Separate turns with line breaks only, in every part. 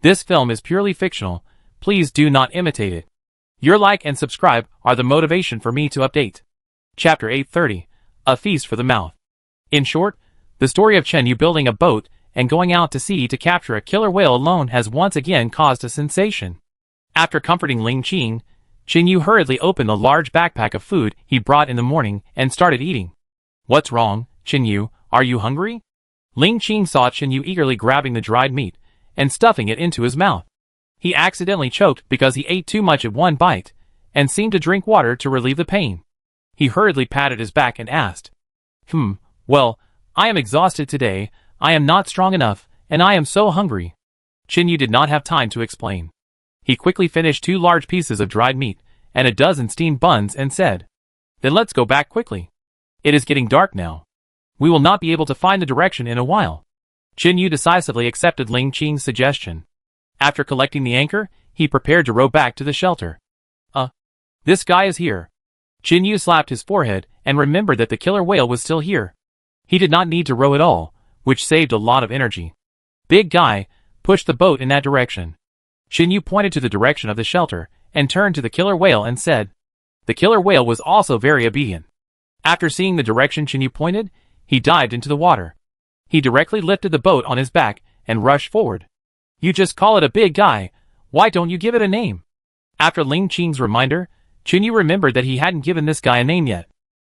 This film is purely fictional. Please do not imitate it. Your like and subscribe are the motivation for me to update. Chapter 830, A Feast for the Mouth. In short, the story of Chen Yu building a boat and going out to sea to capture a killer whale alone has once again caused a sensation. After comforting Ling Qing, Chen Yu hurriedly opened the large backpack of food he brought in the morning and started eating. What's wrong, Chen Yu? Are you hungry? Ling Qing saw Chen Yu eagerly grabbing the dried meat and stuffing it into his mouth. He accidentally choked because he ate too much at one bite and seemed to drink water to relieve the pain. He hurriedly patted his back and asked, Well, I am exhausted today, I am not strong enough, and I am so hungry. Chen Yu did not have time to explain. He quickly finished 2 large pieces of dried meat and a dozen steamed buns and said, Then let's go back quickly. It is getting dark now. We will not be able to find the direction in a while. Chen Yu decisively accepted Ling Qing's suggestion. After collecting the anchor, he prepared to row back to the shelter. This guy is here. Chen Yu slapped his forehead and remembered that the killer whale was still here. He did not need to row at all, which saved a lot of energy. Big guy, push the boat in that direction. Chen Yu pointed to the direction of the shelter and turned to the killer whale and said. The killer whale was also very obedient. After seeing the direction Chen Yu pointed, he dived into the water. He directly lifted the boat on his back and rushed forward. You just call it a big guy, why don't you give it a name? After Ling Qing's reminder, Chen Yu remembered that he hadn't given this guy a name yet.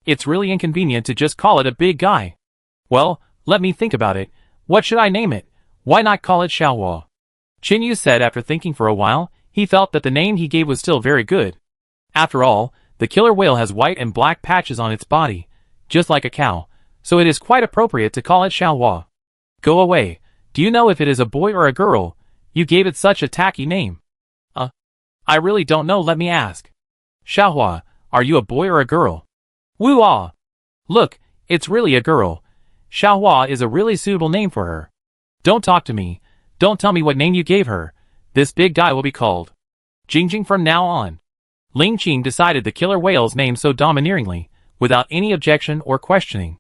It's really inconvenient to just call it a big guy. Well, let me think about it. What should I name it? Why not call it Xiaohua? Chen Yu said after thinking for a while. He felt that the name he gave was still very good. After all, the killer whale has white and black patches on its body, just like a cow, so it is quite appropriate to call it Xiaohua. Go away. Do you know if it is a boy or a girl? You gave it such a tacky name. I really don't know, let me ask. Xiaohua, are you a boy or a girl? Woo-ah! Look, it's really a girl. Xiaohua is a really suitable name for her. Don't talk to me. Don't tell me what name you gave her. This big guy will be called Jingjing from now on. Ling Qing decided the killer whale's name so domineeringly, without any objection or questioning.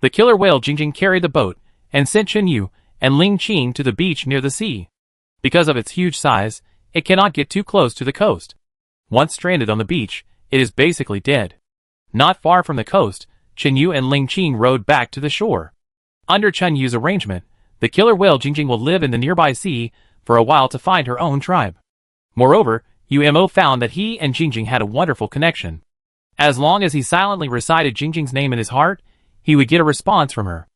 The killer whale Jingjing carried the boat and sent Chen Yu and Ling Qing to the beach near the sea. Because of its huge size, it cannot get too close to the coast. Once stranded on the beach, it is basically dead. Not far from the coast, Chen Yu and Ling Qing rowed back to the shore. Under Chen Yu's arrangement, the killer whale Jingjing will live in the nearby sea for a while to find her own tribe. Moreover, Umo found that he and Jingjing had a wonderful connection. As long as he silently recited Jingjing's name in his heart, he would get a response from her.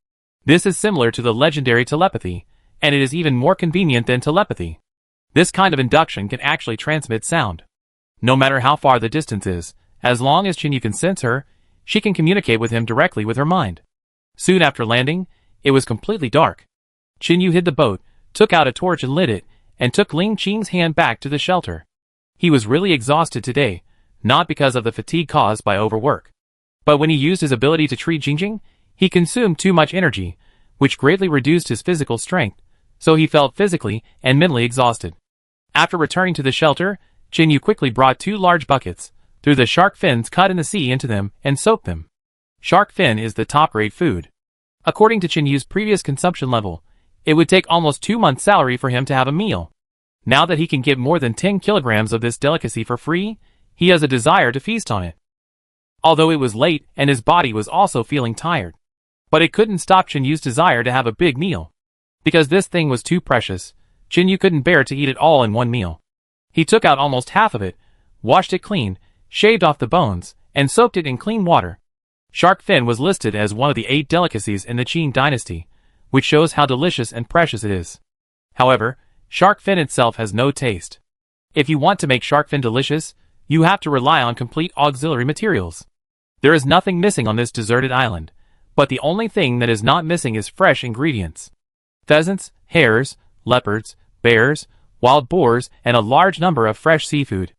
This is similar to the legendary telepathy, and it is even more convenient than telepathy. This kind of induction can actually transmit sound. No matter how far the distance is, as long as Chen Yu can sense her, she can communicate with him directly with her mind. Soon after landing, it was completely dark. Chen Yu hid the boat, took out a torch and lit it, and took Ling Qing's hand back to the shelter. He was really exhausted today, not because of the fatigue caused by overwork. But when he used his ability to treat Jingjing, he consumed too much energy, which greatly reduced his physical strength, so he felt physically and mentally exhausted. After returning to the shelter, Chen Yu quickly brought 2 large buckets, threw the shark fins cut in the sea into them, and soaked them. Shark fin is the top-grade food. According to Chen Yu's previous consumption level, it would take almost 2 months' salary for him to have a meal. Now that he can get more than 10 kilograms of this delicacy for free, he has a desire to feast on it. Although it was late and his body was also feeling tired. But it couldn't stop Chen Yu's desire to have a big meal. Because this thing was too precious, Chen Yu couldn't bear to eat it all in one meal. He took out almost half of it, washed it clean, shaved off the bones, and soaked it in clean water. Shark fin was listed as one of the 8 delicacies in the Qing dynasty, which shows how delicious and precious it is. However, shark fin itself has no taste. If you want to make shark fin delicious, you have to rely on complete auxiliary materials. There is nothing missing on this deserted island, but the only thing that is not missing is fresh ingredients. Pheasants, hares, leopards, bears, wild boars, and a large number of fresh seafood.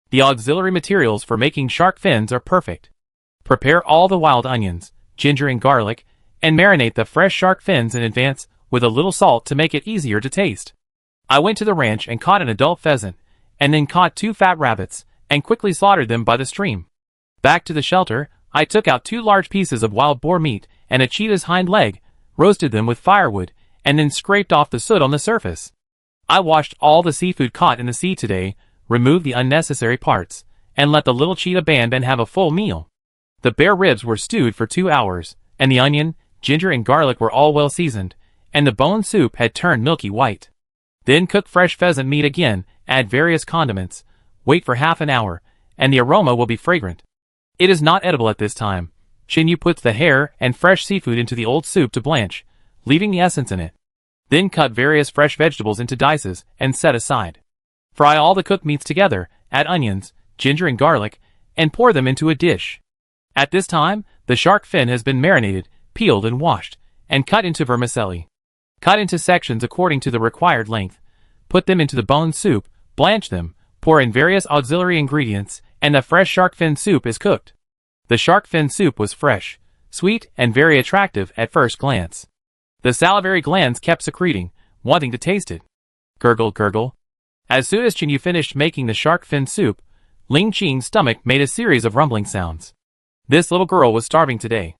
The auxiliary materials for making shark fins are perfect. Prepare all the wild onions, ginger and garlic, and marinate the fresh shark fins in advance with a little salt to make it easier to taste. I went to the ranch and caught an adult pheasant, and then caught 2 fat rabbits, and quickly slaughtered them by the stream. Back to the shelter, I took out 2 large pieces of wild boar meat and a cheetah's hind leg, roasted them with firewood, and then scraped off the soot on the surface. I washed all the seafood caught in the sea today, removed the unnecessary parts, and let the little cheetah ban have a full meal. The bear ribs were stewed for 2 hours, and the onion, ginger and garlic were all well seasoned, and the bone soup had turned milky white. Then cook fresh pheasant meat again, add various condiments, wait for half an hour, and the aroma will be fragrant. It is not edible at this time. Chinyu puts the hair and fresh seafood into the old soup to blanch, leaving the essence in it. Then cut various fresh vegetables into dices and set aside. Fry all the cooked meats together, add onions, ginger and garlic, and pour them into a dish. At this time, the shark fin has been marinated, peeled and washed, and cut into vermicelli. Cut into sections according to the required length. Put them into the bone soup, blanch them, pour in various auxiliary ingredients, and the fresh shark fin soup is cooked. The shark fin soup was fresh, sweet, and very attractive at first glance. The salivary glands kept secreting, wanting to taste it. Gurgle, gurgle. As soon as Chinyu finished making the shark fin soup, Ling Qing's stomach made a series of rumbling sounds. This little girl was starving today.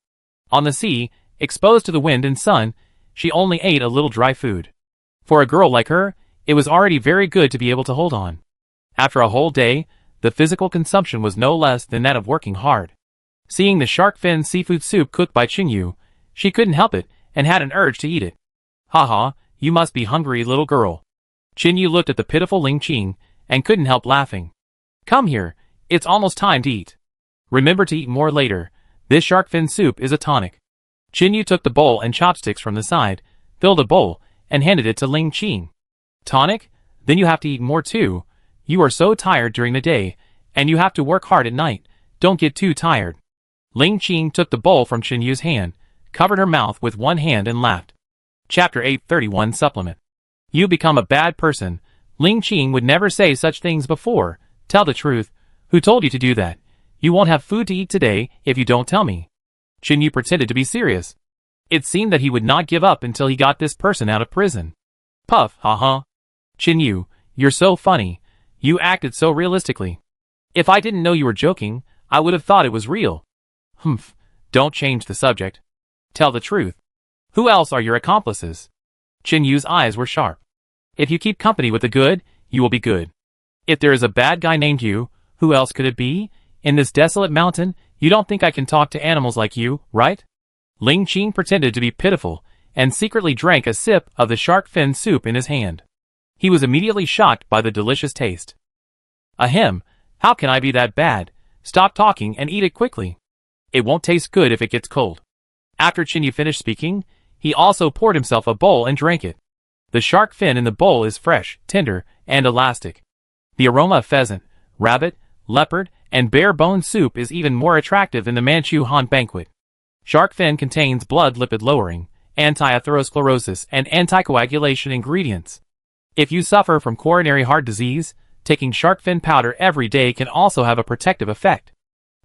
On the sea, exposed to the wind and sun, she only ate a little dry food. For a girl like her, it was already very good to be able to hold on. After a whole day, the physical consumption was no less than that of working hard. Seeing the shark fin seafood soup cooked by Chinyu, she couldn't help it and had an urge to eat it. Haha, you must be hungry, little girl. Chinyu looked at the pitiful Ling Qing and couldn't help laughing. Come here, it's almost time to eat. Remember to eat more later. This shark fin soup is a tonic. Chinyu took the bowl and chopsticks from the side, filled a bowl, and handed it to Ling Qing. Tonic? Then you have to eat more too. You are so tired during the day, and you have to work hard at night. Don't get too tired. Ling Qing took the bowl from Chinyu's hand, covered her mouth with one hand and laughed. Chapter 831 Supplement. You become a bad person. Ling Qing would never say such things before. Tell the truth. Who told you to do that? You won't have food to eat today if you don't tell me. Chinyu pretended to be serious. It seemed that he would not give up until he got this person out of prison. Puff, haha. Chinyu, you're so funny. You acted so realistically. If I didn't know you were joking, I would have thought it was real. Humph, don't change the subject. Tell the truth. Who else are your accomplices? Chinyu's eyes were sharp. If you keep company with the good, you will be good. If there is a bad guy named you, who else could it be? In this desolate mountain, you don't think I can talk to animals like you, right? Ling Qing pretended to be pitiful, and secretly drank a sip of the shark fin soup in his hand. He was immediately shocked by the delicious taste. Ahem, how can I be that bad? Stop talking and eat it quickly. It won't taste good if it gets cold. After Chinyu finished speaking, he also poured himself a bowl and drank it. The shark fin in the bowl is fresh, tender, and elastic. The aroma of pheasant, rabbit, leopard, and bear bone soup is even more attractive than the Manchu Han banquet. Shark fin contains blood lipid lowering, anti-atherosclerosis, and anticoagulation ingredients. If you suffer from coronary heart disease, taking shark fin powder every day can also have a protective effect.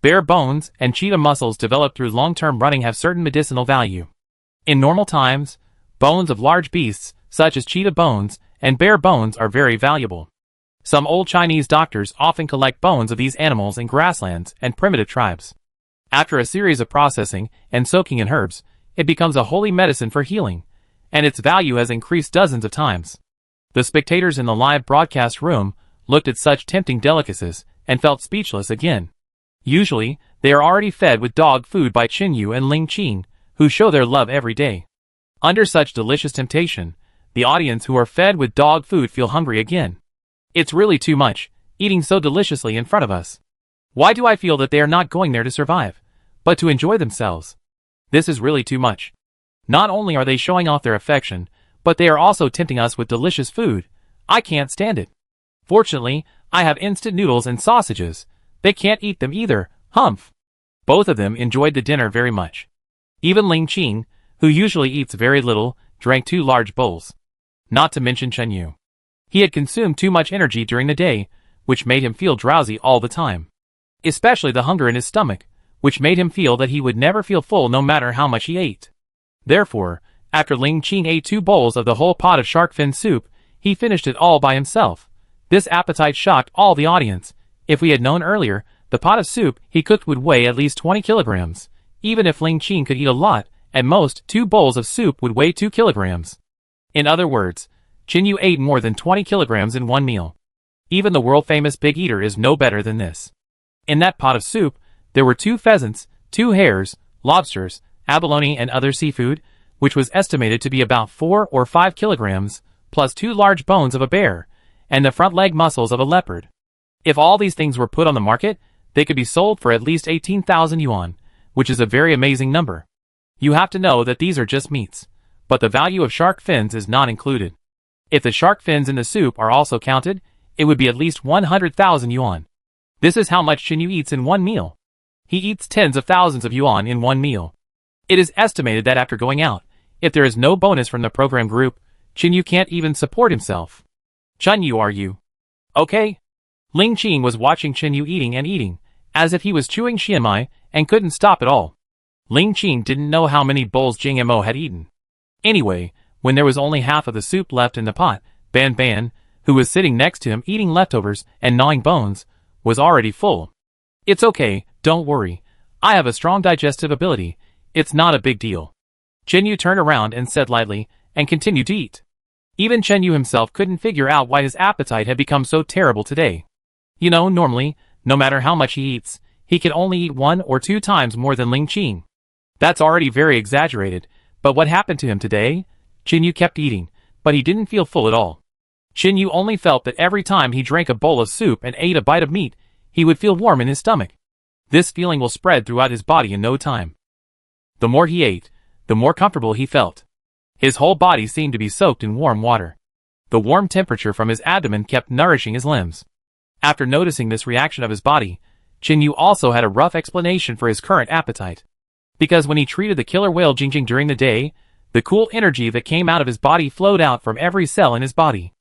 Bear bones and cheetah muscles developed through long-term running have certain medicinal value. In normal times, bones of large beasts, such as cheetah bones and bear bones, are very valuable. Some old Chinese doctors often collect bones of these animals in grasslands and primitive tribes. After a series of processing and soaking in herbs, it becomes a holy medicine for healing, and its value has increased dozens of times. The spectators in the live broadcast room looked at such tempting delicacies and felt speechless again. Usually, they are already fed with dog food by Chinyu and Ling Qing, who show their love every day. Under such delicious temptation, the audience who are fed with dog food feel hungry again. It's really too much, eating so deliciously in front of us. Why do I feel that they are not going there to survive, but to enjoy themselves? This is really too much. Not only are they showing off their affection, but they are also tempting us with delicious food. I can't stand it. Fortunately, I have instant noodles and sausages. They can't eat them either, humph. Both of them enjoyed the dinner very much. Even Ling Qing, who usually eats very little, drank 2 large bowls. Not to mention Chinyu. He had consumed too much energy during the day, which made him feel drowsy all the time. Especially the hunger in his stomach, which made him feel that he would never feel full no matter how much he ate. Therefore, after Ling Qing ate 2 bowls of the whole pot of shark fin soup, he finished it all by himself. This appetite shocked all the audience. If we had known earlier, the pot of soup he cooked would weigh at least 20 kilograms. Even if Ling Qing could eat a lot, at most 2 bowls of soup would weigh 2 kilograms. In other words, Chin Yu ate more than 20 kilograms in one meal. Even the world-famous Big Eater is no better than this. In that pot of soup, there were 2 pheasants, 2 hares, lobsters, abalone and other seafood, which was estimated to be about 4 or 5 kilograms, plus 2 large bones of a bear, and the front leg muscles of a leopard. If all these things were put on the market, they could be sold for at least 18,000 yuan, which is a very amazing number. You have to know that these are just meats, but the value of shark fins is not included. If the shark fins in the soup are also counted, it would be at least 100,000 yuan. This is how much Chin Yu eats in one meal. He eats tens of thousands of yuan in one meal. It is estimated that after going out, if there is no bonus from the program group, Chin Yu can't even support himself. Chin Yu, are you okay? Ling Qing was watching Chin Yu eating and eating, as if he was chewing xianmai, and couldn't stop at all. Ling Qing didn't know how many bowls Jing Mo had eaten. Anyway, when there was only half of the soup left in the pot, Ban Ban, who was sitting next to him eating leftovers and gnawing bones, was already full. It's okay, don't worry. I have a strong digestive ability. It's not a big deal. Chin Yu turned around and said lightly, and continued to eat. Even Chin Yu himself couldn't figure out why his appetite had become so terrible today. You know, normally, no matter how much he eats, he can only eat 1 or 2 times more than Ling Qing. That's already very exaggerated, but what happened to him today? Chin Yu kept eating, but he didn't feel full at all. Chin Yu only felt that every time he drank a bowl of soup and ate a bite of meat, he would feel warm in his stomach. This feeling will spread throughout his body in no time. The more he ate, the more comfortable he felt. His whole body seemed to be soaked in warm water. The warm temperature from his abdomen kept nourishing his limbs. After noticing this reaction of his body, Chin Yu also had a rough explanation for his current appetite. Because when he treated the killer whale Jingjing during the day, the cool energy that came out of his body flowed out from every cell in his body.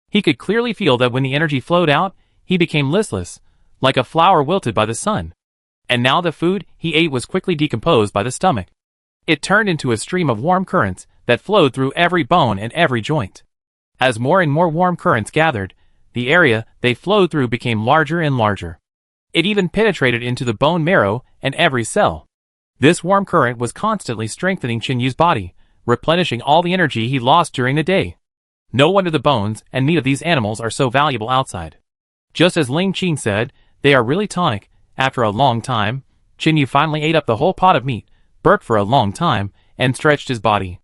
He could clearly feel that when the energy flowed out, he became listless, like a flower wilted by the sun. And now the food he ate was quickly decomposed by the stomach. It turned into a stream of warm currents that flowed through every bone and every joint. As more and more warm currents gathered, the area they flowed through became larger and larger. It even penetrated into the bone marrow and every cell. This warm current was constantly strengthening Chin Yu's body, replenishing all the energy he lost during the day. No wonder the bones and meat of these animals are so valuable outside. Just as Ling Qing said, they are really tonic. After a long time, Chin Yu finally ate up the whole pot of meat, burped for a long time, and stretched his body.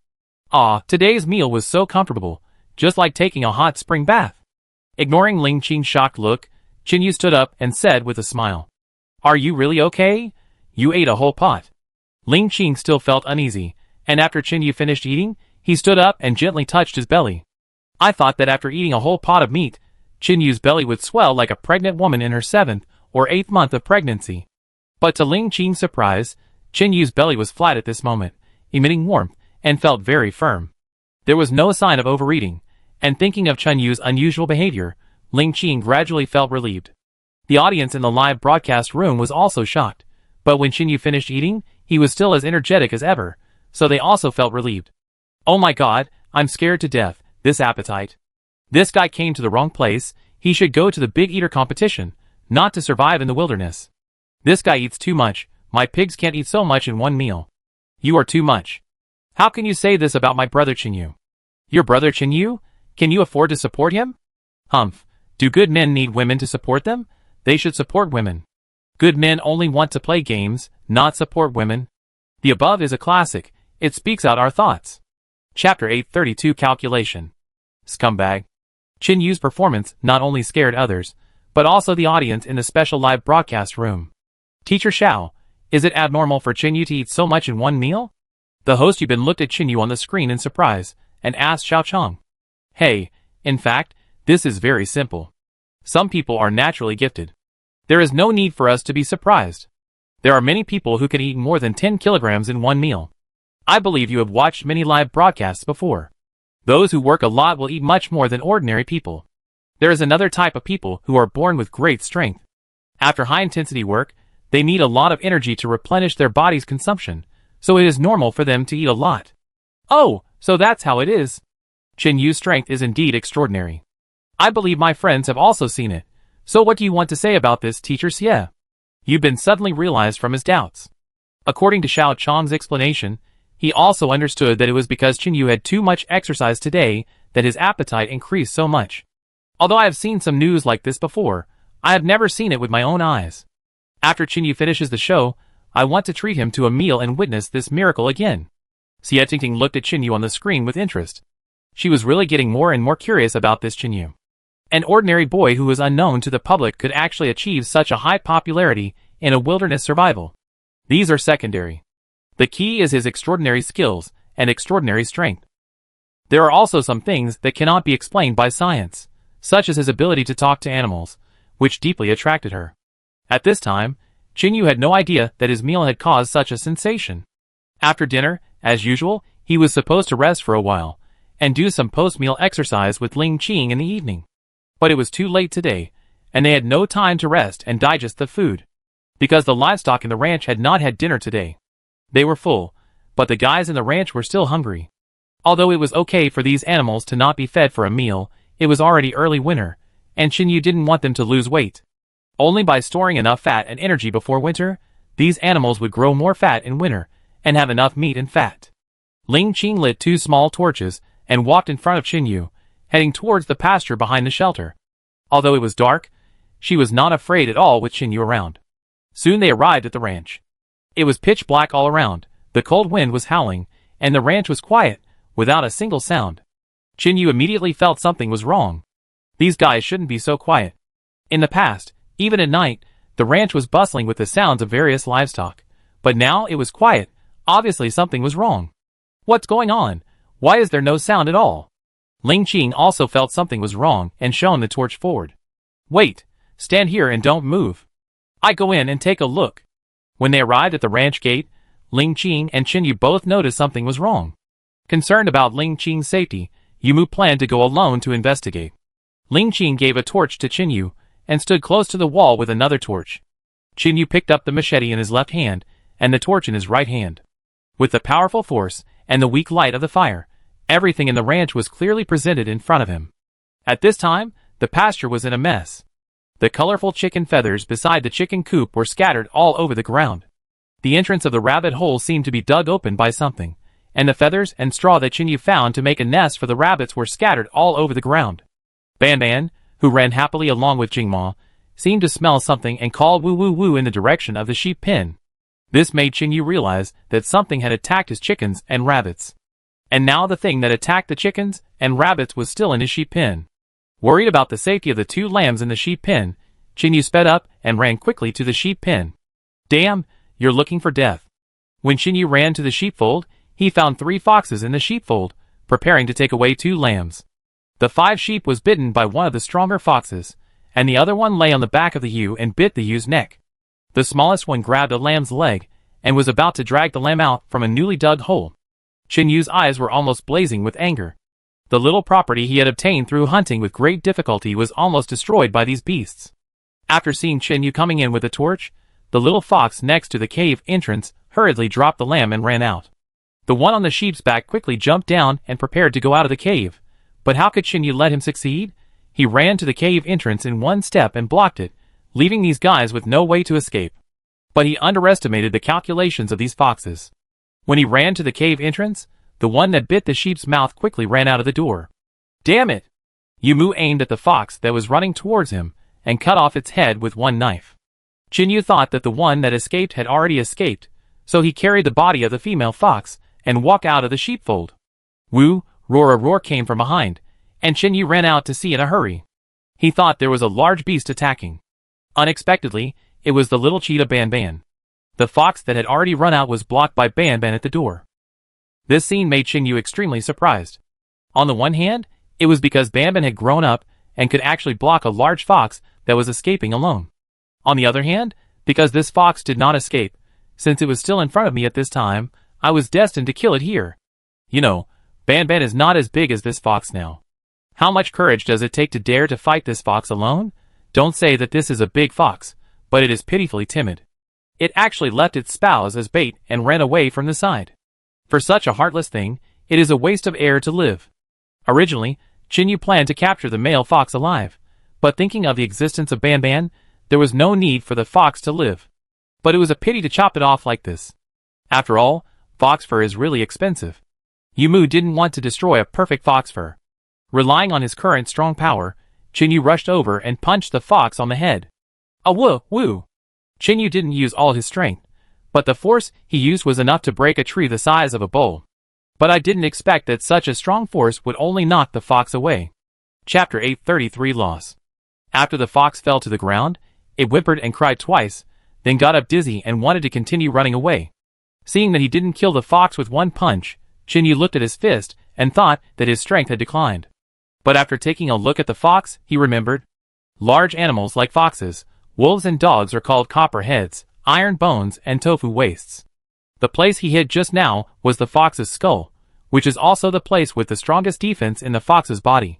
Ah, today's meal was so comfortable, just like taking a hot spring bath. Ignoring Ling Qing's shocked look, Chin Yu stood up and said with a smile, "Are you really okay? You ate a whole pot." Ling Qing still felt uneasy, and after Chin Yu finished eating, he stood up and gently touched his belly. I thought that after eating a whole pot of meat, Chin Yu's belly would swell like a pregnant woman in her 7th or 8th month of pregnancy. But to Ling Qing's surprise, Chin Yu's belly was flat at this moment, emitting warmth, and felt very firm. There was no sign of overeating, and thinking of Chin Yu's unusual behavior, Ling Qing gradually felt relieved. The audience in the live broadcast room was also shocked, but when Chin Yu finished eating, he was still as energetic as ever, so they also felt relieved. Oh my god, I'm scared to death, this appetite. This guy came to the wrong place. He should go to the Big Eater competition, not to survive in the wilderness. This guy eats too much. My pigs can't eat so much in one meal. You are too much. How can you say this about my brother Chin Yu? Your brother Chin Yu? Can you afford to support him? Humph. Do good men need women to support them? They should support women. Good men only want to play games, not support women. The above is a classic. It speaks out our thoughts. Chapter 832 Calculation. Scumbag. Chin Yu's performance not only scared others, but also the audience in the special live broadcast room. Teacher Xiao, is it abnormal for Chin Yu to eat so much in one meal? The host Yubin looked at Chin Yu on the screen in surprise, and asked Xiao Chong. Hey, in fact, this is very simple. Some people are naturally gifted. There is no need for us to be surprised. There are many people who can eat more than 10 kilograms in one meal. I believe you have watched many live broadcasts before. Those who work a lot will eat much more than ordinary people. There is another type of people who are born with great strength. After high-intensity work, they need a lot of energy to replenish their body's consumption, so it is normal for them to eat a lot. Oh, so that's how it is. Chin Yu's strength is indeed extraordinary. I believe my friends have also seen it. So what do you want to say about this, Teacher Xie? Yubin suddenly realized from his doubts. According to Xiao Chong's explanation, he also understood that it was because Chin Yu had too much exercise today that his appetite increased so much. Although I have seen some news like this before, I have never seen it with my own eyes. After Chinyu finishes the show, I want to treat him to a meal and witness this miracle again. Xie Tingting looked at Chinyu on the screen with interest. She was really getting more and more curious about this Chinyu. An ordinary boy who was unknown to the public could actually achieve such a high popularity in a wilderness survival. These are secondary. The key is his extraordinary skills and extraordinary strength. There are also some things that cannot be explained by science, such as his ability to talk to animals, which deeply attracted her. At this time, Chinyu had no idea that his meal had caused such a sensation. After dinner, as usual, he was supposed to rest for a while, and do some post-meal exercise with Ling Qing in the evening. But it was too late today, and they had no time to rest and digest the food. Because the livestock in the ranch had not had dinner today. They were full, but the guys in the ranch were still hungry. Although it was okay for these animals to not be fed for a meal, it was already early winter, and Chinyu didn't want them to lose weight. Only by storing enough fat and energy before winter, these animals would grow more fat in winter, and have enough meat and fat. Ling Qing lit 2 small torches, and walked in front of Chinyu, heading towards the pasture behind the shelter. Although it was dark, she was not afraid at all with Chinyu around. Soon they arrived at the ranch. It was pitch black all around, the cold wind was howling, and the ranch was quiet, without a single sound. Chinyu immediately felt something was wrong. These guys shouldn't be so quiet. In the past, even at night, the ranch was bustling with the sounds of various livestock. But now it was quiet, obviously something was wrong. What's going on? Why is there no sound at all? Ling Qing also felt something was wrong and shone the torch forward. Wait, stand here and don't move. I go in and take a look. When they arrived at the ranch gate, Ling Qing and Chinyu both noticed something was wrong. Concerned about Ling Qing's safety, Yumu planned to go alone to investigate. Ling Qing gave a torch to Chinyu, and stood close to the wall with another torch. Chinyu picked up the machete in his left hand, and the torch in his right hand. With the powerful force, and the weak light of the fire, everything in the ranch was clearly presented in front of him. At this time, the pasture was in a mess. The colorful chicken feathers beside the chicken coop were scattered all over the ground. The entrance of the rabbit hole seemed to be dug open by something, and the feathers and straw that Chinyu found to make a nest for the rabbits were scattered all over the ground. Ban Ban, who ran happily along with Jingma, seemed to smell something and called woo woo woo in the direction of the sheep pen. This made Chinyu realize that something had attacked his chickens and rabbits. And now the thing that attacked the chickens and rabbits was still in his sheep pen. Worried about the safety of the 2 lambs in the sheep pen, Chinyu sped up and ran quickly to the sheep pen. Damn, you're looking for death. When Chinyu ran to the sheepfold, he found 3 foxes in the sheepfold, preparing to take away 2 lambs. The 5 sheep was bitten by one of the stronger foxes, and the other one lay on the back of the ewe and bit the ewe's neck. The smallest one grabbed a lamb's leg, and was about to drag the lamb out from a newly dug hole. Chinyu's eyes were almost blazing with anger. The little property he had obtained through hunting with great difficulty was almost destroyed by these beasts. After seeing Chinyu coming in with a torch, the little fox next to the cave entrance hurriedly dropped the lamb and ran out. The one on the sheep's back quickly jumped down and prepared to go out of the cave. But how could Chinyu let him succeed? He ran to the cave entrance in one step and blocked it, leaving these guys with no way to escape. But he underestimated the calculations of these foxes. When he ran to the cave entrance, the one that bit the sheep's mouth quickly ran out of the door. Damn it! Yumu aimed at the fox that was running towards him, and cut off its head with one knife. Chinyu thought that the one that escaped had already escaped, so he carried the body of the female fox, and walked out of the sheepfold. Woo! Roar! A roar came from behind, and Chinyu ran out to see in a hurry. He thought there was a large beast attacking. Unexpectedly, it was the little cheetah Ban Ban. The fox that had already run out was blocked by Ban Ban at the door. This scene made Chinyu extremely surprised. On the one hand, it was because Ban Ban had grown up and could actually block a large fox that was escaping alone. On the other hand, because this fox did not escape, since it was still in front of me at this time, I was destined to kill it here. You know, Ban Ban is not as big as this fox now. How much courage does it take to dare to fight this fox alone? Don't say that this is a big fox, but it is pitifully timid. It actually left its spouse as bait and ran away from the side. For such a heartless thing, it is a waste of air to live. Originally, Chinyu planned to capture the male fox alive, but thinking of the existence of Ban Ban, there was no need for the fox to live. But it was a pity to chop it off like this. After all, fox fur is really expensive. Yumu didn't want to destroy a perfect fox fur. Relying on his current strong power, Chinyu rushed over and punched the fox on the head. A woo! Chinyu didn't use all his strength, but the force he used was enough to break a tree the size of a bowl. But I didn't expect that such a strong force would only knock the fox away. Chapter 833 Loss. After the fox fell to the ground, it whimpered and cried twice, then got up dizzy and wanted to continue running away. Seeing that he didn't kill the fox with one punch, Chinyu looked at his fist and thought that his strength had declined. But after taking a look at the fox, he remembered. Large animals like foxes, wolves and dogs are called copperheads, iron bones and tofu wastes. The place he hid just now was the fox's skull, which is also the place with the strongest defense in the fox's body.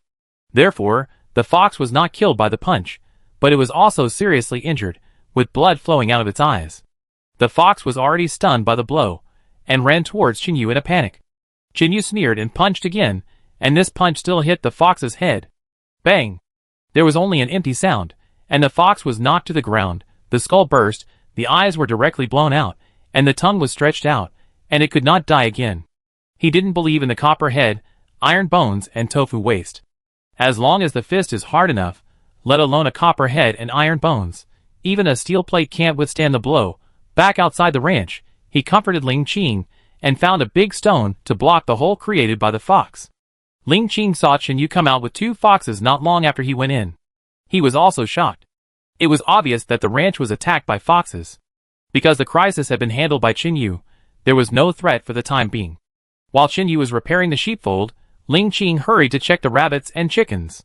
Therefore, the fox was not killed by the punch, but it was also seriously injured, with blood flowing out of its eyes. The fox was already stunned by the blow, and ran towards Chinyu in a panic. Chinyu sneered and punched again, and this punch still hit the fox's head. Bang! There was only an empty sound, and the fox was knocked to the ground, the skull burst, the eyes were directly blown out, and the tongue was stretched out, and it could not die again. He didn't believe in the copper head, iron bones, and tofu waste. As long as the fist is hard enough, let alone a copper head and iron bones, even a steel plate can't withstand the blow. Back outside the ranch, he comforted Ling Qing, and found a big stone to block the hole created by the fox. Ling Qing saw Chinyu come out with 2 foxes not long after he went in. He was also shocked. It was obvious that the ranch was attacked by foxes. Because the crisis had been handled by Chinyu, there was no threat for the time being. While Chinyu was repairing the sheepfold, Ling Qing hurried to check the rabbits and chickens.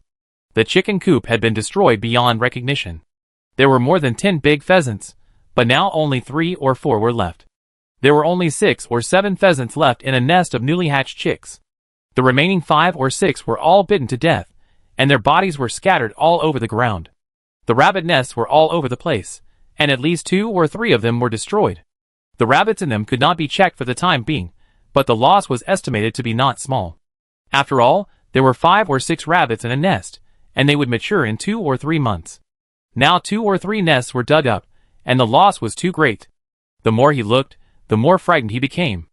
The chicken coop had been destroyed beyond recognition. There were more than 10 big pheasants, but now only 3 or 4 were left. There were only 6 or 7 pheasants left in a nest of newly hatched chicks. The remaining 5 or 6 were all bitten to death, and their bodies were scattered all over the ground. The rabbit nests were all over the place, and at least 2 or 3 of them were destroyed. The rabbits in them could not be checked for the time being, but the loss was estimated to be not small. After all, there were 5 or 6 rabbits in a nest, and they would mature in 2 or 3 months. Now 2 or 3 nests were dug up, and the loss was too great. The more he looked, the more frightened he became.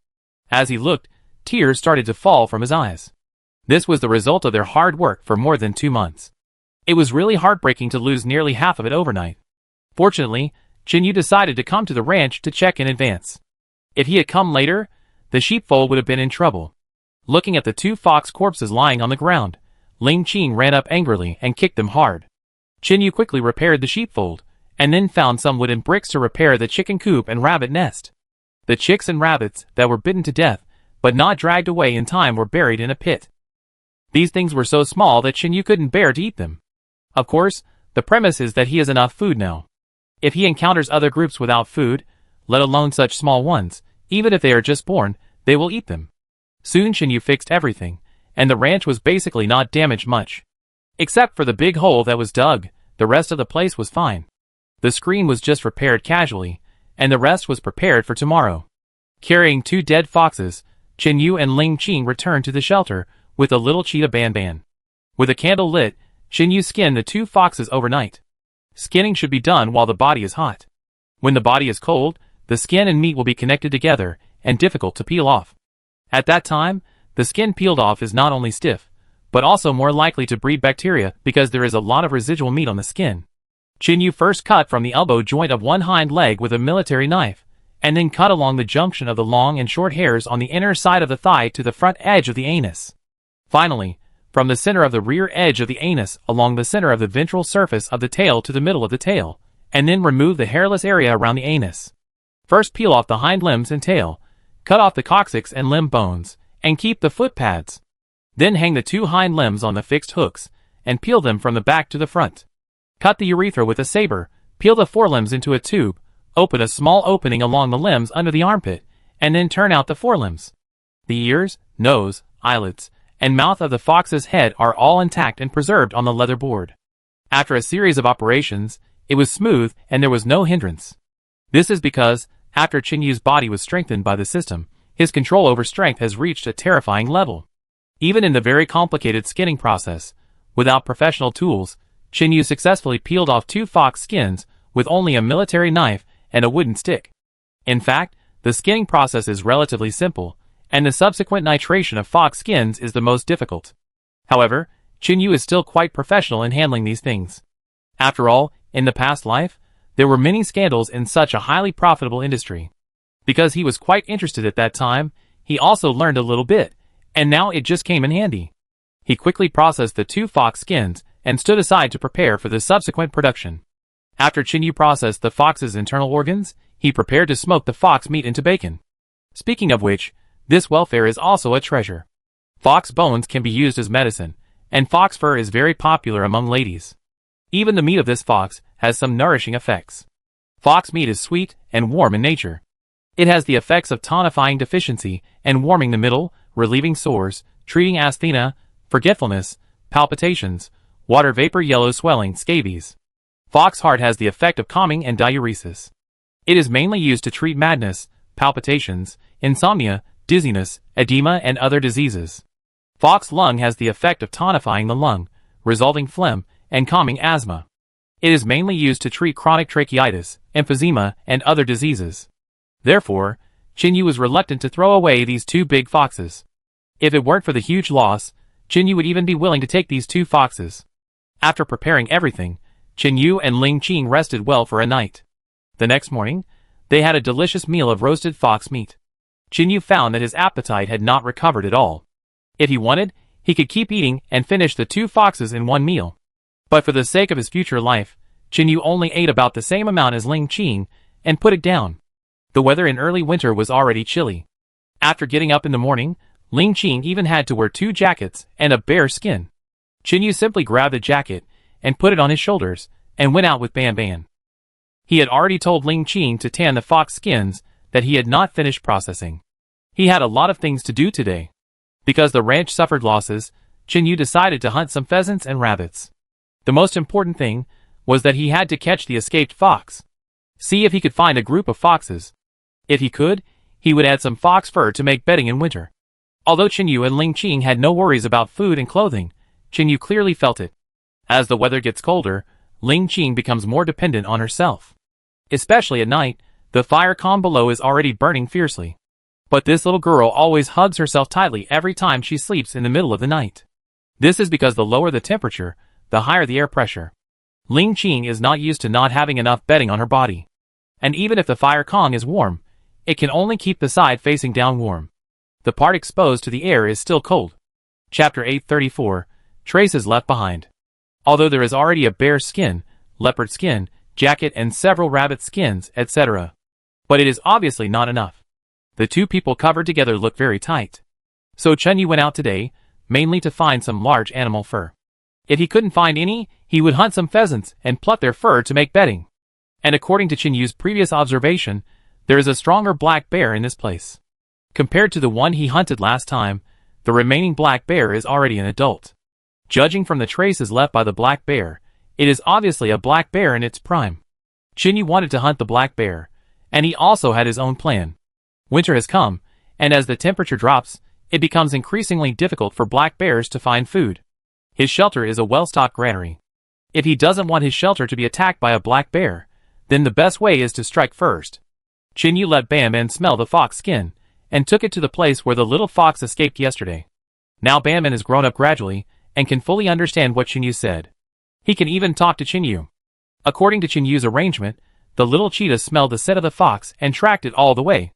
As he looked, tears started to fall from his eyes. This was the result of their hard work for more than 2 months. It was really heartbreaking to lose nearly half of it overnight. Fortunately, Chinyu decided to come to the ranch to check in advance. If he had come later, the sheepfold would have been in trouble. Looking at the 2 fox corpses lying on the ground, Ling Qing ran up angrily and kicked them hard. Chinyu quickly repaired the sheepfold, and then found some wooden bricks to repair the chicken coop and rabbit nest. The chicks and rabbits that were bitten to death, but not dragged away in time, were buried in a pit. These things were so small that Chinyu couldn't bear to eat them. Of course, the premise is that he has enough food now. If he encounters other groups without food, let alone such small ones, even if they are just born, they will eat them. Soon Chinyu fixed everything, and the ranch was basically not damaged much. Except for the big hole that was dug, the rest of the place was fine. The screen was just repaired casually, and the rest was prepared for tomorrow. Carrying 2 dead foxes, Chinyu and Ling Qing returned to the shelter with a little cheetah Ban. With a candle lit, Chinyu skinned the 2 foxes overnight. Skinning should be done while the body is hot. When the body is cold, the skin and meat will be connected together and difficult to peel off. At that time, the skin peeled off is not only stiff, but also more likely to breed bacteria because there is a lot of residual meat on the skin. Chinyu first cut from the elbow joint of one hind leg with a military knife, and then cut along the junction of the long and short hairs on the inner side of the thigh to the front edge of the anus. Finally, from the center of the rear edge of the anus along the center of the ventral surface of the tail to the middle of the tail, and then remove the hairless area around the anus. First peel off the hind limbs and tail, cut off the coccyx and limb bones, and keep the foot pads. Then hang the 2 hind limbs on the fixed hooks, and peel them from the back to the front. Cut the urethra with a saber, peel the forelimbs into a tube, open a small opening along the limbs under the armpit, and then turn out the forelimbs. The ears, nose, eyelids, and mouth of the fox's head are all intact and preserved on the leather board. After a series of operations, it was smooth and there was no hindrance. This is because, after Chinyu's body was strengthened by the system, his control over strength has reached a terrifying level. Even in the very complicated skinning process, without professional tools, Chinyu successfully peeled off 2 fox skins with only a military knife and a wooden stick. In fact, the skinning process is relatively simple, and the subsequent nitration of fox skins is the most difficult. However, Yu is still quite professional in handling these things. After all, in the past life, there were many scandals in such a highly profitable industry. Because he was quite interested at that time, he also learned a little bit, and now it just came in handy. He quickly processed the 2 fox skins and stood aside to prepare for the subsequent production. After Yu processed the fox's internal organs, he prepared to smoke the fox meat into bacon. Speaking of which, this welfare is also a treasure. Fox bones can be used as medicine, and fox fur is very popular among ladies. Even the meat of this fox has some nourishing effects. Fox meat is sweet and warm in nature. It has the effects of tonifying deficiency and warming the middle, relieving sores, treating asthenia, forgetfulness, palpitations, water vapor, yellow swelling, scabies. Fox heart has the effect of calming and diuresis. It is mainly used to treat madness, palpitations, insomnia, dizziness, edema, and other diseases. Fox lung has the effect of tonifying the lung, resolving phlegm, and calming asthma. It is mainly used to treat chronic tracheitis, emphysema, and other diseases. Therefore, Yu was reluctant to throw away these 2 big foxes. If it weren't for the huge loss, Yu would even be willing to take these 2 foxes. After preparing everything, Yu and Ling Qing rested well for a night. The next morning, they had a delicious meal of roasted fox meat. Yu found that his appetite had not recovered at all. If he wanted, he could keep eating and finish the 2 foxes in one meal. But for the sake of his future life, Yu only ate about the same amount as Ling Qing and put it down. The weather in early winter was already chilly. After getting up in the morning, Ling Qing even had to wear 2 jackets and a bear skin. Yu simply grabbed the jacket and put it on his shoulders and went out with Ban Ban. He had already told Ling Qing to tan the fox skins that he had not finished processing. He had a lot of things to do today. Because the ranch suffered losses, Yu decided to hunt some pheasants and rabbits. The most important thing was that he had to catch the escaped fox. See if he could find a group of foxes. If he could, he would add some fox fur to make bedding in winter. Although Yu and Ling Qing had no worries about food and clothing, Yu clearly felt it. As the weather gets colder, Ling Qing becomes more dependent on herself. Especially at night, the fire calm below is already burning fiercely. But this little girl always hugs herself tightly every time she sleeps in the middle of the night. This is because the lower the temperature, the higher the air pressure. Ling Qing is not used to not having enough bedding on her body. And even if the fire Kong is warm, it can only keep the side facing down warm. The part exposed to the air is still cold. Chapter 834, Traces Left Behind. Although there is already a bear skin, leopard skin, jacket and several rabbit skins, etc. But it is obviously not enough. The 2 people covered together look very tight. So Yu went out today, mainly to find some large animal fur. If he couldn't find any, he would hunt some pheasants and pluck their fur to make bedding. And according to Yu's previous observation, there is a stronger black bear in this place. Compared to the one he hunted last time, the remaining black bear is already an adult. Judging from the traces left by the black bear, it is obviously a black bear in its prime. Yu wanted to hunt the black bear, and he also had his own plan. Winter has come, and as the temperature drops, it becomes increasingly difficult for black bears to find food. His shelter is a well-stocked granary. If he doesn't want his shelter to be attacked by a black bear, then the best way is to strike first. Yu let Ban Ban smell the fox skin, and took it to the place where the little fox escaped yesterday. Now Ban Ban has grown up gradually, and can fully understand what Yu said. He can even talk to Yu. According to Yu's arrangement, the little cheetah smelled the scent of the fox and tracked it all the way.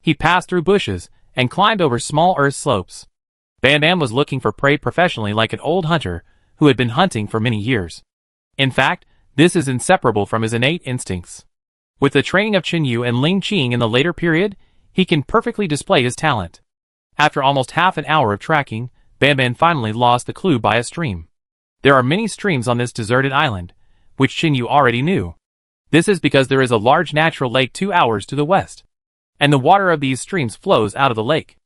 He passed through bushes, and climbed over small earth slopes. Ban Ban was looking for prey professionally like an old hunter, who had been hunting for many years. In fact, this is inseparable from his innate instincts. With the training of Yu and Ling Qing in the later period, he can perfectly display his talent. After almost half an hour of tracking, Ban Ban finally lost the clue by a stream. There are many streams on this deserted island, which Yu already knew. This is because there is a large natural lake 2 hours to the west. And the water of these streams flows out of the lake.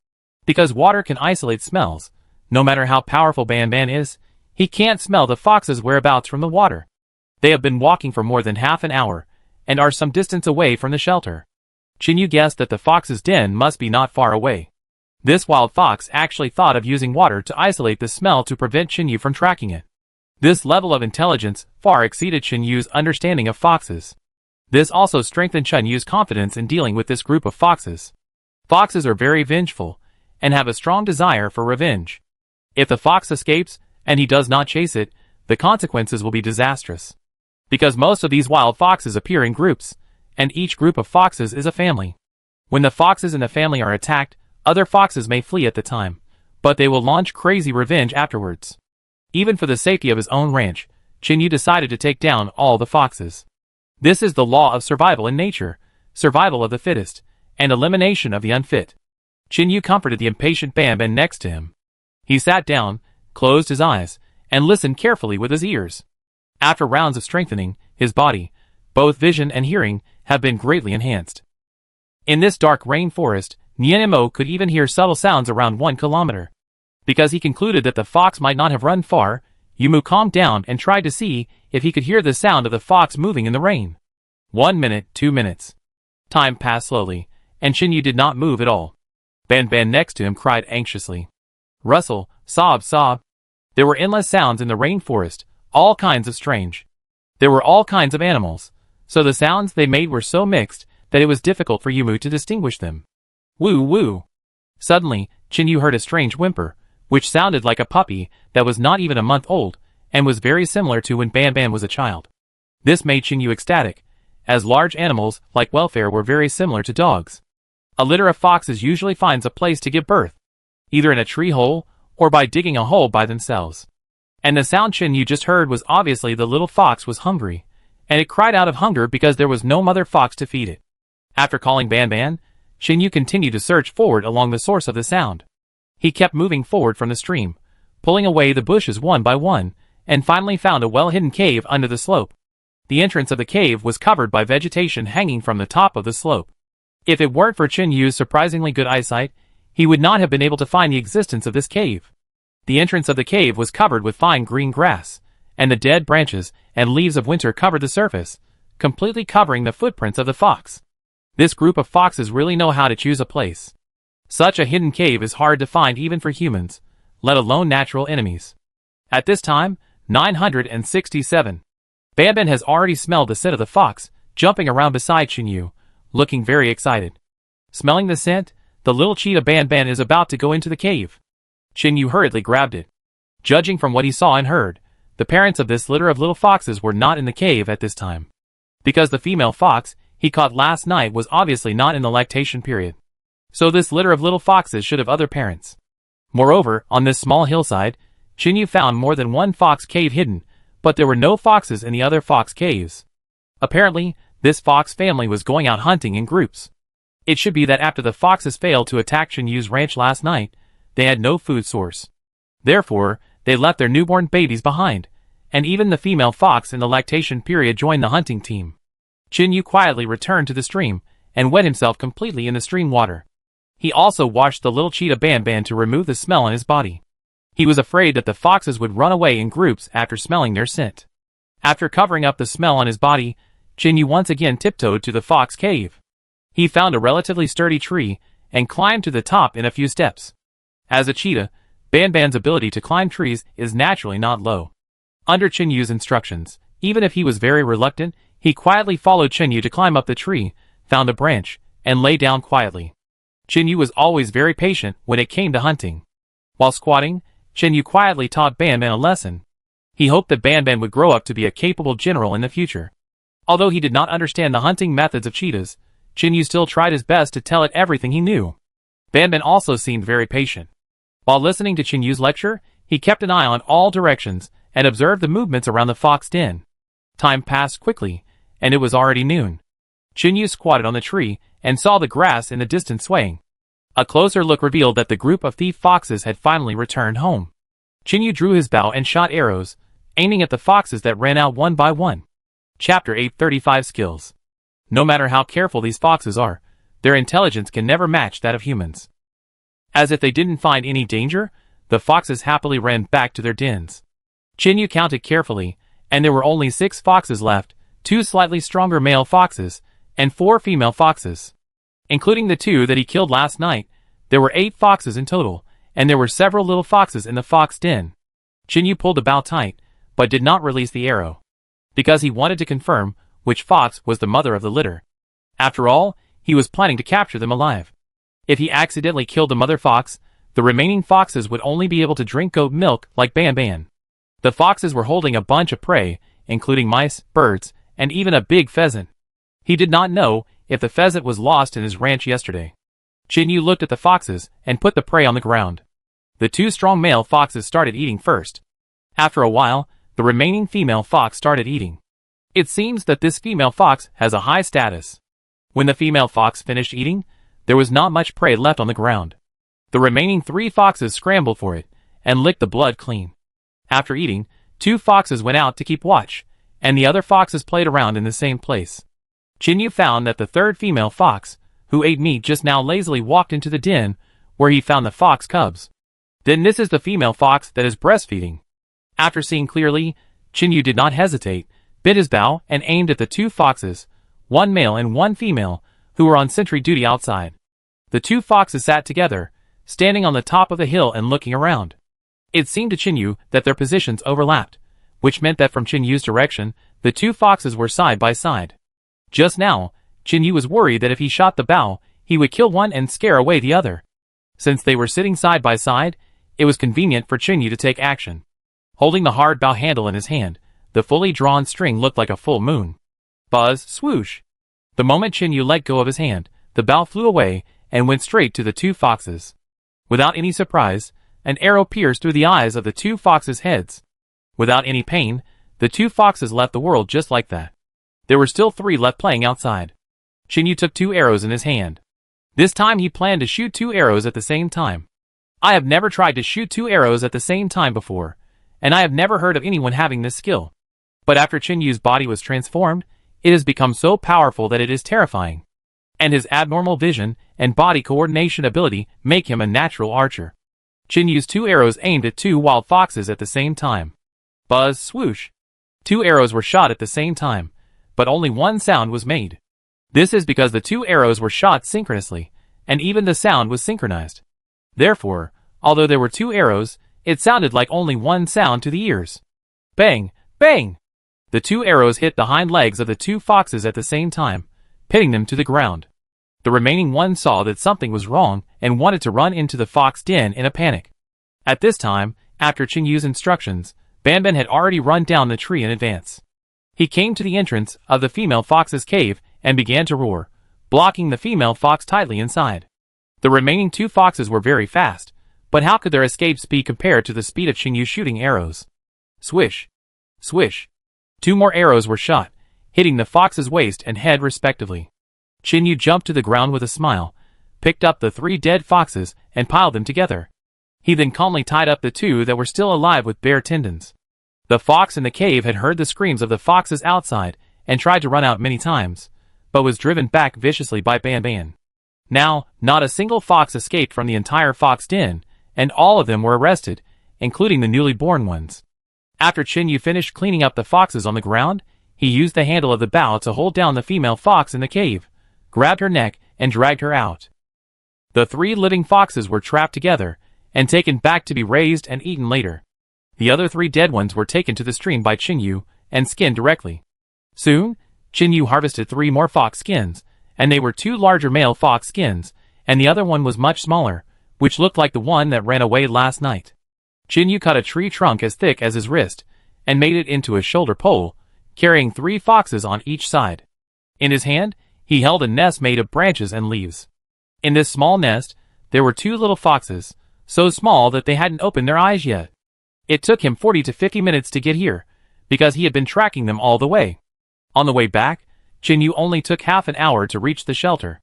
Because water can isolate smells, no matter how powerful Ban Ban is, he can't smell the fox's whereabouts from the water. They have been walking for more than half an hour, and are some distance away from the shelter. Yu guessed that the fox's den must be not far away. This wild fox actually thought of using water to isolate the smell to prevent Yu from tracking it. This level of intelligence far exceeded Yu's understanding of foxes. This also strengthened Yu's confidence in dealing with this group of foxes. Foxes are very vengeful, and have a strong desire for revenge. If the fox escapes, and he does not chase it, the consequences will be disastrous. Because most of these wild foxes appear in groups, and each group of foxes is a family. When the foxes in the family are attacked, other foxes may flee at the time, but they will launch crazy revenge afterwards. Even for the safety of his own ranch, Chinyu decided to take down all the foxes. This is the law of survival in nature, survival of the fittest, and elimination of the unfit. Chinyu comforted the impatient Banban next to him. He sat down, closed his eyes, and listened carefully with his ears. After rounds of strengthening, his body, both vision and hearing, have been greatly enhanced. In this dark rainforest, Nianimo could even hear subtle sounds around 1 kilometer. Because he concluded that the fox might not have run far, Yumu calmed down and tried to see if he could hear the sound of the fox moving in the rain. 1 minute, 2 minutes. Time passed slowly, and Chinyu did not move at all. Banban next to him cried anxiously. Rustle, sob, sob. There were endless sounds in the rainforest, all kinds of strange. There were all kinds of animals, so the sounds they made were so mixed that it was difficult for Yumu to distinguish them. Woo woo. Suddenly, Chinyu heard a strange whimper, which sounded like a puppy that was not even a month old, and was very similar to when Banban was a child. This made Chinyu ecstatic, as large animals like welfare were very similar to dogs. A litter of foxes usually finds a place to give birth, either in a tree hole or by digging a hole by themselves. And the sound Chinyu just heard was obviously the little fox was hungry, and it cried out of hunger because there was no mother fox to feed it. After calling Banban, Chinyu continued to search forward along the source of the sound. He kept moving forward from the stream, pulling away the bushes one by one, and finally found a well-hidden cave under the slope. The entrance of the cave was covered by vegetation hanging from the top of the slope. If it weren't for Chinyu's surprisingly good eyesight, he would not have been able to find the existence of this cave. The entrance of the cave was covered with fine green grass, and the dead branches and leaves of winter covered the surface, completely covering the footprints of the fox. This group of foxes really know how to choose a place. Such a hidden cave is hard to find even for humans, let alone natural enemies. At this time, 967. Banban has already smelled the scent of the fox, jumping around beside Chinyu, looking very excited. Smelling the scent, the little cheetah Banban is about to go into the cave. Chinyu hurriedly grabbed it. Judging from what he saw and heard, the parents of this litter of little foxes were not in the cave at this time. Because the female fox he caught last night was obviously not in the lactation period. So this litter of little foxes should have other parents. Moreover, on this small hillside, Chinyu found more than one fox cave hidden, but there were no foxes in the other fox caves. Apparently, this fox family was going out hunting in groups. It should be that after the foxes failed to attack Chinyu's ranch last night, they had no food source. Therefore, they left their newborn babies behind, and even the female fox in the lactation period joined the hunting team. Chinyu quietly returned to the stream, and wet himself completely in the stream water. He also washed the little cheetah Banban to remove the smell on his body. He was afraid that the foxes would run away in groups after smelling their scent. After covering up the smell on his body, Chinyu once again tiptoed to the fox cave. He found a relatively sturdy tree, and climbed to the top in a few steps. As a cheetah, Banban's ability to climb trees is naturally not low. Under Chinyu's instructions, even if he was very reluctant, he quietly followed Chinyu to climb up the tree, found a branch, and lay down quietly. Chinyu was always very patient when it came to hunting. While squatting, Chinyu quietly taught Banban a lesson. He hoped that Banban would grow up to be a capable general in the future. Although he did not understand the hunting methods of cheetahs, Chinyu still tried his best to tell it everything he knew. Banban also seemed very patient. While listening to Chinyu's lecture, he kept an eye on all directions and observed the movements around the fox den. Time passed quickly, and it was already noon. Chinyu squatted on the tree and saw the grass in the distance swaying. A closer look revealed that the group of thief foxes had finally returned home. Chinyu drew his bow and shot arrows, aiming at the foxes that ran out one by one. Chapter 835 Skills. No matter how careful these foxes are, their intelligence can never match that of humans. As if they didn't find any danger, the foxes happily ran back to their dens. Chinyu counted carefully, and there were only 6 foxes left, 2 slightly stronger male foxes, and 4 female foxes. Including the 2 that he killed last night, there were 8 foxes in total, and there were several little foxes in the fox den. Chinyu pulled the bow tight, but did not release the arrow, because he wanted to confirm which fox was the mother of the litter. After all, he was planning to capture them alive. If he accidentally killed the mother fox, the remaining foxes would only be able to drink goat milk like Banban. The foxes were holding a bunch of prey, including mice, birds, and even a big pheasant. He did not know if the pheasant was lost in his ranch yesterday. Chin-Yu looked at the foxes and put the prey on the ground. The two strong male foxes started eating first. After a while, the remaining female fox started eating. It seems that this female fox has a high status. When the female fox finished eating, there was not much prey left on the ground. The remaining 3 foxes scrambled for it and licked the blood clean. After eating, 2 foxes went out to keep watch, and the other foxes played around in the same place. Chin-Yu found that the 3rd female fox, who ate meat just now, lazily walked into the den where he found the fox cubs. Then this is the female fox that is breastfeeding. After seeing clearly, Chin-Yu did not hesitate, bit his bow and aimed at the 2 foxes, 1 male and 1 female, who were on sentry duty outside. The 2 foxes sat together, standing on the top of the hill and looking around. It seemed to Chin-Yu that their positions overlapped, which meant that from Chin-Yu's direction, the 2 foxes were side by side. Just now, Chin-Yu was worried that if he shot the bow, he would kill one and scare away the other. Since they were sitting side by side, it was convenient for Chin-Yu to take action. Holding the hard bow handle in his hand, the fully drawn string looked like a full moon. Buzz, swoosh! The moment Chin-Yu let go of his hand, the bow flew away and went straight to the 2 foxes. Without any surprise, an arrow pierced through the eyes of the 2 foxes' heads. Without any pain, the 2 foxes left the world just like that. There were still 3 left playing outside. Chin-Yu took 2 arrows in his hand. This time he planned to shoot 2 arrows at the same time. I have never tried to shoot 2 arrows at the same time before, and I have never heard of anyone having this skill. But after Chin-Yu's body was transformed, it has become so powerful that it is terrifying. And his abnormal vision and body coordination ability make him a natural archer. Chin-Yu's 2 arrows aimed at 2 wild foxes at the same time. Buzz, swoosh! 2 arrows were shot at the same time, but only one sound was made. This is because the 2 arrows were shot synchronously, and even the sound was synchronized. Therefore, although there were 2 arrows, it sounded like only one sound to the ears. Bang! Bang! The 2 arrows hit the hind legs of the 2 foxes at the same time, pinning them to the ground. The remaining one saw that something was wrong and wanted to run into the fox den in a panic. At this time, after Chin-Yu's instructions, Banban had already run down the tree in advance. He came to the entrance of the female fox's cave and began to roar, blocking the female fox tightly inside. The remaining 2 foxes were very fast, but how could their escape speed compare to the speed of Chin-Yu shooting arrows? Swish! Swish! 2 more arrows were shot, hitting the fox's waist and head respectively. Chin-Yu jumped to the ground with a smile, picked up the 3 dead foxes, and piled them together. He then calmly tied up the 2 that were still alive with bare tendons. The fox in the cave had heard the screams of the foxes outside and tried to run out many times, but was driven back viciously by Banban. Now, not a single fox escaped from the entire fox den, and all of them were arrested, including the newly born ones. After Chin-Yu finished cleaning up the foxes on the ground, he used the handle of the bow to hold down the female fox in the cave, grabbed her neck, and dragged her out. The 3 living foxes were trapped together and taken back to be raised and eaten later. The other 3 dead ones were taken to the stream by Chin-Yu and skinned directly. Soon, Chin-Yu harvested 3 more fox skins, and they were 2 larger male fox skins, and the other one was much smaller, which looked like the one that ran away last night. Chin-Yu cut a tree trunk as thick as his wrist, and made it into a shoulder pole, carrying 3 foxes on each side. In his hand, he held a nest made of branches and leaves. In this small nest, there were 2 little foxes, so small that they hadn't opened their eyes yet. It took him 40 to 50 minutes to get here, because he had been tracking them all the way. On the way back, Chin-Yu only took half an hour to reach the shelter.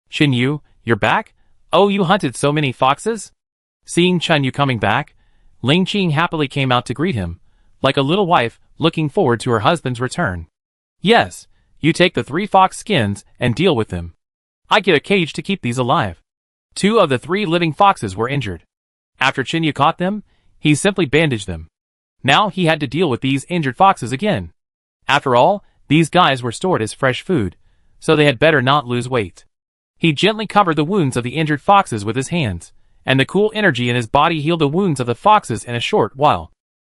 Chin-Yu, you're back? Oh, you hunted so many foxes? Seeing Chin-Yu coming back, Ling Qing happily came out to greet him, like a little wife looking forward to her husband's return. Yes, you take the 3 fox skins and deal with them. I get a cage to keep these alive. 2 of the 3 living foxes were injured. After Chin-Yu caught them, he simply bandaged them. Now he had to deal with these injured foxes again. After all, these guys were stored as fresh food, so they had better not lose weight. He gently covered the wounds of the injured foxes with his hands, and the cool energy in his body healed the wounds of the foxes in a short while.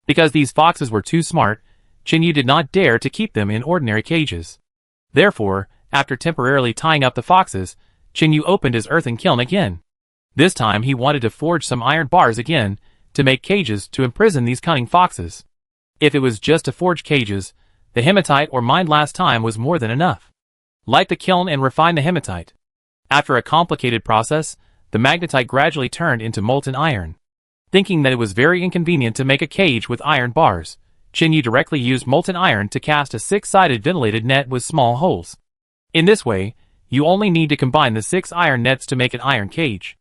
Because these foxes were too smart, Chin-Yu did not dare to keep them in ordinary cages. Therefore, after temporarily tying up the foxes, Chin-Yu opened his earthen kiln again. This time he wanted to forge some iron bars again to make cages to imprison these cunning foxes. If it was just to forge cages, the hematite or mined last time was more than enough. Light the kiln and refine the hematite. After a complicated process, the magnetite gradually turned into molten iron. Thinking that it was very inconvenient to make a cage with iron bars, Chinyu directly used molten iron to cast a 6-sided ventilated net with small holes. In this way, you only need to combine the 6 iron nets to make an iron cage.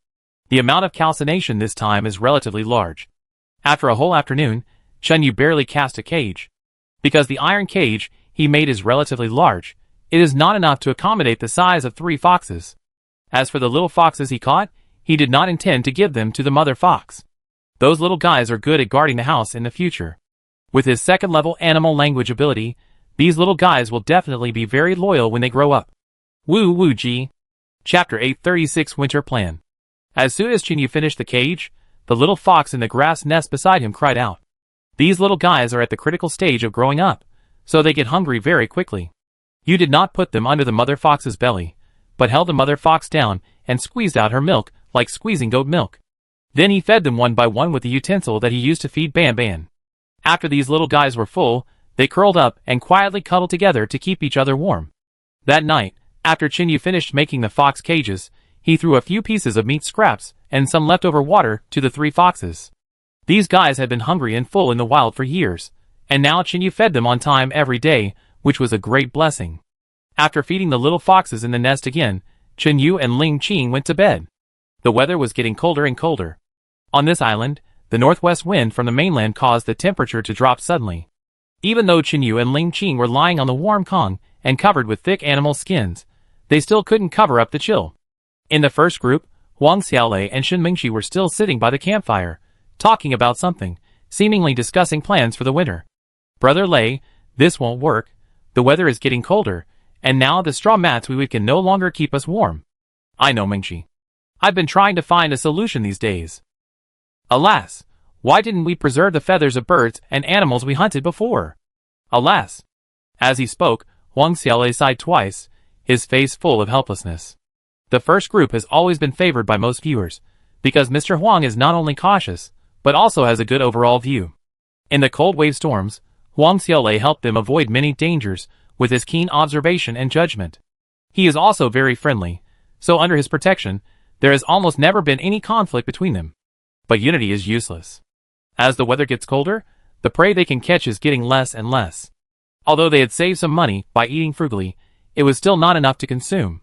The amount of calcination this time is relatively large. After a whole afternoon, Chinyu barely cast a cage. Because the iron cage he made is relatively large, it is not enough to accommodate the size of 3 foxes. As for the little foxes he caught, he did not intend to give them to the mother fox. Those little guys are good at guarding the house in the future. With his second-level animal language ability, these little guys will definitely be very loyal when they grow up. Woo woo G. Chapter 836 Winter Plan. As soon as Chinyu finished the cage, the little fox in the grass nest beside him cried out. These little guys are at the critical stage of growing up, so they get hungry very quickly. You did not put them under the mother fox's belly, but held the mother fox down and squeezed out her milk like squeezing goat milk. Then he fed them one by one with the utensil that he used to feed Ban Ban. After these little guys were full, they curled up and quietly cuddled together to keep each other warm. That night, after Chinyu finished making the fox cages, he threw a few pieces of meat scraps and some leftover water to the 3 foxes. These guys had been hungry and full in the wild for years, and now Chinyu fed them on time every day, which was a great blessing. After feeding the little foxes in the nest again, Chinyu and Ling Qing went to bed. The weather was getting colder and colder. On this island, the northwest wind from the mainland caused the temperature to drop suddenly. Even though Chinyu and Ling Qing were lying on the warm Kong and covered with thick animal skins, they still couldn't cover up the chill. In the first group, Huang Xiaolei and Shen Mingxi were still sitting by the campfire, talking about something, seemingly discussing plans for the winter. Brother Lei, this won't work. The weather is getting colder, and now the straw mats we weave can no longer keep us warm. I know, Mingxi. I've been trying to find a solution these days. Alas, why didn't we preserve the feathers of birds and animals we hunted before? Alas. As he spoke, Huang Xiaolei sighed twice, his face full of helplessness. The first group has always been favored by most viewers, because Mr. Huang is not only cautious, but also has a good overall view. In the cold wave storms, Huang Xiaolei helped them avoid many dangers with his keen observation and judgment. He is also very friendly, so under his protection, there has almost never been any conflict between them. But unity is useless. As the weather gets colder, the prey they can catch is getting less and less. Although they had saved some money by eating frugally, it was still not enough to consume.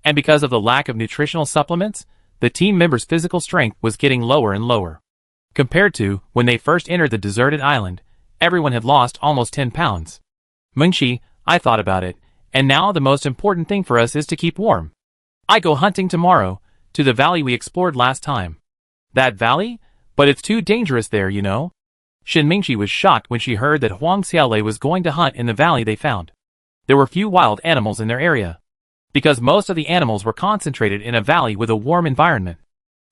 And because of the lack of nutritional supplements, the team members' physical strength was getting lower and lower. Compared to when they first entered the deserted island, everyone had lost almost 10 pounds. Mingxi, I thought about it, and now the most important thing for us is to keep warm. I go hunting tomorrow, to the valley we explored last time. That valley? But it's too dangerous there, you know. Shen Mingxi was shocked when she heard that Huang Xiaolei was going to hunt in the valley they found. There were few wild animals in their area, because most of the animals were concentrated in a valley with a warm environment.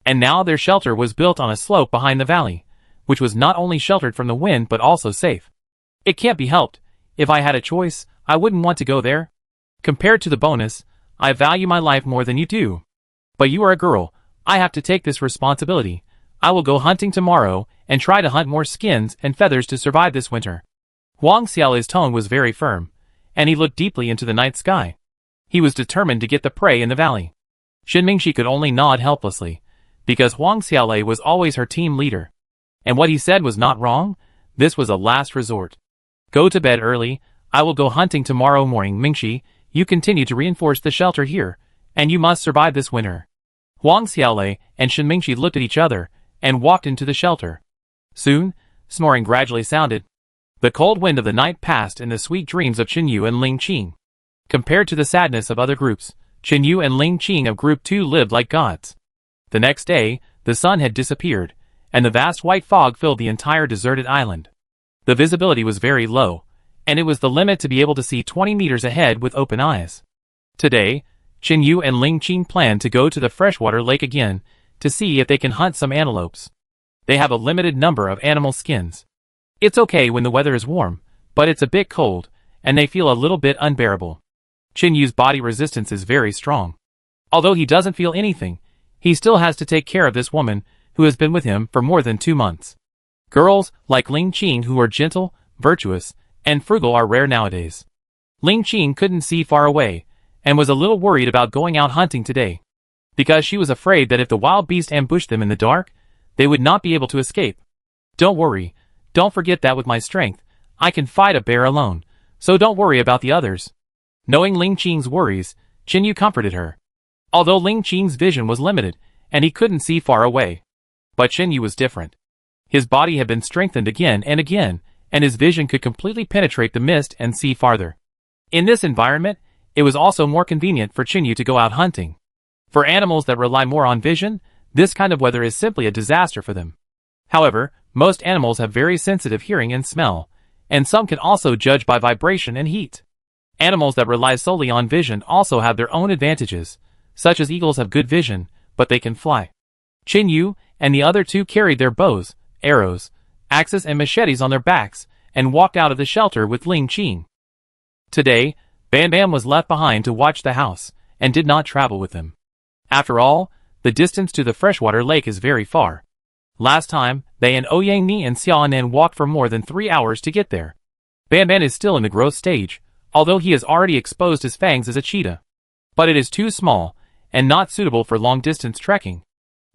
And now their shelter was built on a slope behind the valley, which was not only sheltered from the wind but also safe. It can't be helped. If I had a choice, I wouldn't want to go there. Compared to the bonus, I value my life more than you do. But you are a girl. I have to take this responsibility. I will go hunting tomorrow and try to hunt more skins and feathers to survive this winter. Huang Xiaolei's tone was very firm, and he looked deeply into the night sky. He was determined to get the prey in the valley. Shen Mingxi could only nod helplessly, because Huang Xiaolei was always her team leader. And what he said was not wrong. This was a last resort. Go to bed early. I will go hunting tomorrow morning. Mingxi, you continue to reinforce the shelter here, and you must survive this winter. Huang Xiaolei and Shen Mingxi looked at each other and walked into the shelter. Soon, snoring gradually sounded. The cold wind of the night passed in the sweet dreams of Chinyu and Ling Qing. Compared to the sadness of other groups, Chinyu and Ling Qing of Group 2 lived like gods. The next day, the sun had disappeared, and the vast white fog filled the entire deserted island. The visibility was very low, and it was the limit to be able to see 20 meters ahead with open eyes. Today, Chinyu and Ling Qing planned to go to the freshwater lake again to see if they can hunt some antelopes. They have a limited number of animal skins. It's okay when the weather is warm, but it's a bit cold, and they feel a little bit unbearable. Chinyu's body resistance is very strong. Although he doesn't feel anything, he still has to take care of this woman who has been with him for more than 2 months. Girls, like Ling Qing, who are gentle, virtuous, and frugal are rare nowadays. Ling Qing couldn't see far away, and was a little worried about going out hunting today, because she was afraid that if the wild beast ambushed them in the dark, they would not be able to escape. Don't worry, don't forget that with my strength, I can fight a bear alone, so don't worry about the others. Knowing Ling Qing's worries, Qin Yu comforted her. Although Ling Qing's vision was limited, and he couldn't see far away. But Qin Yu was different. His body had been strengthened again, and his vision could completely penetrate the mist and see farther. In this environment, it was also more convenient for Qin Yu to go out hunting. For animals that rely more on vision, this kind of weather is simply a disaster for them. However, most animals have very sensitive hearing and smell, and some can also judge by vibration and heat. Animals that rely solely on vision also have their own advantages, such as eagles have good vision, but they can fly. Qin Yu and the other two carried their bows, arrows, axes and machetes on their backs, and walked out of the shelter with Ling Qing. Today, Bam Bam was left behind to watch the house, and did not travel with them. After all, the distance to the freshwater lake is very far. Last time, they and Ouyang Ni and Xiao Nen walked for more than 3 hours to get there. Bam Bam is still in the growth stage, although he has already exposed his fangs as a cheetah. But it is too small, and not suitable for long-distance trekking.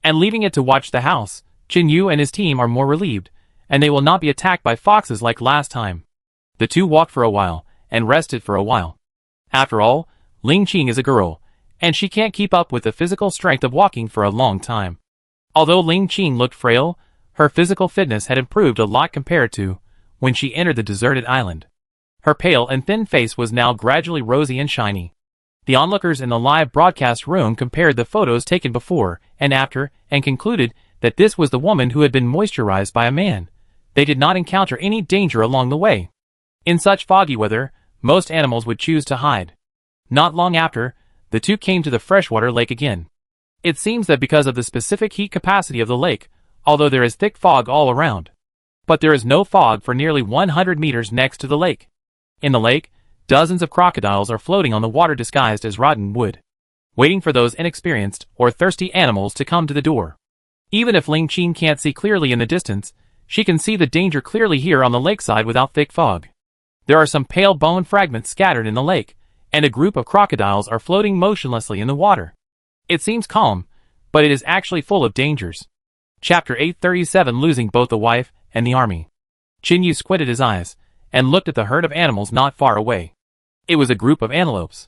And leaving it to watch the house, Qin Yu and his team are more relieved, and they will not be attacked by foxes like last time. The two walked for a while, and rested for a while. After all, Ling Qing is a girl, and she can't keep up with the physical strength of walking for a long time. Although Ling Qing looked frail, her physical fitness had improved a lot compared to when she entered the deserted island. Her pale and thin face was now gradually rosy and shiny. The onlookers in the live broadcast room compared the photos taken before and after, and concluded that this was the woman who had been moisturized by a man. They did not encounter any danger along the way. In such foggy weather, most animals would choose to hide. Not long after, the two came to the freshwater lake again. It seems that because of the specific heat capacity of the lake, although there is thick fog all around. But there is no fog for nearly 100 meters next to the lake. In the lake, dozens of crocodiles are floating on the water disguised as rotten wood, waiting for those inexperienced or thirsty animals to come to the door. Even if Ling Qing can't see clearly in the distance, she can see the danger clearly here on the lakeside without thick fog. There are some pale bone fragments scattered in the lake, and a group of crocodiles are floating motionlessly in the water. It seems calm, but it is actually full of dangers. Chapter 837 Losing both the wife and the army. Qin Yu squinted his eyes, and looked at the herd of animals not far away. It was a group of antelopes.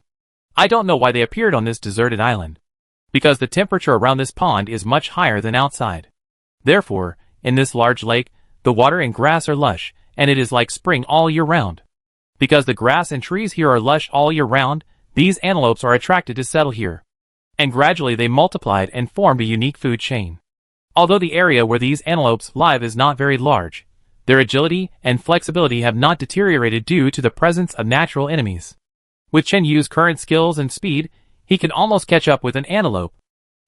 I don't know why they appeared on this deserted island. Because the temperature around this pond is much higher than outside. Therefore, in this large lake, the water and grass are lush, and it is like spring all year round. Because the grass and trees here are lush all year round, these antelopes are attracted to settle here. And gradually they multiplied and formed a unique food chain. Although the area where these antelopes live is not very large, their agility and flexibility have not deteriorated due to the presence of natural enemies. With Qin Yu's current skills and speed, he can almost catch up with an antelope.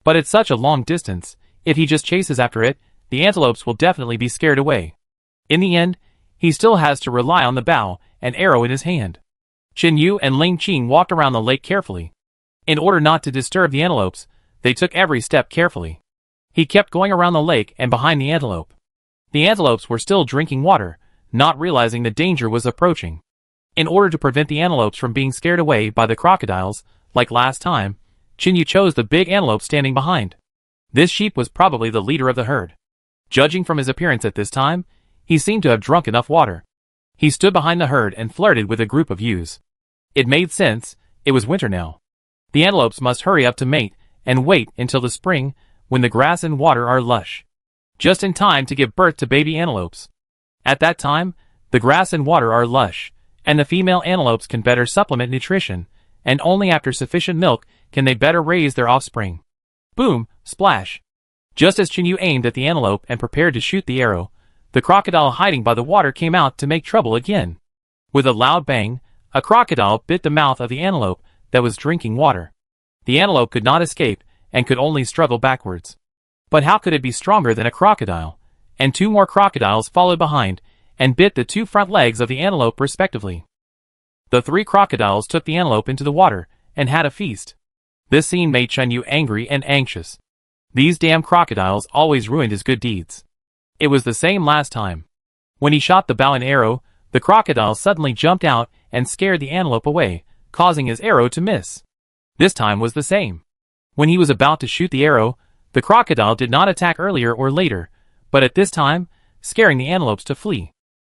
But at such a long distance, if he just chases after it, the antelopes will definitely be scared away. In the end, he still has to rely on the bow and arrow in his hand. Qin Yu and Ling Qing walked around the lake carefully. In order not to disturb the antelopes, they took every step carefully. He kept going around the lake and behind the antelope. The antelopes were still drinking water, not realizing the danger was approaching. In order to prevent the antelopes from being scared away by the crocodiles, like last time, Qin Yu chose the big antelope standing behind. This sheep was probably the leader of the herd. Judging from his appearance at this time, he seemed to have drunk enough water. He stood behind the herd and flirted with a group of ewes. It made sense, it was winter now. The antelopes must hurry up to mate, and wait until the spring, when the grass and water are lush. Just in time to give birth to baby antelopes. At that time, the grass and water are lush, and the female antelopes can better supplement nutrition, and only after sufficient milk can they better raise their offspring. Boom, splash. Just as Qin Yu aimed at the antelope and prepared to shoot the arrow, the crocodile hiding by the water came out to make trouble again. With a loud bang, a crocodile bit the mouth of the antelope that was drinking water. The antelope could not escape, and could only struggle backwards. But how could it be stronger than a crocodile? And two more crocodiles followed behind, and bit the two front legs of the antelope respectively. The three crocodiles took the antelope into the water, and had a feast. This scene made Qin Yu angry and anxious. These damn crocodiles always ruined his good deeds. It was the same last time. When he shot the bow and arrow, The crocodile suddenly jumped out and scared the antelope away, causing his arrow to miss. This time was the same. When he was about to shoot the arrow, the crocodile did not attack earlier or later, but at this time, scaring the antelopes to flee.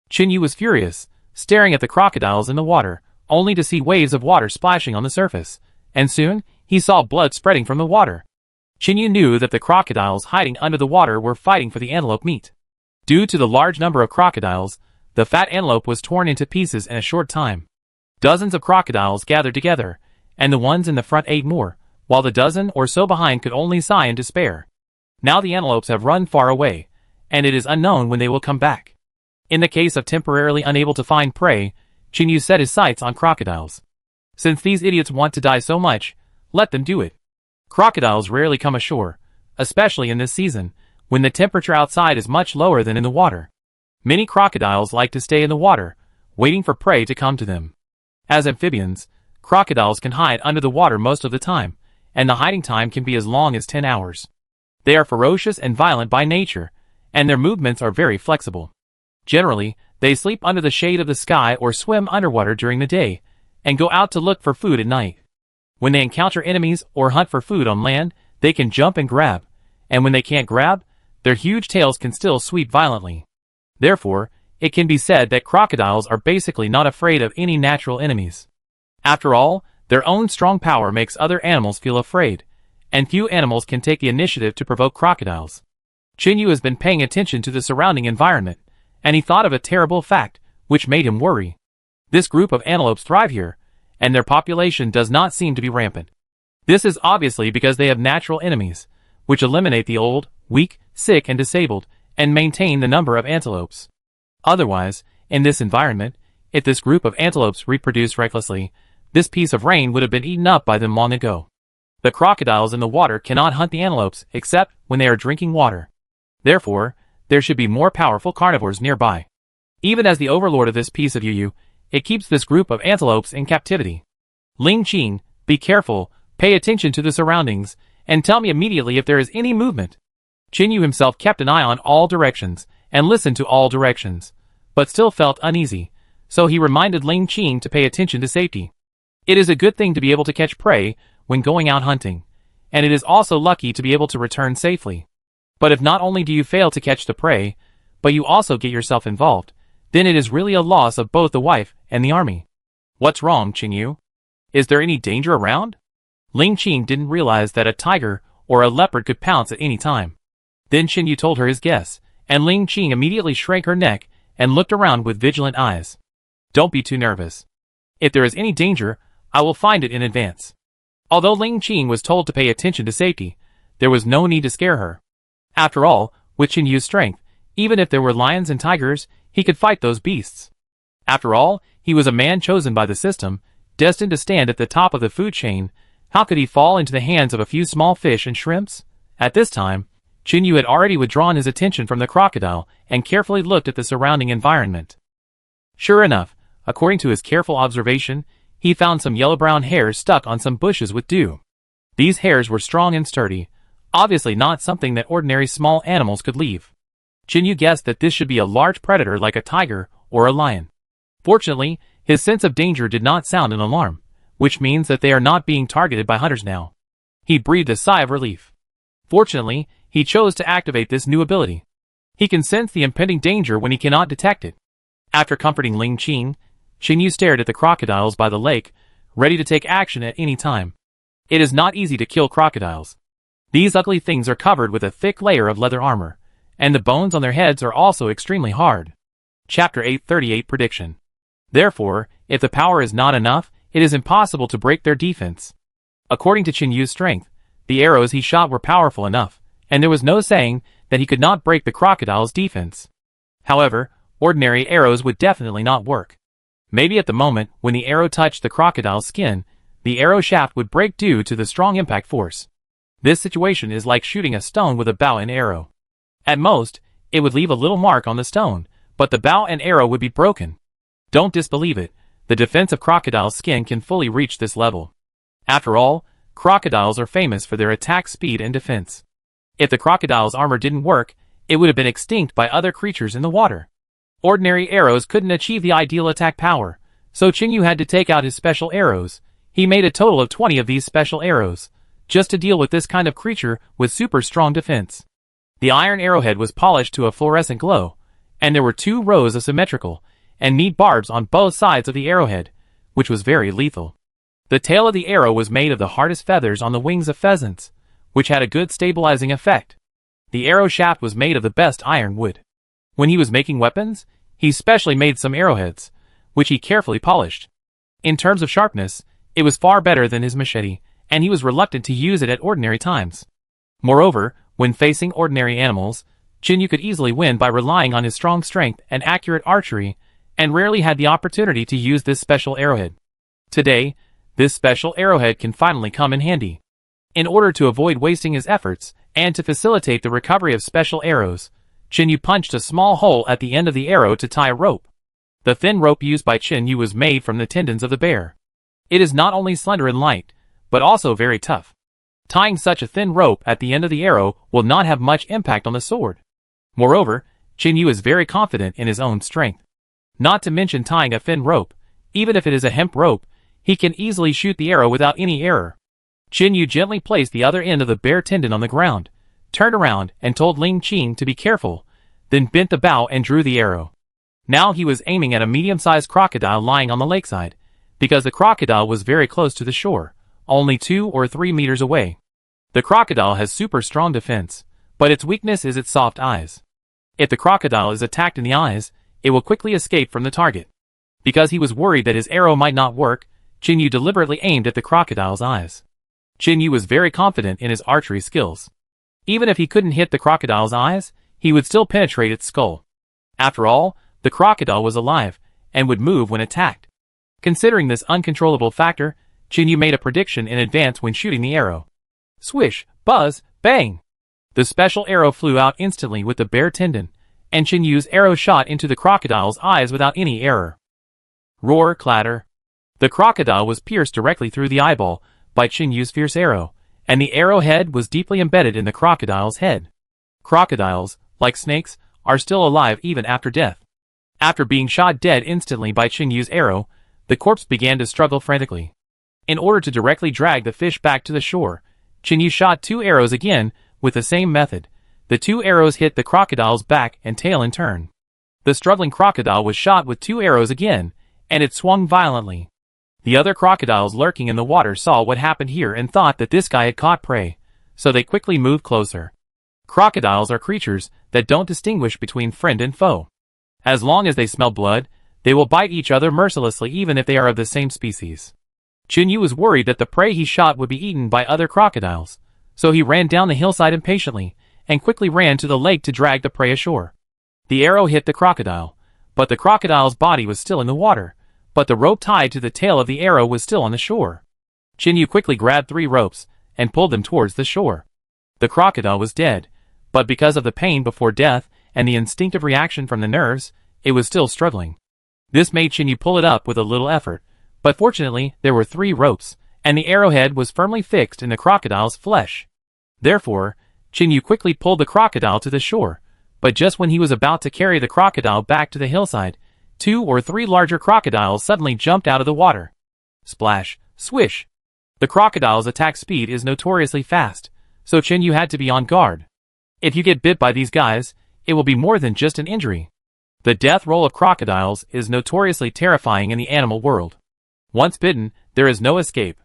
Chinyu was furious, staring at the crocodiles in the water, only to see waves of water splashing on the surface, and soon, he saw blood spreading from the water. Chinyu knew that the crocodiles hiding under the water were fighting for the antelope meat. Due to the large number of crocodiles, the fat antelope was torn into pieces in a short time. Dozens of crocodiles gathered together, and the ones in the front ate more, while the dozen or so behind could only sigh in despair. Now the antelopes have run far away, and it is unknown when they will come back. In the case of temporarily unable to find prey, Chinyu set his sights on crocodiles. Since these idiots want to die so much, let them do it. Crocodiles rarely come ashore, especially in this season, when the temperature outside is much lower than in the water. Many crocodiles like to stay in the water, waiting for prey to come to them. As amphibians, crocodiles can hide under the water most of the time, and the hiding time can be as long as 10 hours. They are ferocious and violent by nature, and their movements are very flexible. Generally, they sleep under the shade of the sky or swim underwater during the day, and go out to look for food at night. When they encounter enemies or hunt for food on land, they can jump and grab, and when they can't grab, their huge tails can still sweep violently. Therefore, it can be said that crocodiles are basically not afraid of any natural enemies. After all, their own strong power makes other animals feel afraid, and few animals can take the initiative to provoke crocodiles. Chinyu has been paying attention to the surrounding environment, and he thought of a terrible fact, which made him worry. This group of antelopes thrive here, and their population does not seem to be rampant. This is obviously because they have natural enemies, which eliminate the old, weak, sick and disabled, and maintain the number of antelopes. Otherwise, in this environment, if this group of antelopes reproduced recklessly, this piece of rain would have been eaten up by them long ago. The crocodiles in the water cannot hunt the antelopes except when they are drinking water. Therefore, there should be more powerful carnivores nearby. Even as the overlord of this piece of Yu, it keeps this group of antelopes in captivity. Ling Qing, be careful, pay attention to the surroundings, and tell me immediately if there is any movement. Chinyu himself kept an eye on all directions, and listened to all directions, but still felt uneasy, so he reminded Ling Qing to pay attention to safety. It is a good thing to be able to catch prey when going out hunting, and it is also lucky to be able to return safely. But if not only do you fail to catch the prey, but you also get yourself involved, then it is really a loss of both the wife and the army. What's wrong, Chinyu? Is there any danger around? Ling Qing didn't realize that a tiger or a leopard could pounce at any time. Then Chinyu told her his guess, and Ling Qing immediately shrank her neck and looked around with vigilant eyes. Don't be too nervous. If there is any danger, I will find it in advance. Although Ling Qing was told to pay attention to safety, there was no need to scare her. After all, with Chinyu's strength, even if there were lions and tigers, he could fight those beasts. After all, he was a man chosen by the system, destined to stand at the top of the food chain. How could he fall into the hands of a few small fish and shrimps? At this time, Chinyu had already withdrawn his attention from the crocodile and carefully looked at the surrounding environment. Sure enough, according to his careful observation, he found some yellow-brown hairs stuck on some bushes with dew. These hairs were strong and sturdy, obviously not something that ordinary small animals could leave. Chinyu guessed that this should be a large predator like a tiger or a lion. Fortunately, his sense of danger did not sound an alarm, which means that they are not being targeted by hunters now. He breathed a sigh of relief. Fortunately, he chose to activate this new ability. He can sense the impending danger when he cannot detect it. After comforting Ling Qing, Chinyu stared at the crocodiles by the lake, ready to take action at any time. It is not easy to kill crocodiles. These ugly things are covered with a thick layer of leather armor, and the bones on their heads are also extremely hard. Chapter 838 Prediction. Therefore, if the power is not enough, it is impossible to break their defense. According to Chinyu's strength, the arrows he shot were powerful enough, and there was no saying that he could not break the crocodile's defense. However, ordinary arrows would definitely not work. Maybe at the moment when the arrow touched the crocodile's skin, the arrow shaft would break due to the strong impact force. This situation is like shooting a stone with a bow and arrow. At most, it would leave a little mark on the stone, but the bow and arrow would be broken. Don't disbelieve it, the defense of crocodile's skin can fully reach this level. After all, crocodiles are famous for their attack speed and defense. If the crocodile's armor didn't work, it would have been extinct by other creatures in the water. Ordinary arrows couldn't achieve the ideal attack power, so Chinyu had to take out his special arrows. He made a total of 20 of these special arrows, just to deal with this kind of creature with super strong defense. The iron arrowhead was polished to a fluorescent glow, and there were 2 rows of symmetrical and neat barbs on both sides of the arrowhead, which was very lethal. The tail of the arrow was made of the hardest feathers on the wings of pheasants, which had a good stabilizing effect. The arrow shaft was made of the best iron wood. When he was making weapons, he specially made some arrowheads, which he carefully polished. In terms of sharpness, it was far better than his machete, and he was reluctant to use it at ordinary times. Moreover, when facing ordinary animals, Chinyu could easily win by relying on his strong strength and accurate archery, and rarely had the opportunity to use this special arrowhead. Today, this special arrowhead can finally come in handy. In order to avoid wasting his efforts, and to facilitate the recovery of special arrows, Chinyu punched a small hole at the end of the arrow to tie a rope. The thin rope used by Chinyu was made from the tendons of the bear. It is not only slender and light, but also very tough. Tying such a thin rope at the end of the arrow will not have much impact on the sword. Moreover, Chinyu is very confident in his own strength. Not to mention tying a thin rope, even if it is a hemp rope, he can easily shoot the arrow without any error. Chinyu gently placed the other end of the bear tendon on the ground, turned around and told Ling Qing to be careful, then bent the bow and drew the arrow. Now he was aiming at a medium-sized crocodile lying on the lakeside, because the crocodile was very close to the shore, only 2 or 3 meters away. The crocodile has super strong defense, but its weakness is its soft eyes. If the crocodile is attacked in the eyes, it will quickly escape from the target. Because he was worried that his arrow might not work, Chinyu deliberately aimed at the crocodile's eyes. Chinyu was very confident in his archery skills. Even if he couldn't hit the crocodile's eyes, he would still penetrate its skull. After all, the crocodile was alive, and would move when attacked. Considering this uncontrollable factor, Chinyu made a prediction in advance when shooting the arrow. Swish, buzz, bang! The special arrow flew out instantly with the bear tendon, and Chinyu's arrow shot into the crocodile's eyes without any error. Roar, clatter. The crocodile was pierced directly through the eyeball by Chinyu's fierce arrow, and the arrowhead was deeply embedded in the crocodile's head. Crocodiles, like snakes, are still alive even after death. After being shot dead instantly by Chinyu's arrow, the corpse began to struggle frantically. In order to directly drag the fish back to the shore, Chinyu shot 2 arrows again with the same method. The 2 arrows hit the crocodile's back and tail in turn. The struggling crocodile was shot with 2 arrows again, and it swung violently. The other crocodiles lurking in the water saw what happened here and thought that this guy had caught prey, so they quickly moved closer. Crocodiles are creatures that don't distinguish between friend and foe. As long as they smell blood, they will bite each other mercilessly even if they are of the same species. Chinyu was worried that the prey he shot would be eaten by other crocodiles, so he ran down the hillside impatiently, and quickly ran to the lake to drag the prey ashore. The arrow hit the crocodile, but the crocodile's body was still in the water, but the rope tied to the tail of the arrow was still on the shore. Chinyu quickly grabbed 3 ropes, and pulled them towards the shore. The crocodile was dead, but because of the pain before death, and the instinctive reaction from the nerves, it was still struggling. This made Chinyu pull it up with a little effort, but fortunately there were 3 ropes, and the arrowhead was firmly fixed in the crocodile's flesh. Therefore, Chinyu quickly pulled the crocodile to the shore, but just when he was about to carry the crocodile back to the hillside, 2 or 3 larger crocodiles suddenly jumped out of the water. Splash, swish. The crocodile's attack speed is notoriously fast, so Chinyu had to be on guard. If you get bit by these guys, it will be more than just an injury. The death roll of crocodiles is notoriously terrifying in the animal world. Once bitten, there is no escape.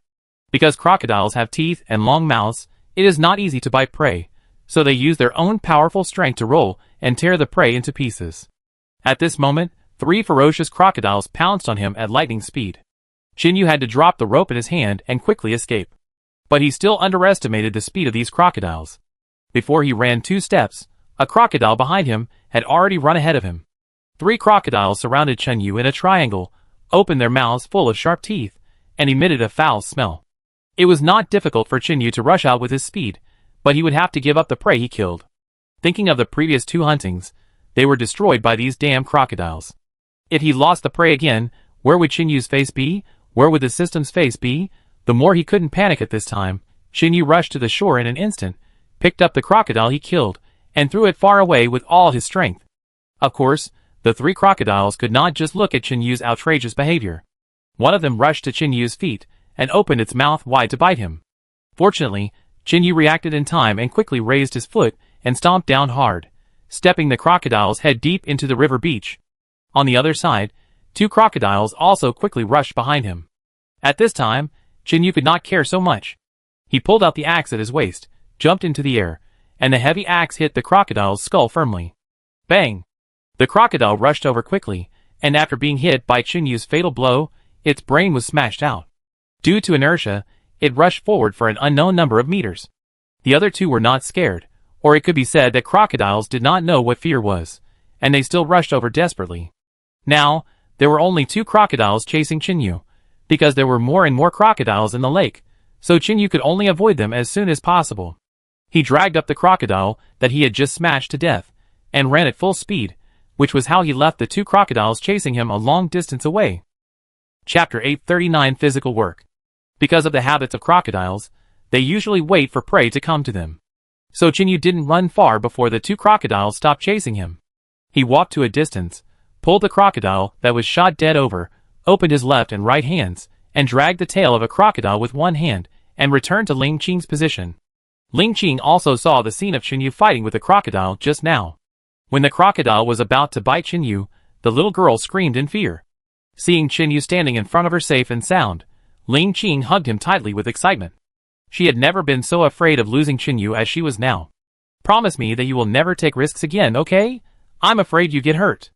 Because crocodiles have teeth and long mouths, it is not easy to bite prey, so they use their own powerful strength to roll and tear the prey into pieces. At this moment, 3 ferocious crocodiles pounced on him at lightning speed. Chinyu had to drop the rope in his hand and quickly escape. But he still underestimated the speed of these crocodiles. Before he ran 2 steps, a crocodile behind him had already run ahead of him. 3 crocodiles surrounded Chinyu in a triangle, opened their mouths full of sharp teeth, and emitted a foul smell. It was not difficult for Chinyu to rush out with his speed, but he would have to give up the prey he killed. Thinking of the previous 2 huntings, they were destroyed by these damn crocodiles. If he lost the prey again, where would Chinyu's face be? Where would the system's face be? The more he couldn't panic at this time, Chinyu rushed to the shore in an instant, picked up the crocodile he killed, and threw it far away with all his strength. Of course, The three crocodiles could not just look at Chen Yu's outrageous behavior. One of them rushed to Chen Yu's feet and opened its mouth wide to bite him. Fortunately, Chen Yu reacted in time and quickly raised his foot and stomped down hard, stepping the crocodile's head deep into the river beach. On the other side, two crocodiles also quickly rushed behind him. At this time, Chen Yu could not care so much. He pulled out the axe at his waist, jumped into the air, and the heavy axe hit the crocodile's skull firmly. Bang! The crocodile rushed over quickly, and after being hit by Chen Yu's fatal blow, its brain was smashed out. Due to inertia, it rushed forward for an unknown number of meters. The other two were not scared, or it could be said that crocodiles did not know what fear was, and they still rushed over desperately. Now, there were only two crocodiles chasing Chen Yu, because there were more and more crocodiles in the lake, so Chen Yu could only avoid them as soon as possible. He dragged up the crocodile that he had just smashed to death, and ran at full speed, which was how he left the two crocodiles chasing him a long distance away. Chapter 839 Physical Work. Because of the habits of crocodiles, they usually wait for prey to come to them. So Chen Yu didn't run far before the two crocodiles stopped chasing him. He walked to a distance, pulled the crocodile that was shot dead over, opened his left and right hands, and dragged the tail of a crocodile with one hand, and returned to Ling Qing's position. Ling Qing also saw the scene of Chen Yu fighting with the crocodile just now. When the crocodile was about to bite Chen Yu, the little girl screamed in fear. Seeing Chen Yu standing in front of her safe and sound, Ling Qing hugged him tightly with excitement. She had never been so afraid of losing Chen Yu as she was now. "Promise me that you will never take risks again, okay? I'm afraid you get hurt."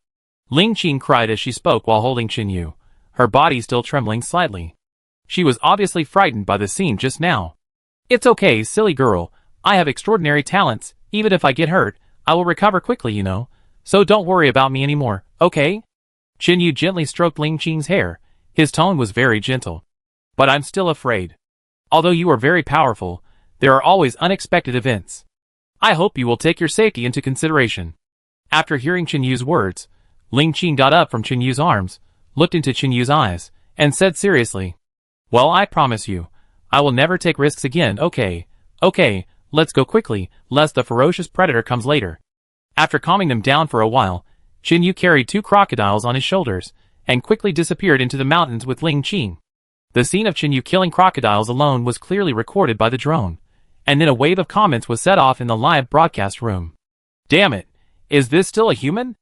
Ling Qing cried as she spoke while holding Chen Yu, her body still trembling slightly. She was obviously frightened by the scene just now. "It's okay, silly girl. I have extraordinary talents. Even if I get hurt, I will recover quickly, you know. So don't worry about me anymore, okay?" Chen Yu gently stroked Ling Qing's hair. His tone was very gentle. "But I'm still afraid. Although you are very powerful, there are always unexpected events. I hope you will take your safety into consideration." After hearing Chen Yu's words, Ling Qing got up from Chen Yu's arms, looked into Chen Yu's eyes, and said seriously, "Well, I promise you, I will never take risks again, okay? Okay, let's go quickly, lest the ferocious predator comes later." After calming them down for a while, Chen Yu carried two crocodiles on his shoulders, and quickly disappeared into the mountains with Ling Qing. The scene of Chen Yu killing crocodiles alone was clearly recorded by the drone, and then a wave of comments was set off in the live broadcast room. "Damn it, is this still a human?"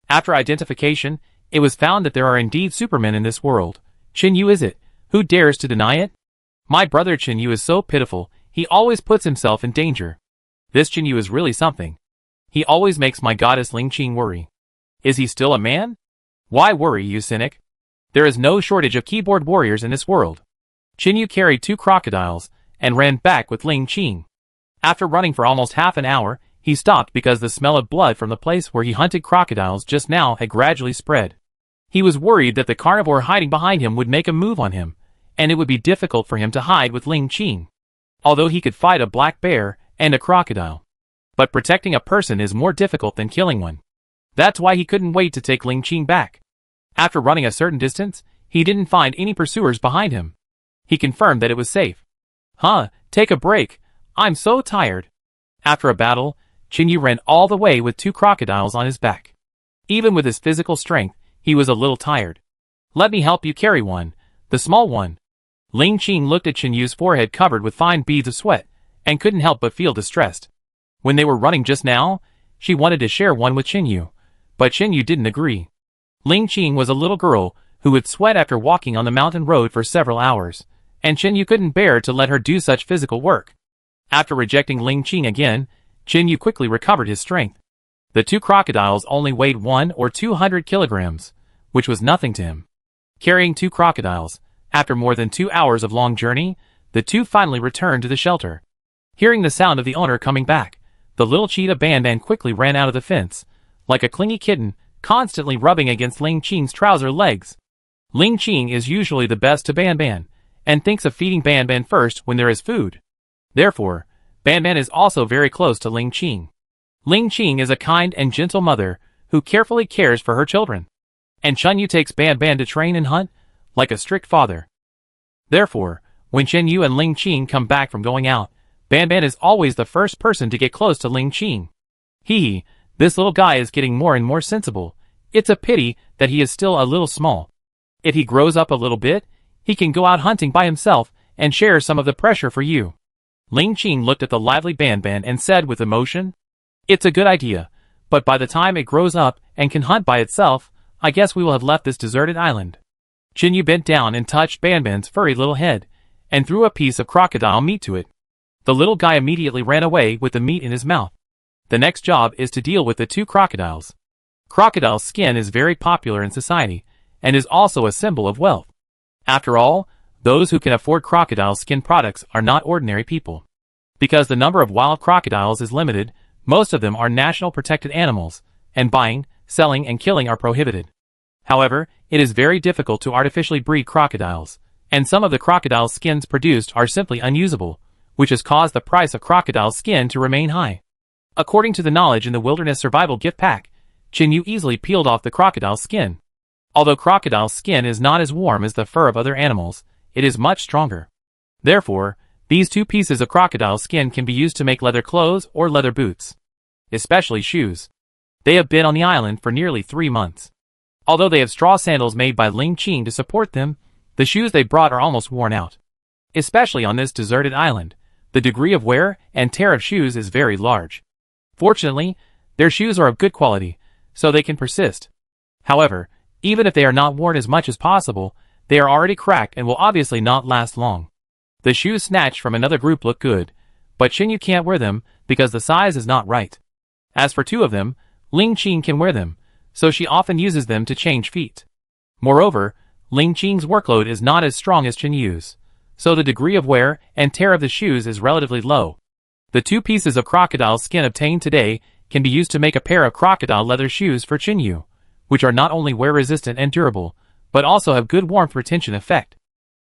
After identification, it was found that there are indeed supermen in this world. Chen Yu is it? Who dares to deny it? My brother Chen Yu is so pitiful, he always puts himself in danger. This Chen Yu is really something. He always makes my goddess Ling Qing worry. Is he still a man? Why worry, you cynic? There is no shortage of keyboard warriors in this world. Chen Yu carried two crocodiles, and ran back with Ling Qing. After running for almost half an hour, he stopped because the smell of blood from the place where he hunted crocodiles just now had gradually spread. He was worried that the carnivore hiding behind him would make a move on him, and it would be difficult for him to hide with Ling Qing. Although he could fight a black bear and a crocodile. But protecting a person is more difficult than killing one. That's why he couldn't wait to take Ling Qing back. After running a certain distance, he didn't find any pursuers behind him. He confirmed that it was safe. Take a break. I'm so tired. After a battle, Chen Yu ran all the way with two crocodiles on his back. Even with his physical strength, he was a little tired. "Let me help you carry one, the small one." Ling Qing looked at Chen Yu's forehead covered with fine beads of sweat, and couldn't help but feel distressed. When they were running just now, she wanted to share one with Chen Yu, but Chen Yu didn't agree. Ling Qing was a little girl who would sweat after walking on the mountain road for several hours, and Chen Yu couldn't bear to let her do such physical work. After rejecting Ling Qing again, Chen Yu quickly recovered his strength. The two crocodiles only weighed 100 or 200 kilograms, which was nothing to him. Carrying two crocodiles, after more than 2 hours of long journey, the two finally returned to the shelter. Hearing the sound of the owner coming back, the little cheetah Banban quickly ran out of the fence, like a clingy kitten, constantly rubbing against Ling Qing's trouser legs. Ling Qing is usually the best to Banban, and thinks of feeding Banban first when there is food. Therefore, Banban is also very close to Ling Qing. Ling Qing is a kind and gentle mother, who carefully cares for her children. And Chen Yu takes Banban to train and hunt, like a strict father. Therefore, when Chen Yu and Ling Qing come back from going out, Banban is always the first person to get close to Ling Qing. This little guy is getting more and more sensible, It's a pity that he is still a little small. If he grows up a little bit, he can go out hunting by himself and share some of the pressure for you. Ling Qing looked at the lively Banban and said with emotion, "It's a good idea, but by the time it grows up and can hunt by itself, I guess we will have left this deserted island." Chinyu bent down and touched Banban's furry little head, and threw a piece of crocodile meat to it. The little guy immediately ran away with the meat in his mouth. The next job is to deal with the two crocodiles. Crocodile skin is very popular in society, and is also a symbol of wealth. After all, those who can afford crocodile skin products are not ordinary people. Because the number of wild crocodiles is limited, most of them are national protected animals, and buying, selling and killing are prohibited. However, it is very difficult to artificially breed crocodiles, and some of the crocodile skins produced are simply unusable, which has caused the price of crocodile skin to remain high. According to the knowledge in the Wilderness Survival Gift Pack, Chinyu easily peeled off the crocodile skin. Although crocodile skin is not as warm as the fur of other animals, it is much stronger. Therefore, these two pieces of crocodile skin can be used to make leather clothes or leather boots. Especially shoes. They have been on the island for nearly 3 months. Although they have straw sandals made by Ling Qing to support them, the shoes they brought are almost worn out. Especially on this deserted island, the degree of wear and tear of shoes is very large. Fortunately, their shoes are of good quality, so they can persist. However, even if they are not worn as much as possible, they are already cracked and will obviously not last long. The shoes snatched from another group look good, but Chinyu can't wear them because the size is not right. As for 2 of them, Ling Qing can wear them, so she often uses them to change feet. Moreover, Ling Qing's workload is not as strong as Chinyu's, so the degree of wear and tear of the shoes is relatively low. The 2 pieces of crocodile skin obtained today can be used to make a pair of crocodile leather shoes for Chinyu, which are not only wear-resistant and durable, but also have good warmth retention effect.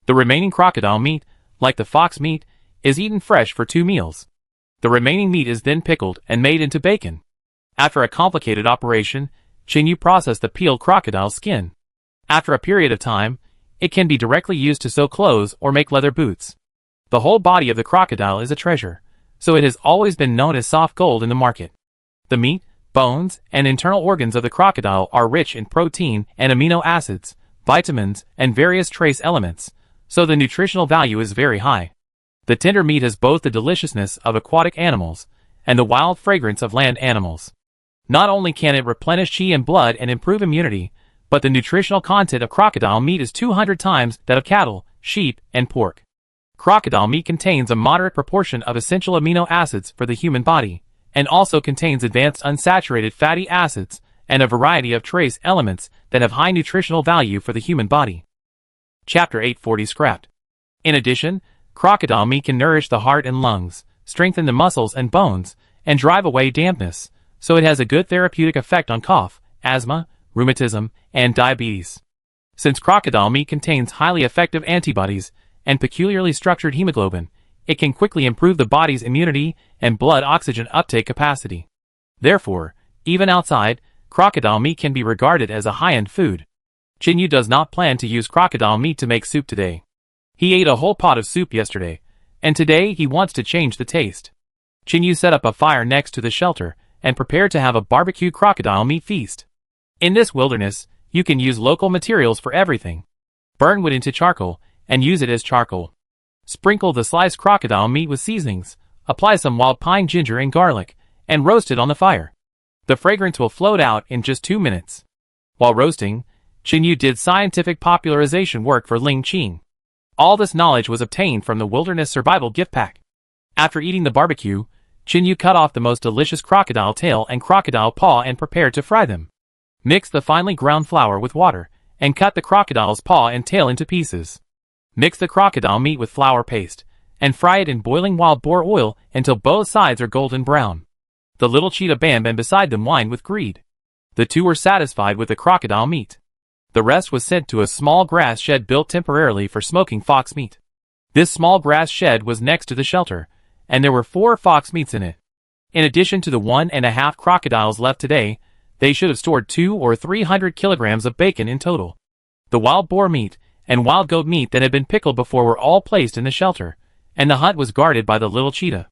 The remaining crocodile meat, like the fox meat, is eaten fresh for 2 meals. The remaining meat is then pickled and made into bacon. After a complicated operation, Chinyu processed the peeled crocodile skin. After a period of time, it can be directly used to sew clothes or make leather boots. The whole body of the crocodile is a treasure, so it has always been known as soft gold in the market. The meat, bones, and internal organs of the crocodile are rich in protein and amino acids, vitamins, and various trace elements, so the nutritional value is very high. The tender meat has both the deliciousness of aquatic animals and the wild fragrance of land animals. Not only can it replenish qi and blood and improve immunity, but the nutritional content of crocodile meat is 200 times that of cattle, sheep, and pork. Crocodile meat contains a moderate proportion of essential amino acids for the human body, and also contains advanced unsaturated fatty acids and a variety of trace elements that have high nutritional value for the human body. Chapter 840 Scrapped. In addition, crocodile meat can nourish the heart and lungs, strengthen the muscles and bones, and drive away dampness, so it has a good therapeutic effect on cough, asthma, rheumatism, and diabetes. Since crocodile meat contains highly effective antibodies and peculiarly structured hemoglobin, it can quickly improve the body's immunity and blood oxygen uptake capacity. Therefore, even outside, crocodile meat can be regarded as a high-end food. Chinyu does not plan to use crocodile meat to make soup today. He ate a whole pot of soup yesterday, and today he wants to change the taste. Chinyu set up a fire next to the shelter and prepared to have a barbecued crocodile meat feast. In this wilderness, you can use local materials for everything. Burn wood into charcoal and use it as charcoal. Sprinkle the sliced crocodile meat with seasonings, apply some wild pine ginger and garlic, and roast it on the fire. The fragrance will float out in just 2 minutes. While roasting, Chinyu did scientific popularization work for Ling Qing. All this knowledge was obtained from the Wilderness Survival Gift Pack. After eating the barbecue, Chinyu cut off the most delicious crocodile tail and crocodile paw and prepared to fry them. Mix the finely ground flour with water, and cut the crocodile's paw and tail into pieces. Mix the crocodile meat with flour paste, and fry it in boiling wild boar oil until both sides are golden brown. The little cheetah Banban beside them whined with greed. The 2 were satisfied with the crocodile meat. The rest was sent to a small grass shed built temporarily for smoking fox meat. This small grass shed was next to the shelter, and there were 4 fox meats in it. In addition to the 1.5 crocodiles left today, they should have stored 200 or 300 kilograms of bacon in total. The wild boar meat and wild goat meat that had been pickled before were all placed in the shelter, and the hut was guarded by the little cheetah.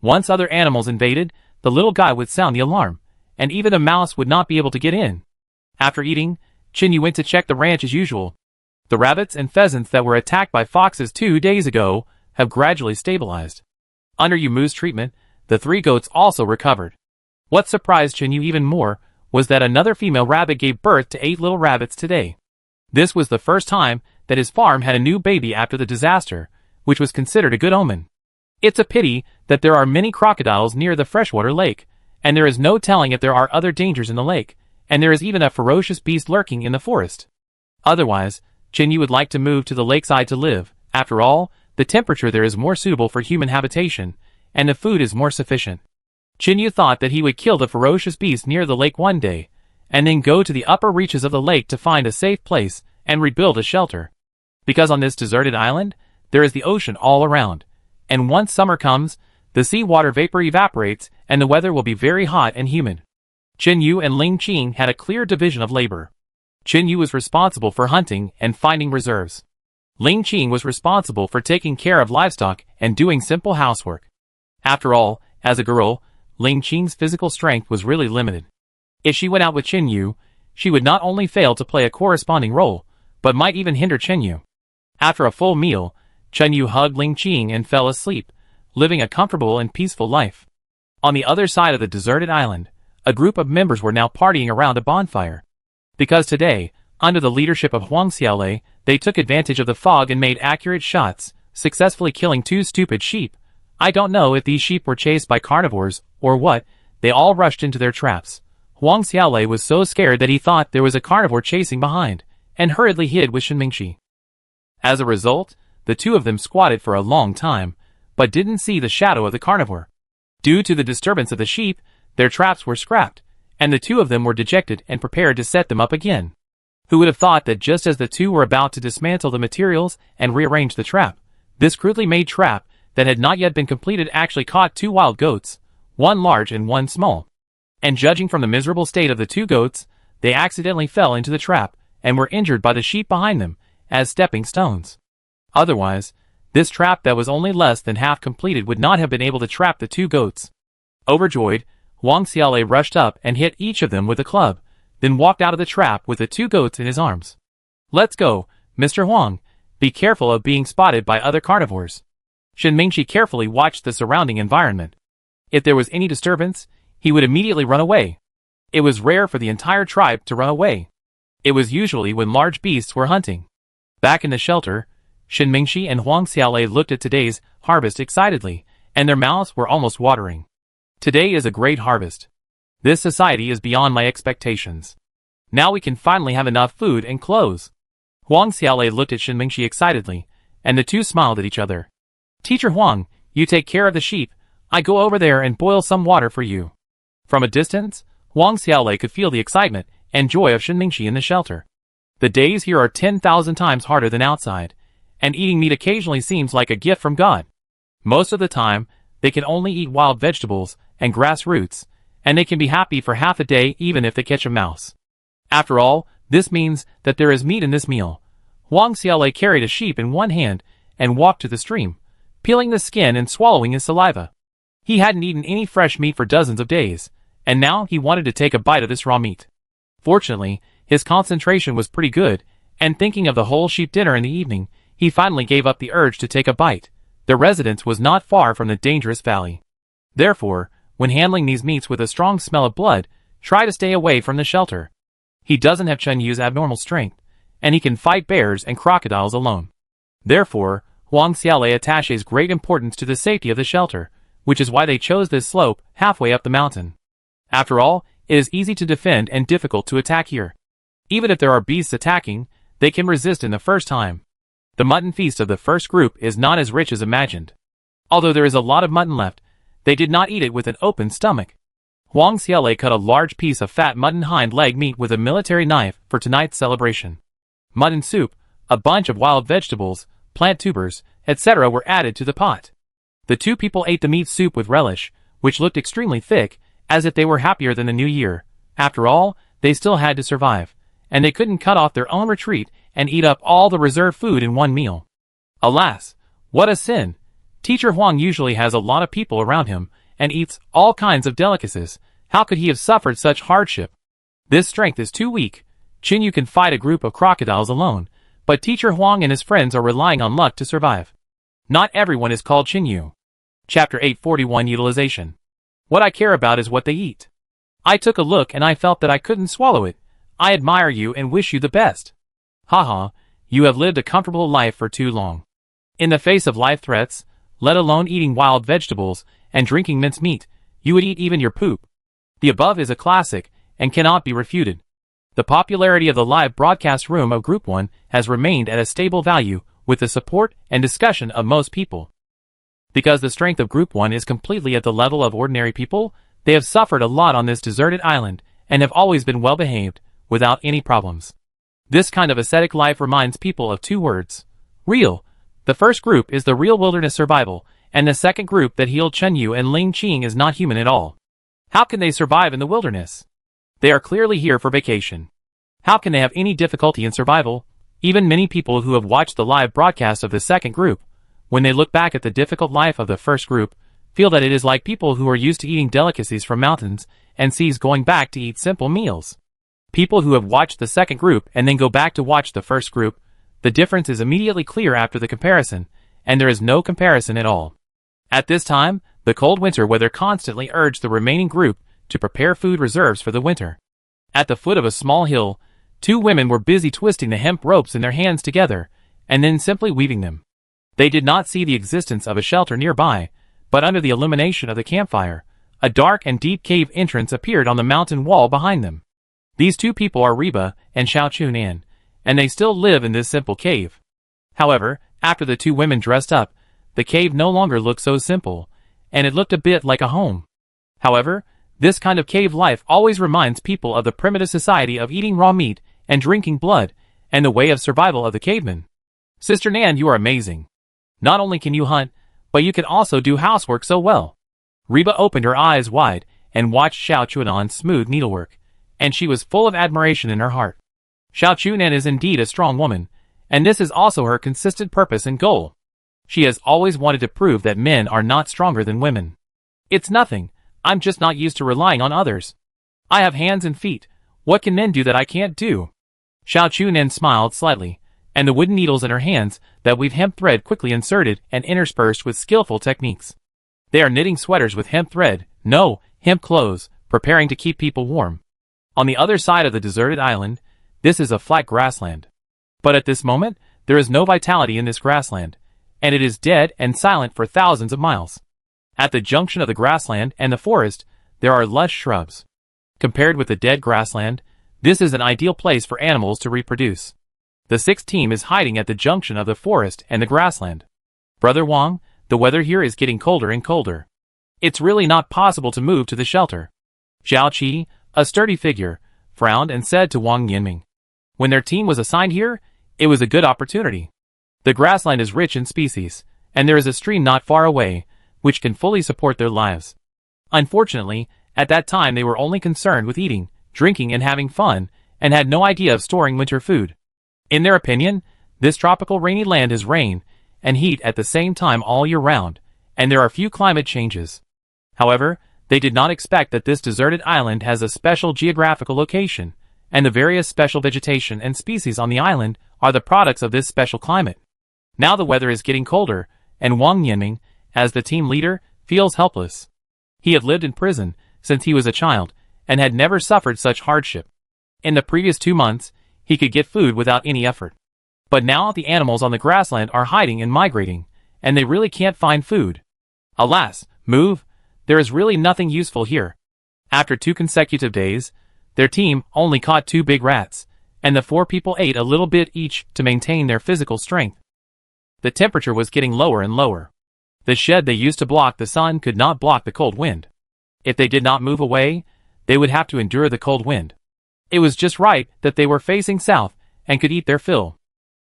Once other animals invaded, the little guy would sound the alarm, and even a mouse would not be able to get in. After eating, Chinyu went to check the ranch as usual. The rabbits and pheasants that were attacked by foxes 2 days ago have gradually stabilized. Under Yumu's treatment, the 3 goats also recovered. What surprised Chinyu even more was that another female rabbit gave birth to 8 little rabbits today. This was the first time that his farm had a new baby after the disaster, which was considered a good omen. It's a pity that there are many crocodiles near the freshwater lake, and there is no telling if there are other dangers in the lake, and there is even a ferocious beast lurking in the forest. Otherwise, Chinyu would like to move to the lakeside to live. After all, the temperature there is more suitable for human habitation, and the food is more sufficient. Chinyu thought that he would kill the ferocious beast near the lake one day, and then go to the upper reaches of the lake to find a safe place and rebuild a shelter. Because on this deserted island, there is the ocean all around, and once summer comes, the seawater vapor evaporates and the weather will be very hot and humid. Chinyu and Ling Qing had a clear division of labor. Chinyu was responsible for hunting and finding reserves. Ling Qing was responsible for taking care of livestock and doing simple housework. After all, as a girl, Ling Qing's physical strength was really limited. If she went out with Chinyu, she would not only fail to play a corresponding role, but might even hinder Chinyu. After a full meal, Chinyu hugged Ling Qing and fell asleep, living a comfortable and peaceful life. On the other side of the deserted island, a group of members were now partying around a bonfire. Because today, under the leadership of Huang Xiaolei, they took advantage of the fog and made accurate shots, successfully killing 2 stupid sheep. I don't know if these sheep were chased by carnivores or what, they all rushed into their traps. Huang Xiaolei was so scared that he thought there was a carnivore chasing behind, and hurriedly hid with Shen Mingxi. As a result, the 2 of them squatted for a long time, but didn't see the shadow of the carnivore. Due to the disturbance of the sheep, their traps were scrapped, and the 2 of them were dejected and prepared to set them up again. Who would have thought that just as the 2 were about to dismantle the materials and rearrange the trap, this crudely made trap that had not yet been completed actually caught 2 wild goats, one large and one small. And judging from the miserable state of the 2 goats, they accidentally fell into the trap and were injured by the sheep behind them as stepping stones. Otherwise, this trap that was only less than half completed would not have been able to trap the 2 goats. Overjoyed, Huang Xiaolei rushed up and hit each of them with a club, then walked out of the trap with the 2 goats in his arms. "Let's go, Mr. Huang. Be careful of being spotted by other carnivores." Shen Mingxi carefully watched the surrounding environment. If there was any disturbance, he would immediately run away. It was rare for the entire tribe to run away. It was usually when large beasts were hunting. Back in the shelter, Shen Mingxi and Huang Xiaolei looked at today's harvest excitedly, and their mouths were almost watering. Today is a great harvest. This society is beyond my expectations. Now we can finally have enough food and clothes. Huang Xiaolei looked at Shen Mingxi excitedly, and the 2 smiled at each other. "Teacher Huang, you take care of the sheep. I go over there and boil some water for you." From a distance, Huang Xiaolei could feel the excitement and joy of Shen Mingxi in the shelter. The days here are 10,000 times harder than outside, and eating meat occasionally seems like a gift from God. Most of the time, they can only eat wild vegetables and grass roots, and they can be happy for half a day even if they catch a mouse. After all, this means that there is meat in this meal. Huang Xiaolei carried a sheep in one hand and walked to the stream, peeling the skin and swallowing his saliva. He hadn't eaten any fresh meat for dozens of days, and now he wanted to take a bite of this raw meat. Fortunately, his concentration was pretty good, and thinking of the whole sheep dinner in the evening, he finally gave up the urge to take a bite. Their residence was not far from the dangerous valley. Therefore, when handling these meats with a strong smell of blood, try to stay away from the shelter. He doesn't have Chenyu's abnormal strength, and he can fight bears and crocodiles alone. Therefore, Huang Xiaolei attaches great importance to the safety of the shelter, which is why they chose this slope halfway up the mountain. After all, it is easy to defend and difficult to attack here. Even if there are beasts attacking, they can resist in the first time. The mutton feast of the first group is not as rich as imagined. Although there is a lot of mutton left, they did not eat it with an open stomach. Huang Xiaolei cut a large piece of fat mutton hind leg meat with a military knife for tonight's celebration. Mutton soup, a bunch of wild vegetables, plant tubers, etc. were added to the pot. The 2 people ate the meat soup with relish, which looked extremely thick, as if they were happier than the new year. After all, they still had to survive, and they couldn't cut off their own retreat and eat up all the reserved food in one meal. Alas, what a sin! Teacher Huang usually has a lot of people around him, and eats all kinds of delicacies. How could he have suffered such hardship? This strength is too weak. Qinyu can fight a group of crocodiles alone, but Teacher Huang and his friends are relying on luck to survive. Not everyone is called Qinyu. Chapter 841 Utilization. What I care about is what they eat. I took a look and I felt that I couldn't swallow it. I admire you and wish you the best. Haha, you have lived a comfortable life for too long. In the face of life threats, let alone eating wild vegetables and drinking minced meat, you would eat even your poop. The above is a classic and cannot be refuted. The popularity of the live broadcast room of Group 1 has remained at a stable value with the support and discussion of most people. Because the strength of Group 1 is completely at the level of ordinary people, they have suffered a lot on this deserted island and have always been well behaved, without any problems. This kind of ascetic life reminds people of two words. Real. The first group is the real wilderness survival, and the second group that healed Chenyu and Ling Qing is not human at all. How can they survive in the wilderness? They are clearly here for vacation. How can they have any difficulty in survival? Even many people who have watched the live broadcast of the second group, when they look back at the difficult life of the first group, feel that it is like people who are used to eating delicacies from mountains and seas going back to eat simple meals. People who have watched the second group and then go back to watch the first group, the difference is immediately clear after the comparison, and there is no comparison at all. At this time, the cold winter weather constantly urged the remaining group to prepare food reserves for the winter. At the foot of a small hill, two women were busy twisting the hemp ropes in their hands together, and then simply weaving them. They did not see the existence of a shelter nearby, but under the illumination of the campfire, a dark and deep cave entrance appeared on the mountain wall behind them. These two people are Reba and Xiao Chunan, and they still live in this simple cave. However, after the two women dressed up, the cave no longer looked so simple, and it looked a bit like a home. However, this kind of cave life always reminds people of the primitive society of eating raw meat and drinking blood, and the way of survival of the cavemen. Sister Nan, you are amazing. Not only can you hunt, but you can also do housework so well. Reba opened her eyes wide and watched Xiao Chunan's smooth needlework, and she was full of admiration in her heart. Xiao Chunan is indeed a strong woman, and this is also her consistent purpose and goal. She has always wanted to prove that men are not stronger than women. It's nothing, I'm just not used to relying on others. I have hands and feet, what can men do that I can't do? Xiao Chunan smiled slightly, and the wooden needles in her hands that weave hemp thread quickly inserted and interspersed with skillful techniques. They are knitting sweaters with hemp thread, no, hemp clothes, preparing to keep people warm. On the other side of the deserted island, this is a flat grassland. But at this moment, there is no vitality in this grassland, and it is dead and silent for thousands of miles. At the junction of the grassland and the forest, there are lush shrubs. Compared with the dead grassland, this is an ideal place for animals to reproduce. The sixth team is hiding at the junction of the forest and the grassland. Brother Wang, the weather here is getting colder and colder. It's really not possible to move to the shelter. Zhao Qi, a sturdy figure, frowned and said to Wang Yinming. When their team was assigned here, it was a good opportunity. The grassland is rich in species, and there is a stream not far away, which can fully support their lives. Unfortunately, at that time they were only concerned with eating, drinking and having fun, and had no idea of storing winter food. In their opinion, this tropical rainy land is rain and heat at the same time all year round, and there are few climate changes. However, they did not expect that this deserted island has a special geographical location, and the various special vegetation and species on the island are the products of this special climate. Now the weather is getting colder, and Wang Yinming, as the team leader, feels helpless. He had lived in prison since he was a child, and had never suffered such hardship. In the previous 2 months, he could get food without any effort. But now the animals on the grassland are hiding and migrating, and they really can't find food. Alas, move, there is really nothing useful here. After 2 consecutive days, their team only caught 2 big rats, and the 4 people ate a little bit each to maintain their physical strength. The temperature was getting lower and lower. The shed they used to block the sun could not block the cold wind. If they did not move away, they would have to endure the cold wind. It was just right that they were facing south and could eat their fill.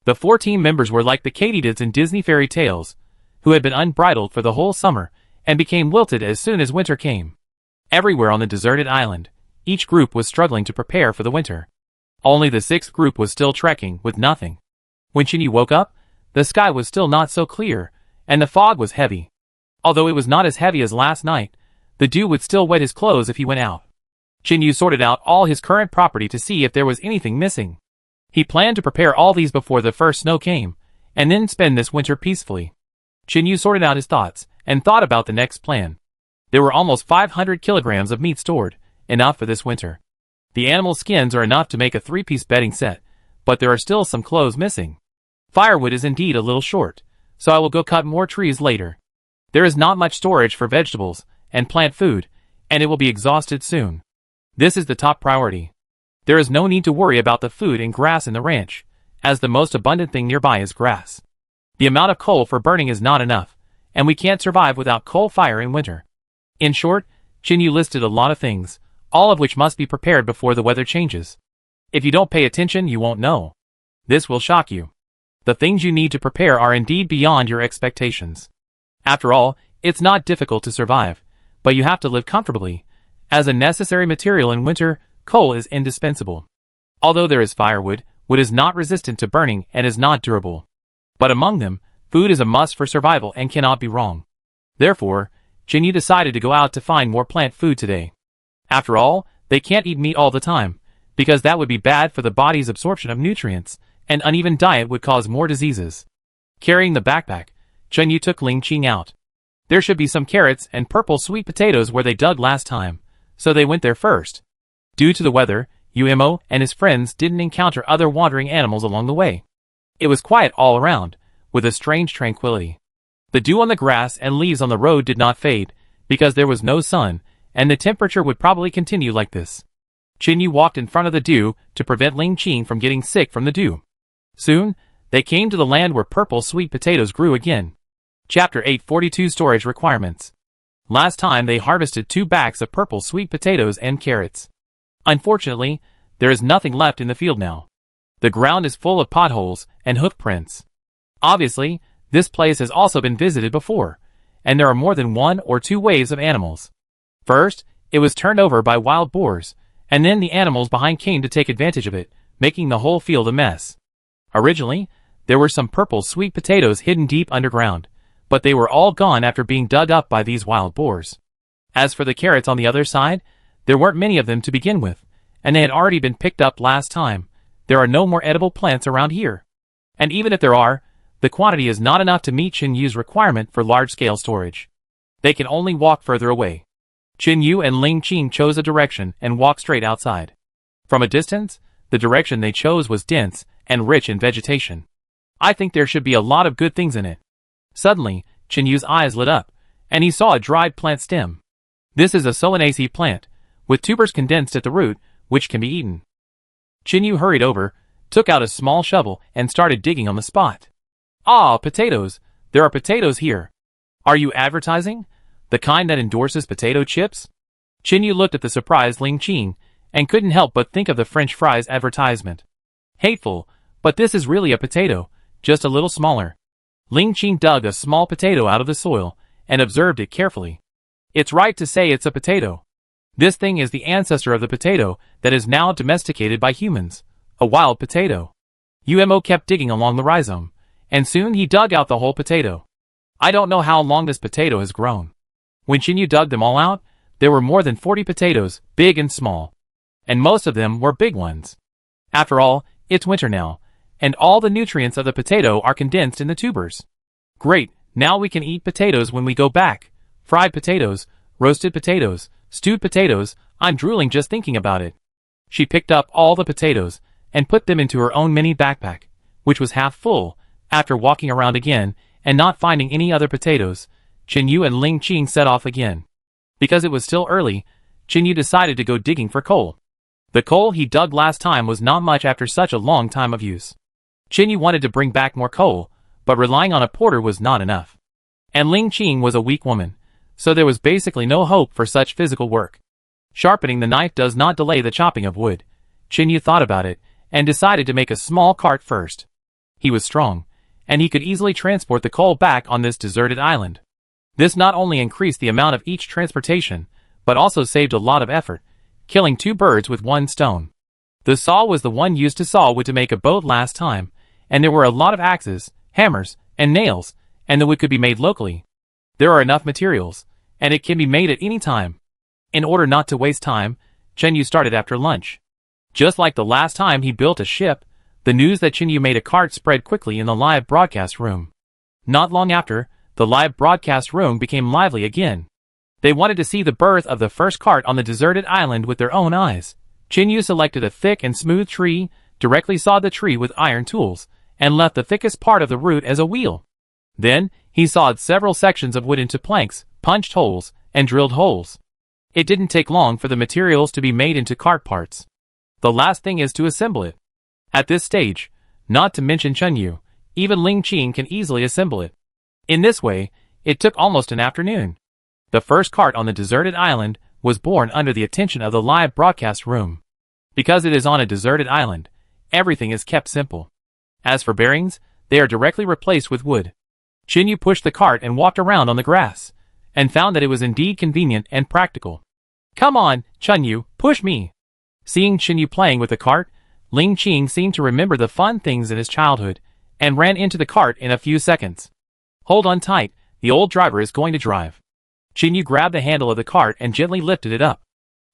The 4 team members were like the katydids in Disney fairy tales, who had been unbridled for the whole summer and became wilted as soon as winter came. Everywhere on the deserted island, each group was struggling to prepare for the winter. Only the 6th group was still trekking with nothing. When Shinyi woke up, the sky was still not so clear, and the fog was heavy. Although it was not as heavy as last night, the dew would still wet his clothes if he went out. Yu sorted out all his current property to see if there was anything missing. He planned to prepare all these before the first snow came, and then spend this winter peacefully. Yu sorted out his thoughts, and thought about the next plan. There were almost 500 kilograms of meat stored, enough for this winter. The animal skins are enough to make a 3-piece bedding set, but there are still some clothes missing. Firewood is indeed a little short, so I will go cut more trees later. There is not much storage for vegetables and plant food, and it will be exhausted soon. This is the top priority. There is no need to worry about the food and grass in the ranch, as the most abundant thing nearby is grass. The amount of coal for burning is not enough, and we can't survive without coal fire in winter. In short, Yu listed a lot of things, all of which must be prepared before the weather changes. If you don't pay attention, you won't know. This will shock you. The things you need to prepare are indeed beyond your expectations. After all, it's not difficult to survive, but you have to live comfortably. As a necessary material in winter, coal is indispensable. Although there is firewood, wood is not resistant to burning and is not durable. But among them, food is a must for survival and cannot be wrong. Therefore, Yu decided to go out to find more plant food today. After all, they can't eat meat all the time, because that would be bad for the body's absorption of nutrients. An uneven diet would cause more diseases. Carrying the backpack, Yu took Ling Qing out. There should be some carrots and purple sweet potatoes where they dug last time, so they went there first. Due to the weather, Umo and his friends didn't encounter other wandering animals along the way. It was quiet all around, with a strange tranquility. The dew on the grass and leaves on the road did not fade, because there was no sun, and the temperature would probably continue like this. Yu walked in front of the dew to prevent Ling Qing from getting sick from the dew. Soon, they came to the land where purple sweet potatoes grew again. Chapter 842 Storage Requirements. Last time they harvested 2 bags of purple sweet potatoes and carrots. Unfortunately, there is nothing left in the field now. The ground is full of potholes and hoof prints. Obviously, this place has also been visited before, and there are more than 1 or 2 waves of animals. First, it was turned over by wild boars, and then the animals behind came to take advantage of it, making the whole field a mess. Originally, there were some purple sweet potatoes hidden deep underground, but they were all gone after being dug up by these wild boars. As for the carrots on the other side, there weren't many of them to begin with, and they had already been picked up last time. There are no more edible plants around here. And even if there are, the quantity is not enough to meet Yu's requirement for large-scale storage. They can only walk further away. Yu and Ling Qing chose a direction and walked straight outside. From a distance, the direction they chose was dense and rich in vegetation. I think there should be a lot of good things in it. Suddenly, Yu's eyes lit up, and he saw a dried plant stem. This is a solanaceae plant, with tubers condensed at the root, which can be eaten. Yu hurried over, took out a small shovel, and started digging on the spot. Ah, potatoes! There are potatoes here. Are you advertising? The kind that endorses potato chips? Yu looked at the surprised Ling Qing, and couldn't help but think of the French fries advertisement. Hateful, but this is really a potato, just a little smaller. Ling Qing dug a small potato out of the soil, and observed it carefully. It's right to say it's a potato. This thing is the ancestor of the potato that is now domesticated by humans, a wild potato. Umo kept digging along the rhizome, and soon he dug out the whole potato. I don't know how long this potato has grown. When Yu dug them all out, there were more than 40 potatoes, big and small. And most of them were big ones. After all, it's winter now, and all the nutrients of the potato are condensed in the tubers. Great, now we can eat potatoes when we go back. Fried potatoes, roasted potatoes, stewed potatoes, I'm drooling just thinking about it. She picked up all the potatoes, and put them into her own mini backpack, which was half full. After walking around again, and not finding any other potatoes, Yu and Ling Qing set off again. Because it was still early, Yu decided to go digging for coal. The coal he dug last time was not much after such a long time of use. Yu wanted to bring back more coal, but relying on a porter was not enough. And Ling Qing was a weak woman, so there was basically no hope for such physical work. Sharpening the knife does not delay the chopping of wood. Yu thought about it, and decided to make a small cart first. He was strong, and he could easily transport the coal back on this deserted island. This not only increased the amount of each transportation, but also saved a lot of effort, killing 2 birds with 1 stone. The saw was the one used to saw wood to make a boat last time, and there were a lot of axes, hammers, and nails, and the wood could be made locally. There are enough materials, and it can be made at any time. In order not to waste time, Chenyu started after lunch. Just like the last time he built a ship, the news that Chenyu made a cart spread quickly in the live broadcast room. Not long after, the live broadcast room became lively again. They wanted to see the birth of the first cart on the deserted island with their own eyes. Chenyu selected a thick and smooth tree, directly sawed the tree with iron tools, and left the thickest part of the root as a wheel. Then, he sawed several sections of wood into planks, punched holes, and drilled holes. It didn't take long for the materials to be made into cart parts. The last thing is to assemble it. At this stage, not to mention Chenyu, even Ling Qing can easily assemble it. In this way, it took almost an afternoon. The first cart on the deserted island was born under the attention of the live broadcast room. Because it is on a deserted island, everything is kept simple. As for bearings, they are directly replaced with wood. Chenyu pushed the cart and walked around on the grass, and found that it was indeed convenient and practical. Come on, Chenyu, push me. Seeing Chenyu playing with the cart, Ling Qing seemed to remember the fun things in his childhood, and ran into the cart in a few seconds. Hold on tight, the old driver is going to drive. Chenyu grabbed the handle of the cart and gently lifted it up.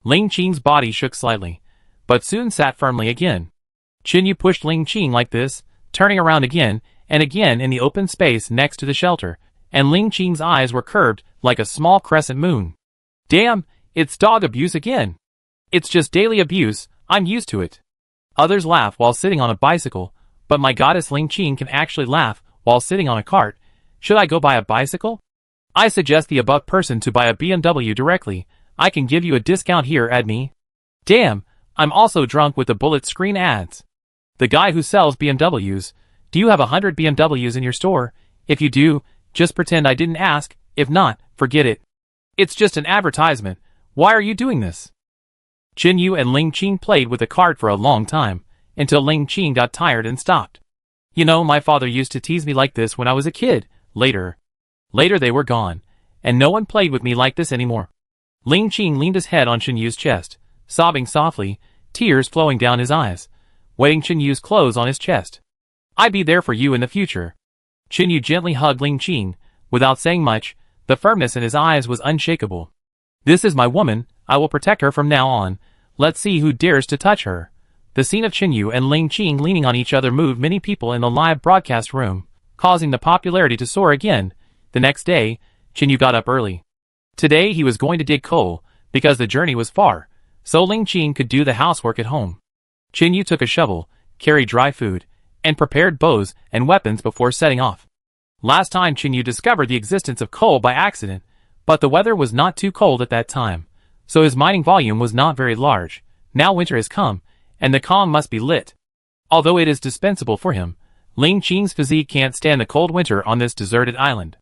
Ling Qing's body shook slightly, but soon sat firmly again. Chenyu pushed Ling Qing like this, turning around again and again in the open space next to the shelter, and Ling Qing's eyes were curved like a small crescent moon. Damn, it's dog abuse again. It's just daily abuse, I'm used to it. Others laugh while sitting on a bicycle, but my goddess Ling Qing can actually laugh while sitting on a cart. Should I go buy a bicycle? I suggest the above person to buy a BMW directly. I can give you a discount here at me. Damn, I'm also drunk with the bullet screen ads. The guy who sells BMWs, do you have 100 BMWs in your store? If you do, just pretend I didn't ask. If not, forget it. It's just an advertisement. Why are you doing this? Chenyu and Ling Qing played with the cart for a long time, until Ling Qing got tired and stopped. You know, my father used to tease me like this when I was a kid. Later they were gone, and no one played with me like this anymore. Ling Qing leaned his head on Chenyu's chest, sobbing softly, tears flowing down his eyes, wetting Chenyu's clothes on his chest. I'd be there for you in the future. Chenyu gently hugged Ling Qing, without saying much. The firmness in his eyes was unshakable. This is my woman, I will protect her from now on. Let's see who dares to touch her. The scene of Chenyu and Ling Qing leaning on each other moved many people in the live broadcast room, causing the popularity to soar again. The next day, Chenyu got up early. Today he was going to dig coal, because the journey was far, so Ling Qing could do the housework at home. Chenyu took a shovel, carried dry food, and prepared bows and weapons before setting off. Last time Chenyu discovered the existence of coal by accident, but the weather was not too cold at that time, so his mining volume was not very large. Now winter has come, and the Kong must be lit. Although it is dispensable for him, Ling Qing's physique can't stand the cold winter on this deserted island.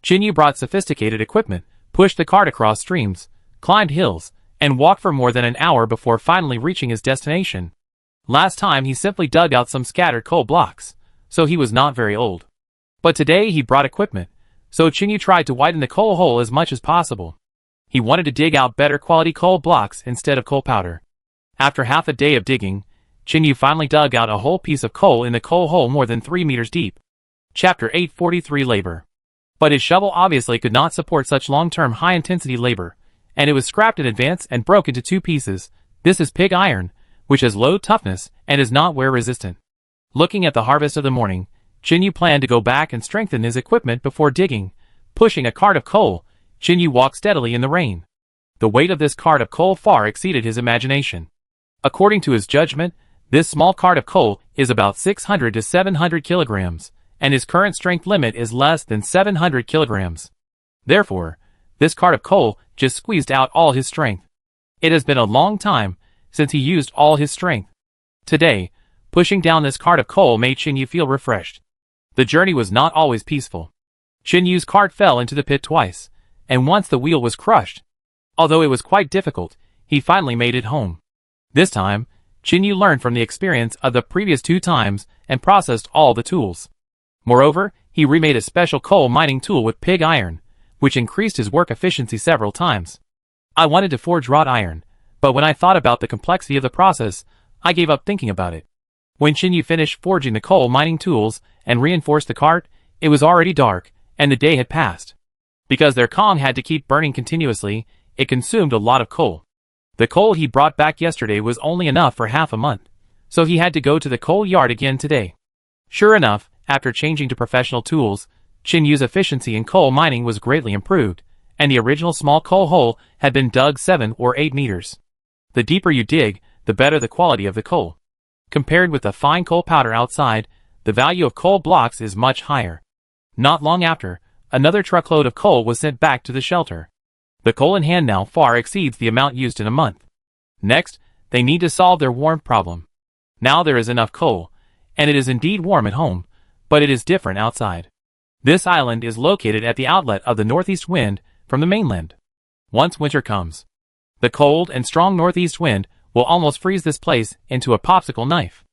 Chenyu brought sophisticated equipment, pushed the cart across streams, climbed hills, and walked for more than an hour before finally reaching his destination. Last time he simply dug out some scattered coal blocks, so he was not very old. But today he brought equipment, so Chenyu tried to widen the coal hole as much as possible. He wanted to dig out better quality coal blocks instead of coal powder. After half a day of digging, Chenyu finally dug out a whole piece of coal in the coal hole more than 3 meters deep. Chapter 843 Labor. But his shovel obviously could not support such long-term high-intensity labor, and it was scrapped in advance and broke into 2 pieces. This is pig iron, which has low toughness and is not wear-resistant. Looking at the harvest of the morning, Chenyu planned to go back and strengthen his equipment before digging. Pushing a cart of coal, Chenyu walked steadily in the rain. The weight of this cart of coal far exceeded his imagination. According to his judgment, this small cart of coal is about 600 to 700 kilograms, and his current strength limit is less than 700 kilograms. Therefore, this cart of coal just squeezed out all his strength. It has been a long time since he used all his strength. Today, pushing down this cart of coal made Chenyu feel refreshed. The journey was not always peaceful. Chenyu's cart fell into the pit twice, and once the wheel was crushed. Although it was quite difficult, he finally made it home. This time, Chenyu learned from the experience of the previous 2 times and processed all the tools. Moreover, he remade a special coal mining tool with pig iron, which increased his work efficiency several times. I wanted to forge wrought iron, but when I thought about the complexity of the process, I gave up thinking about it. When Chenyu finished forging the coal mining tools and reinforced the cart, it was already dark, and the day had passed. Because their Kong had to keep burning continuously, it consumed a lot of coal. The coal he brought back yesterday was only enough for half a month, so he had to go to the coal yard again today. Sure enough, after changing to professional tools, Chinyu's efficiency in coal mining was greatly improved, and the original small coal hole had been dug 7 or 8 meters. The deeper you dig, the better the quality of the coal. Compared with the fine coal powder outside, the value of coal blocks is much higher. Not long after, another truckload of coal was sent back to the shelter. The coal in hand now far exceeds the amount used in a month. Next, they need to solve their warmth problem. Now there is enough coal, and it is indeed warm at home, but it is different outside. This island is located at the outlet of the northeast wind from the mainland. Once winter comes, the cold and strong northeast wind will almost freeze this place into a popsicle knife.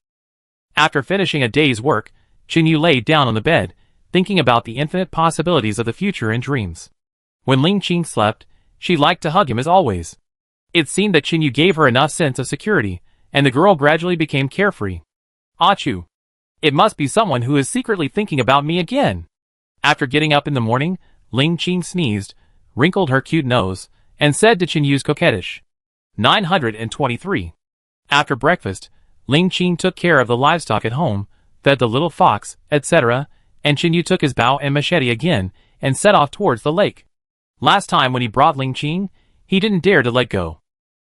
After finishing a day's work, Chinyu lay down on the bed, thinking about the infinite possibilities of the future in dreams. When Ling Qing slept, she liked to hug him as always. It seemed that Chinyu gave her enough sense of security, and the girl gradually became carefree. Achoo! It must be someone who is secretly thinking about me again. After getting up in the morning, Ling Qing sneezed, wrinkled her cute nose, and said to Chinyu's coquettish 923. After breakfast, Ling Qing took care of the livestock at home, fed the little fox, etc., and Chinyu took his bow and machete again and set off towards the lake. Last time when he brought Ling Qing, he didn't dare to let go,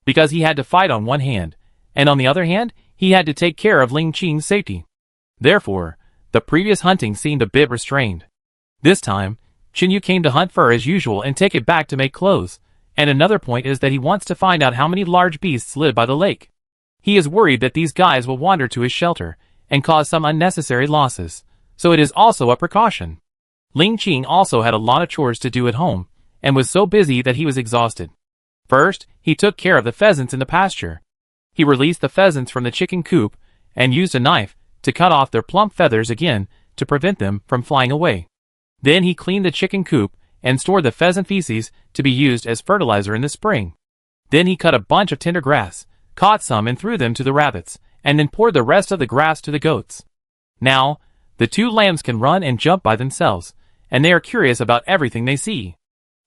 because he had to fight on one hand, and on the other hand, he had to take care of Ling Qing's safety. Therefore, the previous hunting seemed a bit restrained. This time, Chinyu came to hunt fur as usual and take it back to make clothes, and another point is that he wants to find out how many large beasts live by the lake. He is worried that these guys will wander to his shelter and cause some unnecessary losses, so it is also a precaution. Ling Qing also had a lot of chores to do at home, and was so busy that he was exhausted. First, he took care of the pheasants in the pasture. He released the pheasants from the chicken coop, and used a knife to cut off their plump feathers again to prevent them from flying away. Then he cleaned the chicken coop and stored the pheasant feces to be used as fertilizer in the spring. Then he cut a bunch of tender grass, caught some and threw them to the rabbits, and then poured the rest of the grass to the goats. Now, the 2 lambs can run and jump by themselves, and they are curious about everything they see.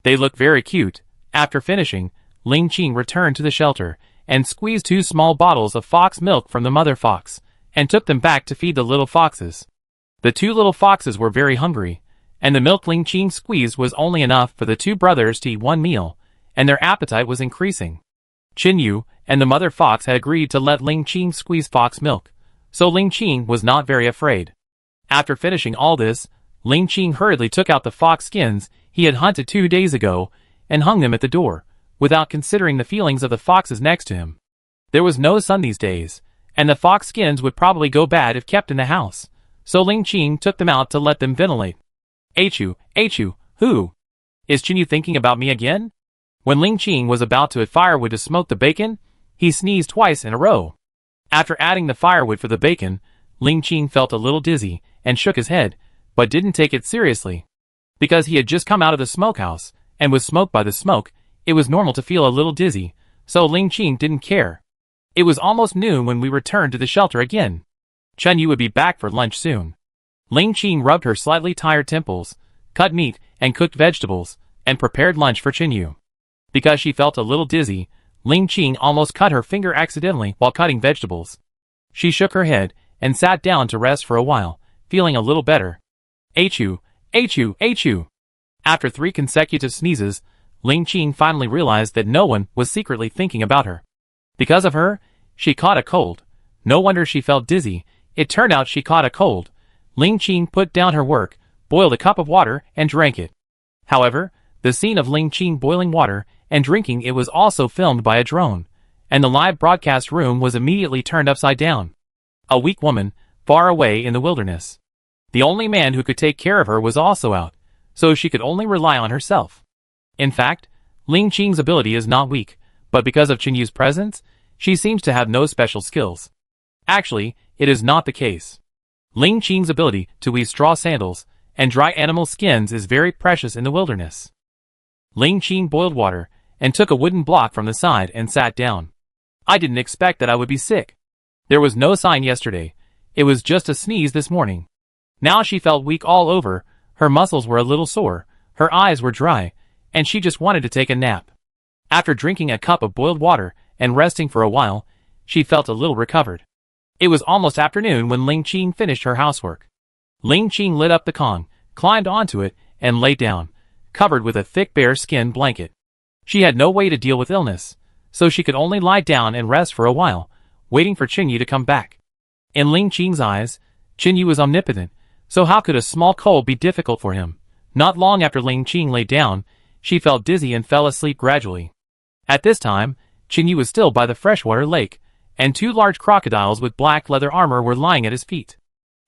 They look very cute. After finishing, Ling Qing returned to the shelter and squeezed 2 small bottles of fox milk from the mother fox, and took them back to feed the little foxes. The 2 little foxes were very hungry, and the milk Ling Qing squeezed was only enough for the 2 brothers to eat one meal, and their appetite was increasing. Chinyu and the mother fox had agreed to let Ling Qing squeeze fox milk, so Ling Qing was not very afraid. After finishing all this, Ling Qing hurriedly took out the fox skins he had hunted 2 days ago and hung them at the door, without considering the feelings of the foxes next to him. There was no sun these days, and the fox skins would probably go bad if kept in the house, so Ling Qing took them out to let them ventilate. Achoo, who? Is Chinyu thinking about me again? When Ling Qing was about to add firewood to smoke the bacon, he sneezed twice in a row. After adding the firewood for the bacon, Ling Qing felt a little dizzy and shook his head, but didn't take it seriously. Because he had just come out of the smokehouse, and was smoked by the smoke, it was normal to feel a little dizzy, so Ling Qing didn't care. It was almost noon when we returned to the shelter again. Chinyu would be back for lunch soon. Ling Qing rubbed her slightly tired temples, cut meat and cooked vegetables, and prepared lunch for Chinyu. Because she felt a little dizzy, Ling Qing almost cut her finger accidentally while cutting vegetables. She shook her head and sat down to rest for a while, feeling a little better. Achoo. After 3 consecutive sneezes, Ling Qing finally realized that no one was secretly thinking about her. Because of her, she caught a cold. No wonder she felt dizzy. It turned out she caught a cold. Ling Qing put down her work, boiled a cup of water, and drank it. However, the scene of Ling Qing boiling water and drinking it was also filmed by a drone, and the live broadcast room was immediately turned upside down. A weak woman, far away in the wilderness. The only man who could take care of her was also out, so she could only rely on herself. In fact, Ling Qing's ability is not weak, but because of Chinyu's presence, she seems to have no special skills. Actually, it is not the case. Ling Qing's ability to weave straw sandals and dry animal skins is very precious in the wilderness. Ling Qing boiled water and took a wooden block from the side and sat down. I didn't expect that I would be sick. There was no sign yesterday. It was just a sneeze this morning. Now she felt weak all over, her muscles were a little sore, her eyes were dry, and she just wanted to take a nap. After drinking a cup of boiled water and resting for a while, she felt a little recovered. It was almost afternoon when Ling Qing finished her housework. Ling Qing lit up the Kong, climbed onto it, and lay down, covered with a thick bear skin blanket. She had no way to deal with illness, so she could only lie down and rest for a while, waiting for Qingyu to come back. In Ling Qing's eyes, Qingyu was omnipotent, so how could a small cold be difficult for him? Not long after Ling Qing lay down, she felt dizzy and fell asleep gradually. At this time, Qingyu was still by the freshwater lake, and 2 large crocodiles with black leather armor were lying at his feet.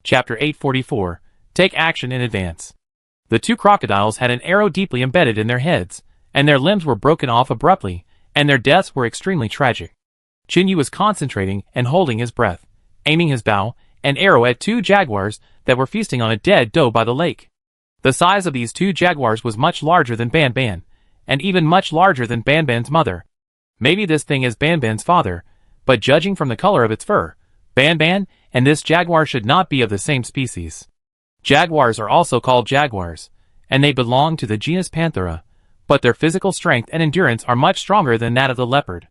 Chapter 844. Take action in advance. The 2 crocodiles had an arrow deeply embedded in their heads, and their limbs were broken off abruptly, and their deaths were extremely tragic. Qingyu was concentrating and holding his breath, aiming his bow and arrow at 2 jaguars that were feasting on a dead doe by the lake. The size of these 2 jaguars was much larger than Ban Ban, and even much larger than Ban Ban's mother. Maybe this thing is Ban Ban's father, but judging from the color of its fur, Ban Ban and this jaguar should not be of the same species. Jaguars are also called jaguars, and they belong to the genus Panthera, but their physical strength and endurance are much stronger than that of the leopard.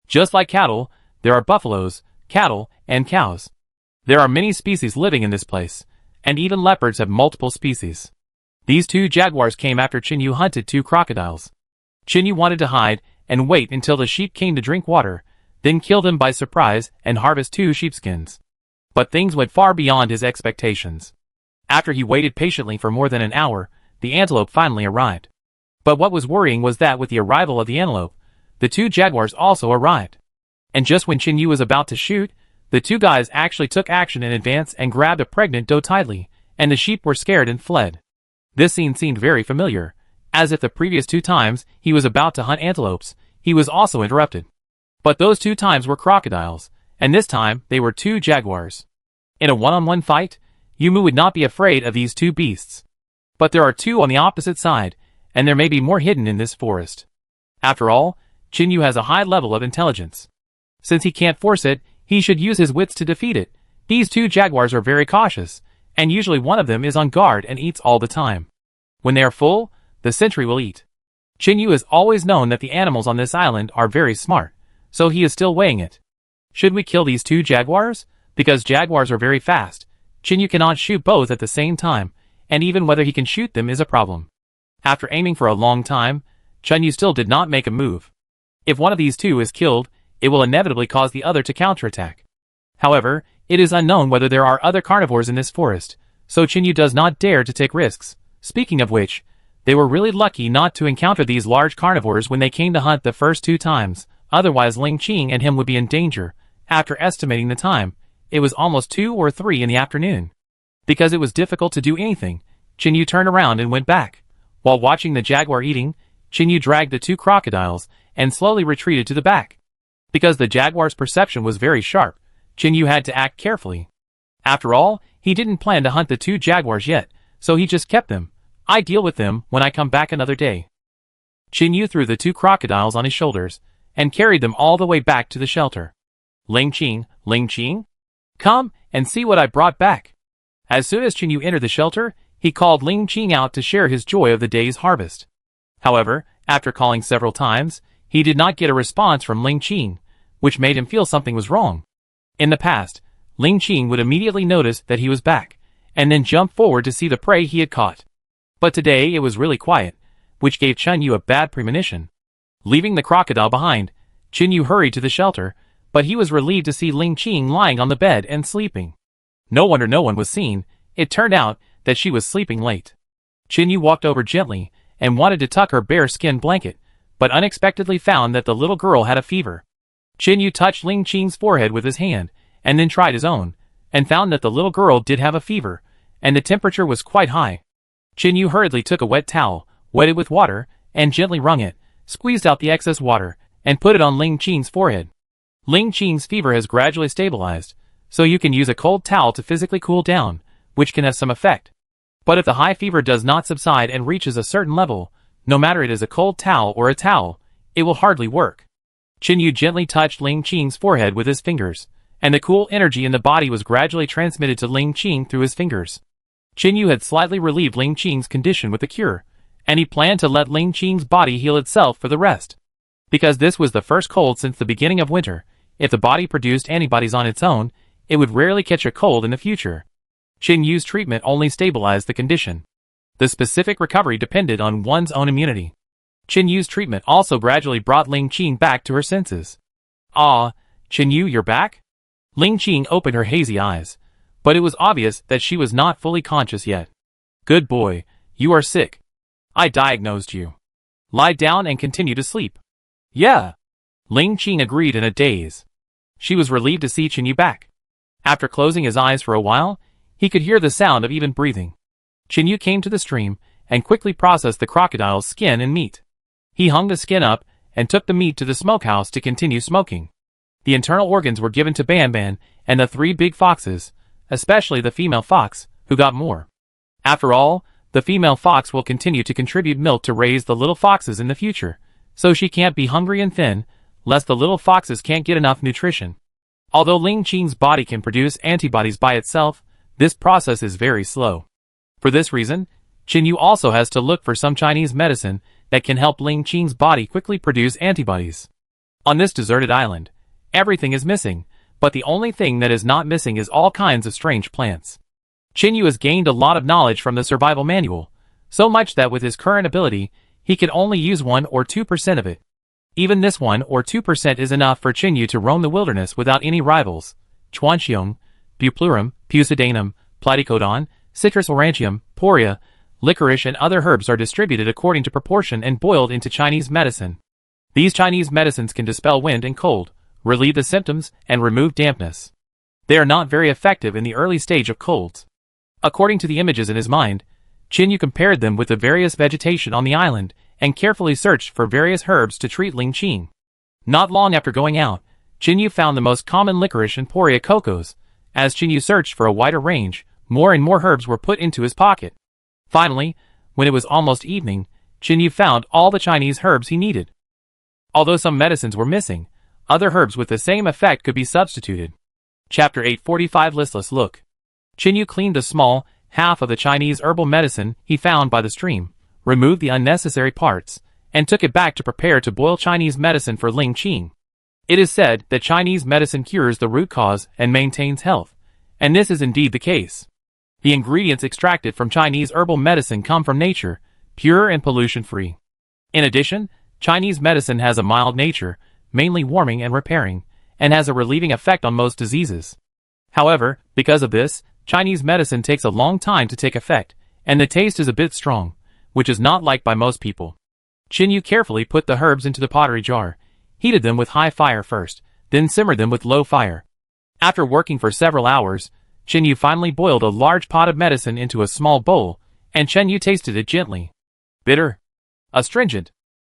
Just like cattle, there are buffaloes, cattle, and cows. There are many species living in this place, and even leopards have multiple species. These 2 jaguars came after Qingyu hunted 2 crocodiles. Qingyu wanted to hide and wait until the sheep came to drink water, then kill them by surprise and harvest 2 sheepskins. But things went far beyond his expectations. After he waited patiently for more than an hour, the antelope finally arrived. But what was worrying was that with the arrival of the antelope, the 2 jaguars also arrived. And just when Qingyu was about to shoot, the 2 guys actually took action in advance and grabbed a pregnant doe tightly, and the sheep were scared and fled. This scene seemed very familiar, as if the previous 2 times he was about to hunt antelopes, he was also interrupted. But those 2 times were crocodiles, and this time they were 2 jaguars. In a one-on-one fight, Yumu would not be afraid of these 2 beasts. But there are 2 on the opposite side, and there may be more hidden in this forest. After all, Qingyu has a high level of intelligence. Since he can't force it, he should use his wits to defeat it. These 2 jaguars are very cautious, and usually one of them is on guard and eats all the time. When they are full, the sentry will eat. Qingyu has always known that the animals on this island are very smart, so he is still weighing it. Should we kill these 2 jaguars? Because jaguars are very fast, Qingyu cannot shoot both at the same time, and even whether he can shoot them is a problem. After aiming for a long time, Qingyu still did not make a move. If one of these 2 is killed, it will inevitably cause the other to counterattack. However, it is unknown whether there are other carnivores in this forest, so Qingyu does not dare to take risks. Speaking of which, they were really lucky not to encounter these large carnivores when they came to hunt the first 2 times, otherwise Ling Qing and him would be in danger. After estimating the time, it was almost 2 or 3 in the afternoon. Because it was difficult to do anything, Qingyu turned around and went back. While watching the jaguar eating, Qingyu dragged the 2 crocodiles and slowly retreated to the back. Because the jaguar's perception was very sharp, Qingyu had to act carefully. After all, he didn't plan to hunt the 2 jaguars yet, so he just kept them. I deal with them when I come back another day. Qingyu threw the 2 crocodiles on his shoulders and carried them all the way back to the shelter. Ling Qing, come and see what I brought back. As soon as Qingyu entered the shelter, he called Ling Qing out to share his joy of the day's harvest. However, after calling several times, he did not get a response from Ling Qing, which made him feel something was wrong. In the past, Ling Qing would immediately notice that he was back, and then jump forward to see the prey he had caught. But today it was really quiet, which gave Qingyu a bad premonition. Leaving the crocodile behind, Qingyu hurried to the shelter, but he was relieved to see Ling Qing lying on the bed and sleeping. No wonder no one was seen. It turned out that she was sleeping late. Qingyu walked over gently and wanted to tuck her bear skin blanket, but unexpectedly found that the little girl had a fever. Qingyu touched Ling Qing's forehead with his hand, and then tried his own, and found that the little girl did have a fever, and the temperature was quite high. Qingyu hurriedly took a wet towel, wet it with water, and gently wrung it, squeezed out the excess water, and put it on Ling Qing's forehead. Ling Qing's fever has gradually stabilized, so you can use a cold towel to physically cool down, which can have some effect. But if the high fever does not subside and reaches a certain level, no matter it is a cold towel or a towel, it will hardly work. Qingyu gently touched Ling Qing's forehead with his fingers, and the cool energy in the body was gradually transmitted to Ling Qing through his fingers. Qingyu had slightly relieved Ling Qing's condition with the cure, and he planned to let Ling Qing's body heal itself for the rest. Because this was the first cold since the beginning of winter, if the body produced antibodies on its own, it would rarely catch a cold in the future. Qin Yu's treatment only stabilized the condition. The specific recovery depended on one's own immunity. Qin Yu's treatment also gradually brought Ling Qing back to her senses. Ah, Qin Yu, you're back? Ling Qing opened her hazy eyes, but it was obvious that she was not fully conscious yet. Good boy, you are sick. I diagnosed you. Lie down and continue to sleep. Yeah. Ling Qing agreed in a daze. She was relieved to see Qin Yu back. After closing his eyes for a while, he could hear the sound of even breathing. Qin Yu came to the stream and quickly processed the crocodile's skin and meat. He hung the skin up and took the meat to the smokehouse to continue smoking. The internal organs were given to Ban Ban and the 3 big foxes, especially the female fox, who got more. After all, the female fox will continue to contribute milk to raise the little foxes in the future, so she can't be hungry and thin, lest the little foxes can't get enough nutrition. Although Ling Qing's body can produce antibodies by itself, this process is very slow. For this reason, Qin Yu also has to look for some Chinese medicine that can help Ling Qing's body quickly produce antibodies. On this deserted island, everything is missing, but the only thing that is not missing is all kinds of strange plants. Qin Yu has gained a lot of knowledge from the survival manual, so much that with his current ability, he can only use 1 or 2% of it. Even this 1 or 2% is enough for Qin Yu to roam the wilderness without any rivals. Chuanxiong, Buplurum, Pusidanum, Platycodon, Citrus aurantium, Poria, licorice and other herbs are distributed according to proportion and boiled into Chinese medicine. These Chinese medicines can dispel wind and cold, relieve the symptoms, and remove dampness. They are not very effective in the early stage of colds. According to the images in his mind, Qin Yu compared them with the various vegetation on the island and carefully searched for various herbs to treat Ling Qing. Not long after going out, Qin Yu found the most common licorice and Poria cocos. As Qin Yu searched for a wider range, more and more herbs were put into his pocket. Finally, when it was almost evening, Qin Yu found all the Chinese herbs he needed. Although some medicines were missing, other herbs with the same effect could be substituted. Chapter 845 Listless Look. Qin Yu cleaned a small half of the Chinese herbal medicine he found by the stream, removed the unnecessary parts, and took it back to prepare to boil Chinese medicine for Ling Qing. It is said that Chinese medicine cures the root cause and maintains health, and this is indeed the case. The ingredients extracted from Chinese herbal medicine come from nature, pure and pollution-free. In addition, Chinese medicine has a mild nature, mainly warming and repairing, and has a relieving effect on most diseases. However, because of this, Chinese medicine takes a long time to take effect, and the taste is a bit strong, which is not liked by most people. Qin Yu carefully put the herbs into the pottery jar, heated them with high fire first, then simmered them with low fire. After working for several hours, Qin Yu finally boiled a large pot of medicine into a small bowl, and Qin Yu tasted it gently. Bitter. Astringent.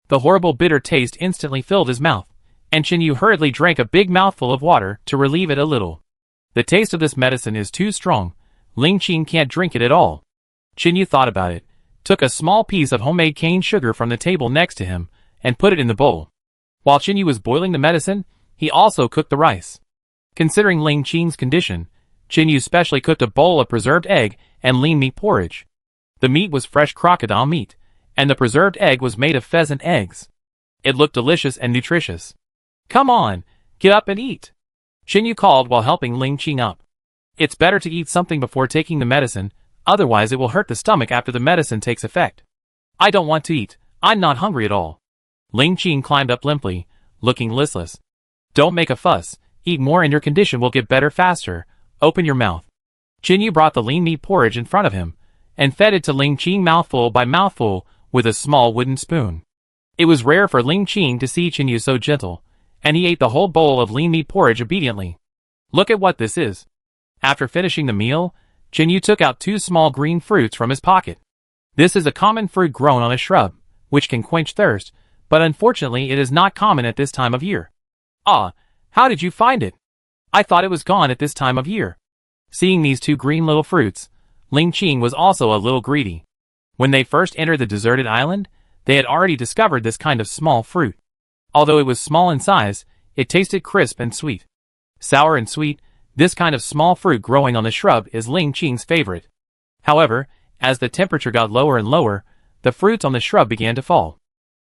The horrible bitter taste instantly filled his mouth, and Qin Yu hurriedly drank a big mouthful of water to relieve it a little. The taste of this medicine is too strong. Ling Qing can't drink it at all. Qin Yu thought about it, took a small piece of homemade cane sugar from the table next to him, and put it in the bowl. While Qin Yu was boiling the medicine, he also cooked the rice. Considering Ling Qing's condition, Qin Yu specially cooked a bowl of preserved egg and lean meat porridge. The meat was fresh crocodile meat, and the preserved egg was made of pheasant eggs. It looked delicious and nutritious. Come on, get up and eat, Qin Yu called while helping Ling Qing up. It's better to eat something before taking the medicine, otherwise it will hurt the stomach after the medicine takes effect. I don't want to eat, I'm not hungry at all. Ling Qing climbed up limply, looking listless. Don't make a fuss, eat more and your condition will get better faster, open your mouth. Qin Yu brought the lean meat porridge in front of him, and fed it to Ling Qing mouthful by mouthful with a small wooden spoon. It was rare for Ling Qing to see Qin Yu so gentle, and he ate the whole bowl of lean meat porridge obediently. Look at what this is. After finishing the meal, Qin Yu took out 2 small green fruits from his pocket. This is a common fruit grown on a shrub, which can quench thirst, but unfortunately it is not common at this time of year. Ah, how did you find it? I thought it was gone at this time of year. Seeing these 2 green little fruits, Ling Qing was also a little greedy. When they first entered the deserted island, they had already discovered this kind of small fruit. Although it was small in size, it tasted crisp and sweet. Sour and sweet, this kind of small fruit growing on the shrub is Ling Qing's favorite. However, as the temperature got lower and lower, the fruits on the shrub began to fall.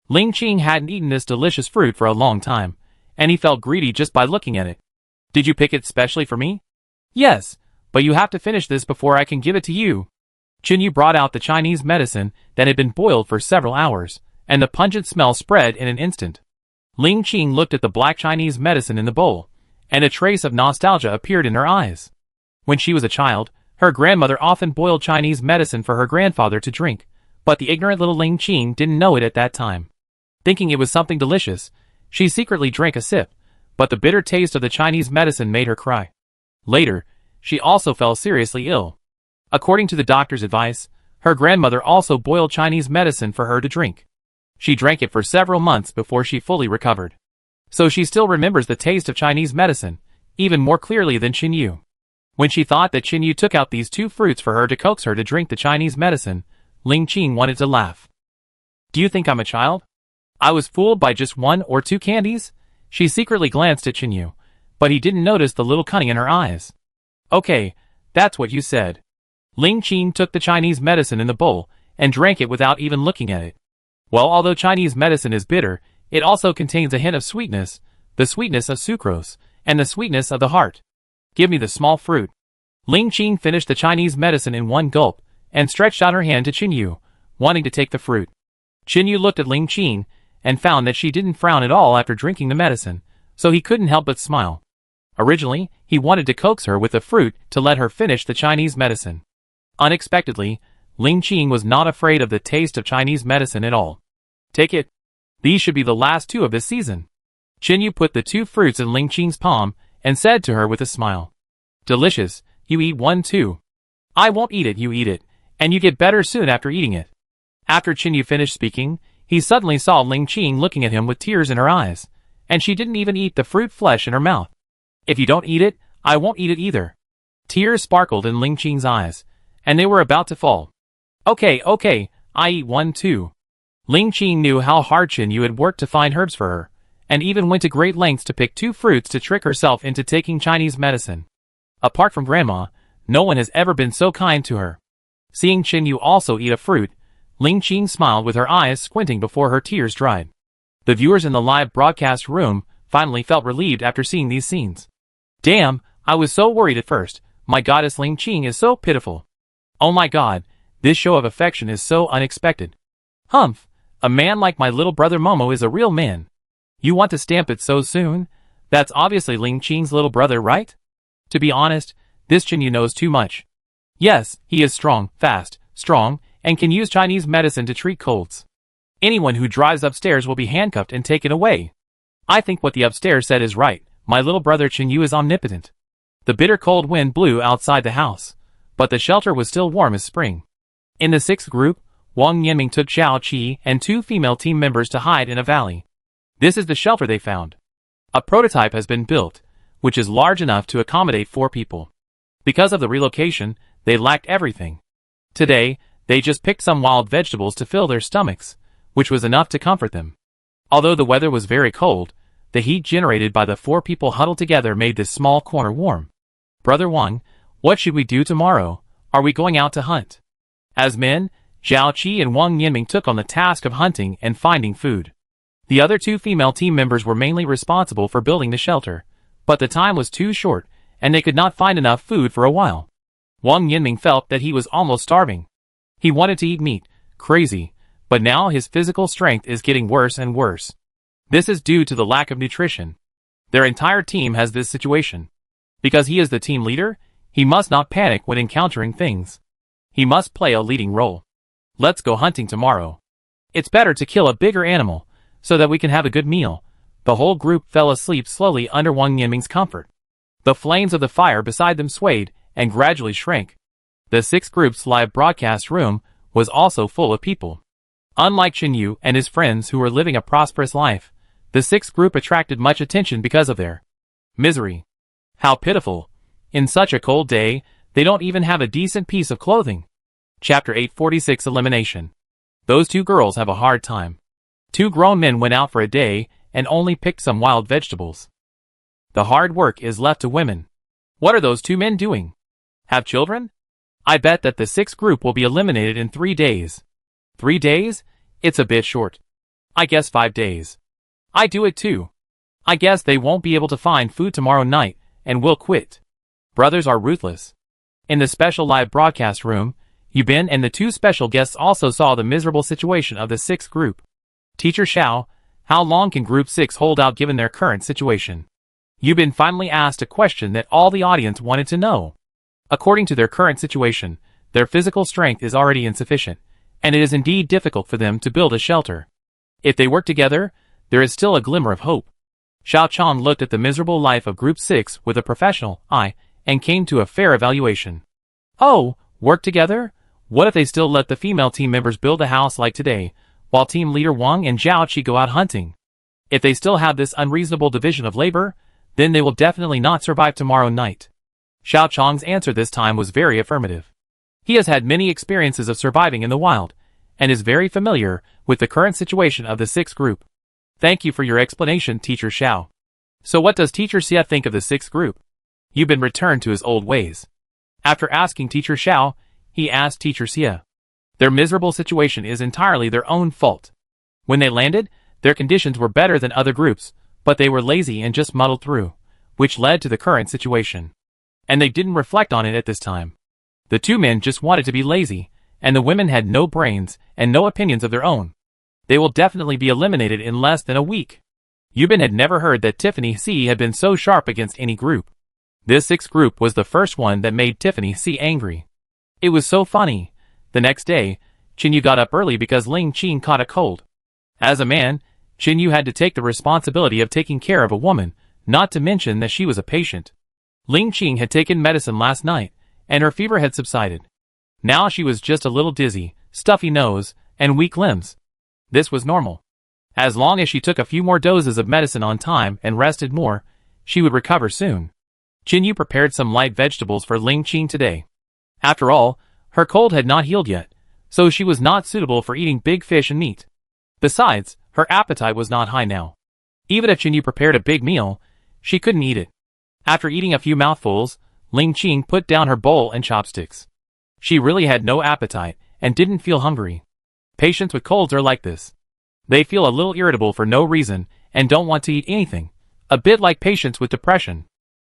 Ling Qing hadn't eaten this delicious fruit for a long time, and he felt greedy just by looking at it. Did you pick it specially for me? Yes, but you have to finish this before I can give it to you. Qin brought out the Chinese medicine that had been boiled for several hours, and the pungent smell spread in an instant. Ling Qing looked at the black Chinese medicine in the bowl, and a trace of nostalgia appeared in her eyes. When she was a child, her grandmother often boiled Chinese medicine for her grandfather to drink, but the ignorant little Ling Qing didn't know it at that time. Thinking it was something delicious, she secretly drank a sip, but the bitter taste of the Chinese medicine made her cry. Later, she also fell seriously ill. According to the doctor's advice, her grandmother also boiled Chinese medicine for her to drink. She drank it for several months before she fully recovered. So she still remembers the taste of Chinese medicine, even more clearly than Qin Yu. When she thought that Qin Yu took out these 2 fruits for her to coax her to drink the Chinese medicine, Ling Qing wanted to laugh. Do you think I'm a child? I was fooled by just 1 or 2 candies? She secretly glanced at Qin Yu, but he didn't notice the little cunning in her eyes. Okay, that's what you said. Ling Qing took the Chinese medicine in the bowl and drank it without even looking at it. Well, although Chinese medicine is bitter, it also contains a hint of sweetness, the sweetness of sucrose, and the sweetness of the heart. Give me the small fruit. Ling Qing finished the Chinese medicine in 1 gulp, and stretched out her hand to Qin Yu, wanting to take the fruit. Qin Yu looked at Ling Qing, and found that she didn't frown at all after drinking the medicine, so he couldn't help but smile. Originally, he wanted to coax her with the fruit to let her finish the Chinese medicine. Unexpectedly, Ling Qing was not afraid of the taste of Chinese medicine at all. Take it. These should be the last 2 of this season. Qin Yu put the 2 fruits in Ling Qing's palm, and said to her with a smile. Delicious, you eat 1 too. I won't eat it, you eat it, and you get better soon after eating it. After Qin Yu finished speaking, he suddenly saw Ling Qing looking at him with tears in her eyes, and she didn't even eat the fruit flesh in her mouth. If you don't eat it, I won't eat it either. Tears sparkled in Ling Qing's eyes, and they were about to fall. Okay, I eat 1 too. Ling Qing knew how hard Qin Yu had worked to find herbs for her, and even went to great lengths to pick 2 fruits to trick herself into taking Chinese medicine. Apart from Grandma, no one has ever been so kind to her. Seeing Qin Yu also eat a fruit, Ling Qing smiled with her eyes squinting before her tears dried. The viewers in the live broadcast room finally felt relieved after seeing these scenes. Damn, I was so worried at first. My goddess Ling Qing is so pitiful. Oh my god, this show of affection is so unexpected. Humph, a man like my little brother Momo is a real man. You want to stamp it so soon? That's obviously Ling Qing's little brother, right? To be honest, this Qin Yu knows too much. Yes, he is strong, fast, strong, and can use Chinese medicine to treat colds. Anyone who drives upstairs will be handcuffed and taken away. I think what the upstairs said is right. My little brother Qin Yu is omnipotent. The bitter cold wind blew outside the house, but the shelter was still warm as spring. In the 6th group, Wang Yanming took Xiao Qi and 2 female team members to hide in a valley. This is the shelter they found. A prototype has been built, which is large enough to accommodate 4 people. Because of the relocation, they lacked everything. Today, they just picked some wild vegetables to fill their stomachs, which was enough to comfort them. Although the weather was very cold, the heat generated by the 4 people huddled together made this small corner warm. Brother Wang, what should we do tomorrow? Are we going out to hunt? As men, Zhao Qi and Wang Yanming took on the task of hunting and finding food. The other 2 female team members were mainly responsible for building the shelter, but the time was too short, and they could not find enough food for a while. Wang Yanming felt that he was almost starving. He wanted to eat meat, crazy, but now his physical strength is getting worse and worse. This is due to the lack of nutrition. Their entire team has this situation. Because he is the team leader, he must not panic when encountering things. He must play a leading role. Let's go hunting tomorrow. It's better to kill a bigger animal, so that we can have a good meal. The whole group fell asleep slowly under Wang Yanming's comfort. The flames of the fire beside them swayed and gradually shrank. The 6th group's live broadcast room was also full of people. Unlike Qin Yu and his friends who were living a prosperous life, the 6th group attracted much attention because of their misery. How pitiful. In such a cold day, they don't even have a decent piece of clothing. Chapter 846 Elimination. Those 2 girls have a hard time. 2 grown men went out for a day and only picked some wild vegetables. The hard work is left to women. What are those 2 men doing? Have children? I bet that the 6th group will be eliminated in 3 days. 3 days? It's a bit short. I guess 5 days. I do it too. I guess they won't be able to find food tomorrow night, and will quit. Brothers are ruthless. In the special live broadcast room, Yubin and the 2 special guests also saw the miserable situation of the 6th group. Teacher Xiao, how long can Group 6 hold out given their current situation? Yubin finally asked a question that all the audience wanted to know. According to their current situation, their physical strength is already insufficient, and it is indeed difficult for them to build a shelter. If they work together, there is still a glimmer of hope. Xiao Chong looked at the miserable life of Group 6 with a professional eye, and came to a fair evaluation. Oh, work together? What if they still let the female team members build a house like today, while team leader Wang and Zhao Qi go out hunting? If they still have this unreasonable division of labor, then they will definitely not survive tomorrow night. Xiao Chong's answer this time was very affirmative. He has had many experiences of surviving in the wild, and is very familiar with the current situation of the 6th group. Thank you for your explanation, Teacher Xiao. So what does Teacher Xia think of the 6th group? Yubin returned to his old ways. After asking Teacher Xiao, he asked Teacher Xia. Their miserable situation is entirely their own fault. When they landed, their conditions were better than other groups, but they were lazy and just muddled through, which led to the current situation. And they didn't reflect on it at this time. The 2 men just wanted to be lazy, and the women had no brains and no opinions of their own. They will definitely be eliminated in less than a week. Yubin had never heard that Tiffany C had been so sharp against any group. This 6th group was the first one that made Tiffany C angry. It was so funny. The next day, Qinyu got up early because Ling Qing caught a cold. As a man, Qinyu had to take the responsibility of taking care of a woman, not to mention that she was a patient. Ling Qing had taken medicine last night, and her fever had subsided. Now she was just a little dizzy, stuffy nose, and weak limbs. This was normal. As long as she took a few more doses of medicine on time and rested more, she would recover soon. Qinyu prepared some light vegetables for Ling Qing today. After all, her cold had not healed yet, so she was not suitable for eating big fish and meat. Besides, her appetite was not high now. Even if Qinyu prepared a big meal, she couldn't eat it. After eating a few mouthfuls, Ling Qing put down her bowl and chopsticks. She really had no appetite, and didn't feel hungry. Patients with colds are like this. They feel a little irritable for no reason, and don't want to eat anything. A bit like patients with depression.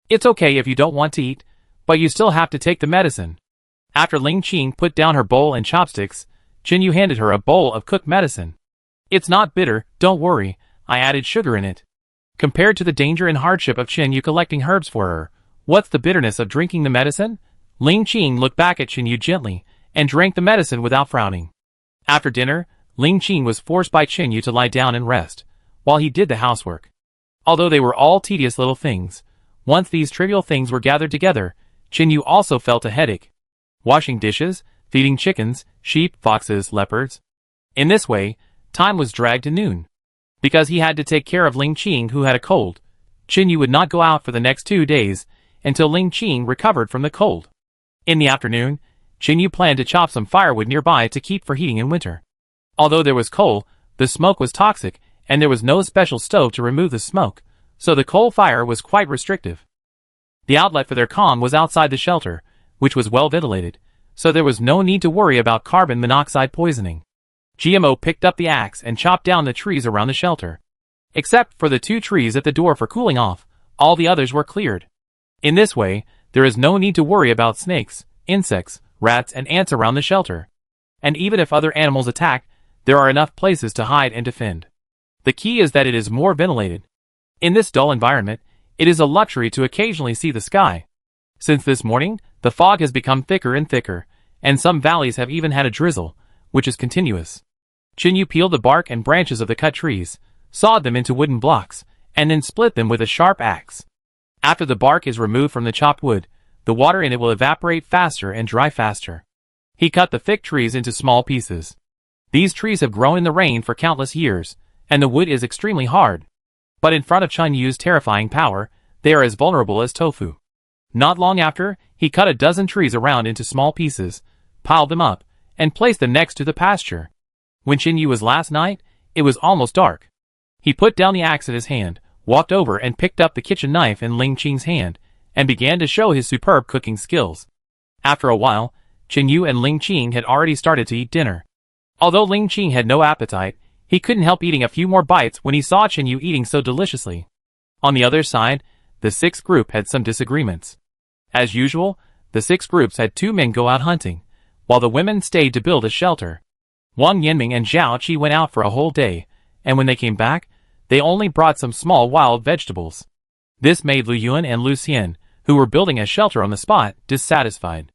It's okay if you don't want to eat, but you still have to take the medicine. After Ling Qing put down her bowl and chopsticks, Qinyu handed her a bowl of cooked medicine. It's not bitter, don't worry, I added sugar in it. Compared to the danger and hardship of Qinyu collecting herbs for her, what's the bitterness of drinking the medicine? Ling Qing looked back at Qinyu gently, and drank the medicine without frowning. After dinner, Ling Qing was forced by Qinyu to lie down and rest, while he did the housework. Although they were all tedious little things, once these trivial things were gathered together, Qinyu also felt a headache. Washing dishes, feeding chickens, sheep, foxes, leopards. In this way, time was dragged to noon. Because he had to take care of Ling Qing who had a cold, Qinyu would not go out for the next 2 days, until Ling Qing recovered from the cold. In the afternoon, Qinyu planned to chop some firewood nearby to keep for heating in winter. Although there was coal, the smoke was toxic, and there was no special stove to remove the smoke, so the coal fire was quite restrictive. The outlet for their comm was outside the shelter, which was well ventilated, so there was no need to worry about carbon monoxide poisoning. GMO picked up the axe and chopped down the trees around the shelter. Except for the 2 trees at the door for cooling off, all the others were cleared. In this way, there is no need to worry about snakes, insects, rats and ants around the shelter. And even if other animals attack, there are enough places to hide and defend. The key is that it is more ventilated. In this dull environment, it is a luxury to occasionally see the sky. Since this morning, the fog has become thicker and thicker, and some valleys have even had a drizzle, which is continuous. Qinyu peeled the bark and branches of the cut trees, sawed them into wooden blocks, and then split them with a sharp axe. After the bark is removed from the chopped wood, the water in it will evaporate faster and dry faster. He cut the thick trees into small pieces. These trees have grown in the rain for countless years, and the wood is extremely hard. But in front of Qinyu's terrifying power, they are as vulnerable as tofu. Not long after, he cut a dozen trees around into small pieces, piled them up, and placed them next to the pasture. When Qinyu was last night, it was almost dark. He put down the axe in his hand, walked over and picked up the kitchen knife in Ling Qing's hand, and began to show his superb cooking skills. After a while, Qinyu and Ling Qing had already started to eat dinner. Although Ling Qing had no appetite, He couldn't help eating a few more bites when he saw Chen Yu eating so deliciously. On the other side, the sixth group had some disagreements. As usual, the six groups had 2 men go out hunting, while the women stayed to build a shelter. Wang Yanming and Zhao Qi went out for a whole day, and when they came back, they only brought some small wild vegetables. This made Lu Yuan and Lu Xian, who were building a shelter on the spot, dissatisfied.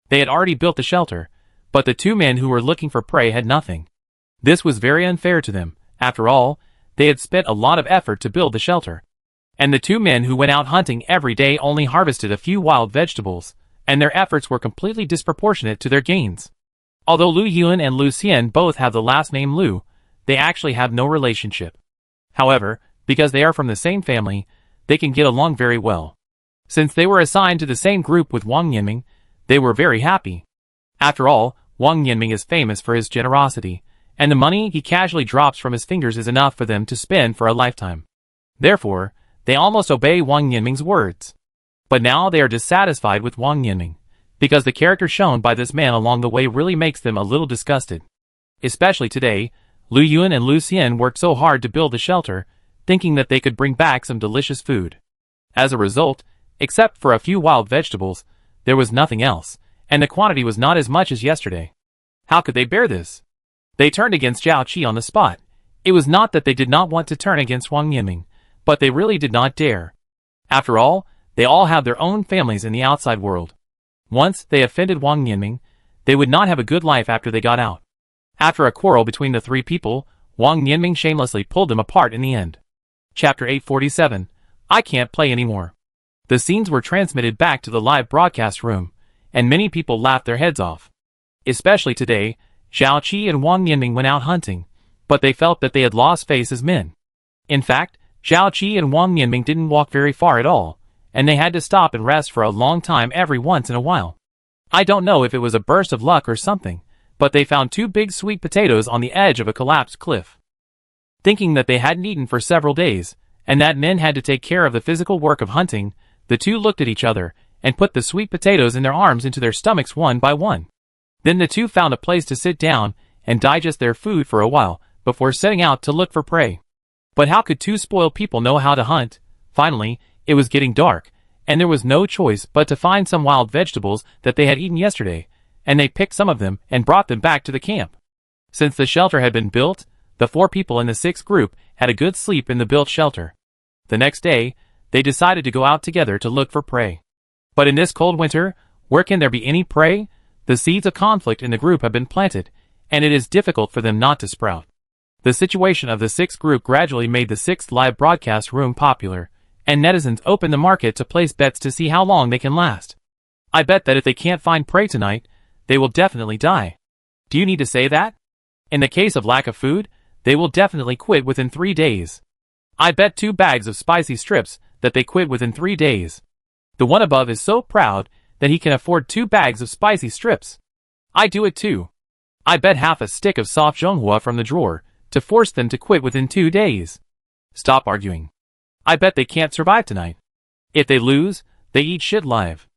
They had already built the shelter, but the 2 men who were looking for prey had nothing. This was very unfair to them. After all, they had spent a lot of effort to build the shelter. And the 2 men who went out hunting every day only harvested a few wild vegetables, and their efforts were completely disproportionate to their gains. Although Lu Yuan and Lu Xian both have the last name Lu, they actually have no relationship. However, because they are from the same family, they can get along very well. Since they were assigned to the same group with Wang Yanming, they were very happy. After all, Wang Yanming is famous for his generosity, and the money he casually drops from his fingers is enough for them to spend for a lifetime. Therefore, they almost obey Wang Yanming's words. But now they are dissatisfied with Wang Yanming, because the character shown by this man along the way really makes them a little disgusted. Especially today, Lu Yuan and Lu Xian worked so hard to build the shelter, thinking that they could bring back some delicious food. As a result, except for a few wild vegetables, there was nothing else, and the quantity was not as much as yesterday. How could they bear this? They turned against Zhao Qi on the spot. It was not that they did not want to turn against Wang Yanming, but they really did not dare. After all, they all have their own families in the outside world. Once they offended Wang Yanming, they would not have a good life after they got out. After a quarrel between the 3 people, Wang Yanming shamelessly pulled them apart in the end. Chapter 847. I can't play anymore. The scenes were transmitted back to the live broadcast room, and many people laughed their heads off. Especially today, Zhao Qi and Wang Yanming went out hunting, but they felt that they had lost face as men. In fact, Zhao Qi and Wang Yanming didn't walk very far at all, and they had to stop and rest for a long time every once in a while. I don't know if it was a burst of luck or something, but they found 2 big sweet potatoes on the edge of a collapsed cliff. Thinking that they hadn't eaten for several days, and that men had to take care of the physical work of hunting, the 2 looked at each other, and put the sweet potatoes in their arms into their stomachs one by one. Then the 2 found a place to sit down and digest their food for a while, before setting out to look for prey. But how could 2 spoiled people know how to hunt? Finally, it was getting dark, and there was no choice but to find some wild vegetables that they had eaten yesterday, and they picked some of them and brought them back to the camp. Since the shelter had been built, the 4 people in the 6th group had a good sleep in the built shelter. The next day, they decided to go out together to look for prey. But in this cold winter, where can there be any prey? The seeds of conflict in the group have been planted, and it is difficult for them not to sprout. The situation of the 6th group gradually made the 6th live broadcast room popular, and netizens opened the market to place bets to see how long they can last. I bet that if they can't find prey tonight, they will definitely die. Do you need to say that? In the case of lack of food, they will definitely quit within 3 days. I bet 2 bags of spicy strips that they quit within 3 days. The one above is so proud that he can afford 2 bags of spicy strips. I do it too. I bet half a stick of soft zhonghua from the drawer to force them to quit within 2 days. Stop arguing. I bet they can't survive tonight. If they lose, they eat shit live.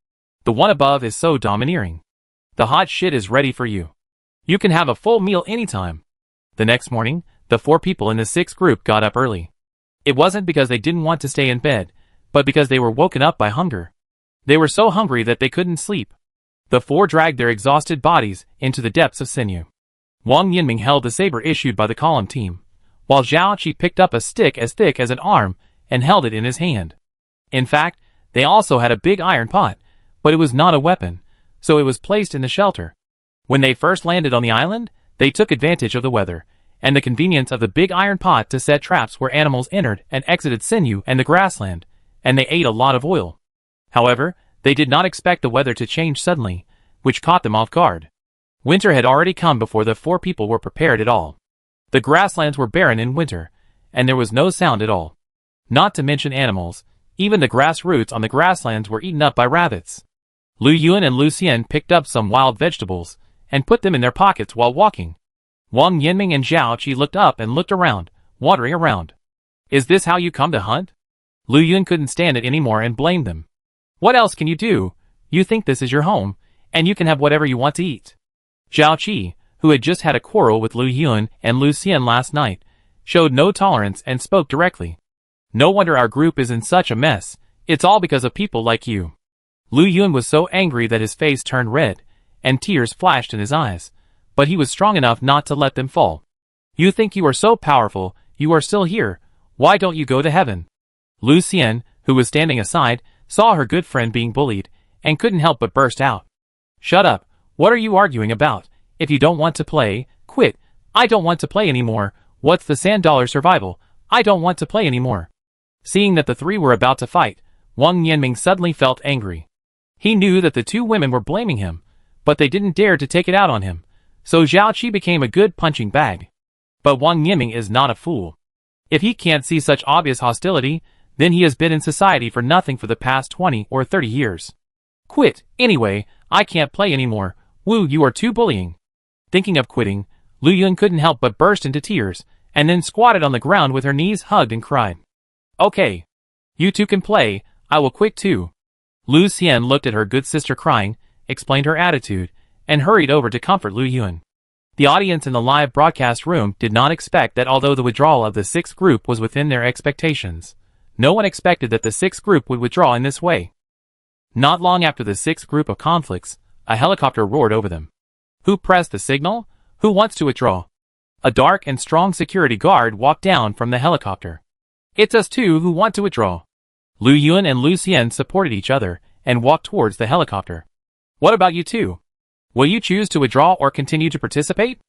The one above is so domineering. The hot shit is ready for you. You can have a full meal anytime. The next morning, the 4 people in the 6th group got up early. It wasn't because they didn't want to stay in bed, but because they were woken up by hunger. They were so hungry that they couldn't sleep. The 4 dragged their exhausted bodies into the depths of sinew. Wang Yanming held the saber issued by the column team, while Zhao Qi picked up a stick as thick as an arm and held it in his hand. In fact, they also had a big iron pot, but it was not a weapon, so it was placed in the shelter. When they first landed on the island, they took advantage of the weather and the convenience of the big iron pot to set traps where animals entered and exited sinew and the grassland, and they ate a lot of oil. However, they did not expect the weather to change suddenly, which caught them off guard. Winter had already come before the 4 people were prepared at all. The grasslands were barren in winter, and there was no sound at all. Not to mention animals, even the grass roots on the grasslands were eaten up by rabbits. Lu Yuan and Lu Xian picked up some wild vegetables and put them in their pockets while walking. Wang Yanming and Zhao Qi looked up and looked around, wandering around. Is this how you come to hunt? Lu Yuan couldn't stand it anymore and blamed them. What else can you do? You think this is your home, and you can have whatever you want to eat. Zhao Qi, who had just had a quarrel with Lu Yun and Lu Xian last night, showed no tolerance and spoke directly. No wonder our group is in such a mess. It's all because of people like you. Lu Yun was so angry that his face turned red, and tears flashed in his eyes, but he was strong enough not to let them fall. You think you are so powerful, you are still here. Why don't you go to heaven? Lu Xian, who was standing aside, saw her good friend being bullied, and couldn't help but burst out. Shut up, what are you arguing about? If you don't want to play, quit. I don't want to play anymore. What's the $100 survival? I don't want to play anymore. Seeing that the three were about to fight, Wang Yanming suddenly felt angry. He knew that the two women were blaming him, but they didn't dare to take it out on him, so Zhao Qi became a good punching bag. But Wang Yanming is not a fool. If he can't see such obvious hostility, then he has been in society for nothing for the past 20 or 30 years. Quit, anyway, I can't play anymore. Wu, you are too bullying. Thinking of quitting, Lu Yun couldn't help but burst into tears, and then squatted on the ground with her knees hugged and cried. Okay. You two can play, I will quit too. Lu Xian looked at her good sister crying, explained her attitude, and hurried over to comfort Lu Yun. The audience in the live broadcast room did not expect that although the withdrawal of the sixth group was within their expectations, no one expected that the sixth group would withdraw in this way. Not long after the sixth group of conflicts, a helicopter roared over them. Who pressed the signal? Who wants to withdraw? A dark and strong security guard walked down from the helicopter. It's us two who want to withdraw. Lu Yun and Lu Xian supported each other and walked towards the helicopter. What about you two? Will you choose to withdraw or continue to participate?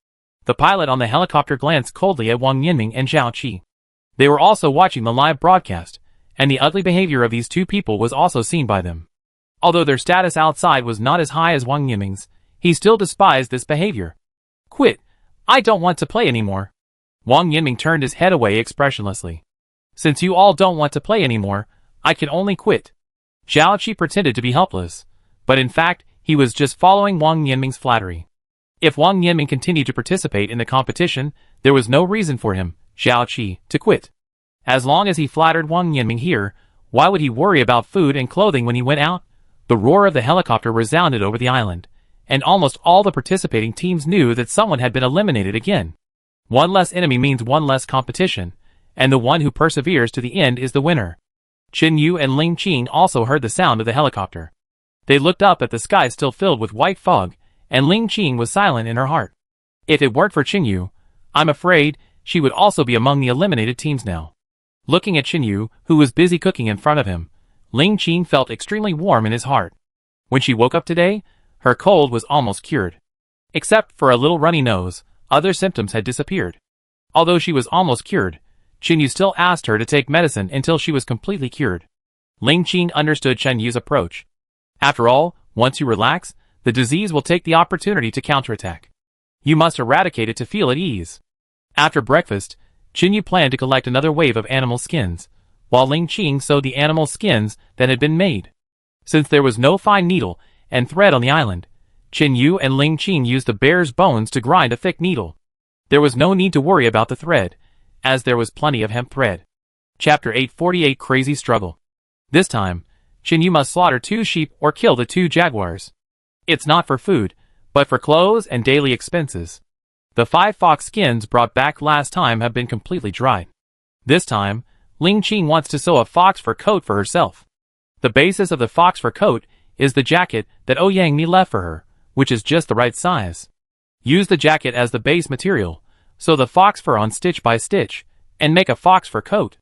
The pilot on the helicopter glanced coldly at Wang Yanming and Zhao Qi. They were also watching the live broadcast, and the ugly behavior of these two people was also seen by them. Although their status outside was not as high as Wang Yanming's, he still despised this behavior. Quit. I don't want to play anymore. Wang Yanming turned his head away expressionlessly. Since you all don't want to play anymore, I can only quit. Zhao Qi pretended to be helpless, but in fact, he was just following Wang Yanming's flattery. If Wang Yanming continued to participate in the competition, there was no reason for him, Zhao Qi, to quit. As long as he flattered Wang Yanming here, why would he worry about food and clothing when he went out? The roar of the helicopter resounded over the island, and almost all the participating teams knew that someone had been eliminated again. One less enemy means one less competition, and the one who perseveres to the end is the winner. Qin Yu and Ling Qing also heard the sound of the helicopter. They looked up at the sky still filled with white fog, and Ling Qing was silent in her heart. If it weren't for Qin Yu, I'm afraid she would also be among the eliminated teams now. Looking at Qin Yu, who was busy cooking in front of him, Ling Qing felt extremely warm in his heart. When she woke up today, her cold was almost cured. Except for a little runny nose, other symptoms had disappeared. Although she was almost cured, Qin Yu still asked her to take medicine until she was completely cured. Ling Qing understood Qin Yu's approach. After all, once you relax, the disease will take the opportunity to counterattack. You must eradicate it to feel at ease. After breakfast, Qin Yu planned to collect another wave of animal skins, while Ling Qing sewed the animal skins that had been made. Since there was no fine needle and thread on the island, Qin Yu and Ling Qing used the bear's bones to grind a thick needle. There was no need to worry about the thread, as there was plenty of hemp thread. Chapter 848 Crazy Struggle. This time, Qin Yu must slaughter 2 sheep or kill the 2 jaguars. It's not for food, but for clothes and daily expenses. The 5 fox skins brought back last time have been completely dried. This time, Ling Qing wants to sew a fox fur coat for herself. The basis of the fox fur coat is the jacket that Ouyang Mi left for her, which is just the right size. Use the jacket as the base material, sew the fox fur on stitch by stitch, and make a fox fur coat.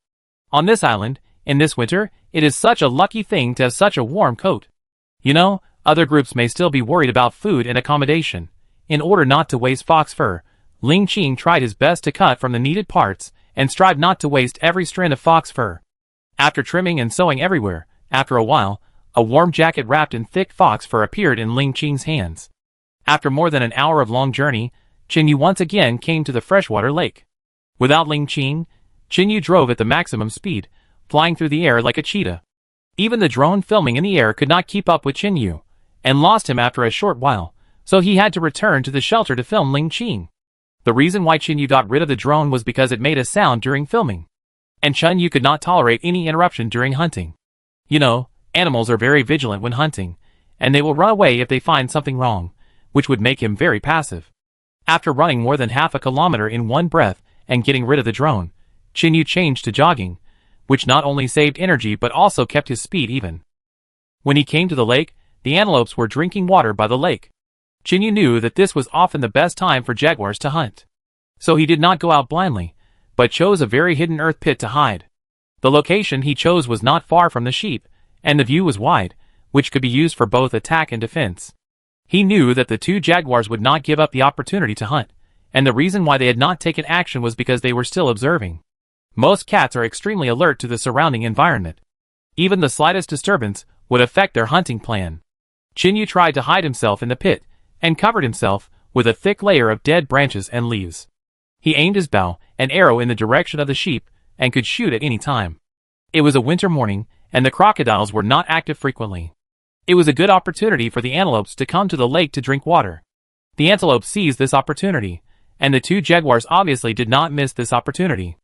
On this island, in this winter, it is such a lucky thing to have such a warm coat. You know, other groups may still be worried about food and accommodation. In order not to waste fox fur, Ling Qing tried his best to cut from the needed parts and strive not to waste every strand of fox fur. After trimming and sewing everywhere, after a while, a warm jacket wrapped in thick fox fur appeared in Ling Qing's hands. After more than an hour of long journey, Qin Yu once again came to the freshwater lake. Without Ling Qing, Qin Yu drove at the maximum speed, flying through the air like a cheetah. Even the drone filming in the air could not keep up with Qin Yu, and lost him after a short while, so he had to return to the shelter to film Ling Qing. The reason why Qin Yu got rid of the drone was because it made a sound during filming. And Qin Yu could not tolerate any interruption during hunting. You know, animals are very vigilant when hunting, and they will run away if they find something wrong, which would make him very passive. After running more than half a kilometer in one breath and getting rid of the drone, Chinyu changed to jogging, which not only saved energy but also kept his speed even. When he came to the lake, the antelopes were drinking water by the lake. Chinyu knew that this was often the best time for jaguars to hunt. So he did not go out blindly, but chose a very hidden earth pit to hide. The location he chose was not far from the sheep, and the view was wide, which could be used for both attack and defense. He knew that the two jaguars would not give up the opportunity to hunt, and the reason why they had not taken action was because they were still observing. Most cats are extremely alert to the surrounding environment. Even the slightest disturbance would affect their hunting plan. Chinyu tried to hide himself in the pit, and covered himself with a thick layer of dead branches and leaves. He aimed his bow and arrow in the direction of the sheep, and could shoot at any time. It was a winter morning, and the crocodiles were not active frequently. It was a good opportunity for the antelopes to come to the lake to drink water. The antelopes seized this opportunity, and the two jaguars obviously did not miss this opportunity.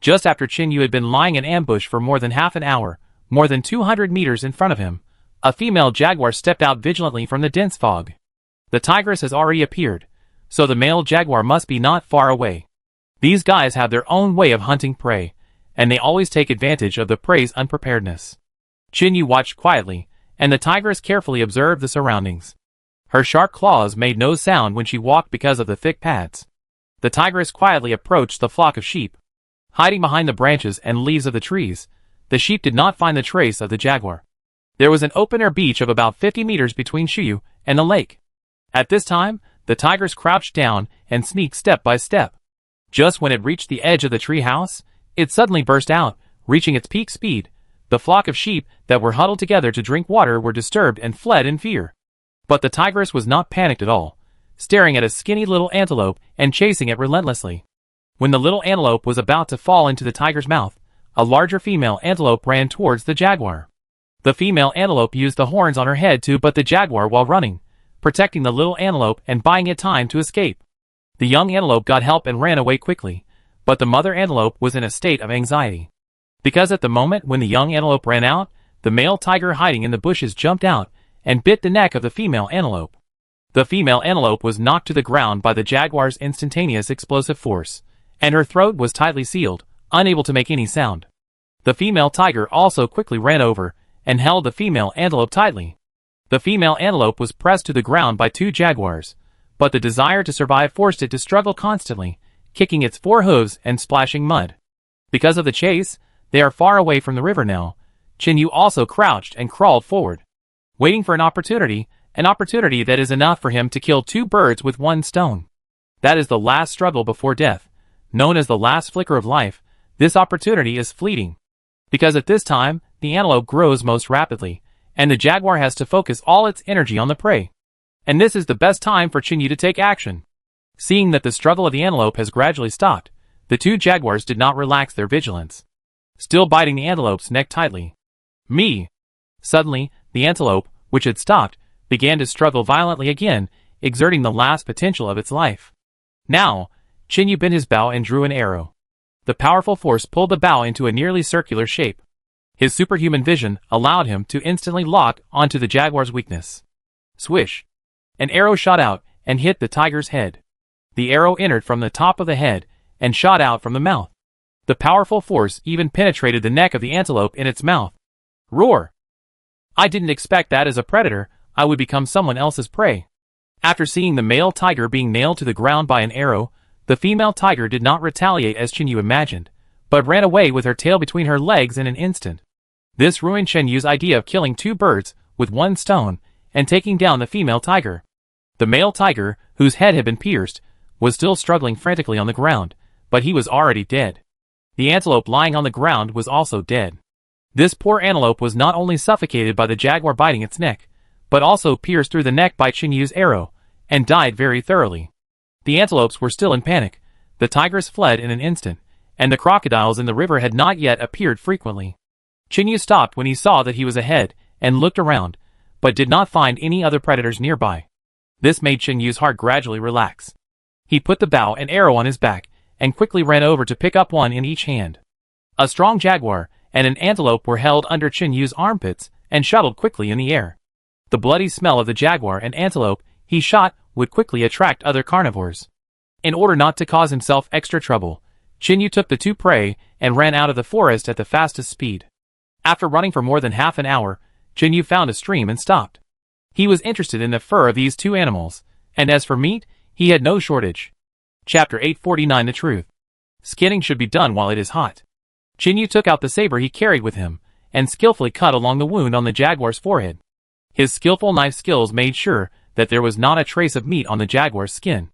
Just after Chinyu had been lying in ambush for more than half an hour, more than 200 meters in front of him, a female jaguar stepped out vigilantly from the dense fog. The tigress has already appeared, so the male jaguar must be not far away. These guys have their own way of hunting prey, and they always take advantage of the prey's unpreparedness. Chinyu watched quietly, and the tigress carefully observed the surroundings. Her sharp claws made no sound when she walked because of the thick pads. The tigress quietly approached the flock of sheep. Hiding behind the branches and leaves of the trees, the sheep did not find the trace of the jaguar. There was an open-air beach of about 50 meters between Chinyu and the lake. At this time, the tigress crouched down and sneaked step by step. Just when it reached the edge of the tree house, it suddenly burst out, reaching its peak speed. The flock of sheep that were huddled together to drink water were disturbed and fled in fear. But the tigress was not panicked at all, staring at a skinny little antelope and chasing it relentlessly. When the little antelope was about to fall into the tiger's mouth, a larger female antelope ran towards the jaguar. The female antelope used the horns on her head to butt the jaguar while running, protecting the little antelope and buying it time to escape. The young antelope got help and ran away quickly, but the mother antelope was in a state of anxiety. Because at the moment when the young antelope ran out, the male tiger hiding in the bushes jumped out and bit the neck of the female antelope. The female antelope was knocked to the ground by the jaguar's instantaneous explosive force, and her throat was tightly sealed, unable to make any sound. The female tiger also quickly ran over and held the female antelope tightly. The female antelope was pressed to the ground by two jaguars, but the desire to survive forced it to struggle constantly, kicking its four hooves and splashing mud. Because of the chase, they are far away from the river now. Chinyu also crouched and crawled forward, waiting for an opportunity that is enough for him to kill two birds with one stone. That is the last struggle before death, known as the last flicker of life. This opportunity is fleeting, because at this time, the antelope grows most rapidly, and the jaguar has to focus all its energy on the prey. And this is the best time for Chinyu to take action. Seeing that the struggle of the antelope has gradually stopped, the two jaguars did not relax their vigilance, still biting the antelope's neck tightly. Me! Suddenly, the antelope, which had stopped, began to struggle violently again, exerting the last potential of its life. Now, Chinyu bent his bow and drew an arrow. The powerful force pulled the bow into a nearly circular shape. His superhuman vision allowed him to instantly lock onto the jaguar's weakness. Swish! An arrow shot out and hit the tiger's head. The arrow entered from the top of the head and shot out from the mouth. The powerful force even penetrated the neck of the antelope in its mouth. Roar! I didn't expect that as a predator, I would become someone else's prey. After seeing the male tiger being nailed to the ground by an arrow, the female tiger did not retaliate as Chinyu imagined, but ran away with her tail between her legs in an instant. This ruined Chinyu's idea of killing two birds with one stone and taking down the female tiger. The male tiger, whose head had been pierced, was still struggling frantically on the ground, but he was already dead. The antelope lying on the ground was also dead. This poor antelope was not only suffocated by the jaguar biting its neck, but also pierced through the neck by Chinyu's arrow, and died very thoroughly. The antelopes were still in panic. The tigers fled in an instant, and the crocodiles in the river had not yet appeared frequently. Chinyu stopped when he saw that he was ahead, and looked around, but did not find any other predators nearby. This made Chinyu's heart gradually relax. He put the bow and arrow on his back, and quickly ran over to pick up one in each hand. A strong jaguar and an antelope were held under Chinyu's armpits, and shuttled quickly in the air. The bloody smell of the jaguar and antelope he shot would quickly attract other carnivores. In order not to cause himself extra trouble, Chinyu took the two prey and ran out of the forest at the fastest speed. After running for more than half an hour, Chinyu found a stream and stopped. He was interested in the fur of these two animals, and as for meat, he had no shortage. Chapter 849 The Truth. Skinning should be done while it is hot. Chinyu took out the saber he carried with him, and skillfully cut along the wound on the jaguar's forehead. His skillful knife skills made sure that there was not a trace of meat on the jaguar's skin.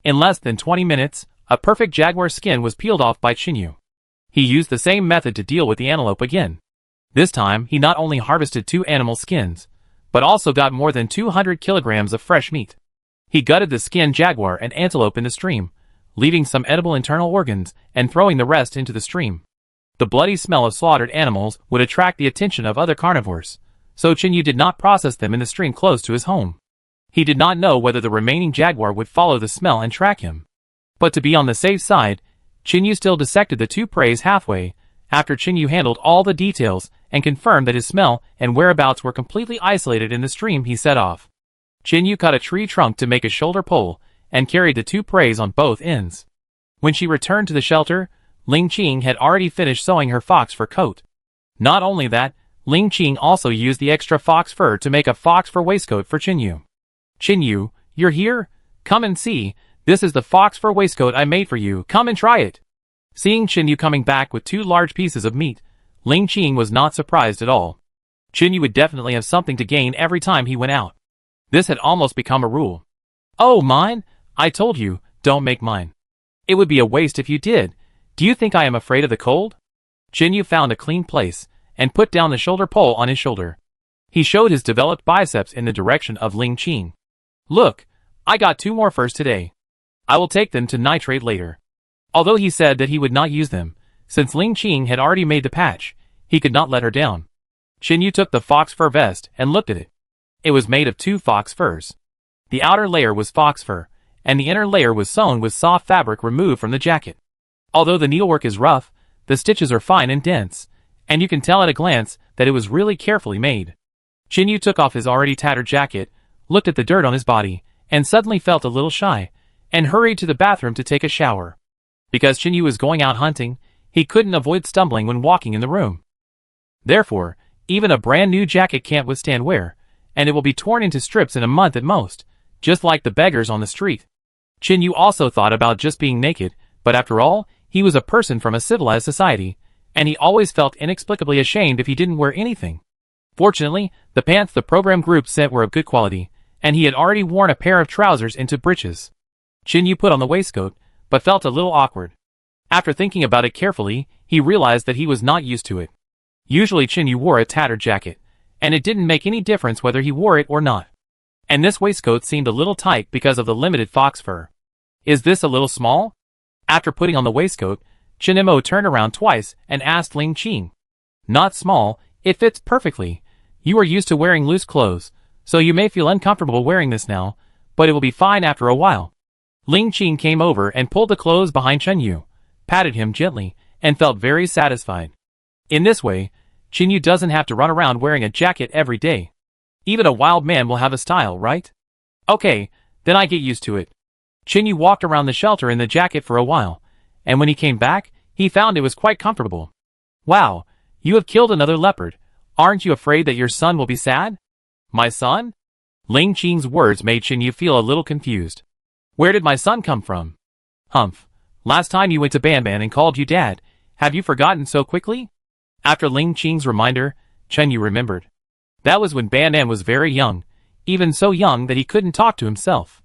In less than 20 minutes, a perfect jaguar skin was peeled off by Chinyu. He used the same method to deal with the antelope again. This time, he not only harvested 2 animal skins, but also got more than 200 kilograms of fresh meat. He gutted the skinned jaguar and antelope in the stream, leaving some edible internal organs and throwing the rest into the stream. The bloody smell of slaughtered animals would attract the attention of other carnivores, so Chinyu did not process them in the stream close to his home. He did not know whether the remaining jaguar would follow the smell and track him. But to be on the safe side, Chinyu still dissected the 2 preys halfway, after Chinyu handled all the details and confirmed that his smell and whereabouts were completely isolated in the stream. He set off. Chinyu cut a tree trunk to make a shoulder pole, and carried the 2 preys on both ends. When she returned to the shelter, Ling Qing had already finished sewing her fox fur coat. Not only that, Ling Qing also used the extra fox fur to make a fox fur waistcoat for Chinyu. Chinyu, you're here? Come and see. This is the fox fur waistcoat I made for you. Come and try it. Seeing Chinyu coming back with 2 large pieces of meat, Ling Qing was not surprised at all. Chinyu would definitely have something to gain every time he went out. This had almost become a rule. Oh, mine? I told you, don't make mine. It would be a waste if you did. Do you think I am afraid of the cold? Chinyu found a clean place, and put down the shoulder pole on his shoulder. He showed his developed biceps in the direction of Ling Qing. Look, I got 2 more furs today. I will take them to nitrate later. Although he said that he would not use them, since Ling Qing had already made the patch, he could not let her down. Chinyu took the fox fur vest and looked at it. It was made of 2 fox furs. The outer layer was fox fur, and the inner layer was sewn with soft fabric removed from the jacket. Although the needlework is rough, the stitches are fine and dense, and you can tell at a glance that it was really carefully made. Chinyu took off his already tattered jacket, looked at the dirt on his body, and suddenly felt a little shy, and hurried to the bathroom to take a shower. Because Chinyu was going out hunting, he couldn't avoid stumbling when walking in the room. Therefore, even a brand new jacket can't withstand wear, and it will be torn into strips in a month at most, just like the beggars on the street. Chinyu also thought about just being naked, but after all, he was a person from a civilized society, and he always felt inexplicably ashamed if he didn't wear anything. Fortunately, the pants the program group sent were of good quality, and he had already worn a pair of trousers into breeches. Chinyu put on the waistcoat, but felt a little awkward. After thinking about it carefully, he realized that he was not used to it. Usually Chinyu wore a tattered jacket, and it didn't make any difference whether he wore it or not. And this waistcoat seemed a little tight because of the limited fox fur. Is this a little small? After putting on the waistcoat, Chinemo turned around twice and asked Ling Qing. Not small, it fits perfectly. You are used to wearing loose clothes, so you may feel uncomfortable wearing this now, but it will be fine after a while. Ling Qing came over and pulled the clothes behind Chinyu, patted him gently, and felt very satisfied. In this way, Chinyu doesn't have to run around wearing a jacket every day. Even a wild man will have a style, right? Okay, then I get used to it. Chinyu walked around the shelter in the jacket for a while, and when he came back, he found it was quite comfortable. Wow, you have killed another leopard. Aren't you afraid that your son will be sad? My son? Ling Qing's words made Chinyu feel a little confused. Where did my son come from? Humph. Last time you went to Banban and called you dad, have you forgotten so quickly? After Ling Qing's reminder, Chinyu remembered. That was when Banban was very young, even so young that he couldn't talk to himself.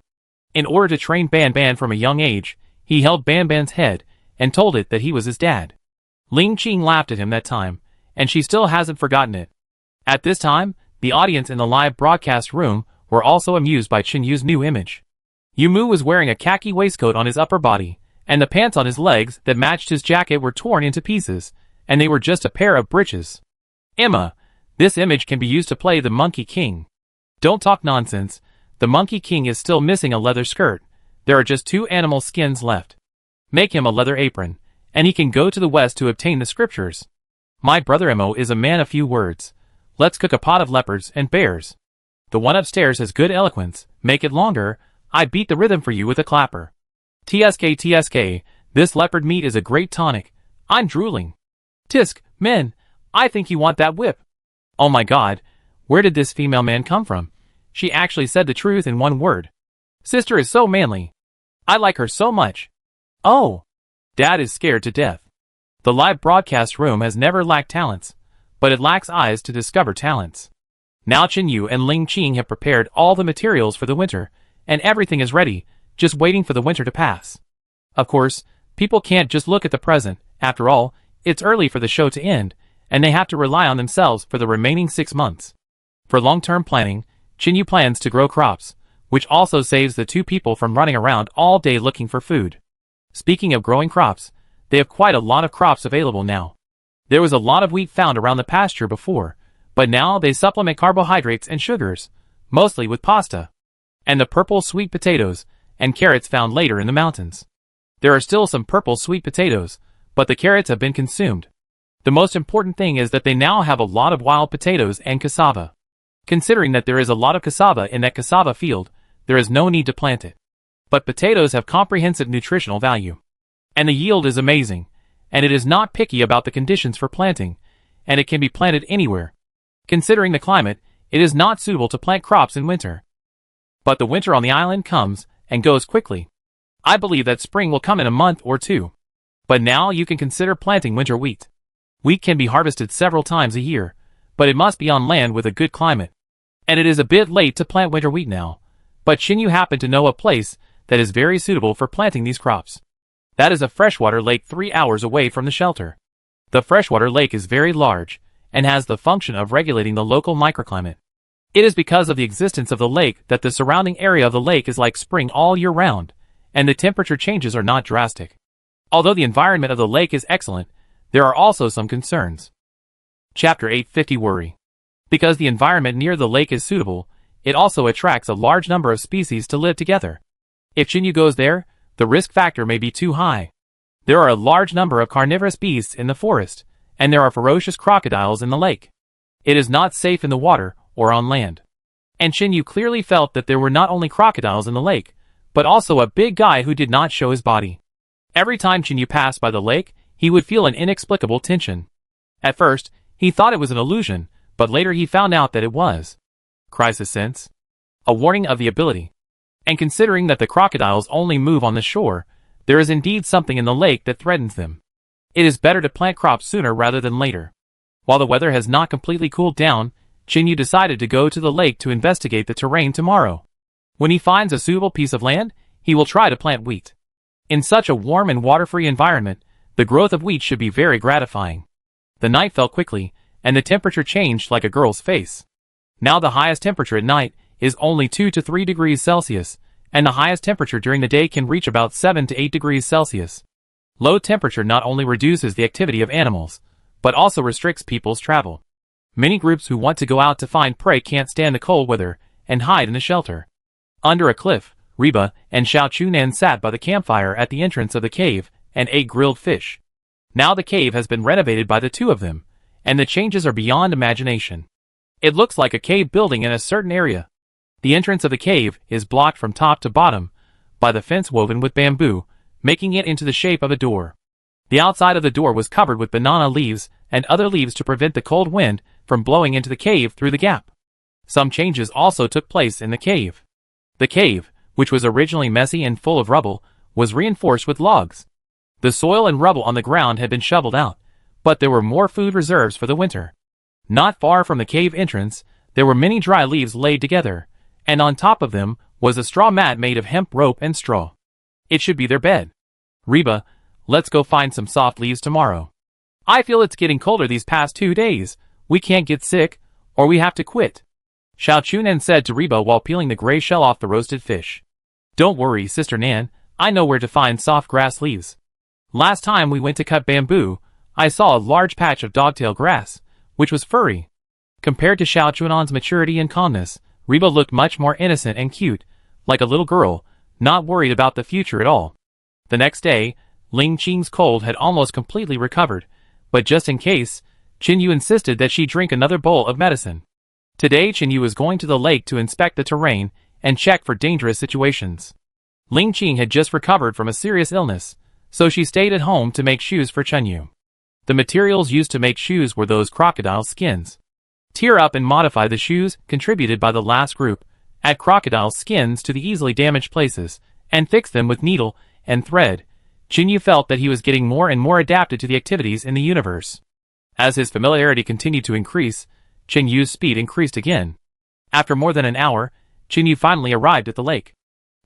In order to train Banban from a young age, he held Banban's head and told it that he was his dad. Ling Qing laughed at him that time, and she still hasn't forgotten it. At this time, the audience in the live broadcast room were also amused by Chinyu's new image. Yumu was wearing a khaki waistcoat on his upper body, and the pants on his legs that matched his jacket were torn into pieces, and they were just a pair of breeches. Emma, this image can be used to play the Monkey King. Don't talk nonsense, the Monkey King is still missing a leather skirt. There are just 2 animal skins left. Make him a leather apron, and he can go to the west to obtain the scriptures. My brother Emo is a man of few words. Let's cook a pot of leopards and bears. The one upstairs has good eloquence, make it longer, I beat the rhythm for you with a clapper. TSK, this leopard meat is a great tonic. I'm drooling. Tisk, men, I think you want that whip. Oh my god, where did this female man come from? She actually said the truth in one word. Sister is so manly. I like her so much. Oh. Dad is scared to death. The live broadcast room has never lacked talents, but it lacks eyes to discover talents. Now Chinyu and Ling Qing have prepared all the materials for the winter, and everything is ready, just waiting for the winter to pass. Of course, people can't just look at the present. After all, it's early for the show to end, and they have to rely on themselves for the remaining 6 months. For long-term planning, Chinyu plans to grow crops, which also saves the two people from running around all day looking for food. Speaking of growing crops, they have quite a lot of crops available now. There was a lot of wheat found around the pasture before, but now they supplement carbohydrates and sugars, mostly with pasta. And the purple sweet potatoes and carrots found later in the mountains. There are still some purple sweet potatoes, but the carrots have been consumed. The most important thing is that they now have a lot of wild potatoes and cassava. Considering that there is a lot of cassava in that cassava field, there is no need to plant it. But potatoes have comprehensive nutritional value. And the yield is amazing, and it is not picky about the conditions for planting, and it can be planted anywhere. Considering the climate, it is not suitable to plant crops in winter. But the winter on the island comes and goes quickly. I believe that spring will come in a month or two. But now you can consider planting winter wheat. Wheat can be harvested several times a year, but it must be on land with a good climate. And it is a bit late to plant winter wheat now, but Chinyu happened to know a place that is very suitable for planting these crops. That is a freshwater lake 3 hours away from the shelter. The freshwater lake is very large, and has the function of regulating the local microclimate. It is because of the existence of the lake that the surrounding area of the lake is like spring all year round, and the temperature changes are not drastic. Although the environment of the lake is excellent, there are also some concerns. Chapter 850 Worry. Because the environment near the lake is suitable, it also attracts a large number of species to live together. If Chinyu goes there, the risk factor may be too high. There are a large number of carnivorous beasts in the forest, and there are ferocious crocodiles in the lake. It is not safe in the water or on land. And Chinyu clearly felt that there were not only crocodiles in the lake, but also a big guy who did not show his body. Every time Chinyu passed by the lake, he would feel an inexplicable tension. At first, he thought it was an illusion, but later he found out that it was. Crisis sense. A warning of the ability. And considering that the crocodiles only move on the shore, there is indeed something in the lake that threatens them. It is better to plant crops sooner rather than later. While the weather has not completely cooled down, Chinyu decided to go to the lake to investigate the terrain tomorrow. When he finds a suitable piece of land, he will try to plant wheat. In such a warm and water-free environment, the growth of wheat should be very gratifying. The night fell quickly, and the temperature changed like a girl's face. Now the highest temperature at night is only 2 to 3 degrees Celsius, and the highest temperature during the day can reach about 7 to 8 degrees Celsius. Low temperature not only reduces the activity of animals, but also restricts people's travel. Many groups who want to go out to find prey can't stand the cold weather and hide in a shelter. Under a cliff, Reba and Xiao Chunan sat by the campfire at the entrance of the cave and ate grilled fish. Now the cave has been renovated by the two of them, and the changes are beyond imagination. It looks like a cave building in a certain area. The entrance of the cave is blocked from top to bottom by the fence woven with bamboo, making it into the shape of a door. The outside of the door was covered with banana leaves and other leaves to prevent the cold wind from blowing into the cave through the gap. Some changes also took place in the cave. The cave, which was originally messy and full of rubble, was reinforced with logs. The soil and rubble on the ground had been shoveled out, but there were more food reserves for the winter. Not far from the cave entrance, there were many dry leaves laid together, and on top of them was a straw mat made of hemp rope and straw. It should be their bed. Reba, let's go find some soft leaves tomorrow. I feel it's getting colder these past 2 days. We can't get sick, or we have to quit. Xiao Chunan said to Reba while peeling the gray shell off the roasted fish. Don't worry, Sister Nan, I know where to find soft grass leaves. Last time we went to cut bamboo, I saw a large patch of dogtail grass, which was furry. Compared to Xiao Chunan's maturity and calmness, Reba looked much more innocent and cute, like a little girl, not worried about the future at all. The next day, Ling Qing's cold had almost completely recovered, but just in case, Chinyu insisted that she drink another bowl of medicine. Today Chinyu was going to the lake to inspect the terrain and check for dangerous situations. Ling Qing had just recovered from a serious illness, so she stayed at home to make shoes for Chenyu. The materials used to make shoes were those crocodile skins. Tear up and modify the shoes contributed by the last group, add crocodile skins to the easily damaged places, and fix them with needle and thread. Chenyu felt that he was getting more and more adapted to the activities in the universe. As his familiarity continued to increase, Chenyu's speed increased again. After more than an hour, Chenyu finally arrived at the lake.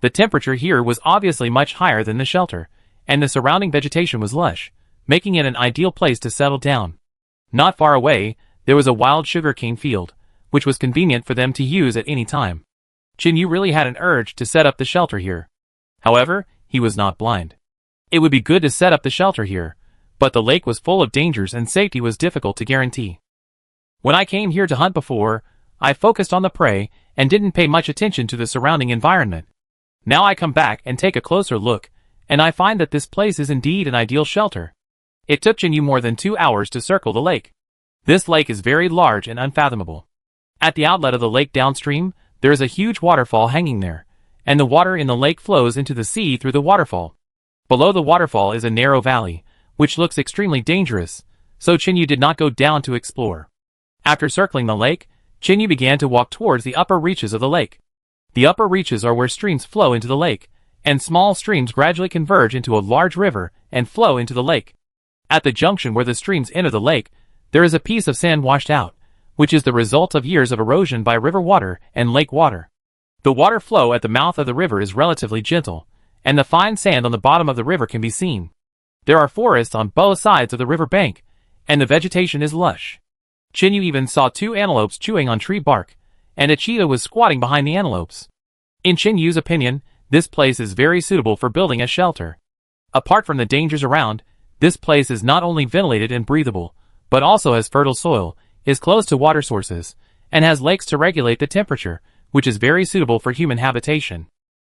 The temperature here was obviously much higher than the shelter, and the surrounding vegetation was lush, making it an ideal place to settle down. Not far away, there was a wild sugarcane field, which was convenient for them to use at any time. Chenyu really had an urge to set up the shelter here. However, he was not blind. It would be good to set up the shelter here, but the lake was full of dangers and safety was difficult to guarantee. When I came here to hunt before, I focused on the prey and didn't pay much attention to the surrounding environment. Now I come back and take a closer look, and I find that this place is indeed an ideal shelter. It took Chenyu more than 2 hours to circle the lake. This lake is very large and unfathomable. At the outlet of the lake downstream, there is a huge waterfall hanging there, and the water in the lake flows into the sea through the waterfall. Below the waterfall is a narrow valley, which looks extremely dangerous, so Chenyu did not go down to explore. After circling the lake, Chenyu began to walk towards the upper reaches of the lake. The upper reaches are where streams flow into the lake, and small streams gradually converge into a large river and flow into the lake. At the junction where the streams enter the lake, there is a piece of sand washed out, which is the result of years of erosion by river water and lake water. The water flow at the mouth of the river is relatively gentle, and the fine sand on the bottom of the river can be seen. There are forests on both sides of the river bank, and the vegetation is lush. Chenyu even saw 2 antelopes chewing on tree bark, and a cheetah was squatting behind the antelopes. In Chenyu's opinion, this place is very suitable for building a shelter. Apart from the dangers around, this place is not only ventilated and breathable, but also has fertile soil, is close to water sources, and has lakes to regulate the temperature, which is very suitable for human habitation.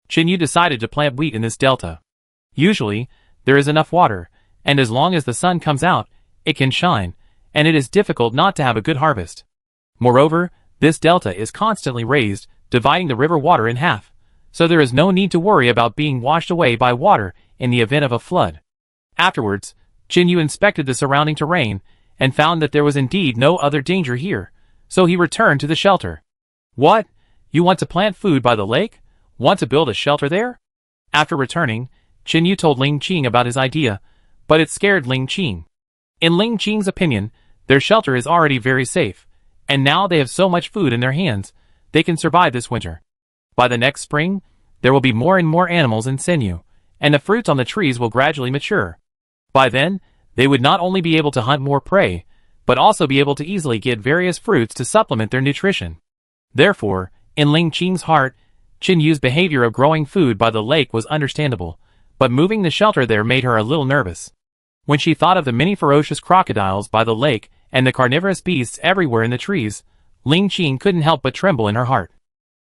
Chenyu decided to plant wheat in this delta. Usually, there is enough water, and as long as the sun comes out, it can shine, and it is difficult not to have a good harvest. Moreover, this delta is constantly raised, dividing the river water in half, so there is no need to worry about being washed away by water in the event of a flood. Afterwards, Chenyu inspected the surrounding terrain, and found that there was indeed no other danger here, so he returned to the shelter. What? You want to plant food by the lake? Want to build a shelter there? After returning, Chenyu told Ling Qing about his idea, but it scared Ling Qing. In Ling Qing's opinion, their shelter is already very safe, and now they have so much food in their hands, they can survive this winter. By the next spring, there will be more and more animals in Senyu, and the fruits on the trees will gradually mature. By then, they would not only be able to hunt more prey, but also be able to easily get various fruits to supplement their nutrition. Therefore, in Ling Qing's heart, Chenyu's behavior of growing food by the lake was understandable, but moving the shelter there made her a little nervous. When she thought of the many ferocious crocodiles by the lake and the carnivorous beasts everywhere in the trees, Ling Qing couldn't help but tremble in her heart.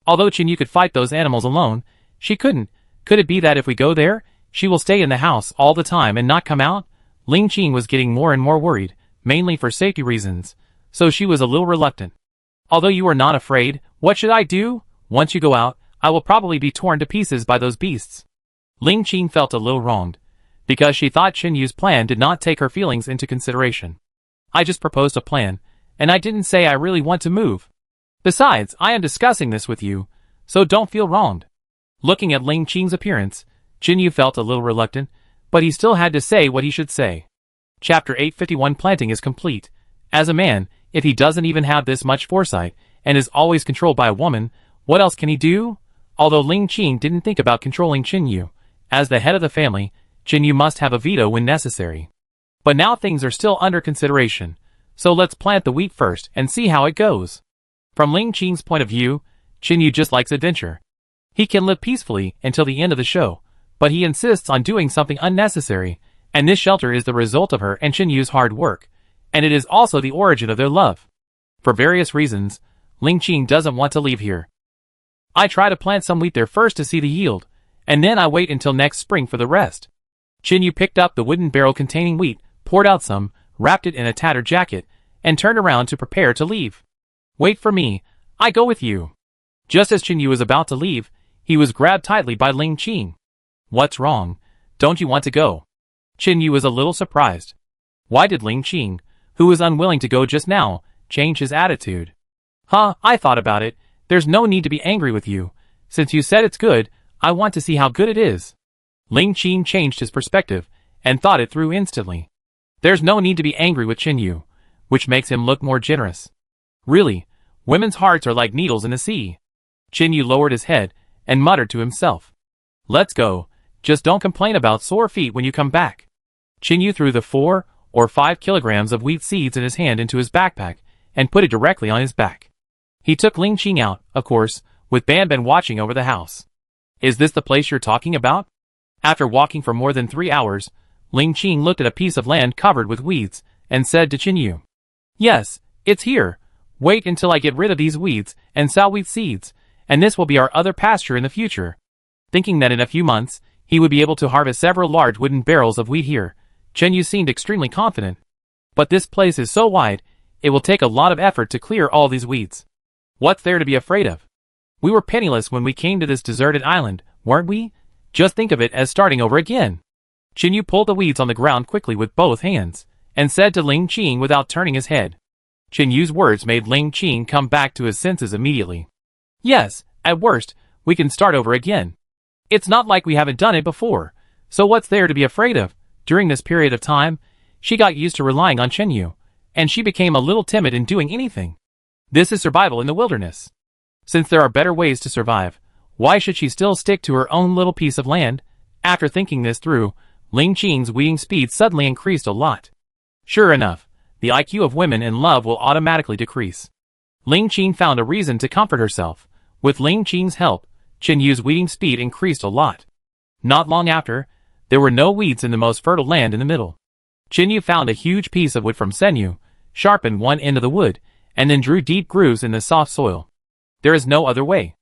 Although Chenyu could fight those animals alone, she couldn't. Could it be that if we go there, she will stay in the house all the time and not come out? Ling Qing was getting more and more worried, mainly for safety reasons, so she was a little reluctant. Although you are not afraid, what should I do? Once you go out, I will probably be torn to pieces by those beasts. Ling Qing felt a little wronged, because she thought Chenyu's plan did not take her feelings into consideration. I just proposed a plan, and I didn't say I really want to move. Besides, I am discussing this with you, so don't feel wronged. Looking at Ling Qing's appearance, Chenyu felt a little reluctant, but he still had to say what he should say. Chapter 851 Planting is complete. As a man, if he doesn't even have this much foresight, and is always controlled by a woman, what else can he do? Although Ling Qing didn't think about controlling Chenyu, as the head of the family, Chenyu must have a veto when necessary. But now things are still under consideration, so let's plant the wheat first and see how it goes. From Ling Qing's point of view, Chenyu just likes adventure. He can live peacefully until the end of the show, but he insists on doing something unnecessary, and this shelter is the result of her and Chenyu's hard work, and it is also the origin of their love. For various reasons, Ling Qing doesn't want to leave here. I try to plant some wheat there first to see the yield, and then I wait until next spring for the rest. Chenyu picked up the wooden barrel containing wheat, poured out some, wrapped it in a tattered jacket, and turned around to prepare to leave. Wait for me, I go with you. Just as Chenyu was about to leave, he was grabbed tightly by Ling Qing. What's wrong? Don't you want to go? Qin Yu was a little surprised. Why did Ling Qing, who was unwilling to go just now, change his attitude? I thought about it. There's no need to be angry with you. Since you said it's good, I want to see how good it is. Ling Qing changed his perspective and thought it through instantly. There's no need to be angry with Qin Yu, which makes him look more generous. Really, women's hearts are like needles in the sea. Qin Yu lowered his head and muttered to himself. Let's go. Just don't complain about sore feet when you come back. Qin Yu threw the 4 or 5 kilograms of wheat seeds in his hand into his backpack and put it directly on his back. He took Ling Qing out, of course, with Ban watching over the house. Is this the place you're talking about? After walking for more than 3 hours, Ling Qing looked at a piece of land covered with weeds and said to Qin Yu. Yes, it's here. Wait until I get rid of these weeds and sow wheat seeds, and this will be our other pasture in the future. Thinking that in a few months, he would be able to harvest several large wooden barrels of wheat here, Qin Yu seemed extremely confident. But this place is so wide, it will take a lot of effort to clear all these weeds. What's there to be afraid of? We were penniless when we came to this deserted island, weren't we? Just think of it as starting over again. Qin Yu pulled the weeds on the ground quickly with both hands, and said to Ling Qing without turning his head. Qin Yu's words made Ling Qing come back to his senses immediately. Yes, at worst, we can start over again. It's not like we haven't done it before, so what's there to be afraid of? During this period of time, she got used to relying on Qin Yu, and she became a little timid in doing anything. This is survival in the wilderness. Since there are better ways to survive, why should she still stick to her own little piece of land? After thinking this through, Ling Qing's weeding speed suddenly increased a lot. Sure enough, the IQ of women in love will automatically decrease. Ling Qing found a reason to comfort herself. With Ling Qing's help, Qin Yu's weeding speed increased a lot. Not long after, there were no weeds in the most fertile land in the middle. Qin Yu found a huge piece of wood from Sen Yu, sharpened one end of the wood, and then drew deep grooves in the soft soil. There is no other way.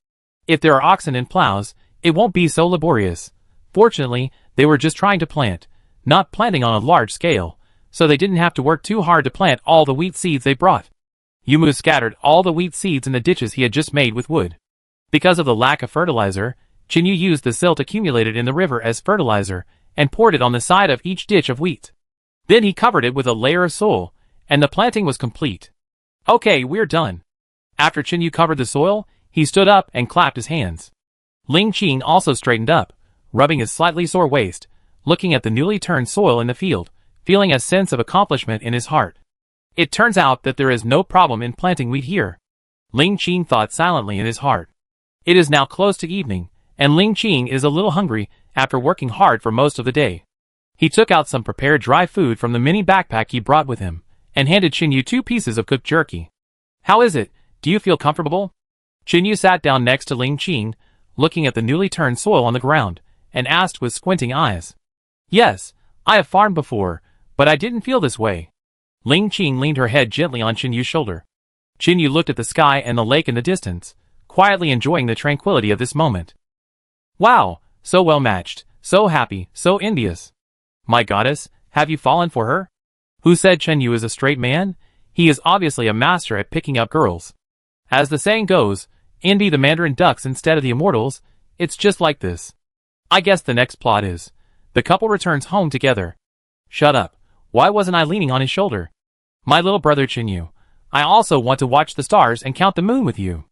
If there are oxen and plows, it won't be so laborious. Fortunately, they were just trying to plant, not planting on a large scale, so they didn't have to work too hard to plant all the wheat seeds they brought. Yumu scattered all the wheat seeds in the ditches he had just made with wood. Because of the lack of fertilizer, Qin Yu used the silt accumulated in the river as fertilizer and poured it on the side of each ditch of wheat. Then he covered it with a layer of soil, and the planting was complete. Okay, we're done. After Qin Yu covered the soil, he stood up and clapped his hands. Ling Qing also straightened up, rubbing his slightly sore waist, looking at the newly turned soil in the field, feeling a sense of accomplishment in his heart. It turns out that there is no problem in planting wheat here. Ling Qing thought silently in his heart. It is now close to evening, and Ling Qing is a little hungry after working hard for most of the day. He took out some prepared dry food from the mini backpack he brought with him, and handed Qin Yu 2 pieces of cooked jerky. How is it? Do you feel comfortable? Qin Yu sat down next to Ling Qing, looking at the newly turned soil on the ground, and asked with squinting eyes. Yes, I have farmed before, but I didn't feel this way. Ling Qing leaned her head gently on Qin Yu's shoulder. Qin Yu looked at the sky and the lake in the distance, quietly enjoying the tranquility of this moment. Wow, so well matched, so happy, so envious. My goddess, have you fallen for her? Who said Qin Yu is a straight man? He is obviously a master at picking up girls. As the saying goes, envy the Mandarin ducks instead of the immortals. It's just like this. I guess the next plot is, the couple returns home together. Shut up. Why wasn't I leaning on his shoulder? My little brother Qin Yu, I also want to watch the stars and count the moon with you.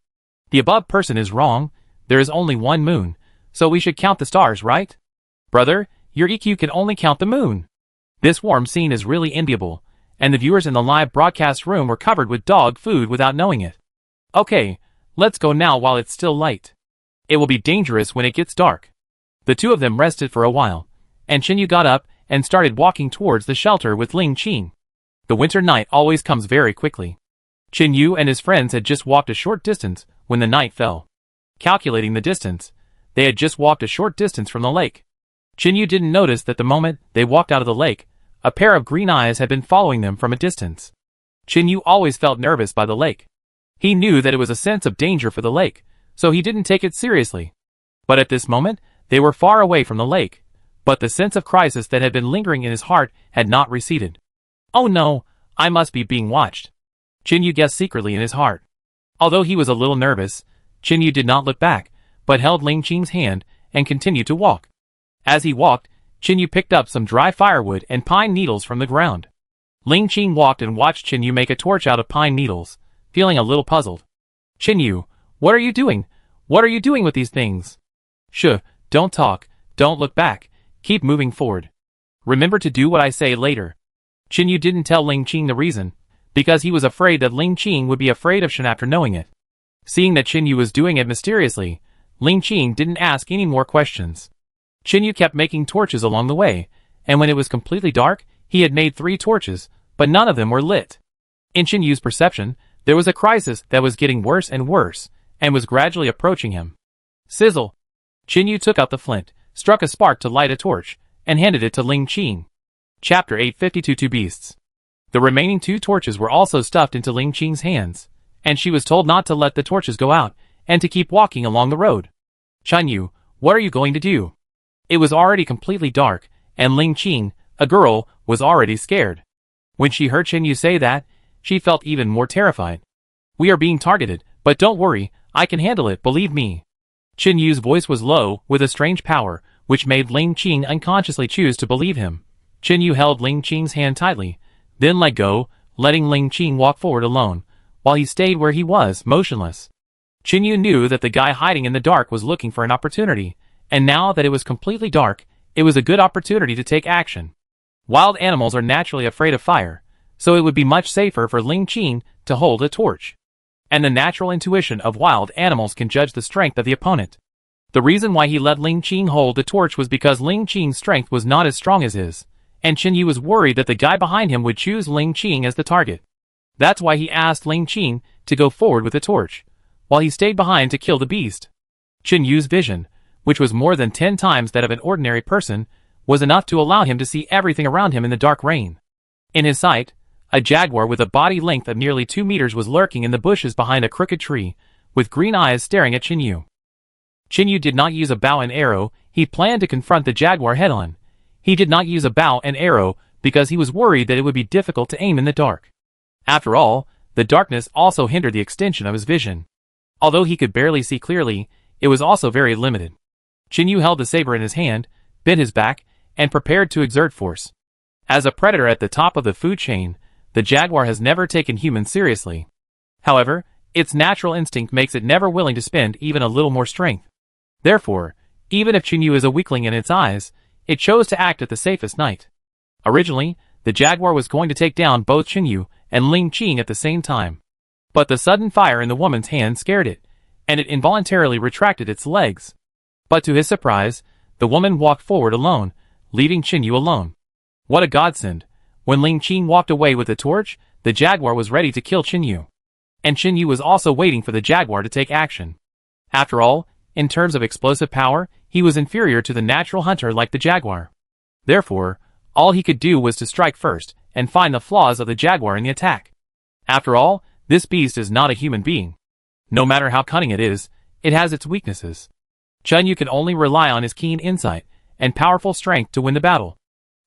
The above person is wrong. There is only one moon, so we should count the stars, right? Brother, your EQ can only count the moon. This warm scene is really enviable, and the viewers in the live broadcast room were covered with dog food without knowing it. Okay, let's go now while it's still light. It will be dangerous when it gets dark. The two of them rested for a while, and Qin Yu got up and started walking towards the shelter with Ling Qing. The winter night always comes very quickly. Qin Yu and his friends had just walked a short distance when the night fell. Calculating the distance, they had just walked a short distance from the lake. Qin Yu didn't notice that the moment they walked out of the lake, a pair of green eyes had been following them from a distance. Qin Yu always felt nervous by the lake. He knew that it was a sense of danger for the lake, so he didn't take it seriously. But at this moment, they were far away from the lake, but the sense of crisis that had been lingering in his heart had not receded. Oh no, I must be being watched. Qin Yu guessed secretly in his heart. Although he was a little nervous, Qin Yu did not look back, but held Ling Qing's hand and continued to walk. As he walked, Chinyu picked up some dry firewood and pine needles from the ground. Ling Qing walked and watched Chinyu make a torch out of pine needles, feeling a little puzzled. Chinyu, what are you doing? What are you doing with these things? Shh, don't talk, don't look back, keep moving forward. Remember to do what I say later. Chinyu didn't tell Ling Qing the reason, because he was afraid that Ling Qing would be afraid of Shen after knowing it. Seeing that Chinyu was doing it mysteriously, Ling Qing didn't ask any more questions. Chinyu kept making torches along the way, and when it was completely dark, he had made 3 torches, but none of them were lit. In Chinyu's perception, there was a crisis that was getting worse and worse, and was gradually approaching him. Sizzle! Chinyu took out the flint, struck a spark to light a torch, and handed it to Ling Qing. Chapter 852 Two Beasts. The remaining 2 torches were also stuffed into Ling Qing's hands, and she was told not to let the torches go out, and to keep walking along the road. Chinyu, what are you going to do? It was already completely dark, and Ling Qing, a girl, was already scared. When she heard Chinyu say that, she felt even more terrified. We are being targeted, but don't worry, I can handle it, believe me. Chinyu's voice was low, with a strange power, which made Ling Qing unconsciously choose to believe him. Chinyu held Ling Qing's hand tightly, then let go, letting Ling Qing walk forward alone, while he stayed where he was, motionless. Chinyu knew that the guy hiding in the dark was looking for an opportunity, and now that it was completely dark, it was a good opportunity to take action. Wild animals are naturally afraid of fire, so it would be much safer for Ling Qing to hold a torch. And the natural intuition of wild animals can judge the strength of the opponent. The reason why he let Ling Qing hold the torch was because Ling Qing's strength was not as strong as his, and Chinyu was worried that the guy behind him would choose Ling Qing as the target. That's why he asked Ling Qing to go forward with the torch, while he stayed behind to kill the beast. Chinyu's vision, which was more than 10 times that of an ordinary person, was enough to allow him to see everything around him in the dark rain. In his sight, a jaguar with a body length of nearly 2 meters was lurking in the bushes behind a crooked tree, with green eyes staring at Chinyu. Chinyu did not use a bow and arrow, he planned to confront the jaguar head-on. He did not use a bow and arrow because he was worried that it would be difficult to aim in the dark. After all, the darkness also hindered the extension of his vision. Although he could barely see clearly, it was also very limited. Chinyu held the saber in his hand, bent his back, and prepared to exert force. As a predator at the top of the food chain, the jaguar has never taken humans seriously. However, its natural instinct makes it never willing to spend even a little more strength. Therefore, even if Chinyu is a weakling in its eyes, it chose to act at the safest night. Originally, the jaguar was going to take down both Chinyu and Ling Qing at the same time. But the sudden fire in the woman's hand scared it, and it involuntarily retracted its legs. But to his surprise, the woman walked forward alone, leaving Chinyu alone. What a godsend! When Ling Qing walked away with the torch, the jaguar was ready to kill Chinyu. And Chinyu was also waiting for the jaguar to take action. After all, in terms of explosive power, he was inferior to the natural hunter like the jaguar. Therefore, all he could do was to strike first, and find the flaws of the jaguar in the attack. After all, this beast is not a human being. No matter how cunning it is, it has its weaknesses. Chinyu can only rely on his keen insight and powerful strength to win the battle.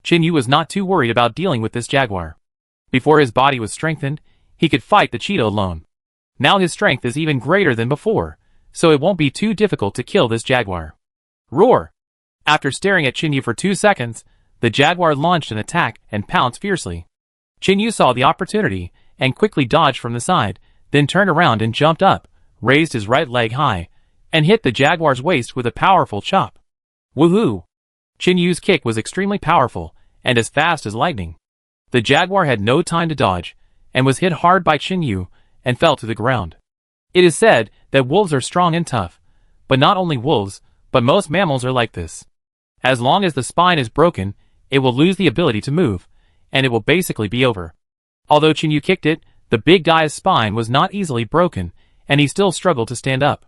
Chinyu was not too worried about dealing with this jaguar. Before his body was strengthened, he could fight the cheetah alone. Now his strength is even greater than before, so it won't be too difficult to kill this jaguar. Roar! After staring at Chinyu for 2 seconds, the jaguar launched an attack and pounced fiercely. Chinyu saw the opportunity and quickly dodged from the side, then turned around and jumped up, raised his right leg high, and hit the jaguar's waist with a powerful chop. Woohoo! Chinyu's kick was extremely powerful and as fast as lightning. The jaguar had no time to dodge, and was hit hard by Chinyu and fell to the ground. It is said that wolves are strong and tough, but not only wolves, but most mammals are like this. As long as the spine is broken, it will lose the ability to move, and it will basically be over. Although Chinyu kicked it, the big guy's spine was not easily broken, and he still struggled to stand up.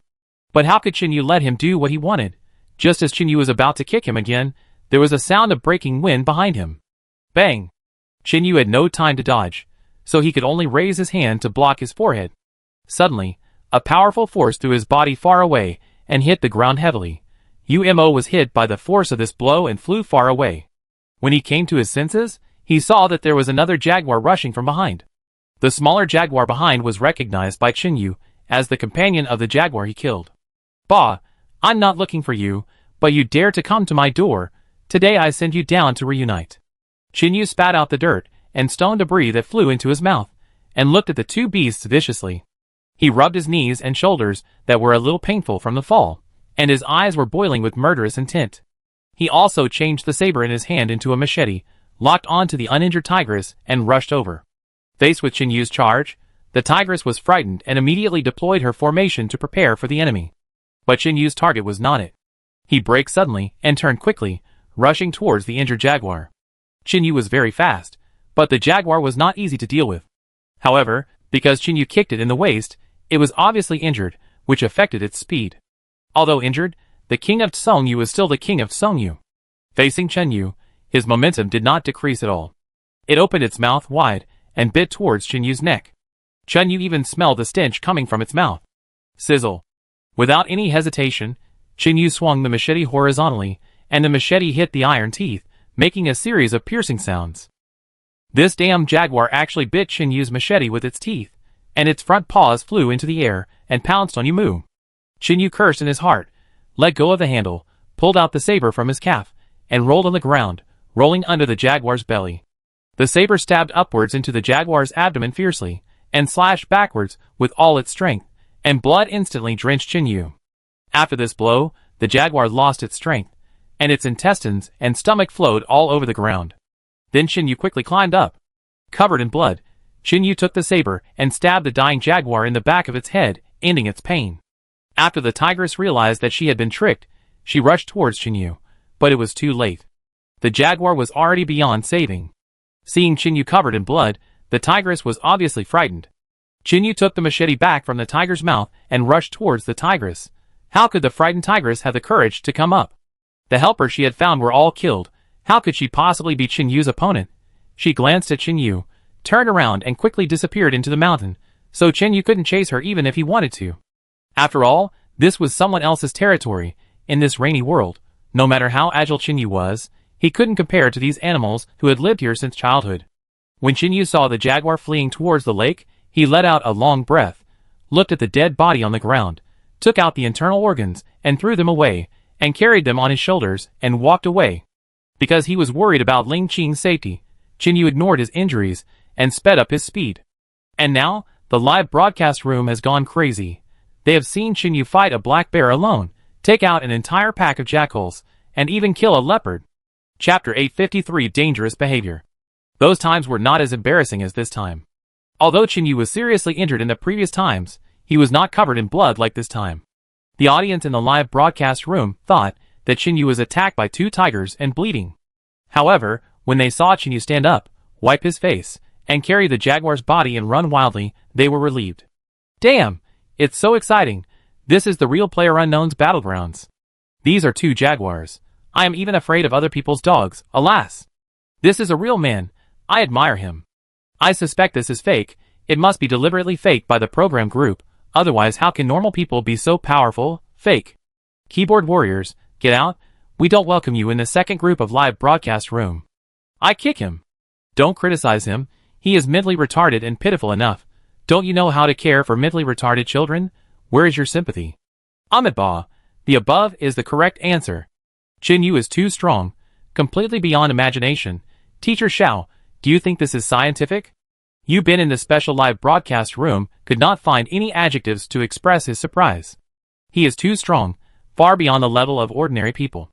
But how could Chinyu let him do what he wanted? Just as Chinyu was about to kick him again, there was a sound of breaking wind behind him. Bang! Chinyu had no time to dodge, so he could only raise his hand to block his forehead. Suddenly, a powerful force threw his body far away and hit the ground heavily. Umo was hit by the force of this blow and flew far away. When he came to his senses, he saw that there was another jaguar rushing from behind. The smaller jaguar behind was recognized by Chinyu as the companion of the jaguar he killed. Bah! I'm not looking for you, but you dare to come to my door, Today I send you down to reunite." Qin spat out the dirt and stone debris that flew into his mouth, and looked at the two beasts viciously. He rubbed his knees and shoulders that were a little painful from the fall, and his eyes were boiling with murderous intent. He also changed the saber in his hand into a machete, locked onto the uninjured tigress, and rushed over. Faced with Qin Yu's charge, the tigress was frightened and immediately deployed her formation to prepare for the enemy. But Qin Yu's target was not it. He braked suddenly and turned quickly, rushing towards the injured jaguar. Qin Yu was very fast, but the jaguar was not easy to deal with. However, because Qin Yu kicked it in the waist, it was obviously injured, which affected its speed. Although injured, the king of Tsongyu was still the king of Tsongyu. Facing Qin Yu, his momentum did not decrease at all. It opened its mouth wide and bit towards Qin Yu's neck. Qin Yu even smelled the stench coming from its mouth. Sizzle. Without any hesitation, Qin Yu swung the machete horizontally, and the machete hit the iron teeth, making a series of piercing sounds. This damn jaguar actually bit Qin Yu's machete with its teeth, and its front paws flew into the air and pounced on Yu. Qin Yu cursed in his heart, let go of the handle, pulled out the saber from his calf, and rolled on the ground, rolling under the jaguar's belly. The saber stabbed upwards into the jaguar's abdomen fiercely, and slashed backwards with all its strength, and blood instantly drenched Qin Yu. After this blow, the jaguar lost its strength, and its intestines and stomach flowed all over the ground. Then Qin Yu quickly climbed up. Covered in blood, Qin Yu took the saber and stabbed the dying jaguar in the back of its head, ending its pain. After the tigress realized that she had been tricked, she rushed towards Qin Yu, but it was too late. The jaguar was already beyond saving. Seeing Qin Yu covered in blood, the tigress was obviously frightened. Qin Yu took the machete back from the tiger's mouth and rushed towards the tigress. How could the frightened tigress have the courage to come up? The helpers she had found were all killed. How could she possibly be Qin Yu's opponent? She glanced at Qin Yu, turned around and quickly disappeared into the mountain, so Qin Yu couldn't chase her even if he wanted to. After all, this was someone else's territory, in this rainy world. No matter how agile Qin Yu was, he couldn't compare to these animals who had lived here since childhood. When Qin Yu saw the jaguar fleeing towards the lake, he let out a long breath, looked at the dead body on the ground, took out the internal organs and threw them away, and carried them on his shoulders and walked away. Because he was worried about Ling Qing's safety, Qin Yu ignored his injuries and sped up his speed. And now, the live broadcast room has gone crazy. They have seen Qin Yu fight a black bear alone, take out an entire pack of jackals, and even kill a leopard. Chapter 853 Dangerous Behavior. Those times were not as embarrassing as this time. Although Qin Yu was seriously injured in the previous times, he was not covered in blood like this time. The audience in the live broadcast room thought that Qin Yu was attacked by two tigers and bleeding. However, when they saw Qin Yu stand up, wipe his face, and carry the jaguar's body and run wildly, they were relieved. Damn! It's so exciting. This is the real PlayerUnknown's battlegrounds. These are two jaguars. I am even afraid of other people's dogs, alas. This is a real man. I admire him. I suspect this is fake. It must be deliberately faked by the program group, otherwise how can normal people be so powerful? Fake. Keyboard warriors, get out. We don't welcome you in the second group of live broadcast room. I kick him. Don't criticize him. He is mentally retarded and pitiful enough. Don't you know how to care for mentally retarded children? Where is your sympathy? Amitabha. The above is the correct answer. Qin Yu is too strong, completely beyond imagination. Teacher Xiao, do you think this is scientific? Yu Bin in the special live broadcast room could not find any adjectives to express his surprise. He is too strong, far beyond the level of ordinary people.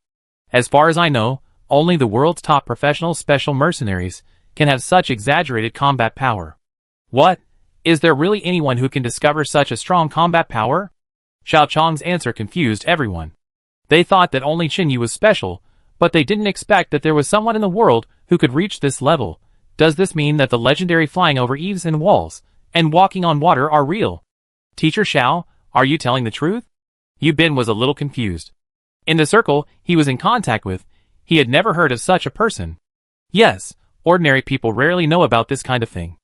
As far as I know, only the world's top professional special mercenaries can have such exaggerated combat power. What? Is there really anyone who can discover such a strong combat power? Xiao Chong's answer confused everyone. They thought that only Qin Yu was special, but they didn't expect that there was someone in the world who could reach this level. Does this mean that the legendary flying over eaves and walls, and walking on water are real? Teacher Xiao, are you telling the truth? Yu Bin was a little confused. In the circle he was in contact with, he had never heard of such a person. Yes, ordinary people rarely know about this kind of thing.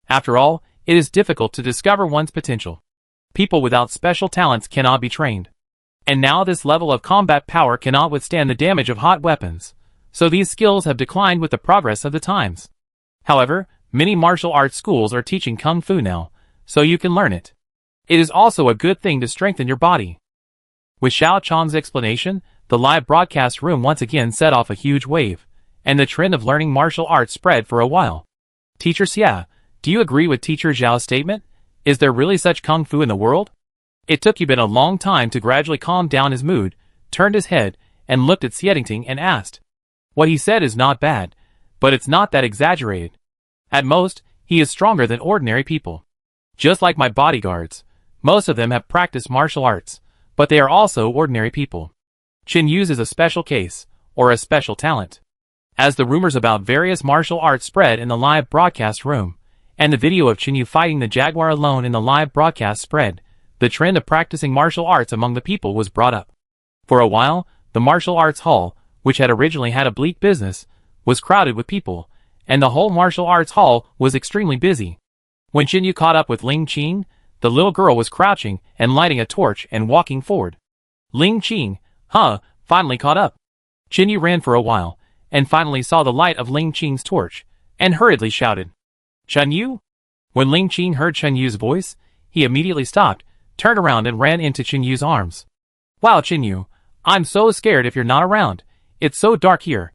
After all, it is difficult to discover one's potential. People without special talents cannot be trained. And now this level of combat power cannot withstand the damage of hot weapons, so these skills have declined with the progress of the times. However, many martial arts schools are teaching Kung Fu now, so you can learn it. It is also a good thing to strengthen your body. With Xiao Chong's explanation, the live broadcast room once again set off a huge wave, and the trend of learning martial arts spread for a while. Teacher Xia, do you agree with Teacher Zhao's statement? Is there really such kung fu in the world? It took Yubin a long time to gradually calm down his mood, turned his head, and looked at Xieting and asked. What he said is not bad, but it's not that exaggerated. At most, he is stronger than ordinary people. Just like my bodyguards, most of them have practiced martial arts, but they are also ordinary people. Qin Yu's is a special case, or a special talent. As the rumors about various martial arts spread in the live broadcast room, and the video of Qin Yu fighting the jaguar alone in the live broadcast spread, the trend of practicing martial arts among the people was brought up. For a while, the martial arts hall, which had originally had a bleak business, was crowded with people, and the whole martial arts hall was extremely busy. When Qin Yu caught up with Ling Qing, the little girl was crouching and lighting a torch and walking forward. Ling Qing, finally caught up. Qin Yu ran for a while, and finally saw the light of Ling Qing's torch, and hurriedly shouted, Chen Yu? When Ling Qing heard Chen Yu's voice, he immediately stopped, turned around and ran into Chen Yu's arms. Wow, Chen Yu, I'm so scared if you're not around. It's so dark here.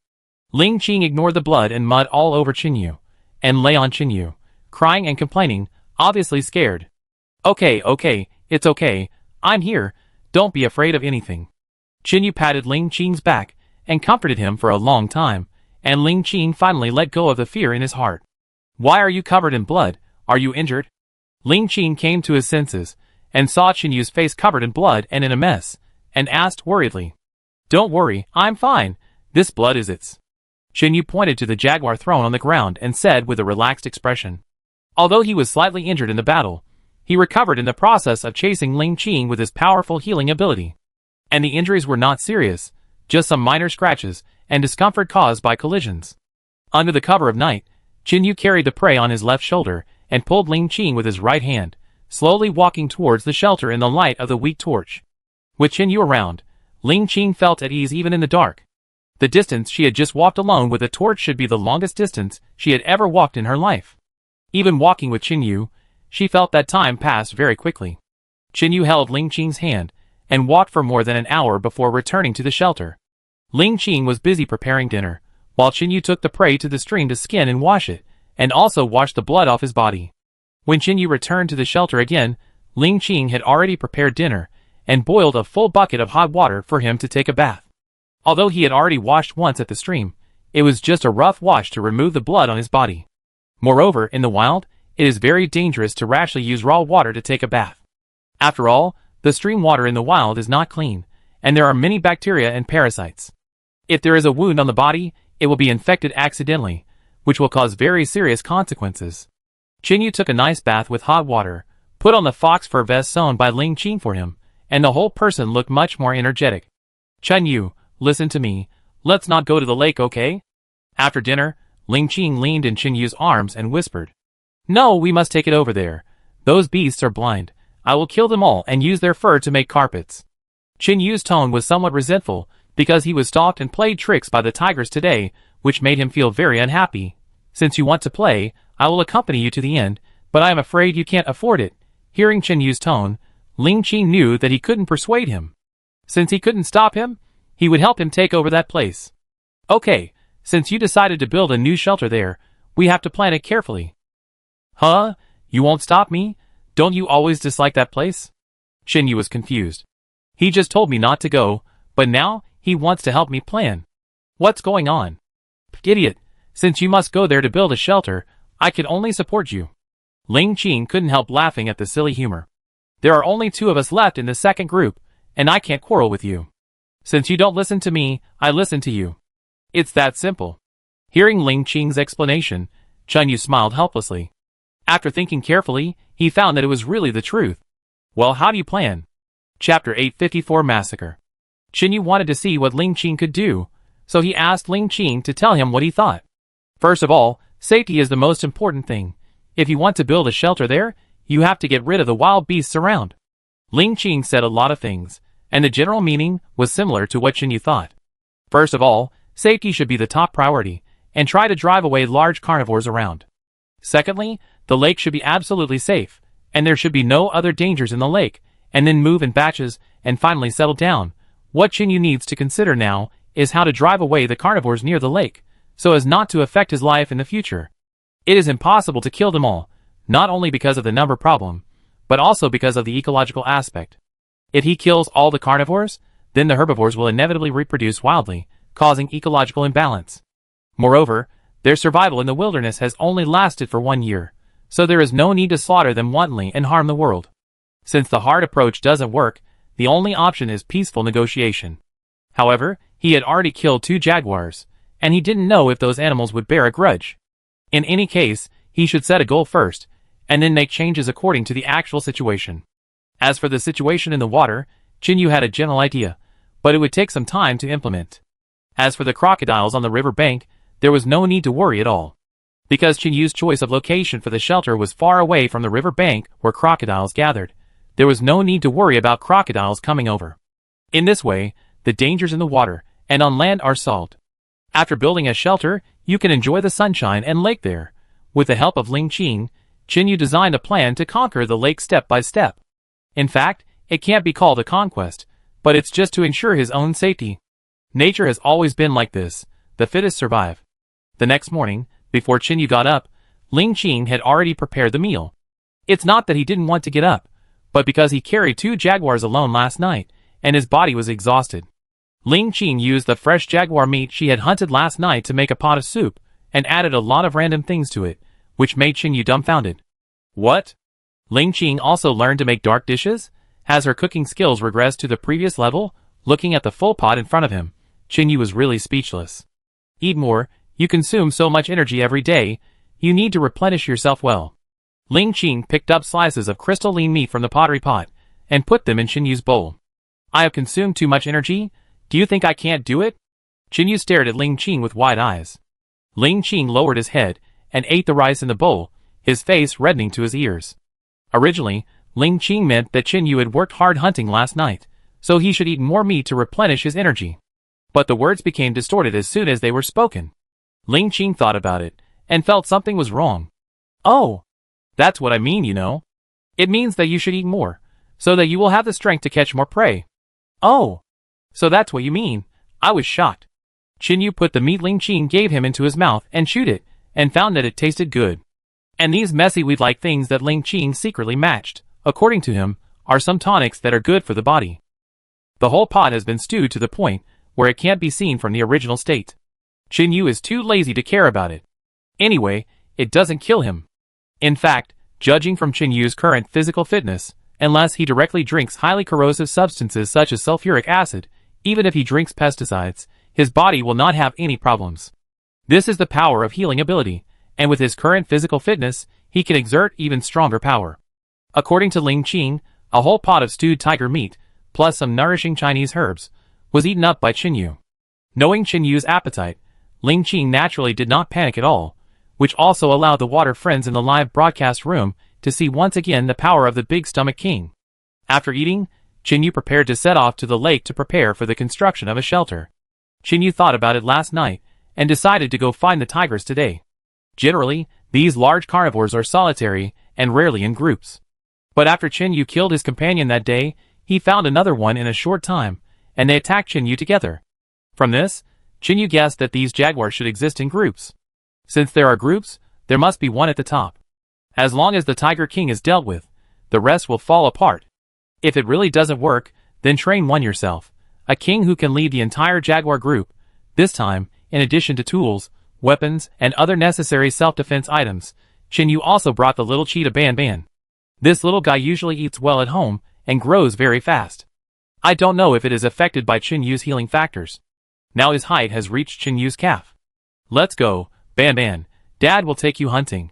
Ling Qing ignored the blood and mud all over Chen Yu, and lay on Chen Yu, crying and complaining, obviously scared. Okay, it's okay, I'm here, don't be afraid of anything. Chen Yu patted Ling Qing's back, and comforted him for a long time, and Ling Qing finally let go of the fear in his heart. Why are you covered in blood? Are you injured? Ling Qing came to his senses, and saw Chen Yu's face covered in blood and in a mess, and asked worriedly. Don't worry, I'm fine, this blood is its. Chen Yu pointed to the jaguar thrown on the ground and said with a relaxed expression. Although he was slightly injured in the battle, he recovered in the process of chasing Ling Qing with his powerful healing ability. And the injuries were not serious, just some minor scratches and discomfort caused by collisions. Under the cover of night, Chen Yu carried the prey on his left shoulder and pulled Ling Qing with his right hand, slowly walking towards the shelter in the light of the weak torch. With Chen Yu around, Ling Qing felt at ease even in the dark. The distance she had just walked alone with a torch should be the longest distance she had ever walked in her life. Even walking with Chen Yu, she felt that time passed very quickly. Chen Yu held Ling Qing's hand, and walked for more than an hour before returning to the shelter. Ling Qing was busy preparing dinner, while Chen Yu took the prey to the stream to skin and wash it, and also wash the blood off his body. When Chen Yu returned to the shelter again, Ling Qing had already prepared dinner, and boiled a full bucket of hot water for him to take a bath. Although he had already washed once at the stream, it was just a rough wash to remove the blood on his body. Moreover, in the wild, it is very dangerous to rashly use raw water to take a bath. After all, the stream water in the wild is not clean, and there are many bacteria and parasites. If there is a wound on the body, it will be infected accidentally, which will cause very serious consequences. Chen Yu took a nice bath with hot water, put on the fox fur vest sewn by Ling Qing for him, and the whole person looked much more energetic. Chen Yu, listen to me, let's not go to the lake, okay? After dinner, Ling Qing leaned in Chen Yu's arms and whispered. No, we must take it over there. Those beasts are blind. I will kill them all and use their fur to make carpets. Chen Yu's tone was somewhat resentful, because he was stalked and played tricks by the tigers today, which made him feel very unhappy. Since you want to play, I will accompany you to the end, but I am afraid you can't afford it. Hearing Chen Yu's tone, Ling Qing knew that he couldn't persuade him. Since he couldn't stop him, he would help him take over that place. Okay, since you decided to build a new shelter there, we have to plan it carefully. Huh? You won't stop me? Don't you always dislike that place? Chen Yu was confused. He just told me not to go, but now he wants to help me plan. What's going on? Idiot, since you must go there to build a shelter, I can only support you. Ling Qing couldn't help laughing at the silly humor. There are only 2 of us left in the second group, and I can't quarrel with you. Since you don't listen to me, I listen to you. It's that simple. Hearing Ling Qing's explanation, Chen Yu smiled helplessly. After thinking carefully, he found that it was really the truth. Well, how do you plan? Chapter 854 Massacre. Chen Yu wanted to see what Ling Qing could do, so he asked Ling Qing to tell him what he thought. First of all, safety is the most important thing. If you want to build a shelter there, you have to get rid of the wild beasts around. Ling Qing said a lot of things, and the general meaning was similar to what Chen Yu thought. First of all, safety should be the top priority, and try to drive away large carnivores around. Secondly, the lake should be absolutely safe, and there should be no other dangers in the lake, and then move in batches, and finally settle down, What Chinyu needs to consider now is how to drive away the carnivores near the lake, so as not to affect his life in the future. It is impossible to kill them all, not only because of the number problem, but also because of the ecological aspect. If he kills all the carnivores, then the herbivores will inevitably reproduce wildly, causing ecological imbalance. Moreover, their survival in the wilderness has only lasted for 1 year, so there is no need to slaughter them wantonly and harm the world. Since the hard approach doesn't work, the only option is peaceful negotiation. However, he had already killed 2 jaguars, and he didn't know if those animals would bear a grudge. In any case, he should set a goal first, and then make changes according to the actual situation. As for the situation in the water, Chinyu had a general idea, but it would take some time to implement. As for the crocodiles on the river bank, there was no need to worry at all. Because Chinyu's choice of location for the shelter was far away from the river bank where crocodiles gathered, there was no need to worry about crocodiles coming over. In this way, the dangers in the water and on land are solved. After building a shelter, you can enjoy the sunshine and lake there. With the help of Ling Qing, Chinyu designed a plan to conquer the lake step by step. In fact, it can't be called a conquest, but it's just to ensure his own safety. Nature has always been like this, the fittest survive. The next morning, before Chinyu got up, Ling Qing had already prepared the meal. It's not that he didn't want to get up, but because he carried 2 jaguars alone last night, and his body was exhausted. Ling Qing used the fresh jaguar meat she had hunted last night to make a pot of soup, and added a lot of random things to it, which made Chinyu dumbfounded. What? Ling Qing also learned to make dark dishes? Has her cooking skills regressed to the previous level? Looking at the full pot in front of him, Chinyu was really speechless. Eat more, you consume so much energy every day, you need to replenish yourself well. Ling Qing picked up slices of crystalline meat from the pottery pot, and put them in Chinyu's bowl. I have consumed too much energy? Do you think I can't do it? Chinyu stared at Ling Qing with wide eyes. Ling Qing lowered his head, and ate the rice in the bowl, his face reddening to his ears. Originally, Ling Qing meant that Chinyu had worked hard hunting last night, so he should eat more meat to replenish his energy. But the words became distorted as soon as they were spoken. Ling Qing thought about it, and felt something was wrong. Oh! That's what I mean, you know. It means that you should eat more, so that you will have the strength to catch more prey. Oh! So that's what you mean. I was shocked. Chinyu put the meat Ling Qing gave him into his mouth and chewed it, and found that it tasted good. And these messy weed-like things that Ling Qing secretly matched, according to him, are some tonics that are good for the body. The whole pot has been stewed to the point where it can't be seen from the original state. Chinyu is too lazy to care about it. Anyway, it doesn't kill him. In fact, judging from Chinyu's current physical fitness, unless he directly drinks highly corrosive substances such as sulfuric acid, even if he drinks pesticides, his body will not have any problems. This is the power of healing ability, and with his current physical fitness, he can exert even stronger power. According to Ling Qing, a whole pot of stewed tiger meat, plus some nourishing Chinese herbs, was eaten up by Chinyu. Knowing Chinyu's appetite, Ling Qing naturally did not panic at all, which also allowed the water friends in the live broadcast room to see once again the power of the Big Stomach King. After eating, Chinyu prepared to set off to the lake to prepare for the construction of a shelter. Chinyu thought about it last night, and decided to go find the tigers today. Generally, these large carnivores are solitary, and rarely in groups. But after Chinyu killed his companion that day, he found another one in a short time, and they attacked Chinyu together. From this, Chinyu guessed that these jaguars should exist in groups. Since there are groups, there must be one at the top. As long as the Tiger King is dealt with, the rest will fall apart. If it really doesn't work, then train one yourself, a king who can lead the entire jaguar group. This time, in addition to tools, weapons, and other necessary self-defense items, Chinyu also brought the little cheetah Ban Ban. This little guy usually eats well at home, and grows very fast. I don't know if it is affected by Chinyu's healing factors. Now his height has reached Chinyu's calf. Let's go, Ban Ban, Dad will take you hunting.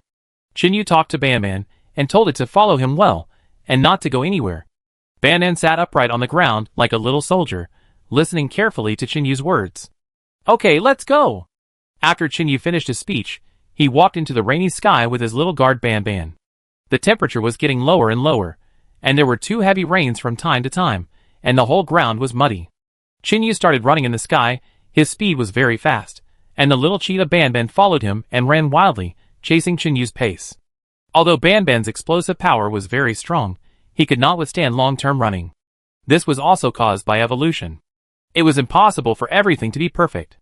Chinyu talked to Ban Ban, and told it to follow him well, and not to go anywhere. Ban Ban sat upright on the ground like a little soldier, listening carefully to Chinyu's words. Okay, let's go! After Chinyu finished his speech, he walked into the rainy sky with his little guard Ban Ban. The temperature was getting lower and lower, and there were 2 heavy rains from time to time, and the whole ground was muddy. Chinyu started running in the sky, his speed was very fast, and the little cheetah Ban Ban followed him and ran wildly, chasing Chinyu's pace. Although Ban Ban's explosive power was very strong, he could not withstand long-term running. This was also caused by evolution. It was impossible for everything to be perfect.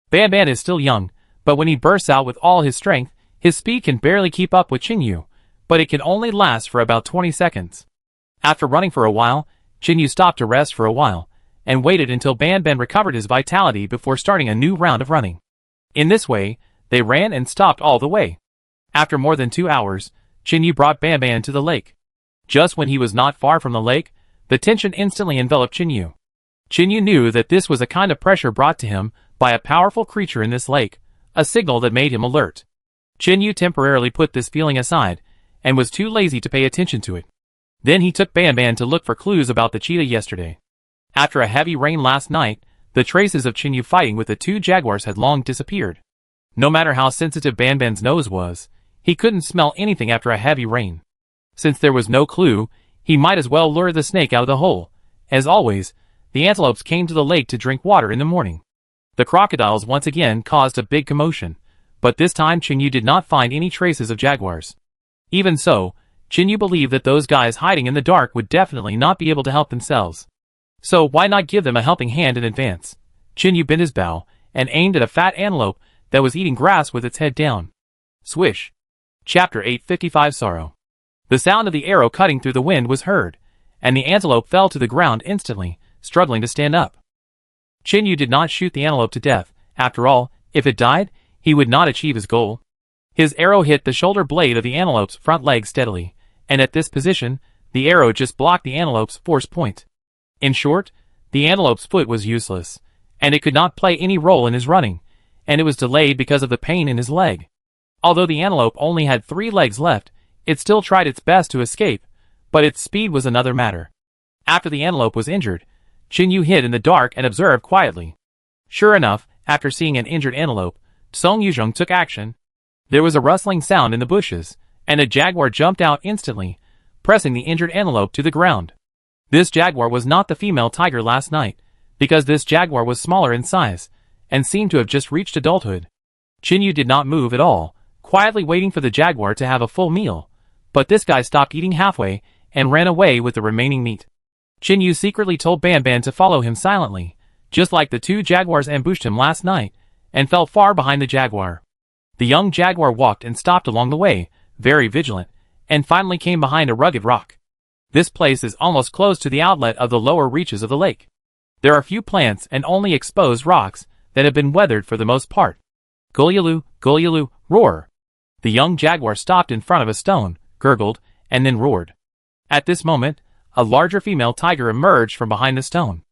Ban Ban is still young, but when he bursts out with all his strength, his speed can barely keep up with Qinyu, but it can only last for about 20 seconds. After running for a while, Qinyu stopped to rest for a while, and waited until Ban Ban recovered his vitality before starting a new round of running. In this way, they ran and stopped all the way. After more than 2 hours, Qinyu brought Ban Ban to the lake. Just when he was not far from the lake, the tension instantly enveloped Qinyu. Qinyu knew that this was a kind of pressure brought to him by a powerful creature in this lake, a signal that made him alert. Qinyu temporarily put this feeling aside, and was too lazy to pay attention to it. Then he took Ban Ban to look for clues about the cheetah yesterday. After a heavy rain last night, the traces of Qinyu fighting with the 2 jaguars had long disappeared. No matter how sensitive Ban Ban's nose was, he couldn't smell anything after a heavy rain. Since there was no clue, he might as well lure the snake out of the hole. As always, the antelopes came to the lake to drink water in the morning. The crocodiles once again caused a big commotion, but this time Qinyu did not find any traces of jaguars. Even so, Qinyu believed that those guys hiding in the dark would definitely not be able to help themselves. So why not give them a helping hand in advance? Qinyu bent his bow, and aimed at a fat antelope that was eating grass with its head down. Swish. Chapter 855 Sorrow. The sound of the arrow cutting through the wind was heard, and the antelope fell to the ground instantly, struggling to stand up. Qinyu did not shoot the antelope to death. After all, if it died, he would not achieve his goal. His arrow hit the shoulder blade of the antelope's front leg steadily, and at this position, the arrow just blocked the antelope's force point. In short, the antelope's foot was useless, and it could not play any role in his running, and it was delayed because of the pain in his leg. Although the antelope only had 3 legs left, it still tried its best to escape, but its speed was another matter. After the antelope was injured, Qinyu hid in the dark and observed quietly. Sure enough, after seeing an injured antelope, Song Yuzhong took action. There was a rustling sound in the bushes, and a jaguar jumped out instantly, pressing the injured antelope to the ground. This jaguar was not the female tiger last night, because this jaguar was smaller in size, and seemed to have just reached adulthood. Qinyu did not move at all, quietly waiting for the jaguar to have a full meal, but this guy stopped eating halfway, and ran away with the remaining meat. Qinyu secretly told Ban Ban to follow him silently, just like the 2 jaguars ambushed him last night, and fell far behind the jaguar. The young jaguar walked and stopped along the way, very vigilant, and finally came behind a rugged rock. This place is almost close to the outlet of the lower reaches of the lake. There are few plants and only exposed rocks that have been weathered for the most part. Gulyalu, roar! The young jaguar stopped in front of a stone, gurgled, and then roared. At this moment, a larger female tiger emerged from behind the stone.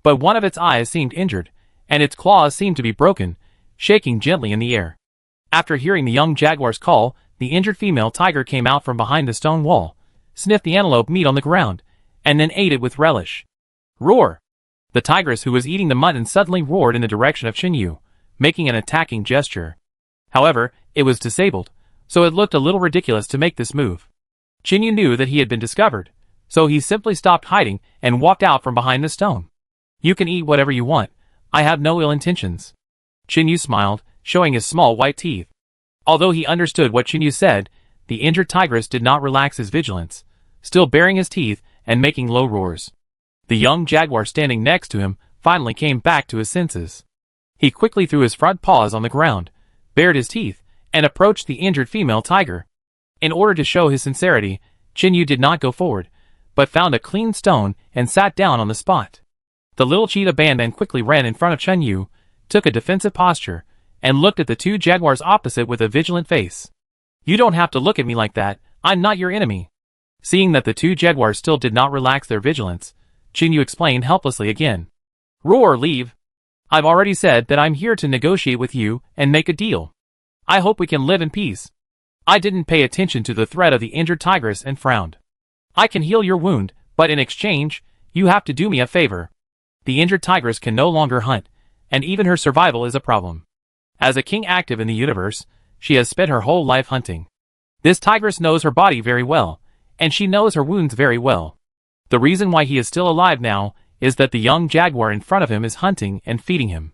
But one of its eyes seemed injured, and its claws seemed to be broken, shaking gently in the air. After hearing the young jaguar's call, the injured female tiger came out from behind the stone wall, sniffed the antelope meat on the ground, and then ate it with relish. Roar! The tigress who was eating the mutton suddenly roared in the direction of Qinyu, making an attacking gesture. However, it was disabled, so it looked a little ridiculous to make this move. Qinyu knew that he had been discovered, so he simply stopped hiding and walked out from behind the stone. You can eat whatever you want. I have no ill intentions. Qinyu smiled, showing his small white teeth. Although he understood what Qinyu said, the injured tigress did not relax his vigilance, still baring his teeth and making low roars. The young jaguar standing next to him finally came back to his senses. He quickly threw his front paws on the ground, bared his teeth, and approached the injured female tiger. In order to show his sincerity, Qinyu did not go forward, but found a clean stone and sat down on the spot. The little cheetah Ban Ban quickly ran in front of Qinyu, took a defensive posture, and looked at the 2 jaguars opposite with a vigilant face. You don't have to look at me like that, I'm not your enemy. Seeing that the 2 jaguars still did not relax their vigilance, Qinyu explained helplessly again. Roar, leave! I've already said that I'm here to negotiate with you and make a deal. I hope we can live in peace. I didn't pay attention to the threat of the injured tigress and frowned. I can heal your wound, but in exchange, you have to do me a favor. The injured tigress can no longer hunt, and even her survival is a problem. As a king active in the universe, she has spent her whole life hunting. This tigress knows her body very well, and she knows her wounds very well. The reason why he is still alive now is that the young jaguar in front of him is hunting and feeding him.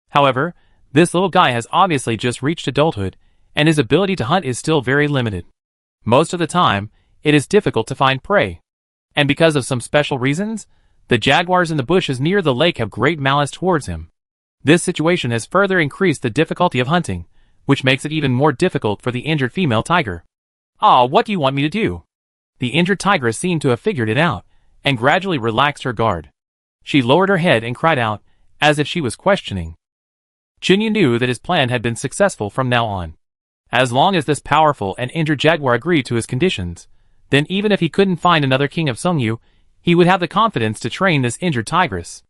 However, this little guy has obviously just reached adulthood, and his ability to hunt is still very limited. Most of the time, it is difficult to find prey. And because of some special reasons, The jaguars in the bushes near the lake have great malice towards him. This situation has further increased the difficulty of hunting, which makes it even more difficult for the injured female tiger. "Ah, what do you want me to do?" The injured tigress seemed to have figured it out, and gradually relaxed her guard. She lowered her head and cried out, as if she was questioning. Chinyu knew that his plan had been successful from now on. As long as this powerful and injured jaguar agreed to his conditions, then even if he couldn't find another king of Sungyu, he would have the confidence to train this injured tigress.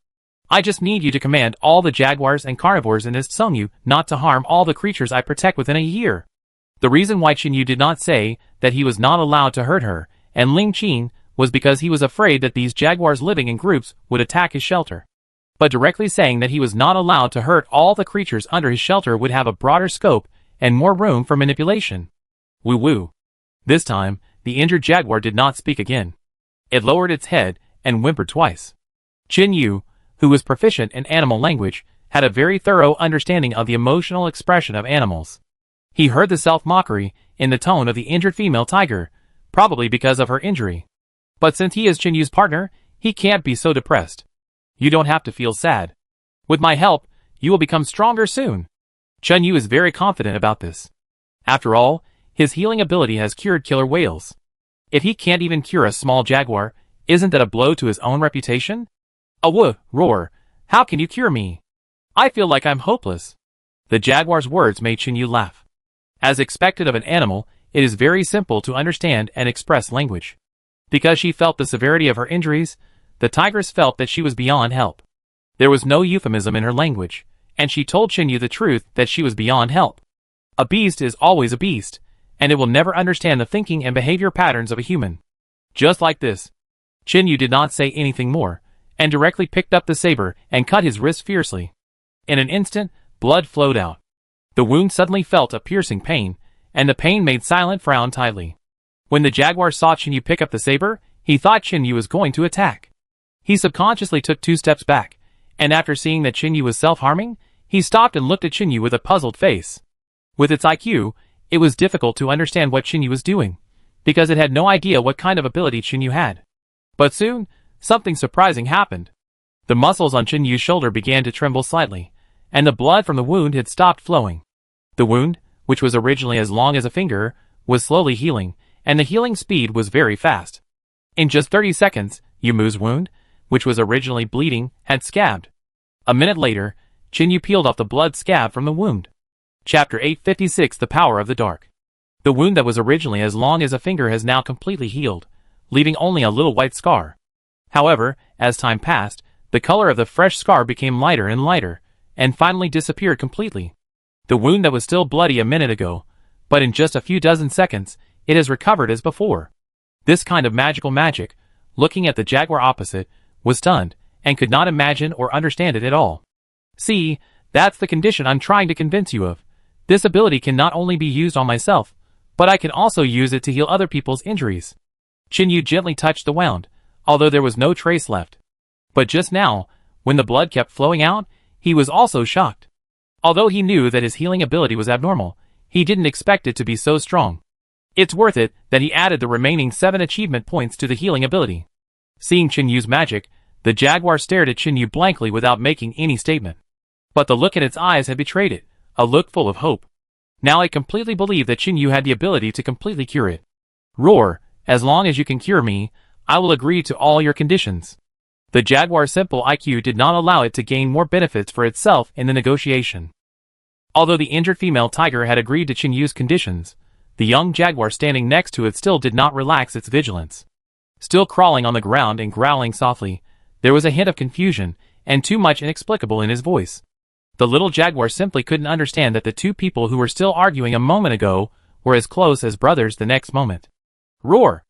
"I just need you to command all the jaguars and carnivores in this Sungyu not to harm all the creatures I protect within a year." The reason why Chinyu did not say that he was not allowed to hurt her and Ling Qin was because he was afraid that these jaguars living in groups would attack his shelter. But directly saying that he was not allowed to hurt all the creatures under his shelter would have a broader scope and more room for manipulation. Woo woo. This time, the injured jaguar did not speak again. It lowered its head and whimpered twice. Chinyu, who was proficient in animal language, had a very thorough understanding of the emotional expression of animals. He heard the self-mockery in the tone of the injured female tiger, probably because of her injury. But since he is Chinyu's partner, he can't be so depressed. "You don't have to feel sad. With my help, you will become stronger soon." Chinyu is very confident about this. After all, his healing ability has cured killer whales. If he can't even cure a small jaguar, isn't that a blow to his own reputation? "Awoo, roar, how can you cure me? I feel like I'm hopeless." The jaguar's words made Chinyu laugh. As expected of an animal, it is very simple to understand and express language. Because she felt the severity of her injuries, the tigress felt that she was beyond help. There was no euphemism in her language, and she told Chinyu the truth that she was beyond help. A beast is always a beast, and it will never understand the thinking and behavior patterns of a human. Just like this. Chinyu did not say anything more, and directly picked up the saber and cut his wrist fiercely. In an instant, blood flowed out. The wound suddenly felt a piercing pain, and the pain made Silent frown tightly. When the jaguar saw Chinyu pick up the saber, he thought Chinyu was going to attack. He subconsciously took 2 steps back, and after seeing that Chinyu was self-harming, he stopped and looked at Chinyu with a puzzled face. With its IQ, it was difficult to understand what Chinyu was doing, because it had no idea what kind of ability Chinyu had. But soon, something surprising happened. The muscles on Chinyu's shoulder began to tremble slightly, and the blood from the wound had stopped flowing. The wound, which was originally as long as a finger, was slowly healing, and the healing speed was very fast. In just 30 seconds, Yumu's wound, which was originally bleeding, had scabbed. A minute later, Chinyu peeled off the blood scab from the wound. Chapter 856 The Power of the Dark. The wound that was originally as long as a finger has now completely healed, leaving only a little white scar. However, as time passed, the color of the fresh scar became lighter and lighter, and finally disappeared completely. The wound that was still bloody a minute ago, but in just a few dozen seconds, it has recovered as before. This kind of magical magic, looking at the jaguar opposite, was stunned, and could not imagine or understand it at all. "See, that's the condition I'm trying to convince you of. This ability can not only be used on myself, but I can also use it to heal other people's injuries." Chinyu gently touched the wound, although there was no trace left. But just now, when the blood kept flowing out, he was also shocked. Although he knew that his healing ability was abnormal, he didn't expect it to be so strong. It's worth it that he added the remaining 7 achievement points to the healing ability. Seeing Chinyu's magic, the jaguar stared at Chinyu blankly without making any statement. But the look in its eyes had betrayed it, a look full of hope. Now it completely believed that Chinyu had the ability to completely cure it. "Roar, as long as you can cure me, I will agree to all your conditions." The jaguar's simple IQ did not allow it to gain more benefits for itself in the negotiation. Although the injured female tiger had agreed to Chinyu's conditions, the young jaguar standing next to it still did not relax its vigilance. Still crawling on the ground and growling softly, there was a hint of confusion and too much inexplicable in his voice. The little jaguar simply couldn't understand that the two people who were still arguing a moment ago were as close as brothers the next moment. "Roar!"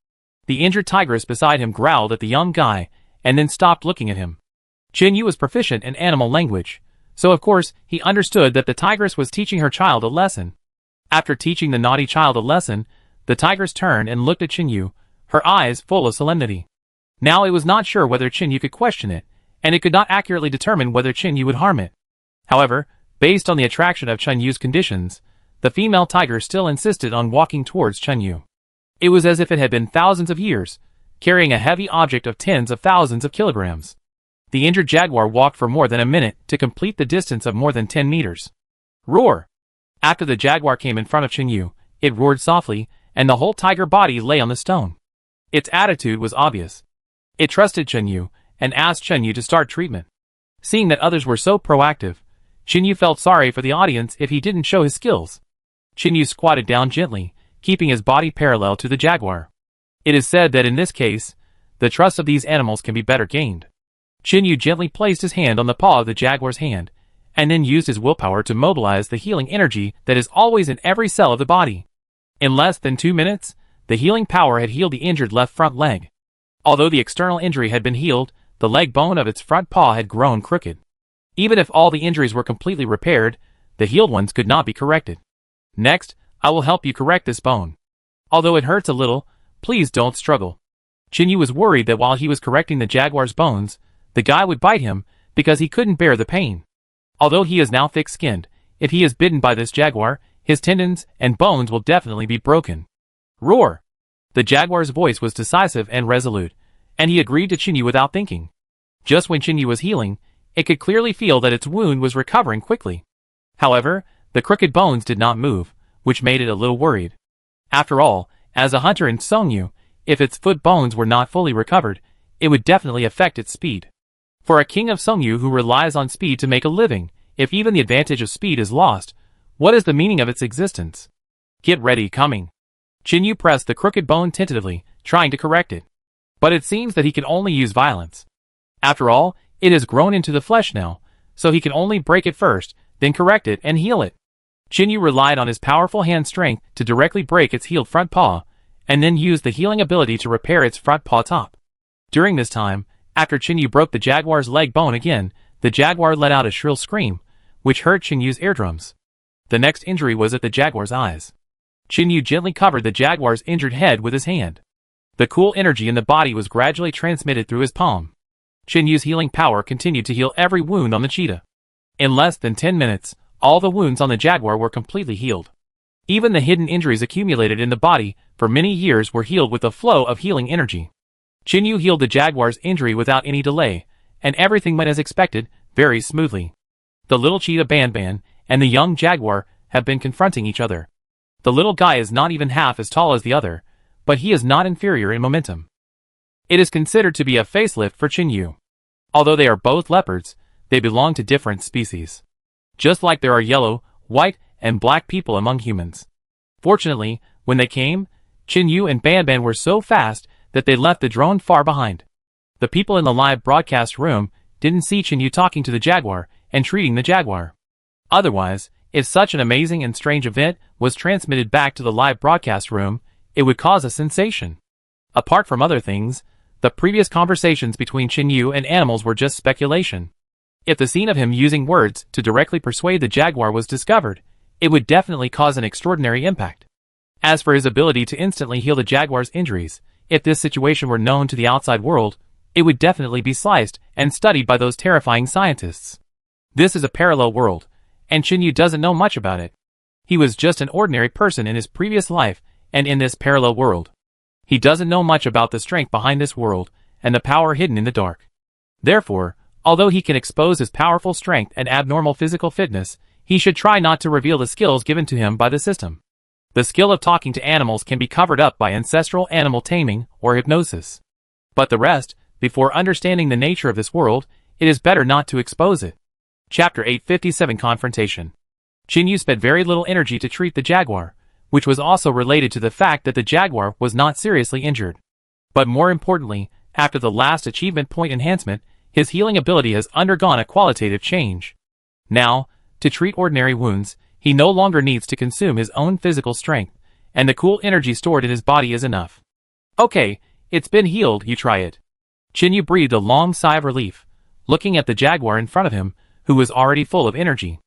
The injured tigress beside him growled at the young guy and then stopped looking at him. Chinyu was proficient in animal language, so of course he understood that the tigress was teaching her child a lesson. After teaching the naughty child a lesson, the tigress turned and looked at Chinyu, her eyes full of solemnity. Now it was not sure whether Chinyu could question it, and it could not accurately determine whether Chinyu would harm it. However, based on the attraction of Chinyu's conditions, the female tiger still insisted on walking towards Chinyu. It was as if it had been thousands of years, carrying a heavy object of tens of thousands of kilograms. The injured jaguar walked for more than a minute to complete the distance of more than 10 meters. Roar! After the jaguar came in front of Chinyu, it roared softly, and the whole tiger body lay on the stone. Its attitude was obvious. It trusted Chinyu, and asked Chinyu to start treatment. Seeing that others were so proactive, Chinyu felt sorry for the audience if he didn't show his skills. Chinyu squatted down gently, keeping his body parallel to the jaguar. It is said that in this case, the trust of these animals can be better gained. Chinyu gently placed his hand on the paw of the jaguar's hand, and then used his willpower to mobilize the healing energy that is always in every cell of the body. In less than 2 minutes, the healing power had healed the injured left front leg. Although the external injury had been healed, the leg bone of its front paw had grown crooked. Even if all the injuries were completely repaired, the healed ones could not be corrected. Next, I will help you correct this bone. Although it hurts a little, please don't struggle. Chinyu was worried that while he was correcting the jaguar's bones, the guy would bite him because he couldn't bear the pain. Although he is now thick-skinned, if he is bitten by this jaguar, his tendons and bones will definitely be broken. Roar! The jaguar's voice was decisive and resolute, and he agreed to Chinyu without thinking. Just when Chinyu was healing, it could clearly feel that its wound was recovering quickly. However, the crooked bones did not move, which made it a little worried. After all, as a hunter in Songyu, if its foot bones were not fully recovered, it would definitely affect its speed. For a king of Songyu who relies on speed to make a living, if even the advantage of speed is lost, what is the meaning of its existence? Get ready, coming. Chinyu pressed the crooked bone tentatively, trying to correct it. But it seems that he can only use violence. After all, it has grown into the flesh now, so he can only break it first, then correct it and heal it. Chinyu relied on his powerful hand strength to directly break its healed front paw, and then used the healing ability to repair its front paw top. During this time, after Chinyu broke the jaguar's leg bone again, the jaguar let out a shrill scream, which hurt Chinyu's eardrums. The next injury was at the jaguar's eyes. Chinyu gently covered the jaguar's injured head with his hand. The cool energy in the body was gradually transmitted through his palm. Chinyu's healing power continued to heal every wound on the cheetah. In less than 10 minutes, all the wounds on the jaguar were completely healed. Even the hidden injuries accumulated in the body for many years were healed with the flow of healing energy. Chinyu healed the jaguar's injury without any delay, and everything went as expected, very smoothly. The little cheetah Ban and the young jaguar have been confronting each other. The little guy is not even half as tall as the other, but he is not inferior in momentum. It is considered to be a facelift for Chinyu. Although they are both leopards, they belong to different species. Just like there are yellow, white, and black people among humans. Fortunately, when they came, Chinyu and Ban were so fast that they left the drone far behind. The people in the live broadcast room didn't see Chinyu talking to the jaguar and treating the jaguar. Otherwise, if such an amazing and strange event was transmitted back to the live broadcast room, it would cause a sensation. Apart from other things, the previous conversations between Chinyu and animals were just speculation. If the scene of him using words to directly persuade the jaguar was discovered, it would definitely cause an extraordinary impact. As for his ability to instantly heal the jaguar's injuries, if this situation were known to the outside world, it would definitely be sliced and studied by those terrifying scientists. This is a parallel world, and Chinyu doesn't know much about it. He was just an ordinary person in his previous life and in this parallel world. He doesn't know much about the strength behind this world and the power hidden in the dark. Therefore, although he can expose his powerful strength and abnormal physical fitness, he should try not to reveal the skills given to him by the system. The skill of talking to animals can be covered up by ancestral animal taming or hypnosis. But the rest, before understanding the nature of this world, it is better not to expose it. Chapter 857 Confrontation. Chinyu spent very little energy to treat the jaguar, which was also related to the fact that the jaguar was not seriously injured. But more importantly, after the last achievement point enhancement, his healing ability has undergone a qualitative change. Now, to treat ordinary wounds, he no longer needs to consume his own physical strength, and the cool energy stored in his body is enough. Okay, it's been healed, you try it. Chinyu breathed a long sigh of relief, looking at the jaguar in front of him, who was already full of energy.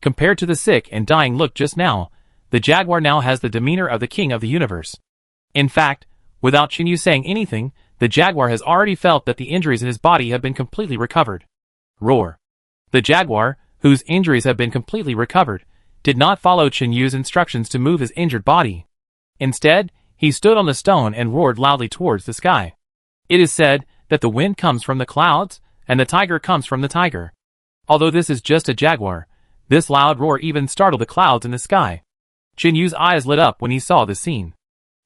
Compared to the sick and dying look just now, the jaguar now has the demeanor of the king of the universe. In fact, without Chinyu saying anything, the jaguar has already felt that the injuries in his body have been completely recovered. Roar. The jaguar, whose injuries have been completely recovered, did not follow Chinyu's instructions to move his injured body. Instead, he stood on the stone and roared loudly towards the sky. It is said that the wind comes from the clouds, and the tiger comes from the tiger. Although this is just a jaguar, this loud roar even startled the clouds in the sky. Qinyu's eyes lit up when he saw the scene.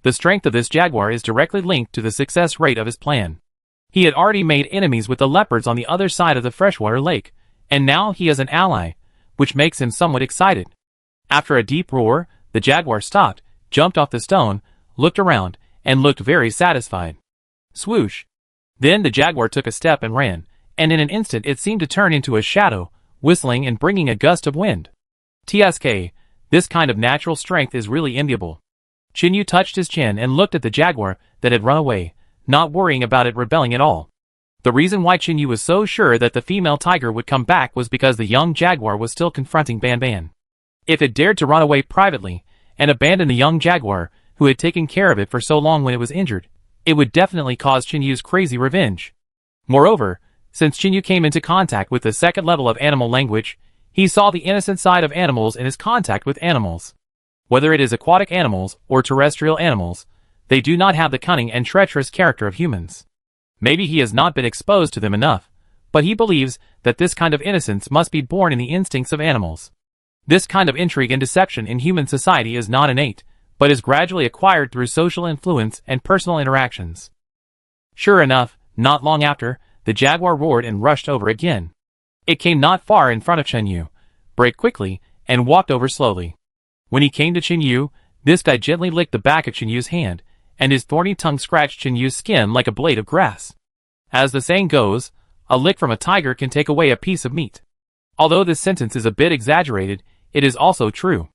The strength of this jaguar is directly linked to the success rate of his plan. He had already made enemies with the leopards on the other side of the freshwater lake, and now he is an ally, which makes him somewhat excited. After a deep roar, the jaguar stopped, jumped off the stone, looked around, and looked very satisfied. Swoosh! Then the jaguar took a step and ran, and in an instant it seemed to turn into a shadow, whistling and bringing a gust of wind. TSK, this kind of natural strength is really enviable. Qinyu touched his chin and looked at the jaguar that had run away, not worrying about it rebelling at all. The reason why Qinyu was so sure that the female tiger would come back was because the young jaguar was still confronting Ban Ban. If it dared to run away privately, and abandon the young jaguar, who had taken care of it for so long when it was injured, it would definitely cause Qinyu's crazy revenge. Moreover, since Qinyu came into contact with the second level of animal language, he saw the innocent side of animals in his contact with animals. Whether it is aquatic animals or terrestrial animals, they do not have the cunning and treacherous character of humans. Maybe he has not been exposed to them enough, but he believes that this kind of innocence must be born in the instincts of animals. This kind of intrigue and deception in human society is not innate, but is gradually acquired through social influence and personal interactions. Sure enough, not long after, the jaguar roared and rushed over again. It came not far in front of Qinyu, braked quickly, and walked over slowly. When he came to Qinyu, this guy gently licked the back of Qinyu's hand, and his thorny tongue scratched Qinyu's skin like a blade of grass. As the saying goes, a lick from a tiger can take away a piece of meat. Although this sentence is a bit exaggerated, it is also true.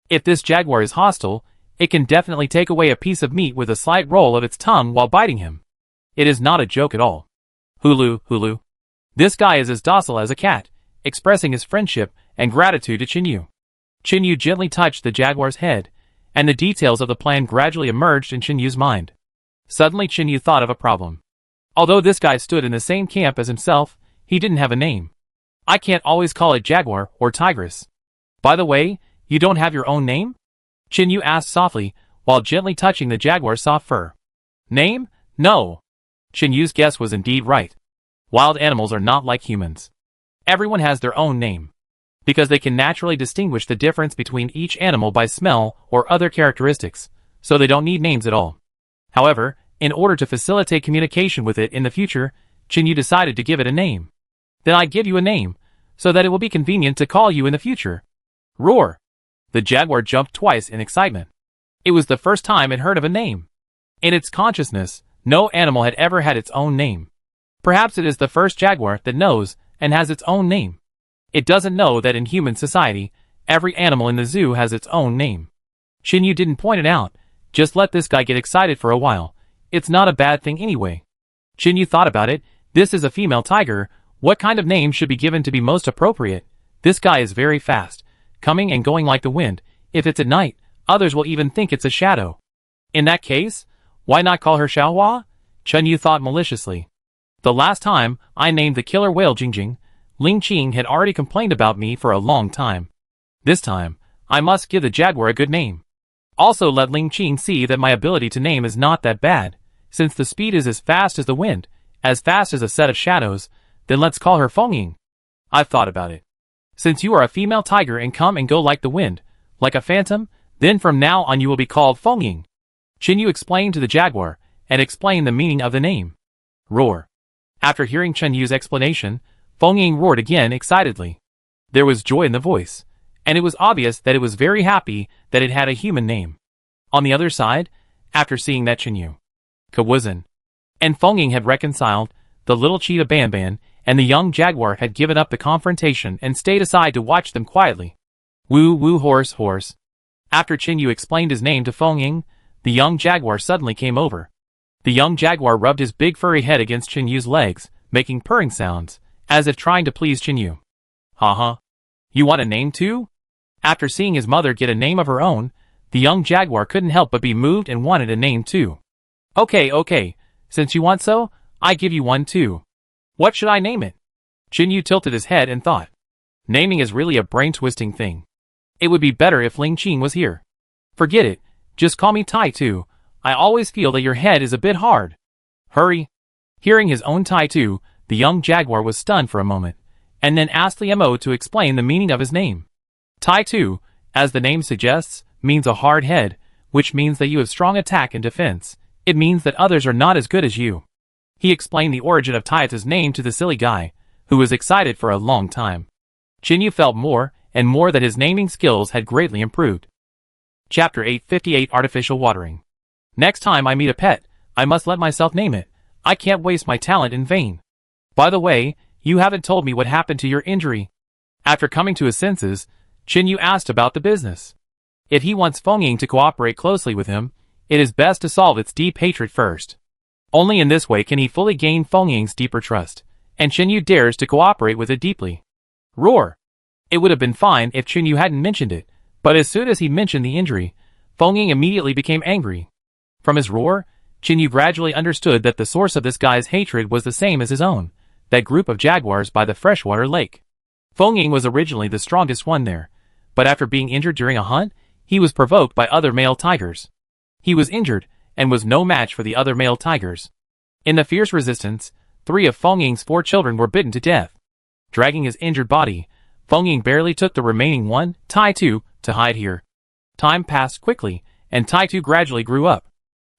If this jaguar is hostile, it can definitely take away a piece of meat with a slight roll of its tongue while biting him. It is not a joke at all. Hulu, Hulu. This guy is as docile as a cat, expressing his friendship and gratitude to Qinyu. Qinyu gently touched the jaguar's head, and the details of the plan gradually emerged in Qinyu's mind. Suddenly Qinyu thought of a problem. Although this guy stood in the same camp as himself, he didn't have a name. I can't always call it jaguar or tigress. By the way, you don't have your own name? Qinyu asked softly, while gently touching the jaguar's soft fur. Name? No. Qinyu's guess was indeed right. Wild animals are not like humans. Everyone has their own name, because they can naturally distinguish the difference between each animal by smell or other characteristics, so they don't need names at all. However, in order to facilitate communication with it in the future, Qinyu decided to give it a name. Then I give you a name, so that it will be convenient to call you in the future. Roar! The jaguar jumped twice in excitement. It was the first time it heard of a name. In its consciousness, no animal had ever had its own name. Perhaps it is the first jaguar that knows and has its own name. It doesn't know that in human society, every animal in the zoo has its own name. Qinyu didn't point it out, just let this guy get excited for a while. It's not a bad thing anyway. Qinyu thought about it. This is a female tiger. What kind of name should be given to be most appropriate? This guy is very fast, coming and going like the wind. If it's at night, others will even think it's a shadow. In that case, why not call her Xiaohua? Qinyu thought maliciously. The last time I named the killer whale Jingjing, Ling Qing had already complained about me for a long time. This time, I must give the jaguar a good name. Also let Ling Qing see that my ability to name is not that bad, since the speed is as fast as the wind, as fast as a set of shadows, then let's call her Fengying. I've thought about it. Since you are a female tiger and come and go like the wind, like a phantom, then from now on you will be called Fengying. Qinyu explained to the jaguar, and explained the meaning of the name. Roar. After hearing Qinyu's explanation, Fengying roared again excitedly. There was joy in the voice, and it was obvious that it was very happy that it had a human name. On the other side, after seeing that Qinyu, Kawuzan, and Fengying had reconciled, the little cheetah Ban Ban and the young jaguar had given up the confrontation and stayed aside to watch them quietly. Woo woo horse horse. After Qinyu explained his name to Fengying, the young jaguar suddenly came over. The young jaguar rubbed his big furry head against Qinyu's legs, making purring sounds, as if trying to please Qinyu. Haha. You want a name too? After seeing his mother get a name of her own, the young jaguar couldn't help but be moved and wanted a name too. Okay, since you want so, I give you one too. What should I name it? Qinyu tilted his head and thought. Naming is really a brain-twisting thing. It would be better if Ling Qing was here. Forget it, just call me Tai too. I always feel that your head is a bit hard. Hurry. Hearing his own Tai-Tu, the young jaguar was stunned for a moment, and then asked the MO to explain the meaning of his name. Tai-Tu, as the name suggests, means a hard head, which means that you have strong attack and defense. It means that others are not as good as you. He explained the origin of Tai-Tu's name to the silly guy, who was excited for a long time. Chinyu felt more and more that his naming skills had greatly improved. Chapter 858 Artificial Watering. Next time I meet a pet, I must let myself name it. I can't waste my talent in vain. By the way, you haven't told me what happened to your injury. After coming to his senses, Chinyu asked about the business. If he wants Fengying to cooperate closely with him, it is best to solve its deep hatred first. Only in this way can he fully gain Fengying's deeper trust, and Chinyu dares to cooperate with it deeply. Roar! It would have been fine if Chinyu hadn't mentioned it, but as soon as he mentioned the injury, Fengying immediately became angry. From his roar, Chinyu gradually understood that the source of this guy's hatred was the same as his own, that group of jaguars by the freshwater lake. Fengying was originally the strongest one there, but after being injured during a hunt, he was provoked by other male tigers. He was injured, and was no match for the other male tigers. In the fierce resistance, 3 of Fengying's 4 children were bitten to death. Dragging his injured body, Fengying barely took the remaining one, Tai-Tu, to hide here. Time passed quickly, and Tai-Tu gradually grew up.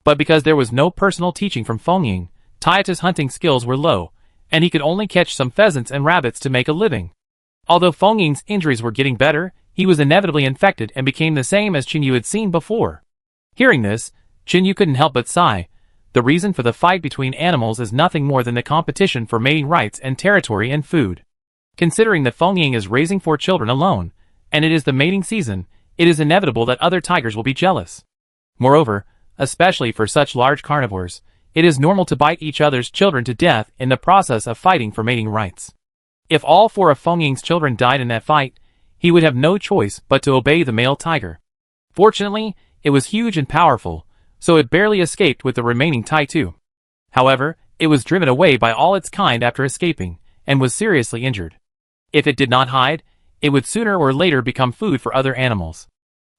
But because there was no personal teaching from Fengying, Tai-Tu's hunting skills were low, and he could only catch some pheasants and rabbits to make a living. Although Fengying's injuries were getting better, he was inevitably infected and became the same as Chinyu had seen before. Hearing this, Chinyu couldn't help but sigh. The reason for the fight between animals is nothing more than the competition for mating rights and territory and food. Considering that Fengying is raising 4 children alone, and it is the mating season, it is inevitable that other tigers will be jealous. Moreover, especially for such large carnivores, it is normal to bite each other's children to death in the process of fighting for mating rights. If all 4 of Fengying's children died in that fight, he would have no choice but to obey the male tiger. Fortunately, it was huge and powerful, so it barely escaped with the remaining Tai-Tu. However, it was driven away by all its kind after escaping, and was seriously injured. If it did not hide, it would sooner or later become food for other animals.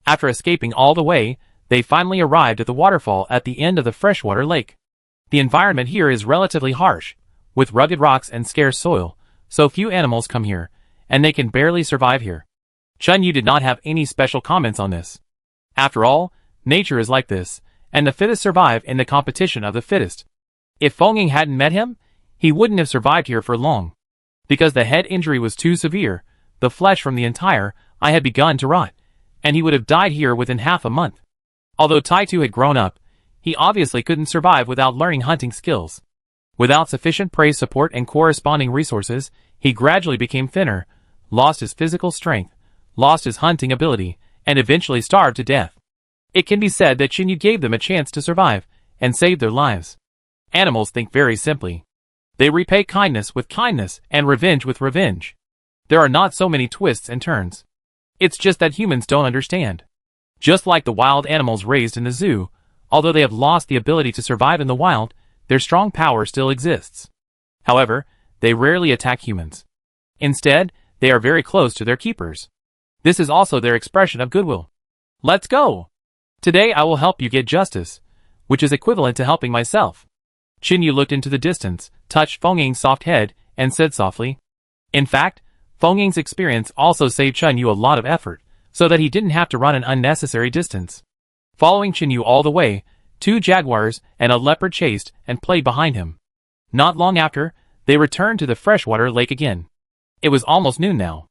After escaping all the way, they finally arrived at the waterfall at the end of the freshwater lake. The environment here is relatively harsh, with rugged rocks and scarce soil, so few animals come here, and they can barely survive here. Chinyu did not have any special comments on this. After all, nature is like this, and the fittest survive in the competition of the fittest. If Fengying hadn't met him, he wouldn't have survived here for long. Because the head injury was too severe, the flesh from the entire eye had begun to rot, and he would have died here within half a month. Although Tai-Tu had grown up, he obviously couldn't survive without learning hunting skills. Without sufficient prey support and corresponding resources, he gradually became thinner, lost his physical strength, lost his hunting ability, and eventually starved to death. It can be said that Chinyu gave them a chance to survive, and save their lives. Animals think very simply. They repay kindness with kindness and revenge with revenge. There are not so many twists and turns. It's just that humans don't understand. Just like the wild animals raised in the zoo, although they have lost the ability to survive in the wild, their strong power still exists. However, they rarely attack humans. Instead, they are very close to their keepers. This is also their expression of goodwill. Let's go! Today I will help you get justice, which is equivalent to helping myself. Chinyu looked into the distance, touched Fengying's soft head, and said softly. In fact, Fengying's experience also saved Chinyu a lot of effort, so that he didn't have to run an unnecessary distance. Following Chinyu all the way, 2 jaguars and a leopard chased and played behind him. Not long after, they returned to the freshwater lake again. It was almost noon now.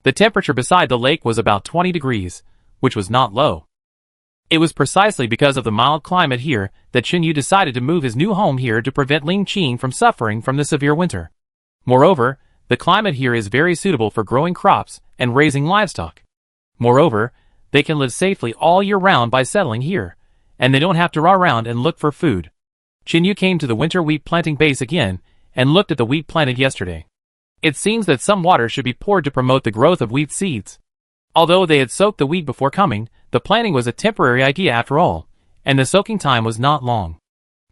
The temperature beside the lake was about 20 degrees, which was not low. It was precisely because of the mild climate here that Chinyu decided to move his new home here to prevent Ling Qin from suffering from the severe winter. Moreover, the climate here is very suitable for growing crops and raising livestock. Moreover, they can live safely all year round by settling here, and they don't have to run around and look for food. Chinyu came to the winter wheat planting base again and looked at the wheat planted yesterday. It seems that some water should be poured to promote the growth of wheat seeds. Although they had soaked the wheat before coming, the planting was a temporary idea after all, and the soaking time was not long.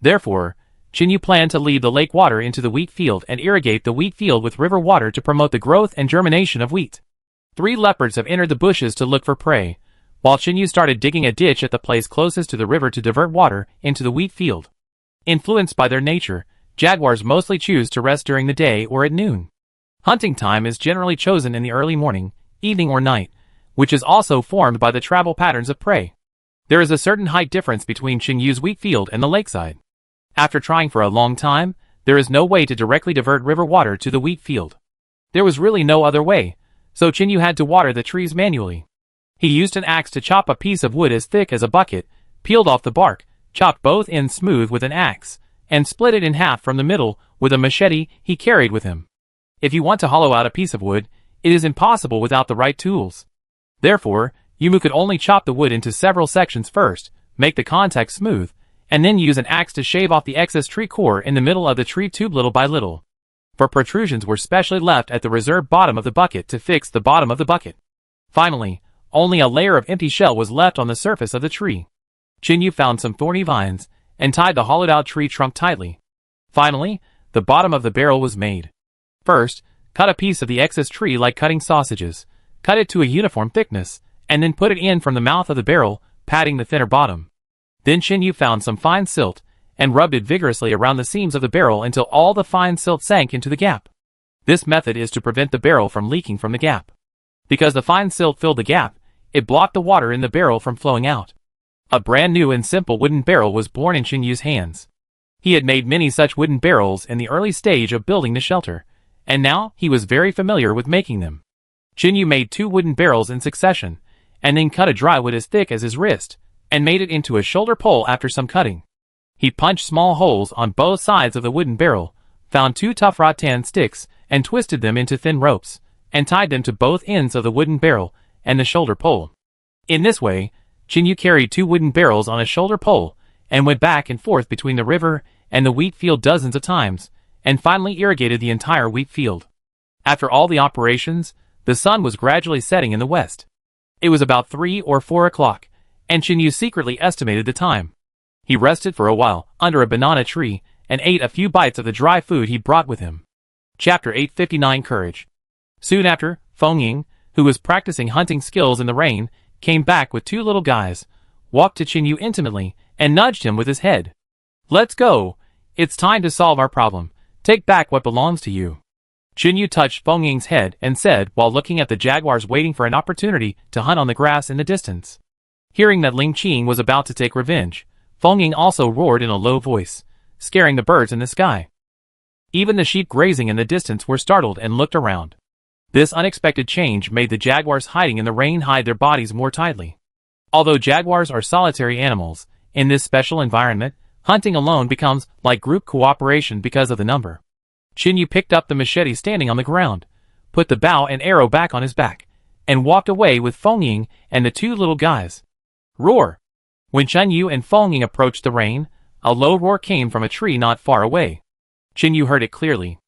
Therefore, Chinyu planned to lead the lake water into the wheat field and irrigate the wheat field with river water to promote the growth and germination of wheat. 3 leopards have entered the bushes to look for prey, while Chinyu started digging a ditch at the place closest to the river to divert water into the wheat field. Influenced by their nature, Jaguars mostly choose to rest during the day or at noon. Hunting time is generally chosen in the early morning, evening or night, which is also formed by the travel patterns of prey. There is a certain height difference between Qinyu's wheat field and the lakeside. After trying for a long time, there is no way to directly divert river water to the wheat field. There was really no other way, so Qinyu had to water the trees manually. He used an axe to chop a piece of wood as thick as a bucket, peeled off the bark, chopped both ends smooth with an axe, and split it in half from the middle with a machete he carried with him. If you want to hollow out a piece of wood, it is impossible without the right tools. Therefore, Yumu could only chop the wood into several sections first, make the contact smooth, and then use an axe to shave off the excess tree core in the middle of the tree tube little by little. For protrusions were specially left at the reserved bottom of the bucket to fix the bottom of the bucket. Finally, only a layer of empty shell was left on the surface of the tree. Qinyu found some thorny vines, and tied the hollowed-out tree trunk tightly. Finally, the bottom of the barrel was made. First, cut a piece of the excess tree like cutting sausages, cut it to a uniform thickness, and then put it in from the mouth of the barrel, patting the thinner bottom. Then Qinyu found some fine silt, and rubbed it vigorously around the seams of the barrel until all the fine silt sank into the gap. This method is to prevent the barrel from leaking from the gap. Because the fine silt filled the gap, it blocked the water in the barrel from flowing out. A brand new and simple wooden barrel was born in Qinyu's hands. He had made many such wooden barrels in the early stage of building the shelter, and now he was very familiar with making them. Qinyu made 2 wooden barrels in succession, and then cut a dry wood as thick as his wrist, and made it into a shoulder pole after some cutting. He punched small holes on both sides of the wooden barrel, found 2 tough rattan sticks, and twisted them into thin ropes, and tied them to both ends of the wooden barrel and the shoulder pole. In this way, Qinyu carried 2 wooden barrels on a shoulder pole, and went back and forth between the river and the wheat field dozens of times, and finally irrigated the entire wheat field. After all the operations, the sun was gradually setting in the west. It was about 3 or 4 o'clock, and Qinyu secretly estimated the time. He rested for a while under a banana tree and ate a few bites of the dry food he brought with him. Chapter 859 Courage. Soon after, Feng Ying, who was practicing hunting skills in the rain, came back with 2 little guys, walked to Qinyu intimately, and nudged him with his head. "Let's go. It's time to solve our problem. Take back what belongs to you." Qinyu touched Feng Ying's head and said while looking at the jaguars waiting for an opportunity to hunt on the grass in the distance. Hearing that Ling Qing was about to take revenge, Feng Ying also roared in a low voice, scaring the birds in the sky. Even the sheep grazing in the distance were startled and looked around. This unexpected change made the jaguars hiding in the rain hide their bodies more tightly. Although jaguars are solitary animals, in this special environment, hunting alone becomes like group cooperation because of the number. Qinyu picked up the machete standing on the ground, put the bow and arrow back on his back, and walked away with Feng Ying and the 2 little guys. Roar! When Qinyu and Feng Ying approached the rain, a low roar came from a tree not far away. Qinyu heard it clearly.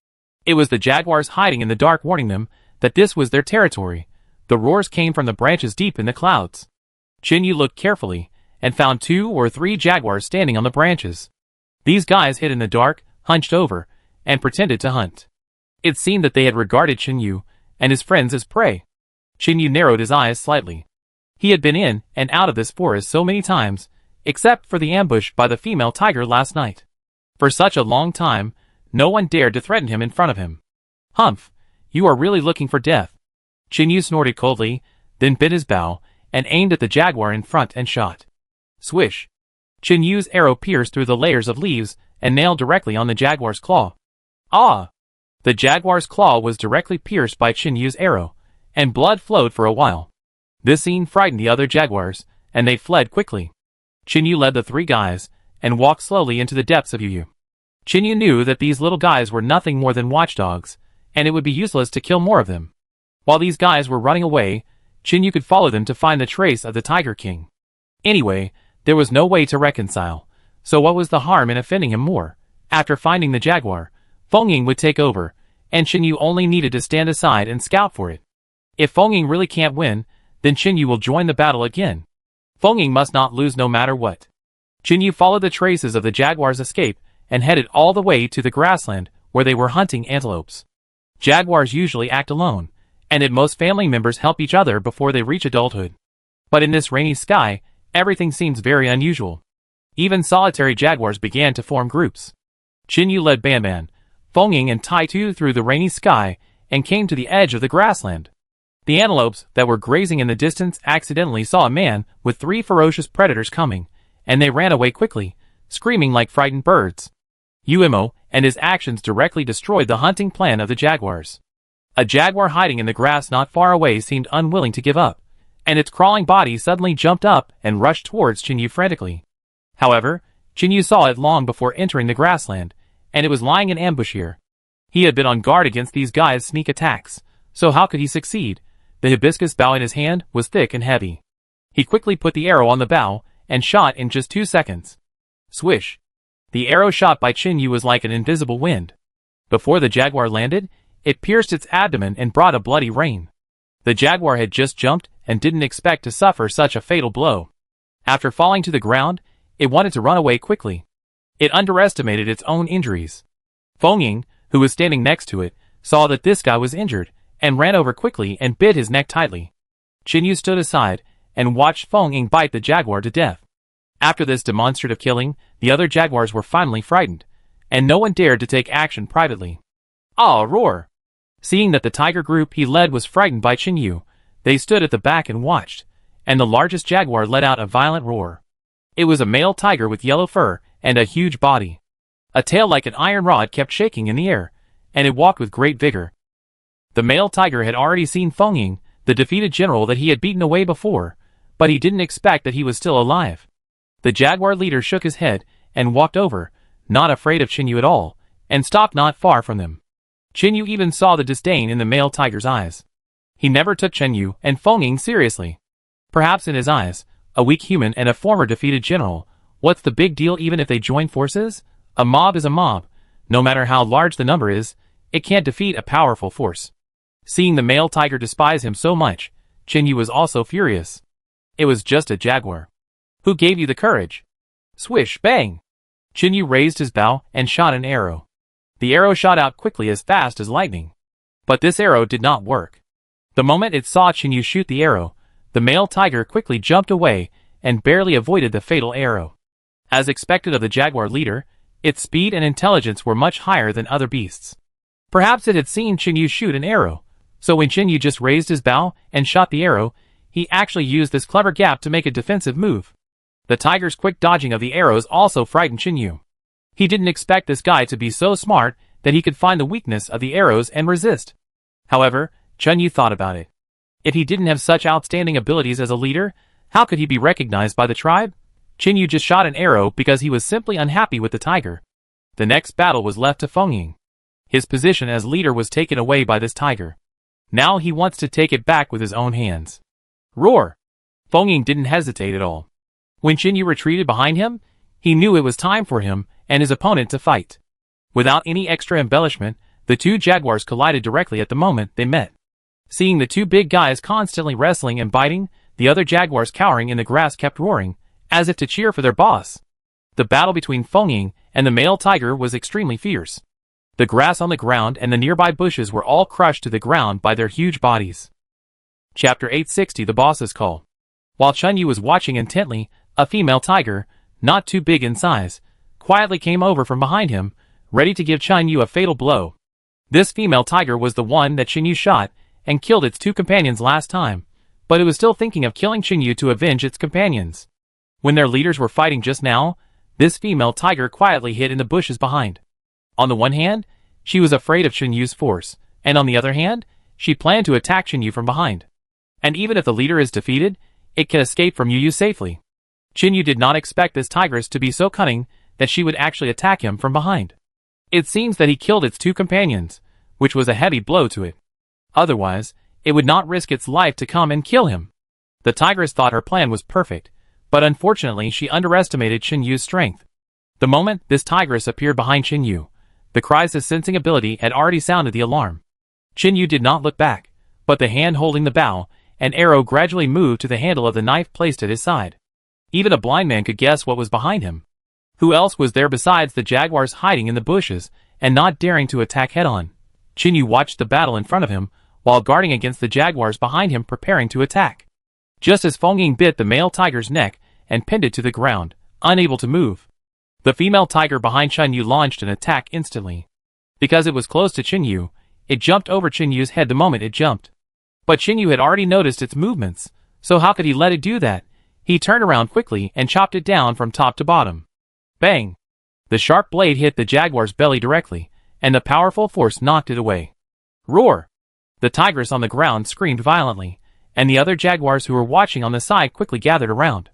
It was the jaguars hiding in the dark warning them that this was their territory. The roars came from the branches deep in the clouds. Qinyu looked carefully, and found 2 or 3 jaguars standing on the branches. These guys hid in the dark, hunched over, and pretended to hunt. It seemed that they had regarded Qinyu and his friends as prey. Qinyu narrowed his eyes slightly. He had been in and out of this forest so many times, except for the ambush by the female tiger last night. For such a long time, no one dared to threaten him in front of him. "Humph, you are really looking for death." Qinyu snorted coldly, then bit his bow, and aimed at the jaguar in front and shot. Swish! Qinyu's arrow pierced through the layers of leaves and nailed directly on the jaguar's claw. Ah! The jaguar's claw was directly pierced by Qinyu's arrow, and blood flowed for a while. This scene frightened the other jaguars, and they fled quickly. Qinyu led the 3 guys, and walked slowly into the depths of Yuyu. Qinyu knew that these little guys were nothing more than watchdogs, and it would be useless to kill more of them. While these guys were running away, Qinyu could follow them to find the trace of the Tiger King. Anyway, there was no way to reconcile, so what was the harm in offending him more? After finding the jaguar, Feng Ying would take over, and Qinyu only needed to stand aside and scout for it. If Feng Ying really can't win, then Qinyu will join the battle again. Feng Ying must not lose no matter what. Qinyu followed the traces of the jaguar's escape and headed all the way to the grassland where they were hunting antelopes. Jaguars usually act alone, and at most family members help each other before they reach adulthood. But in this rainy sky, everything seems very unusual. Even solitary jaguars began to form groups. Yu led Banban, Feng and Tai-Tu through the rainy sky and came to the edge of the grassland. The antelopes that were grazing in the distance accidentally saw a man with 3 ferocious predators coming, and they ran away quickly, screaming like frightened birds. Umo and his actions directly destroyed the hunting plan of the jaguars. A jaguar hiding in the grass not far away seemed unwilling to give up, and its crawling body suddenly jumped up and rushed towards Yu frantically. However, Yu saw it long before entering the grassland, and it was lying in ambush here. He had been on guard against these guys' sneak attacks, so how could he succeed? The hibiscus bough in his hand was thick and heavy. He quickly put the arrow on the bough and shot in just 2 seconds. Swish! The arrow shot by Yu was like an invisible wind. Before the jaguar landed, it pierced its abdomen and brought a bloody rain. The jaguar had just jumped and didn't expect to suffer such a fatal blow. After falling to the ground, it wanted to run away quickly. It underestimated its own injuries. Feng, who was standing next to it, saw that this guy was injured, and ran over quickly and bit his neck tightly. Yu stood aside and watched Feng bite the jaguar to death. After this demonstrative killing, the other jaguars were finally frightened, and no one dared to take action privately. Ah, roar! Seeing that the tiger group he led was frightened by Yu, they stood at the back and watched, and the largest jaguar let out a violent roar. It was a male tiger with yellow fur and a huge body. A tail like an iron rod kept shaking in the air, and it walked with great vigor. The male tiger had already seen Feng, the defeated general that he had beaten away before, but he didn't expect that he was still alive. The jaguar leader shook his head and walked over, not afraid of Yu at all, and stopped not far from them. Yu even saw the disdain in the male tiger's eyes. He never took Yu and Feng seriously. Perhaps in his eyes, a weak human and a former defeated general, what's the big deal even if they join forces? A mob is a mob. No matter how large the number is, it can't defeat a powerful force. Seeing the male tiger despise him so much, Yu was also furious. It was just a jaguar. Who gave you the courage? Swish, bang! Yu raised his bow and shot an arrow. The arrow shot out quickly as fast as lightning. But this arrow did not work. The moment it saw Yu shoot the arrow, the male tiger quickly jumped away and barely avoided the fatal arrow. As expected of the jaguar leader, its speed and intelligence were much higher than other beasts. Perhaps it had seen Yu shoot an arrow, so when Yu just raised his bow and shot the arrow, he actually used this clever gap to make a defensive move. The tiger's quick dodging of the arrows also frightened Yu. He didn't expect this guy to be so smart that he could find the weakness of the arrows and resist. However, Yu thought about it. If he didn't have such outstanding abilities as a leader, how could he be recognized by the tribe? Yu just shot an arrow because he was simply unhappy with the tiger. The next battle was left to Feng. His position as leader was taken away by this tiger. Now he wants to take it back with his own hands. Roar! Feng didn't hesitate at all. When Yu retreated behind him, he knew it was time for him and his opponent to fight. Without any extra embellishment, the two jaguars collided directly at the moment they met. Seeing the two big guys constantly wrestling and biting, the other jaguars cowering in the grass kept roaring, as if to cheer for their boss. The battle between Feng and the male tiger was extremely fierce. The grass on the ground and the nearby bushes were all crushed to the ground by their huge bodies. Chapter 860 The Boss's Call. While Yu was watching intently, a female tiger, not too big in size, quietly came over from behind him, ready to give Yu a fatal blow. This female tiger was the one that Yu shot and killed its 2 companions last time, but it was still thinking of killing Yu to avenge its companions. When their leaders were fighting just now, this female tiger quietly hid in the bushes behind. On the one hand, she was afraid of Yu's force, and on the other hand, she planned to attack Yu from behind. And even if the leader is defeated, it can escape from Yu safely. Yu did not expect this tigress to be so cunning that she would actually attack him from behind. It seems that he killed its 2 companions, which was a heavy blow to it. Otherwise, it would not risk its life to come and kill him. The tigress thought her plan was perfect, but unfortunately she underestimated Yu's strength. The moment this tigress appeared behind Yu, the cries' sensing ability had already sounded the alarm. Yu did not look back, but the hand holding the bow, an arrow gradually moved to the handle of the knife placed at his side. Even a blind man could guess what was behind him. Who else was there besides the jaguars hiding in the bushes and not daring to attack head-on? Yu watched the battle in front of him, while guarding against the jaguars behind him preparing to attack. Just as Feng bit the male tiger's neck and pinned it to the ground, unable to move. The female tiger behind Chen Yu launched an attack instantly. Because it was close to Chen Yu, it jumped over Chen Yu's head the moment it jumped. But Chen Yu had already noticed its movements, so how could he let it do that? He turned around quickly and chopped it down from top to bottom. Bang! The sharp blade hit the jaguar's belly directly, and the powerful force knocked it away. Roar! The tigress on the ground screamed violently, and the other jaguars who were watching on the side quickly gathered around.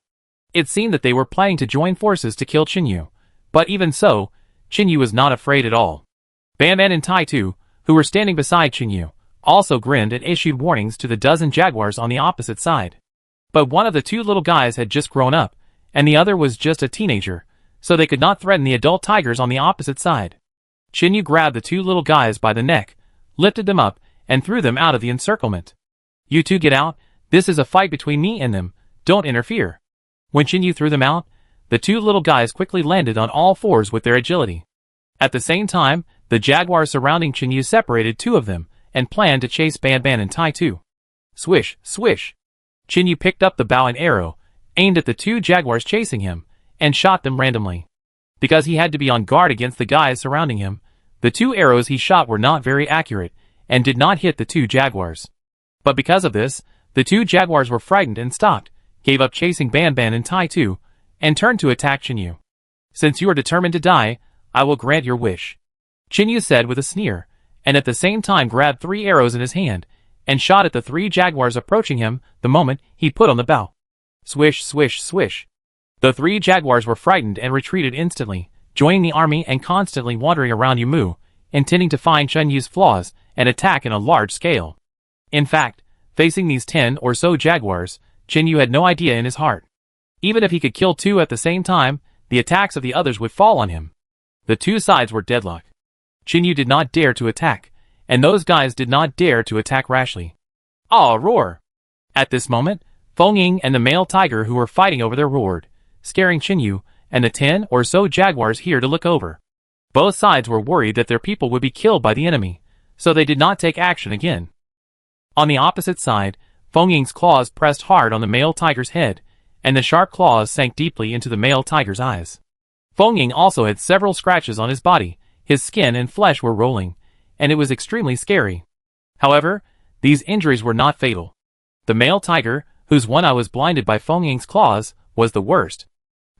It seemed that they were planning to join forces to kill Chen Yu, but even so, Chen Yu was not afraid at all. Ban Ban and Tai Tu, who were standing beside Chen Yu, also grinned and issued warnings to the dozen jaguars on the opposite side. But one of the two little guys had just grown up, and the other was just a teenager, so they could not threaten the adult tigers on the opposite side. Chen Yu grabbed the two little guys by the neck, lifted them up, and threw them out of the encirclement. You two get out, this is a fight between me and them, don't interfere. When Chen Yu threw them out, the two little guys quickly landed on all fours with their agility. At the same time, the jaguars surrounding Chen Yu separated two of them, and planned to chase Ban Ban and Tai Tu. Swish, swish. Chen Yu picked up the bow and arrow, aimed at the two jaguars chasing him, and shot them randomly. Because he had to be on guard against the guys surrounding him, the two arrows he shot were not very accurate, and did not hit the two jaguars. But because of this, the two jaguars were frightened and stopped, gave up chasing Ban Ban and Tai Tu, and turned to attack Chen Yu. Since you are determined to die, I will grant your wish. Chen Yu said with a sneer, and at the same time grabbed 3 arrows in his hand, and shot at the 3 jaguars approaching him the moment he put on the bow. Swish, swish, swish. The 3 jaguars were frightened and retreated instantly, joining the army and constantly wandering around Yumu, intending to find Chen Yu's flaws and attack in a large scale. In fact, facing these 10 or so jaguars, Chen Yu had no idea in his heart. Even if he could kill 2 at the same time, the attacks of the others would fall on him. The 2 sides were deadlocked. Chen Yu did not dare to attack, and those guys did not dare to attack rashly. Ah, roar! At this moment, Feng Ying and the male tiger who were fighting over there roared, scaring Chen Yu and the 10 or so jaguars here to look over. Both sides were worried that their people would be killed by the enemy, so they did not take action again. On the opposite side, Feng Ying's claws pressed hard on the male tiger's head, and the sharp claws sank deeply into the male tiger's eyes. Feng Ying also had several scratches on his body, his skin and flesh were rolling, and it was extremely scary. However, these injuries were not fatal. The male tiger, whose one eye was blinded by Feng Ying's claws, was the worst.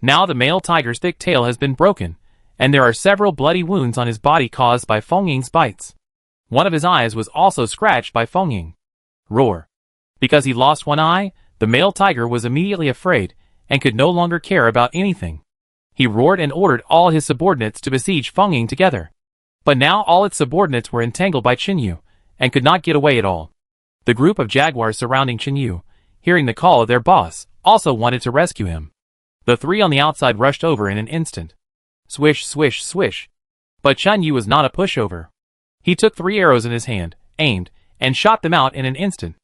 Now the male tiger's thick tail has been broken, and there are several bloody wounds on his body caused by Feng Ying's bites. One of his eyes was also scratched by Feng Ying. Roar. Because he lost one eye, the male tiger was immediately afraid, and could no longer care about anything. He roared and ordered all his subordinates to besiege Feng Ying together. But now all its subordinates were entangled by Chen Yu, and could not get away at all. The group of jaguars surrounding Chen Yu, hearing the call of their boss, also wanted to rescue him. The 3 on the outside rushed over in an instant. Swish, swish, swish. But Chen Yu was not a pushover. He took 3 arrows in his hand, aimed, and shot them out in an instant.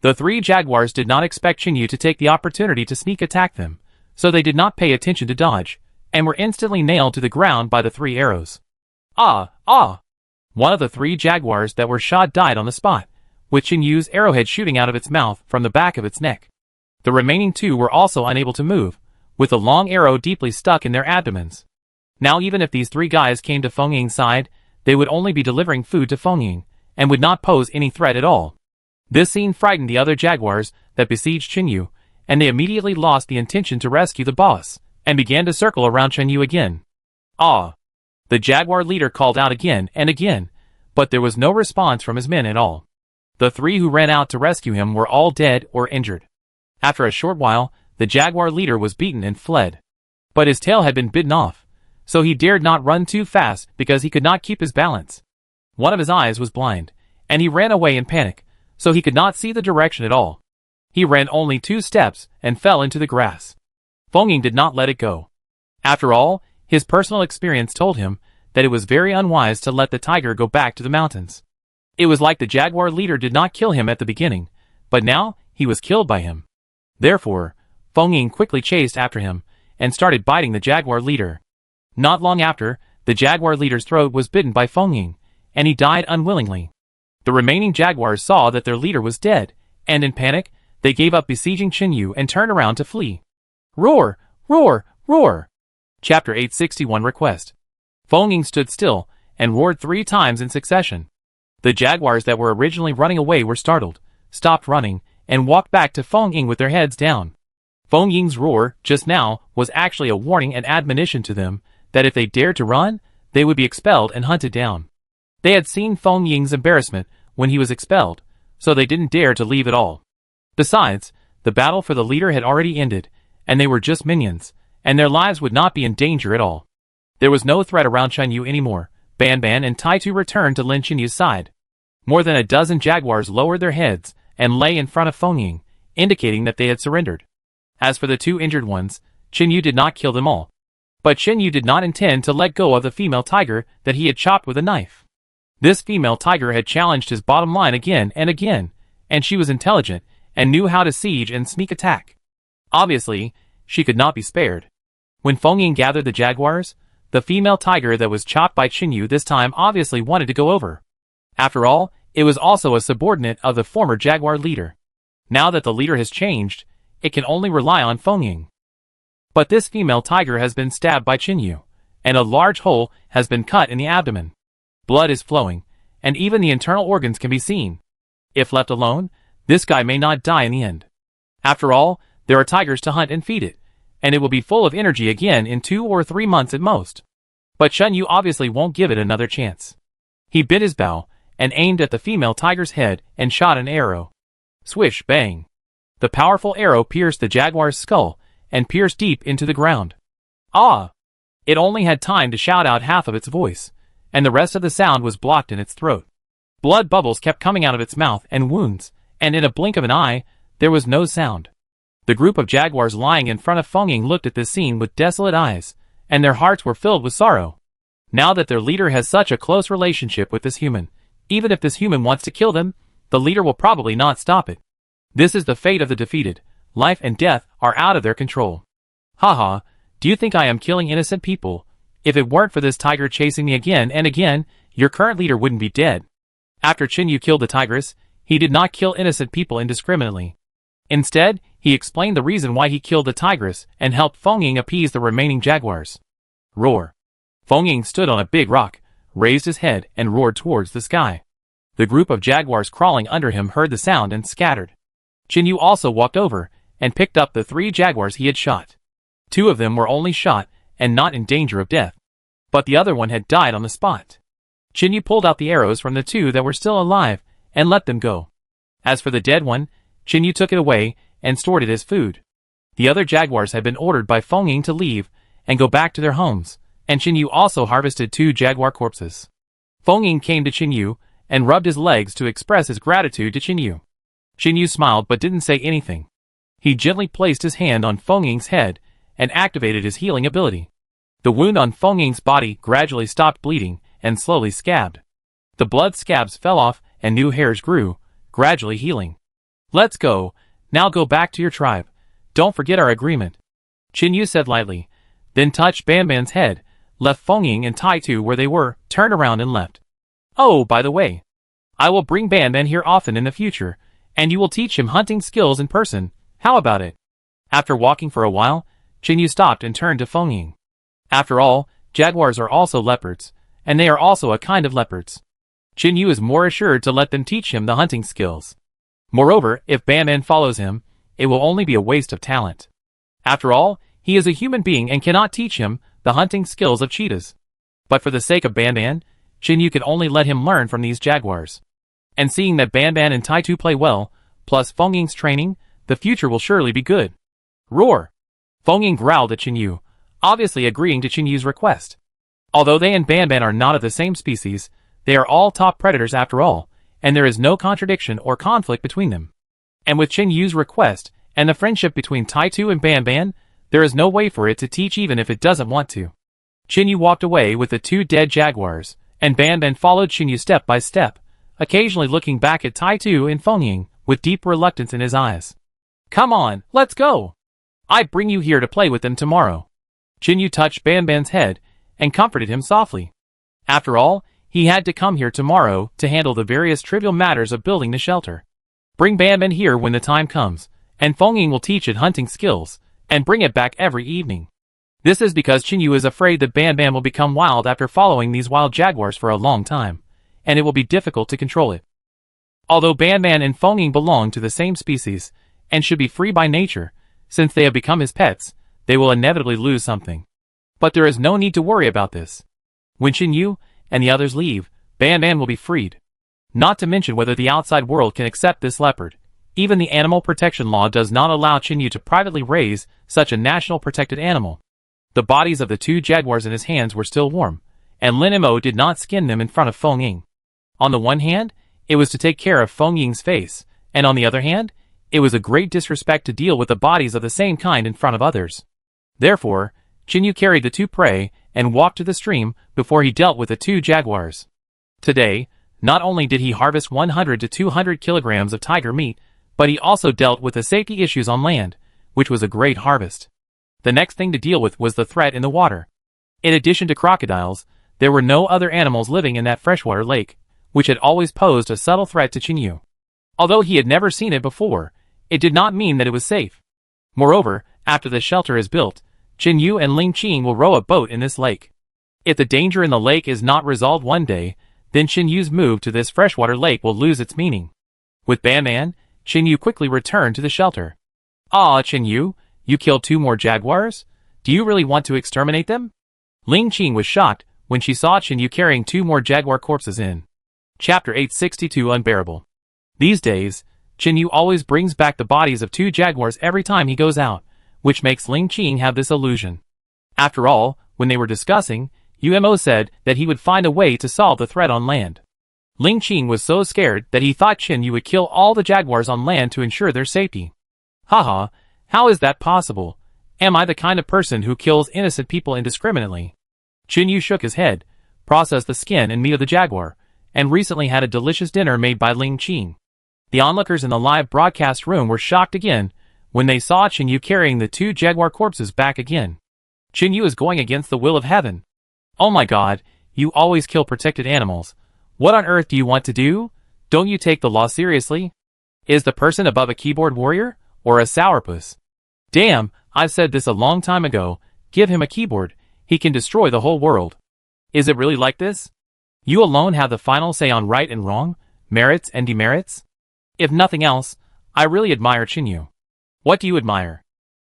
The 3 jaguars did not expect Chen Yu to take the opportunity to sneak attack them, so they did not pay attention to dodge, and were instantly nailed to the ground by the 3 arrows. Ah, ah! One of the 3 jaguars that were shot died on the spot, with Chen Yu's arrowhead shooting out of its mouth from the back of its neck. The remaining 2 were also unable to move, with the long arrow deeply stuck in their abdomens. Now even if these 3 guys came to Feng Ying's side, they would only be delivering food to Feng Ying, and would not pose any threat at all. This scene frightened the other jaguars that besieged Chen Yu, and they immediately lost the intention to rescue the boss, and began to circle around Chen Yu again. Ah! The jaguar leader called out again and again, but there was no response from his men at all. The 3 who ran out to rescue him were all dead or injured. After a short while, the jaguar leader was beaten and fled. But his tail had been bitten off, so he dared not run too fast because he could not keep his balance. One of his eyes was blind, and he ran away in panic, so he could not see the direction at all. He ran only 2 steps and fell into the grass. Feng Ying did not let it go. After all, his personal experience told him that it was very unwise to let the tiger go back to the mountains. It was like the jaguar leader did not kill him at the beginning, but now he was killed by him. Therefore, Feng Ying quickly chased after him and started biting the jaguar leader. Not long after, the jaguar leader's throat was bitten by Feng Ying, and he died unwillingly. The remaining jaguars saw that their leader was dead, and in panic, they gave up besieging Chen Yu and turned around to flee. Roar! Roar! Roar! Chapter 861 Request. Feng Ying stood still and roared 3 times in succession. The jaguars that were originally running away were startled, stopped running, and walked back to Feng Ying with their heads down. Feng Ying's roar, just now, was actually a warning and admonition to them that if they dared to run, they would be expelled and hunted down. They had seen Feng Ying's embarrassment when he was expelled, so they didn't dare to leave at all. Besides, the battle for the leader had already ended, and they were just minions, and their lives would not be in danger at all. There was no threat around Chenyu anymore. Ban Ban and Taitu returned to Lin Chenyu's side. More than a dozen jaguars lowered their heads and lay in front of Feng Ying, indicating that they had surrendered. As for the 2 injured ones, Chenyu did not kill them all. But Chenyu did not intend to let go of the female tiger that he had chopped with a knife. This female tiger had challenged his bottom line again, and she was intelligent and knew how to siege and sneak attack. Obviously, she could not be spared. When Feng Ying gathered the jaguars, the female tiger that was chopped by Chenyu this time obviously wanted to go over. After all, it was also a subordinate of the former jaguar leader. Now that the leader has changed, it can only rely on Feng Ying. But this female tiger has been stabbed by Chenyu, and a large hole has been cut in the abdomen. Blood is flowing, and even the internal organs can be seen. If left alone, this guy may not die in the end. After all, there are tigers to hunt and feed it, and it will be full of energy again in 2 or 3 months at most. But Chenyu obviously won't give it another chance. He bit his bow, and aimed at the female tiger's head and shot an arrow. Swish, bang. The powerful arrow pierced the jaguar's skull, and pierced deep into the ground. Ah! It only had time to shout out half of its voice, and the rest of the sound was blocked in its throat. Blood bubbles kept coming out of its mouth and wounds, and in a blink of an eye, there was no sound. The group of jaguars lying in front of Feng Ying looked at this scene with desolate eyes, and their hearts were filled with sorrow. Now that their leader has such a close relationship with this human, even if this human wants to kill them, the leader will probably not stop it. This is the fate of the defeated. Life and death are out of their control. Haha, do you think I am killing innocent people? If it weren't for this tiger chasing me again and again, your current leader wouldn't be dead. After Chenyu killed the tigress, he did not kill innocent people indiscriminately. Instead, he explained the reason why he killed the tigress and helped Feng Ying appease the remaining jaguars. Roar. Feng Ying stood on a big rock, raised his head and roared towards the sky. The group of jaguars crawling under him heard the sound and scattered. Chenyu also walked over and picked up the 3 jaguars he had shot. 2 of them were only shot and not in danger of death, but the other one had died on the spot. Chenyu pulled out the arrows from the 2 that were still alive and let them go. As for the dead one, Chenyu took it away and stored it as food. The other jaguars had been ordered by Feng Ying to leave and go back to their homes, and Chenyu also harvested 2 jaguar corpses. Feng Ying came to Chenyu and rubbed his legs to express his gratitude to Chenyu. Chenyu smiled but didn't say anything. He gently placed his hand on Feng Ying's head and activated his healing ability. The wound on Feng Ying's body gradually stopped bleeding and slowly scabbed. The blood scabs fell off and new hairs grew, gradually healing. Let's go. Now go back to your tribe. Don't forget our agreement. Chenyu said lightly, then touched Ban Ban's head, left Feng Ying and Taitu where they were, turned around and left. Oh, by the way, I will bring Ban Ban here often in the future, and you will teach him hunting skills in person. How about it? After walking for a while, Chenyu stopped and turned to Feng Ying. After all, jaguars are also leopards, and they are also a kind of leopards. Chenyu is more assured to let them teach him the hunting skills. Moreover, if Ban Ban follows him, it will only be a waste of talent. After all, he is a human being and cannot teach him the hunting skills of cheetahs. But for the sake of Ban Ban, Chenyu could only let him learn from these jaguars. And seeing that Ban Ban and Taitu play well, plus Feng Ying's training, the future will surely be good. Roar! Feng Ying growled at Chenyu, obviously agreeing to Chenyu's request. Although they and Ban Ban are not of the same species, they are all top predators after all, and there is no contradiction or conflict between them. And with Chenyu's request, and the friendship between Taitu and Ban Ban, there is no way for it to teach even if it doesn't want to. Chenyu walked away with the 2 dead jaguars, and Ban Ban followed Chenyu step by step, occasionally looking back at Taitu and Feng Ying with deep reluctance in his eyes. Come on, let's go! I bring you here to play with them tomorrow. Chenyu touched Ban Ban's head and comforted him softly. After all, he had to come here tomorrow to handle the various trivial matters of building the shelter. Bring Ban Ban here when the time comes, and Feng Ying will teach it hunting skills, and bring it back every evening. This is because Chinyu is afraid that Ban Ban will become wild after following these wild jaguars for a long time, and it will be difficult to control it. Although Ban Ban and Feng Ying belong to the same species, and should be free by nature, since they have become his pets, they will inevitably lose something. But there is no need to worry about this. When Chinyu and the others leave, Ban Ban will be freed. Not to mention whether the outside world can accept this leopard. Even the animal protection law does not allow Chinyu to privately raise such a national protected animal. The bodies of the two jaguars in his hands were still warm, and Lin Mo did not skin them in front of Feng Ying. On the one hand, it was to take care of Feng Ying's face, and on the other hand, it was a great disrespect to deal with the bodies of the same kind in front of others. Therefore, Chinyu carried the two prey and walked to the stream before he dealt with the two jaguars. Today, not only did he harvest 100 to 200 kilograms of tiger meat, but he also dealt with the safety issues on land, which was a great harvest. The next thing to deal with was the threat in the water. In addition to crocodiles, there were no other animals living in that freshwater lake, which had always posed a subtle threat to Chinyu. Although he had never seen it before, it did not mean that it was safe. Moreover, after the shelter is built, Chinyu and Ling Qing will row a boat in this lake. If the danger in the lake is not resolved one day, then Chinyu's move to this freshwater lake will lose its meaning. With Ban Ban, Chinyu quickly returned to the shelter. "Ah, Chinyu, you killed 2 more jaguars? Do you really want to exterminate them?" Ling Qing was shocked when she saw Chinyu carrying 2 more jaguar corpses in. Chapter 862 Unbearable. These days, Chinyu always brings back the bodies of 2 jaguars every time he goes out, which makes Ling Qing have this illusion. After all, when they were discussing, Umo said that he would find a way to solve the threat on land. Ling Qing was so scared that he thought Chinyu would kill all the jaguars on land to ensure their safety. Haha, how is that possible? Am I the kind of person who kills innocent people indiscriminately? Chinyu shook his head, processed the skin and meat of the jaguar, and recently had a delicious dinner made by Ling Qing. The onlookers in the live broadcast room were shocked again when they saw Chinyu carrying the 2 jaguar corpses back again. Chinyu is going against the will of heaven. Oh my god, you always kill protected animals. What on earth do you want to do? Don't you take the law seriously? Is the person above a keyboard warrior, or a sourpuss? Damn, I've said this a long time ago, give him a keyboard, he can destroy the whole world. Is it really like this? You alone have the final say on right and wrong, merits and demerits? If nothing else, I really admire Chinyu. What do you admire?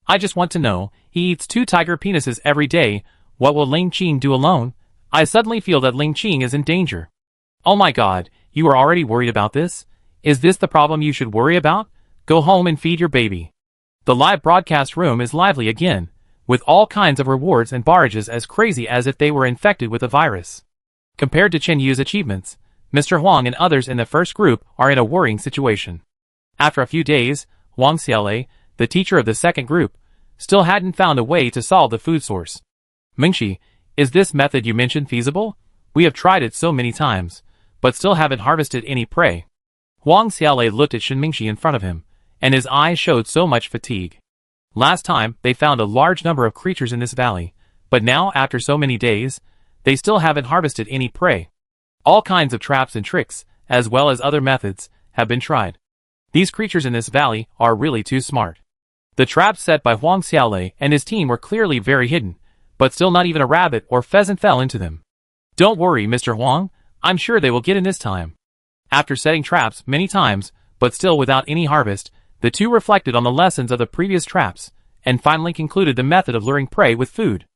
I just want to know, he eats 2 tiger penises every day, what will Ling Qing do alone? I suddenly feel that Ling Qing is in danger. Oh my god, you are already worried about this? Is this the problem you should worry about? Go home and feed your baby. The live broadcast room is lively again, with all kinds of rewards and barrages as crazy as if they were infected with a virus. Compared to Chinyu's achievements, Mr. Huang and others in the first group are in a worrying situation. After a few days, Huang Xiaolei, the teacher of the second group, still hadn't found a way to solve the food source. Mingxi, is this method you mentioned feasible? We have tried it so many times, but still haven't harvested any prey. Huang Xiaolei looked at Shen Mingxi in front of him, and his eyes showed so much fatigue. Last time, they found a large number of creatures in this valley, but now after so many days, they still haven't harvested any prey. All kinds of traps and tricks, as well as other methods, have been tried. These creatures in this valley are really too smart. The traps set by Huang Xiaolei and his team were clearly very hidden, but still not even a rabbit or pheasant fell into them. Don't worry, Mr. Huang, I'm sure they will get in this time. After setting traps many times, but still without any harvest, the two reflected on the lessons of the previous traps, and finally concluded the method of luring prey with food.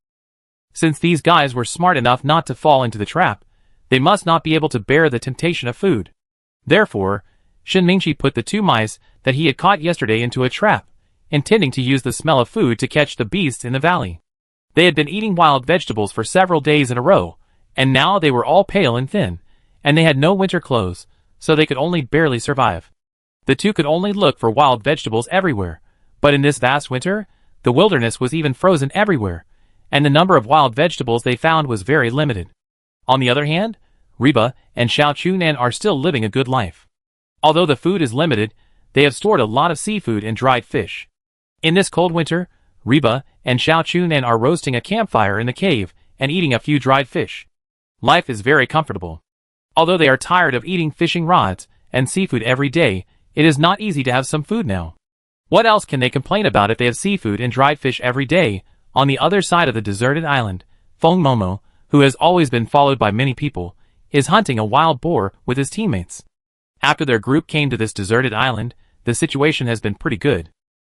Since these guys were smart enough not to fall into the trap, they must not be able to bear the temptation of food. Therefore, Shen Mingxi put the 2 mice that he had caught yesterday into a trap, intending to use the smell of food to catch the beasts in the valley. They had been eating wild vegetables for several days in a row, and now they were all pale and thin, and they had no winter clothes, so they could only barely survive. The 2 could only look for wild vegetables everywhere, but in this vast winter, the wilderness was even frozen everywhere, and the number of wild vegetables they found was very limited. On the other hand, Reba and Xiao Chunan are still living a good life. Although the food is limited, they have stored a lot of seafood and dried fish. In this cold winter, Reba and Xiao Chunan are roasting a campfire in the cave and eating a few dried fish. Life is very comfortable. Although they are tired of eating fishing rods and seafood every day, it is not easy to have some food now. What else can they complain about if they have seafood and dried fish every day? On the other side of the deserted island, Feng Momo, who has always been followed by many people, is hunting a wild boar with his teammates. After their group came to this deserted island, the situation has been pretty good.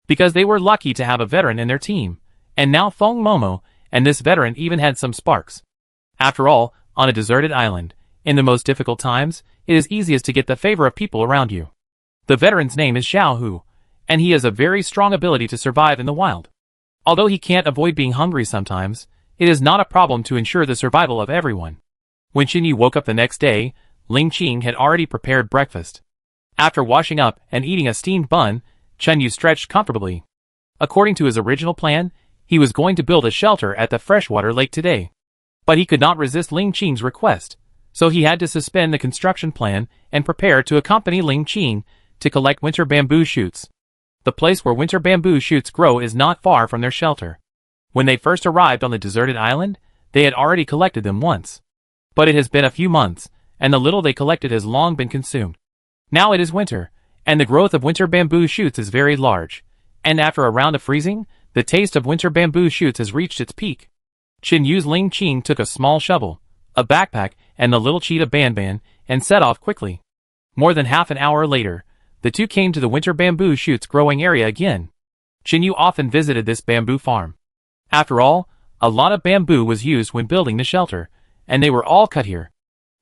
Because they were lucky to have a veteran in their team, and now Feng Momo and this veteran even had some sparks. After all, on a deserted island, in the most difficult times, it is easiest to get the favor of people around you. The veteran's name is Xiao Hu, and he has a very strong ability to survive in the wild. Although he can't avoid being hungry sometimes, it is not a problem to ensure the survival of everyone. When Xinyu woke up the next day, Ling Qing had already prepared breakfast. After washing up and eating a steamed bun, Xinyu stretched comfortably. According to his original plan, he was going to build a shelter at the freshwater lake today. But he could not resist Ling Qing's request, so he had to suspend the construction plan and prepare to accompany Ling Qing to collect winter bamboo shoots. The place where winter bamboo shoots grow is not far from their shelter. When they first arrived on the deserted island, they had already collected them once. But it has been a few months, and the little they collected has long been consumed. Now it is winter, and the growth of winter bamboo shoots is very large, and after a round of freezing, the taste of winter bamboo shoots has reached its peak. Xinyu's Ling Qing took a small shovel, a backpack, and the little cheetah Ban and set off quickly. More than half an hour later, the two came to the winter bamboo shoots growing area again. Xinyu often visited this bamboo farm. After all, a lot of bamboo was used when building the shelter, and they were all cut here.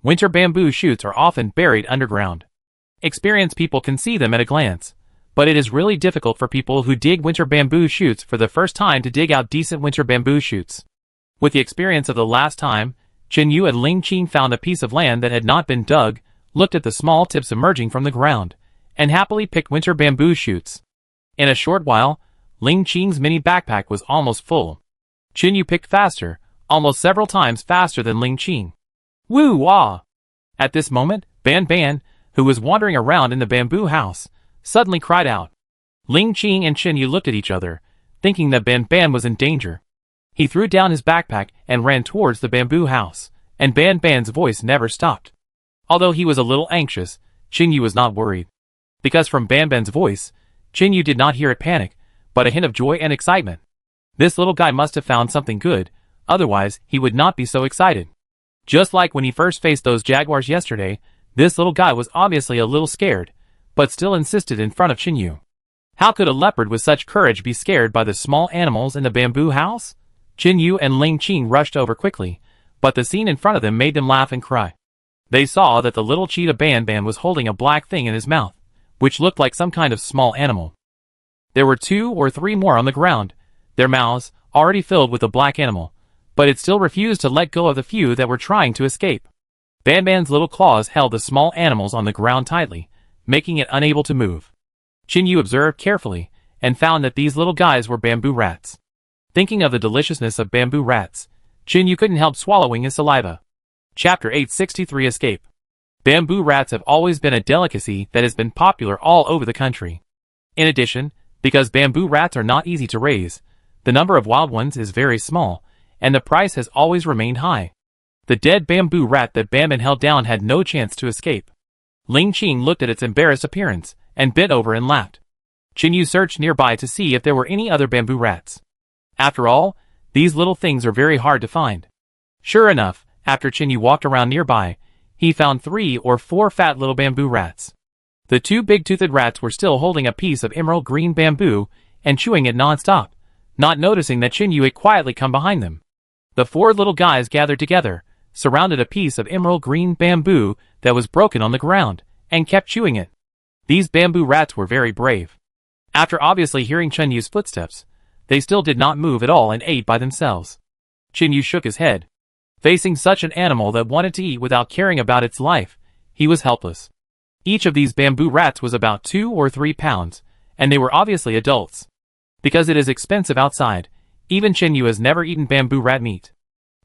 Winter bamboo shoots are often buried underground. Experienced people can see them at a glance, but it is really difficult for people who dig winter bamboo shoots for the first time to dig out decent winter bamboo shoots. With the experience of the last time, Xinyu and Ling Qing found a piece of land that had not been dug, looked at the small tips emerging from the ground, and happily picked winter bamboo shoots. In a short while, Ling Qing's mini backpack was almost full. Xinyu picked faster, almost several times faster than Ling Qing. Woo-wah! At this moment, Ban, who was wandering around in the bamboo house, suddenly cried out. Ling Qing and Xinyu looked at each other, thinking that Ban was in danger. He threw down his backpack and ran towards the bamboo house, and Ban's voice never stopped. Although he was a little anxious, Xinyu was not worried. Because from Ban's voice, Xinyu did not hear it panic, but a hint of joy and excitement. This little guy must have found something good, otherwise he would not be so excited. Just like when he first faced those jaguars yesterday, this little guy was obviously a little scared, but still insisted in front of Xinyu. How could a leopard with such courage be scared by the small animals in the bamboo house? Xinyu and Ling Qing rushed over quickly, but the scene in front of them made them laugh and cry. They saw that the little cheetah Ban was holding a black thing in his mouth, which looked like some kind of small animal. There were 2 or 3 more on the ground, their mouths already filled with the black animal, but it still refused to let go of the few that were trying to escape. Ban's little claws held the small animals on the ground tightly, making it unable to move. Xinyu observed carefully, and found that these little guys were bamboo rats. Thinking of the deliciousness of bamboo rats, Xinyu couldn't help swallowing his saliva. Chapter 863 Escape. Bamboo rats have always been a delicacy that has been popular all over the country. In addition, because bamboo rats are not easy to raise, the number of wild ones is very small, and the price has always remained high. The dead bamboo rat that Ban held down had no chance to escape. Ling Qing looked at its embarrassed appearance, and bent over and laughed. Xinyu searched nearby to see if there were any other bamboo rats. After all, these little things are very hard to find. Sure enough, after Xinyu walked around nearby, he found 3 or 4 fat little bamboo rats. The 2 big-toothed rats were still holding a piece of emerald green bamboo and chewing it non-stop, not noticing that Xinyu had quietly come behind them. The 4 little guys gathered together, surrounded a piece of emerald green bamboo that was broken on the ground, and kept chewing it. These bamboo rats were very brave. After obviously hearing Xinyu's footsteps, they still did not move at all and ate by themselves. Xinyu shook his head. Facing such an animal that wanted to eat without caring about its life, he was helpless. Each of these bamboo rats was about 2 or 3 pounds, and they were obviously adults. Because it is expensive outside, even Xinyu has never eaten bamboo rat meat.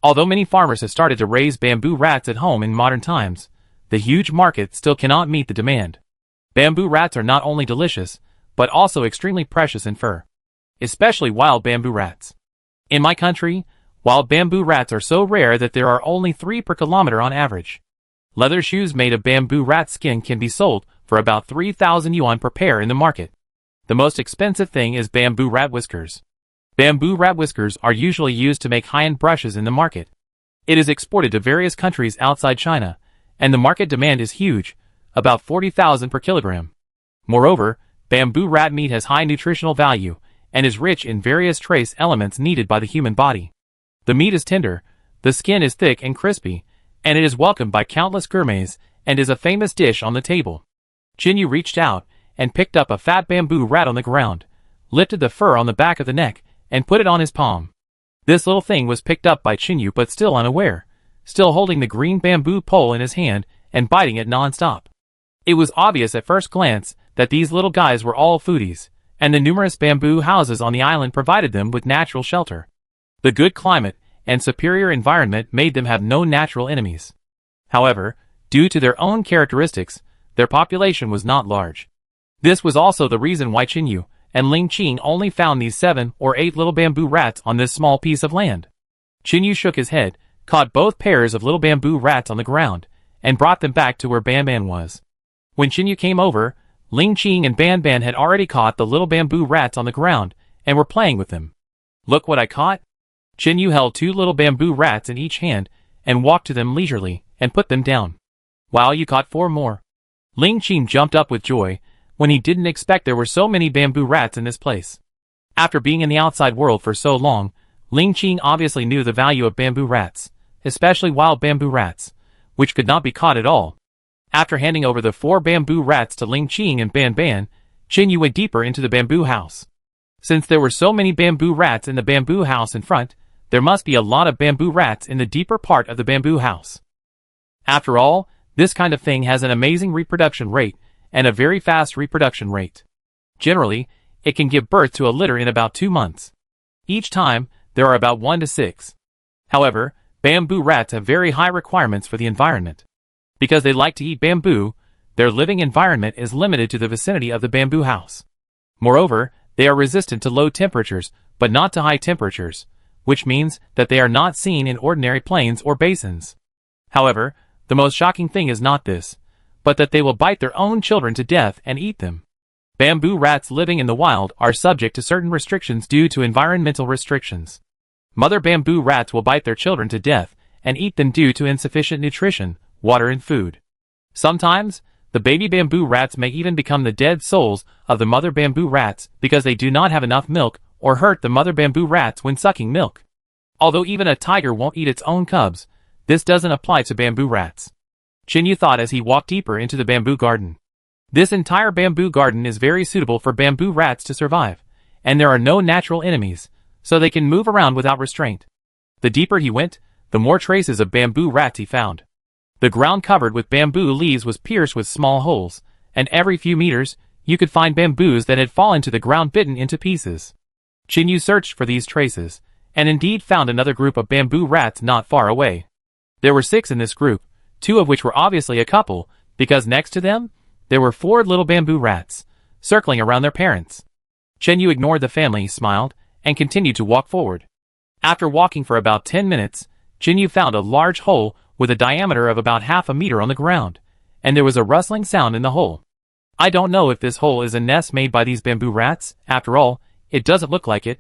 Although many farmers have started to raise bamboo rats at home in modern times, the huge market still cannot meet the demand. Bamboo rats are not only delicious, but also extremely precious in fur. Especially wild bamboo rats. In my country, wild bamboo rats are so rare that there are only 3 per kilometer on average. Leather shoes made of bamboo rat skin can be sold for about 3,000 yuan per pair in the market. The most expensive thing is bamboo rat whiskers. Bamboo rat whiskers are usually used to make high-end brushes in the market. It is exported to various countries outside China, and the market demand is huge, about 40,000 per kilogram. Moreover, bamboo rat meat has high nutritional value, and is rich in various trace elements needed by the human body. The meat is tender, the skin is thick and crispy, and it is welcomed by countless gourmets, and is a famous dish on the table. Jinyu reached out, and picked up a fat bamboo rat on the ground, lifted the fur on the back of the neck, and put it on his palm. This little thing was picked up by Jinyu but still unaware, still holding the green bamboo pole in his hand, and biting it non-stop. It was obvious at first glance that these little guys were all foodies, and the numerous bamboo houses on the island provided them with natural shelter. The good climate and superior environment made them have no natural enemies. However, due to their own characteristics, their population was not large. This was also the reason why Jinyu and Ling Qing only found these 7 or 8 little bamboo rats on this small piece of land. Jinyu shook his head, caught both pairs of little bamboo rats on the ground, and brought them back to where Ban Ban was. When Jinyu came over, Ling Qing and Ban Ban had already caught the little bamboo rats on the ground, and were playing with them. Look what I caught! Jinyu held 2 little bamboo rats in each hand, and walked to them leisurely, and put them down. Wow, you caught 4 more. Ling Qing jumped up with joy, when he didn't expect there were so many bamboo rats in this place. After being in the outside world for so long, Ling Qing obviously knew the value of bamboo rats, especially wild bamboo rats, which could not be caught at all. After handing over the 4 bamboo rats to Ling Qing and Ban Ban, Jinyu went deeper into the bamboo house. Since there were so many bamboo rats in the bamboo house in front, there must be a lot of bamboo rats in the deeper part of the bamboo house. After all, this kind of thing has an amazing reproduction rate, and a very fast reproduction rate. Generally, it can give birth to a litter in about 2 months. Each time, there are about 1 to 6. However, bamboo rats have very high requirements for the environment. Because they like to eat bamboo, their living environment is limited to the vicinity of the bamboo house. Moreover, they are resistant to low temperatures, but not to high temperatures, which means that they are not seen in ordinary plains or basins. However, the most shocking thing is not this, but that they will bite their own children to death and eat them. Bamboo rats living in the wild are subject to certain restrictions due to environmental restrictions. Mother bamboo rats will bite their children to death and eat them due to insufficient nutrition, water and food. Sometimes, the baby bamboo rats may even become the dead souls of the mother bamboo rats because they do not have enough milk or hurt the mother bamboo rats when sucking milk. Although even a tiger won't eat its own cubs, this doesn't apply to bamboo rats. Jinyu thought as he walked deeper into the bamboo garden. This entire bamboo garden is very suitable for bamboo rats to survive, and there are no natural enemies, so they can move around without restraint. The deeper he went, the more traces of bamboo rats he found. The ground covered with bamboo leaves was pierced with small holes, and every few meters, you could find bamboos that had fallen to the ground bitten into pieces. Jinyu searched for these traces, and indeed found another group of bamboo rats not far away. There were 6 in this group, 2 of which were obviously a couple, because next to them, there were 4 little bamboo rats, circling around their parents. Jinyu ignored the family, smiled, and continued to walk forward. After walking for about 10 minutes, Jinyu found a large hole with a diameter of about half a meter on the ground, and there was a rustling sound in the hole. I don't know if this hole is a nest made by these bamboo rats, after all, it doesn't look like it.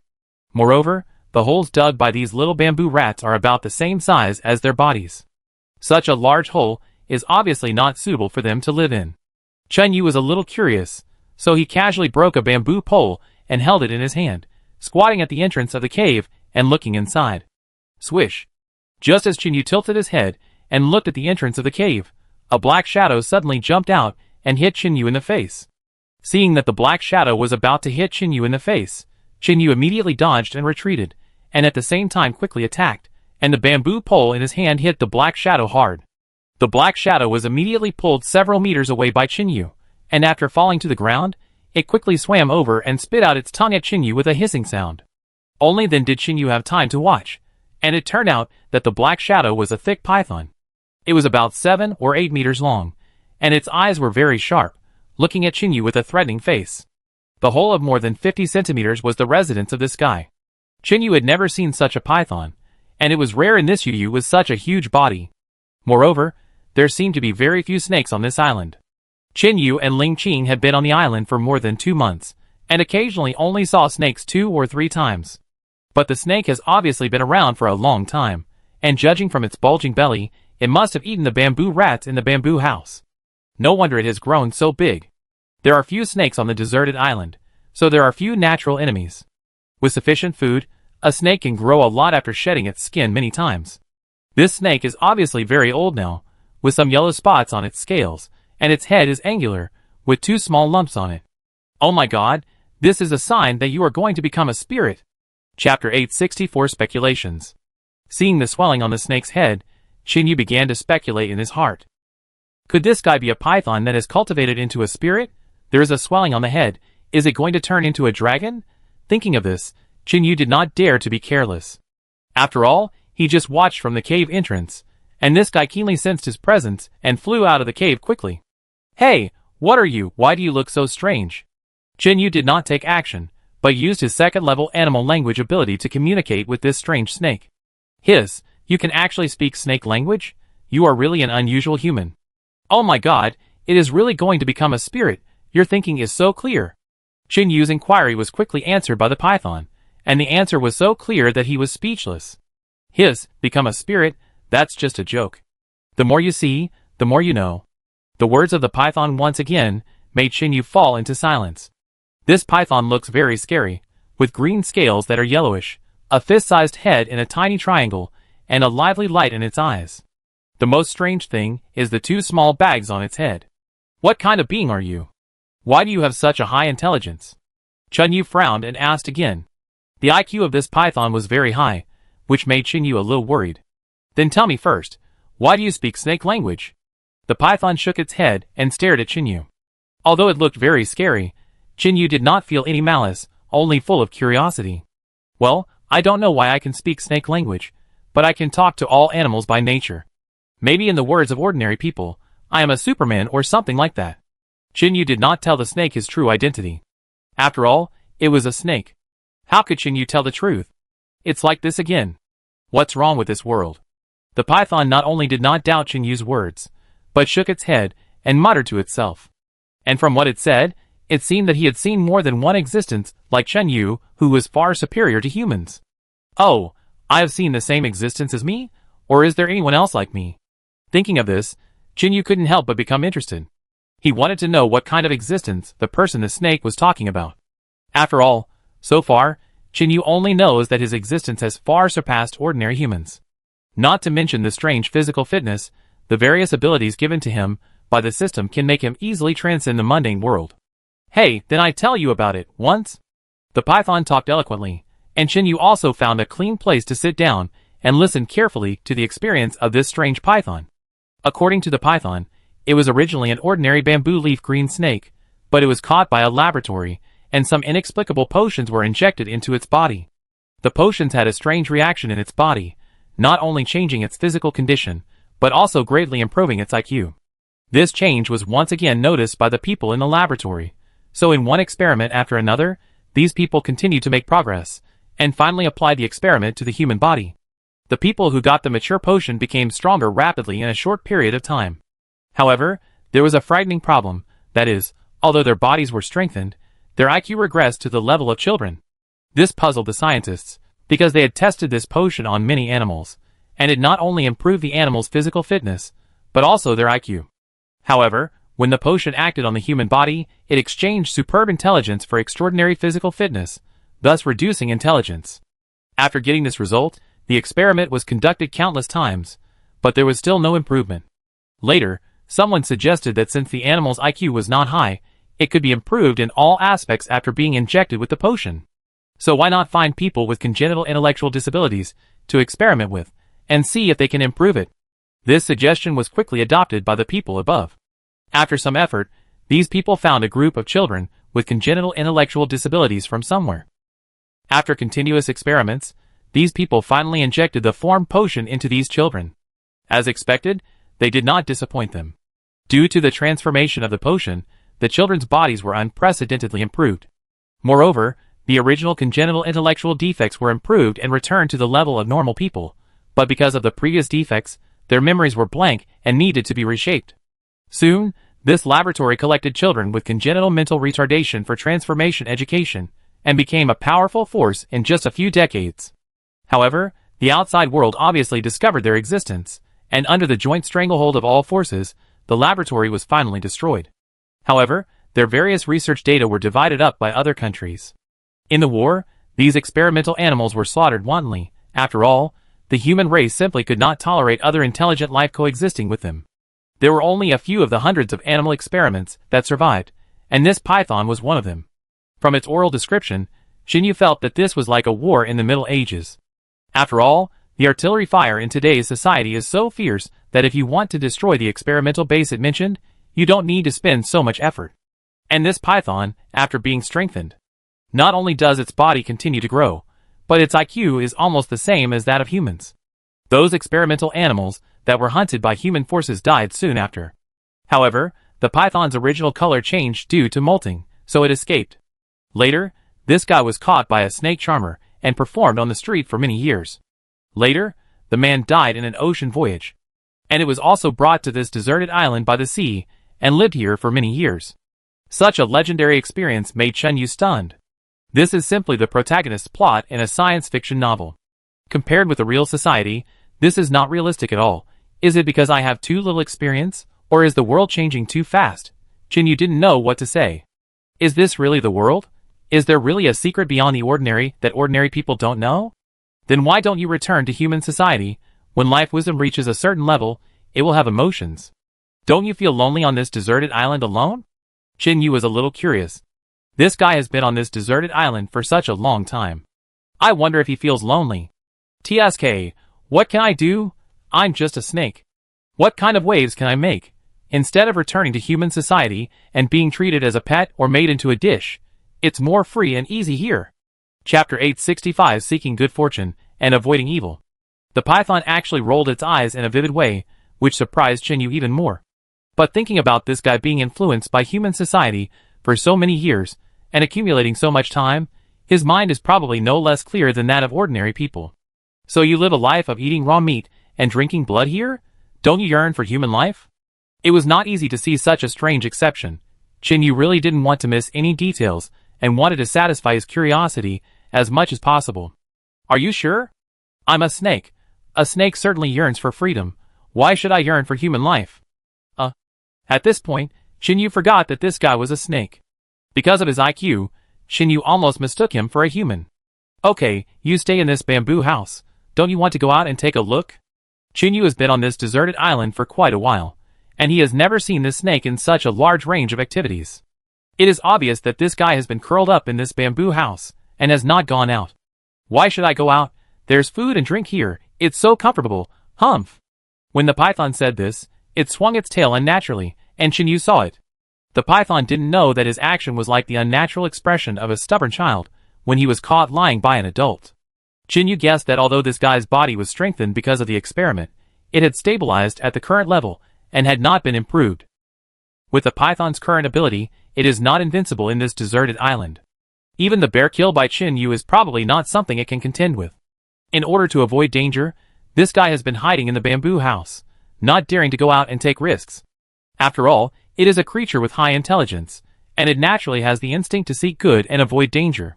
Moreover, the holes dug by these little bamboo rats are about the same size as their bodies. Such a large hole is obviously not suitable for them to live in. Jinyu was a little curious, so he casually broke a bamboo pole and held it in his hand, squatting at the entrance of the cave and looking inside. Swish! Just as Jinyu tilted his head and looked at the entrance of the cave, a black shadow suddenly jumped out and hit Jinyu in the face. Seeing that the black shadow was about to hit Jinyu in the face, Jinyu immediately dodged and retreated, and at the same time quickly attacked, and the bamboo pole in his hand hit the black shadow hard. The black shadow was immediately pulled several meters away by Jinyu, and after falling to the ground, it quickly swam over and spit out its tongue at Jinyu with a hissing sound. Only then did Jinyu have time to watch, and it turned out that the black shadow was a thick python. It was about 7 or 8 meters long, and its eyes were very sharp, looking at Jinyu with a threatening face. The hole of more than 50 centimeters was the residence of this guy. Jinyu had never seen such a python, and it was rare in this Yu with such a huge body. Moreover, there seemed to be very few snakes on this island. Jinyu and Ling Qing had been on the island for more than 2 months, and occasionally only saw snakes 2 or 3 times. But the snake has obviously been around for a long time, and judging from its bulging belly, it must have eaten the bamboo rats in the bamboo house. No wonder it has grown so big. There are few snakes on the deserted island, so there are few natural enemies. With sufficient food, a snake can grow a lot after shedding its skin many times. This snake is obviously very old now, with some yellow spots on its scales, and its head is angular, with 2 small lumps on it. Oh my god, this is a sign that you are going to become a spirit. Chapter 864 Speculations. Seeing the swelling on the snake's head, Shinyu began to speculate in his heart. Could this guy be a python that has cultivated into a spirit? There is a swelling on the head. Is it going to turn into a dragon? Thinking of this, Shinyu did not dare to be careless. After all, he just watched from the cave entrance, and this guy keenly sensed his presence and flew out of the cave quickly. Hey, what are you? Why do you look so strange? Shinyu did not take action, but used his second-level animal language ability to communicate with this strange snake. Hiss, you can actually speak snake language? You are really an unusual human. Oh my god, it is really going to become a spirit. Your thinking is so clear. Shinyu's inquiry was quickly answered by the python, and the answer was so clear that he was speechless. Hiss, become a spirit? That's just a joke. The more you see, the more you know. The words of the python once again made Shinyu fall into silence. This python looks very scary, with green scales that are yellowish, a fist-sized head in a tiny triangle, and a lively light in its eyes. The most strange thing is the 2 small bags on its head. What kind of being are you? Why do you have such a high intelligence? Shinyu frowned and asked again. The IQ of this python was very high, which made Shinyu a little worried. Then tell me first, why do you speak snake language? The python shook its head and stared at Shinyu. Although it looked very scary, Shinyu did not feel any malice, only full of curiosity. Well, I don't know why I can speak snake language, but I can talk to all animals by nature. Maybe in the words of ordinary people, I am a Superman or something like that. Shinyu did not tell the snake his true identity. After all, it was a snake. How could Shinyu tell the truth? It's like this again. What's wrong with this world? The python not only did not doubt Shinyu's words, but shook its head and muttered to itself. And from what it said, it seemed that he had seen more than one existence like Shinyu, who was far superior to humans. Oh, I have seen the same existence as me? Or is there anyone else like me? Thinking of this, Shinyu couldn't help but become interested. He wanted to know what kind of existence the person the snake was talking about. After all, so far, Shinyu only knows that his existence has far surpassed ordinary humans. Not to mention the strange physical fitness, the various abilities given to him by the system can make him easily transcend the mundane world. Hey, then I tell you about it, once? The python talked eloquently, and Shinyu also found a clean place to sit down and listen carefully to the experience of this strange python. According to the python, it was originally an ordinary bamboo leaf green snake, but it was caught by a laboratory, and some inexplicable potions were injected into its body. The potions had a strange reaction in its body, not only changing its physical condition, but also greatly improving its IQ. This change was once again noticed by the people in the laboratory, so in one experiment after another, these people continued to make progress, and finally applied the experiment to the human body. The people who got the mature potion became stronger rapidly in a short period of time. However, there was a frightening problem, that is, although their bodies were strengthened, their IQ regressed to the level of children. This puzzled the scientists, because they had tested this potion on many animals, and it not only improved the animals' physical fitness, but also their IQ. However, when the potion acted on the human body, it exchanged superb intelligence for extraordinary physical fitness, thus reducing intelligence. After getting this result, the experiment was conducted countless times, but there was still no improvement. Later, someone suggested that since the animal's IQ was not high, it could be improved in all aspects after being injected with the potion. So why not find people with congenital intellectual disabilities to experiment with, and see if they can improve it? This suggestion was quickly adopted by the people above. After some effort, these people found a group of children with congenital intellectual disabilities from somewhere. After continuous experiments, these people finally injected the formed potion into these children. As expected, they did not disappoint them. Due to the transformation of the potion, the children's bodies were unprecedentedly improved. Moreover, the original congenital intellectual defects were improved and returned to the level of normal people, but because of the previous defects, their memories were blank and needed to be reshaped. Soon, this laboratory collected children with congenital mental retardation for transformation education, and became a powerful force in just a few decades. However, the outside world obviously discovered their existence, and under the joint stranglehold of all forces, the laboratory was finally destroyed. However, their various research data were divided up by other countries. In the war, these experimental animals were slaughtered wantonly. After all, the human race simply could not tolerate other intelligent life coexisting with them. There were only a few of the hundreds of animal experiments that survived, and this python was one of them. From its oral description, Xinyu felt that this was like a war in the Middle Ages. After all, the artillery fire in today's society is so fierce that if you want to destroy the experimental base it mentioned, you don't need to spend so much effort. And this python, after being strengthened, not only does its body continue to grow, but its IQ is almost the same as that of humans. Those experimental animals that were hunted by human forces died soon after. However, the python's original color changed due to molting, so it escaped. Later, this guy was caught by a snake charmer and performed on the street for many years. Later, the man died in an ocean voyage. And it was also brought to this deserted island by the sea and lived here for many years. Such a legendary experience made Xinyu stunned. This is simply the protagonist's plot in a science fiction novel. Compared with a real society, this is not realistic at all. Is it because I have too little experience, or is the world changing too fast? Xinyu didn't know what to say. Is this really the world? Is there really a secret beyond the ordinary that ordinary people don't know? Then why don't you return to human society? When life wisdom reaches a certain level, it will have emotions. Don't you feel lonely on this deserted island alone? Xinyu was a little curious. This guy has been on this deserted island for such a long time. I wonder if he feels lonely. TSK, what can I do? I'm just a snake. What kind of waves can I make? Instead of returning to human society and being treated as a pet or made into a dish, it's more free and easy here. Chapter 865 Seeking Good Fortune and Avoiding Evil. The python actually rolled its eyes in a vivid way, which surprised Xinyu even more. But thinking about this guy being influenced by human society for so many years, and accumulating so much time, his mind is probably no less clear than that of ordinary people. So you live a life of eating raw meat and drinking blood here? Don't you yearn for human life? It was not easy to see such a strange exception. Xinyu really didn't want to miss any details, and wanted to satisfy his curiosity as much as possible. Are you sure? I'm a snake. A snake certainly yearns for freedom. Why should I yearn for human life? At this point, Xinyu forgot that this guy was a snake. Because of his IQ, Xinyu almost mistook him for a human. Okay, you stay in this bamboo house. Don't you want to go out and take a look? Xinyu has been on this deserted island for quite a while, and he has never seen this snake in such a large range of activities. It is obvious that this guy has been curled up in this bamboo house, and has not gone out. Why should I go out? There's food and drink here. It's so comfortable. Humph. When the python said this, it swung its tail unnaturally, and Xinyu saw it. The python didn't know that his action was like the unnatural expression of a stubborn child when he was caught lying by an adult. Xinyu guessed that although this guy's body was strengthened because of the experiment, it had stabilized at the current level and had not been improved. With the python's current ability, it is not invincible in this deserted island. Even the bear killed by Xinyu is probably not something it can contend with. In order to avoid danger, this guy has been hiding in the bamboo house, not daring to go out and take risks. After all, it is a creature with high intelligence, and it naturally has the instinct to seek good and avoid danger.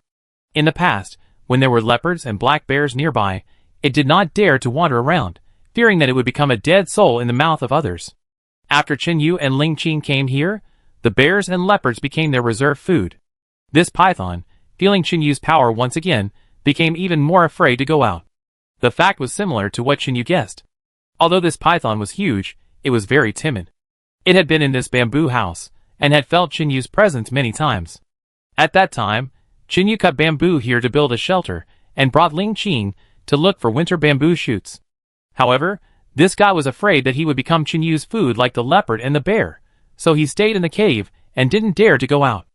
In the past, when there were leopards and black bears nearby, it did not dare to wander around, fearing that it would become a dead soul in the mouth of others. After Xinyu and Ling Qing came here, the bears and leopards became their reserve food. This python, feeling Xinyu's power once again, became even more afraid to go out. The fact was similar to what Xinyu guessed. Although this python was huge, it was very timid. It had been in this bamboo house, and had felt Xinyu's presence many times. At that time, Xinyu cut bamboo here to build a shelter, and brought Ling Qing to look for winter bamboo shoots. However, this guy was afraid that he would become Xinyu's food like the leopard and the bear, so he stayed in the cave and didn't dare to go out.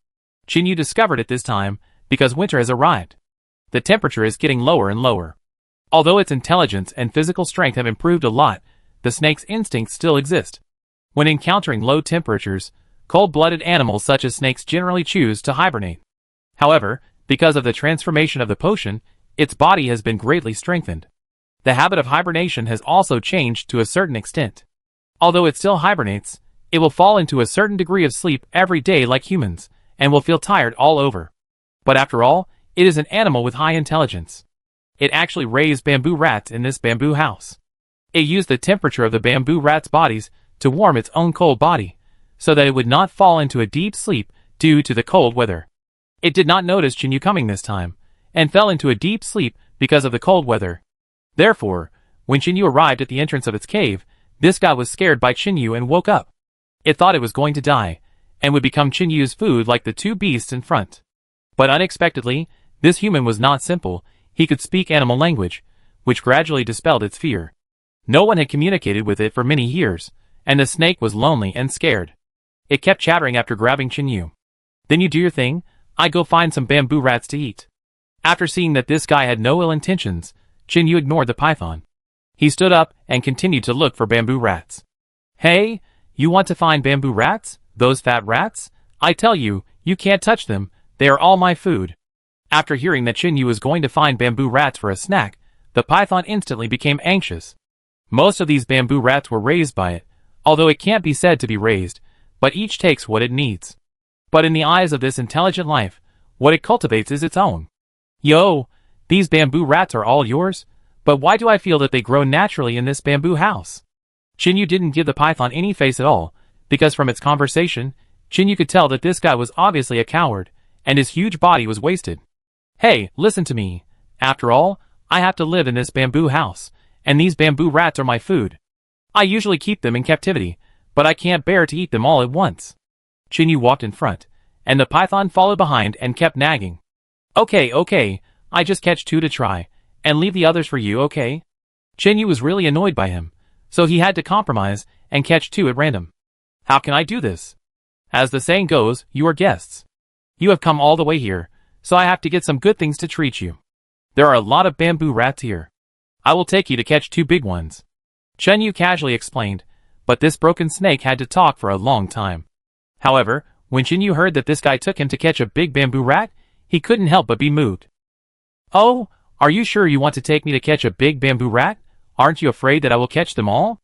Xinyu discovered it this time because winter has arrived. The temperature is getting lower and lower. Although its intelligence and physical strength have improved a lot, the snake's instincts still exist. When encountering low temperatures, cold-blooded animals such as snakes generally choose to hibernate. However, because of the transformation of the potion, its body has been greatly strengthened. The habit of hibernation has also changed to a certain extent. Although it still hibernates, it will fall into a certain degree of sleep every day like humans, and will feel tired all over. But after all, It is an animal with high intelligence. It actually raised bamboo rats in this bamboo house. It used the temperature of the bamboo rats' bodies to warm its own cold body, so that it would not fall into a deep sleep due to the cold weather. It did not notice Chinyu coming this time, and fell into a deep sleep because of the cold weather. Therefore, when Chinyu arrived at the entrance of its cave, this guy was scared by Chinyu and woke up. It thought it was going to die, and would become Chinyu's food like the two beasts in front. But unexpectedly, this human was not simple. He could speak animal language, which gradually dispelled its fear. No one had communicated with it for many years, and the snake was lonely and scared. It kept chattering after grabbing Chinyu. Then you do your thing, I go find some bamboo rats to eat. After seeing that this guy had no ill intentions, Chinyu ignored the python. He stood up and continued to look for bamboo rats. Hey, you want to find bamboo rats? Those fat rats? I tell you, you can't touch them, they are all my food. After hearing that Chinyu was going to find bamboo rats for a snack, the python instantly became anxious. Most of these bamboo rats were raised by it, although it can't be said to be raised, but each takes what it needs. But in the eyes of this intelligent life, what it cultivates is its own. Yo, these bamboo rats are all yours, but why do I feel that they grow naturally in this bamboo house? Chinyu didn't give the python any face at all, because from its conversation, Chinyu could tell that this guy was obviously a coward, and his huge body was wasted. Hey, listen to me. After all, I have to live in this bamboo house, and these bamboo rats are my food. I usually keep them in captivity, but I can't bear to eat them all at once. Chinyu walked in front, and the python followed behind and kept nagging. Okay, I just catch two to try, and leave the others for you, okay? Chinyu was really annoyed by him, so he had to compromise and catch two at random. How can I do this? As the saying goes, you are guests. You have come all the way here, so I have to get some good things to treat you. There are a lot of bamboo rats here. I will take you to catch two big ones. Chinyu casually explained, but this broken snake had to talk for a long time. However, when Chinyu heard that this guy took him to catch a big bamboo rat, he couldn't help but be moved. Oh, are you sure you want to take me to catch a big bamboo rat? Aren't you afraid that I will catch them all?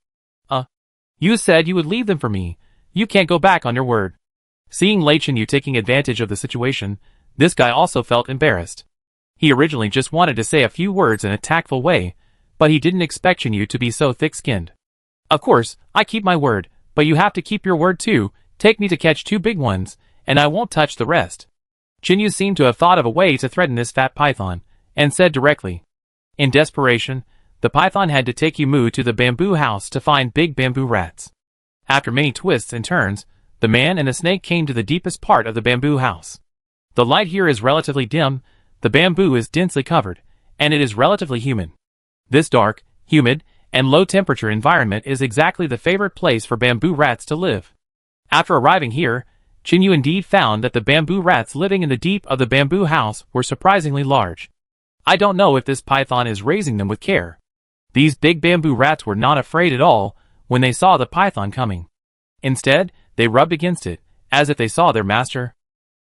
You said you would leave them for me. You can't go back on your word. Seeing Lei Chinyu taking advantage of the situation, this guy also felt embarrassed. He originally just wanted to say a few words in a tactful way, but he didn't expect Chinyu to be so thick-skinned. Of course, I keep my word, but you have to keep your word too. Take me to catch two big ones, and I won't touch the rest. Chinyu seemed to have thought of a way to threaten this fat python, and said directly. In desperation, the python had to take Yumu to the bamboo house to find big bamboo rats. After many twists and turns, the man and the snake came to the deepest part of the bamboo house. The light here is relatively dim, the bamboo is densely covered, and it is relatively humid. This dark, humid, and low-temperature environment is exactly the favorite place for bamboo rats to live. After arriving here, Chinyu indeed found that the bamboo rats living in the deep of the bamboo house were surprisingly large. I don't know if this python is raising them with care. These big bamboo rats were not afraid at all when they saw the python coming. Instead, they rubbed against it, as if they saw their master.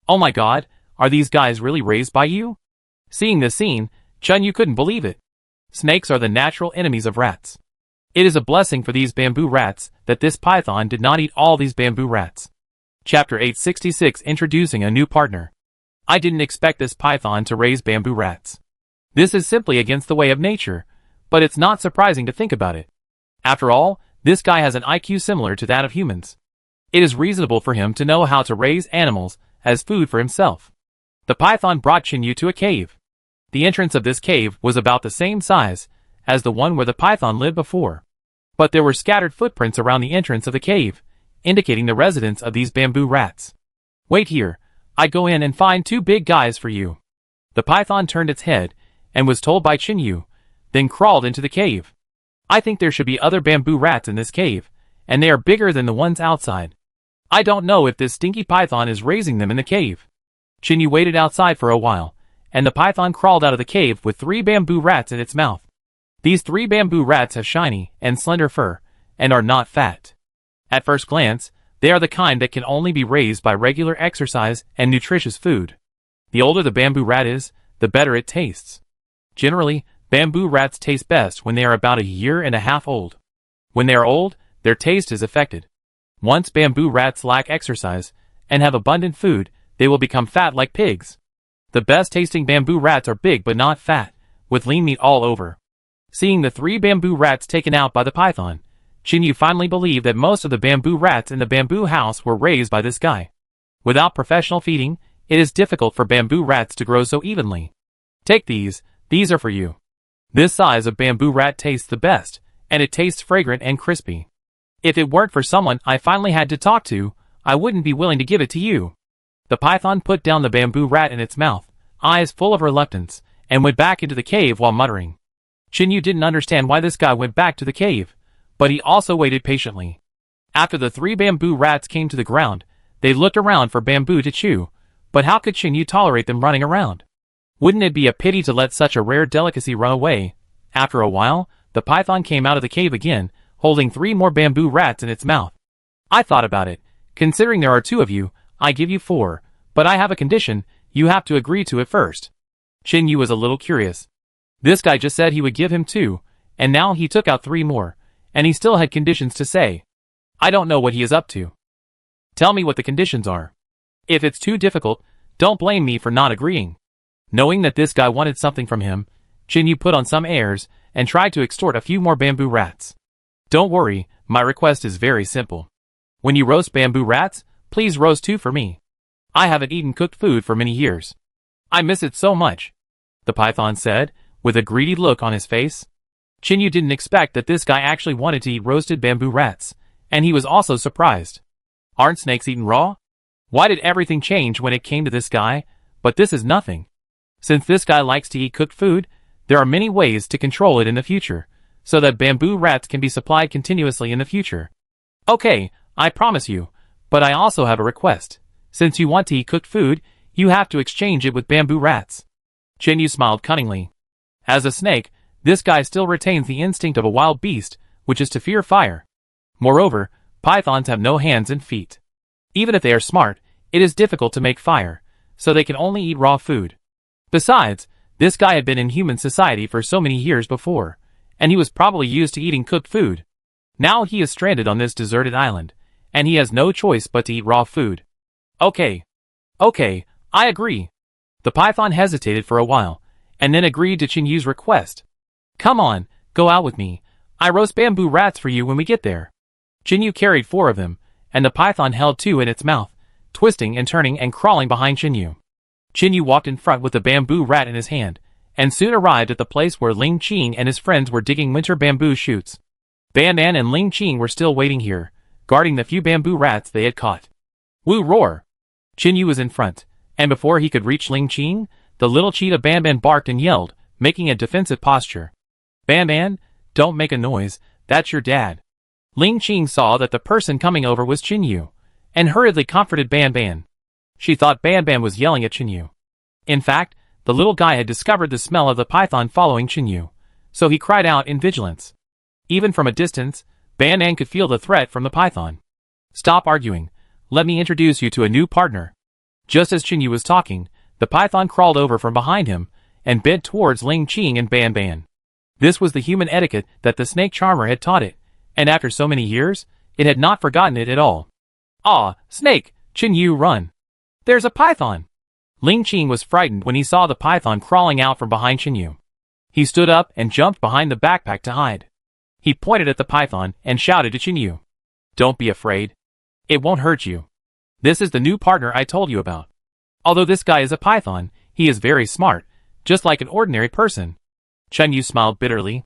Oh my god, are these guys really raised by you? Seeing this scene, Chinyu couldn't believe it. Snakes are the natural enemies of rats. It is a blessing for these bamboo rats that this python did not eat all these bamboo rats. Chapter 866 Introducing a New Partner. I didn't expect this python to raise bamboo rats. This is simply against the way of nature, but it's not surprising to think about it. After all, this guy has an IQ similar to that of humans. It is reasonable for him to know how to raise animals as food for himself. The python brought Chinyu to a cave. The entrance of this cave was about the same size as the one where the python lived before. But there were scattered footprints around the entrance of the cave, indicating the residence of these bamboo rats. Wait here, I go in and find two big guys for you. The python turned its head and was told by Chinyu, then crawled into the cave. I think there should be other bamboo rats in this cave, and they are bigger than the ones outside. I don't know if this stinky python is raising them in the cave. Chinyu waited outside for a while, and the python crawled out of the cave with 3 bamboo rats in its mouth. These 3 bamboo rats have shiny and slender fur, and are not fat. At first glance, they are the kind that can only be raised by regular exercise and nutritious food. The older the bamboo rat is, the better it tastes. Generally, bamboo rats taste best when they are about 1.5 years old. When they are old, their taste is affected. Once bamboo rats lack exercise and have abundant food, they will become fat like pigs. The best tasting bamboo rats are big but not fat, with lean meat all over. Seeing the 3 bamboo rats taken out by the python, Chinyu finally believed that most of the bamboo rats in the bamboo house were raised by this guy. Without professional feeding, it is difficult for bamboo rats to grow so evenly. Take these are for you. This size of bamboo rat tastes the best, and it tastes fragrant and crispy. If it weren't for someone I finally had to talk to, I wouldn't be willing to give it to you. The python put down the bamboo rat in its mouth, eyes full of reluctance, and went back into the cave while muttering. Chinyu didn't understand why this guy went back to the cave, but he also waited patiently. After the 3 bamboo rats came to the ground, they looked around for bamboo to chew, but how could Chinyu tolerate them running around? Wouldn't it be a pity to let such a rare delicacy run away? After a while, the python came out of the cave again, holding 3 more bamboo rats in its mouth. I thought about it. Considering there are 2 of you, I give you 4, but I have a condition. You have to agree to it first. Chinyu was a little curious. This guy just said he would give him 2, and now he took out 3 more, and he still had conditions to say. I don't know what he is up to. Tell me what the conditions are. If it's too difficult, don't blame me for not agreeing. Knowing that this guy wanted something from him, Chinyu put on some airs and tried to extort a few more bamboo rats. Don't worry, my request is very simple. When you roast bamboo rats, please roast 2 for me. I haven't eaten cooked food for many years. I miss it so much, the python said, with a greedy look on his face. Chinyu didn't expect that this guy actually wanted to eat roasted bamboo rats, and he was also surprised. Aren't snakes eaten raw? Why did everything change when it came to this guy? But this is nothing. Since this guy likes to eat cooked food, there are many ways to control it in the future, so that bamboo rats can be supplied continuously in the future. Okay, I promise you, but I also have a request. Since you want to eat cooked food, you have to exchange it with bamboo rats. Chinyu smiled cunningly. As a snake, this guy still retains the instinct of a wild beast, which is to fear fire. Moreover, pythons have no hands and feet. Even if they are smart, it is difficult to make fire, so they can only eat raw food. Besides, this guy had been in human society for so many years before, and he was probably used to eating cooked food. Now he is stranded on this deserted island, and he has no choice but to eat raw food. Okay, I agree. The python hesitated for a while, and then agreed to Chinyu's request. Come on, go out with me. I roast bamboo rats for you when we get there. Chinyu carried 4 of them, and the python held 2 in its mouth, twisting and turning and crawling behind Chinyu. Chinyu walked in front with the bamboo rat in his hand, and soon arrived at the place where Ling Qing and his friends were digging winter bamboo shoots. Ban Ban and Ling Qing were still waiting here, guarding the few bamboo rats they had caught. Woo roar! Chinyu was in front, and before he could reach Ling Qing, the little cheetah Ban Ban barked and yelled, making a defensive posture. Ban Ban, don't make a noise, that's your dad. Ling Qing saw that the person coming over was Chinyu, and hurriedly comforted Ban Ban. She thought Ban Ban was yelling at Chinyu. In fact, the little guy had discovered the smell of the python following Chinyu, so he cried out in vigilance. Even from a distance, Ban Ban could feel the threat from the python. Stop arguing. Let me introduce you to a new partner. Just as Chinyu was talking, the python crawled over from behind him and bent towards Ling Qing and Ban Ban. This was the human etiquette that the snake charmer had taught it, and after so many years, it had not forgotten it at all. Ah, snake, Chinyu, run. There's a python. Ling Qing was frightened when he saw the python crawling out from behind Chinyu. He stood up and jumped behind the backpack to hide. He pointed at the python and shouted to Chinyu. Don't be afraid. It won't hurt you. This is the new partner I told you about. Although this guy is a python, he is very smart, just like an ordinary person. Chinyu smiled bitterly.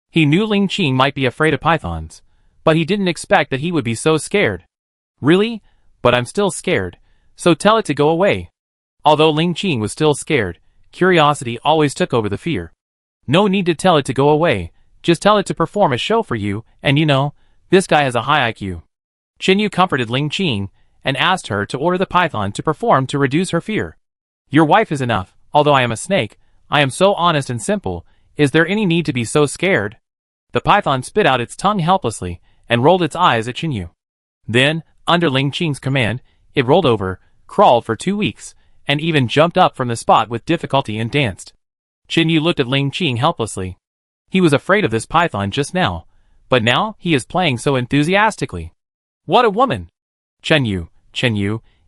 He knew Ling Qing might be afraid of pythons, but he didn't expect that he would be so scared. Really? But I'm still scared, so tell it to go away. Although Ling Qing was still scared, curiosity always took over the fear. No need to tell it to go away, just tell it to perform a show for you, and you know, this guy has a high IQ. Chinyu comforted Ling Qing and asked her to order the python to perform to reduce her fear. Your wife is enough, although I am a snake, I am so honest and simple, is there any need to be so scared? The python spit out its tongue helplessly and rolled its eyes at Chinyu. Then, under Ling Qing's command, it rolled over, crawled for 2 weeks, and even jumped up from the spot with difficulty and danced. Chinyu looked at Ling Qing helplessly. He was afraid of this python just now, but now he is playing so enthusiastically. What a woman! Chinyu,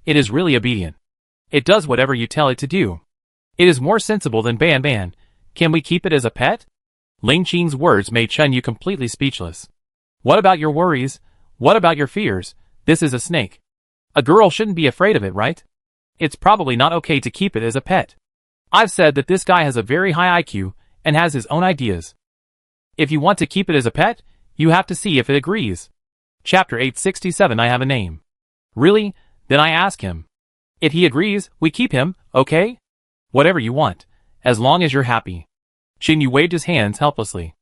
it is really obedient. It does whatever you tell it to do. It is more sensible than Ban Ban. Can we keep it as a pet? Ling Qing's words made Chen Yu completely speechless. What about your worries? What about your fears? This is a snake. A girl shouldn't be afraid of it, right? It's probably not okay to keep it as a pet. I've said that this guy has a very high IQ and has his own ideas. If you want to keep it as a pet, you have to see if it agrees. Chapter 867 I have a name. Really? Then I ask him. If he agrees, we keep him, okay? Whatever you want, as long as you're happy. Chen Yu waved his hands helplessly.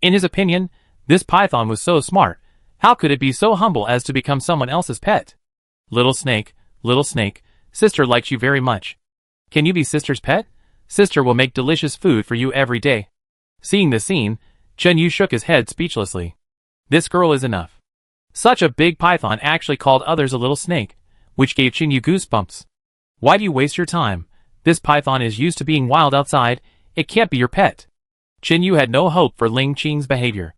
In his opinion, this python was so smart. How could it be so humble as to become someone else's pet? Little snake, sister likes you very much. Can you be sister's pet? Sister will make delicious food for you every day. Seeing the scene, Chen Yu shook his head speechlessly. This girl is enough. Such a big python actually called others a little snake, which gave Chen Yu goosebumps. Why do you waste your time? This python is used to being wild outside, it can't be your pet. Chen Yu had no hope for Ling Qing's behavior.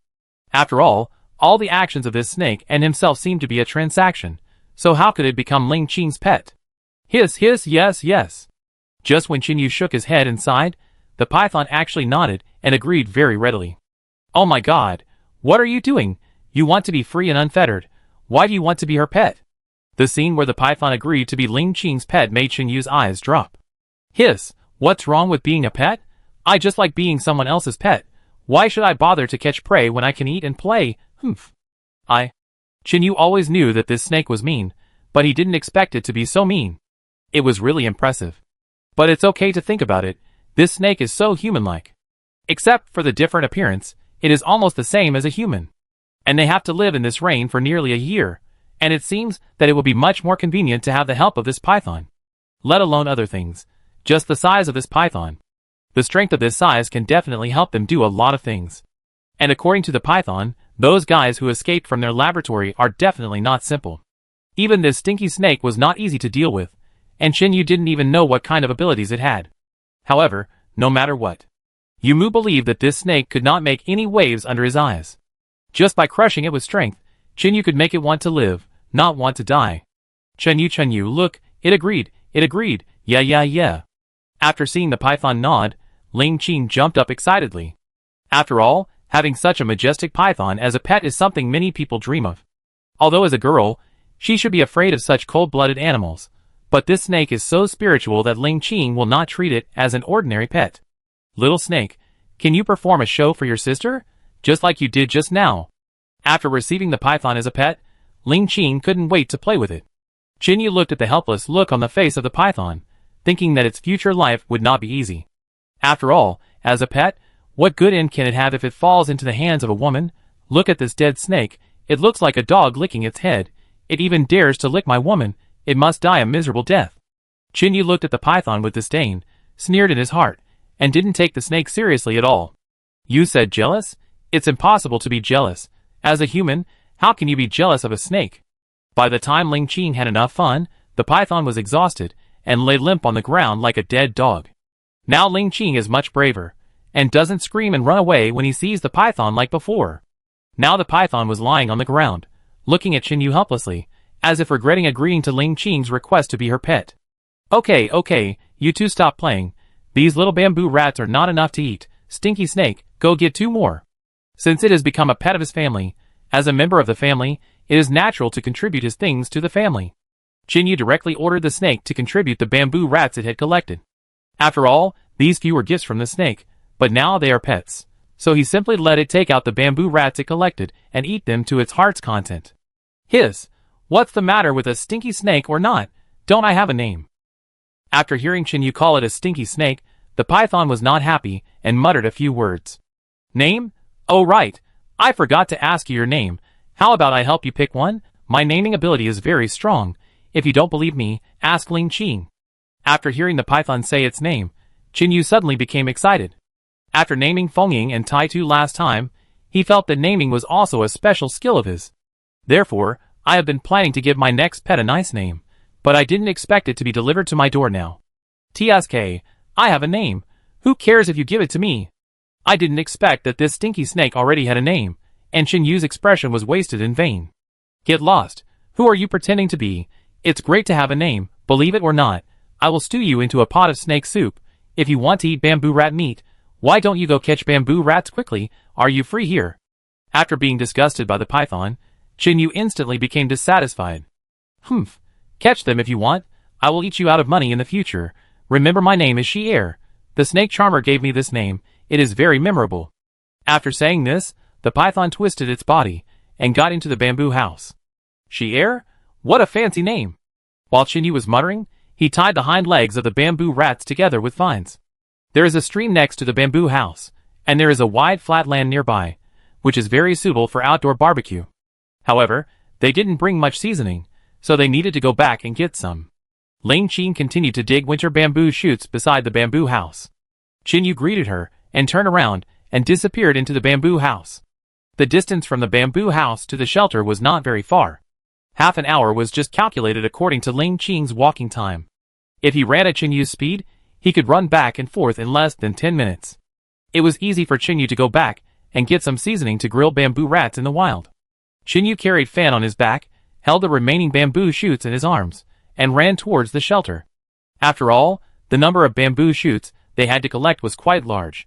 After all the actions of this snake and himself seemed to be a transaction, so how could it become Ling Qing's pet? Hiss, yes. Just when Chen Yu shook his head and sighed, the python actually nodded and agreed very readily. Oh my god, what are you doing? You want to be free and unfettered. Why do you want to be her pet? The scene where the python agreed to be Ling Qing's pet made Chen Yu's eyes drop. Hiss, what's wrong with being a pet? I just like being someone else's pet. Why should I bother to catch prey when I can eat and play? Humph. Chen Yu always knew that this snake was mean, but he didn't expect it to be so mean. It was really impressive. But it's okay to think about it, this snake is so human-like. Except for the different appearance, it is almost the same as a human. And they have to live in this rain for nearly a year, and it seems that it will be much more convenient to have the help of this python. Let alone other things. Just the size of this python. The strength of this size can definitely help them do a lot of things. And according to the python, those guys who escaped from their laboratory are definitely not simple. Even this stinky snake was not easy to deal with, and Chen Yu didn't even know what kind of abilities it had. However, no matter what, Yu Mu believed that this snake could not make any waves under his eyes. Just by crushing it with strength, Chen Yu could make it want to live, not want to die. Chen Yu, look, it agreed, yeah. After seeing the python nod, Ling Qing jumped up excitedly. After all, having such a majestic python as a pet is something many people dream of. Although as a girl, she should be afraid of such cold-blooded animals, but this snake is so spiritual that Ling Qing will not treat it as an ordinary pet. Little snake, can you perform a show for your sister? Just like you did just now. After receiving the python as a pet, Ling Qing couldn't wait to play with it. Chen Yu looked at the helpless look on the face of the python, thinking that its future life would not be easy. After all, as a pet, what good end can it have if it falls into the hands of a woman? Look at this dead snake, it looks like a dog licking its head. It even dares to lick my woman, it must die a miserable death. Chen Yu looked at the python with disdain, sneered in his heart, and didn't take the snake seriously at all. You said jealous? It's impossible to be jealous. As a human, how can you be jealous of a snake? By the time Ling Qing had enough fun, the python was exhausted, and lay limp on the ground like a dead dog. Now Ling Qing is much braver, and doesn't scream and run away when he sees the python like before. Now the python was lying on the ground, looking at Chen Yu helplessly, as if regretting agreeing to Ling Qing's request to be her pet. Okay, you two stop playing. These little bamboo rats are not enough to eat. Stinky snake, go get 2 more. Since it has become a pet of his family, as a member of the family, it is natural to contribute his things to the family. Chen Yu directly ordered the snake to contribute the bamboo rats it had collected. After all, these few were gifts from the snake, but now they are pets. So he simply let it take out the bamboo rats it collected and eat them to its heart's content. Hiss, what's the matter with a stinky snake or not? Don't I have a name? After hearing Chen Yu call it a stinky snake, the python was not happy and muttered a few words. Name? Oh right, I forgot to ask you your name. How about I help you pick one? My naming ability is very strong. If you don't believe me, ask Ling Qing. After hearing the python say its name, Chen Yu suddenly became excited. After naming Fengying and Taitu last time, he felt that naming was also a special skill of his. Therefore, I have been planning to give my next pet a nice name, but I didn't expect it to be delivered to my door now. TSK, I have a name. Who cares if you give it to me? I didn't expect that this stinky snake already had a name, and Chen Yu's expression was wasted in vain. Get lost. Who are you pretending to be? It's great to have a name, believe it or not. I will stew you into a pot of snake soup. If you want to eat bamboo rat meat, why don't you go catch bamboo rats quickly? Are you free here? After being disgusted by the python, Chinyu instantly became dissatisfied. Humph. Catch them if you want. I will eat you out of money in the future. Remember, my name is Shi-Er. The snake charmer gave me this name. It is very memorable. After saying this, the python twisted its body and got into the bamboo house. Shi-Er? What a fancy name! While Chinyu was muttering, he tied the hind legs of the bamboo rats together with vines. There is a stream next to the bamboo house, and there is a wide flat land nearby, which is very suitable for outdoor barbecue. However, they didn't bring much seasoning, so they needed to go back and get some. Ling Qing continued to dig winter bamboo shoots beside the bamboo house. Chinyu greeted her and turned around and disappeared into the bamboo house. The distance from the bamboo house to the shelter was not very far. Half an hour was just calculated according to Ling Qing's walking time. If he ran at Chinyu's speed, he could run back and forth in less than 10 minutes. It was easy for Chinyu to go back and get some seasoning to grill bamboo rats in the wild. Chinyu carried Fan on his back, held the remaining bamboo shoots in his arms, and ran towards the shelter. After all, the number of bamboo shoots they had to collect was quite large.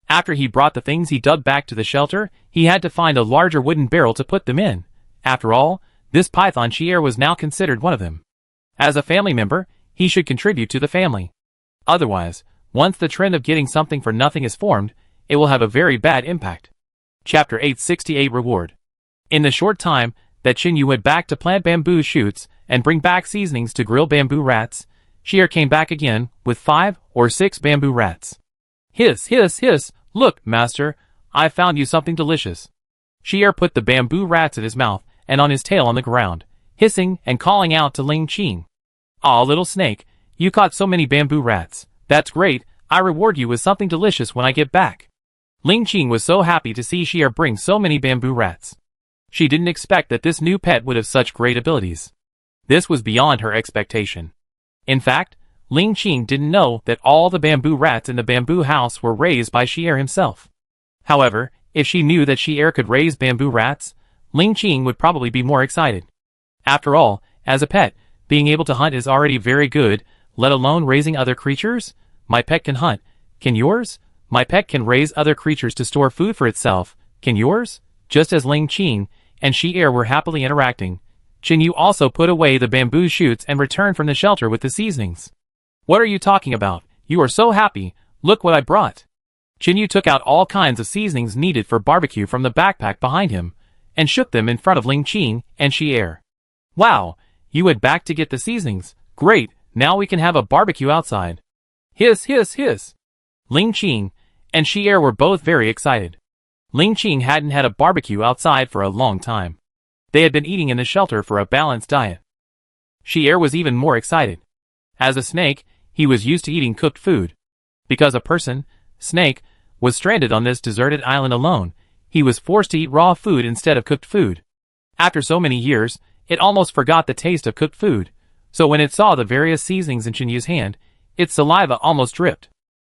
After he brought the things he dug back to the shelter, he had to find a larger wooden barrel to put them in. After all, this python Shi-Er was now considered one of them. As a family member, he should contribute to the family. Otherwise, once the trend of getting something for nothing is formed, it will have a very bad impact. Chapter 868 Reward. In the short time that Chinyu went back to plant bamboo shoots and bring back seasonings to grill bamboo rats, Shi-Er came back again with 5 or 6 bamboo rats. Hiss, hiss, hiss, look, master, I found you something delicious. Shi-Er put the bamboo rats in his mouth and on his tail on the ground, hissing and calling out to Ling Qing. Aw, little snake, you caught so many bamboo rats. That's great, I reward you with something delicious when I get back. Ling Qing was so happy to see Shi-Er bring so many bamboo rats. She didn't expect that this new pet would have such great abilities. This was beyond her expectation. In fact, Ling Qing didn't know that all the bamboo rats in the bamboo house were raised by Shi-Er himself. However, if she knew that Shi-Er could raise bamboo rats, Ling Qing would probably be more excited. After all, as a pet, being able to hunt is already very good, let alone raising other creatures. My pet can hunt. Can yours? My pet can raise other creatures to store food for itself. Can yours? Just as Ling Qing and Shi-Er were happily interacting, Chinyu also put away the bamboo shoots and returned from the shelter with the seasonings. What are you talking about? You are so happy. Look what I brought. Chinyu took out all kinds of seasonings needed for barbecue from the backpack behind him, and shook them in front of Ling Qing and Shi-Er. Wow, you went back to get the seasonings. Great, now we can have a barbecue outside. Hiss, hiss, hiss. Ling Qing and Shi-Er were both very excited. Ling Qing hadn't had a barbecue outside for a long time. They had been eating in the shelter for a balanced diet. Shi-Er was even more excited. As a snake, he was used to eating cooked food. Because a person, snake, was stranded on this deserted island alone, he was forced to eat raw food instead of cooked food. After so many years, it almost forgot the taste of cooked food, so when it saw the various seasonings in Chinyu's hand, its saliva almost dripped.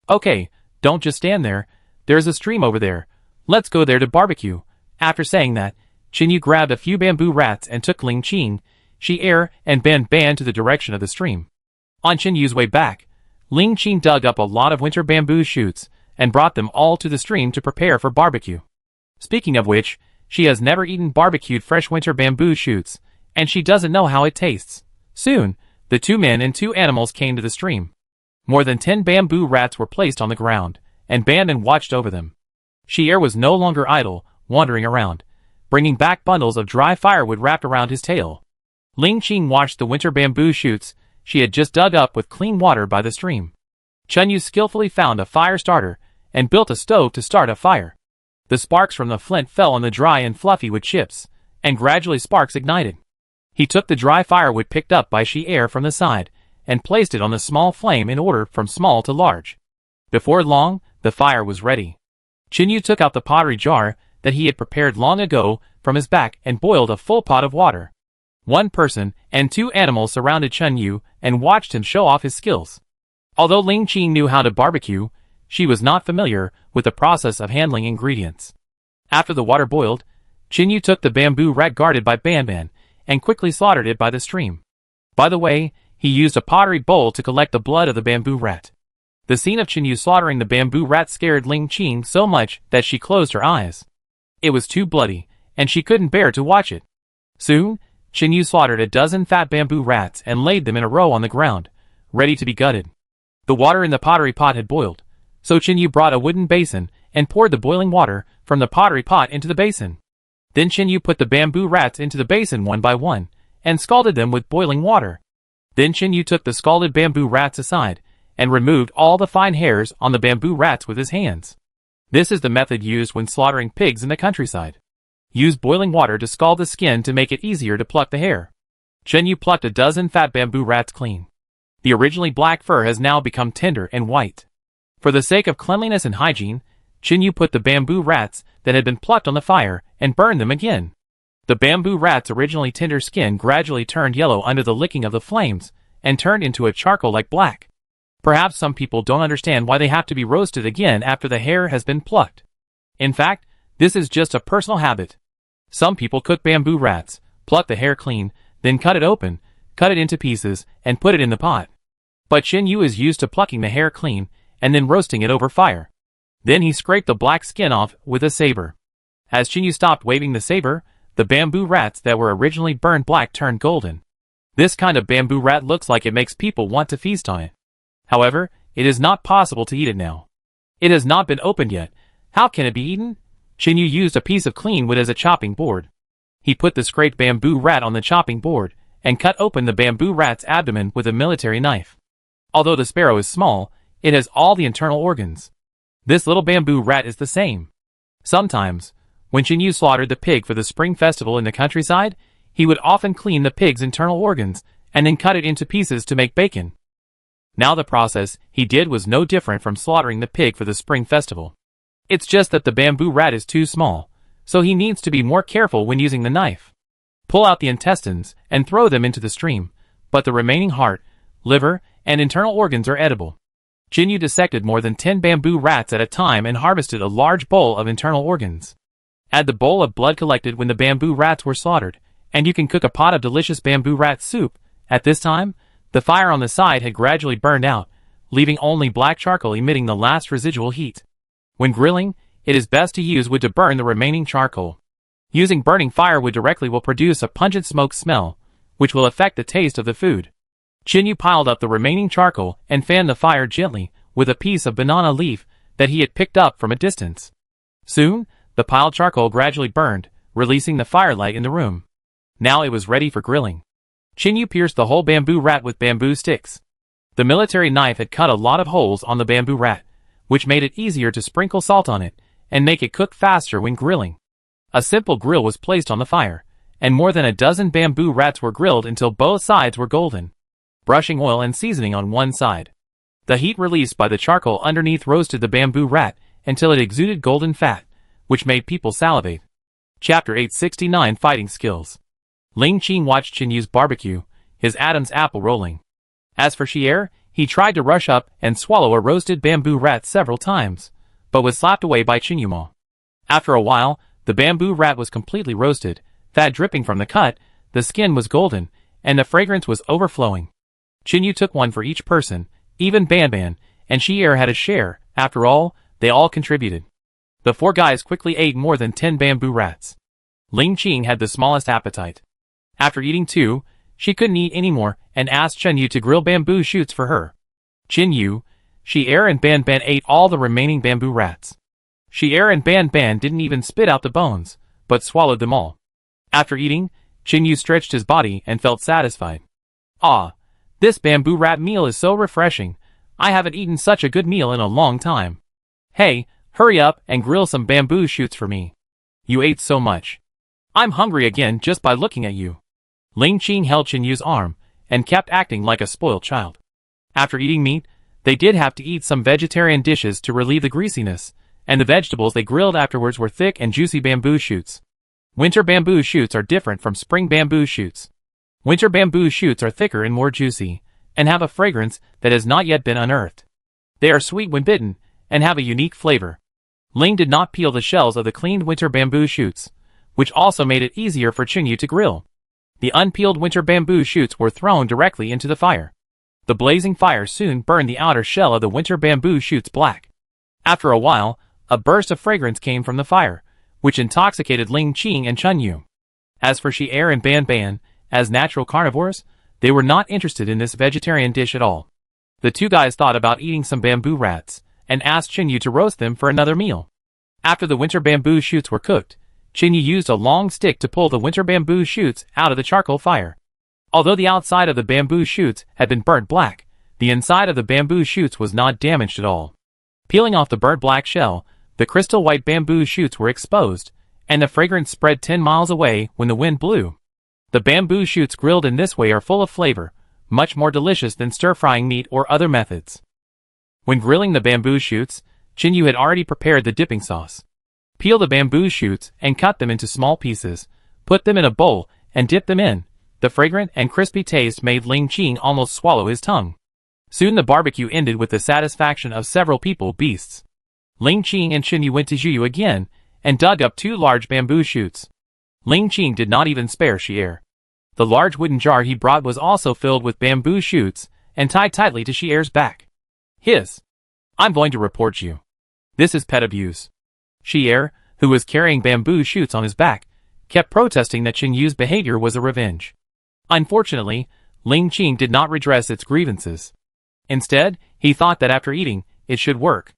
Okay, don't just stand there, there's a stream over there, let's go there to barbecue. After saying that, Chinyu grabbed a few bamboo rats and took Ling Qing, Shi-Er, and Ban to the direction of the stream. On Chinyu's way back, Ling Qing dug up a lot of winter bamboo shoots and brought them all to the stream to prepare for barbecue. Speaking of which, she has never eaten barbecued fresh winter bamboo shoots, and she doesn't know how it tastes. Soon, the 2 men and 2 animals came to the stream. More than 10 bamboo rats were placed on the ground, and Ban watched over them. Shi-Er was no longer idle, wandering around, bringing back bundles of dry firewood wrapped around his tail. Ling Qing washed the winter bamboo shoots she had just dug up with clean water by the stream. Chinyu skillfully found a fire starter and built a stove to start a fire. The sparks from the flint fell on the dry and fluffy wood chips, and gradually sparks ignited. He took the dry firewood picked up by Shi-Er from the side, and placed it on the small flame in order from small to large. Before long, the fire was ready. Chinyu took out the pottery jar that he had prepared long ago from his back and boiled a full pot of water. 1 person and 2 animals surrounded Chinyu and watched him show off his skills. Although Ling Qing knew how to barbecue, she was not familiar with the process of handling ingredients. After the water boiled, Chinyu took the bamboo rat guarded by Ban and quickly slaughtered it by the stream. By the way, he used a pottery bowl to collect the blood of the bamboo rat. The scene of Chinyu slaughtering the bamboo rat scared Ling Qing so much that she closed her eyes. It was too bloody, and she couldn't bear to watch it. Soon, Chinyu slaughtered a dozen fat bamboo rats and laid them in a row on the ground, ready to be gutted. The water in the pottery pot had boiled, so Chinyu brought a wooden basin and poured the boiling water from the pottery pot into the basin. Then Chinyu put the bamboo rats into the basin one by one, and scalded them with boiling water. Then Chinyu took the scalded bamboo rats aside, and removed all the fine hairs on the bamboo rats with his hands. This is the method used when slaughtering pigs in the countryside. Use boiling water to scald the skin to make it easier to pluck the hair. Chinyu plucked a dozen fat bamboo rats clean. The originally black fur has now become tender and white. For the sake of cleanliness and hygiene, Chinyu put the bamboo rats that had been plucked on the fire and burned them again. The bamboo rat's originally tender skin gradually turned yellow under the licking of the flames and turned into a charcoal-like black. Perhaps some people don't understand why they have to be roasted again after the hair has been plucked. In fact, this is just a personal habit. Some people cook bamboo rats, pluck the hair clean, then cut it open, cut it into pieces, and put it in the pot. But Chinyu is used to plucking the hair clean and then roasting it over fire. Then he scraped the black skin off with a saber. As Chinyu stopped waving the saber, the bamboo rats that were originally burned black turned golden. This kind of bamboo rat looks like it makes people want to feast on it. However, it is not possible to eat it now. It has not been opened yet. How can it be eaten? Chinyu used a piece of clean wood as a chopping board. He put the scraped bamboo rat on the chopping board, and cut open the bamboo rat's abdomen with a military knife. Although the sparrow is small, it has all the internal organs. This little bamboo rat is the same. Sometimes, when Chinyu slaughtered the pig for the spring festival in the countryside, he would often clean the pig's internal organs, and then cut it into pieces to make bacon. Now the process he did was no different from slaughtering the pig for the spring festival. It's just that the bamboo rat is too small, so he needs to be more careful when using the knife. Pull out the intestines and throw them into the stream, but the remaining heart, liver, and internal organs are edible. Chinyu dissected more than 10 bamboo rats at a time and harvested a large bowl of internal organs. Add the bowl of blood collected when the bamboo rats were slaughtered, and you can cook a pot of delicious bamboo rat soup. At this time, the fire on the side had gradually burned out, leaving only black charcoal emitting the last residual heat. When grilling, it is best to use wood to burn the remaining charcoal. Using burning firewood directly will produce a pungent smoke smell, which will affect the taste of the food. Chinyu piled up the remaining charcoal and fanned the fire gently with a piece of banana leaf that he had picked up from a distance. Soon, the piled charcoal gradually burned, releasing the firelight in the room. Now it was ready for grilling. Chinyu pierced the whole bamboo rat with bamboo sticks. The military knife had cut a lot of holes on the bamboo rat, which made it easier to sprinkle salt on it and make it cook faster when grilling. A simple grill was placed on the fire, and more than a dozen bamboo rats were grilled until both sides were golden. Brushing oil and seasoning on one side. The heat released by the charcoal underneath roasted the bamboo rat until it exuded golden fat, which made people salivate. Chapter 869 Fighting Skills. Ling Qing watched Chinyu's barbecue, his Adam's apple rolling. As for Xier, he tried to rush up and swallow a roasted bamboo rat several times, but was slapped away by Chinyu. After a while, the bamboo rat was completely roasted, fat dripping from the cut, the skin was golden, and the fragrance was overflowing. Chinyu took one for each person, even Banban, and Xier had a share. After all, they all contributed. The 4 guys quickly ate more than 10 bamboo rats. Ling Qing had the smallest appetite. After eating 2, she couldn't eat anymore and asked Chinyu to grill bamboo shoots for her. Chinyu, Xier and Banban ate all the remaining bamboo rats. Xier and Banban didn't even spit out the bones, but swallowed them all. After eating, Chinyu stretched his body and felt satisfied. Ah, this bamboo rat meal is so refreshing. I haven't eaten such a good meal in a long time. Hey, hurry up and grill some bamboo shoots for me. You ate so much. I'm hungry again just by looking at you. Ling Qing held Chinyu's arm and kept acting like a spoiled child. After eating meat, they did have to eat some vegetarian dishes to relieve the greasiness, and the vegetables they grilled afterwards were thick and juicy bamboo shoots. Winter bamboo shoots are different from spring bamboo shoots. Winter bamboo shoots are thicker and more juicy, and have a fragrance that has not yet been unearthed. They are sweet when bitten, and have a unique flavor. Ling did not peel the shells of the cleaned winter bamboo shoots, which also made it easier for Chinyu to grill. The unpeeled winter bamboo shoots were thrown directly into the fire. The blazing fire soon burned the outer shell of the winter bamboo shoots black. After a while, a burst of fragrance came from the fire, which intoxicated Ling Qing and Chun Yu. As for Shi-Er and Ban Ban, as natural carnivores, they were not interested in this vegetarian dish at all. The two guys thought about eating some bamboo rats, and asked Chun Yu to roast them for another meal. After the winter bamboo shoots were cooked, Chun Yu used a long stick to pull the winter bamboo shoots out of the charcoal fire. Although the outside of the bamboo shoots had been burnt black, the inside of the bamboo shoots was not damaged at all. Peeling off the burnt black shell, the crystal white bamboo shoots were exposed, and the fragrance spread 10 miles away when the wind blew. The bamboo shoots grilled in this way are full of flavor, much more delicious than stir-frying meat or other methods. When grilling the bamboo shoots, Chun Yu had already prepared the dipping sauce. Peel the bamboo shoots and cut them into small pieces, put them in a bowl, and dip them in. The fragrant and crispy taste made Ling Qing almost swallow his tongue. Soon the barbecue ended with the satisfaction of several beasts. Ling Qing and Chun Yu went to Zhuyu again, and dug up 2 large bamboo shoots. Ling Qing did not even spare Shi-Er. The large wooden jar he brought was also filled with bamboo shoots, and tied tightly to Shi-Er's back. I'm going to report you. This is pet abuse. Shi-Er, who was carrying bamboo shoots on his back, kept protesting that Chun Yu's behavior was a revenge. Unfortunately, Ling Qing did not redress its grievances. Instead, he thought that after eating, it should work.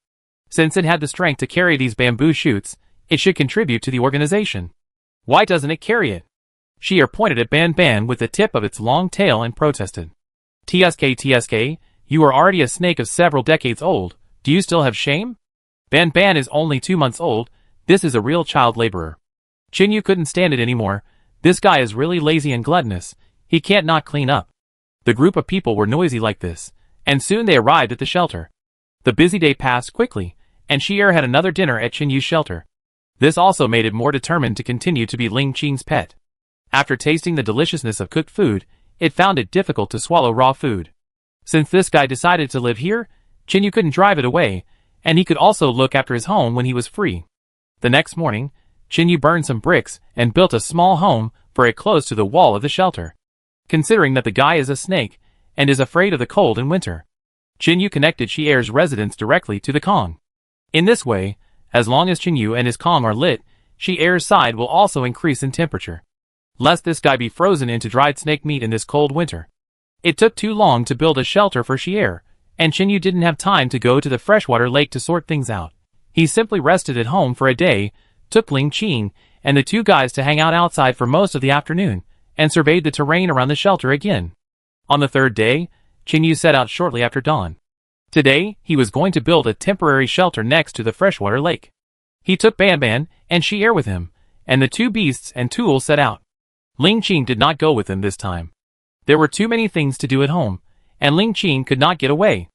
Since it had the strength to carry these bamboo shoots, it should contribute to the organization. Why doesn't it carry it? Shi-Er pointed at Ban Ban with the tip of its long tail and protested. TSK, you are already a snake of several decades old, do you still have shame? Ban Ban is only 2 months old, this is a real child laborer. Chun Yu couldn't stand it anymore, this guy is really lazy and gluttonous, he can't not clean up. The group of people were noisy like this, and soon they arrived at the shelter. The busy day passed quickly, and Shi-Er had another dinner at Chun Yu's shelter. This also made it more determined to continue to be Ling Qing's pet. After tasting the deliciousness of cooked food, it found it difficult to swallow raw food. Since this guy decided to live here, Chun Yu couldn't drive it away, and he could also look after his home when he was free. The next morning, Chun Yu burned some bricks and built a small home for it close to the wall of the shelter. Considering that the guy is a snake, and is afraid of the cold in winter, Chun Yu connected Shi-Er's residence directly to the Kong. In this way, as long as Chun Yu and his Kong are lit, Shi-Er's side will also increase in temperature. Lest this guy be frozen into dried snake meat in this cold winter. It took too long to build a shelter for Shi-Er, and Chun Yu didn't have time to go to the freshwater lake to sort things out. He simply rested at home for a day, took Ling Qing and the 2 guys to hang out outside for most of the afternoon, and surveyed the terrain around the shelter again. On the 3rd day, Chun Yu set out shortly after dawn. Today, he was going to build a temporary shelter next to the freshwater lake. He took Ban Ban and Shi-Er with him, and the 2 beasts and tools set out. Ling Qing did not go with him this time. There were too many things to do at home, and Ling Qing could not get away.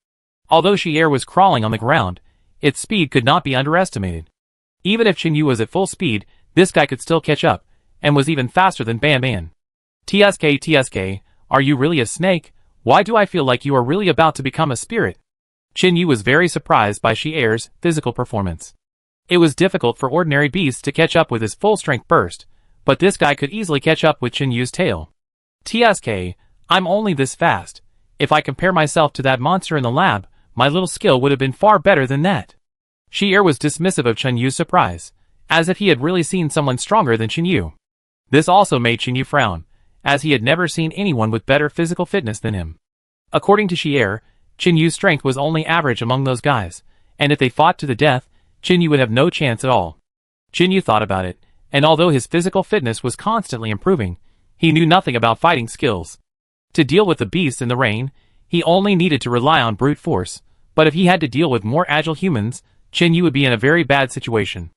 Although Shi-Er was crawling on the ground, its speed could not be underestimated. Even if Chun Yu was at full speed, this guy could still catch up, and was even faster than Ban Ban. TSK, are you really a snake? Why do I feel like you are really about to become a spirit? Chun Yu was very surprised by Shi-Er's physical performance. It was difficult for ordinary beasts to catch up with his full-strength burst, but this guy could easily catch up with Chun Yu's tail. TSK, I'm only this fast. If I compare myself to that monster in the lab, my little skill would have been far better than that. Shi-Er was dismissive of Chun Yu's surprise, as if he had really seen someone stronger than Chun Yu. This also made Chun Yu frown, as he had never seen anyone with better physical fitness than him. According to Shi-Er, Chun Yu's strength was only average among those guys, and if they fought to the death, Chun Yu would have no chance at all. Chun Yu thought about it, and although his physical fitness was constantly improving, he knew nothing about fighting skills. To deal with the beasts in the rain, he only needed to rely on brute force, but if he had to deal with more agile humans, Chun Yu would be in a very bad situation.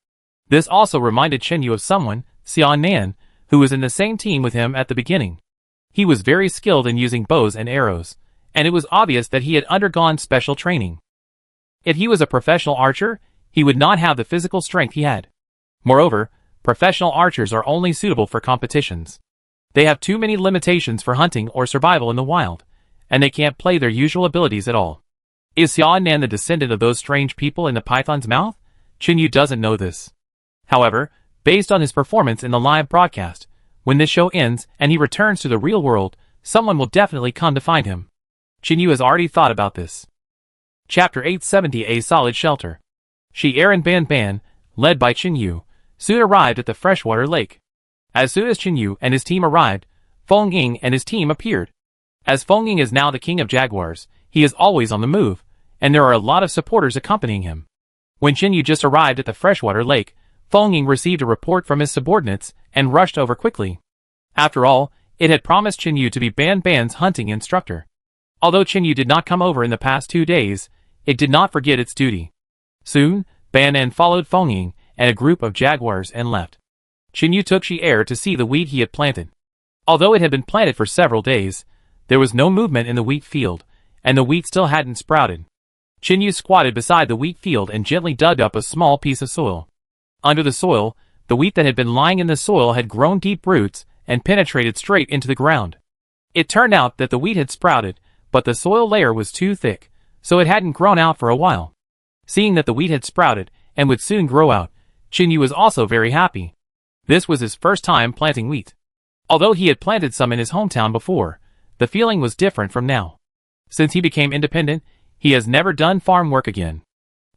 This also reminded Chun Yu of someone, Xian Nan, who was in the same team with him at the beginning. He was very skilled in using bows and arrows, and it was obvious that he had undergone special training. If he was a professional archer, he would not have the physical strength he had. Moreover, professional archers are only suitable for competitions. They have too many limitations for hunting or survival in the wild, and they can't play their usual abilities at all. Is Xian Nan the descendant of those strange people in the python's mouth? Chun Yu doesn't know this. However, based on his performance in the live broadcast, when this show ends and he returns to the real world, someone will definitely come to find him. Chinyu has already thought about this. Chapter 870 A Solid Shelter. Shi-Er and Ban Ban, led by Chinyu, soon arrived at the freshwater lake. As soon as Chinyu and his team arrived, Feng Ying and his team appeared. As Feng Ying is now the king of jaguars, he is always on the move, and there are a lot of supporters accompanying him. When Chinyu just arrived at the freshwater lake, Feng Ying received a report from his subordinates and rushed over quickly. After all, it had promised Chinyu to be Ban Ban's hunting instructor. Although Chinyu did not come over in the past 2 days, it did not forget its duty. Soon, Ban Ban followed Feng Ying and a group of jaguars and left. Chinyu took Shi-Er to see the wheat he had planted. Although it had been planted for several days, there was no movement in the wheat field, and the wheat still hadn't sprouted. Chinyu squatted beside the wheat field and gently dug up a small piece of soil. Under the soil, the wheat that had been lying in the soil had grown deep roots and penetrated straight into the ground. It turned out that the wheat had sprouted, but the soil layer was too thick, so it hadn't grown out for a while. Seeing that the wheat had sprouted and would soon grow out, Chinyu was also very happy. This was his first time planting wheat. Although he had planted some in his hometown before, the feeling was different from now. Since he became independent, he has never done farm work again.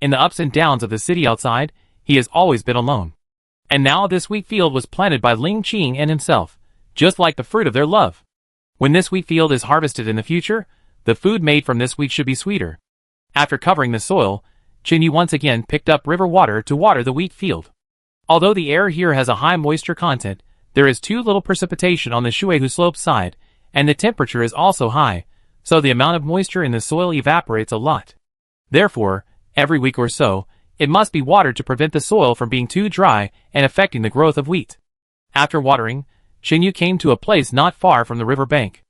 In the ups and downs of the city outside, he has always been alone. And now this wheat field was planted by Ling Qing and himself, just like the fruit of their love. When this wheat field is harvested in the future, the food made from this wheat should be sweeter. After covering the soil, Chinyu once again picked up river water to water the wheat field. Although the air here has a high moisture content, there is too little precipitation on the Shuehu slope side, and the temperature is also high, so the amount of moisture in the soil evaporates a lot. Therefore, every week or so, it must be watered to prevent the soil from being too dry and affecting the growth of wheat. After watering, Chinyu came to a place not far from the river bank.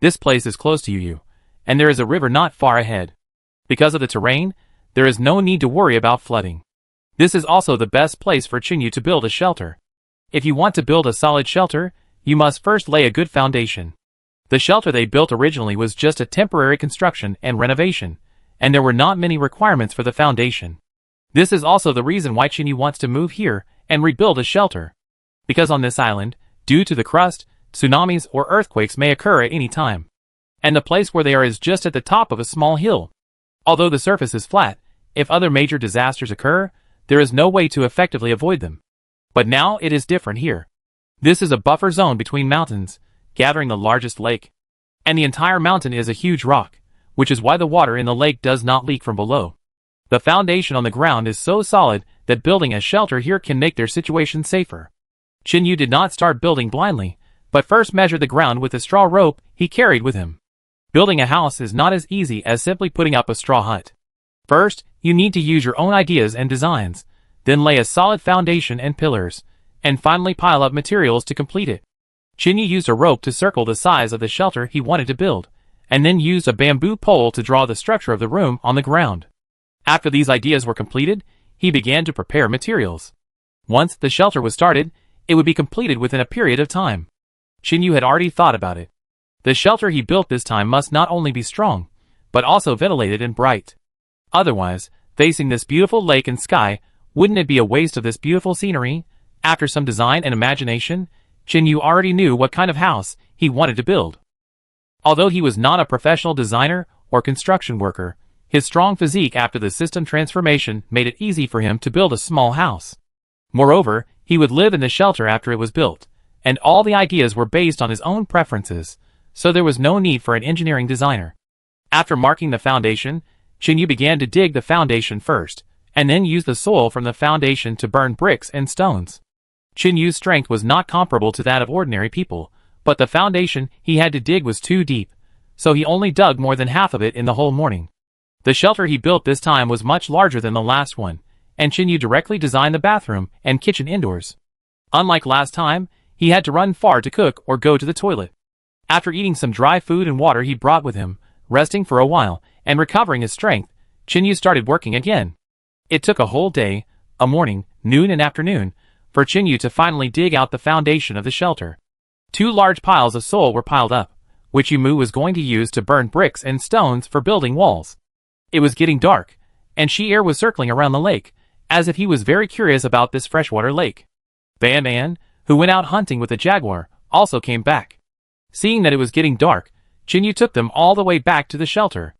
This place is close to Yu, and there is a river not far ahead. Because of the terrain, there is no need to worry about flooding. This is also the best place for Chinyu to build a shelter. If you want to build a solid shelter, you must first lay a good foundation. The shelter they built originally was just a temporary construction and renovation, and there were not many requirements for the foundation. This is also the reason why Chinyu wants to move here and rebuild a shelter. Because on this island, due to the crust, tsunamis or earthquakes may occur at any time. And the place where they are is just at the top of a small hill. Although the surface is flat, if other major disasters occur, there is no way to effectively avoid them. But now it is different here. This is a buffer zone between mountains, gathering the largest lake. And the entire mountain is a huge rock, which is why the water in the lake does not leak from below. The foundation on the ground is so solid that building a shelter here can make their situation safer. Chinyu did not start building blindly, but first measured the ground with a straw rope he carried with him. Building a house is not as easy as simply putting up a straw hut. First, you need to use your own ideas and designs, then lay a solid foundation and pillars, and finally pile up materials to complete it. Chinyu used a rope to circle the size of the shelter he wanted to build, and then used a bamboo pole to draw the structure of the room on the ground. After these ideas were completed, he began to prepare materials. Once the shelter was started, it would be completed within a period of time. Chinyu had already thought about it. The shelter he built this time must not only be strong, but also ventilated and bright. Otherwise, facing this beautiful lake and sky, wouldn't it be a waste of this beautiful scenery? After some design and imagination, Chinyu already knew what kind of house he wanted to build. Although he was not a professional designer or construction worker, his strong physique after the system transformation made it easy for him to build a small house. Moreover, he would live in the shelter after it was built, and all the ideas were based on his own preferences, so there was no need for an engineering designer. After marking the foundation, Chinyu began to dig the foundation first, and then use the soil from the foundation to burn bricks and stones. Chinyu's strength was not comparable to that of ordinary people, but the foundation he had to dig was too deep, so he only dug more than half of it in the whole morning. The shelter he built this time was much larger than the last one, and Chinyu directly designed the bathroom and kitchen indoors. Unlike last time, he had to run far to cook or go to the toilet. After eating some dry food and water he brought with him, resting for a while, and recovering his strength, Chinyu started working again. It took a whole day, a morning, noon and afternoon, for Chinyu to finally dig out the foundation of the shelter. 2 large piles of soil were piled up, which Yumu was going to use to burn bricks and stones for building walls. It was getting dark, and Shi-Er was circling around the lake, as if he was very curious about this freshwater lake. Ban Ban, who went out hunting with the jaguar, also came back. Seeing that it was getting dark, Chinyu took them all the way back to the shelter.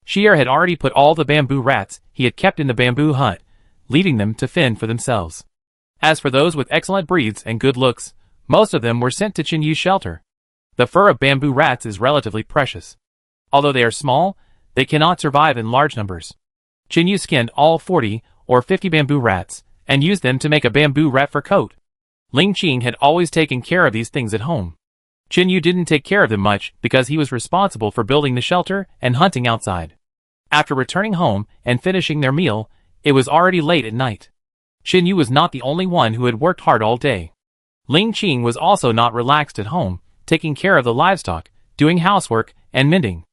Shier had already put all the bamboo rats he had kept in the bamboo hut, leaving them to fend for themselves. As for those with excellent breeds and good looks, most of them were sent to Chinyu's shelter. The fur of bamboo rats is relatively precious. Although they are small, they cannot survive in large numbers. Chinyu skinned all 40 or 50 bamboo rats and used them to make a bamboo rat fur coat. Ling Qing had always taken care of these things at home. Chinyu didn't take care of them much because he was responsible for building the shelter and hunting outside. After returning home and finishing their meal, it was already late at night. Chinyu was not the only one who had worked hard all day. Ling Qing was also not relaxed at home, taking care of the livestock, doing housework, and mending.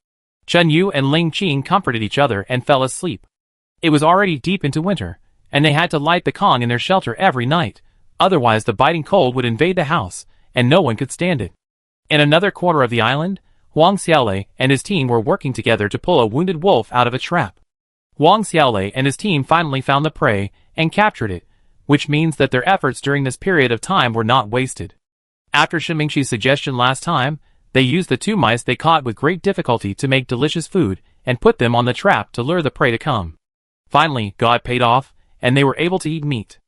Chinyu and Ling Qing comforted each other and fell asleep. It was already deep into winter, and they had to light the Kong in their shelter every night, otherwise the biting cold would invade the house, and no one could stand it. In another quarter of the island, Huang Xiaolei and his team were working together to pull a wounded wolf out of a trap. Huang Xiaolei and his team finally found the prey and captured it, which means that their efforts during this period of time were not wasted. After Shenmingxi's suggestion last time, they used the 2 mice they caught with great difficulty to make delicious food and put them on the trap to lure the prey to come. Finally, God paid off, and they were able to eat meat.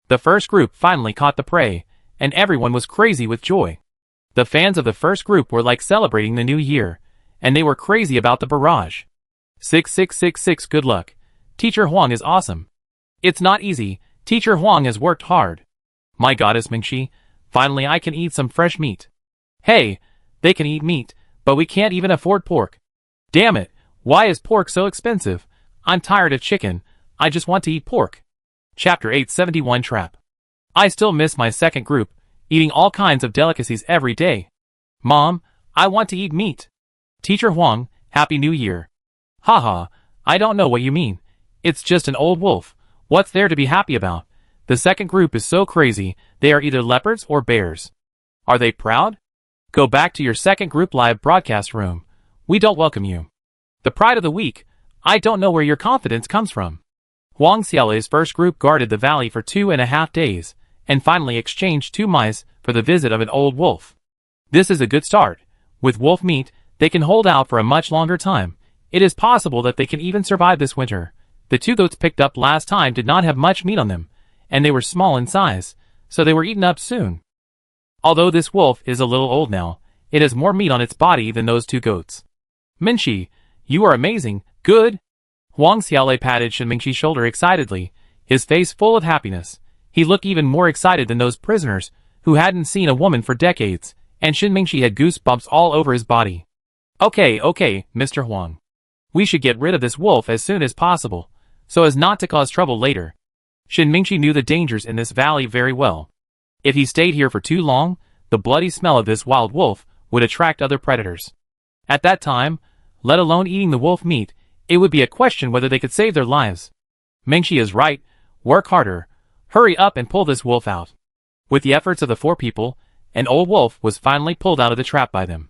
The first group finally caught the prey, and everyone was crazy with joy. The fans of the first group were like celebrating the new year, and they were crazy about the barrage. 6666 good luck. Teacher Huang is awesome. It's not easy, Teacher Huang has worked hard. My goddess Mingxi, finally I can eat some fresh meat. Hey, they can eat meat, but we can't even afford pork. Damn it, why is pork so expensive? I'm tired of chicken, I just want to eat pork. Chapter 871 Trap. I still miss my second group, eating all kinds of delicacies every day. Mom, I want to eat meat. Teacher Huang, Happy New Year. Haha, I don't know what you mean. It's just an old wolf. What's there to be happy about? The second group is so crazy, they are either leopards or bears. Are they proud? Go back to your second group live broadcast room. We don't welcome you. The pride of the week, I don't know where your confidence comes from. Huang Xiaolei's first group guarded the valley for 2.5 days, and finally exchanged 2 mice for the visit of an old wolf. This is a good start. With wolf meat, they can hold out for a much longer time. It is possible that they can even survive this winter. The 2 goats picked up last time did not have much meat on them, and they were small in size, so they were eaten up soon. Although this wolf is a little old now, it has more meat on its body than those 2 goats. Minxi, you are amazing, good. Huang Xiaolei patted Shenmingxi's shoulder excitedly, his face full of happiness. He looked even more excited than those prisoners, who hadn't seen a woman for decades, and Shenmingxi had goosebumps all over his body. Okay, Mr. Huang. We should get rid of this wolf as soon as possible, so as not to cause trouble later. Shenmingxi knew the dangers in this valley very well. If he stayed here for too long, the bloody smell of this wild wolf would attract other predators. At that time, let alone eating the wolf meat, it would be a question whether they could save their lives. Mingxi is right, work harder, hurry up and pull this wolf out. With the efforts of the 4 people, an old wolf was finally pulled out of the trap by them.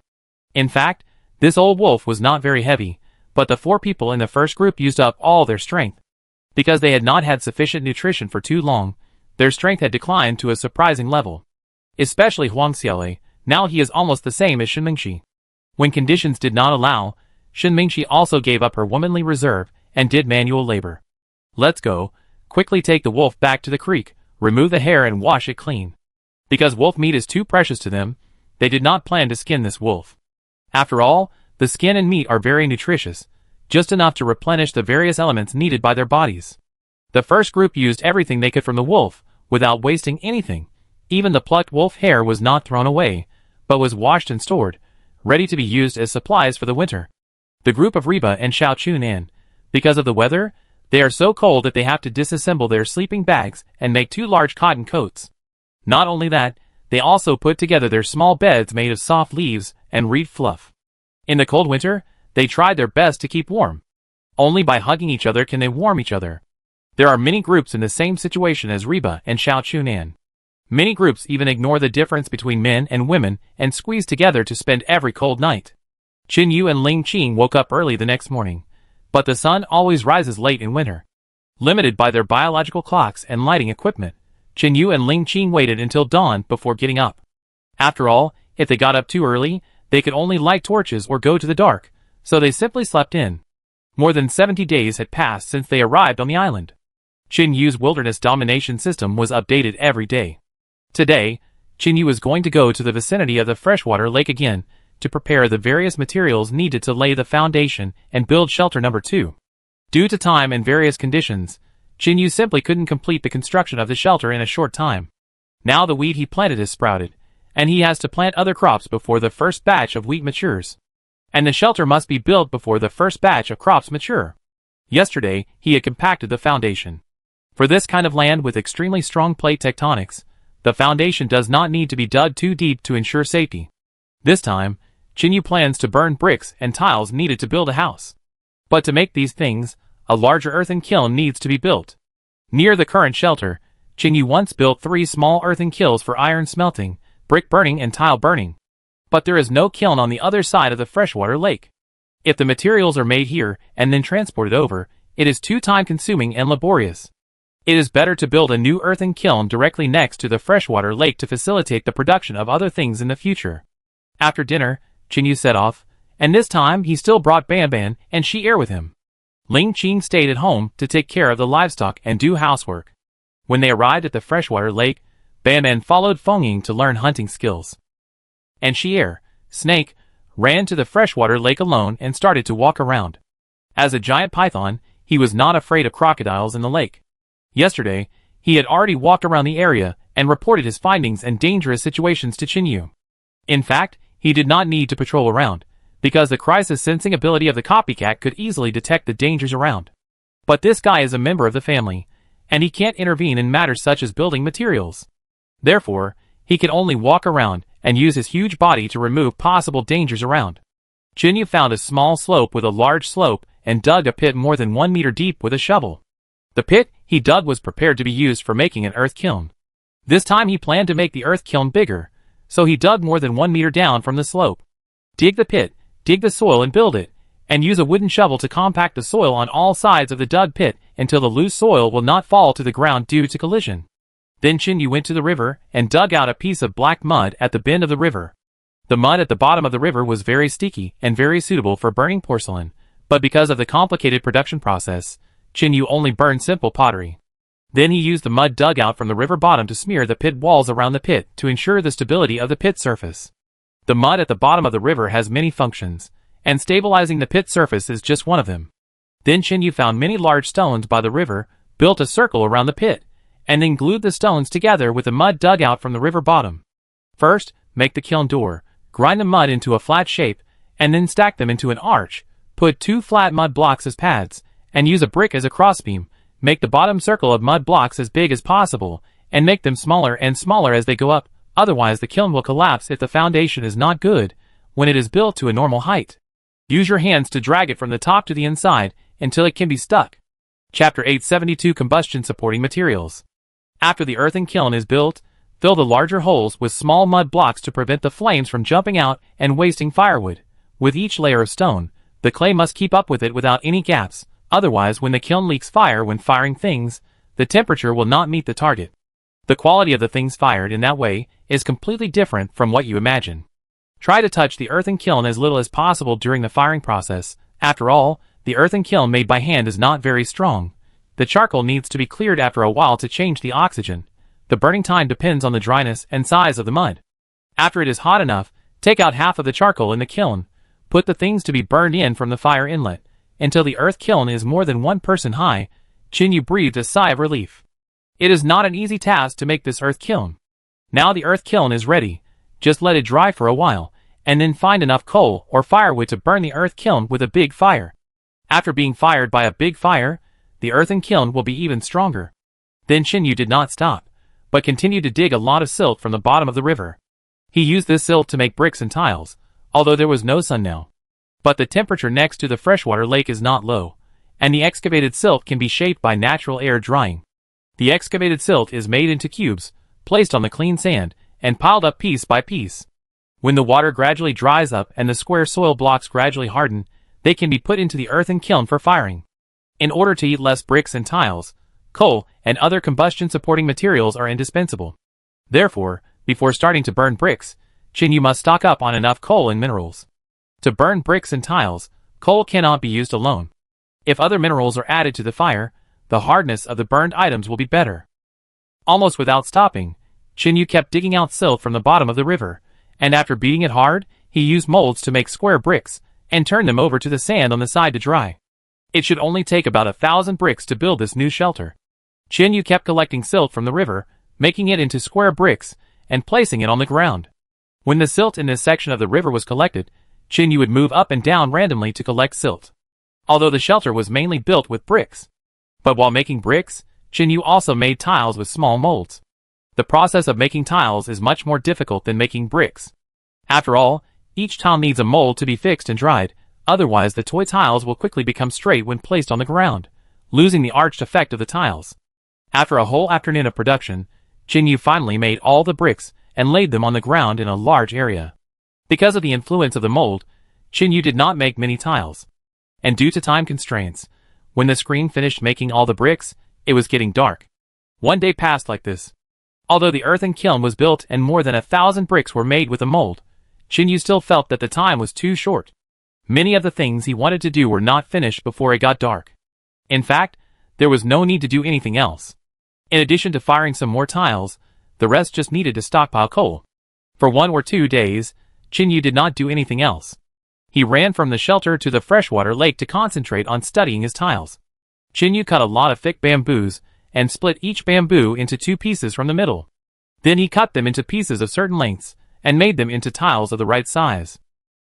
In fact, this old wolf was not very heavy, but the 4 people in the first group used up all their strength. Because they had not had sufficient nutrition for too long, their strength had declined to a surprising level. Especially Huang Xiaolei, now he is almost the same as Shenmingxi. When conditions did not allow, Shenmingxi also gave up her womanly reserve and did manual labor. Let's go, quickly take the wolf back to the creek, remove the hair and wash it clean. Because wolf meat is too precious to them, they did not plan to skin this wolf. After all, the skin and meat are very nutritious, just enough to replenish the various elements needed by their bodies. The first group used everything they could from the wolf, without wasting anything. Even the plucked wolf hair was not thrown away, but was washed and stored, ready to be used as supplies for the winter. The group of Reba and Xiao Chunan, because of the weather, they are so cold that they have to disassemble their sleeping bags and make 2 large cotton coats. Not only that, they also put together their small beds made of soft leaves and reed fluff. In the cold winter, they tried their best to keep warm. Only by hugging each other can they warm each other. There are many groups in the same situation as Reba and Xiao Chunan. Many groups even ignore the difference between men and women and squeeze together to spend every cold night. Qin Yu and Ling Qing woke up early the next morning, but the sun always rises late in winter. Limited by their biological clocks and lighting equipment, Qin Yu and Ling Qing waited until dawn before getting up. After all, if they got up too early, They could only light torches or go to the dark, so they simply slept in. More than 70 days had passed since they arrived on the island. Chin Yu's wilderness domination system was updated every day. Today, Chin Yu was going to go to the vicinity of the freshwater lake again to prepare the various materials needed to lay the foundation and build shelter number 2. Due to time and various conditions, Chin Yu simply couldn't complete the construction of the shelter in a short time. Now the wheat he planted has sprouted, and he has to plant other crops before the first batch of wheat matures. And the shelter must be built before the first batch of crops mature. Yesterday, he had compacted the foundation. For this kind of land with extremely strong plate tectonics, the foundation does not need to be dug too deep to ensure safety. This time, Chin Yu plans to burn bricks and tiles needed to build a house. But to make these things, a larger earthen kiln needs to be built. Near the current shelter, Chin Yu once built 3 small earthen kilns for iron smelting, brick burning and tile burning. But there is no kiln on the other side of the freshwater lake. If the materials are made here and then transported over, it is too time-consuming and laborious. It is better to build a new earthen kiln directly next to the freshwater lake to facilitate the production of other things in the future. After dinner, Chin Yu set off, and this time he still brought Ban Ban and Shi Er with him. Ling Qing stayed at home to take care of the livestock and do housework. When they arrived at the freshwater lake, Ban Ban followed Feng Ying to learn hunting skills. And Shi Er, Snake, ran to the freshwater lake alone and started to walk around. As a giant python, he was not afraid of crocodiles in the lake. Yesterday, he had already walked around the area and reported his findings and dangerous situations to Chin Yu. In fact, he did not need to patrol around, because the crisis-sensing ability of the copycat could easily detect the dangers around. But this guy is a member of the family, and he can't intervene in matters such as building materials. Therefore, he can only walk around and use his huge body to remove possible dangers around. Chin Yu found a small slope with a large slope and dug a pit more than 1 meter deep with a shovel. The pit he dug was prepared to be used for making an earth kiln. This time he planned to make the earth kiln bigger, so he dug more than 1 meter down from the slope. Dig the pit, dig the soil and build it, and use a wooden shovel to compact the soil on all sides of the dug pit until the loose soil will not fall to the ground due to collision. Then Chin Yu went to the river and dug out a piece of black mud at the bend of the river. The mud at the bottom of the river was very sticky and very suitable for burning porcelain, but because of the complicated production process, Chin Yu only burned simple pottery. Then he used the mud dug out from the river bottom to smear the pit walls around the pit to ensure the stability of the pit surface. The mud at the bottom of the river has many functions, and stabilizing the pit surface is just one of them. Then Chin Yu found many large stones by the river, built a circle around the pit, and then glued the stones together with the mud dug out from the river bottom. First, make the kiln door, grind the mud into a flat shape, and then stack them into an arch. Put 2 flat mud blocks as pads, and use a brick as a crossbeam. Make the bottom circle of mud blocks as big as possible, and make them smaller and smaller as they go up, otherwise the kiln will collapse if the foundation is not good when it is built to a normal height. Use your hands to drag it from the top to the inside until it can be stuck. Chapter 872 Combustion Supporting Materials. After the earthen kiln is built, fill the larger holes with small mud blocks to prevent the flames from jumping out and wasting firewood. With each layer of stone, the clay must keep up with it without any gaps, otherwise when the kiln leaks fire when firing things, the temperature will not meet the target. The quality of the things fired in that way is completely different from what you imagine. Try to touch the earthen kiln as little as possible during the firing process. After all, the earthen kiln made by hand is not very strong. The charcoal needs to be cleared after a while to change the oxygen. The burning time depends on the dryness and size of the mud. After it is hot enough, take out half of the charcoal in the kiln. Put the things to be burned in from the fire inlet. Until the earth kiln is more than 1 person high, Chin Yu breathed a sigh of relief. It is not an easy task to make this earth kiln. Now the earth kiln is ready. Just let it dry for a while, and then find enough coal or firewood to burn the earth kiln with a big fire. After being fired by a big fire, the earthen kiln will be even stronger. Then Chin Yu did not stop, but continued to dig a lot of silt from the bottom of the river. He used this silt to make bricks and tiles, although there was no sun now. But the temperature next to the freshwater lake is not low, and the excavated silt can be shaped by natural air drying. The excavated silt is made into cubes, placed on the clean sand, and piled up piece by piece. When the water gradually dries up and the square soil blocks gradually harden, they can be put into the earthen kiln for firing. In order to eat less bricks and tiles, coal and other combustion-supporting materials are indispensable. Therefore, before starting to burn bricks, Chin-Yu must stock up on enough coal and minerals. To burn bricks and tiles, coal cannot be used alone. If other minerals are added to the fire, the hardness of the burned items will be better. Almost without stopping, Chin-Yu kept digging out silt from the bottom of the river, and after beating it hard, he used molds to make square bricks, and turned them over to the sand on the side to dry. It should only take about 1,000 bricks to build this new shelter. Chin-Yu kept collecting silt from the river, making it into square bricks, and placing it on the ground. When the silt in this section of the river was collected, Chin-Yu would move up and down randomly to collect silt. Although the shelter was mainly built with bricks. But while making bricks, Chin-Yu also made tiles with small molds. The process of making tiles is much more difficult than making bricks. After all, each tile needs a mold to be fixed and dried, otherwise the toy tiles will quickly become straight when placed on the ground, losing the arched effect of the tiles. After a whole afternoon of production, Chin-Yu finally made all the bricks and laid them on the ground in a large area. Because of the influence of the mold, Chin-Yu did not make many tiles. And due to time constraints, when the screen finished making all the bricks, it was getting dark. One day passed like this. Although the earthen kiln was built and more than 1,000 bricks were made with a mold, Chin-Yu still felt that the time was too short. Many of the things he wanted to do were not finished before it got dark. In fact, there was no need to do anything else. In addition to firing some more tiles, the rest just needed to stockpile coal. For 1 or 2 days, Chin-Yu did not do anything else. He ran from the shelter to the freshwater lake to concentrate on studying his tiles. Chin-Yu cut a lot of thick bamboos, and split each bamboo into 2 pieces from the middle. Then he cut them into pieces of certain lengths, and made them into tiles of the right size.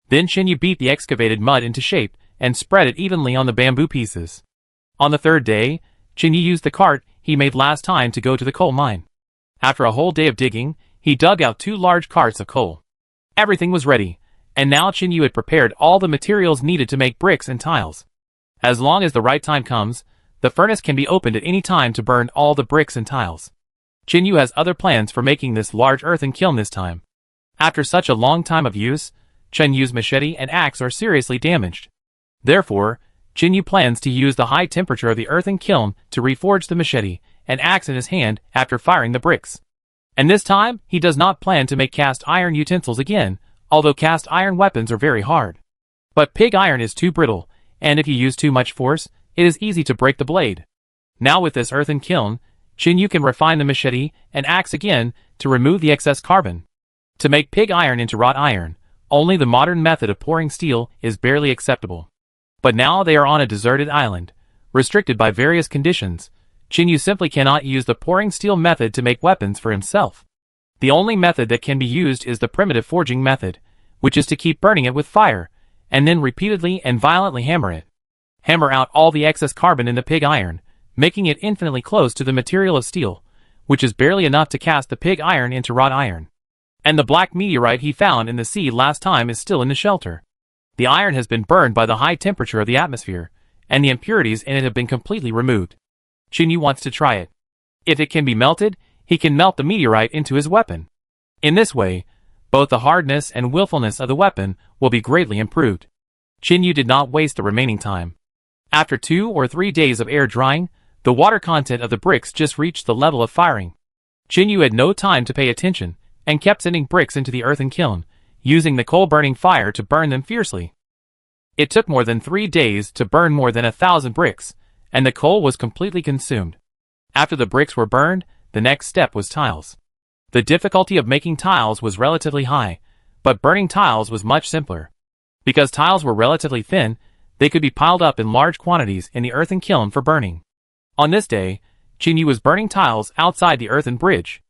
Then Chin-Yu beat the excavated mud into shape, and spread it evenly on the bamboo pieces. On the 3rd day, Chin-Yu used the cart he made last time to go to the coal mine. After a whole day of digging, he dug out 2 large carts of coal. Everything was ready, and now Chin-Yu had prepared all the materials needed to make bricks and tiles. As long as the right time comes, the furnace can be opened at any time to burn all the bricks and tiles. Chin-Yu has other plans for making this large earthen kiln this time. After such a long time of use, Chin-Yu's machete and axe are seriously damaged. Therefore, Chin-Yu plans to use the high temperature of the earthen kiln to reforge the machete and axe in his hand after firing the bricks. And this time, he does not plan to make cast iron utensils again, although cast iron weapons are very hard. But pig iron is too brittle, and if you use too much force, it is easy to break the blade. Now with this earthen kiln, Chin-Yu can refine the machete and axe again to remove the excess carbon. To make pig iron into wrought iron, only the modern method of pouring steel is barely acceptable. But now they are on a deserted island, restricted by various conditions. Chin-Yu simply cannot use the pouring steel method to make weapons for himself. The only method that can be used is the primitive forging method, which is to keep burning it with fire, and then repeatedly and violently hammer it. Hammer out all the excess carbon in the pig iron, making it infinitely close to the material of steel, which is barely enough to cast the pig iron into wrought iron. And the black meteorite he found in the sea last time is still in the shelter. The iron has been burned by the high temperature of the atmosphere, and the impurities in it have been completely removed. Chin-Yu wants to try it. If it can be melted, he can melt the meteorite into his weapon. In this way, both the hardness and willfulness of the weapon will be greatly improved. Chin-Yu did not waste the remaining time. After 2 or 3 days of air drying, the water content of the bricks just reached the level of firing. Chin-Yu had no time to pay attention, and kept sending bricks into the earthen kiln, using the coal-burning fire to burn them fiercely. It took more than 3 days to burn more than 1,000 bricks, and the coal was completely consumed. After the bricks were burned, the next step was tiles. The difficulty of making tiles was relatively high, but burning tiles was much simpler. Because tiles were relatively thin, they could be piled up in large quantities in the earthen kiln for burning. On this day, Chin-Yu was burning tiles outside the earthen bridge.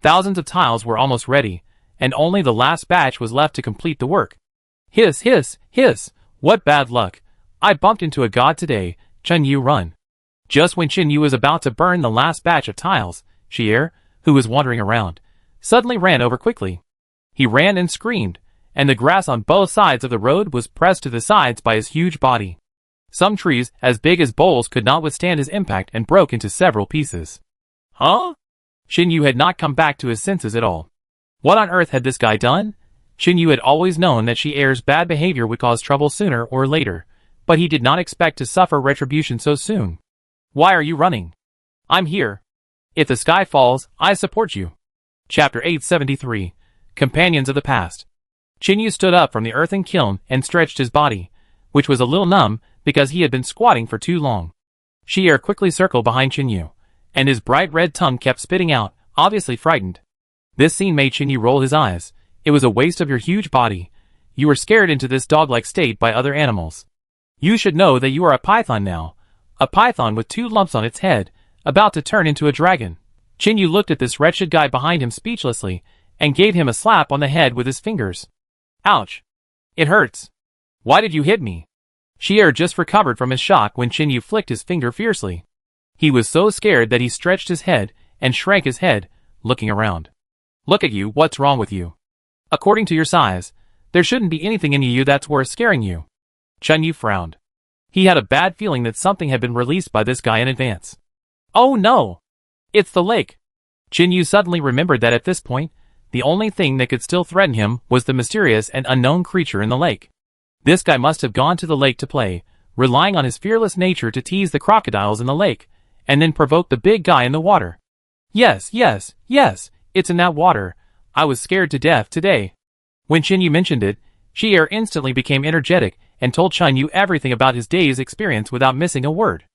Thousands of tiles were almost ready, and only the last batch was left to complete the work. Hiss, hiss, hiss! What bad luck! I bumped into a god today. Chin-Yu run. Just when Chin-Yu was about to burn the last batch of tiles, Xier, who was wandering around, suddenly ran over quickly. He ran and screamed, and the grass on both sides of the road was pressed to the sides by his huge body. Some trees as big as bowls could not withstand his impact and broke into several pieces. Huh? Chin-Yu had not come back to his senses at all. What on earth had this guy done? Chin-Yu had always known that Xier's bad behavior would cause trouble sooner or later, but he did not expect to suffer retribution so soon. Why are you running? I'm here. If the sky falls, I support you. Chapter 873. companions of the past. Chinyu stood up from the earthen kiln and stretched his body, which was a little numb because he had been squatting for too long. Shi-Er quickly circled behind Chinyu, and his bright red tongue kept spitting out, obviously frightened. This scene made Chinyu roll his eyes. It was a waste of your huge body. You were scared into this dog-like state by other animals. You should know that you are a python now. A python with 2 lumps on its head, about to turn into a dragon. Chinyu looked at this wretched guy behind him speechlessly, and gave him a slap on the head with his fingers. Ouch. It hurts. Why did you hit me? Shi-Er just recovered from his shock when Chinyu flicked his finger fiercely. He was so scared that he stretched his head and shrank his head, looking around. Look at you, what's wrong with you? According to your size, there shouldn't be anything in you that's worth scaring you. Chinyu frowned. He had a bad feeling that something had been released by this guy in advance. Oh no! It's the lake! Chinyu suddenly remembered that at this point, the only thing that could still threaten him was the mysterious and unknown creature in the lake. This guy must have gone to the lake to play, relying on his fearless nature to tease the crocodiles in the lake, and then provoke the big guy in the water. Yes, it's in that water. I was scared to death today. When Chinyu mentioned it, Shi-Er instantly became energetic and told Chinyu everything about his day's experience without missing a word.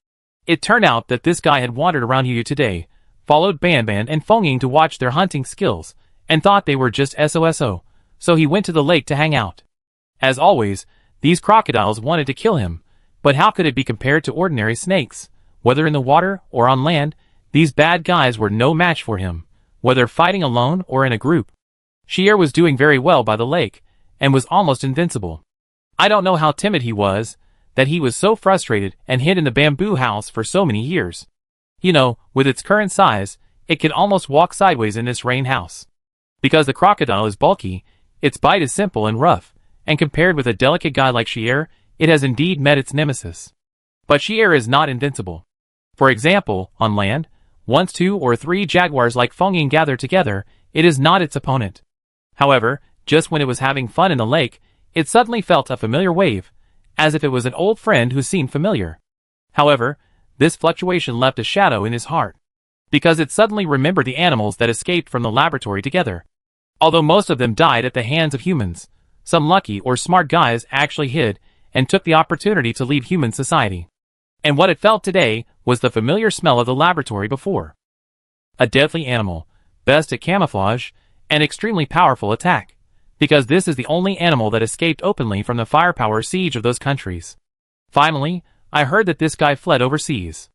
It turned out that this guy had wandered around Yu today, followed Ban and Feng to watch their hunting skills, and thought they were just SOSO, so he went to the lake to hang out. As always, these crocodiles wanted to kill him, but how could it be compared to ordinary snakes? Whether in the water or on land, these bad guys were no match for him, whether fighting alone or in a group. Shi-Er was doing very well by the lake, and was almost invincible. I don't know how timid he was, that he was so frustrated and hid in the bamboo house for so many years. You know, with its current size, it could almost walk sideways in this rain house. Because the crocodile is bulky, its bite is simple and rough, and compared with a delicate guy like Shi-Er, it has indeed met its nemesis. But Shi-Er is not invincible. For example, on land, once 2 or 3 jaguars like Feng gather together, it is not its opponent. However, just when it was having fun in the lake, it suddenly felt a familiar wave, as if it was an old friend who seemed familiar. However, this fluctuation left a shadow in his heart, because it suddenly remembered the animals that escaped from the laboratory together. Although most of them died at the hands of humans, some lucky or smart guys actually hid and took the opportunity to leave human society. And what it felt today was the familiar smell of the laboratory before. A deadly animal, best at camouflage, and extremely powerful attack, because this is the only animal that escaped openly from the firepower siege of those countries. Finally, I heard that this guy fled overseas.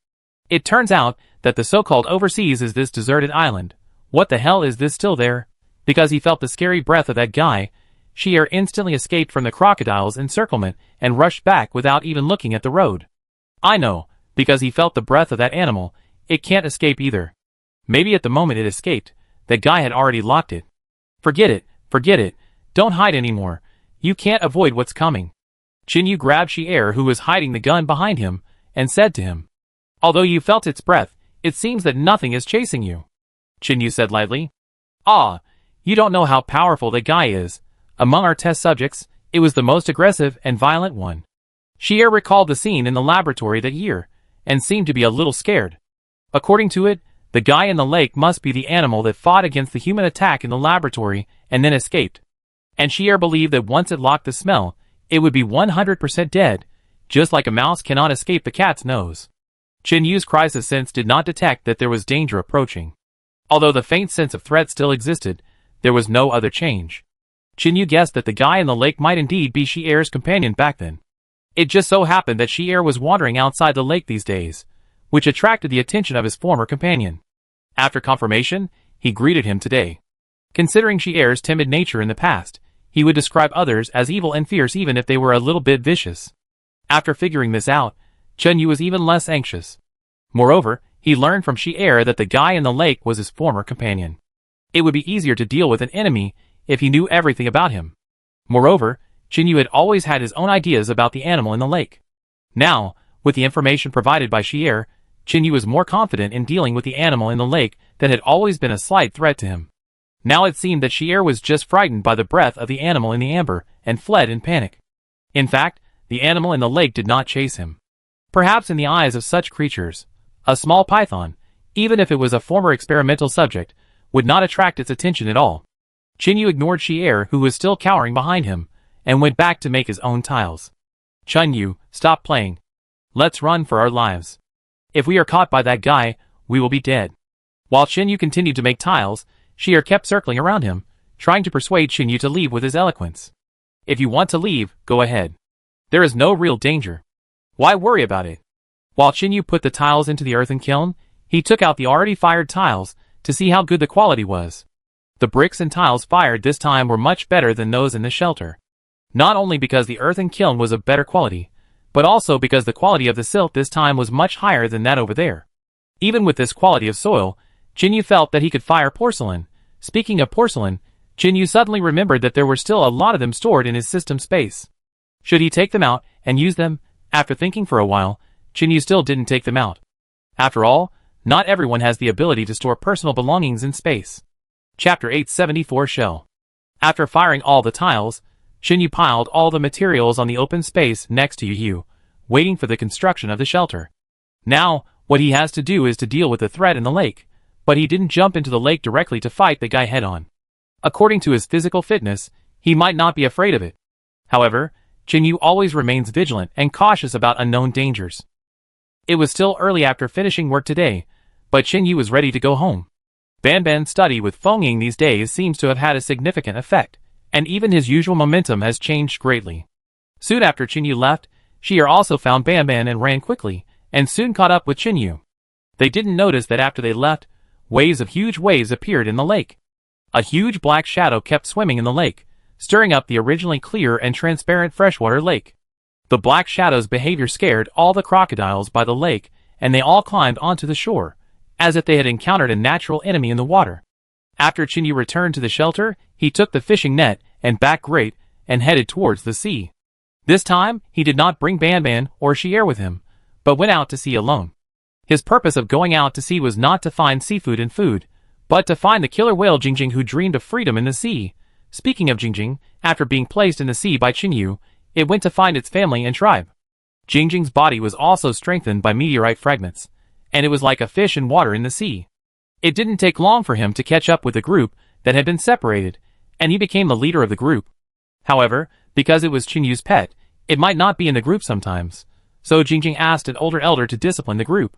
It turns out that the so-called overseas is this deserted island. What the hell is this still there? Because he felt the scary breath of that guy, Shi-Er instantly escaped from the crocodile's encirclement and rushed back without even looking at the road. I know, because he felt the breath of that animal, it can't escape either. Maybe at the moment it escaped, that guy had already locked it. Forget it, don't hide anymore, you can't avoid what's coming. Chinyu grabbed Shi-Er who was hiding the gun behind him, and said to him, although you felt its breath, it seems that nothing is chasing you. Chinyu said lightly, ah, you don't know how powerful that guy is. Among our test subjects, it was the most aggressive and violent one. Shi-Er recalled the scene in the laboratory that year, and seemed to be a little scared. According to it, the guy in the lake must be the animal that fought against the human attack in the laboratory and then escaped. And Shi-Er believed that once it locked the smell, it would be 100% dead, just like a mouse cannot escape the cat's nose. Chinyu's crisis sense did not detect that there was danger approaching. Although the faint sense of threat still existed, there was no other change. Chinyu guessed that the guy in the lake might indeed be Shi-Er's companion back then. It just so happened that Shi-Er was wandering outside the lake these days, which attracted the attention of his former companion. After confirmation, he greeted him today. Considering Shi-Er's timid nature in the past, he would describe others as evil and fierce even if they were a little bit vicious. After figuring this out, Chinyu was even less anxious. Moreover, he learned from Shi-Er that the guy in the lake was his former companion. It would be easier to deal with an enemy if he knew everything about him. Moreover, Chinyu had always had his own ideas about the animal in the lake. Now, with the information provided by Shi-Er, Chinyu was more confident in dealing with the animal in the lake that had always been a slight threat to him. Now it seemed that Shi-Er was just frightened by the breath of the animal in the amber and fled in panic. In fact, the animal in the lake did not chase him. Perhaps in the eyes of such creatures, a small python, even if it was a former experimental subject, would not attract its attention at all. Chin Yu ignored Xier, who was still cowering behind him, and went back to make his own tiles. Chin Yu, stop playing. Let's run for our lives. If we are caught by that guy, we will be dead. While Chin Yu continued to make tiles, Xier kept circling around him, trying to persuade Chin Yu to leave with his eloquence. If you want to leave, go ahead. There is no real danger. Why worry about it? While Chin Yu put the tiles into the earthen kiln, he took out the already fired tiles to see how good the quality was. The bricks and tiles fired this time were much better than those in the shelter. Not only because the earthen kiln was of better quality, but also because the quality of the silt this time was much higher than that over there. Even with this quality of soil, Chin Yu felt that he could fire porcelain. Speaking of porcelain, Chin Yu suddenly remembered that there were still a lot of them stored in his system space. Should he take them out and use them? After thinking for a while, Chin Yu still didn't take them out. After all, not everyone has the ability to store personal belongings in space. Chapter 874 Shell. After firing all the tiles, Chin Yu piled all the materials on the open space next to Yu, waiting for the construction of the shelter. Now, what he has to do is to deal with the threat in the lake, but he didn't jump into the lake directly to fight the guy head-on. According to his physical fitness, he might not be afraid of it. However, Chin Yu always remains vigilant and cautious about unknown dangers. It was still early after finishing work today, but Chin Yu was ready to go home. Banban's study with Feng Ying these days seems to have had a significant effect, and even his usual momentum has changed greatly. Soon after Chin Yu left, Xier also found Banban and ran quickly, and soon caught up with Chin Yu. They didn't notice that after they left, waves of huge waves appeared in the lake. A huge black shadow kept swimming in the lake, stirring up the originally clear and transparent freshwater lake. The black shadow's behavior scared all the crocodiles by the lake, and they all climbed onto the shore, as if they had encountered a natural enemy in the water. After Chin Yu returned to the shelter, he took the fishing net and back grate and headed towards the sea. This time, he did not bring Banban or Xier with him, but went out to sea alone. His purpose of going out to sea was not to find seafood and food, but to find the killer whale Jingjing who dreamed of freedom in the sea. Speaking of Jingjing, after being placed in the sea by Chin Yu, it went to find its family and tribe. Jingjing's body was also strengthened by meteorite fragments, and it was like a fish in water in the sea. It didn't take long for him to catch up with the group that had been separated, and he became the leader of the group. However, because it was Chin Yu's pet, it might not be in the group sometimes, so Jingjing asked an older elder to discipline the group.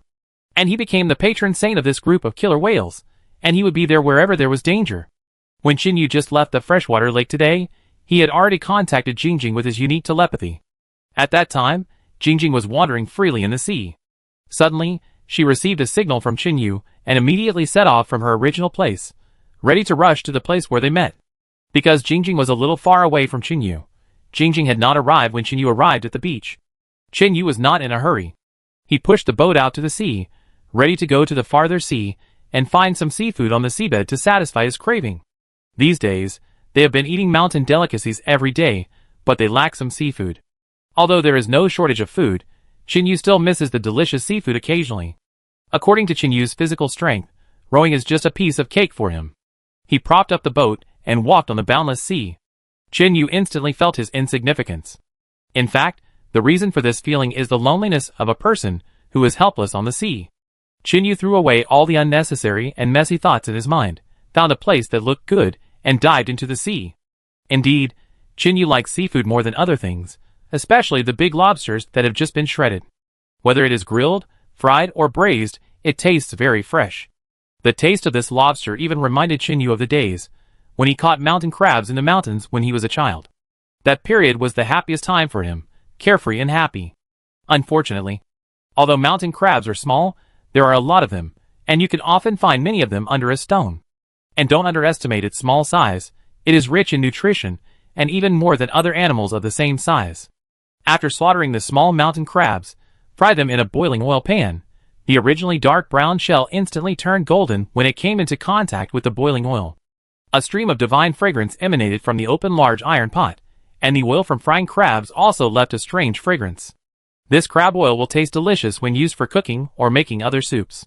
And he became the patron saint of this group of killer whales, and he would be there wherever there was danger. When Chin Yu just left the freshwater lake today, he had already contacted Jingjing with his unique telepathy. At that time, Jingjing was wandering freely in the sea. Suddenly, she received a signal from Chin Yu and immediately set off from her original place, ready to rush to the place where they met. Because Jingjing was a little far away from Chin Yu, Jingjing had not arrived when Chin Yu arrived at the beach. Chin Yu was not in a hurry. He pushed the boat out to the sea, ready to go to the farther sea and find some seafood on the seabed to satisfy his craving. These days, they have been eating mountain delicacies every day, but they lack some seafood. Although there is no shortage of food, Chin Yu still misses the delicious seafood occasionally. According to Chin Yu's physical strength, rowing is just a piece of cake for him. He propped up the boat and walked on the boundless sea. Chin Yu instantly felt his insignificance. In fact, the reason for this feeling is the loneliness of a person who is helpless on the sea. Chin Yu threw away all the unnecessary and messy thoughts in his mind, found a place that looked good, and dived into the sea. Indeed, Chin Yu likes seafood more than other things, especially the big lobsters that have just been shredded. Whether it is grilled, fried, or braised, it tastes very fresh. The taste of this lobster even reminded Chin Yu of the days when he caught mountain crabs in the mountains when he was a child. That period was the happiest time for him, carefree and happy. Unfortunately, although mountain crabs are small, there are a lot of them, and you can often find many of them under a stone. And don't underestimate its small size, it is rich in nutrition, and even more than other animals of the same size. After slaughtering the small mountain crabs, fry them in a boiling oil pan. The originally dark brown shell instantly turned golden when it came into contact with the boiling oil. A stream of divine fragrance emanated from the open large iron pot, and the oil from frying crabs also left a strange fragrance. This crab oil will taste delicious when used for cooking or making other soups.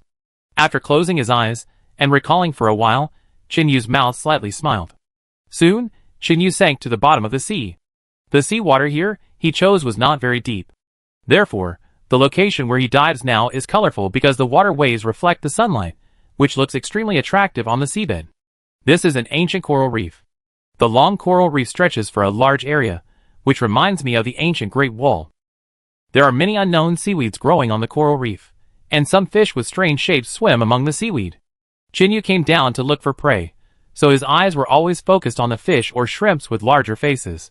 After closing his eyes and recalling for a while, Chin Yu's mouth slightly smiled. Soon, Chin Yu sank to the bottom of the sea. The seawater here he chose was not very deep. Therefore, the location where he dives now is colorful because the water waves reflect the sunlight, which looks extremely attractive on the seabed. This is an ancient coral reef. The long coral reef stretches for a large area, which reminds me of the ancient Great Wall. There are many unknown seaweeds growing on the coral reef, and some fish with strange shapes swim among the seaweed. Chinyu came down to look for prey, so his eyes were always focused on the fish or shrimps with larger faces.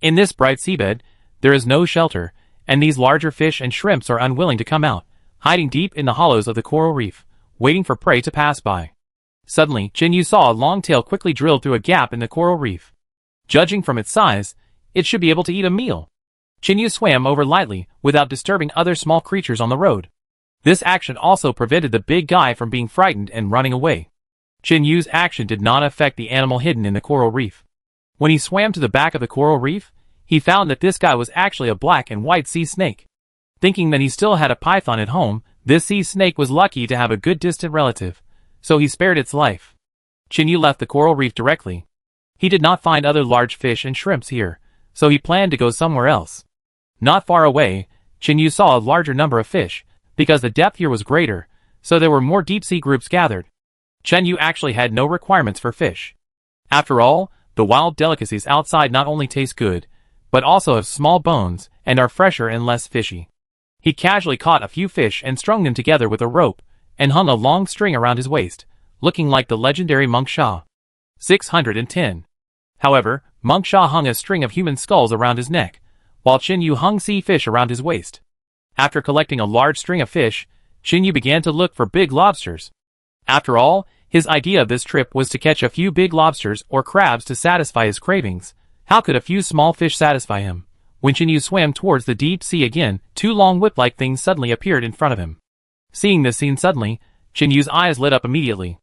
In this bright seabed, there is no shelter, and these larger fish and shrimps are unwilling to come out, hiding deep in the hollows of the coral reef, waiting for prey to pass by. Suddenly, Chinyu saw a long tail quickly drilled through a gap in the coral reef. Judging from its size, it should be able to eat a meal. Chinyu swam over lightly, without disturbing other small creatures on the road. This action also prevented the big guy from being frightened and running away. Chinyu's action did not affect the animal hidden in the coral reef. When he swam to the back of the coral reef, he found that this guy was actually a black and white sea snake. Thinking that he still had a python at home, this sea snake was lucky to have a good distant relative, so he spared its life. Chinyu left the coral reef directly. He did not find other large fish and shrimps here, so he planned to go somewhere else. Not far away, Chinyu saw a larger number of fish, because the depth here was greater, so there were more deep-sea groups gathered. Chinyu actually had no requirements for fish. After all, the wild delicacies outside not only taste good, but also have small bones and are fresher and less fishy. He casually caught a few fish and strung them together with a rope, and hung a long string around his waist, looking like the legendary Monk Sha. 610. However, Monk Sha hung a string of human skulls around his neck, while Chinyu hung sea fish around his waist. After collecting a large string of fish, Chinyu began to look for big lobsters. After all, his idea of this trip was to catch a few big lobsters or crabs to satisfy his cravings. How could a few small fish satisfy him? When Chinyu swam towards the deep sea again, two long whip-like things suddenly appeared in front of him. Seeing this scene suddenly, Chinyu's eyes lit up immediately.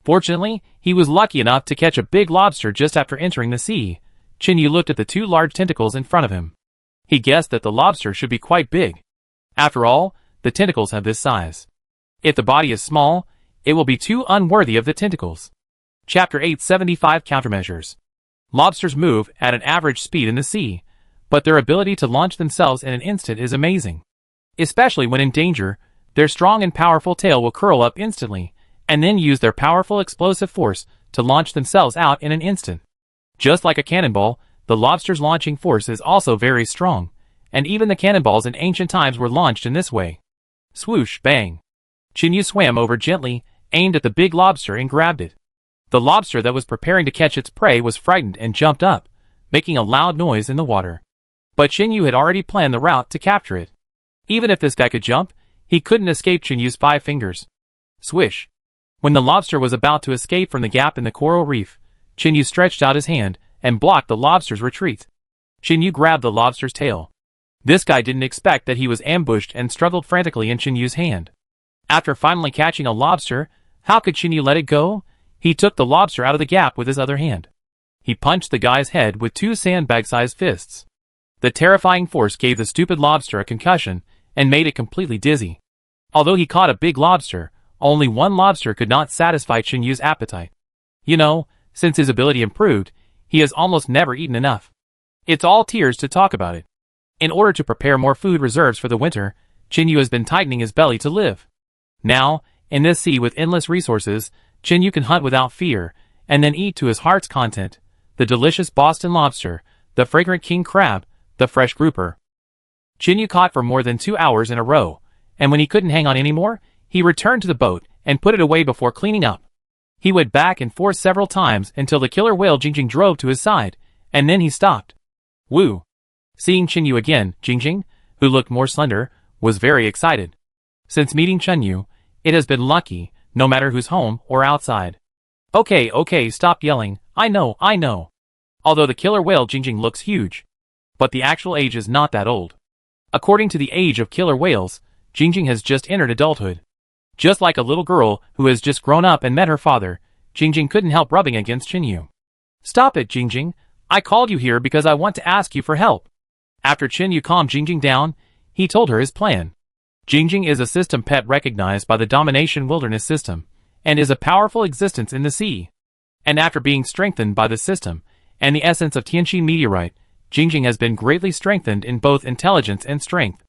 Fortunately, he was lucky enough to catch a big lobster just after entering the sea. Chinyu looked at the two large tentacles in front of him. He guessed that the lobster should be quite big. After all, the tentacles have this size. If the body is small, it will be too unworthy of the tentacles. Chapter 875 Countermeasures. Lobsters move at an average speed in the sea, but their ability to launch themselves in an instant is amazing. Especially when in danger, their strong and powerful tail will curl up instantly, and then use their powerful explosive force to launch themselves out in an instant. Just like a cannonball, the lobster's launching force is also very strong, and even the cannonballs in ancient times were launched in this way. Swoosh, bang. Chinyu swam over gently, aimed at the big lobster and grabbed it. The lobster that was preparing to catch its prey was frightened and jumped up, making a loud noise in the water. But Chinyu had already planned the route to capture it. Even if this guy could jump, he couldn't escape Chinyu's 5 fingers. Swish. When the lobster was about to escape from the gap in the coral reef, Chinyu stretched out his hand and blocked the lobster's retreat. Chinyu grabbed the lobster's tail. This guy didn't expect that he was ambushed and struggled frantically in Chinyu's hand. After finally catching a lobster, how could Chinyu let it go? He took the lobster out of the gap with his other hand. He punched the guy's head with 2 sandbag-sized fists. The terrifying force gave the stupid lobster a concussion and made it completely dizzy. Although he caught a big lobster, only one lobster could not satisfy Chinyu's appetite. You know, since his ability improved, he has almost never eaten enough. It's all tears to talk about it. In order to prepare more food reserves for the winter, Chinyu has been tightening his belly to live. Now, in this sea with endless resources, Chinyu can hunt without fear, and then eat to his heart's content: the delicious Boston lobster, the fragrant king crab, the fresh grouper. Chinyu caught for more than 2 hours in a row, and when he couldn't hang on anymore, he returned to the boat and put it away before cleaning up. He went back and forth several times until the killer whale Jingjing drove to his side, and then he stopped. Woo! Seeing Chinyu again, Jingjing, who looked more slender, was very excited. Since meeting Chinyu, it has been lucky, no matter who's home or outside. Okay, stop yelling. I know. Although the killer whale Jingjing looks huge, but the actual age is not that old. According to the age of killer whales, Jingjing has just entered adulthood. Just like a little girl who has just grown up and met her father, Jingjing couldn't help rubbing against Chinyu. Stop it, Jingjing. I called you here because I want to ask you for help. After Chinyu calmed Jingjing down, he told her his plan. Jingjing is a system pet recognized by the Domination Wilderness System, and is a powerful existence in the sea. And after being strengthened by the system, and the essence of Tianqi meteorite, Jingjing has been greatly strengthened in both intelligence and strength.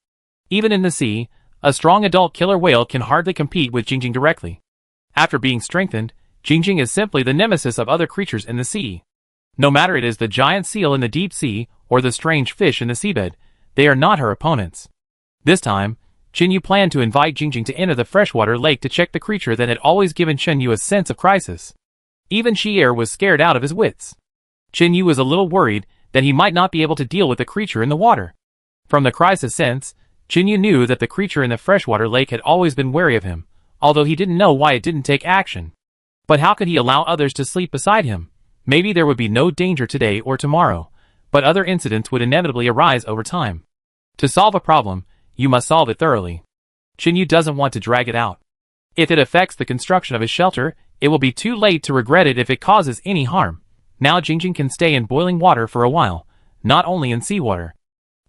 Even in the sea, a strong adult killer whale can hardly compete with Jingjing directly. After being strengthened, Jingjing is simply the nemesis of other creatures in the sea. No matter it is the giant seal in the deep sea or the strange fish in the seabed, they are not her opponents. This time, Chinyu planned to invite Jingjing to enter the freshwater lake to check the creature that had always given Chinyu a sense of crisis. Even Shi'er was scared out of his wits. Chinyu was a little worried that he might not be able to deal with the creature in the water. From the crisis sense, Chinyu knew that the creature in the freshwater lake had always been wary of him, although he didn't know why it didn't take action. But how could he allow others to sleep beside him? Maybe there would be no danger today or tomorrow, but other incidents would inevitably arise over time. To solve a problem, you must solve it thoroughly. Chinyu doesn't want to drag it out. If it affects the construction of his shelter, it will be too late to regret it if it causes any harm. Now Jingjing can stay in boiling water for a while, not only in seawater.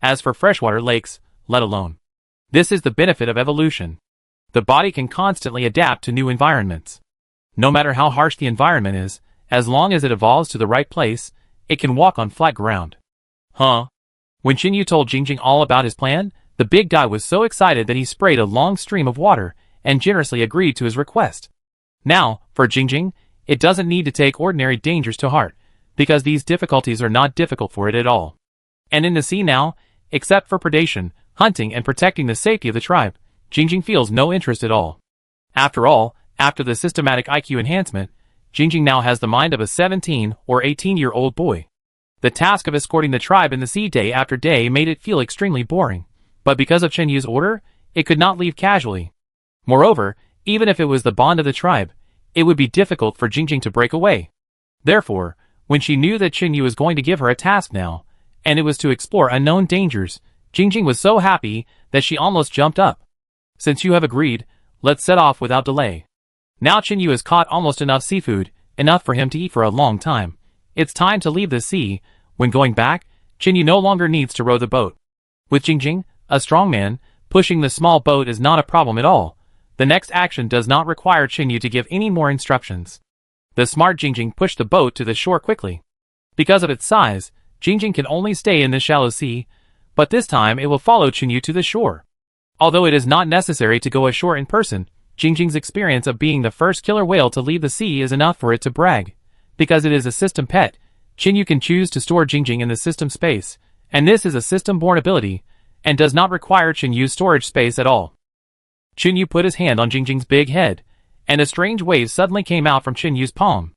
As for freshwater lakes, let alone. This is the benefit of evolution. The body can constantly adapt to new environments. No matter how harsh the environment is, as long as it evolves to the right place, it can walk on flat ground. Huh? When Chinyu told Jingjing all about his plan, the big guy was so excited that he sprayed a long stream of water and generously agreed to his request. Now, for Jingjing, it doesn't need to take ordinary dangers to heart, because these difficulties are not difficult for it at all. And in the sea now, except for predation, hunting and protecting the safety of the tribe, Jingjing feels no interest at all. After all, after the systematic IQ enhancement, Jingjing now has the mind of a 17 or 18-year-old boy. The task of escorting the tribe in the sea day after day made it feel extremely boring, but because of Chinyu's order, it could not leave casually. Moreover, even if it was the bond of the tribe, it would be difficult for Jingjing to break away. Therefore, when she knew that Chinyu was going to give her a task now, and it was to explore unknown dangers, Jingjing was so happy that she almost jumped up. Since you have agreed, let's set off without delay. Now Chinyu has caught almost enough seafood, enough for him to eat for a long time. It's time to leave the sea. When going back, Chinyu no longer needs to row the boat. With Jingjing, a strong man, pushing the small boat is not a problem at all. The next action does not require Chinyu to give any more instructions. The smart Jingjing pushed the boat to the shore quickly. Because of its size, Jingjing can only stay in the shallow sea, but this time it will follow Chinyu to the shore. Although it is not necessary to go ashore in person, Jingjing's experience of being the first killer whale to leave the sea is enough for it to brag. Because it is a system pet, Chinyu can choose to store Jingjing in the system space, and this is a system-born ability, and does not require Chinyu's storage space at all. Chinyu put his hand on Jingjing's big head, and a strange wave suddenly came out from Chinyu's palm.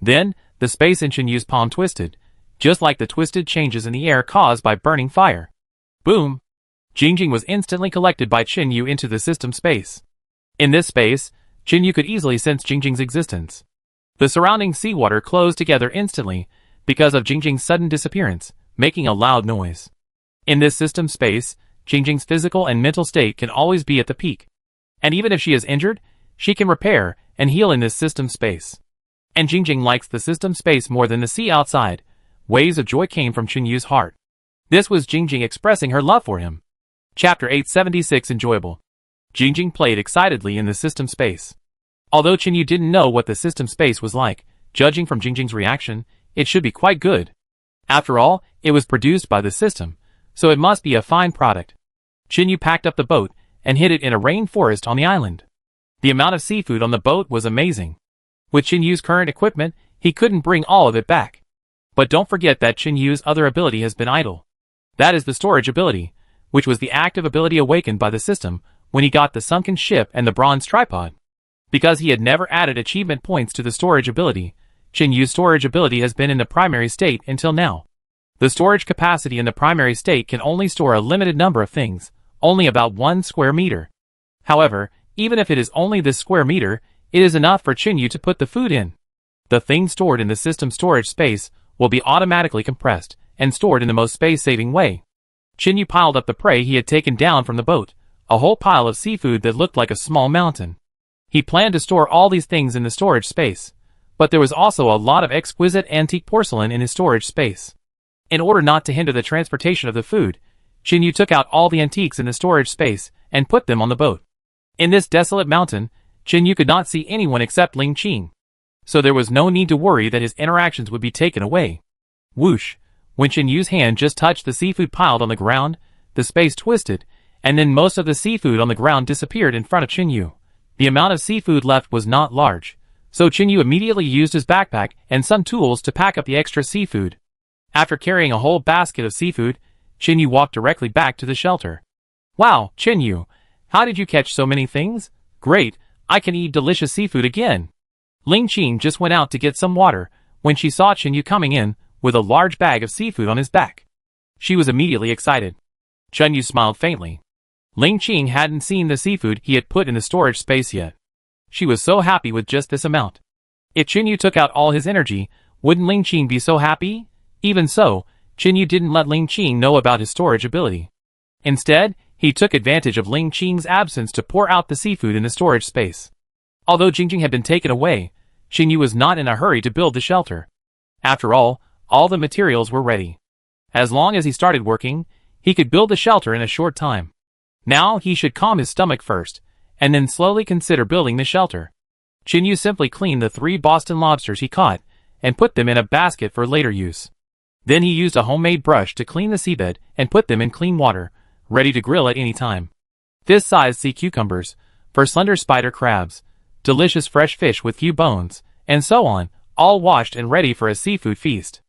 Then, the space in Chinyu's palm twisted, just like the twisted changes in the air caused by burning fire. Boom! Jingjing was instantly collected by Chinyu into the system space. In this space, Chinyu could easily sense Jingjing's existence. The surrounding seawater closed together instantly because of Jingjing's sudden disappearance, making a loud noise. In this system space, Jingjing's physical and mental state can always be at the peak. And even if she is injured, she can repair and heal in this system space. And Jingjing likes the system space more than the sea outside. Waves of joy came from Chinyu's heart. This was Jingjing expressing her love for him. Chapter 876 Enjoyable. Jingjing played excitedly in the system space. Although Chinyu didn't know what the system space was like, judging from Jingjing's reaction, it should be quite good. After all, it was produced by the system, so it must be a fine product. Chinyu packed up the boat and hid it in a rainforest on the island. The amount of seafood on the boat was amazing. With Chinyu's current equipment, he couldn't bring all of it back. But don't forget that Chinyu's other ability has been idle. That is the storage ability, which was the active ability awakened by the system when he got the sunken ship and the bronze tripod. Because he had never added achievement points to the storage ability, Chinyu's storage ability has been in the primary state until now. The storage capacity in the primary state can only store a limited number of things, only about 1 square meter. However, even if it is only this square meter, it is enough for Chinyu to put the food in. The things stored in the system storage space will be automatically compressed and stored in the most space-saving way. Chinyu piled up the prey he had taken down from the boat, a whole pile of seafood that looked like a small mountain. He planned to store all these things in the storage space, but there was also a lot of exquisite antique porcelain in his storage space. In order not to hinder the transportation of the food, Chinyu took out all the antiques in the storage space and put them on the boat. In this desolate mountain, Chinyu could not see anyone except Ling Qing, so there was no need to worry that his interactions would be taken away. Whoosh! When Chinyu's hand just touched the seafood piled on the ground, the space twisted, and then most of the seafood on the ground disappeared in front of Chinyu. The amount of seafood left was not large, So Chinyu immediately used his backpack and some tools to pack up the extra seafood. After carrying a whole basket of seafood, Chinyu walked directly back to the shelter. Wow, Chinyu, how did you catch so many things? Great, I can eat delicious seafood again. Ling Qing just went out to get some water when she saw Chinyu coming in with a large bag of seafood on his back. She was immediately excited. Chinyu smiled faintly. Ling Qing hadn't seen the seafood he had put in the storage space yet. She was so happy with just this amount. If Chinyu took out all his energy, wouldn't Ling Qing be so happy? Even so, Chinyu didn't let Ling Qing know about his storage ability. Instead, he took advantage of Ling Qing's absence to pour out the seafood in the storage space. Although Jingjing had been taken away, Chinyu was not in a hurry to build the shelter. After all the materials were ready. As long as he started working, he could build the shelter in a short time. Now he should calm his stomach first, and then slowly consider building the shelter. Chinyu simply cleaned the 3 Boston lobsters he caught, and put them in a basket for later use. Then he used a homemade brush to clean the seabed and put them in clean water, ready to grill at any time. This-sized sea cucumbers, for slender spider crabs, delicious fresh fish with few bones, and so on, all washed and ready for a seafood feast.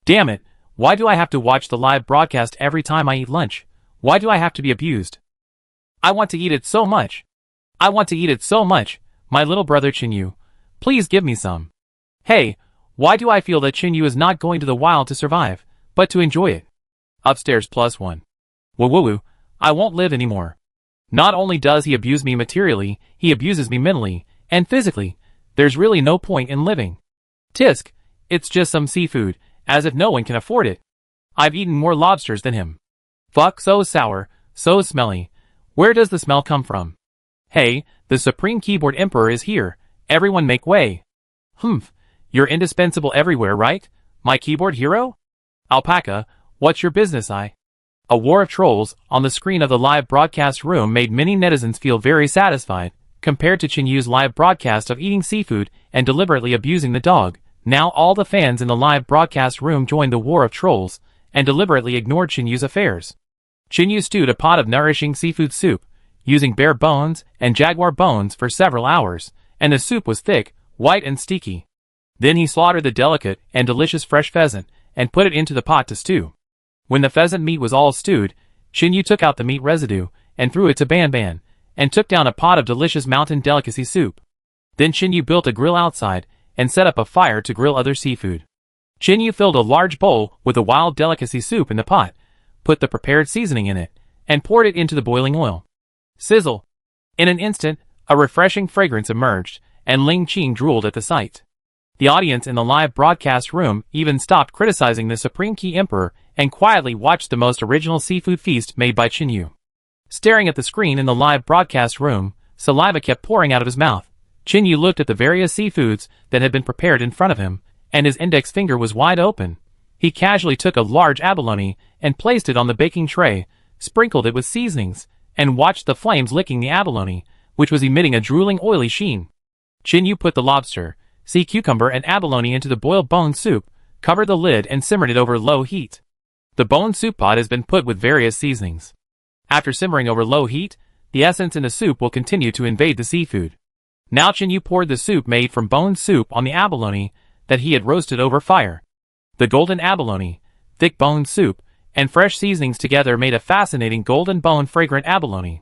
Damn it, why do I have to watch the live broadcast every time I eat lunch? Why do I have to be abused? I want to eat it so much. I want to eat it so much, my little brother Chinyu. Please give me some. Hey, why do I feel that Chinyu is not going to the wild to survive, but to enjoy it? Upstairs +1. Woo-woo-woo, I won't live anymore. Not only does he abuse me materially, he abuses me mentally, and physically. There's really no point in living. Tisk, it's just some seafood, as if no one can afford it. I've eaten more lobsters than him. Fuck, so sour, so smelly. Where does the smell come from? Hey, the Supreme Keyboard Emperor is here. Everyone make way. Humph, you're indispensable everywhere, right? My keyboard hero? Alpaca, what's your business, A war of trolls on the screen of the live broadcast room made many netizens feel very satisfied. Compared to Chinyu's live broadcast of eating seafood and deliberately abusing the dog, now all the fans in the live broadcast room joined the war of trolls and deliberately ignored Chinyu's affairs. Chinyu stewed a pot of nourishing seafood soup, using bear bones and jaguar bones for several hours, and the soup was thick, white and sticky. Then he slaughtered the delicate and delicious fresh pheasant and put it into the pot to stew. When the pheasant meat was all stewed, Chinyu took out the meat residue and threw it to Ban Ban, and took down a pot of delicious mountain delicacy soup. Then Chinyu built a grill outside and set up a fire to grill other seafood. Chinyu filled a large bowl with the wild delicacy soup in the pot, put the prepared seasoning in it, and poured it into the boiling oil. Sizzle! In an instant, a refreshing fragrance emerged, and Ling Qing drooled at the sight. The audience in the live broadcast room even stopped criticizing the Supreme Key Emperor and quietly watched the most original seafood feast made by Chinyu. Staring at the screen in the live broadcast room, saliva kept pouring out of his mouth. Chinyu looked at the various seafoods that had been prepared in front of him, and his index finger was wide open. He casually took a large abalone and placed it on the baking tray, sprinkled it with seasonings, and watched the flames licking the abalone, which was emitting a drooling oily sheen. Chinyu put the lobster, sea cucumber and abalone into the boiled bone soup, covered the lid and simmered it over low heat. The bone soup pot has been put with various seasonings. After simmering over low heat, the essence in the soup will continue to invade the seafood. Now Chinyu poured the soup made from bone soup on the abalone that he had roasted over fire. The golden abalone, thick bone soup, and fresh seasonings together made a fascinating golden bone fragrant abalone.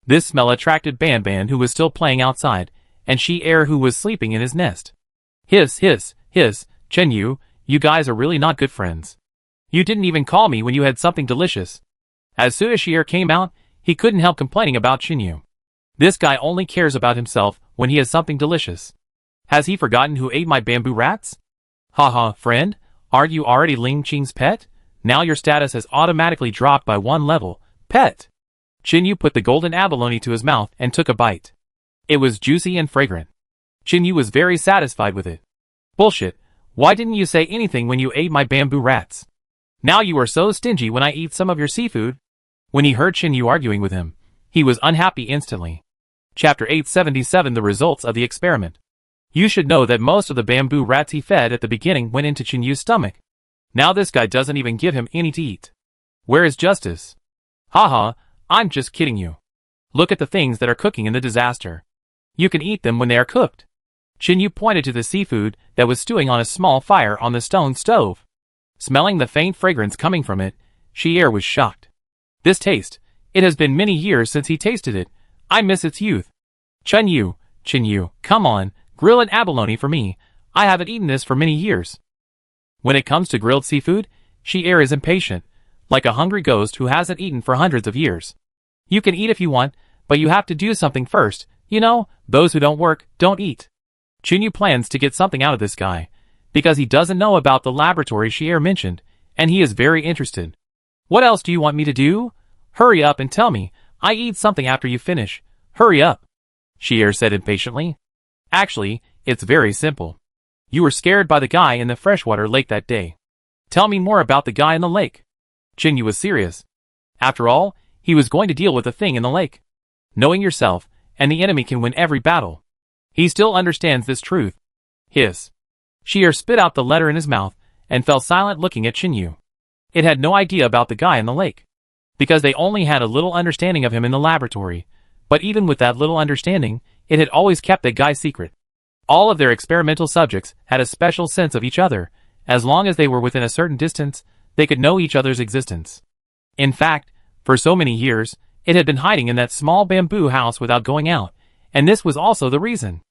This smell attracted Ban Ban, who was still playing outside, and Shi-Er, who was sleeping in his nest. Hiss, Chinyu, you guys are really not good friends. You didn't even call me when you had something delicious. As soon as Shi-Er came out, he couldn't help complaining about Chinyu. This guy only cares about himself when he has something delicious. Has he forgotten who ate my bamboo rats? Haha, friend, aren't you already Ling Qing's pet? Now your status has automatically dropped by 1 level. Pet! Chinyu put the golden abalone to his mouth and took a bite. It was juicy and fragrant. Chinyu was very satisfied with it. Bullshit, why didn't you say anything when you ate my bamboo rats? Now you are so stingy when I eat some of your seafood. When he heard Chinyu arguing with him, he was unhappy instantly. Chapter 877 The Results of the Experiment. You should know that most of the bamboo rats he fed at the beginning went into Chinyu's stomach. Now this guy doesn't even give him any to eat. Where is justice? Haha, I'm just kidding you. Look at the things that are cooking in the disaster. You can eat them when they are cooked. Chinyu pointed to the seafood that was stewing on a small fire on the stone stove. Smelling the faint fragrance coming from it, Xier was shocked. This taste, it has been many years since he tasted it. I miss its youth. Chinyu, come on, grill an abalone for me. I haven't eaten this for many years. When it comes to grilled seafood, Xier is impatient, like a hungry ghost who hasn't eaten for hundreds of years. You can eat if you want, but you have to do something first. You know, those who don't work, don't eat. Chinyu plans to get something out of this guy, because he doesn't know about the laboratory Xier mentioned, and he is very interested. What else do you want me to do? Hurry up and tell me. I eat something after you finish. Hurry up, Xier said impatiently. Actually, it's very simple. You were scared by the guy in the freshwater lake that day. Tell me more about the guy in the lake. Chinyu was serious. After all, he was going to deal with the thing in the lake. Knowing yourself, and the enemy can win every battle. He still understands this truth. Hiss. Xier spit out the letter in his mouth, and fell silent looking at Chinyu. It had no idea about the guy in the lake. Because they only had a little understanding of him in the laboratory. But even with that little understanding, it had always kept the guy secret. All of their experimental subjects had a special sense of each other. As long as they were within a certain distance, they could know each other's existence. In fact, for so many years, it had been hiding in that small bamboo house without going out, and this was also the reason.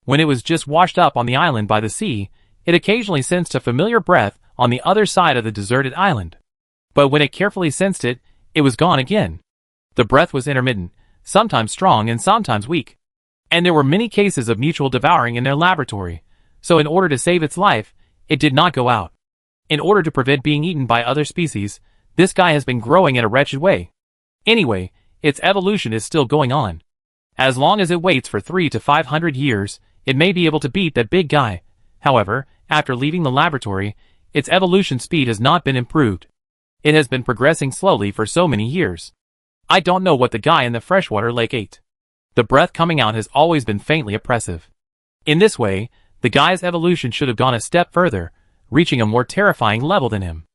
When it was just washed up on the island by the sea, it occasionally sensed a familiar breath on the other side of the deserted island. But when it carefully sensed it, it was gone again. The breath was intermittent, sometimes strong and sometimes weak. And there were many cases of mutual devouring in their laboratory, so in order to save its life, it did not go out. In order to prevent being eaten by other species, this guy has been growing in a wretched way. Anyway, its evolution is still going on. As long as it waits for 300 to 500 years, it may be able to beat that big guy. However, after leaving the laboratory, its evolution speed has not been improved. It has been progressing slowly for so many years. I don't know what the guy in the freshwater lake ate. The breath coming out has always been faintly oppressive. In this way, the guy's evolution should have gone a step further, reaching a more terrifying level than him.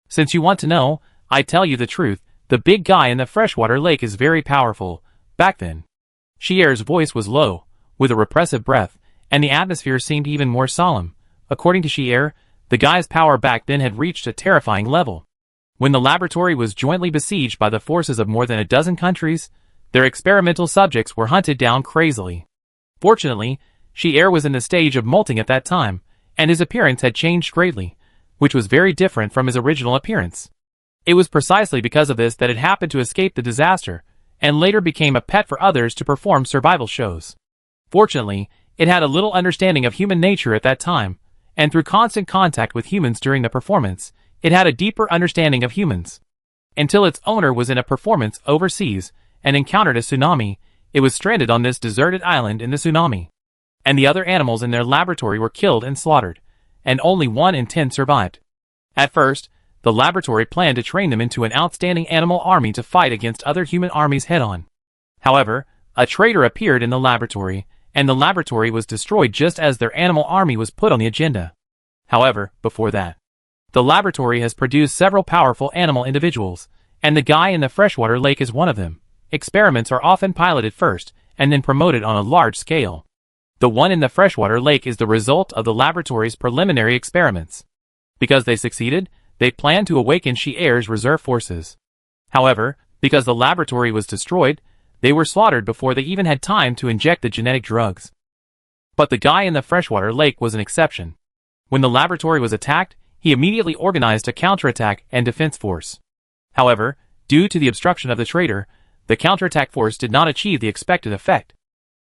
Since you want to know, I tell you the truth, the big guy in the freshwater lake is very powerful. Back then, Xier's voice was low, with a repressive breath, and the atmosphere seemed even more solemn. According to Xier, the guy's power back then had reached a terrifying level. When the laboratory was jointly besieged by the forces of more than a dozen countries, their experimental subjects were hunted down crazily. Fortunately, Xier was in the stage of molting at that time, and his appearance had changed greatly, which was very different from his original appearance. It was precisely because of this that it happened to escape the disaster, and later became a pet for others to perform survival shows. Fortunately, it had a little understanding of human nature at that time, and through constant contact with humans during the performance, it had a deeper understanding of humans. Until its owner was in a performance overseas, and encountered a tsunami, it was stranded on this deserted island in the tsunami. And the other animals in their laboratory were killed and slaughtered, and only 1 in 10 survived. At first, the laboratory planned to train them into an outstanding animal army to fight against other human armies head-on. However, a traitor appeared in the laboratory, and the laboratory was destroyed just as their animal army was put on the agenda. However, before that, the laboratory has produced several powerful animal individuals, and the guy in the freshwater lake is one of them. Experiments are often piloted first, and then promoted on a large scale. The one in the freshwater lake is the result of the laboratory's preliminary experiments. Because they succeeded, they planned to awaken Xier's reserve forces. However, because the laboratory was destroyed, they were slaughtered before they even had time to inject the genetic drugs. But the guy in the freshwater lake was an exception. When the laboratory was attacked, he immediately organized a counterattack and defense force. However, due to the obstruction of the traitor, the counterattack force did not achieve the expected effect.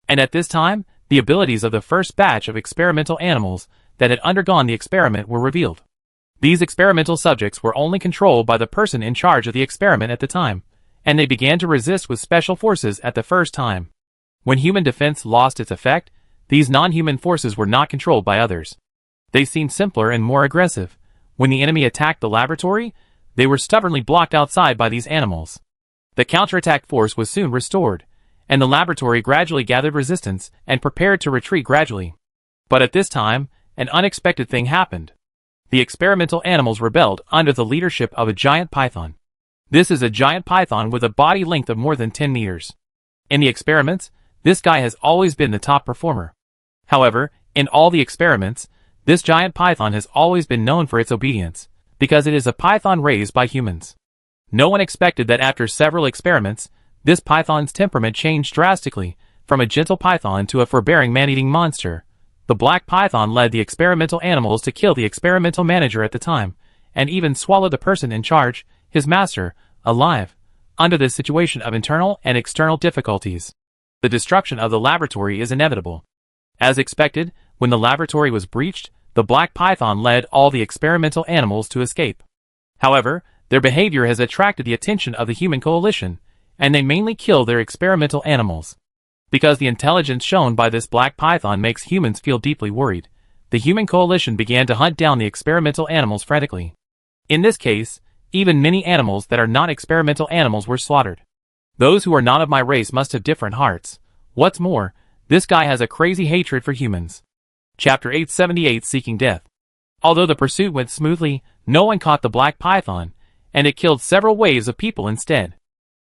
And at this time, the abilities of the first batch of experimental animals that had undergone the experiment were revealed. These experimental subjects were only controlled by the person in charge of the experiment at the time, and they began to resist with special forces at the first time. When human defense lost its effect, these non-human forces were not controlled by others. They seemed simpler and more aggressive. When the enemy attacked the laboratory, they were stubbornly blocked outside by these animals. The counterattack force was soon restored, and the laboratory gradually gathered resistance and prepared to retreat gradually. But at this time, an unexpected thing happened. The experimental animals rebelled under the leadership of a giant python. This is a giant python with a body length of more than 10 meters. In the experiments, this guy has always been the top performer. However, In all the experiments, this giant python has always been known for its obedience, because it is a python raised by humans. No one expected that after several experiments, this python's temperament changed drastically, from a gentle python to a forbearing man-eating monster. The black python led the experimental animals to kill the experimental manager at the time, and even swallow the person in charge, his master, alive, under this situation of internal and external difficulties. The destruction of the laboratory is inevitable. As expected, when the laboratory was breached, the black python led all the experimental animals to escape. However, their behavior has attracted the attention of the human coalition, and they mainly kill their experimental animals. Because the intelligence shown by this black python makes humans feel deeply worried, the human coalition began to hunt down the experimental animals frantically. In this case, even many animals that are not experimental animals were slaughtered. Those who are not of my race must have different hearts. What's more, this guy has a crazy hatred for humans. Chapter 878 Seeking Death. Although the pursuit went smoothly, no one caught the black python, and it killed several waves of people instead.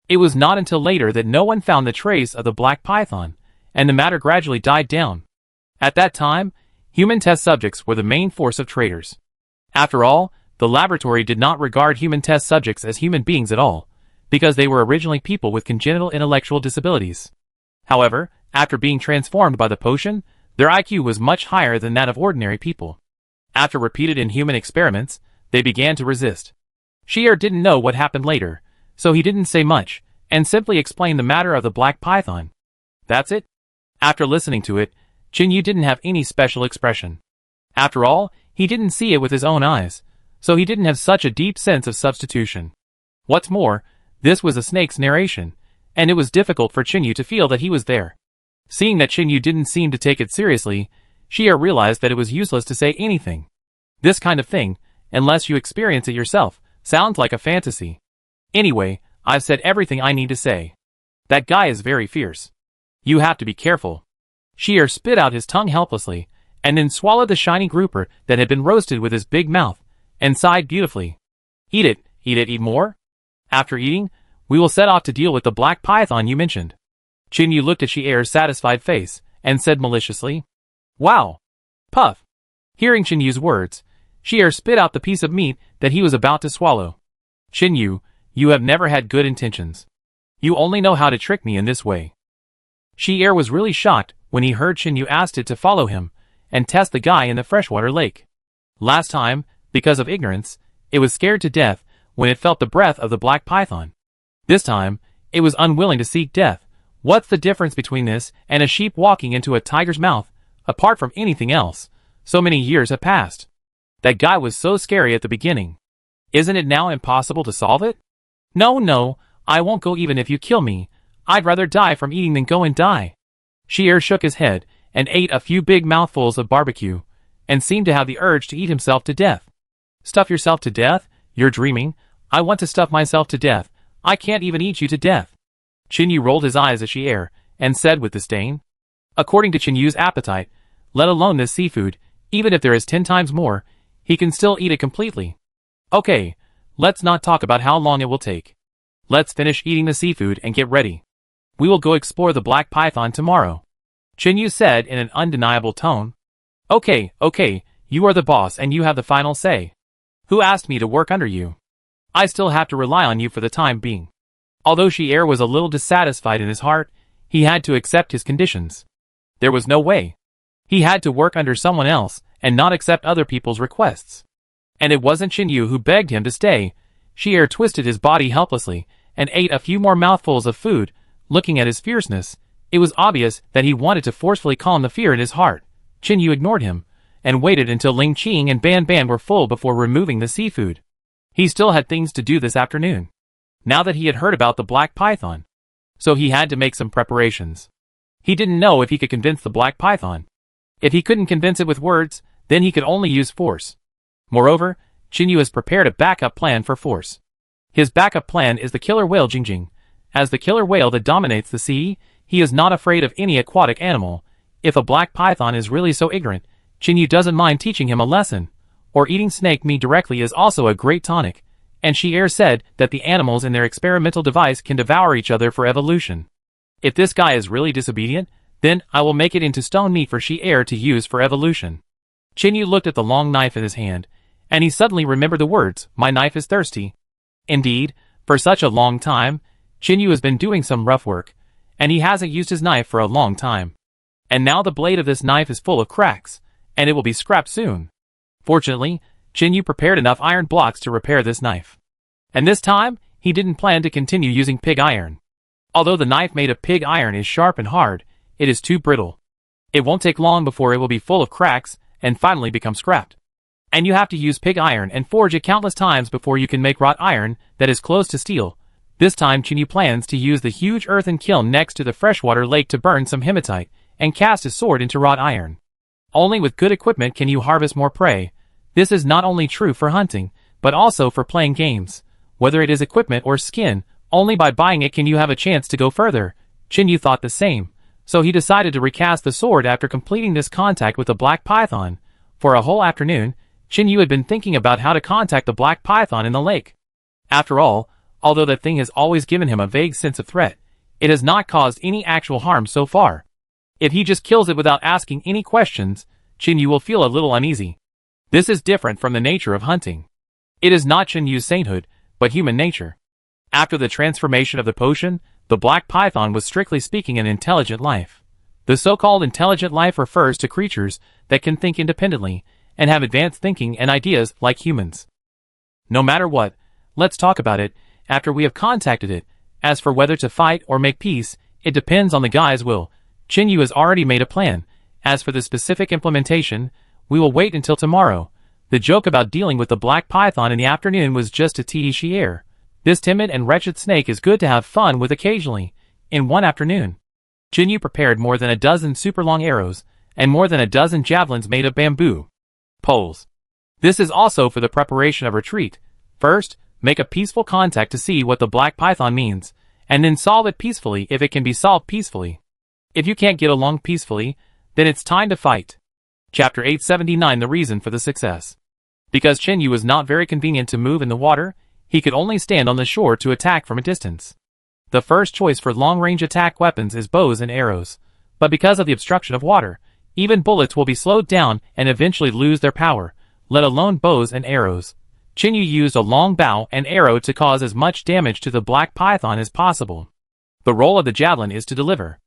It was not until later that no one found the trace of the black python, and the matter gradually died down. At that time, human test subjects were the main force of traitors. After all, the laboratory did not regard human test subjects as human beings at all, because they were originally people with congenital intellectual disabilities. However, after being transformed by the potion, their IQ was much higher than that of ordinary people. After repeated inhuman experiments, they began to resist. Shi'er didn't know what happened later, so he didn't say much, and simply explained the matter of the black python. That's it? After listening to it, Chinyu didn't have any special expression. After all, he didn't see it with his own eyes, so he didn't have such a deep sense of substitution. What's more, this was a snake's narration, and it was difficult for Chinyu to feel that he was there. Seeing that Chinyu didn't seem to take it seriously, Shi'er realized that it was useless to say anything. This kind of thing, unless you experience it yourself, sounds like a fantasy. Anyway, I've said everything I need to say. That guy is very fierce. You have to be careful. Shi'er spit out his tongue helplessly, and then swallowed the shiny grouper that had been roasted with his big mouth, and sighed beautifully. Eat it, eat more. After eating, we will set off to deal with the black python you mentioned. Chinyu looked at Shi'er's satisfied face, and said maliciously, "Wow! Puff!" Hearing Chinyu's words, Shi'er spit out the piece of meat that he was about to swallow. "Chinyu, you have never had good intentions. You only know how to trick me in this way." Shi'er was really shocked when he heard Chinyu asked it to follow him, and test the guy in the freshwater lake. Last time, because of ignorance, it was scared to death when it felt the breath of the black python. This time, it was unwilling to seek death. What's the difference between this and a sheep walking into a tiger's mouth? Apart from anything else, so many years have passed. That guy was so scary at the beginning. Isn't it now impossible to solve it? No, I won't go even if you kill me. I'd rather die from eating than go and die. Shi'er shook his head and ate a few big mouthfuls of barbecue, and seemed to have the urge to eat himself to death. Stuff yourself to death? You're dreaming. I want to stuff myself to death. I can't even eat you to death. Chinyu rolled his eyes at Shi'er, and said with disdain, "According to Chinyu's appetite, let alone this seafood, even if there is 10 times more, he can still eat it completely. Okay, let's not talk about how long it will take. Let's finish eating the seafood and get ready. We will go explore the black python tomorrow," Chinyu said in an undeniable tone. Okay, you are the boss and you have the final say. Who asked me to work under you? I still have to rely on you for the time being." Although Shi'er was a little dissatisfied in his heart, he had to accept his conditions. There was no way. He had to work under someone else, and not accept other people's requests. And it wasn't Chinyu who begged him to stay. Shi'er twisted his body helplessly, and ate a few more mouthfuls of food. Looking at his fierceness, it was obvious that he wanted to forcefully calm the fear in his heart. Chinyu ignored him, and waited until Ling Qing and Ban Ban were full before removing the seafood. He still had things to do this afternoon, now that he had heard about the black python. So he had to make some preparations. He didn't know if he could convince the black python. If he couldn't convince it with words, then he could only use force. Moreover, Chinyu has prepared a backup plan for force. His backup plan is the killer whale Jingjing. As the killer whale that dominates the sea, he is not afraid of any aquatic animal. If a black python is really so ignorant, Chinyu doesn't mind teaching him a lesson. Or eating snake meat directly is also a great tonic. And Shi'er said that the animals in their experimental device can devour each other for evolution. If this guy is really disobedient, Then I will make it into stone meat for Shi-Er to use for evolution. Qin looked at the long knife in his hand, and he suddenly remembered the words, "My knife is thirsty." Indeed, for such a long time, Qin has been doing some rough work, and he hasn't used his knife for a long time. And now the blade of this knife is full of cracks, and it will be scrapped soon. Fortunately, Qin prepared enough iron blocks to repair this knife. And this time, he didn't plan to continue using pig iron. Although the knife made of pig iron is sharp and hard, it is too brittle. It won't take long before it will be full of cracks and finally become scrapped. And you have to use pig iron and forge it countless times before you can make wrought iron that is close to steel. This time Qin plans to use the huge earthen kiln next to the freshwater lake to burn some hematite and cast his sword into wrought iron. Only with good equipment can you harvest more prey. This is not only true for hunting, but also for playing games. Whether it is equipment or skin, only by buying it can you have a chance to go further. Qin thought the same, so he decided to recast the sword after completing this contact with the black python. For a whole afternoon, Qin had been thinking about how to contact the black python in the lake. After all, although that thing has always given him a vague sense of threat, it has not caused any actual harm so far. If he just kills it without asking any questions, Qin will feel a little uneasy. This is different from the nature of hunting. It is not Qin sainthood, but human nature. After the transformation of the potion, the black python was strictly speaking an intelligent life. The so-called intelligent life refers to creatures that can think independently and have advanced thinking and ideas like humans. No matter what, let's talk about it after we have contacted it. As for whether to fight or make peace, it depends on the guy's will. Qin has already made a plan. As for the specific implementation, we will wait until tomorrow. The joke about dealing with the black python in the afternoon was just to tease Shi-Er. This timid and wretched snake is good to have fun with occasionally. In one afternoon, Qin prepared more than a dozen super long arrows, and more than a dozen javelins made of bamboo poles. This is also for the preparation of retreat. First, make a peaceful contact to see what the black python means, and then solve it peacefully if it can be solved peacefully. If you can't get along peacefully, then it's time to fight. Chapter 879 The Reason for the Success. Because Qin was not very convenient to move in the water, he could only stand on the shore to attack from a distance. The first choice for long-range attack weapons is bows and arrows, but because of the obstruction of water, even bullets will be slowed down and eventually lose their power, let alone bows and arrows. Qin used a long bow and arrow to cause as much damage to the black python as possible. The role of the javelin is to deliver.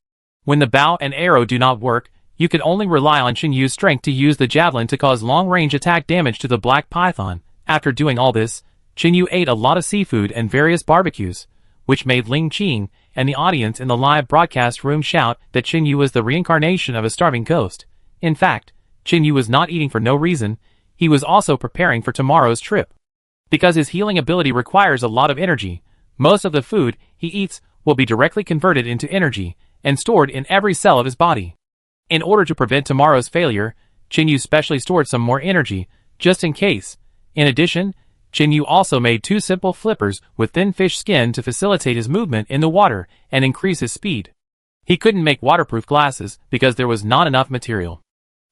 When the bow and arrow do not work, you can only rely on Qin strength to use the javelin to cause long-range attack damage to the black python. After doing all this, Qin ate a lot of seafood and various barbecues, which made Ling Qing and the audience in the live broadcast room shout that Qin was the reincarnation of a starving ghost. In fact, Qin was not eating for no reason. He was also preparing for tomorrow's trip. Because his healing ability requires a lot of energy, most of the food he eats will be directly converted into energy and stored in every cell of his body. In order to prevent tomorrow's failure, Qin specially stored some more energy, just in case. In addition, Qin also made 2 simple flippers with thin fish skin to facilitate his movement in the water and increase his speed. He couldn't make waterproof glasses because there was not enough material.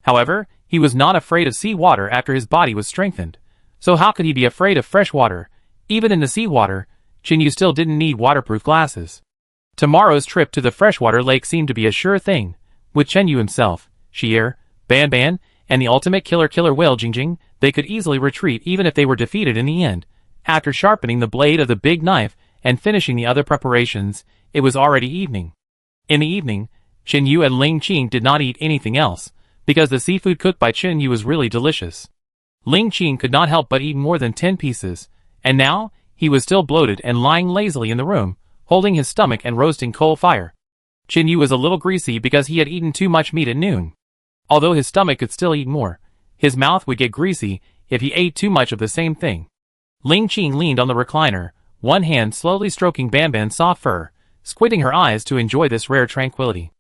However, he was not afraid of sea water after his body was strengthened. So how could he be afraid of fresh water? Even in the seawater, Qin still didn't need waterproof glasses. Tomorrow's trip to the freshwater lake seemed to be a sure thing. With Qin himself, Shi-Er, Ban Ban, and the ultimate killer whale Jingjing, they could easily retreat even if they were defeated in the end. After sharpening the blade of the big knife and finishing the other preparations, it was already evening. In the evening, Qin and Ling Qing did not eat anything else, because the seafood cooked by Qin was really delicious. Ling Qing could not help but eat more than 10 pieces, and now, he was still bloated and lying lazily in the room, holding his stomach and roasting coal fire. Qin was a little greasy because he had eaten too much meat at noon. Although his stomach could still eat more, his mouth would get greasy if he ate too much of the same thing. Ling Qing leaned on the recliner, one hand slowly stroking Ban Ban's soft fur, squinting her eyes to enjoy this rare tranquility.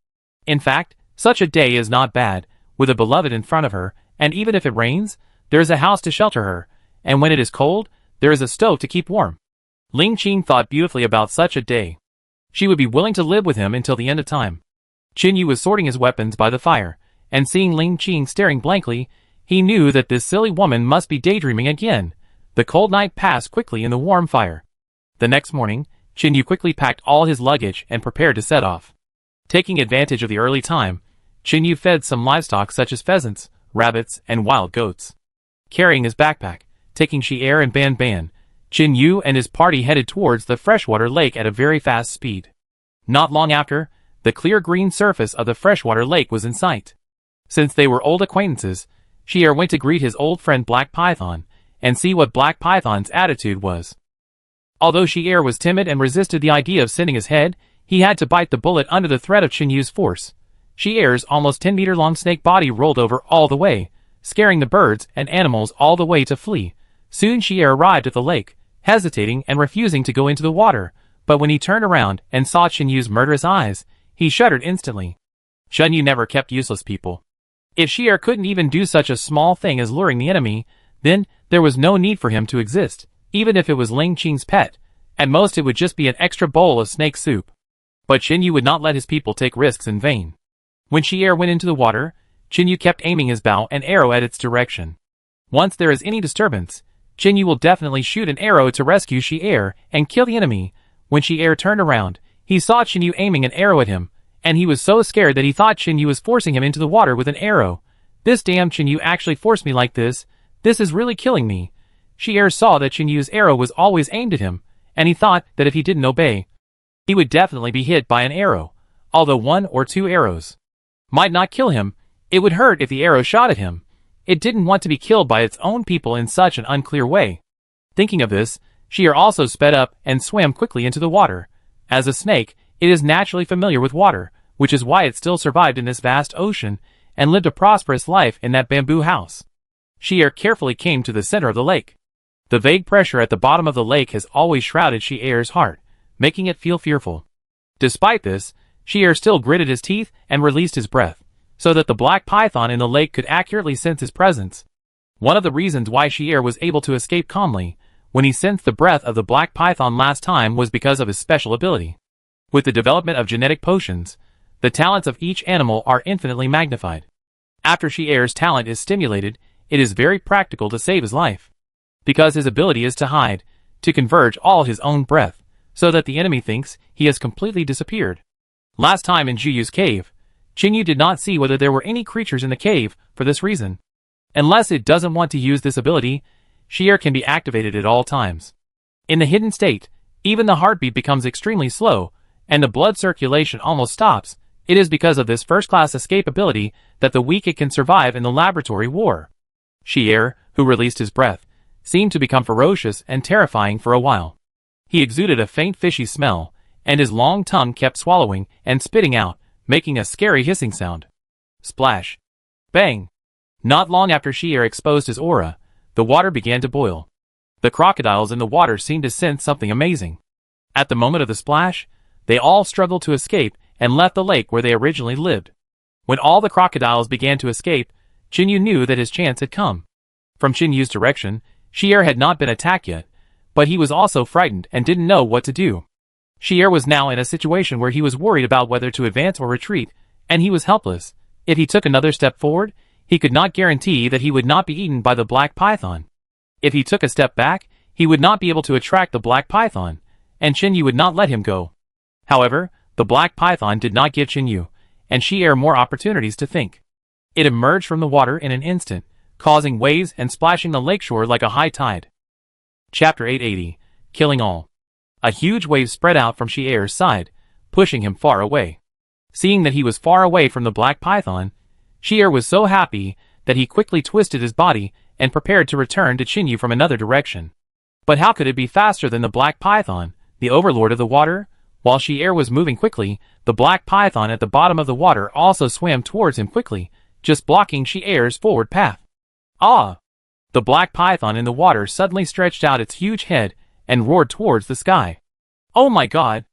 In fact, such a day is not bad, with a beloved in front of her, and even if it rains, there is a house to shelter her, and when it is cold, there is a stove to keep warm. Ling Qing thought beautifully about such a day. She would be willing to live with him until the end of time. Qin was sorting his weapons by the fire, and seeing Ling Qing staring blankly, he knew that this silly woman must be daydreaming again. The cold night passed quickly in the warm fire. The next morning, Qin quickly packed all his luggage and prepared to set off. Taking advantage of the early time, Chinyu fed some livestock such as pheasants, rabbits, and wild goats. Carrying his backpack, taking Shi-Er and Ban, Chinyu and his party headed towards the freshwater lake at a very fast speed. Not long after, the clear green surface of the freshwater lake was in sight. Since they were old acquaintances, Shi-Er went to greet his old friend Black Python, and see what Black Python's attitude was. Although Shi-Er was timid and resisted the idea of sending his head, he had to bite the bullet under the threat of Chinyu's force. Shi-Er's almost 10-meter-long snake body rolled over all the way, scaring the birds and animals all the way to flee. Soon Shi-Er arrived at the lake, hesitating and refusing to go into the water, but when he turned around and saw Chinyu's murderous eyes, he shuddered instantly. Chinyu never kept useless people. If Shi-Er couldn't even do such a small thing as luring the enemy, then there was no need for him to exist, even if it was Ling Qing's pet. At most it would just be an extra bowl of snake soup. But Chinyu would not let his people take risks in vain. When Shi-Er went into the water, Chinyu kept aiming his bow and arrow at its direction. Once there is any disturbance, Chinyu will definitely shoot an arrow to rescue Shi-Er and kill the enemy. When Shi-Er turned around, he saw Chinyu aiming an arrow at him, and he was so scared that he thought Chinyu was forcing him into the water with an arrow. This damn Chinyu actually forced me like this. This is really killing me. Shi-Er saw that Chinyu's arrow was always aimed at him, and he thought that if he didn't obey, he would definitely be hit by an arrow. Although 1 or 2 arrows might not kill him, it would hurt if the arrow shot at him. It didn't want to be killed by its own people in such an unclear way. Thinking of this, Shi-Er also sped up and swam quickly into the water. As a snake, it is naturally familiar with water, which is why it still survived in this vast ocean and lived a prosperous life in that bamboo house. Shi-Er carefully came to the center of the lake. The vague pressure at the bottom of the lake has always shrouded Shi-Er's heart, making it feel fearful. Despite this, Shi-Er still gritted his teeth and released his breath, so that the black python in the lake could accurately sense his presence. One of the reasons why Shi-Er was able to escape calmly when he sensed the breath of the black python last time was because of his special ability. With the development of genetic potions, the talents of each animal are infinitely magnified. After Shi-Er's talent is stimulated, it is very practical to save his life. Because his ability is to hide, to converge all his own breath, so that the enemy thinks he has completely disappeared. Last time in Juyu's cave, Chinyu did not see whether there were any creatures in the cave for this reason. Unless it doesn't want to use this ability, Shi-Er can be activated at all times. In the hidden state, even the heartbeat becomes extremely slow, and the blood circulation almost stops. It is because of this first-class escape ability that the weak it can survive in the laboratory war. Shi-Er, who released his breath, seemed to become ferocious and terrifying for a while. He exuded a faint fishy smell, and his long tongue kept swallowing and spitting out, making a scary hissing sound. Splash. Bang. Not long after Shi-Er exposed his aura, the water began to boil. The crocodiles in the water seemed to sense something amazing. At the moment of the splash, they all struggled to escape and left the lake where they originally lived. When all the crocodiles began to escape, Chinyu knew that his chance had come. From Chinyu's direction, Shi-Er had not been attacked yet, but he was also frightened and didn't know what to do. Shi-Er was now in a situation where he was worried about whether to advance or retreat, and he was helpless. If he took another step forward, he could not guarantee that he would not be eaten by the black python. If he took a step back, he would not be able to attract the black python, and Chinyu would not let him go. However, the black python did not give Chinyu and Shi-Er more opportunities to think. It emerged from the water in an instant, causing waves and splashing the lakeshore like a high tide. Chapter 880, Killing All. A huge wave spread out from Shi-Er's side, pushing him far away. Seeing that he was far away from the black python, Shi-Er was so happy that he quickly twisted his body and prepared to return to Chinyu from another direction. But how could it be faster than the black python, the overlord of the water? While Shi-Er was moving quickly, the black python at the bottom of the water also swam towards him quickly, just blocking Shi-Er's forward path. Ah! The black python in the water suddenly stretched out its huge head and roared towards the sky. Oh my god!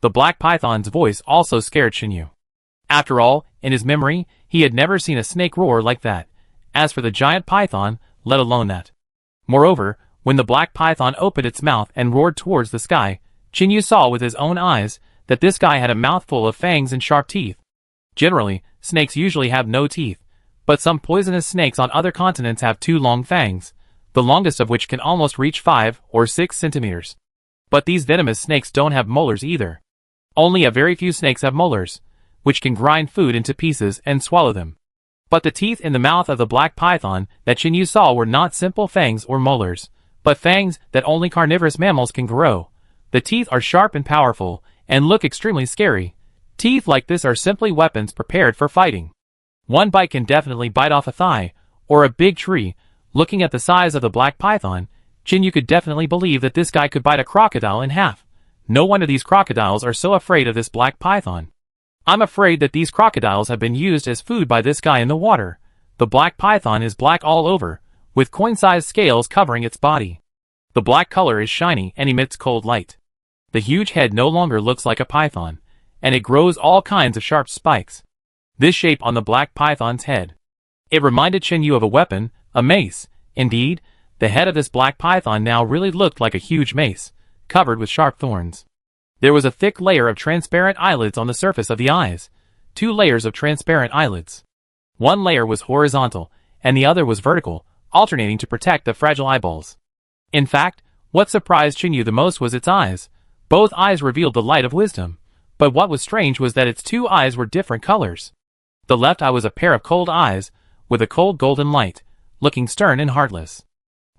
The black python's voice also scared Chinyu. After all, in his memory, he had never seen a snake roar like that. As for the giant python, let alone that. Moreover, when the black python opened its mouth and roared towards the sky, Chinyu saw with his own eyes that this guy had a mouthful of fangs and sharp teeth. Generally, snakes usually have no teeth, but some poisonous snakes on other continents have 2 long fangs, the longest of which can almost reach 5 or 6 centimeters. But these venomous snakes don't have molars either. Only a very few snakes have molars. which can grind food into pieces and swallow them. But the teeth in the mouth of the black python that Chinyu saw were not simple fangs or molars, but fangs that only carnivorous mammals can grow. The teeth are sharp and powerful, and look extremely scary. Teeth like this are simply weapons prepared for fighting. One bite can definitely bite off a thigh, or a big tree. Looking at the size of the black python, Chinyu could definitely believe that this guy could bite a crocodile in half. No wonder these crocodiles are so afraid of this black python. I'm afraid that these crocodiles have been used as food by this guy in the water. The black python is black all over, with coin-sized scales covering its body. The black color is shiny and emits cold light. The huge head no longer looks like a python, and it grows all kinds of sharp spikes. This shape on the black python's head. It reminded Chinyu of a weapon, a mace. Indeed, the head of this black python now really looked like a huge mace, covered with sharp thorns. There was a thick layer of transparent eyelids on the surface of the eyes. 2 layers of transparent eyelids. One layer was horizontal, and the other was vertical, alternating to protect the fragile eyeballs. In fact, what surprised Chinyu the most was its eyes. Both eyes revealed the light of wisdom. But what was strange was that its 2 eyes were different colors. The left eye was a pair of cold eyes, with a cold golden light, looking stern and heartless.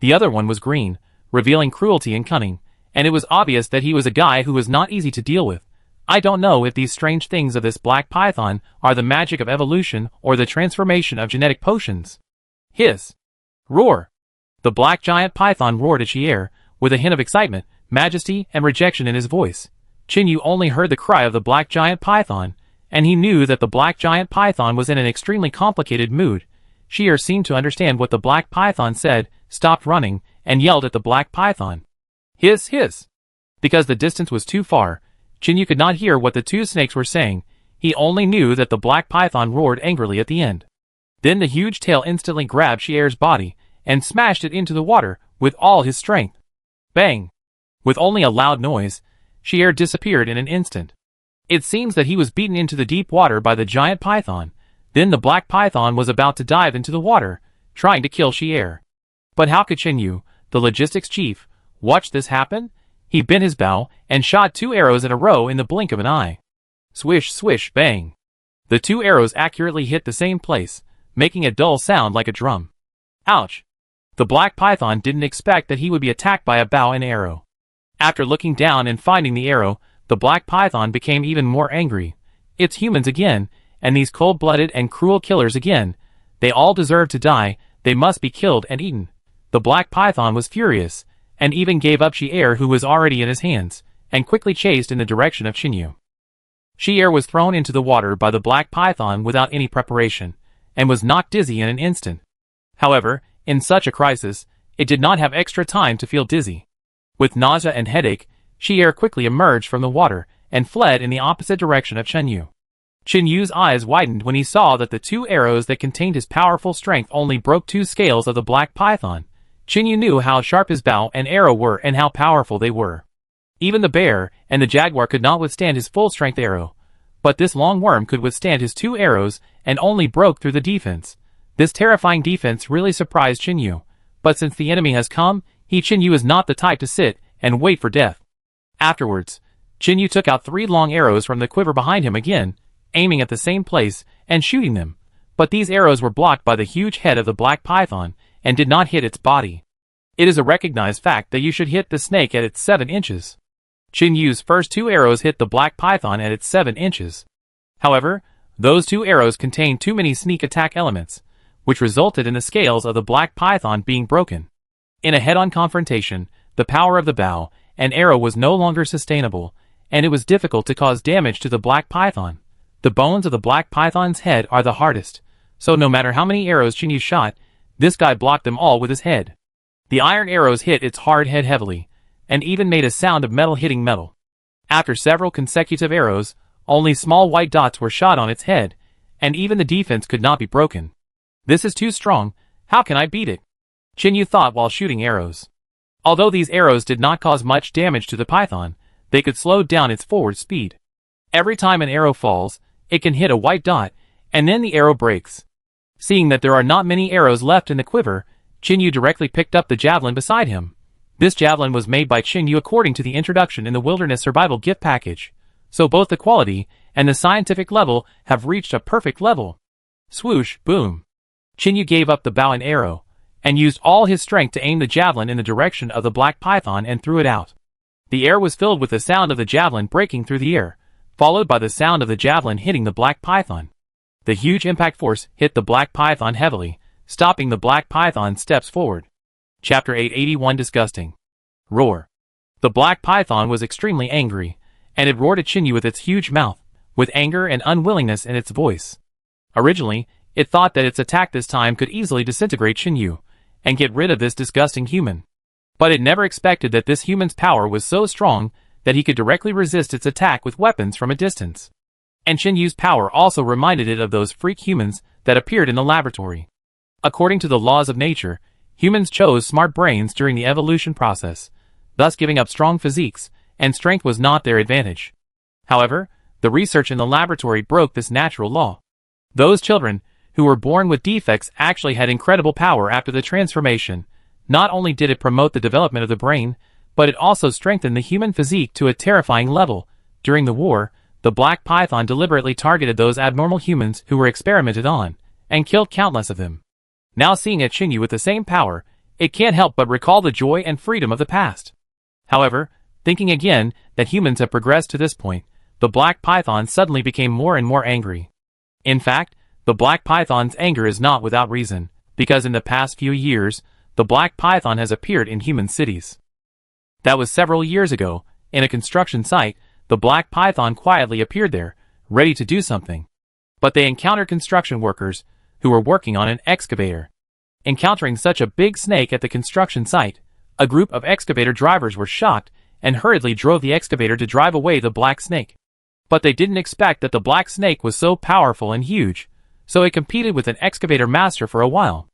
The other one was green, revealing cruelty and cunning, and it was obvious that he was a guy who was not easy to deal with. I don't know if these strange things of this black python are the magic of evolution or the transformation of genetic potions. Hiss! Roar! The black giant python roared at Xier, with a hint of excitement, majesty, and rejection in his voice. Chinyu only heard the cry of the black giant python, and he knew that the black giant python was in an extremely complicated mood. Xier seemed to understand what the black python said, stopped running, and yelled at the black python. Hiss, hiss! Because the distance was too far, Chinyu could not hear what the 2 snakes were saying. He only knew that the black python roared angrily at the end. Then the huge tail instantly grabbed Xier's body, and smashed it into the water with all his strength. Bang! With only a loud noise, Xier disappeared in an instant. It seems that he was beaten into the deep water by the giant python. Then the black python was about to dive into the water, trying to kill Xier. But how could Chinyu, the logistics chief, watch this happen? He bent his bow and shot 2 arrows in a row in the blink of an eye. Swish, swish, bang. The 2 arrows accurately hit the same place, making a dull sound like a drum. Ouch! The black python didn't expect that he would be attacked by a bow and arrow. After looking down and finding the arrow, the black python became even more angry. It's humans again, and these cold-blooded and cruel killers again. They all deserve to die. They must be killed and eaten. The black python was furious, and even gave up Xier, who was already in his hands, and quickly chased in the direction of Chinyu. Xier was thrown into the water by the black python without any preparation, and was knocked dizzy in an instant. However, in such a crisis, it did not have extra time to feel dizzy. With nausea and headache, Xier quickly emerged from the water and fled in the opposite direction of Chinyu. Chinyu's eyes widened when he saw that the 2 arrows that contained his powerful strength only broke 2 scales of the black python. Chinyu knew how sharp his bow and arrow were and how powerful they were. Even the bear and the jaguar could not withstand his full-strength arrow, but this long worm could withstand his 2 arrows and only broke through the defense. This terrifying defense really surprised Chinyu, but since the enemy has come, Chinyu is not the type to sit and wait for death. Afterwards, Chinyu took out 3 long arrows from the quiver behind him again, aiming at the same place and shooting them, but these arrows were blocked by the huge head of the black python and did not hit its body. It is a recognized fact that you should hit the snake at its 7 inches. Chinyu's first 2 arrows hit the black python at its 7 inches. However, those 2 arrows contained too many sneak attack elements, which resulted in the scales of the black python being broken. In a head-on confrontation, the power of the bow and arrow was no longer sustainable, and it was difficult to cause damage to the black python. The bones of the black python's head are the hardest, so no matter how many arrows Chinyu shot, this guy blocked them all with his head. The iron arrows hit its hard head heavily, and even made a sound of metal hitting metal. After several consecutive arrows, only small white dots were shot on its head, and even the defense could not be broken. This is too strong. How can I beat it? Chinyu thought while shooting arrows. Although these arrows did not cause much damage to the python, they could slow down its forward speed. Every time an arrow falls, it can hit a white dot, and then the arrow breaks. Seeing that there are not many arrows left in the quiver, Chinyu directly picked up the javelin beside him. This javelin was made by Chinyu according to the introduction in the Wilderness Survival gift package. So both the quality and the scientific level have reached a perfect level. Swoosh, boom. Chinyu gave up the bow and arrow, and used all his strength to aim the javelin in the direction of the black python and threw it out. The air was filled with the sound of the javelin breaking through the air, followed by the sound of the javelin hitting the black python. The huge impact force hit the black python heavily, stopping the black python steps forward. Chapter 881 Disgusting. Roar. The black python was extremely angry, and it roared at Chinyu with its huge mouth, with anger and unwillingness in its voice. Originally, it thought that its attack this time could easily disintegrate Chinyu, and get rid of this disgusting human. But it never expected that this human's power was so strong that he could directly resist its attack with weapons from a distance. And Chinyu's power also reminded it of those freak humans that appeared in the laboratory. According to the laws of nature, humans chose smart brains during the evolution process, thus giving up strong physiques, and strength was not their advantage. However, the research in the laboratory broke this natural law. Those children, who were born with defects, actually had incredible power after the transformation. Not only did it promote the development of the brain, but it also strengthened the human physique to a terrifying level. During the war, the black python deliberately targeted those abnormal humans who were experimented on, and killed countless of them. Now seeing a Chinyu with the same power, it can't help but recall the joy and freedom of the past. However, thinking again that humans have progressed to this point, the black python suddenly became more and more angry. In fact, the black python's anger is not without reason, because in the past few years, the black python has appeared in human cities. That was several years ago. In a construction site, the black python quietly appeared there, ready to do something. But they encountered construction workers, who were working on an excavator. Encountering such a big snake at the construction site, a group of excavator drivers were shocked and hurriedly drove the excavator to drive away the black snake. But they didn't expect that the black snake was so powerful and huge, so it competed with an excavator master for a while.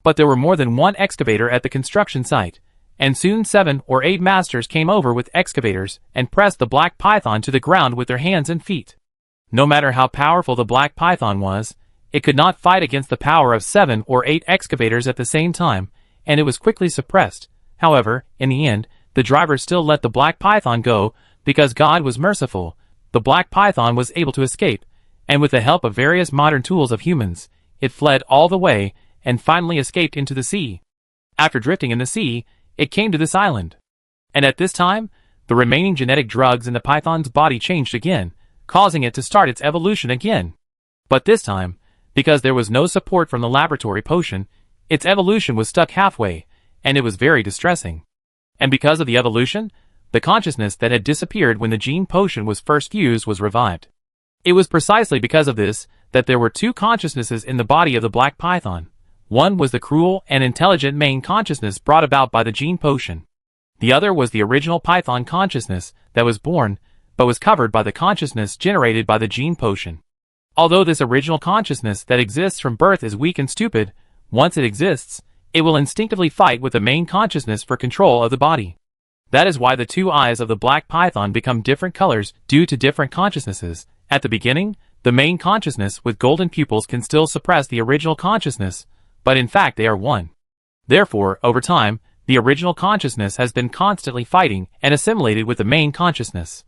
But there were more than one excavator at the construction site, and soon 7 or 8 masters came over with excavators and pressed the black python to the ground with their hands and feet. No matter how powerful the black python was, it could not fight against the power of 7 or 8 excavators at the same time, and it was quickly suppressed. However, in the end, the drivers still let the black python go, because God was merciful. The black python was able to escape, and with the help of various modern tools of humans, it fled all the way, and finally escaped into the sea. After drifting in the sea, it came to this island. And at this time, the remaining genetic drugs in the python's body changed again, causing it to start its evolution again. But this time, because there was no support from the laboratory potion, its evolution was stuck halfway, and it was very distressing. And because of the evolution, the consciousness that had disappeared when the gene potion was first fused was revived. It was precisely because of this that there were 2 consciousnesses in the body of the black python. One was the cruel and intelligent main consciousness brought about by the gene potion. The other was the original python consciousness that was born, but was covered by the consciousness generated by the gene potion. Although this original consciousness that exists from birth is weak and stupid, once it exists, it will instinctively fight with the main consciousness for control of the body. That is why the 2 eyes of the black python become different colors due to different consciousnesses. At the beginning, the main consciousness with golden pupils can still suppress the original consciousness, but in fact they are one. Therefore, over time, the original consciousness has been constantly fighting and assimilated with the main consciousness.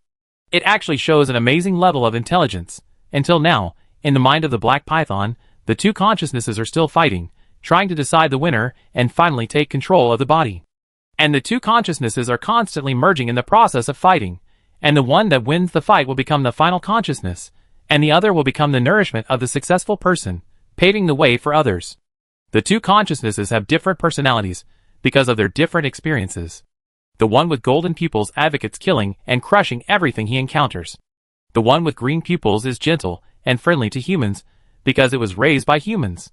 It actually shows an amazing level of intelligence. Until now, in the mind of the black python, the 2 consciousnesses are still fighting, trying to decide the winner and finally take control of the body. And the 2 consciousnesses are constantly merging in the process of fighting, and the one that wins the fight will become the final consciousness, and the other will become the nourishment of the successful person, paving the way for others. The 2 consciousnesses have different personalities, because of their different experiences. The one with golden pupils advocates killing and crushing everything he encounters. The one with green pupils is gentle and friendly to humans, because it was raised by humans.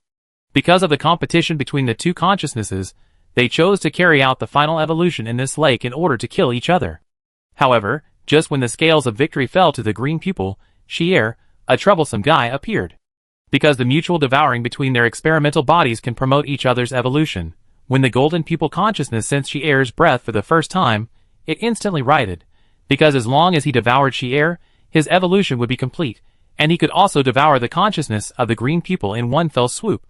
Because of the competition between the 2 consciousnesses, they chose to carry out the final evolution in this lake in order to kill each other. However, just when the scales of victory fell to the green pupil, Shi'er, a troublesome guy, appeared. Because the mutual devouring between their experimental bodies can promote each other's evolution, when the golden pupil consciousness sensed Shi'er's breath for the first time, it instantly righted, because as long as he devoured Shi'er, his evolution would be complete, and he could also devour the consciousness of the green pupil in one fell swoop.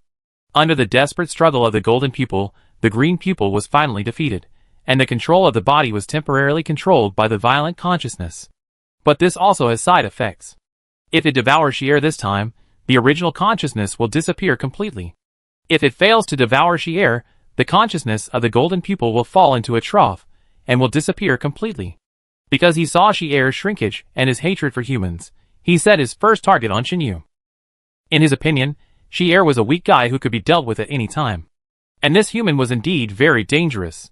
Under the desperate struggle of the golden pupil, the green pupil was finally defeated, and the control of the body was temporarily controlled by the violent consciousness. But this also has side effects. If it devours Shi'er this time, the original consciousness will disappear completely. If it fails to devour Shi'er, the consciousness of the golden pupil will fall into a trough, and will disappear completely. Because he saw Shi'er's shrinkage and his hatred for humans, he set his first target on Qinyu. In his opinion, Shi'er was a weak guy who could be dealt with at any time. And this human was indeed very dangerous.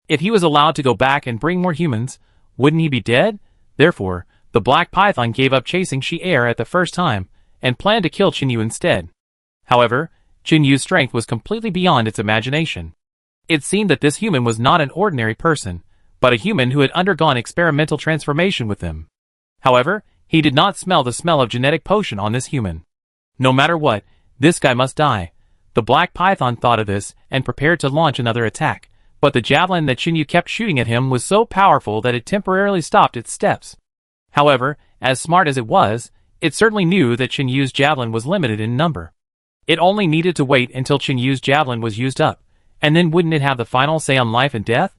If he was allowed to go back and bring more humans, wouldn't he be dead? Therefore, the Black Python gave up chasing Shi'er at the first time, and planned to kill Qinyu instead. However, Qinyu's strength was completely beyond its imagination. It seemed that this human was not an ordinary person, but a human who had undergone experimental transformation with him. However, he did not smell the smell of genetic potion on this human. No matter what, this guy must die. The Black Python thought of this and prepared to launch another attack, but the javelin that Qinyu kept shooting at him was so powerful that it temporarily stopped its steps. However, as smart as it was, it certainly knew that Qinyu's javelin was limited in number. It only needed to wait until Qinyu's javelin was used up, and then wouldn't it have the final say on life and death?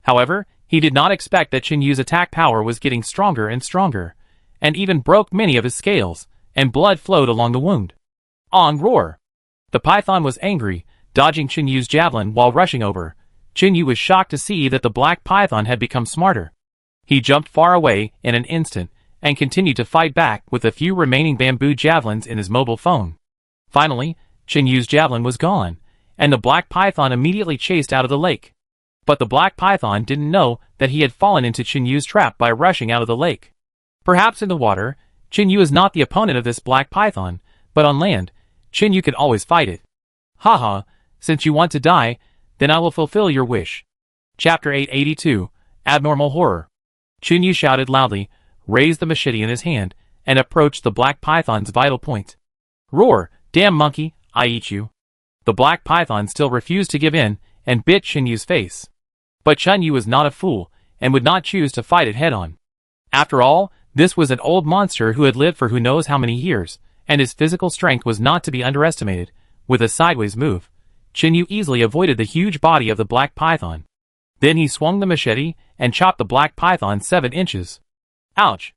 However, he did not expect that Qinyu's attack power was getting stronger and stronger, and even broke many of his scales, and blood flowed along the wound. On roar! The python was angry, dodging Qinyu's javelin while rushing over. Qinyu was shocked to see that the Black Python had become smarter. He jumped far away in an instant, and continued to fight back with the few remaining bamboo javelins in his mobile phone. Finally, Qinyu's javelin was gone, and the Black Python immediately chased out of the lake. But the Black Python didn't know that he had fallen into Qinyu's trap by rushing out of the lake. Perhaps in the water, Qinyu is not the opponent of this Black Python, but on land, Qinyu could always fight it. Haha, since you want to die, then I will fulfill your wish. Chapter 882, Abnormal Horror. Qinyu shouted loudly, raised the machete in his hand, and approached the Black Python's vital point. Roar, damn monkey, I eat you. The Black Python still refused to give in, and bit Qinyu's face. But Qinyu was not a fool, and would not choose to fight it head-on. After all, this was an old monster who had lived for who knows how many years, and his physical strength was not to be underestimated. With a sideways move, Qinyu easily avoided the huge body of the Black Python. Then he swung the machete, and chopped the Black Python 7 inches. Ouch!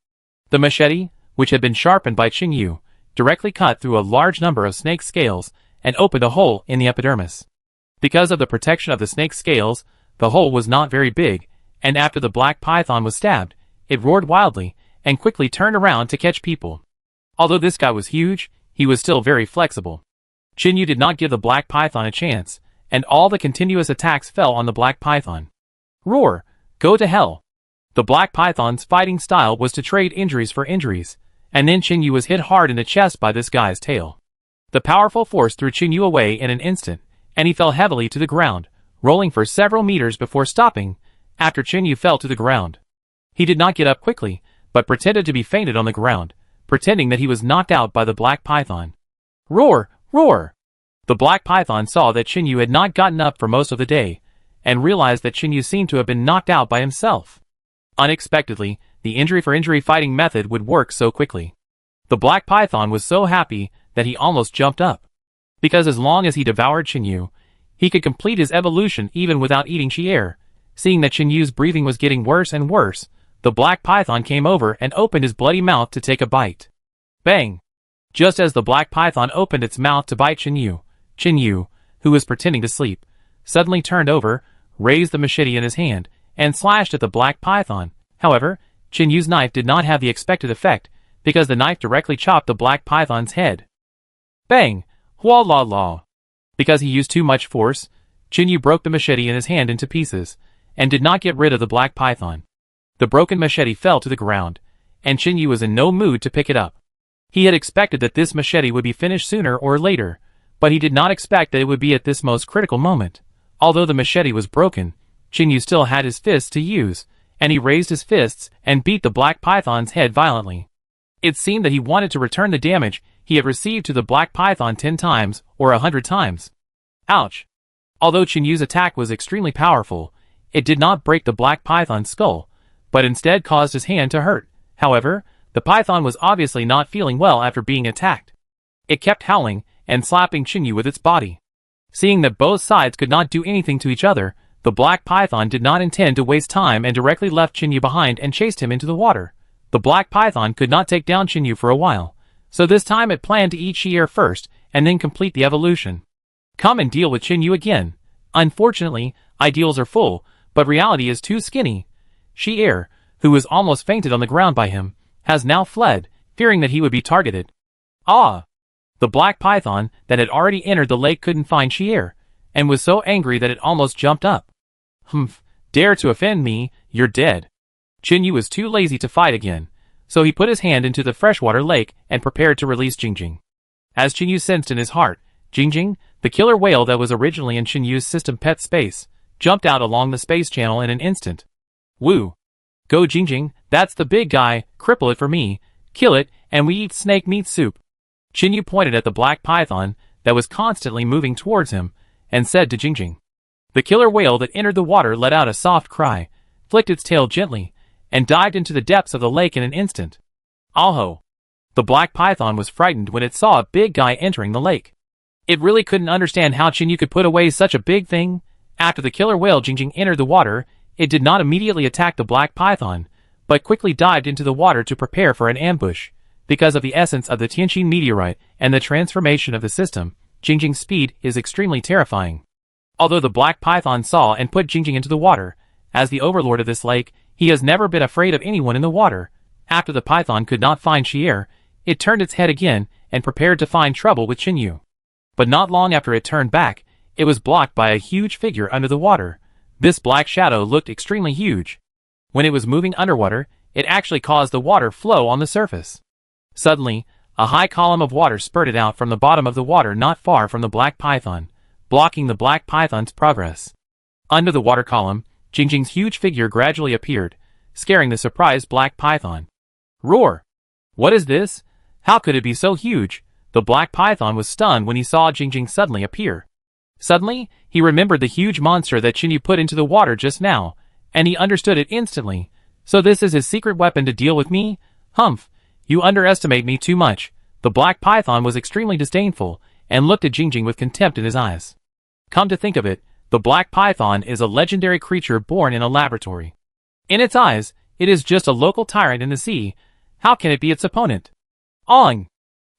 The machete, which had been sharpened by Qinyu, directly cut through a large number of snake scales, and opened a hole in the epidermis. Because of the protection of the snake scales, the hole was not very big, and after the Black Python was stabbed, it roared wildly, and quickly turned around to catch people. Although this guy was huge, he was still very flexible. Qinyu did not give the Black Python a chance, and all the continuous attacks fell on the Black Python. Roar! Go to hell! The Black Python's fighting style was to trade injuries for injuries, and then Qinyu was hit hard in the chest by this guy's tail. The powerful force threw Qinyu away in an instant, and he fell heavily to the ground, rolling for several meters before stopping, after Qinyu fell to the ground. He did not get up quickly, but pretended to be fainted on the ground, pretending that he was knocked out by the Black Python. Roar! Roar! The Black Python saw that Qinyu had not gotten up for most of the day, and realized that Qinyu seemed to have been knocked out by himself. Unexpectedly, the injury-for-injury fighting method would work so quickly. The Black Python was so happy that he almost jumped up. Because as long as he devoured Qinyu, he could complete his evolution even without eating Shi'er. Seeing that Qinyu's breathing was getting worse and worse, the Black Python came over and opened his bloody mouth to take a bite. Bang! Just as the Black Python opened its mouth to bite Qinyu, who was pretending to sleep, suddenly turned over, raised the machete in his hand, and slashed at the Black Python. However, Qinyu's knife did not have the expected effect, because the knife directly chopped the Black Python's head. Bang! Hua la la! Because he used too much force, Qinyu broke the machete in his hand into pieces, and did not get rid of the Black Python. The broken machete fell to the ground, and Qinyu was in no mood to pick it up. He had expected that this machete would be finished sooner or later, but he did not expect that it would be at this most critical moment. Although the machete was broken, Qinyu still had his fists to use, and he raised his fists and beat the Black Python's head violently. It seemed that he wanted to return the damage he had received to the Black Python 10 times or 100 times. Ouch! Although Qinyu's attack was extremely powerful, it did not break the Black Python's skull, but instead caused his hand to hurt. However, the python was obviously not feeling well after being attacked. It kept howling and slapping Qinyu with its body. Seeing that both sides could not do anything to each other, the Black Python did not intend to waste time and directly left Qinyu behind and chased him into the water. The black python could not take down Chinyu for a while, so this time it planned to eat Shi-Er first and then complete the evolution. Come and deal with Chinyu again. Unfortunately, ideals are full, but reality is too skinny. Shi-Er, who was almost fainted on the ground by him, has now fled, fearing that he would be targeted. Ah! The black python that had already entered the lake couldn't find Shi-Er, and was so angry that it almost jumped up. Humph, dare to offend me, you're dead. Chinyu was too lazy to fight again, so he put his hand into the freshwater lake and prepared to release Jingjing. As Chinyu sensed in his heart, Jingjing, the killer whale that was originally in Chinyu's system pet space, jumped out along the space channel in an instant. Woo! Go Jingjing, that's the big guy, cripple it for me, kill it, and we eat snake meat soup. Chinyu pointed at the black python that was constantly moving towards him, and said to Jingjing. The killer whale that entered the water let out a soft cry, flicked its tail gently, and dived into the depths of the lake in an instant. Aho! The black python was frightened when it saw a big guy entering the lake. It really couldn't understand how Chinyu could put away such a big thing. After the killer whale Jingjing entered the water, it did not immediately attack the black python, but quickly dived into the water to prepare for an ambush. Because of the essence of the Tianqi meteorite and the transformation of the system, Jingjing's speed is extremely terrifying. Although the black python saw and put Jingjing into the water, as the overlord of this lake, he has never been afraid of anyone in the water. After the python could not find Shi-Er, it turned its head again and prepared to find trouble with Chinyu. But not long after it turned back, it was blocked by a huge figure under the water. This black shadow looked extremely huge. When it was moving underwater, it actually caused the water flow on the surface. Suddenly, a high column of water spurted out from the bottom of the water not far from the black python, blocking the black python's progress. Under the water column, Jingjing's huge figure gradually appeared, scaring the surprised black python. Roar! What is this? How could it be so huge? The black python was stunned when he saw Jingjing suddenly appear. Suddenly, he remembered the huge monster that Chinyu put into the water just now, and he understood it instantly. So this is his secret weapon to deal with me? Humph! You underestimate me too much. The black python was extremely disdainful, and looked at Jingjing with contempt in his eyes. Come to think of it, the black python is a legendary creature born in a laboratory. In its eyes, it is just a local tyrant in the sea. How can it be its opponent? Ong!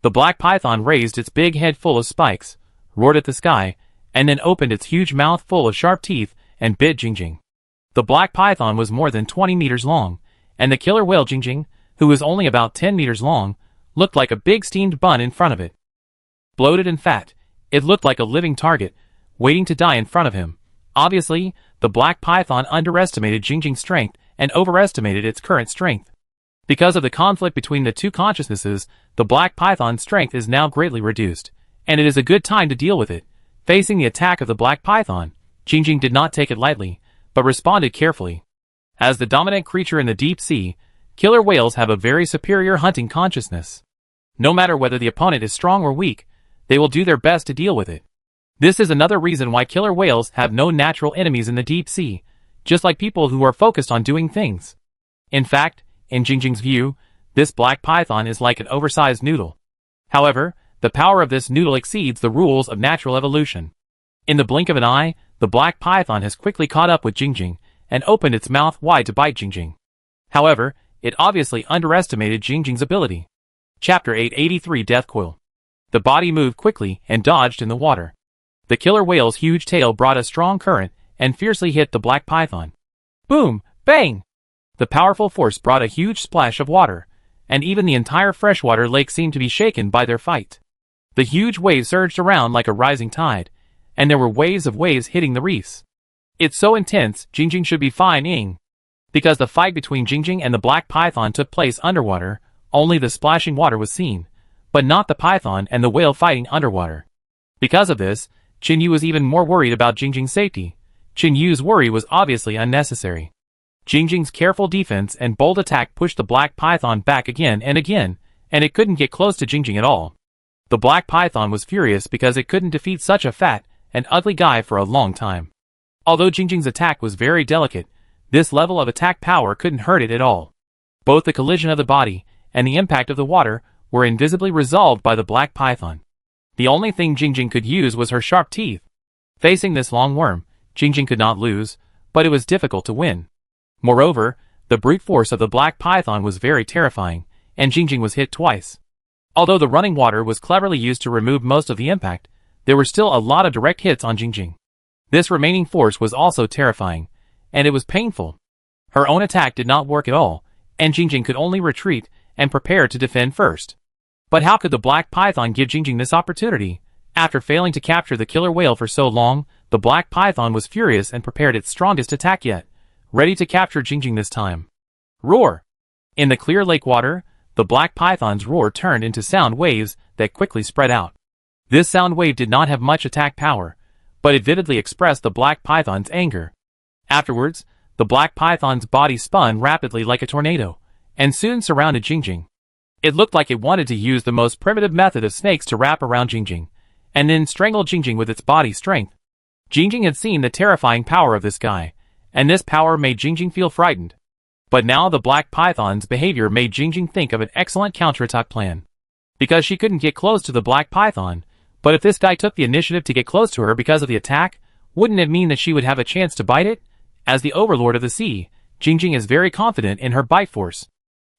The black python raised its big head full of spikes, roared at the sky, and then opened its huge mouth full of sharp teeth and bit Jingjing. The black python was more than 20 meters long, and the killer whale Jingjing, who was only about 10 meters long, looked like a big steamed bun in front of it. Bloated and fat, it looked like a living target, waiting to die in front of him. Obviously, the black python underestimated Jingjing's strength and overestimated its current strength. Because of the conflict between the two consciousnesses, the black python's strength is now greatly reduced, and it is a good time to deal with it. Facing the attack of the black python, Jingjing did not take it lightly, but responded carefully. As the dominant creature in the deep sea, killer whales have a very superior hunting consciousness. No matter whether the opponent is strong or weak, they will do their best to deal with it. This is another reason why killer whales have no natural enemies in the deep sea, just like people who are focused on doing things. In fact, in Jingjing's view, this black python is like an oversized noodle. However, the power of this noodle exceeds the rules of natural evolution. In the blink of an eye, the black python has quickly caught up with Jingjing, and opened its mouth wide to bite Jingjing. However, it obviously underestimated Jingjing's ability. Chapter 883 Death Coil. The body moved quickly and dodged in the water. The killer whale's huge tail brought a strong current and fiercely hit the black python. Boom! Bang! The powerful force brought a huge splash of water, and even the entire freshwater lake seemed to be shaken by their fight. The huge waves surged around like a rising tide, and there were waves of waves hitting the reefs. It's so intense, Jingjing should be fine-ing. Because the fight between Jingjing and the black python took place underwater, only the splashing water was seen, but not the python and the whale fighting underwater. Because of this, Chinyu was even more worried about Jingjing's safety. Chinyu's worry was obviously unnecessary. Jingjing's careful defense and bold attack pushed the black python back again, and it couldn't get close to Jingjing at all. The black python was furious because it couldn't defeat such a fat and ugly guy for a long time. Although Jingjing's attack was very delicate, this level of attack power couldn't hurt it at all. Both the collision of the body and the impact of the water were invisibly resolved by the black python. The only thing Jingjing could use was her sharp teeth. Facing this long worm, Jingjing could not lose, but it was difficult to win. Moreover, The brute force of the black python was very terrifying, and Jingjing was hit twice. Although the running water was cleverly used to remove most of the impact, there were still a lot of direct hits on Jingjing. This remaining force was also terrifying, and it was painful. Her own attack did not work at all, and Jingjing could only retreat and prepare to defend first. But how could the black python give Jingjing this opportunity? After failing to capture the killer whale for so long, the black python was furious and prepared its strongest attack yet, ready to capture Jingjing this time. Roar! In the clear lake water, the black python's roar turned into sound waves that quickly spread out. This sound wave did not have much attack power, but it vividly expressed the black python's anger. Afterwards, the black python's body spun rapidly like a tornado, and soon surrounded Jingjing. It looked like it wanted to use the most primitive method of snakes to wrap around Jingjing, and then strangle Jingjing with its body strength. Jingjing had seen the terrifying power of this guy, and this power made Jingjing feel frightened. But now the black python's behavior made Jingjing think of an excellent counterattack plan. Because she couldn't get close to the black python, but if this guy took the initiative to get close to her because of the attack, wouldn't it mean that she would have a chance to bite it? As the overlord of the sea, Jingjing is very confident in her bite force.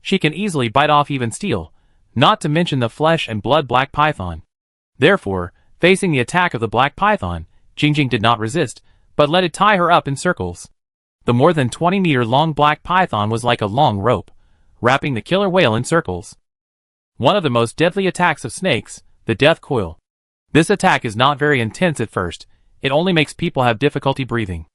She can easily bite off even steel, not to mention the flesh and blood black python. Therefore, facing the attack of the black python, Jingjing did not resist, but let it tie her up in circles. The more than 20-meter-long black python was like a long rope, wrapping the killer whale in circles. One of the most deadly attacks of snakes, the death coil. This attack is not very intense at first, it only makes people have difficulty breathing.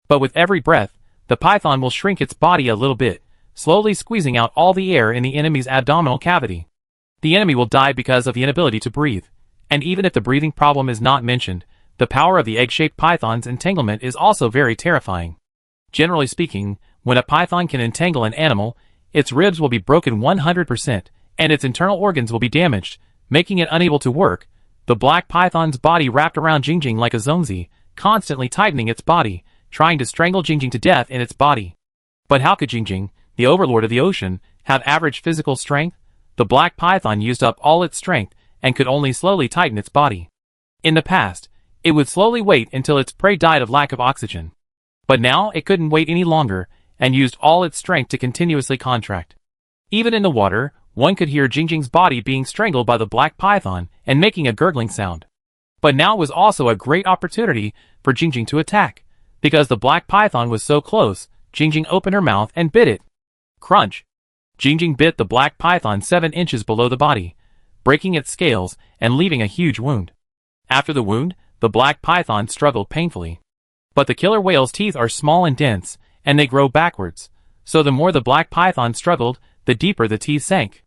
But with every breath, the python will shrink its body a little bit, slowly squeezing out all the air in the enemy's abdominal cavity. The enemy will die because of the inability to breathe, and even if the breathing problem is not mentioned, the power of the egg-shaped python's entanglement is also very terrifying. Generally speaking, when a python can entangle an animal, its ribs will be broken 100%, and its internal organs will be damaged, making it unable to work. The black python's body wrapped around Jingjing like a zonzi, constantly tightening its body, trying to strangle Jingjing to death in its body. But how could Jingjing, the overlord of the ocean, have average physical strength? The black python used up all its strength and could only slowly tighten its body. In the past, it would slowly wait until its prey died of lack of oxygen. But now it couldn't wait any longer and used all its strength to continuously contract. Even in the water, one could hear Jingjing's body being strangled by the black python and making a gurgling sound. But now was also a great opportunity for Jingjing to attack. Because the black python was so close, Jingjing opened her mouth and bit it. Crunch! Jingjing bit the black python 7 inches below the body, breaking its scales and leaving a huge wound. After the wound, the black python struggled painfully. But the killer whale's teeth are small and dense, and they grow backwards, so the more the black python struggled, the deeper the teeth sank.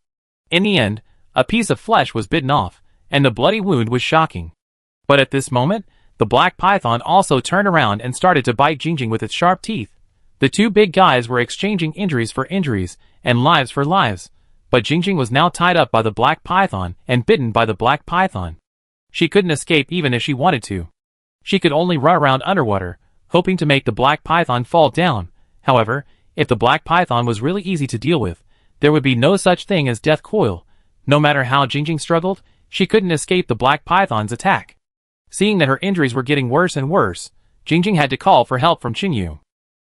In the end, a piece of flesh was bitten off, and the bloody wound was shocking. But at this moment, the black python also turned around and started to bite Jingjing with its sharp teeth. The two big guys were exchanging injuries for injuries, and lives for lives, but Jingjing was now tied up by the black python and bitten by the black python. She couldn't escape even if she wanted to. She could only run around underwater, hoping to make the black python fall down. However, if the black python was really easy to deal with, there would be no such thing as death coil. No matter how Jingjing struggled, she couldn't escape the black python's attack. Seeing that her injuries were getting worse and worse, Jingjing had to call for help from Qinyu.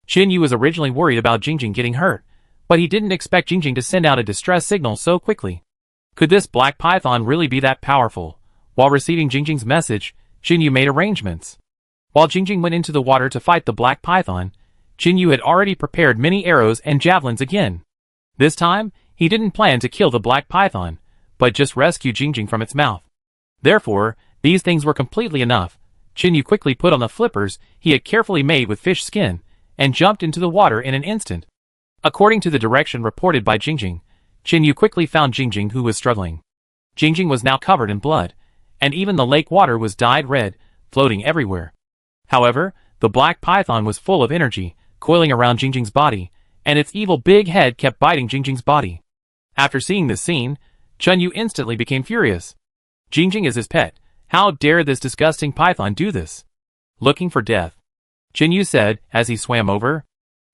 Qinyu was originally worried about Jingjing getting hurt, but he didn't expect Jingjing to send out a distress signal so quickly. Could this black python really be that powerful? While receiving Jingjing's message, Qinyu made arrangements. While Jingjing went into the water to fight the black python, Qinyu had already prepared many arrows and javelins again. This time, he didn't plan to kill the black python, but just rescue Jingjing from its mouth. Therefore, these things were completely enough. Qinyu quickly put on the flippers he had carefully made with fish skin, and jumped into the water in an instant. According to the direction reported by Jingjing, Qinyu quickly found Jingjing, who was struggling. Jingjing was now covered in blood, and even the lake water was dyed red, floating everywhere. However, the black python was full of energy, coiling around Jingjing's body, and its evil big head kept biting Jingjing's body. After seeing this scene, Qinyu instantly became furious. Jingjing is his pet. How dare this disgusting python do this? Looking for death, Qinyu said as he swam over.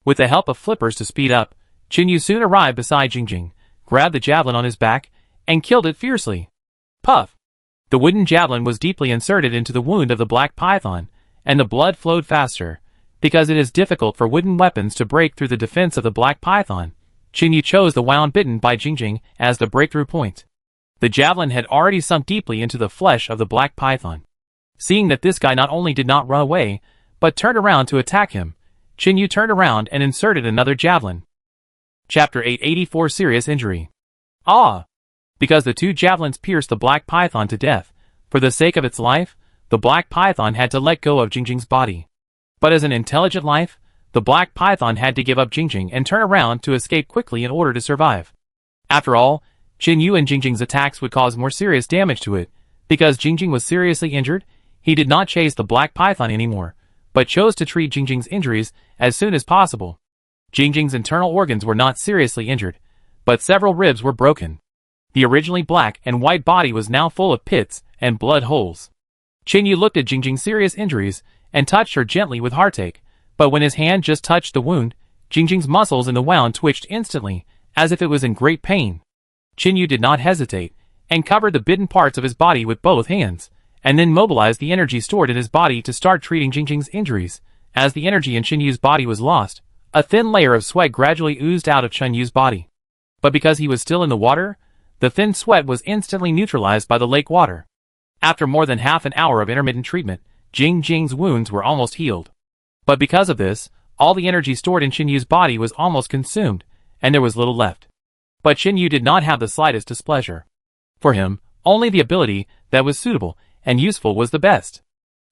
With the help of flippers to speed up, Qinyu soon arrived beside Jingjing, grabbed the javelin on his back, and killed it fiercely. Puff! The wooden javelin was deeply inserted into the wound of the black python, and the blood flowed faster. Because it is difficult for wooden weapons to break through the defense of the black python, Qin Yu chose the wound bitten by Jingjing as the breakthrough point. The javelin had already sunk deeply into the flesh of the black python. Seeing that this guy not only did not run away, but turned around to attack him, Qin Yu turned around and inserted another javelin. Chapter 884 Serious Injury. Ah! Because the two javelins pierced the black python to death, for the sake of its life, the black python had to let go of Jingjing's body. But as an intelligent life, the black python had to give up Jingjing and turn around to escape quickly in order to survive. After all, Qin Yu and Jingjing's attacks would cause more serious damage to it. Because Jingjing was seriously injured, he did not chase the black python anymore, but chose to treat Jingjing's injuries as soon as possible. Jingjing's internal organs were not seriously injured, but several ribs were broken. The originally black and white body was now full of pits and blood holes. Qin Yu looked at Jingjing's serious injuries and touched her gently with heartache, but when his hand just touched the wound, Jingjing's muscles in the wound twitched instantly, as if it was in great pain. Qin Yu did not hesitate, and covered the bitten parts of his body with both hands, and then mobilized the energy stored in his body to start treating Jingjing's injuries. As the energy in Qin Yu's body was lost, a thin layer of sweat gradually oozed out of Qin Yu's body. But because he was still in the water, the thin sweat was instantly neutralized by the lake water. After more than half an hour of intermittent treatment, Jingjing's wounds were almost healed. But because of this, all the energy stored in Qin Yu's body was almost consumed, and there was little left. But Qin Yu did not have the slightest displeasure. For him, only the ability that was suitable and useful was the best.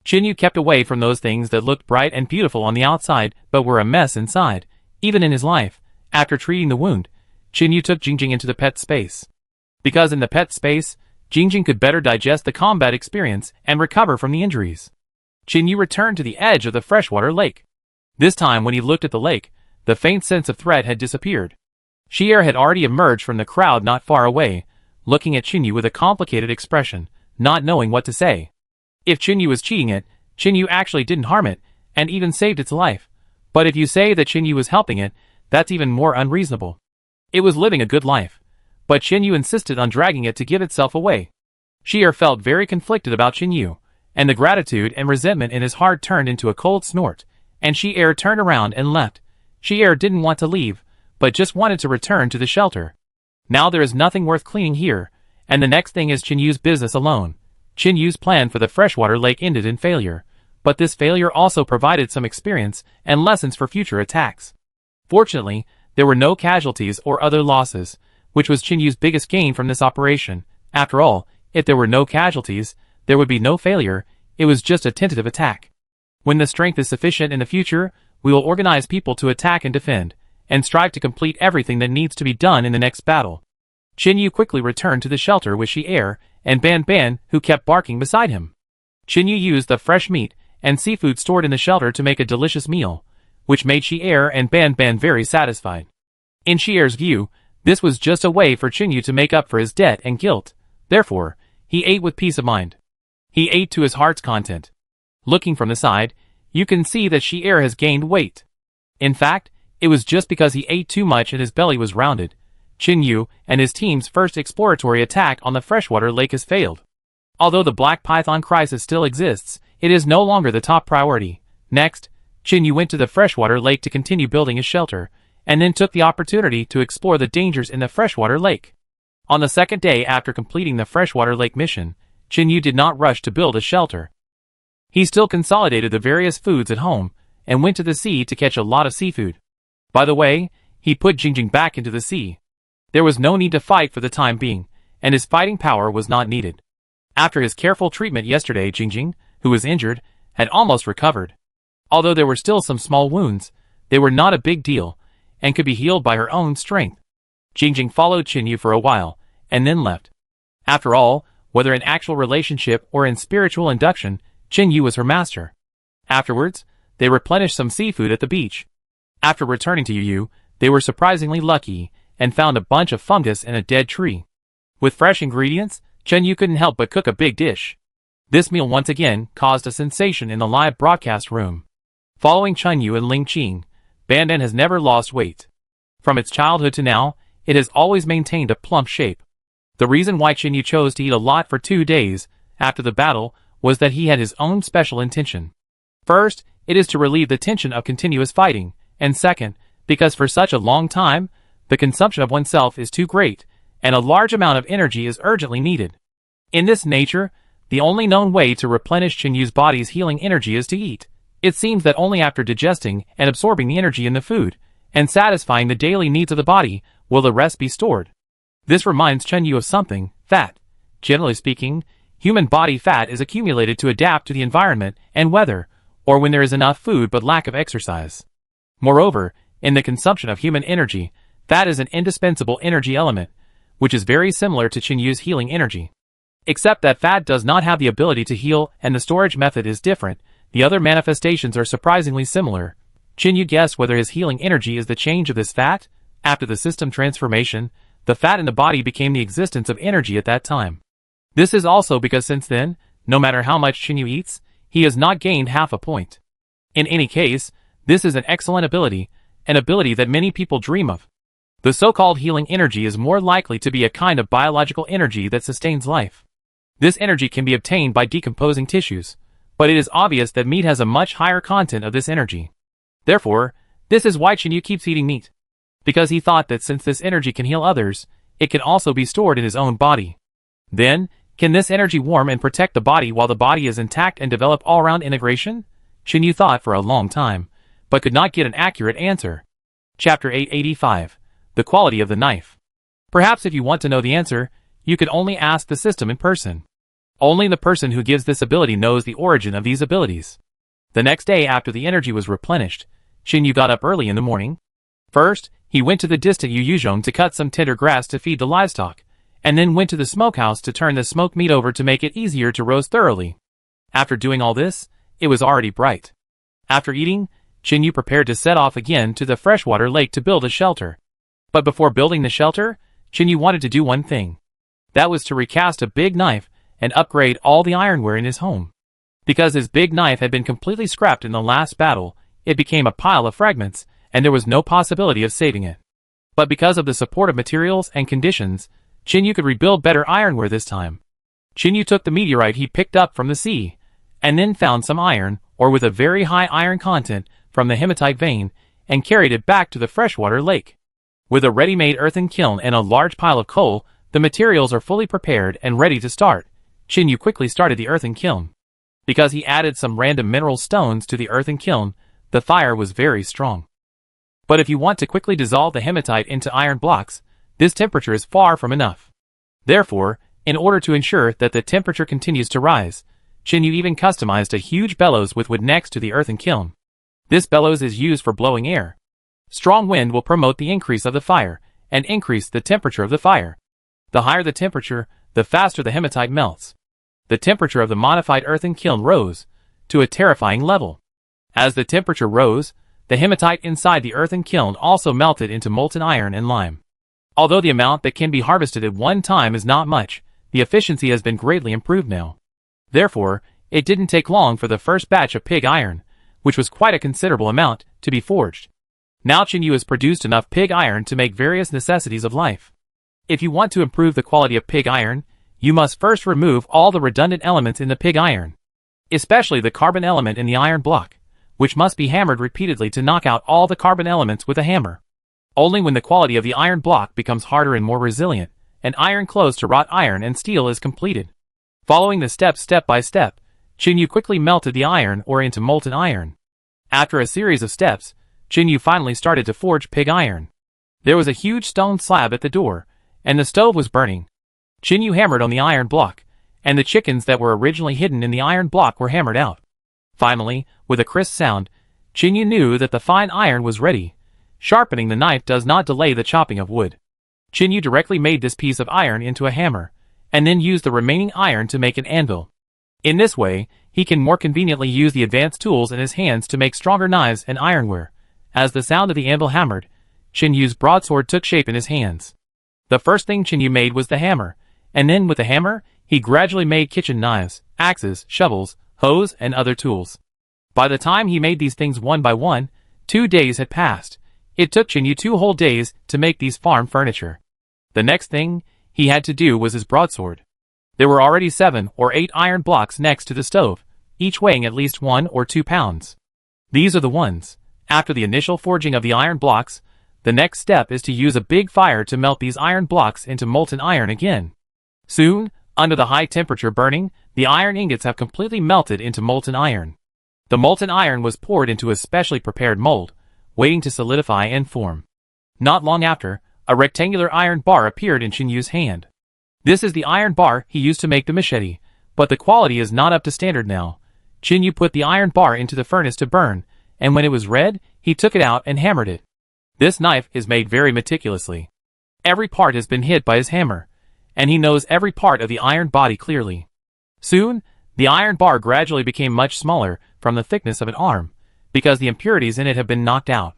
Qin Yu kept away from those things that looked bright and beautiful on the outside but were a mess inside. Even in his life, after treating the wound, Qin Yu took Jingjing into the pet space. Because in the pet space, Jingjing could better digest the combat experience and recover from the injuries. Qin Yu returned to the edge of the freshwater lake. This time when he looked at the lake, the faint sense of threat had disappeared. Xier had already emerged from the crowd not far away, looking at Qin Yu with a complicated expression, not knowing what to say. If Qin Yu was cheating it, Qin Yu actually didn't harm it, and even saved its life. But if you say that Qin Yu was helping it, that's even more unreasonable. It was living a good life. But Qin Yu insisted on dragging it to give itself away. Xier felt very conflicted about Qin Yu, and the gratitude and resentment in his heart turned into a cold snort, and Xier turned around and left. Xier didn't want to leave, but just wanted to return to the shelter. Now there is nothing worth cleaning here, and the next thing is Qin Yu's business alone. Qin Yu's plan for the freshwater lake ended in failure, but this failure also provided some experience and lessons for future attacks. Fortunately, there were no casualties or other losses, which was Qin Yu's biggest gain from this operation. After all, if there were no casualties, there would be no failure. It was just a tentative attack. When the strength is sufficient in the future, we will organize people to attack and defend, and strive to complete everything that needs to be done in the next battle. Qin Yu quickly returned to the shelter with Xier and Ban Ban, who kept barking beside him. Qin Yu used the fresh meat and seafood stored in the shelter to make a delicious meal, which made Xier and Ban Ban very satisfied. In Xier's view, this was just a way for Qin Yu to make up for his debt and guilt. Therefore, he ate with peace of mind. He ate to his heart's content. Looking from the side, you can see that Xier has gained weight. In fact, it was just because he ate too much and his belly was rounded. Qin Yu and his team's first exploratory attack on the freshwater lake has failed. Although the black python crisis still exists, it is no longer the top priority. Next, Qin Yu went to the freshwater lake to continue building his shelter, and then took the opportunity to explore the dangers in the freshwater lake. On the second day after completing the freshwater lake mission, Qin Yu did not rush to build a shelter. He still consolidated the various foods at home, and went to the sea to catch a lot of seafood. By the way, he put Jingjing back into the sea. There was no need to fight for the time being, and his fighting power was not needed. After his careful treatment yesterday, Jingjing, who was injured, had almost recovered. Although there were still some small wounds, they were not a big deal, and could be healed by her own strength. Jingjing followed Qin Yu for a while, and then left. After all, whether in actual relationship or in spiritual induction, Qin Yu was her master. Afterwards, they replenished some seafood at the beach. After returning to Yu, they were surprisingly lucky, and found a bunch of fungus in a dead tree. With fresh ingredients, Qin Yu couldn't help but cook a big dish. This meal once again caused a sensation in the live broadcast room. Following Qin Yu and Ling Qing, Ban Ban has never lost weight. From its childhood to now, it has always maintained a plump shape. The reason why Qin Yu chose to eat a lot for 2 days after the battle was that he had his own special intention. First, it is to relieve the tension of continuous fighting, and second, because for such a long time, the consumption of oneself is too great, and a large amount of energy is urgently needed. In this nature, the only known way to replenish Qinyu's body's healing energy is to eat. It seems that only after digesting and absorbing the energy in the food, and satisfying the daily needs of the body, will the rest be stored. This reminds Qinyu of something: fat. Generally speaking, human body fat is accumulated to adapt to the environment and weather, or when there is enough food but lack of exercise. Moreover, in the consumption of human energy, fat is an indispensable energy element, which is very similar to Qinyu's healing energy. Except that fat does not have the ability to heal and the storage method is different, the other manifestations are surprisingly similar. Qinyu guessed whether his healing energy is the change of this fat. After the system transformation, the fat in the body became the existence of energy at that time. This is also because since then, no matter how much Qinyu eats, he has not gained half a point. In any case, this is an excellent ability, an ability that many people dream of. The so-called healing energy is more likely to be a kind of biological energy that sustains life. This energy can be obtained by decomposing tissues, but it is obvious that meat has a much higher content of this energy. Therefore, this is why Qinyu keeps eating meat. Because he thought that since this energy can heal others, it can also be stored in his own body. Then, can this energy warm and protect the body while the body is intact and develop all-round integration? Qinyu thought for a long time, but could not get an accurate answer. Chapter 885. The Quality of the Knife. Perhaps if you want to know the answer, you could only ask the system in person. Only the person who gives this ability knows the origin of these abilities. The next day after the energy was replenished, Qinyu got up early in the morning. First, he went to the distant Yuzhong to cut some tender grass to feed the livestock, and then went to the smokehouse to turn the smoked meat over to make it easier to roast thoroughly. After doing all this, it was already bright. After eating, Qinyu prepared to set off again to the freshwater lake to build a shelter. But before building the shelter, Qinyu wanted to do one thing. That was to recast a big knife and upgrade all the ironware in his home. Because his big knife had been completely scrapped in the last battle, it became a pile of fragments, and there was no possibility of saving it. But because of the support of materials and conditions, Qinyu could rebuild better ironware this time. Qinyu took the meteorite he picked up from the sea, and then found some iron, or with a very high iron content, from the hematite vein, and carried it back to the freshwater lake. With a ready-made earthen kiln and a large pile of coal, the materials are fully prepared and ready to start. Qinyu quickly started the earthen kiln. Because he added some random mineral stones to the earthen kiln, the fire was very strong. But if you want to quickly dissolve the hematite into iron blocks, this temperature is far from enough. Therefore, in order to ensure that the temperature continues to rise, Qinyu even customized a huge bellows with wood next to the earthen kiln. This bellows is used for blowing air. Strong wind will promote the increase of the fire, and increase the temperature of the fire. The higher the temperature, the faster the hematite melts. The temperature of the modified earthen kiln rose to a terrifying level. As the temperature rose, the hematite inside the earthen kiln also melted into molten iron and lime. Although the amount that can be harvested at one time is not much, the efficiency has been greatly improved now. Therefore, it didn't take long for the first batch of pig iron, which was quite a considerable amount, to be forged. Now Qinyu has produced enough pig iron to make various necessities of life. If you want to improve the quality of pig iron, you must first remove all the redundant elements in the pig iron, especially the carbon element in the iron block, which must be hammered repeatedly to knock out all the carbon elements with a hammer. Only when the quality of the iron block becomes harder and more resilient, and iron close to wrought iron and steel is completed. Following the steps step by step, Qinyu quickly melted the iron ore into molten iron. After a series of steps, Qinyu finally started to forge pig iron. There was a huge stone slab at the door, and the stove was burning. Qinyu hammered on the iron block, and the chickens that were originally hidden in the iron block were hammered out. Finally, with a crisp sound, Qinyu knew that the fine iron was ready. Sharpening the knife does not delay the chopping of wood. Qinyu directly made this piece of iron into a hammer, and then used the remaining iron to make an anvil. In this way, he can more conveniently use the advanced tools in his hands to make stronger knives and ironware. As the sound of the anvil hammered, Qinyu's broadsword took shape in his hands. The first thing Qinyu made was the hammer, and then with the hammer, he gradually made kitchen knives, axes, shovels, hoes, and other tools. By the time he made these things one by one, 2 days had passed. It took Qinyu 2 whole days to make these farm furniture. The next thing he had to do was his broadsword. There were already 7 or 8 iron blocks next to the stove. each weighing at least 1 or 2 pounds. These are the ones. After the initial forging of the iron blocks, the next step is to use a big fire to melt these iron blocks into molten iron again. Soon, under the high temperature burning, the iron ingots have completely melted into molten iron. The molten iron was poured into a specially prepared mold, waiting to solidify and form. Not long after, a rectangular iron bar appeared in Qinyu's hand. This is the iron bar he used to make the machete, but the quality is not up to standard now. Qinyu put the iron bar into the furnace to burn, and when it was red, he took it out and hammered it. This knife is made very meticulously. Every part has been hit by his hammer, and he knows every part of the iron body clearly. Soon, the iron bar gradually became much smaller from the thickness of an arm, because the impurities in it have been knocked out.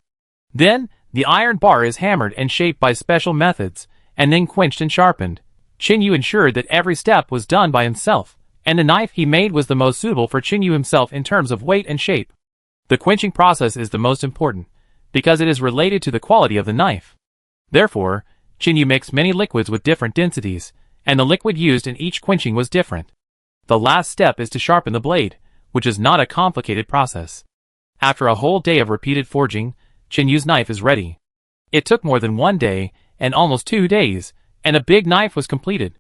Then, the iron bar is hammered and shaped by special methods, and then quenched and sharpened. Qinyu ensured that every step was done by himself, and the knife he made was the most suitable for Qinyu himself in terms of weight and shape. The quenching process is the most important, because it is related to the quality of the knife. Therefore, Qinyu mixed many liquids with different densities, and the liquid used in each quenching was different. The last step is to sharpen the blade, which is not a complicated process. After a whole day of repeated forging, Qinyu's knife is ready. It took more than 1 day, and almost 2 days, and a big knife was completed.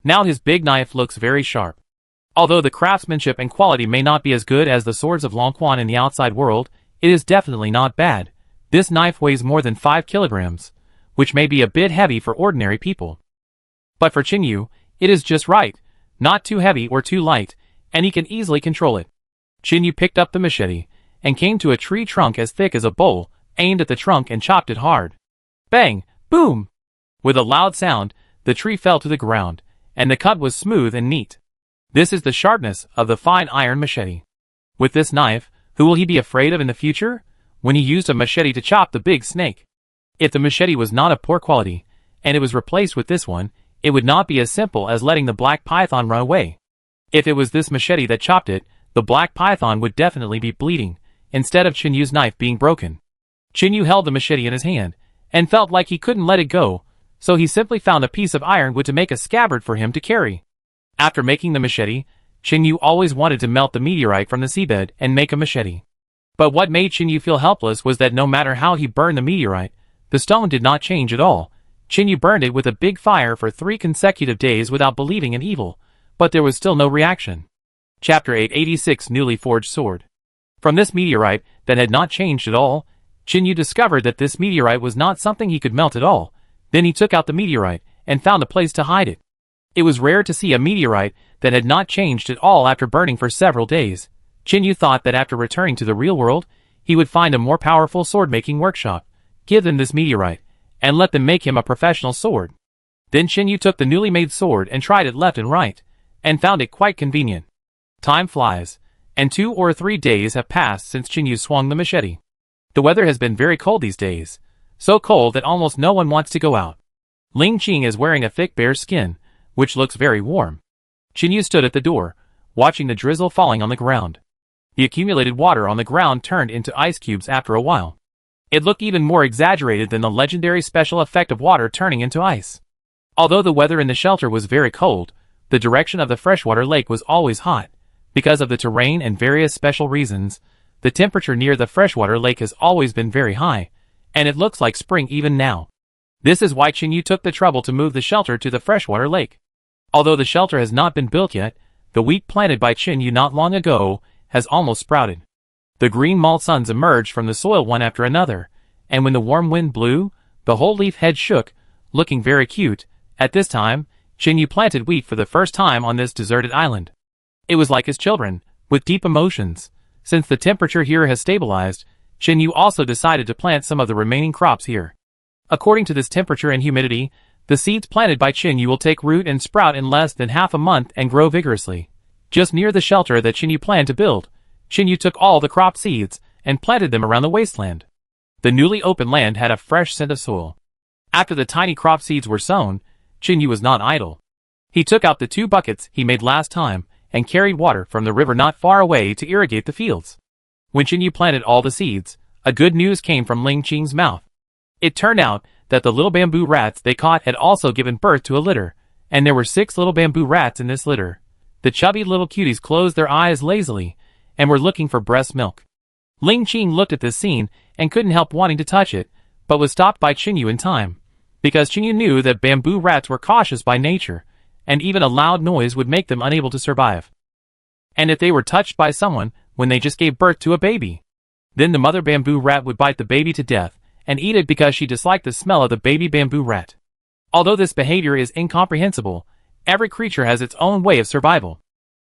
Now his big knife looks very sharp. Although the craftsmanship and quality may not be as good as the swords of Longquan in the outside world, it is definitely not bad. This knife weighs more than 5 kilograms, which may be a bit heavy for ordinary people. But for Qinyu, it is just right, not too heavy or too light, and he can easily control it. Qinyu picked up the machete, and came to a tree trunk as thick as a bowl, aimed at the trunk and chopped it hard. Bang! Boom! With a loud sound, the tree fell to the ground, and the cut was smooth and neat. This is the sharpness of the fine iron machete. With this knife, who will he be afraid of in the future? When he used a machete to chop the big snake. If the machete was not of poor quality, and it was replaced with this one, it would not be as simple as letting the black python run away. If it was this machete that chopped it, the black python would definitely be bleeding, instead of Qinyu's knife being broken. Qinyu held the machete in his hand, and felt like he couldn't let it go, so he simply found a piece of ironwood to make a scabbard for him to carry. After making the machete, Qinyu always wanted to melt the meteorite from the seabed and make a machete. But what made Qinyu feel helpless was that no matter how he burned the meteorite, the stone did not change at all. Qinyu burned it with a big fire for 3 consecutive days without believing in evil, but there was still no reaction. Chapter 886 Newly Forged Sword. From this meteorite that had not changed at all, Qinyu discovered that this meteorite was not something he could melt at all. Then he took out the meteorite, and found a place to hide it. It was rare to see a meteorite that had not changed at all after burning for several days. Qinyu thought that after returning to the real world, he would find a more powerful sword-making workshop, give them this meteorite, and let them make him a professional sword. Then Qinyu took the newly made sword and tried it left and right, and found it quite convenient. Time flies, and 2 or 3 days have passed since Qinyu swung the machete. The weather has been very cold these days, so cold that almost no one wants to go out. Ling Qing is wearing a thick bear skin, which looks very warm. Qinyu stood at the door, watching the drizzle falling on the ground. The accumulated water on the ground turned into ice cubes after a while. It looked even more exaggerated than the legendary special effect of water turning into ice. Although the weather in the shelter was very cold, the direction of the freshwater lake was always hot. Because of the terrain and various special reasons, the temperature near the freshwater lake has always been very high, and it looks like spring even now. This is why Qinyu took the trouble to move the shelter to the freshwater lake. Although the shelter has not been built yet, the wheat planted by Qinyu not long ago has almost sprouted. The green malt suns emerged from the soil one after another, and when the warm wind blew, the whole leaf head shook, looking very cute. At this time, Qinyu planted wheat for the first time on this deserted island. It was like his children, with deep emotions. Since the temperature here has stabilized, Qinyu also decided to plant some of the remaining crops here. According to this temperature and humidity, the seeds planted by Qinyu will take root and sprout in less than half a month and grow vigorously. Just near the shelter that Qinyu planned to build, Qinyu took all the crop seeds and planted them around the wasteland. The newly opened land had a fresh scent of soil. After the tiny crop seeds were sown, Qinyu was not idle. He took out the 2 buckets he made last time and carried water from the river not far away to irrigate the fields. When Qinyu planted all the seeds, a good news came from Ling Qing's mouth. It turned out that the little bamboo rats they caught had also given birth to a litter, and there were 6 little bamboo rats in this litter. The chubby little cuties closed their eyes lazily, and were looking for breast milk. Ling Qing looked at this scene and couldn't help wanting to touch it, but was stopped by Qingyu in time, because Qingyu knew that bamboo rats were cautious by nature, and even a loud noise would make them unable to survive. And if they were touched by someone when they just gave birth to a baby, then the mother bamboo rat would bite the baby to death and eat it because she disliked the smell of the baby bamboo rat. Although this behavior is incomprehensible, every creature has its own way of survival.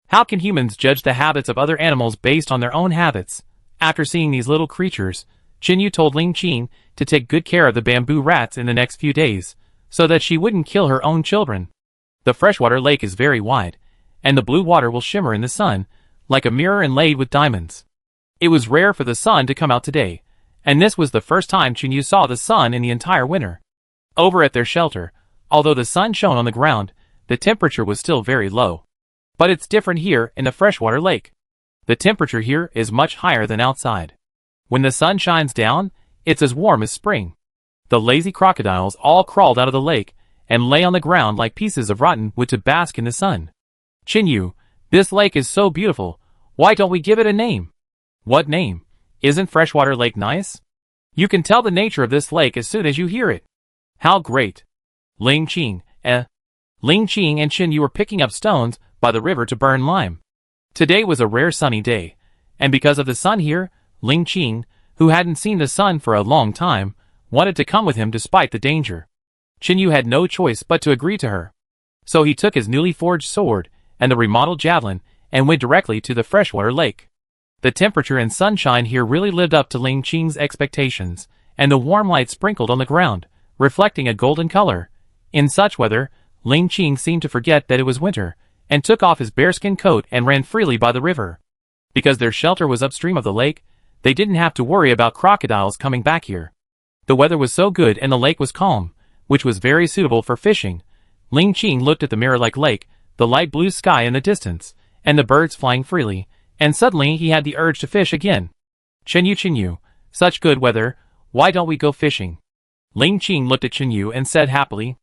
How can humans judge the habits of other animals based on their own habits? After seeing these little creatures, Qingyu told Ling Qing to take good care of the bamboo rats in the next few days, so that she wouldn't kill her own children. The freshwater lake is very wide, and the blue water will shimmer in the sun, like a mirror inlaid with diamonds. It was rare for the sun to come out today, and this was the first time Qingyu saw the sun in the entire winter. Over at their shelter, although the sun shone on the ground, the temperature was still very low. But it's different here in the freshwater lake. The temperature here is much higher than outside. When the sun shines down, it's as warm as spring. The lazy crocodiles all crawled out of the lake and lay on the ground like pieces of rotten wood to bask in the sun. Qingyu, this lake is so beautiful. Why don't we give it a name? What name? Isn't freshwater lake nice? You can tell the nature of this lake as soon as you hear it. How great! Ling Qing and Qingyu were picking up stones by the river to burn lime. Today was a rare sunny day, and because of the sun here, Ling Qing, who hadn't seen the sun for a long time, wanted to come with him despite the danger. Qingyu had no choice but to agree to her. So he took his newly forged sword and the remodeled javelin and went directly to the freshwater lake. The temperature and sunshine here really lived up to Ling Qing's expectations, and the warm light sprinkled on the ground, reflecting a golden color. In such weather, Ling Qing seemed to forget that it was winter, and took off his bearskin coat and ran freely by the river. Because their shelter was upstream of the lake, they didn't have to worry about crocodiles coming back here. The weather was so good and the lake was calm, which was very suitable for fishing. Ling Qing looked at the mirror-like lake, the light blue sky in the distance, and the birds flying freely, and suddenly he had the urge to fish again. Qingyu, such good weather, why don't we go fishing? Ling Qing looked at Qingyu and said happily,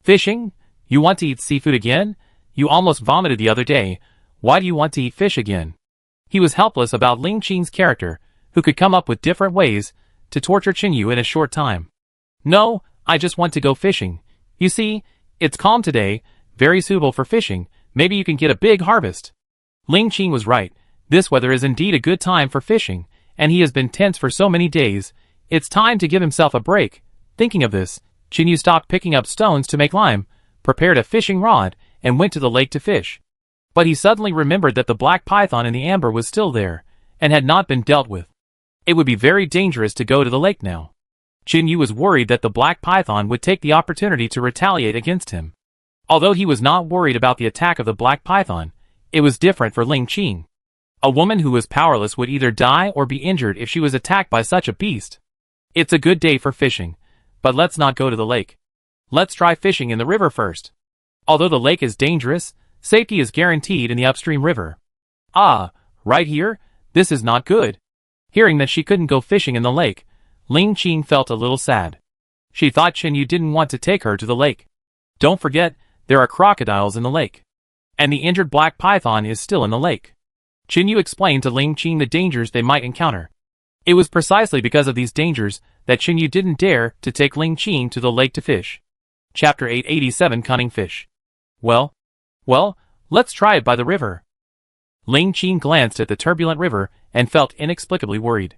Fishing? You want to eat seafood again? You almost vomited the other day. Why do you want to eat fish again? He was helpless about Ling Qing's character, who could come up with different ways to torture Qingyu in a short time. No, I just want to go fishing. You see, it's calm today, very suitable for fishing. Maybe you can get a big harvest. Ling Qing was right. This weather is indeed a good time for fishing, and he has been tense for so many days. It's time to give himself a break. Thinking of this, Qingyu stopped picking up stones to make lime, prepared a fishing rod, and went to the lake to fish. But he suddenly remembered that the black python in the amber was still there, and had not been dealt with. It would be very dangerous to go to the lake now. Qingyu was worried that the black python would take the opportunity to retaliate against him. Although he was not worried about the attack of the black python, it was different for Ling Qing. A woman who was powerless would either die or be injured if she was attacked by such a beast. It's a good day for fishing, but let's not go to the lake. Let's try fishing in the river first. Although the lake is dangerous, safety is guaranteed in the upstream river. Ah, right here? This is not good. Hearing that she couldn't go fishing in the lake, Ling Qing felt a little sad. She thought Qingyu didn't want to take her to the lake. Don't forget, there are crocodiles in the lake. And the injured black python is still in the lake. Qingyu explained to Ling Qing the dangers they might encounter. It was precisely because of these dangers that Qingyu didn't dare to take Ling Qing to the lake to fish. Chapter 887 Cunning Fish. Well, let's try it by the river. Ling Qing glanced at the turbulent river and felt inexplicably worried.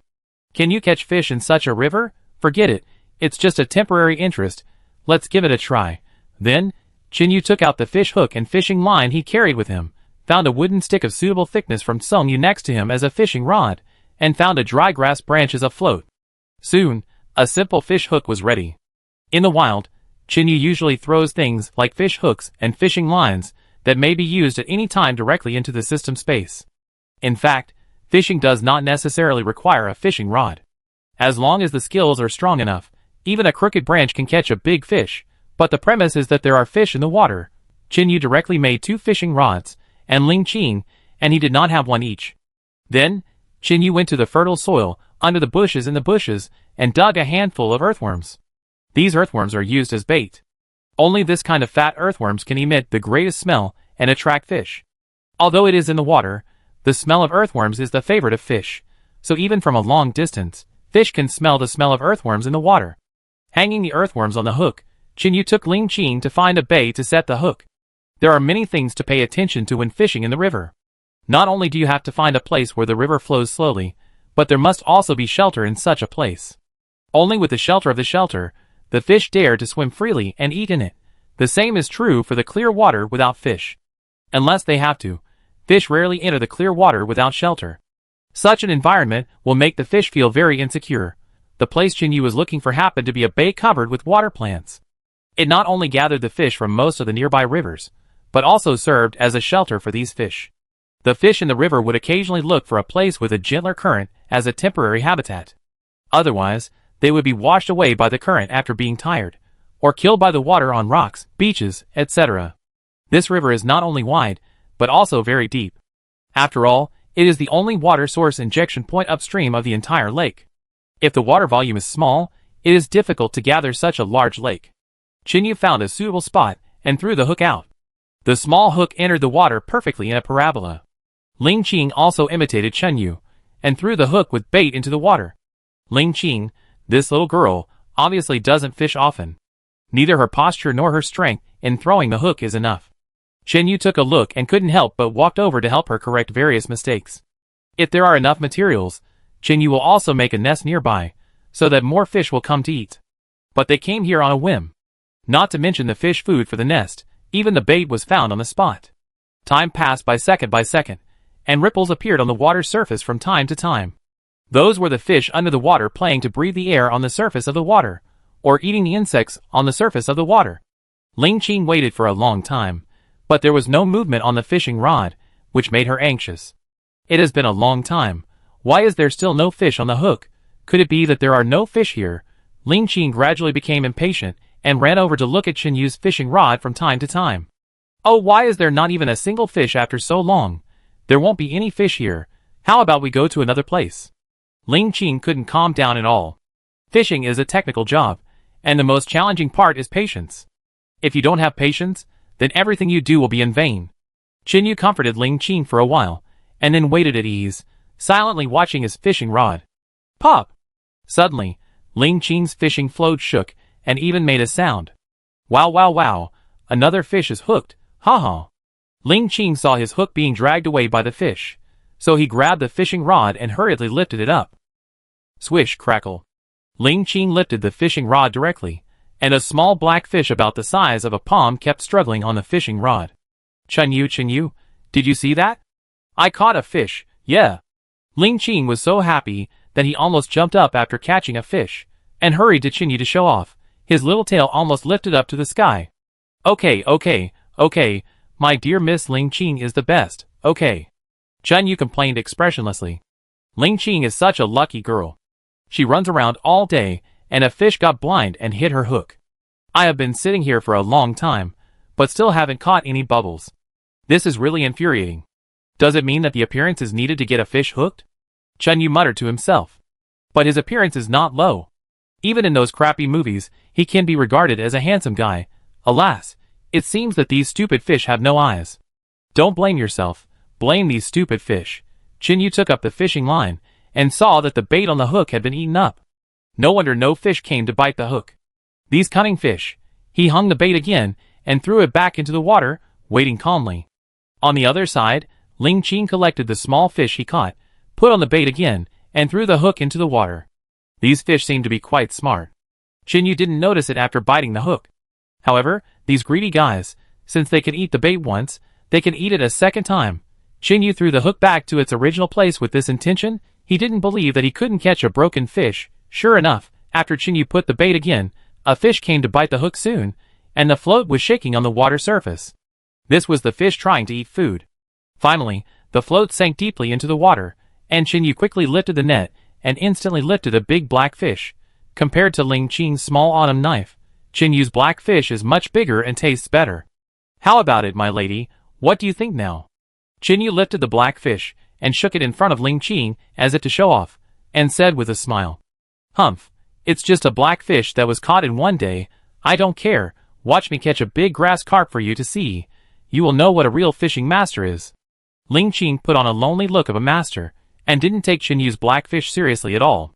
Can you catch fish in such a river? Forget it, it's just a temporary interest. Let's give it a try. Then, Qingyu took out the fish hook and fishing line he carried with him, found a wooden stick of suitable thickness from Songyu next to him as a fishing rod, and found a dry grass branches afloat. Soon, a simple fish hook was ready. In the wild, Qingyu usually throws things like fish hooks and fishing lines that may be used at any time directly into the system space. In fact, fishing does not necessarily require a fishing rod. As long as the skills are strong enough, even a crooked branch can catch a big fish, but the premise is that there are fish in the water. Qingyu directly made 2 fishing rods, and Ling Qing, and he did not have one each. Then, Qingyu went to the fertile soil, under the bushes in the bushes, and dug a handful of earthworms. These earthworms are used as bait. Only this kind of fat earthworms can emit the greatest smell and attract fish. Although it is in the water, The smell of earthworms is the favorite of fish, so even from a long distance, fish can smell the smell of earthworms in the water. Hanging the earthworms on the hook, Chinyu took Ling Qing to find a bait to set the hook. There are many things to pay attention to when fishing in the river. Not only do you have to find a place where the river flows slowly, but there must also be shelter in such a place. Only with the shelter of the shelter, the fish dare to swim freely and eat in it. The same is true for the clear water without fish. Unless they have to, fish rarely enter the clear water without shelter. Such an environment will make the fish feel very insecure. The place Chinyu was looking for happened to be a bay covered with water plants. It not only gathered the fish from most of the nearby rivers, but also served as a shelter for these fish. The fish in the river would occasionally look for a place with a gentler current as a temporary habitat. Otherwise, they would be washed away by the current after being tired, or killed by the water on rocks, beaches, etc. This river is not only wide, but also very deep. After all, it is the only water source injection point upstream of the entire lake. If the water volume is small, it is difficult to gather such a large lake. Chinyu found a suitable spot and threw the hook out. The small hook entered the water perfectly in a parabola. Ling Qing also imitated Chinyu and threw the hook with bait into the water. Ling Qing, this little girl, obviously doesn't fish often. Neither her posture nor her strength in throwing the hook is enough. Chinyu took a look and couldn't help but walked over to help her correct various mistakes. If there are enough materials, Chinyu will also make a nest nearby, so that more fish will come to eat. But they came here on a whim. Not to mention the fish food for the nest, even the bait was found on the spot. Time passed by second, and ripples appeared on the water's surface from time to time. Those were the fish under the water playing to breathe the air on the surface of the water, or eating the insects on the surface of the water. Ling Qing waited for a long time, but there was no movement on the fishing rod, which made her anxious. It has been a long time. Why is there still no fish on the hook? Could it be that there are no fish here? Ling Qing gradually became impatient and ran over to look at Chinyu's fishing rod from time to time. Oh, why is there not even a single fish after so long? There won't be any fish here. How about we go to another place? Ling Qing couldn't calm down at all. Fishing is a technical job, and the most challenging part is patience. If you don't have patience, then everything you do will be in vain. Chinyu comforted Ling Qing for a while, and then waited at ease, silently watching his fishing rod. Pop! Suddenly, Ling Qing's fishing float shook, and even made a sound. Wow wow wow, another fish is hooked, ha. Ling Qing saw his hook being dragged away by the fish, so he grabbed the fishing rod and hurriedly lifted it up. Swish crackle. Ling Qing lifted the fishing rod directly, and a small black fish about the size of a palm kept struggling on the fishing rod. Chinyu, did you see that? I caught a fish, yeah. Ling Qing was so happy that he almost jumped up after catching a fish, and hurried to Chinyu to show off. His little tail almost lifted up to the sky. Okay, my dear Miss Ling Qing is the best, okay. Chinyu complained expressionlessly. Ling Qing is such a lucky girl. She runs around all day, and a fish got blind and hit her hook. I have been sitting here for a long time, but still haven't caught any bubbles. This is really infuriating. Does it mean that the appearance is needed to get a fish hooked? Chinyu muttered to himself. But his appearance is not low. Even in those crappy movies, he can be regarded as a handsome guy. Alas, it seems that these stupid fish have no eyes. Don't blame yourself, blame these stupid fish. Chinyu took up the fishing line, and saw that the bait on the hook had been eaten up. No wonder no fish came to bite the hook. These cunning fish. He hung the bait again, and threw it back into the water, waiting calmly. On the other side, Ling Qing collected the small fish he caught, put on the bait again, and threw the hook into the water. These fish seemed to be quite smart. Chinyu didn't notice it after biting the hook. However, these greedy guys, since they can eat the bait once, they can eat it a second time. Chinyu threw the hook back to its original place with this intention. He didn't believe that he couldn't catch a broken fish. Sure enough, after Chinyu put the bait again, a fish came to bite the hook soon, and the float was shaking on the water surface. This was the fish trying to eat food. Finally, the float sank deeply into the water, and Chinyu quickly lifted the net, and instantly lifted a big black fish. Compared to Ling Qing's small autumn knife, Chinyu's black fish is much bigger and tastes better. How about it, my lady? What do you think now? Chinyu lifted the black fish, and shook it in front of Ling Qing, as if to show off, and said with a smile. Humph, it's just a black fish that was caught in one day. I don't care, watch me catch a big grass carp for you to see. You will know what a real fishing master is. Ling Qing put on a lonely look of a master, and didn't take Chen Yu's blackfish seriously at all.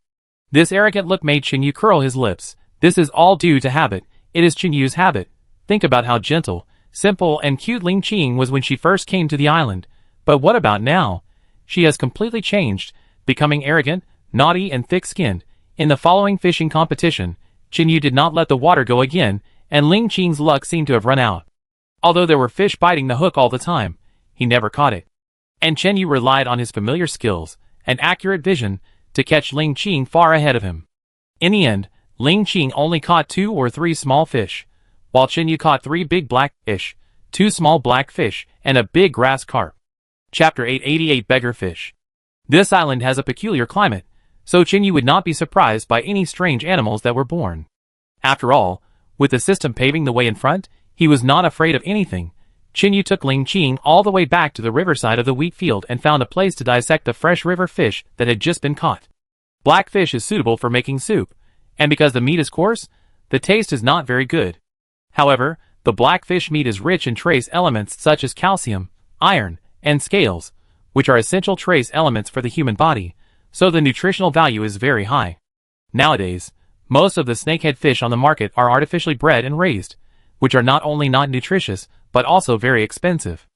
This arrogant look made Chen Yu curl his lips. This is all due to habit. It is Chen Yu's habit. Think about how gentle, simple, and cute Ling Qing was when she first came to the island. But what about now? She has completely changed, becoming arrogant, naughty, and thick-skinned. In the following fishing competition, Chen Yu did not let the water go again, and Ling Qing's luck seemed to have run out. Although there were fish biting the hook all the time, he never caught it. And Chen Yu relied on his familiar skills and accurate vision to catch Ling Qing far ahead of him. In the end, Ling Qing only caught 2 or 3 small fish, while Chen Yu caught 3 big black fish, 2 small black fish, and a big grass carp. Chapter 888 Beggar Fish. This island has a peculiar climate, so Chen Yu would not be surprised by any strange animals that were born. After all, with the system paving the way in front, he was not afraid of anything. Chen Yu took Ling Qing all the way back to the riverside of the wheat field and found a place to dissect the fresh river fish that had just been caught. Black fish is suitable for making soup, and because the meat is coarse, the taste is not very good. However, the black fish meat is rich in trace elements such as calcium, iron, and scales, which are essential trace elements for the human body, so the nutritional value is very high. Nowadays, most of the snakehead fish on the market are artificially bred and raised, which are not only not nutritious, but also very expensive.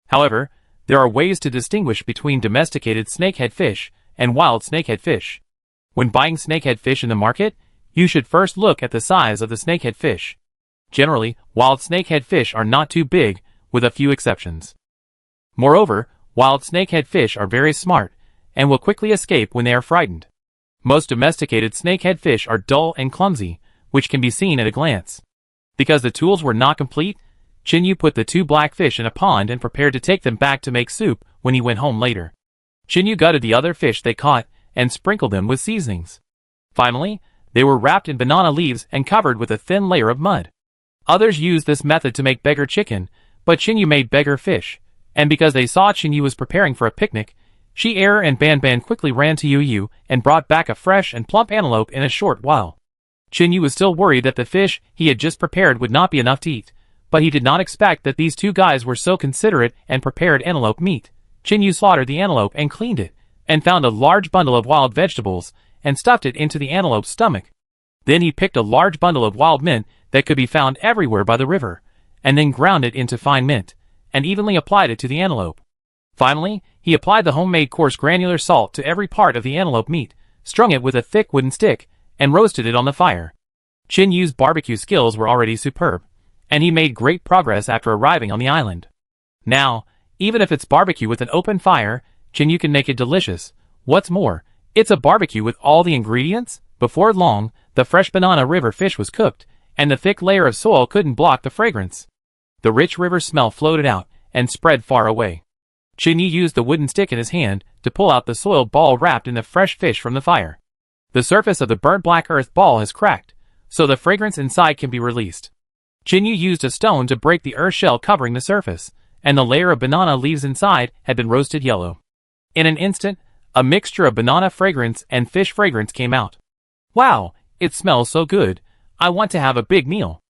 However, there are ways to distinguish between domesticated snakehead fish and wild snakehead fish. When buying snakehead fish in the market, you should first look at the size of the snakehead fish. Generally, wild snakehead fish are not too big, with a few exceptions. Moreover, wild snakehead fish are very smart, and will quickly escape when they are frightened. Most domesticated snakehead fish are dull and clumsy, which can be seen at a glance. Because the tools were not complete, Chen Yu put the 2 black fish in a pond and prepared to take them back to make soup when he went home later. Chen Yu gutted the other fish they caught and sprinkled them with seasonings. Finally, they were wrapped in banana leaves and covered with a thin layer of mud. Others used this method to make beggar chicken, but Chen Yu made beggar fish, and because they saw Chen Yu was preparing for a picnic, Shi-Er and Ban quickly ran to Yu Yu and brought back a fresh and plump antelope in a short while. Chen Yu was still worried that the fish he had just prepared would not be enough to eat, but he did not expect that these 2 guys were so considerate and prepared antelope meat. Chen Yu slaughtered the antelope and cleaned it, and found a large bundle of wild vegetables, and stuffed it into the antelope's stomach. Then he picked a large bundle of wild mint that could be found everywhere by the river, and then ground it into fine mint, and evenly applied it to the antelope. Finally, he applied the homemade coarse granular salt to every part of the antelope meat, strung it with a thick wooden stick, and roasted it on the fire. Chen Yu's barbecue skills were already superb, and he made great progress after arriving on the island. Now, even if it's barbecue with an open fire, Chen Yu can make it delicious. What's more, it's a barbecue with all the ingredients. Before long, the fresh banana river fish was cooked, and the thick layer of soil couldn't block the fragrance. The rich river smell floated out and spread far away. Chen Yu used the wooden stick in his hand to pull out the soiled ball wrapped in the fresh fish from the fire. The surface of the burnt black earth ball has cracked, so the fragrance inside can be released. Chen Yu used a stone to break the earth shell covering the surface, and the layer of banana leaves inside had been roasted yellow. In an instant, a mixture of banana fragrance and fish fragrance came out. Wow, it smells so good. I want to have a big meal.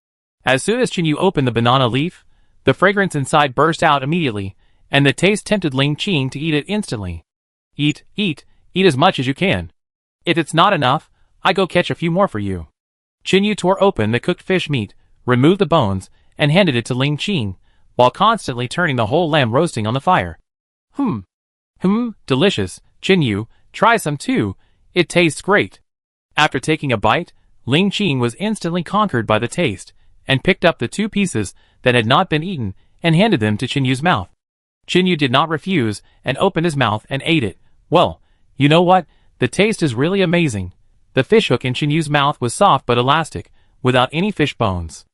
As soon as Chen Yu opened the banana leaf, the fragrance inside burst out immediately, and the taste tempted Ling Qing to eat it instantly. Eat as much as you can. If it's not enough, I go catch a few more for you. Chen Yu tore open the cooked fish meat, removed the bones, and handed it to Ling Qing, while constantly turning the whole lamb roasting on the fire. Delicious. Chen Yu, try some too. It tastes great. After taking a bite, Ling Qing was instantly conquered by the taste, and picked up the 2 pieces that had not been eaten and handed them to Chen Yu's mouth. Chen Yu did not refuse and opened his mouth and ate it. Well, you know what? The taste is really amazing. The fish hook in Chen Yu's mouth was soft but elastic, without any fish bones.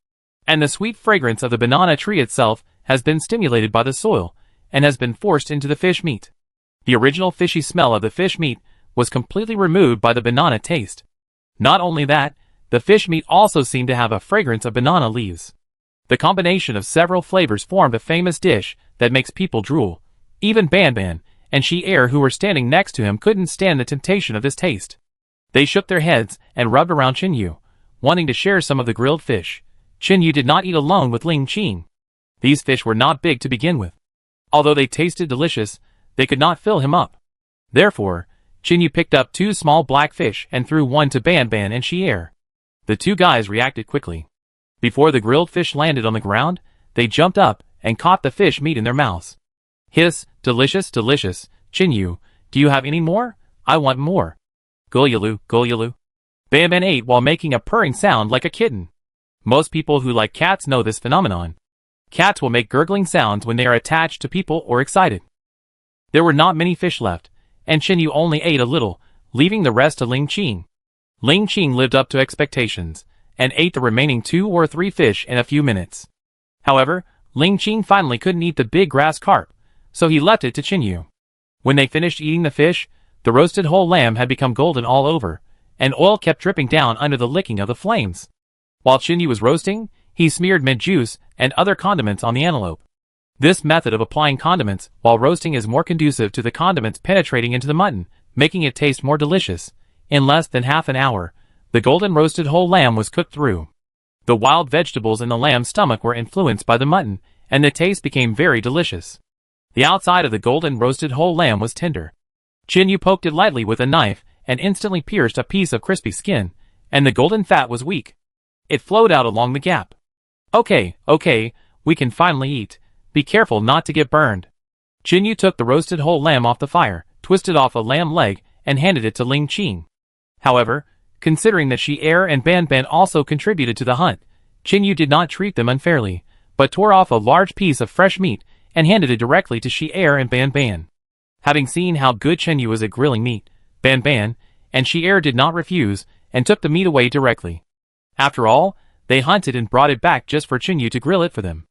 And the sweet fragrance of the banana tree itself has been stimulated by the soil, and has been forced into the fish meat. The original fishy smell of the fish meat was completely removed by the banana taste. Not only that, the fish meat also seemed to have a fragrance of banana leaves. The combination of several flavors formed a famous dish that makes people drool. Even Ban and Shi-Er, who were standing next to him, couldn't stand the temptation of this taste. They shook their heads and rubbed around Chen Yu, wanting to share some of the grilled fish. Chen Yu did not eat alone with Ling Qing. These fish were not big to begin with. Although they tasted delicious, they could not fill him up. Therefore, Chinyu picked up 2 small black fish and threw one to Ban Ban and Xier. The 2 guys reacted quickly. Before the grilled fish landed on the ground, they jumped up and caught the fish meat in their mouths. Hiss, delicious, delicious. Chinyu, do you have any more? I want more. Gulyalu, gulyalu. Ban Ban ate while making a purring sound like a kitten. Most people who like cats know this phenomenon. Cats will make gurgling sounds when they are attached to people or excited. There were not many fish left, and Chinyu only ate a little, leaving the rest to Ling Qing. Ling Qing lived up to expectations, and ate the remaining 2 or 3 fish in a few minutes. However, Ling Qing finally couldn't eat the big grass carp, so he left it to Chinyu. When they finished eating the fish, the roasted whole lamb had become golden all over, and oil kept dripping down under the licking of the flames. While Chinyu was roasting, he smeared mint juice and other condiments on the antelope. This method of applying condiments while roasting is more conducive to the condiments penetrating into the mutton, making it taste more delicious. In less than half an hour, the golden roasted whole lamb was cooked through. The wild vegetables in the lamb's stomach were influenced by the mutton, and the taste became very delicious. The outside of the golden roasted whole lamb was tender. Chinyu poked it lightly with a knife and instantly pierced a piece of crispy skin, and the golden fat was weak. It flowed out along the gap. Okay, we can finally eat. Be careful not to get burned. Chinyu took the roasted whole lamb off the fire, twisted off a lamb leg, and handed it to Ling Qing. However, considering that Xier and Ban Ban also contributed to the hunt, Chinyu did not treat them unfairly, but tore off a large piece of fresh meat and handed it directly to Xier and Ban Ban. Having seen how good Chinyu was at grilling meat, Ban Ban and Xier did not refuse and took the meat away directly. After all, they hunted and brought it back just for Chinyu to grill it for them.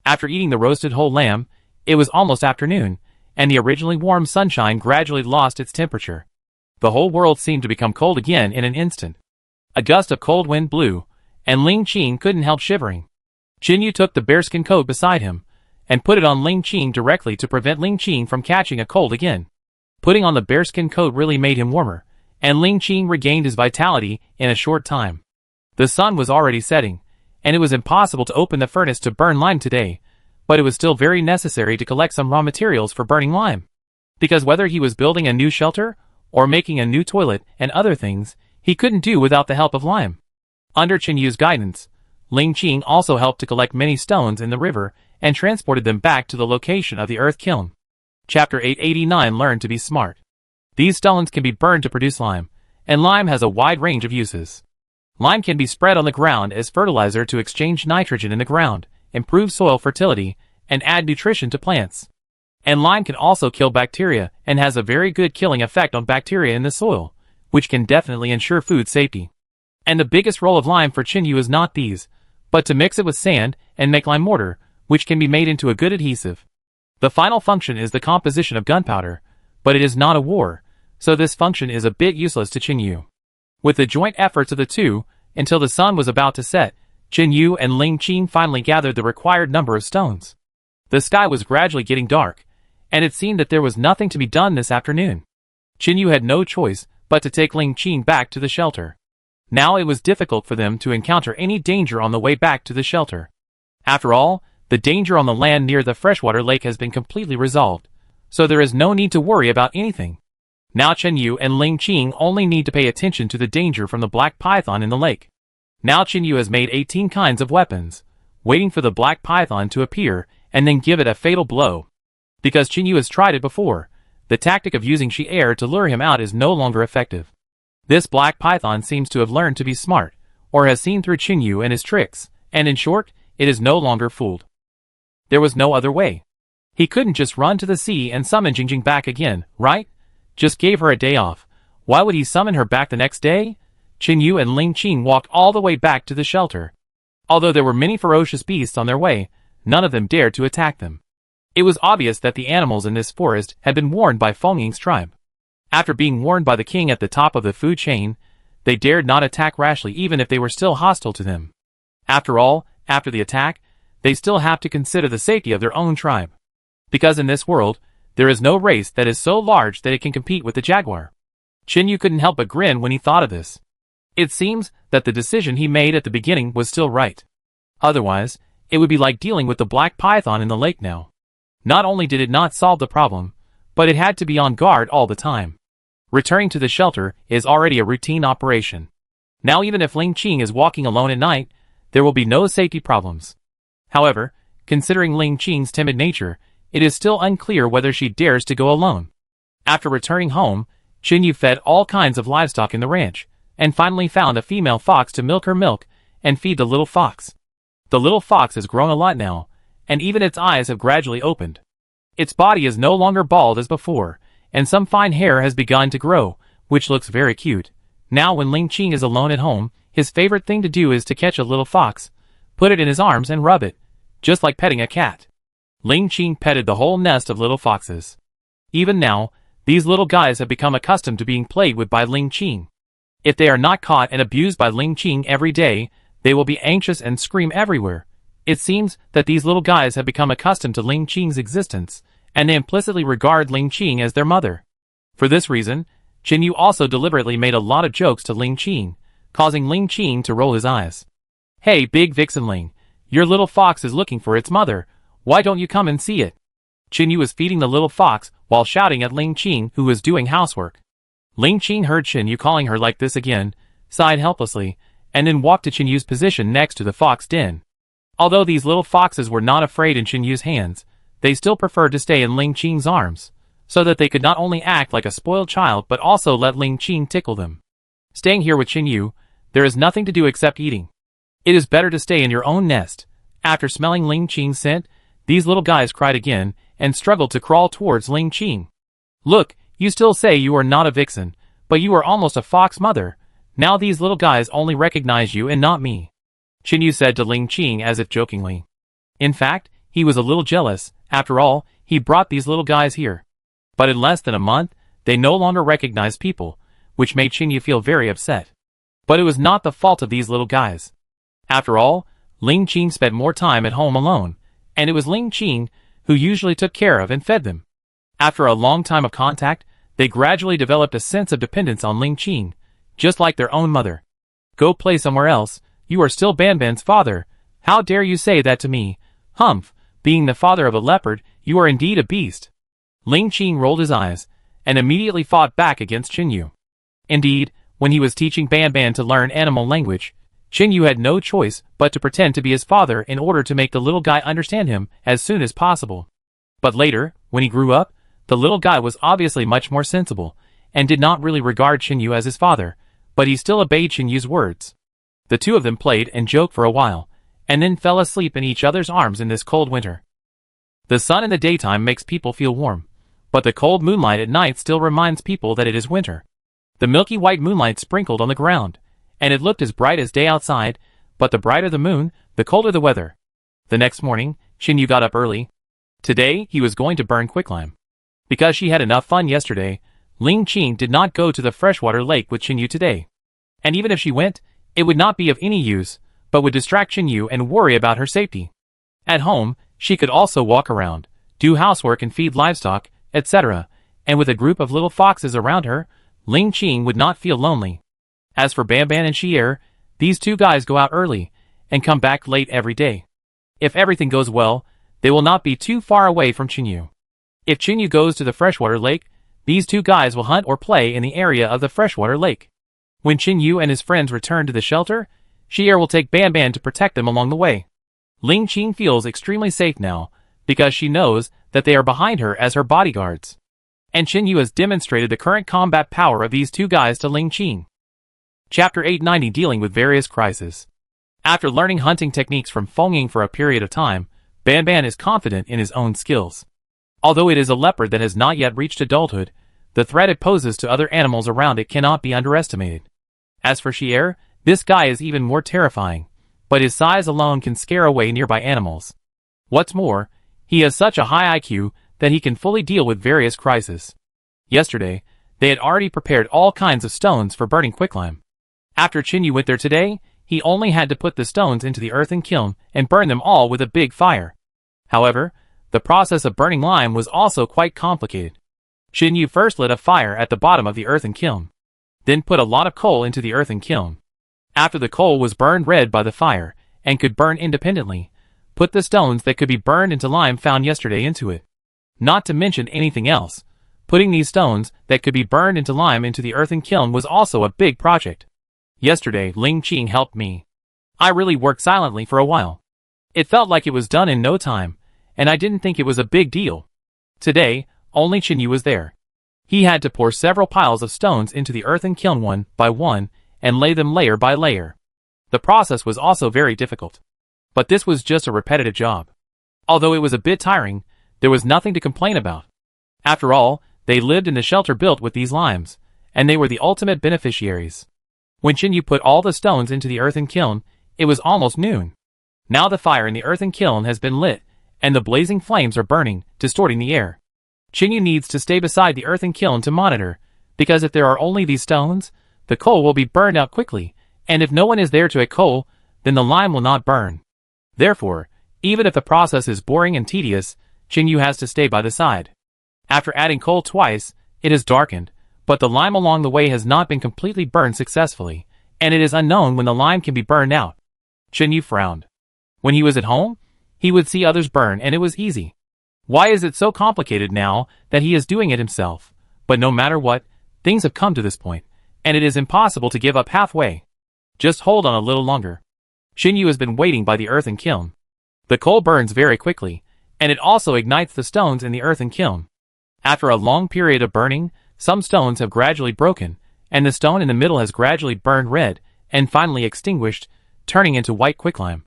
After eating the roasted whole lamb, it was almost afternoon, and the originally warm sunshine gradually lost its temperature. The whole world seemed to become cold again in an instant. A gust of cold wind blew, and Ling Qing couldn't help shivering. Chinyu took the bearskin coat beside him, and put it on Ling Qing directly to prevent Ling Qing from catching a cold again. Putting on the bearskin coat really made him warmer, and Ling Qing regained his vitality in a short time. The sun was already setting, and it was impossible to open the furnace to burn lime today, but it was still very necessary to collect some raw materials for burning lime. Because whether he was building a new shelter, or making a new toilet and other things, he couldn't do without the help of lime. Under Chinyu's guidance, Ling Qing also helped to collect many stones in the river and transported them back to the location of the earth kiln. Chapter 889 Learn to be smart. These stones can be burned to produce lime, and lime has a wide range of uses. Lime can be spread on the ground as fertilizer to exchange nitrogen in the ground, improve soil fertility, and add nutrition to plants. And lime can also kill bacteria and has a very good killing effect on bacteria in the soil, which can definitely ensure food safety. And the biggest role of lime for Chinyu is not these, but to mix it with sand and make lime mortar, which can be made into a good adhesive. The final function is the composition of gunpowder, but it is not a war, so this function is a bit useless to Chinyu. With the joint efforts of the two, until the sun was about to set, Chinyu and Ling Qing finally gathered the required number of stones. The sky was gradually getting dark, and it seemed that there was nothing to be done this afternoon. Chinyu had no choice but to take Ling Qing back to the shelter. Now it was difficult for them to encounter any danger on the way back to the shelter. After all, the danger on the land near the freshwater lake has been completely resolved, so there is no need to worry about anything. Now Chinyu and Ling Qing only need to pay attention to the danger from the black python in the lake. Now Chinyu has made 18 kinds of weapons, waiting for the black python to appear and then give it a fatal blow. Because Chinyu has tried it before, the tactic of using Xier to lure him out is no longer effective. This black python seems to have learned to be smart, or has seen through Chinyu and his tricks, and in short, it is no longer fooled. There was no other way. He couldn't just run to the sea and summon Jingjing back again, right? Just gave her a day off. Why would he summon her back the next day? Chinyu and Ling Qing walked all the way back to the shelter. Although there were many ferocious beasts on their way, none of them dared to attack them. It was obvious that the animals in this forest had been warned by Feng Ying's tribe. After being warned by the king at the top of the food chain, they dared not attack rashly even if they were still hostile to them. After all, after the attack, they still have to consider the safety of their own tribe. Because in this world, there is no race that is so large that it can compete with the jaguar. Chinyu couldn't help but grin when he thought of this. It seems that the decision he made at the beginning was still right. Otherwise, it would be like dealing with the black python in the lake now. Not only did it not solve the problem, but it had to be on guard all the time. Returning to the shelter is already a routine operation. Now even if Ling Qing is walking alone at night, there will be no safety problems. However, considering Ling Qing's timid nature, it is still unclear whether she dares to go alone. After returning home, Qinyu fed all kinds of livestock in the ranch, and finally found a female fox to milk her milk and feed the little fox. The little fox has grown a lot now, and even its eyes have gradually opened. Its body is no longer bald as before, and some fine hair has begun to grow, which looks very cute. Now when Ling Qing is alone at home, his favorite thing to do is to catch a little fox, put it in his arms and rub it, just like petting a cat. Ling Qing petted the whole nest of little foxes. Even now, these little guys have become accustomed to being played with by Ling Qing. If they are not caught and abused by Ling Qing every day, they will be anxious and scream everywhere. It seems that these little guys have become accustomed to Ling Qing's existence, and they implicitly regard Ling Qing as their mother. For this reason, Qinyu also deliberately made a lot of jokes to Ling Qing, causing Ling Qing to roll his eyes. "Hey, big vixen Ling, your little fox is looking for its mother. Why don't you come and see it?" Qinyu was feeding the little fox while shouting at Ling Qing, who was doing housework. Ling Qing heard Qinyu calling her like this again, sighed helplessly, and then walked to Qinyu's position next to the fox den. Although these little foxes were not afraid in Qinyu's hands, they still preferred to stay in Ling Qing's arms, so that they could not only act like a spoiled child but also let Ling Qing tickle them. Staying here with Qinyu, there is nothing to do except eating. It is better to stay in your own nest. After smelling Ling Qing's scent, these little guys cried again and struggled to crawl towards Ling Qing. "Look, you still say you are not a vixen, but you are almost a fox mother. Now these little guys only recognize you and not me," Qinyu said to Ling Qing as if jokingly. In fact, he was a little jealous. After all, he brought these little guys here. But in less than a month, they no longer recognized people, which made Qinyu feel very upset. But it was not the fault of these little guys. After all, Ling Qing spent more time at home alone, and it was Ling Qing who usually took care of and fed them. After a long time of contact, they gradually developed a sense of dependence on Ling Qing, just like their own mother. "Go play somewhere else, you are still Banban's father. How dare you say that to me? Humph, being the father of a leopard, you are indeed a beast." Ling Qing rolled his eyes, and immediately fought back against Qinyu. Indeed, when he was teaching Banban to learn animal language, Qinyu had no choice but to pretend to be his father in order to make the little guy understand him as soon as possible. But later, when he grew up, the little guy was obviously much more sensible, and did not really regard Qinyu as his father, but he still obeyed Qinyu's words. The two of them played and joked for a while, and then fell asleep in each other's arms in this cold winter. The sun in the daytime makes people feel warm, but the cold moonlight at night still reminds people that it is winter. The milky white moonlight sprinkled on the ground, and it looked as bright as day outside, but the brighter the moon, the colder the weather. The next morning, Qinyu got up early. Today, he was going to burn quicklime. Because she had enough fun yesterday, Ling Qing did not go to the freshwater lake with Qinyu today. And even if she went, it would not be of any use, but would distract Qinyu and worry about her safety. At home, she could also walk around, do housework and feed livestock, etc., and with a group of little foxes around her, Ling Qing would not feel lonely. As for Banban and Xier, these two guys go out early, and come back late every day. If everything goes well, they will not be too far away from Qinyu. If Qinyu goes to the freshwater lake, these two guys will hunt or play in the area of the freshwater lake. When Qinyu and his friends return to the shelter, Xier will take Banban to protect them along the way. Ling Qing feels extremely safe now, because she knows that they are behind her as her bodyguards. And Qinyu has demonstrated the current combat power of these two guys to Ling Qing. Chapter 890, Dealing with Various Crises. After learning hunting techniques from Feng for a period of time, Banban is confident in his own skills. Although it is a leopard that has not yet reached adulthood, the threat it poses to other animals around it cannot be underestimated. As for Xier, this guy is even more terrifying, but his size alone can scare away nearby animals. What's more, he has such a high IQ that he can fully deal with various crises. Yesterday, they had already prepared all kinds of stones for burning quicklime. After Qinyu went there today, he only had to put the stones into the earthen kiln and burn them all with a big fire. However, the process of burning lime was also quite complicated. Qinyu first lit a fire at the bottom of the earthen kiln, then put a lot of coal into the earthen kiln. After the coal was burned red by the fire, and could burn independently, put the stones that could be burned into lime found yesterday into it. Not to mention anything else. Putting these stones that could be burned into lime into the earthen kiln was also a big project. Yesterday, Ling Qing helped me. I really worked silently for a while. It felt like it was done in no time, and I didn't think it was a big deal. Today, only Qinyu was there. He had to pour several piles of stones into the earthen kiln one by one and lay them layer by layer. The process was also very difficult. But this was just a repetitive job. Although it was a bit tiring, there was nothing to complain about. After all, they lived in the shelter built with these limes, and they were the ultimate beneficiaries. When Qinyu put all the stones into the earthen kiln, it was almost noon. Now the fire in the earthen kiln has been lit, and the blazing flames are burning, distorting the air. Qinyu needs to stay beside the earthen kiln to monitor, because if there are only these stones, the coal will be burned out quickly, and if no one is there to add coal, then the lime will not burn. Therefore, even if the process is boring and tedious, Qinyu has to stay by the side. After adding coal twice, it is darkened, but the lime along the way has not been completely burned successfully, and it is unknown when the lime can be burned out. Qinyu frowned. When he was at home, he would see others burn and it was easy. Why is it so complicated now that he is doing it himself? But no matter what, things have come to this point, and it is impossible to give up halfway. Just hold on a little longer. Qinyu has been waiting by the earthen kiln. The coal burns very quickly, and it also ignites the stones in the earthen kiln. After a long period of burning, some stones have gradually broken, and the stone in the middle has gradually burned red, and finally extinguished, turning into white quicklime.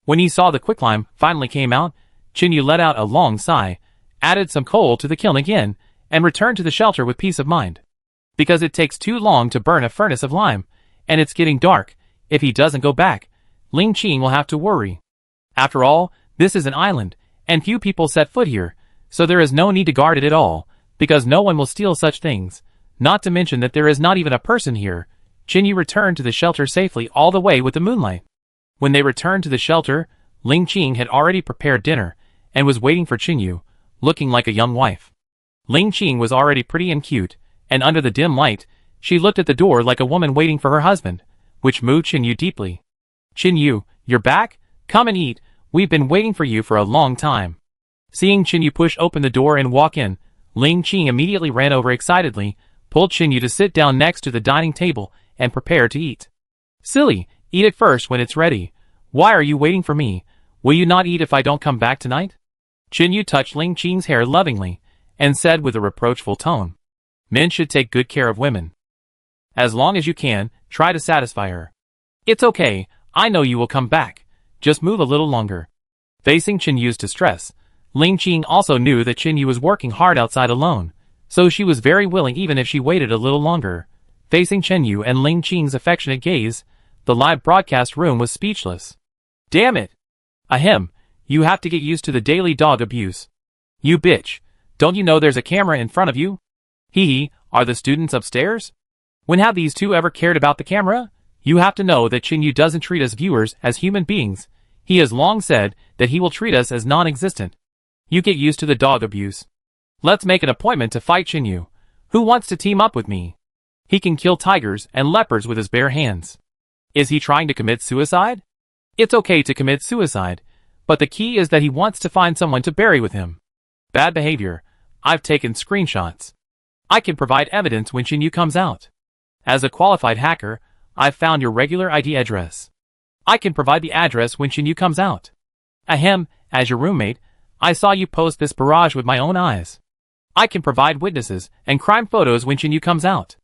When he saw the quicklime finally came out, Qinyu let out a long sigh, added some coal to the kiln again, and returned to the shelter with peace of mind. Because it takes too long to burn a furnace of lime, and it's getting dark, if he doesn't go back, Ling Qing will have to worry. After all, this is an island, and few people set foot here, so there is no need to guard it at all, because no one will steal such things, not to mention that there is not even a person here. Qinyu returned to the shelter safely all the way with the moonlight. When they returned to the shelter, Ling Qing had already prepared dinner, and was waiting for Qinyu, looking like a young wife. Ling Qing was already pretty and cute, and under the dim light, she looked at the door like a woman waiting for her husband, which moved Qinyu deeply. "Qinyu, you're back? Come and eat, we've been waiting for you for a long time." Seeing Qinyu push open the door and walk in, Ling Qing immediately ran over excitedly, pulled Qinyu to sit down next to the dining table, and prepared to eat. "Silly, eat it first when it's ready. Why are you waiting for me? Will you not eat if I don't come back tonight?" Qinyu touched Ling Qing's hair lovingly, and said with a reproachful tone, "Men should take good care of women. As long as you can, try to satisfy her. It's okay, I know you will come back. Just move a little longer." Facing Qinyu's distress, Ling Qing also knew that Qinyu was working hard outside alone, so she was very willing even if she waited a little longer. Facing Qinyu and Ling Qing's affectionate gaze, the live broadcast room was speechless. "Damn it! Ahem, you have to get used to the daily dog abuse. You bitch, don't you know there's a camera in front of you? Hee, are the students upstairs? When have these two ever cared about the camera? You have to know that Qinyu doesn't treat us viewers as human beings. He has long said that he will treat us as non-existent. You get used to the dog abuse. Let's make an appointment to fight Qinyu. Who wants to team up with me? He can kill tigers and leopards with his bare hands. Is he trying to commit suicide? It's okay to commit suicide, but the key is that he wants to find someone to bury with him. Bad behavior. I've taken screenshots. I can provide evidence when Qinyu comes out. As a qualified hacker, I've found your regular ID address. I can provide the address when Qinyu comes out. Ahem, as your roommate, I saw you post this barrage with my own eyes. I can provide witnesses and crime photos when Qinyu comes out.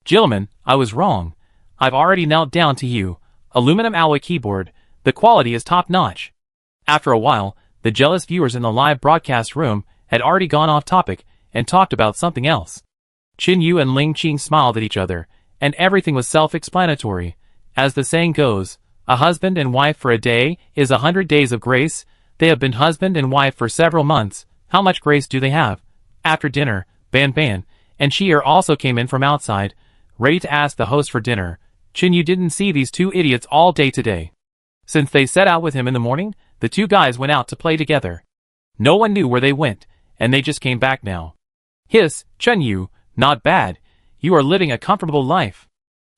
Gentlemen, I was wrong. I've already knelt down to you. Aluminum alloy keyboard. The quality is top-notch." After a while, the jealous viewers in the live broadcast room had already gone off topic and talked about something else. Qinyu and Ling Qing smiled at each other, and everything was self-explanatory. As the saying goes, a husband and wife for a day is 100 days of grace. They have been husband and wife for several months. How much grace do they have? After dinner, Ban and Shier also came in from outside, ready to ask the host for dinner. Qinyu didn't see these two idiots all day today. Since they set out with him in the morning, the two guys went out to play together. No one knew where they went, and they just came back now. Hiss, Qinyu, not bad. You are living a comfortable life.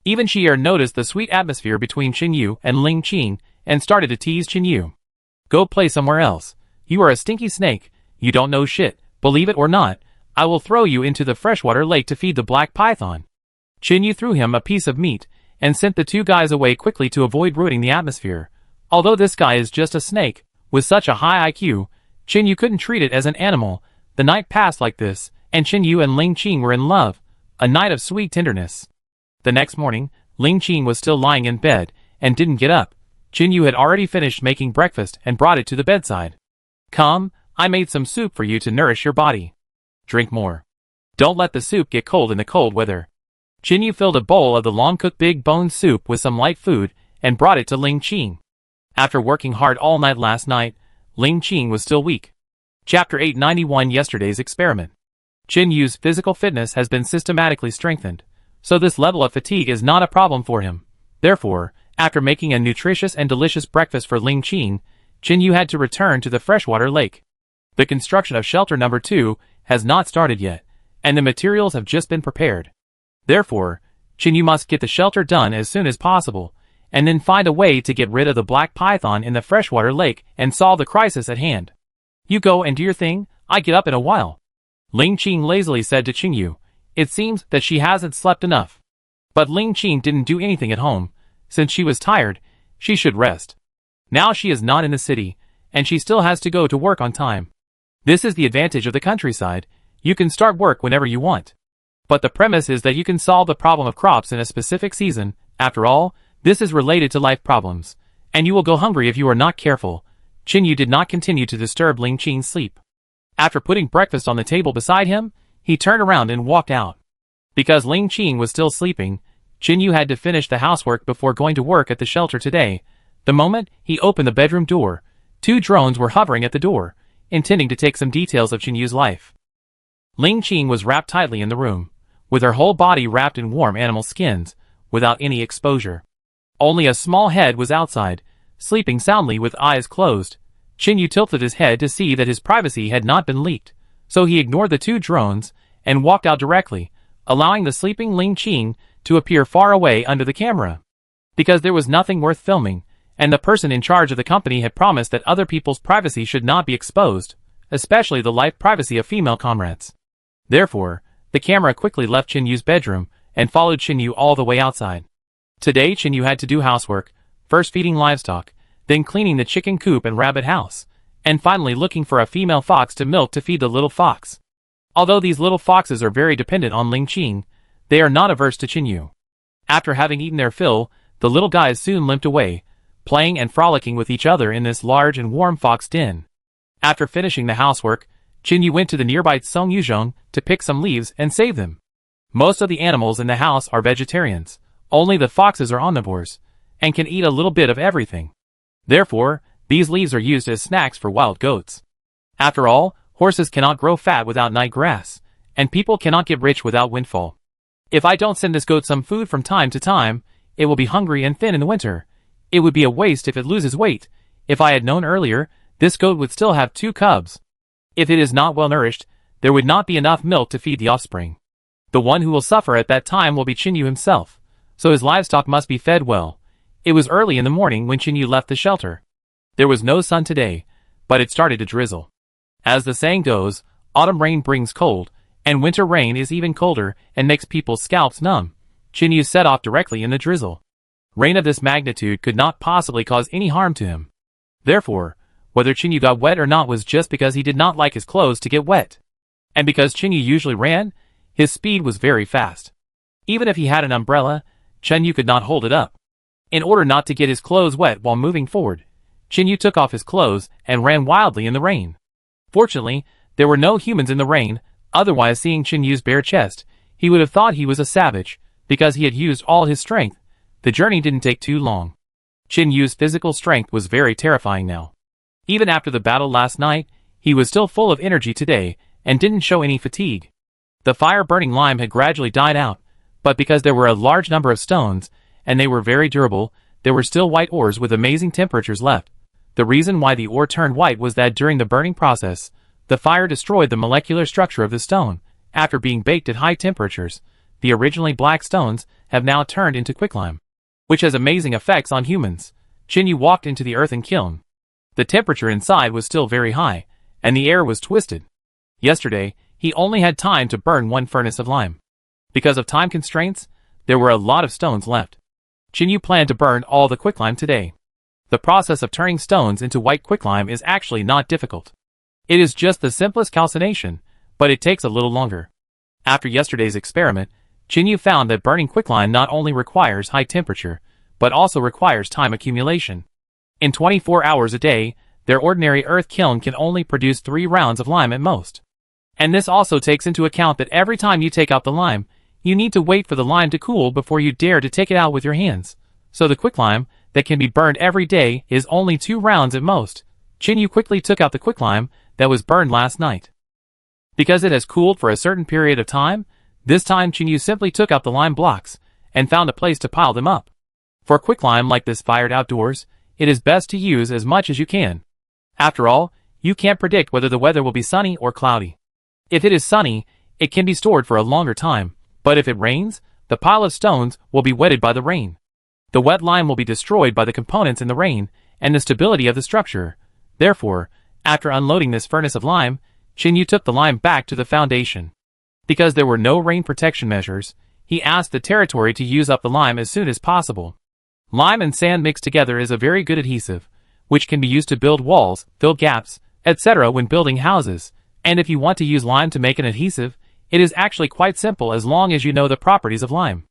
Even Shier noticed the sweet atmosphere between Qinyu and Ling Qing, and started to tease Qinyu. Go play somewhere else. You are a stinky snake. You don't know shit. Believe it or not, I will throw you into the freshwater lake to feed the black python. Chinyu threw him a piece of meat, and sent the two guys away quickly to avoid ruining the atmosphere. Although this guy is just a snake, with such a high IQ, Chinyu couldn't treat it as an animal. The night passed like this, and Chinyu and Ling Qing were in love, a night of sweet tenderness. The next morning, Ling Qing was still lying in bed, and didn't get up. Chinyu had already finished making breakfast and brought it to the bedside. Come, I made some soup for you to nourish your body. Drink more. Don't let the soup get cold in the cold weather. Chinyu filled a bowl of the long-cooked big bone soup with some light food, and brought it to Ling Qing. After working hard all night last night, Ling Qing was still weak. Chapter 891 Yesterday's Experiment. Chinyu's physical fitness has been systematically strengthened, so this level of fatigue is not a problem for him. Therefore, after making a nutritious and delicious breakfast for Ling Qing, Chinyu had to return to the freshwater lake. The construction of shelter number 2 has not started yet, and the materials have just been prepared. Therefore, Chinyu must get the shelter done as soon as possible, and then find a way to get rid of the black python in the freshwater lake and solve the crisis at hand. You go and do your thing, I get up in a while. Ling Qing lazily said to Chinyu. It seems that she hasn't slept enough. But Ling Qing didn't do anything at home. Since she was tired, she should rest. Now she is not in the city, and she still has to go to work on time. This is the advantage of the countryside. You can start work whenever you want. But the premise is that you can solve the problem of crops in a specific season. After all, this is related to life problems, and you will go hungry if you are not careful. Chinyu did not continue to disturb Ling Qing's sleep. After putting breakfast on the table beside him, he turned around and walked out. Because Ling Qing was still sleeping, Chinyu had to finish the housework before going to work at the shelter today. The moment he opened the bedroom door, 2 drones were hovering at the door, intending to take some details of Chinyu's life. Ling Qing was wrapped tightly in the room, with her whole body wrapped in warm animal skins, without any exposure. Only a small head was outside, sleeping soundly with eyes closed. Chinyu tilted his head to see that his privacy had not been leaked, so he ignored the 2 drones, and walked out directly, allowing the sleeping Ling Qing to appear far away under the camera. Because there was nothing worth filming, and the person in charge of the company had promised that other people's privacy should not be exposed, especially the life privacy of female comrades. Therefore, the camera quickly left Chinyu's bedroom, and followed Chinyu all the way outside. Today Chinyu had to do housework, first feeding livestock, then cleaning the chicken coop and rabbit house, and finally looking for a female fox to milk to feed the little fox. Although these little foxes are very dependent on Ling Qing, they are not averse to Chinyu. After having eaten their fill, the little guys soon limped away, playing and frolicking with each other in this large and warm fox den. After finishing the housework, Chinyu went to the nearby Songyuzhong to pick some leaves and save them. Most of the animals in the house are vegetarians. Only the foxes are omnivores, and can eat a little bit of everything. Therefore, these leaves are used as snacks for wild goats. After all, horses cannot grow fat without night grass, and people cannot get rich without windfall. If I don't send this goat some food from time to time, it will be hungry and thin in the winter. It would be a waste if it loses weight. If I had known earlier, this goat would still have 2 cubs. If it is not well nourished, there would not be enough milk to feed the offspring. The one who will suffer at that time will be Chinyu himself, so his livestock must be fed well. It was early in the morning when Chinyu left the shelter. There was no sun today, but it started to drizzle. As the saying goes, autumn rain brings cold, and winter rain is even colder and makes people's scalps numb. Chinyu set off directly in the drizzle. Rain of this magnitude could not possibly cause any harm to him. Therefore, whether Chinyu got wet or not was just because he did not like his clothes to get wet. And because Chinyu usually ran, his speed was very fast. Even if he had an umbrella, Chinyu could not hold it up. In order not to get his clothes wet while moving forward, Chinyu took off his clothes and ran wildly in the rain. Fortunately, there were no humans in the rain, otherwise seeing Chinyu's bare chest, he would have thought he was a savage, because he had used all his strength. The journey didn't take too long. Chinyu's physical strength was very terrifying now. Even after the battle last night, he was still full of energy today, and didn't show any fatigue. The fire-burning lime had gradually died out, but because there were a large number of stones, and they were very durable, there were still white ores with amazing temperatures left. The reason why the ore turned white was that during the burning process, the fire destroyed the molecular structure of the stone. After being baked at high temperatures, the originally black stones have now turned into quicklime, which has amazing effects on humans. Chinyu walked into the earthen kiln. The temperature inside was still very high, and the air was twisted. Yesterday, he only had time to burn 1 furnace of lime. Because of time constraints, there were a lot of stones left. Jinyu planned to burn all the quicklime today. The process of turning stones into white quicklime is actually not difficult. It is just the simplest calcination, but it takes a little longer. After yesterday's experiment, Jinyu found that burning quicklime not only requires high temperature, but also requires time accumulation. In 24 hours a day, their ordinary earth kiln can only produce 3 rounds of lime at most. And this also takes into account that every time you take out the lime, you need to wait for the lime to cool before you dare to take it out with your hands. So the quicklime that can be burned every day is only 2 rounds at most. Jinyu quickly took out the quicklime that was burned last night. Because it has cooled for a certain period of time, this time Jinyu simply took out the lime blocks and found a place to pile them up. For quicklime like this fired outdoors, it is best to use as much as you can. After all, you can't predict whether the weather will be sunny or cloudy. If it is sunny, it can be stored for a longer time, but if it rains, the pile of stones will be wetted by the rain. The wet lime will be destroyed by the components in the rain and the stability of the structure. Therefore, after unloading this furnace of lime, Jinyu took the lime back to the foundation. Because there were no rain protection measures, he asked the territory to use up the lime as soon as possible. Lime and sand mixed together is a very good adhesive, which can be used to build walls, fill gaps, etc. when building houses, and if you want to use lime to make an adhesive, it is actually quite simple as long as you know the properties of lime.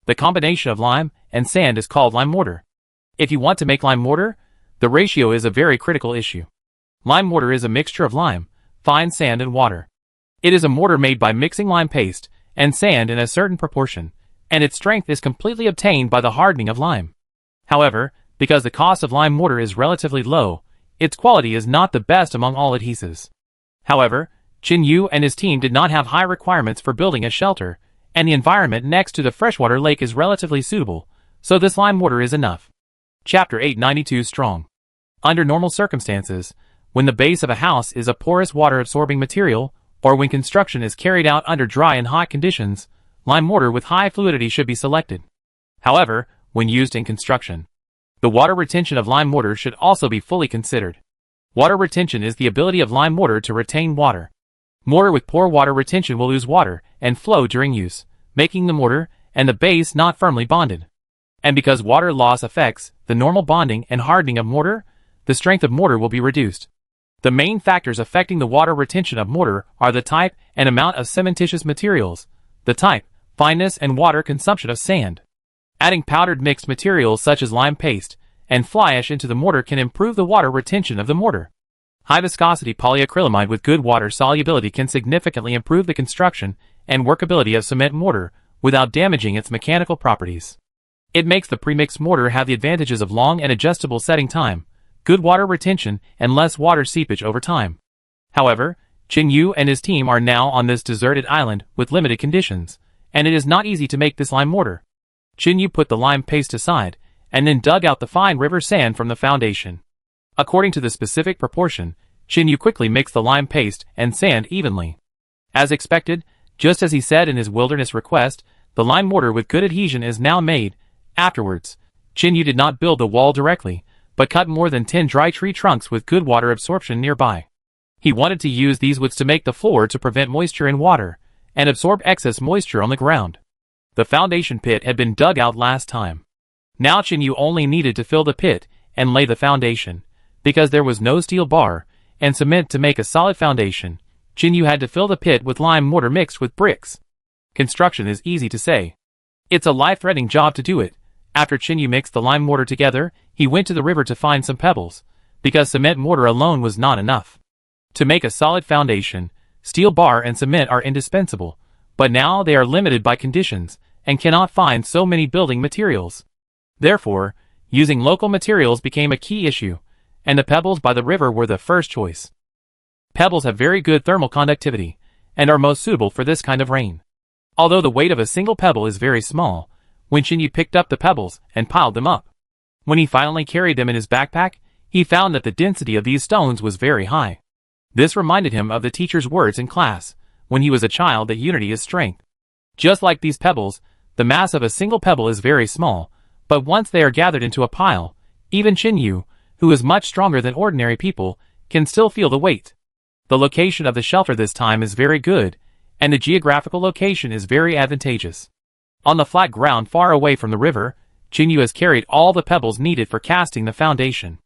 The combination of lime and sand is called lime mortar. If you want to make lime mortar, the ratio is a very critical issue. Lime mortar is a mixture of lime, fine sand and water. It is a mortar made by mixing lime paste and sand in a certain proportion, and its strength is completely obtained by the hardening of lime. However, because the cost of lime mortar is relatively low, its quality is not the best among all adhesives. However, Jinyu and his team did not have high requirements for building a shelter, and the environment next to the freshwater lake is relatively suitable, so this lime mortar is enough. Chapter 892 Strong. Under normal circumstances, when the base of a house is a porous water-absorbing material, or when construction is carried out under dry and hot conditions, lime mortar with high fluidity should be selected. However, when used in construction, the water retention of lime mortar should also be fully considered. Water retention is the ability of lime mortar to retain water. Mortar with poor water retention will lose water and flow during use, making the mortar and the base not firmly bonded. And because water loss affects the normal bonding and hardening of mortar, the strength of mortar will be reduced. The main factors affecting the water retention of mortar are the type and amount of cementitious materials, the type, fineness and water consumption of sand. Adding powdered mixed materials such as lime paste and fly ash into the mortar can improve the water retention of the mortar. High viscosity polyacrylamide with good water solubility can significantly improve the construction and workability of cement mortar without damaging its mechanical properties. It makes the premixed mortar have the advantages of long and adjustable setting time, good water retention, and less water seepage over time. However, Jinyu and his team are now on this deserted island with limited conditions, and it is not easy to make this lime mortar. Jinyu put the lime paste aside, and then dug out the fine river sand from the foundation. According to the specific proportion, Jinyu quickly mixed the lime paste and sand evenly. As expected, just as he said in his wilderness request, the lime mortar with good adhesion is now made. Afterwards, Jinyu did not build the wall directly, but cut more than 10 dry tree trunks with good water absorption nearby. He wanted to use these woods to make the floor to prevent moisture in water, and absorb excess moisture on the ground. The foundation pit had been dug out last time. Now Jinyu only needed to fill the pit and lay the foundation. Because there was no steel bar and cement to make a solid foundation, Jinyu had to fill the pit with lime mortar mixed with bricks. Construction is easy to say. It's a life-threatening job to do it. After Jinyu mixed the lime mortar together, he went to the river to find some pebbles, because cement mortar alone was not enough. To make a solid foundation, steel bar and cement are indispensable, but now they are limited by conditions and cannot find so many building materials. Therefore, using local materials became a key issue, and the pebbles by the river were the first choice. Pebbles have very good thermal conductivity, and are most suitable for this kind of rain. Although the weight of a single pebble is very small, when Jinyu picked up the pebbles and piled them up, when he finally carried them in his backpack, he found that the density of these stones was very high. This reminded him of the teacher's words in class, when he was a child, that unity is strength. Just like these pebbles, the mass of a single pebble is very small, but once they are gathered into a pile, even Jinyu, who is much stronger than ordinary people, can still feel the weight. The location of the shelter this time is very good, and the geographical location is very advantageous. On the flat ground far away from the river, Jinyu has carried all the pebbles needed for casting the foundation.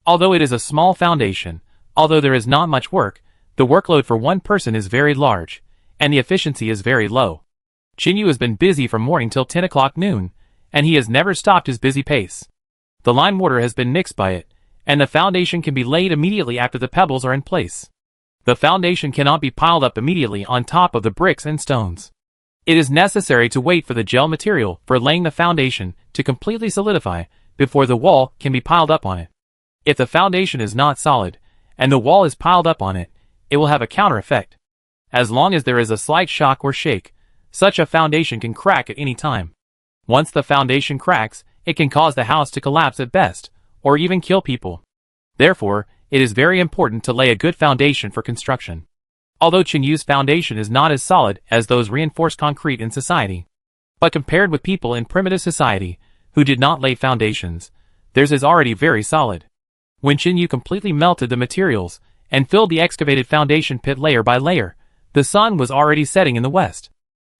Although it is a small foundation, although there is not much work, the workload for one person is very large, and the efficiency is very low. Jinyu has been busy from morning till 10 o'clock noon, and he has never stopped his busy pace. The lime mortar has been mixed by it, and the foundation can be laid immediately after the pebbles are in place. The foundation cannot be piled up immediately on top of the bricks and stones. It is necessary to wait for the gel material for laying the foundation to completely solidify before the wall can be piled up on it. If the foundation is not solid, and the wall is piled up on it, it will have a counter effect. As long as there is a slight shock or shake, such a foundation can crack at any time. Once the foundation cracks, it can cause the house to collapse at best, or even kill people. Therefore, it is very important to lay a good foundation for construction. Although Chinyu's foundation is not as solid as those reinforced concrete in society, but compared with people in primitive society who did not lay foundations, theirs is already very solid. When Chinyu completely melted the materials and filled the excavated foundation pit layer by layer, the sun was already setting in the west.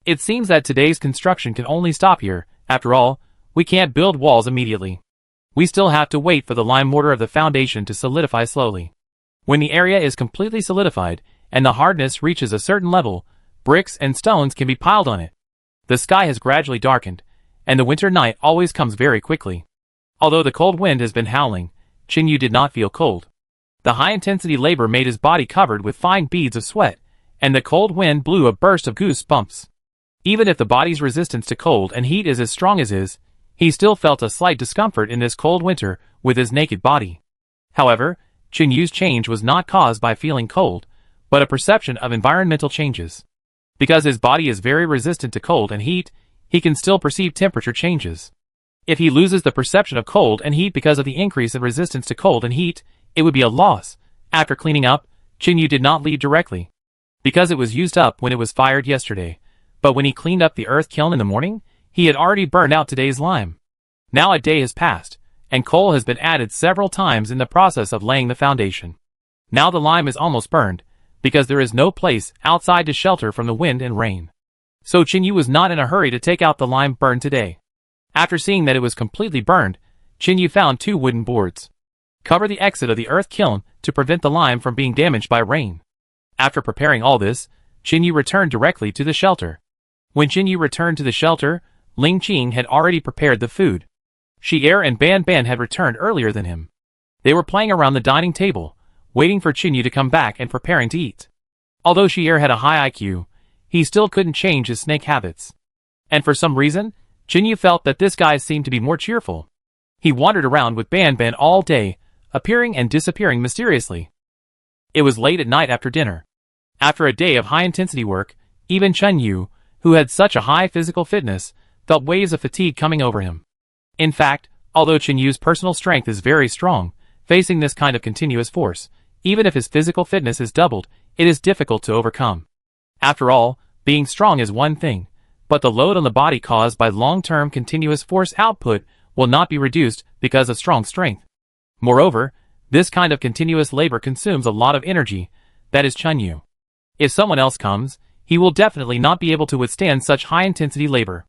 It seems that today's construction can only stop here. After all, we can't build walls immediately. We still have to wait for the lime mortar of the foundation to solidify slowly. When the area is completely solidified and the hardness reaches a certain level, bricks and stones can be piled on it. The sky has gradually darkened, and the winter night always comes very quickly. Although the cold wind has been howling, Chinyu did not feel cold. The high-intensity labor made his body covered with fine beads of sweat, and the cold wind blew a burst of goosebumps. Even if the body's resistance to cold and heat is as strong as his, he still felt a slight discomfort in this cold winter with his naked body. However, Chinyu's change was not caused by feeling cold, but a perception of environmental changes. Because his body is very resistant to cold and heat, he can still perceive temperature changes. If he loses the perception of cold and heat because of the increase in resistance to cold and heat, it would be a loss. After cleaning up, Chinyu did not leave directly, because it was used up when it was fired yesterday. But when he cleaned up the earth kiln in the morning, he had already burned out today's lime. Now a day has passed, and coal has been added several times in the process of laying the foundation. Now the lime is almost burned, because there is no place outside to shelter from the wind and rain. So Chinyu was not in a hurry to take out the lime burned today. After seeing that it was completely burned, Chinyu found 2 wooden boards. Cover the exit of the earth kiln to prevent the lime from being damaged by rain. After preparing all this, Chinyu returned directly to the shelter. When Chinyu returned to the shelter, Ling Qing had already prepared the food. Shi'er and Ban Ban had returned earlier than him. They were playing around the dining table, waiting for Chinyu to come back and preparing to eat. Although Shi'er had a high IQ, he still couldn't change his snake habits. And for some reason, Chinyu felt that this guy seemed to be more cheerful. He wandered around with Ban Ban all day, appearing and disappearing mysteriously. It was late at night after dinner. After a day of high-intensity work, even Chinyu, who had such a high physical fitness, felt waves of fatigue coming over him. In fact, although Chinyu's personal strength is very strong, facing this kind of continuous force, even if his physical fitness is doubled, it is difficult to overcome. After all, being strong is one thing, but the load on the body caused by long-term continuous force output will not be reduced because of strong strength. Moreover, this kind of continuous labor consumes a lot of energy, that is Chinyu. If someone else comes, he will definitely not be able to withstand such high-intensity labor.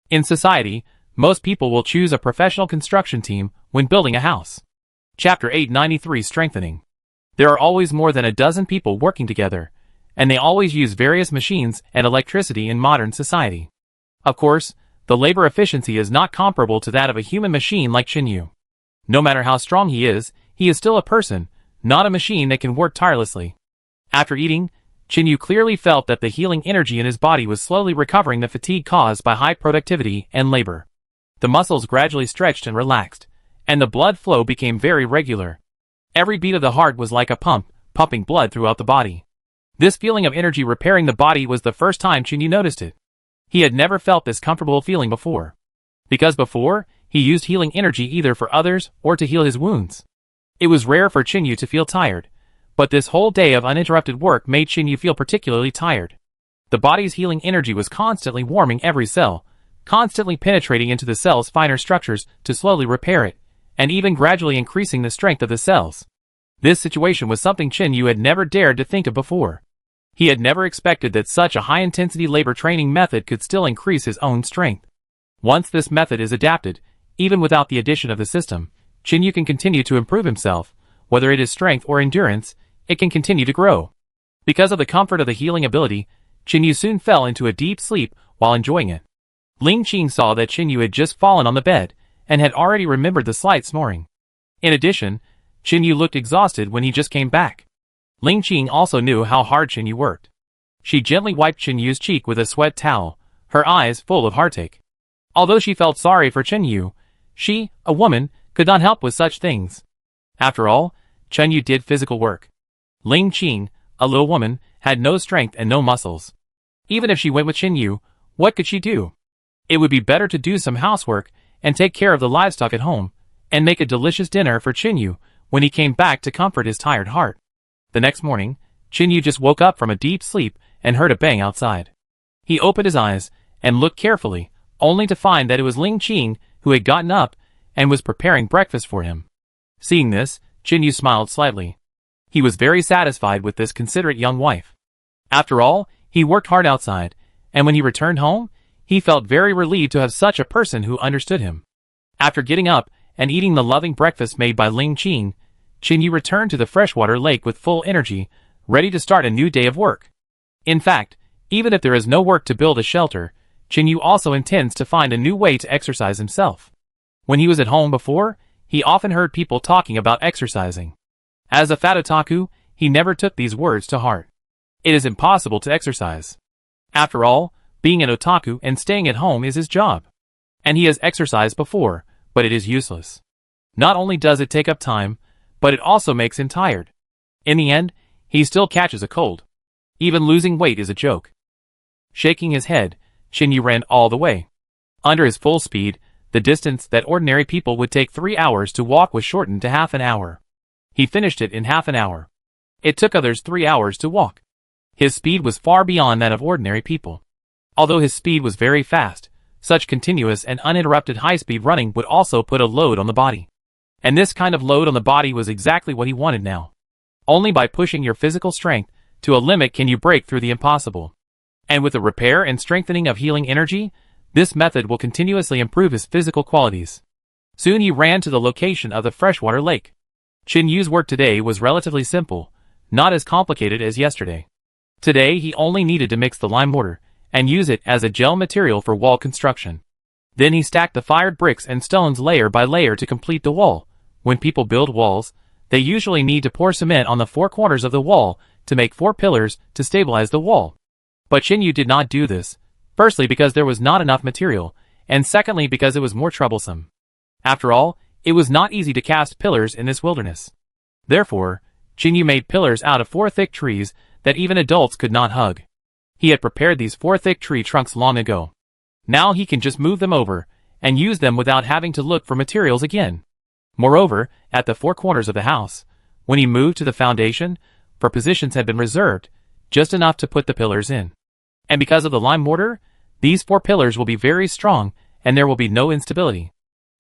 In society, most people will choose a professional construction team when building a house. Chapter 893 Strengthening. There are always more than a dozen people working together, and they always use various machines and electricity in modern society. Of course, the labor efficiency is not comparable to that of a human machine like Chinyu. No matter how strong he is still a person, not a machine that can work tirelessly. After eating, Chinyu clearly felt that the healing energy in his body was slowly recovering the fatigue caused by high productivity and labor. The muscles gradually stretched and relaxed, and the blood flow became very regular. Every beat of the heart was like a pump, pumping blood throughout the body. This feeling of energy repairing the body was the first time Chinyu noticed it. He had never felt this comfortable feeling before. Because before, he used healing energy either for others or to heal his wounds. It was rare for Chinyu to feel tired, but this whole day of uninterrupted work made Chinyu feel particularly tired. The body's healing energy was constantly warming every cell, constantly penetrating into the cell's finer structures to slowly repair it, and even gradually increasing the strength of the cells. This situation was something Qin Yu had never dared to think of before. He had never expected that such a high-intensity labor training method could still increase his own strength. Once this method is adapted, even without the addition of the system, Qin Yu can continue to improve himself. Whether it is strength or endurance, it can continue to grow. Because of the comfort of the healing ability, Qin Yu soon fell into a deep sleep while enjoying it. Ling Qing saw that Qin Yu had just fallen on the bed, and had already remembered the slight snoring. In addition, Qin Yu looked exhausted when he just came back. Ling Qing also knew how hard Qin Yu worked. She gently wiped Qin Yu's cheek with a sweat towel, her eyes full of heartache. Although she felt sorry for Qin Yu, she, a woman, could not help with such things. After all, Qin Yu did physical work. Ling Qing, a little woman, had no strength and no muscles. Even if she went with Qin Yu, what could she do? It would be better to do some housework and take care of the livestock at home, and make a delicious dinner for Qin Yu when he came back to comfort his tired heart. The next morning, Qin Yu just woke up from a deep sleep and heard a bang outside. He opened his eyes and looked carefully, only to find that it was Ling Qing who had gotten up and was preparing breakfast for him. Seeing this, Qin Yu smiled slightly. He was very satisfied with this considerate young wife. After all, he worked hard outside, and when he returned home, he felt very relieved to have such a person who understood him. After getting up and eating the loving breakfast made by Ling Qing, Qin Yu returned to the freshwater lake with full energy, ready to start a new day of work. In fact, even if there is no work to build a shelter, Qin Yu also intends to find a new way to exercise himself. When he was at home before, he often heard people talking about exercising. As a fat otaku, he never took these words to heart. It is impossible to exercise. After all, being an otaku and staying at home is his job. And he has exercised before, but it is useless. Not only does it take up time, but it also makes him tired. In the end, he still catches a cold. Even losing weight is a joke. Shaking his head, Qin Yu ran all the way. Under his full speed, the distance that ordinary people would take 3 hours to walk was shortened to half an hour. He finished it in half an hour. It took others 3 hours to walk. His speed was far beyond that of ordinary people. Although his speed was very fast, such continuous and uninterrupted high-speed running would also put a load on the body. And this kind of load on the body was exactly what he wanted now. Only by pushing your physical strength to a limit can you break through the impossible. And with the repair and strengthening of healing energy, this method will continuously improve his physical qualities. Soon he ran to the location of the freshwater lake. Qin Yu's work today was relatively simple, not as complicated as yesterday. Today he only needed to mix the lime mortar and use it as a gel material for wall construction. Then he stacked the fired bricks and stones layer by layer to complete the wall. When people build walls, they usually need to pour cement on the 4 corners of the wall to make 4 pillars to stabilize the wall. But Qin Yu did not do this, firstly because there was not enough material, and secondly because it was more troublesome. After all, it was not easy to cast pillars in this wilderness. Therefore, Qin Yu made pillars out of 4 thick trees that even adults could not hug. He had prepared these 4 thick tree trunks long ago. Now he can just move them over and use them without having to look for materials again. Moreover, at the 4 corners of the house, when he moved to the foundation, for positions had been reserved, just enough to put the pillars in. And because of the lime mortar, these 4 pillars will be very strong and there will be no instability.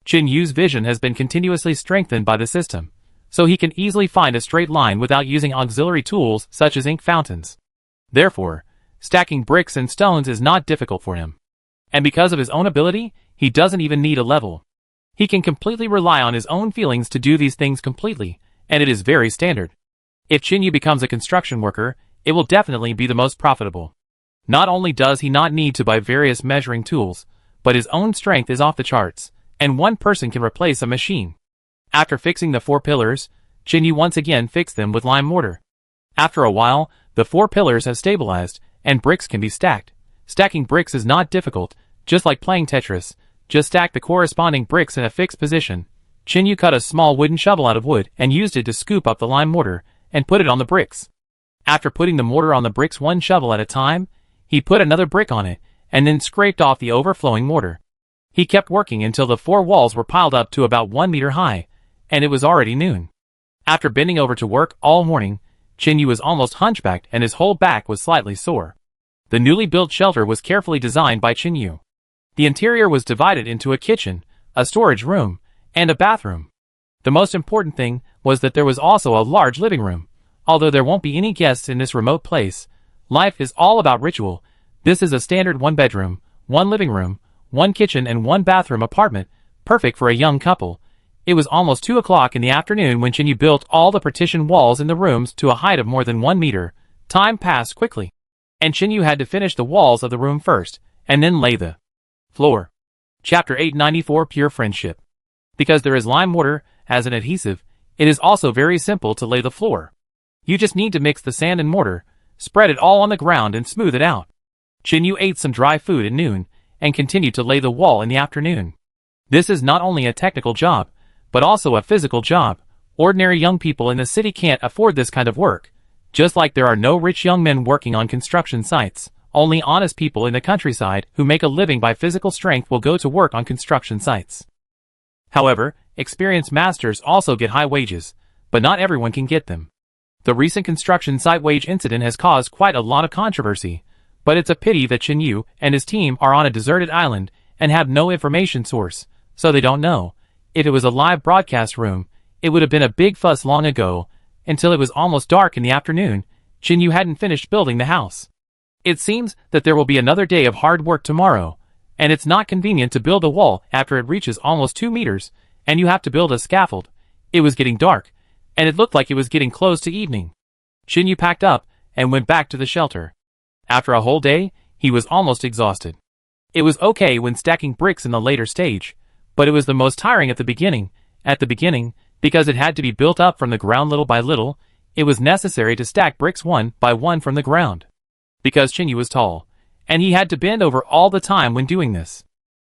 Qin Yu's vision has been continuously strengthened by the system, so he can easily find a straight line without using auxiliary tools such as ink fountains. Therefore, stacking bricks and stones is not difficult for him. And because of his own ability, he doesn't even need a level. He can completely rely on his own feelings to do these things completely, and it is very standard. If Qin Yu becomes a construction worker, it will definitely be the most profitable. Not only does he not need to buy various measuring tools, but his own strength is off the charts, and one person can replace a machine. After fixing the 4 pillars, Qin Yu once again fixed them with lime mortar. After a while, the 4 pillars have stabilized, and bricks can be stacked. Stacking bricks is not difficult, just like playing Tetris. Just stack the corresponding bricks in a fixed position. Qin Yu cut a small wooden shovel out of wood and used it to scoop up the lime mortar and put it on the bricks. After putting the mortar on the bricks one shovel at a time, he put another brick on it and then scraped off the overflowing mortar. He kept working until the 4 walls were piled up to about 1 meter high, and it was already noon. After bending over to work all morning, Qin Yu was almost hunchbacked and his whole back was slightly sore. The newly built shelter was carefully designed by Qin Yu. The interior was divided into a kitchen, a storage room, and a bathroom. The most important thing was that there was also a large living room. Although there won't be any guests in this remote place, life is all about ritual. This is a standard 1-bedroom, 1 living room, 1 kitchen and 1 bathroom apartment, perfect for a young couple. It was almost 2 o'clock in the afternoon when Chinyu built all the partition walls in the rooms to a height of more than 1 meter. Time passed quickly, and Chinyu had to finish the walls of the room first, and then lay the floor. Chapter 894 Pure Friendship. Because there is lime mortar as an adhesive, it is also very simple to lay the floor. You just need to mix the sand and mortar, spread it all on the ground and smooth it out. Chinyu ate some dry food at noon, and continued to lay the wall in the afternoon. This is not only a technical job, but also a physical job. Ordinary young people in the city can't afford this kind of work. Just like there are no rich young men working on construction sites, only honest people in the countryside who make a living by physical strength will go to work on construction sites. However, experienced masters also get high wages, but not everyone can get them. The recent construction site wage incident has caused quite a lot of controversy, but it's a pity that Chinyu and his team are on a deserted island and have no information source, so they don't know. If it was a live broadcast room, it would have been a big fuss long ago. Until it was almost dark in the afternoon, Chinyu hadn't finished building the house. It seems that there will be another day of hard work tomorrow, and it's not convenient to build a wall after it reaches almost 2 meters, and you have to build a scaffold. It was getting dark, and it looked like it was getting close to evening. Chinyu packed up and went back to the shelter. After a whole day, he was almost exhausted. It was okay when stacking bricks in the later stage, but it was the most tiring at the beginning. Because it had to be built up from the ground little by little, it was necessary to stack bricks one by one from the ground. Because Chinyu was tall, and he had to bend over all the time when doing this.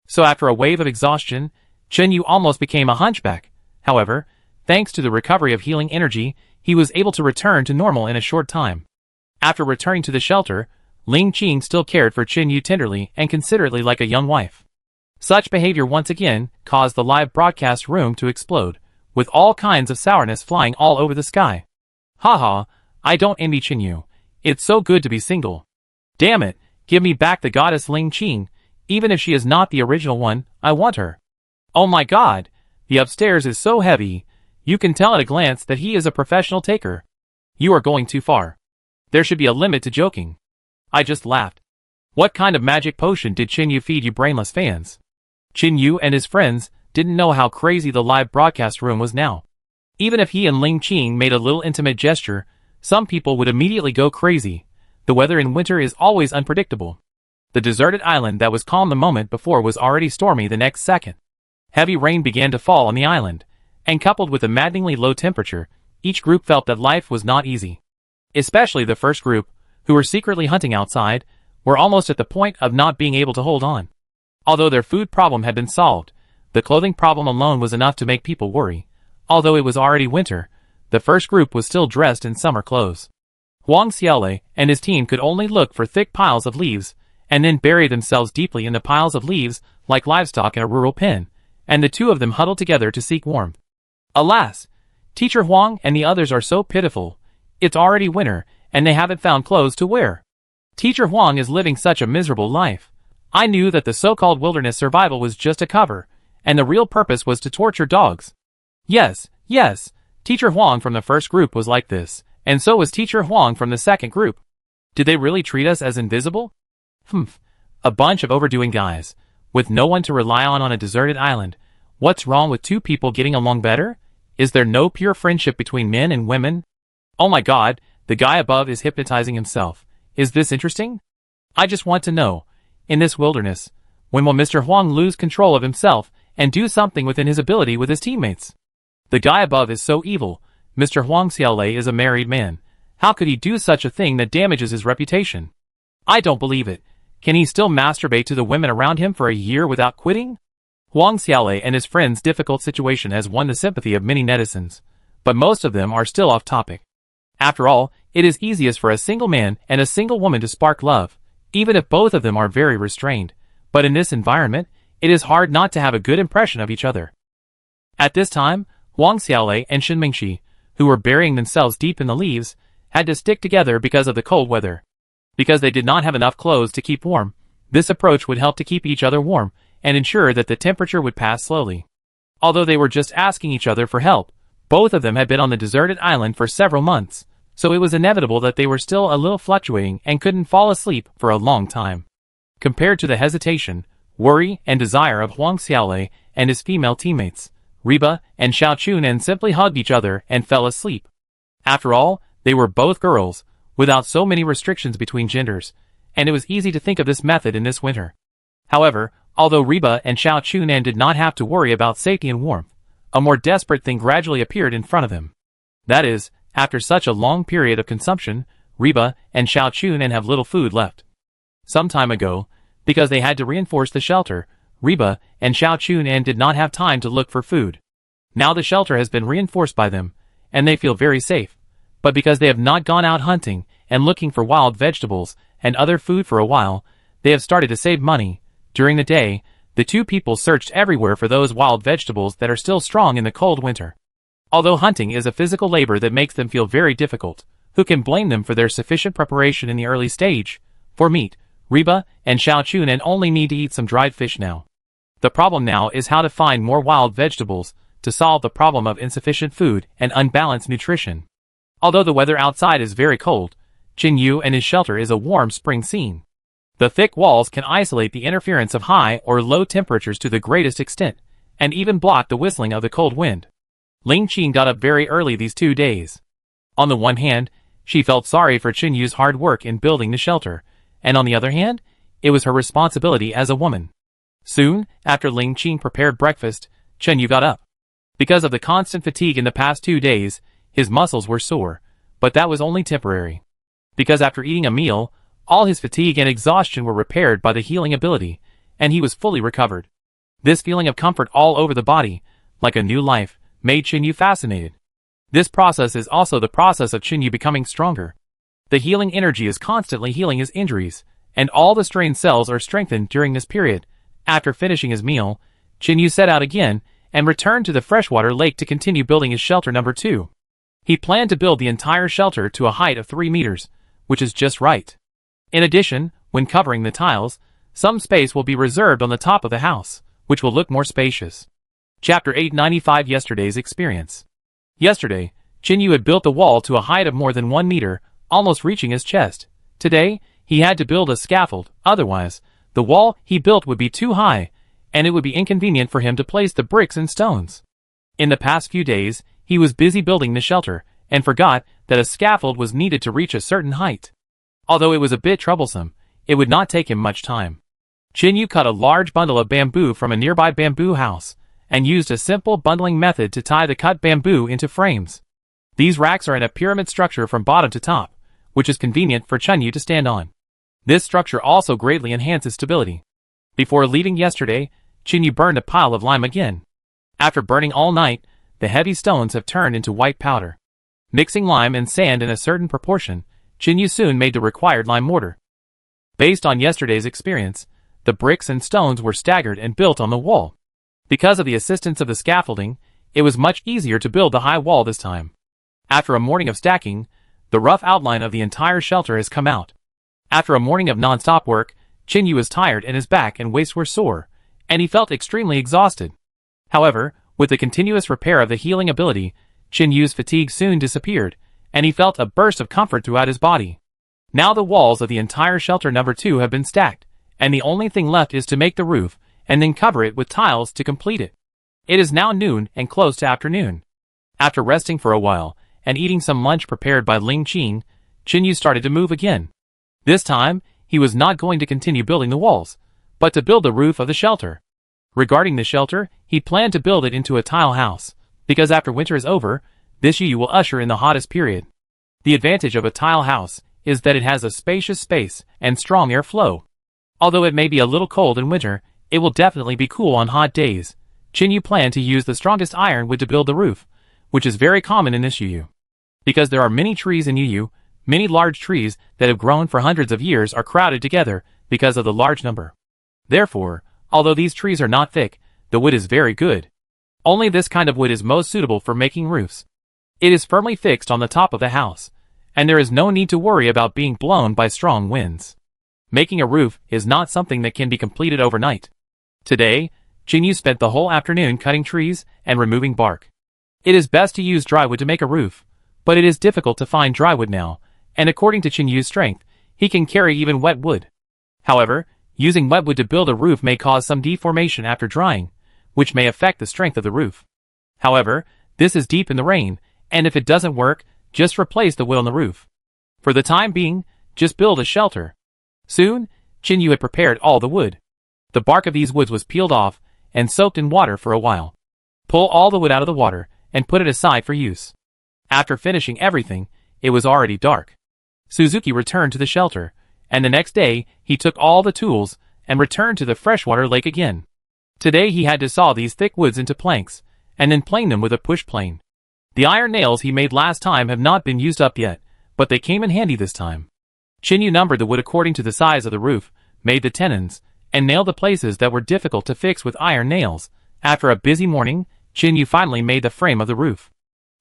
So after a wave of exhaustion, Chinyu almost became a hunchback. However, thanks to the recovery of healing energy, he was able to return to normal in a short time. After returning to the shelter, Ling Qing still cared for Chinyu tenderly and considerately like a young wife. Such behavior once again caused the live broadcast room to explode, with all kinds of sourness flying all over the sky. Haha, I don't envy Chinyu. It's so good to be single. Damn it, give me back the goddess Ling Qing. Even if she is not the original one, I want her. Oh my god, the upstairs is so heavy. You can tell at a glance that he is a professional taker. You are going too far. There should be a limit to joking. I just laughed. What kind of magic potion did Chinyu feed you brainless fans? Chinyu and his friends didn't know how crazy the live broadcast room was now. Even if he and Ling Qing made a little intimate gesture, some people would immediately go crazy. The weather in winter is always unpredictable. The deserted island that was calm the moment before was already stormy the next second. Heavy rain began to fall on the island, and coupled with a maddeningly low temperature, each group felt that life was not easy. Especially the first group, who were secretly hunting outside, were almost at the point of not being able to hold on. Although their food problem had been solved, the clothing problem alone was enough to make people worry. Although it was already winter, the first group was still dressed in summer clothes. Huang Xiaolei and his team could only look for thick piles of leaves, and then bury themselves deeply in the piles of leaves like livestock in a rural pen, and the two of them huddled together to seek warmth. Alas! Teacher Huang and the others are so pitiful. It's already winter, and they haven't found clothes to wear. Teacher Huang is living such a miserable life. I knew that the so-called wilderness survival was just a cover, and the real purpose was to torture dogs. Yes, Teacher Huang from the first group was like this, and so was Teacher Huang from the second group. Did they really treat us as invisible? A bunch of overdoing guys, with no one to rely on a deserted island. What's wrong with two people getting along better? Is there no pure friendship between men and women? Oh my god, the guy above is hypnotizing himself. Is this interesting? I just want to know. In this wilderness, when will Mr. Huang lose control of himself and do something within his ability with his teammates? The guy above is so evil. Mr. Huang Xiaolei is a married man. How could he do such a thing that damages his reputation? I don't believe it. Can he still masturbate to the women around him for a year without quitting? Huang Xiaolei and his friend's difficult situation has won the sympathy of many netizens, but most of them are still off topic. After all, it is easiest for a single man and a single woman to spark love, even if both of them are very restrained. But in this environment, it is hard not to have a good impression of each other. At this time, Huang Xiaolei and Shen Mingxi, who were burying themselves deep in the leaves, had to stick together because of the cold weather. Because they did not have enough clothes to keep warm, this approach would help to keep each other warm and ensure that the temperature would pass slowly. Although they were just asking each other for help, Both of them had been on the deserted island for several months, so it was inevitable that they were still a little fluctuating and couldn't fall asleep for a long time. Compared to the hesitation, worry, and desire of Huang Xiaolei and his female teammates, Reba and Xiao Chunan simply hugged each other and fell asleep. After all, they were both girls, without so many restrictions between genders, and it was easy to think of this method in this winter. However, although Reba and Xiao Chunan did not have to worry about safety and warmth, a more desperate thing gradually appeared in front of them. That is, after such a long period of consumption, Reba and Xiao Chunan have little food left. Some time ago, because they had to reinforce the shelter, Reba and Xiao Chunan did not have time to look for food. Now the shelter has been reinforced by them, and they feel very safe. But because they have not gone out hunting and looking for wild vegetables and other food for a while, they have started to save money. During the day, the two people searched everywhere for those wild vegetables that are still strong in the cold winter. Although hunting is a physical labor that makes them feel very difficult, who can blame them for their sufficient preparation in the early stage? For meat, Reba and Xiao Chunan only need to eat some dried fish now. The problem now is how to find more wild vegetables to solve the problem of insufficient food and unbalanced nutrition. Although the weather outside is very cold, Qin Yu and his shelter is a warm spring scene. The thick walls can isolate the interference of high or low temperatures to the greatest extent, and even block the whistling of the cold wind. Ling Qin got up very early these 2 days. On the one hand, she felt sorry for Qin Yu's hard work in building the shelter, and on the other hand, it was her responsibility as a woman. Soon, after Ling Qin prepared breakfast, Qin Yu got up. Because of the constant fatigue in the past 2 days, his muscles were sore, but that was only temporary. Because after eating a meal, all his fatigue and exhaustion were repaired by the healing ability, and he was fully recovered. This feeling of comfort all over the body, like a new life, made Qin Yu fascinated. This process is also the process of Qin Yu becoming stronger. The healing energy is constantly healing his injuries, and all the strained cells are strengthened during this period. After finishing his meal, Qin Yu set out again and returned to the freshwater lake to continue building his shelter number 2. He planned to build the entire shelter to a height of 3 meters, which is just right. In addition, when covering the tiles, some space will be reserved on the top of the house, which will look more spacious. Chapter 895 Yesterday's Experience. Yesterday, Qin Yu had built the wall to a height of more than 1 meter, almost reaching his chest. Today, he had to build a scaffold, otherwise, the wall he built would be too high, and it would be inconvenient for him to place the bricks and stones. In the past few days, he was busy building the shelter, and forgot that a scaffold was needed to reach a certain height. Although it was a bit troublesome, it would not take him much time. Qin Yu cut a large bundle of bamboo from a nearby bamboo house, and used a simple bundling method to tie the cut bamboo into frames. These racks are in a pyramid structure from bottom to top, which is convenient for Qin Yu to stand on. This structure also greatly enhances stability. Before leaving yesterday, Qin Yu burned a pile of lime again. After burning all night, the heavy stones have turned into white powder. Mixing lime and sand in a certain proportion, Qin Yu soon made the required lime mortar. Based on yesterday's experience, the bricks and stones were staggered and built on the wall. Because of the assistance of the scaffolding, it was much easier to build the high wall this time. After a morning of stacking, the rough outline of the entire shelter has come out. After a morning of non-stop work, Qin Yu was tired and his back and waist were sore, and he felt extremely exhausted. However, with the continuous repair of the healing ability, Qin Yu's fatigue soon disappeared, and he felt a burst of comfort throughout his body. Now the walls of the entire shelter number 2 have been stacked, and the only thing left is to make the roof, and then cover it with tiles to complete it. It is now noon and close to afternoon. After resting for a while, and eating some lunch prepared by Ling Qin, Qin Yu started to move again. This time, he was not going to continue building the walls, but to build the roof of the shelter. Regarding the shelter, he planned to build it into a tile house, because after winter is over, this year will usher in the hottest period. The advantage of a tile house is that it has a spacious space and strong air flow. Although it may be a little cold in winter, it will definitely be cool on hot days. Qin Yu planned to use the strongest ironwood to build the roof, which is very common in this Yu. Because there are many trees in Yu, many large trees that have grown for hundreds of years are crowded together because of the large number. Therefore, although these trees are not thick, the wood is very good. Only this kind of wood is most suitable for making roofs. It is firmly fixed on the top of the house, and there is no need to worry about being blown by strong winds. Making a roof is not something that can be completed overnight. Today, Qin Yu spent the whole afternoon cutting trees and removing bark. It is best to use dry wood to make a roof, but it is difficult to find dry wood now, and according to Chin Yu's strength, he can carry even wet wood. However, using wet wood to build a roof may cause some deformation after drying, which may affect the strength of the roof. However, this is deep in the rain, and if it doesn't work, just replace the wood on the roof. For the time being, just build a shelter. Soon, Chin Yu had prepared all the wood. The bark of these woods was peeled off and soaked in water for a while. Pull all the wood out of the water and put it aside for use. After finishing everything, it was already dark. Suzuki returned to the shelter, and the next day he took all the tools and returned to the freshwater lake again. Today he had to saw these thick woods into planks, and then plane them with a push plane. The iron nails he made last time have not been used up yet, but they came in handy this time. Chin Yu numbered the wood according to the size of the roof, made the tenons, and nailed the places that were difficult to fix with iron nails. After a busy morning, Chin Yu finally made the frame of the roof.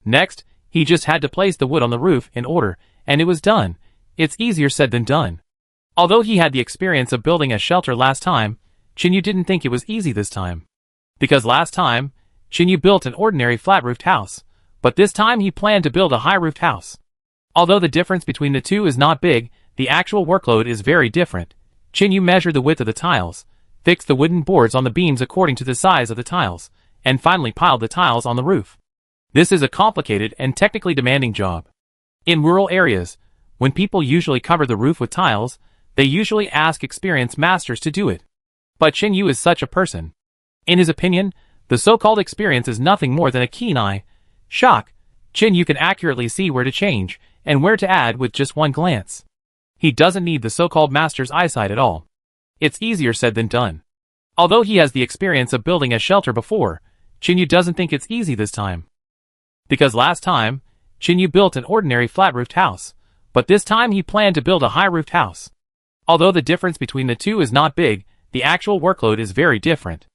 Next, he just had to place the wood on the roof in order, and it was done. It's easier said than done. Although he had the experience of building a shelter last time, Chin Yu didn't think it was easy this time. Because last time, Chin Yu built an ordinary flat-roofed house, but this time he planned to build a high-roofed house. Although the difference between the two is not big, the actual workload is very different. Chin Yu measured the width of the tiles, fixed the wooden boards on the beams according to the size of the tiles, and finally piled the tiles on the roof. This is a complicated and technically demanding job. In rural areas, when people usually cover the roof with tiles, they usually ask experienced masters to do it. But Chin Yu is such a person. In his opinion, the so-called experience is nothing more than a keen eye. Shock. Chin Yu can accurately see where to change and where to add with just one glance. He doesn't need the so-called master's eyesight at all. It's easier said than done. Although he has the experience of building a shelter before, Chin Yu doesn't think it's easy this time. Because last time, Chin Yu built an ordinary flat-roofed house, but this time he planned to build a high-roofed house. Although the difference between the two is not big, the actual workload is very different.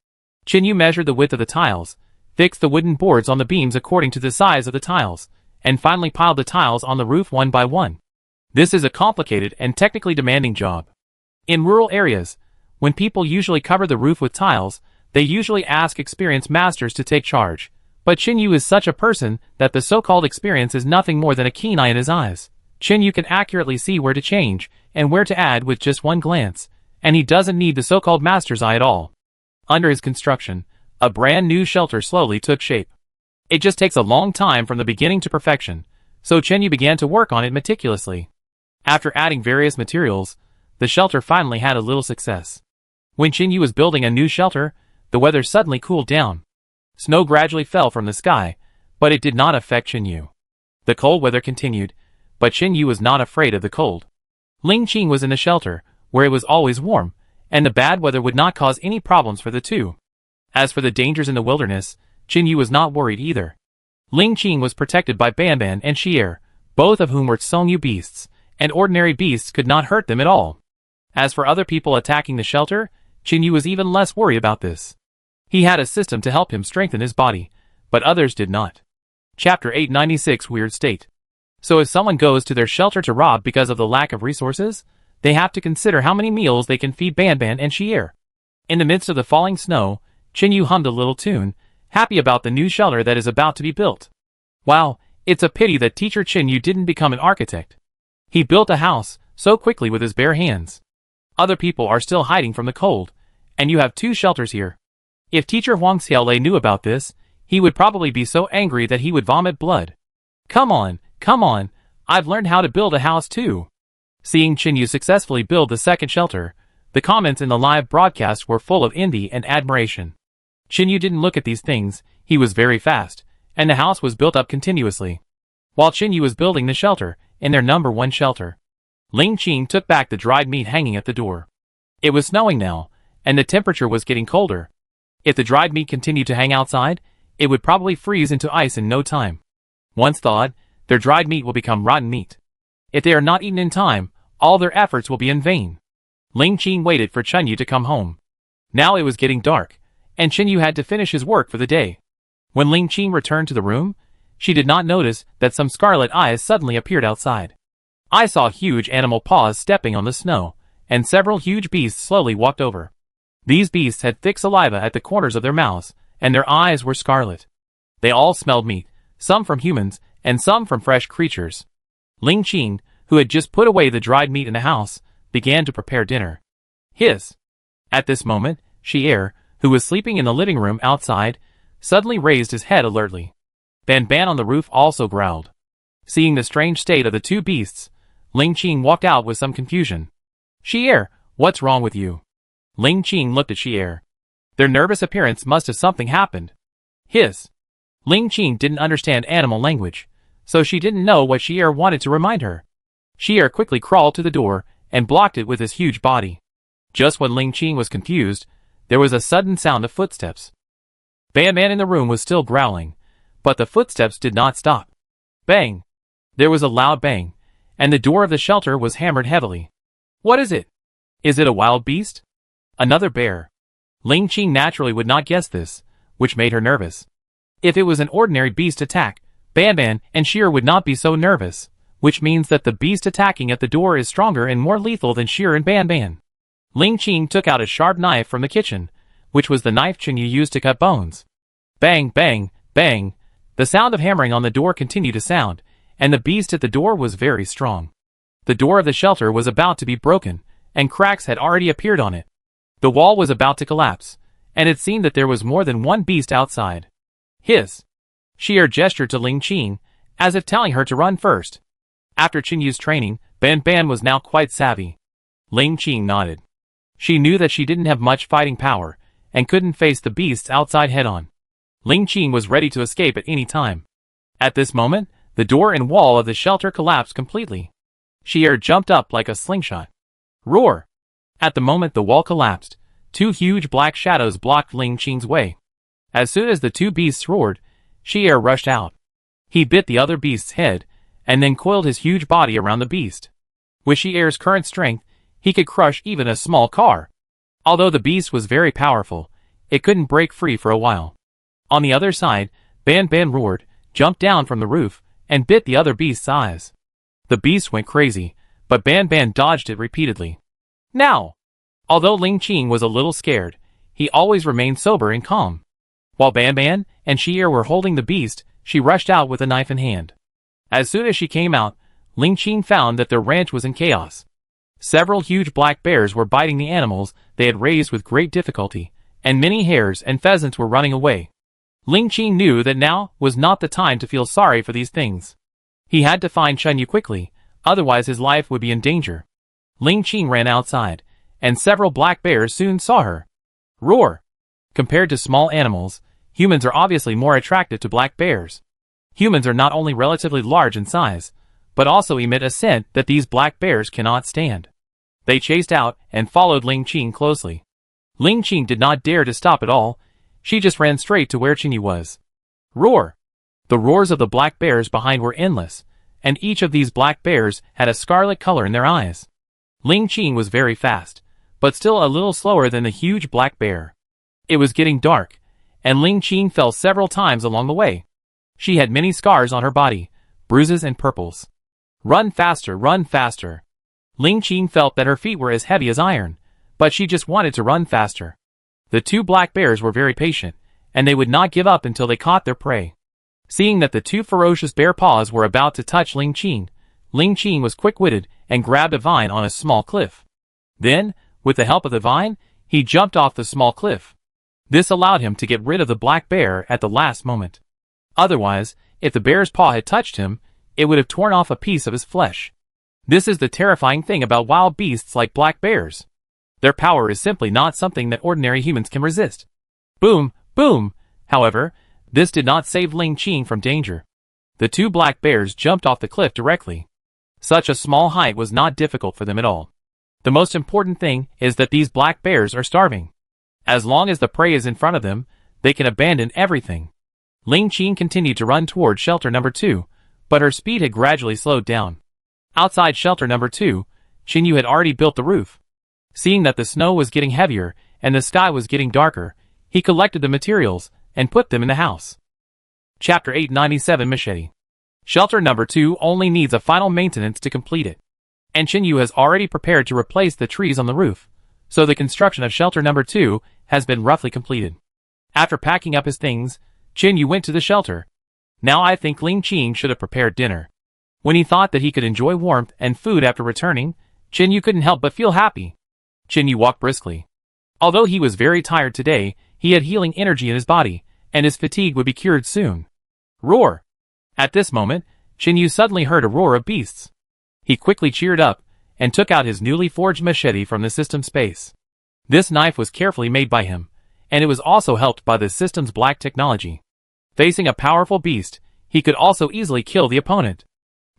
Chin Yu measured the width of the tiles, fixed the wooden boards on the beams according to the size of the tiles, and finally piled the tiles on the roof one by one. This is a complicated and technically demanding job. In rural areas, when people usually cover the roof with tiles, they usually ask experienced masters to take charge. But Chin Yu is such a person that the so-called experience is nothing more than a keen eye in his eyes. Chin Yu can accurately see where to change and where to add with just one glance, and he doesn't need the so-called master's eye at all. Under his construction, a brand new shelter slowly took shape. It just takes a long time from the beginning to perfection, so Chin Yu began to work on it meticulously. After adding various materials, the shelter finally had a little success. When Chin Yu was building a new shelter, the weather suddenly cooled down. Snow gradually fell from the sky, but it did not affect Chin Yu. The cold weather continued, but Chin Yu was not afraid of the cold. Ling Qing was in the shelter, where it was always warm, and the bad weather would not cause any problems for the two. As for the dangers in the wilderness, Chin Yu was not worried either. Ling Qing was protected by Ban Ban and Xier, both of whom were Songyu beasts, and ordinary beasts could not hurt them at all. As for other people attacking the shelter, Chin Yu was even less worried about this. He had a system to help him strengthen his body, but others did not. Chapter 896 Weird State. So if someone goes to their shelter to rob because of the lack of resources, they have to consider how many meals they can feed Ban Ban and Xier. In the midst of the falling snow, Chin Yu hummed a little tune, happy about the new shelter that is about to be built. Wow, it's a pity that teacher Chin Yu didn't become an architect. He built a house so quickly with his bare hands. Other people are still hiding from the cold, and you have two shelters here. If teacher Huang Xiaolei knew about this, he would probably be so angry that he would vomit blood. Come on, I've learned how to build a house too. Seeing Chin Yu successfully build the second shelter, the comments in the live broadcast were full of envy and admiration. Chin Yu didn't look at these things, he was very fast, and the house was built up continuously. While Chin Yu was building the shelter, in their number one shelter, Ling Qing took back the dried meat hanging at the door. It was snowing now, and the temperature was getting colder. If the dried meat continued to hang outside, it would probably freeze into ice in no time. Once thawed, their dried meat will become rotten meat. If they are not eaten in time, all their efforts will be in vain. Ling Qing waited for Chin Yu to come home. Now it was getting dark, and Chin Yu had to finish his work for the day. When Ling Qing returned to the room, she did not notice that some scarlet eyes suddenly appeared outside. I saw huge animal paws stepping on the snow, and several huge beasts slowly walked over. These beasts had thick saliva at the corners of their mouths, and their eyes were scarlet. They all smelled meat, some from humans, and some from fresh creatures. Ling Qing, who had just put away the dried meat in the house, began to prepare dinner. At this moment, Xier, who was sleeping in the living room outside, suddenly raised his head alertly. Ban Ban on the roof also growled. Seeing the strange state of the two beasts, Ling Qing walked out with some confusion. Xier, what's wrong with you? Ling Qing looked at Xier. Their nervous appearance must have something happened. Ling Qing didn't understand animal language, so she didn't know what Xier wanted to remind her. Xier quickly crawled to the door and blocked it with his huge body. Just when Ling Qing was confused, there was a sudden sound of footsteps. Ban Ban in the room was still growling, but the footsteps did not stop. Bang! There was a loud bang, and the door of the shelter was hammered heavily. What is it? Is it a wild beast? Another bear. Ling Qing naturally would not guess this, which made her nervous. If it was an ordinary beast attack, Ban Ban and Xier would not be so nervous, which means that the beast attacking at the door is stronger and more lethal than Xier and Ban Ban. Ling Qing took out a sharp knife from the kitchen, which was the knife Qingyu used to cut bones. Bang, bang, bang. The sound of hammering on the door continued to sound, and the beast at the door was very strong. The door of the shelter was about to be broken, and cracks had already appeared on it. The wall was about to collapse, and it seemed that there was more than one beast outside. Xier gestured to Ling Qing, as if telling her to run first. After Qingyu's training, Ban Ban was now quite savvy. Ling Qing nodded. She knew that she didn't have much fighting power, and couldn't face the beasts outside head-on. Ling Qing was ready to escape at any time. At this moment, the door and wall of the shelter collapsed completely. Xier jumped up like a slingshot. Roar! At the moment the wall collapsed, two huge black shadows blocked Ling Qing's way. As soon as the two beasts roared, Xier rushed out. He bit the other beast's head, and then coiled his huge body around the beast. With Xier's current strength, he could crush even a small car. Although the beast was very powerful, it couldn't break free for a while. On the other side, Ban Ban roared, jumped down from the roof, and bit the other beast's eyes. The beast went crazy, but Ban Ban dodged it repeatedly. Now! Although Ling Qing was a little scared, he always remained sober and calm. While Ban Ban and Xier were holding the beast, she rushed out with a knife in hand. As soon as she came out, Ling Qing found that their ranch was in chaos. Several huge black bears were biting the animals they had raised with great difficulty, and many hares and pheasants were running away. Ling Qing knew that now was not the time to feel sorry for these things. He had to find Qinyu quickly, otherwise his life would be in danger. Ling Qing ran outside, and several black bears soon saw her. Roar! Compared to small animals, humans are obviously more attractive to black bears. Humans are not only relatively large in size, but also emit a scent that these black bears cannot stand. They chased out and followed Ling Qing closely. Ling Qing did not dare to stop at all. She just ran straight to where Qinyu was. Roar! The roars of the black bears behind were endless, and each of these black bears had a scarlet color in their eyes. Ling Qing was very fast, but still a little slower than the huge black bear. It was getting dark, and Ling Qing fell several times along the way. She had many scars on her body, bruises and purples. Run faster, run faster. Ling Qing felt that her feet were as heavy as iron, but she just wanted to run faster. The two black bears were very patient, and they would not give up until they caught their prey. Seeing that the two ferocious bear paws were about to touch Ling Qing was quick-witted and grabbed a vine on a small cliff. Then, with the help of the vine, he jumped off the small cliff. This allowed him to get rid of the black bear at the last moment. Otherwise, if the bear's paw had touched him, it would have torn off a piece of his flesh. This is the terrifying thing about wild beasts like black bears. Their power is simply not something that ordinary humans can resist. Boom, boom! However, this did not save Ling Qing from danger. The two black bears jumped off the cliff directly. Such a small height was not difficult for them at all. The most important thing is that these black bears are starving. As long as the prey is in front of them, they can abandon everything. Ling Qing continued to run toward shelter number 2, but her speed had gradually slowed down. Outside shelter number 2, Qinyu had already built the roof. Seeing that the snow was getting heavier and the sky was getting darker, he collected the materials and put them in the house. Chapter 897 Machete. Shelter number 2 only needs a final maintenance to complete it. And Qinyu has already prepared to replace the trees on the roof, so the construction of shelter number 2 has been roughly completed. After packing up his things, Qinyu went to the shelter. Now I think Ling Qing should have prepared dinner. When he thought that he could enjoy warmth and food after returning, Qin Yu couldn't help but feel happy. Qin Yu walked briskly. Although he was very tired today, he had healing energy in his body, and his fatigue would be cured soon. Roar! At this moment, Qin Yu suddenly heard a roar of beasts. He quickly cheered up, and took out his newly forged machete from the system space. This knife was carefully made by him, and it was also helped by the system's black technology. Facing a powerful beast, he could also easily kill the opponent.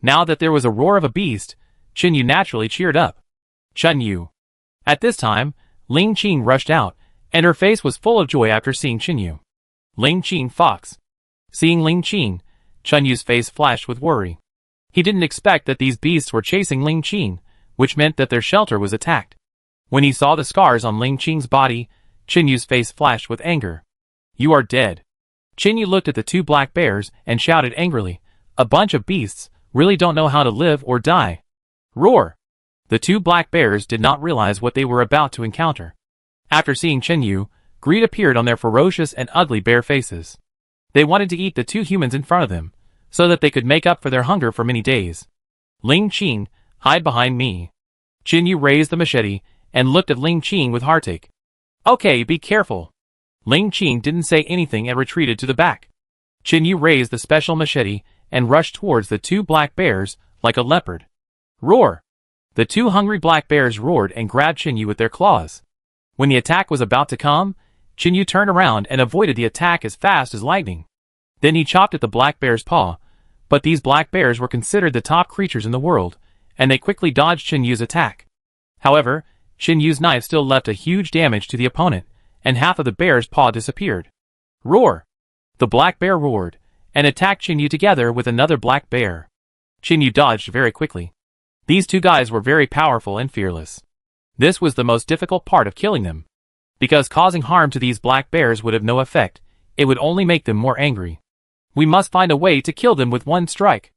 Now that there was a roar of a beast, Qin Yu naturally cheered up. Chun Yu. At this time, Ling Qing rushed out, and her face was full of joy after seeing Qin Yu. Ling Qing Fox. Seeing Ling Qing, Chun Yu's face flashed with worry. He didn't expect that these beasts were chasing Ling Qing, which meant that their shelter was attacked. When he saw the scars on Ling Qing's body, Qin Yu's face flashed with anger. You are dead. Qin Yu looked at the two black bears and shouted angrily, a bunch of beasts really don't know how to live or die. Roar! The two black bears did not realize what they were about to encounter. After seeing Qin Yu, greed appeared on their ferocious and ugly bear faces. They wanted to eat the two humans in front of them, so that they could make up for their hunger for many days. Ling Qing, hide behind me. Qin Yu raised the machete and looked at Ling Qing with heartache. Okay, be careful. Ling Qing didn't say anything and retreated to the back. Qin Yu raised the special machete and rushed towards the two black bears like a leopard. Roar! The two hungry black bears roared and grabbed Qin Yu with their claws. When the attack was about to come, Qin Yu turned around and avoided the attack as fast as lightning. Then he chopped at the black bear's paw, but these black bears were considered the top creatures in the world, and they quickly dodged Qin Yu's attack. However, Qin Yu's knife still left a huge damage to the opponent, and half of the bear's paw disappeared. Roar! The black bear roared, and attacked Qin Yu together with another black bear. Qin Yu dodged very quickly. These two guys were very powerful and fearless. This was the most difficult part of killing them. Because causing harm to these black bears would have no effect, it would only make them more angry. We must find a way to kill them with one strike.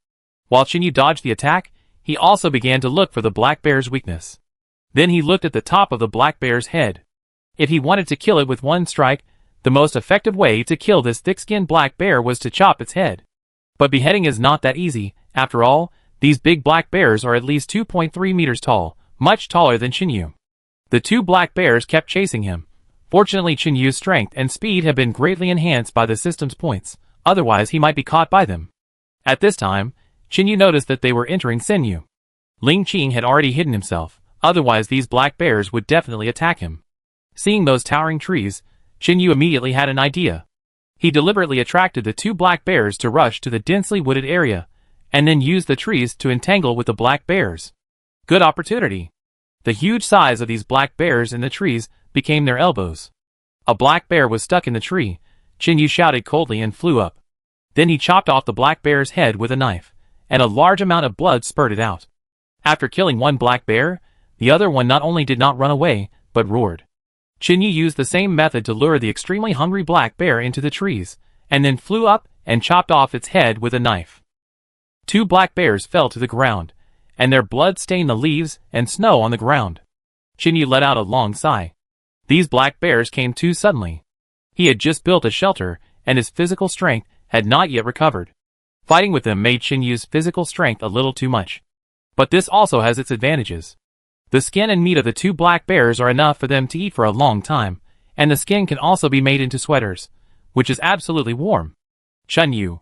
While Qin Yu dodged the attack, he also began to look for the black bear's weakness. Then he looked at the top of the black bear's head. If he wanted to kill it with one strike, the most effective way to kill this thick-skinned black bear was to chop its head. But beheading is not that easy. After all, these big black bears are at least 2.3 meters tall, much taller than Qin Yu. The two black bears kept chasing him. Fortunately, Qin Yu's strength and speed have been greatly enhanced by the system's points, otherwise he might be caught by them. At this time, Qin Yu noticed that they were entering Sinyu. Ling Qing had already hidden himself, otherwise these black bears would definitely attack him. Seeing those towering trees, Qin Yu immediately had an idea. He deliberately attracted the two black bears to rush to the densely wooded area, and then used the trees to entangle with the black bears. Good opportunity. The huge size of these black bears in the trees became their elbows. A black bear was stuck in the tree. Qin Yu shouted coldly and flew up. Then he chopped off the black bear's head with a knife, and a large amount of blood spurted out. After killing one black bear, the other one not only did not run away, but roared. Qin Yu used the same method to lure the extremely hungry black bear into the trees, and then flew up and chopped off its head with a knife. Two black bears fell to the ground, and their blood stained the leaves and snow on the ground. Qin Yu let out a long sigh. These black bears came too suddenly. He had just built a shelter, and his physical strength had not yet recovered. Fighting with them made Qin Yu's physical strength a little too much. But this also has its advantages. The skin and meat of the two black bears are enough for them to eat for a long time, and the skin can also be made into sweaters, which is absolutely warm. Chun Yu.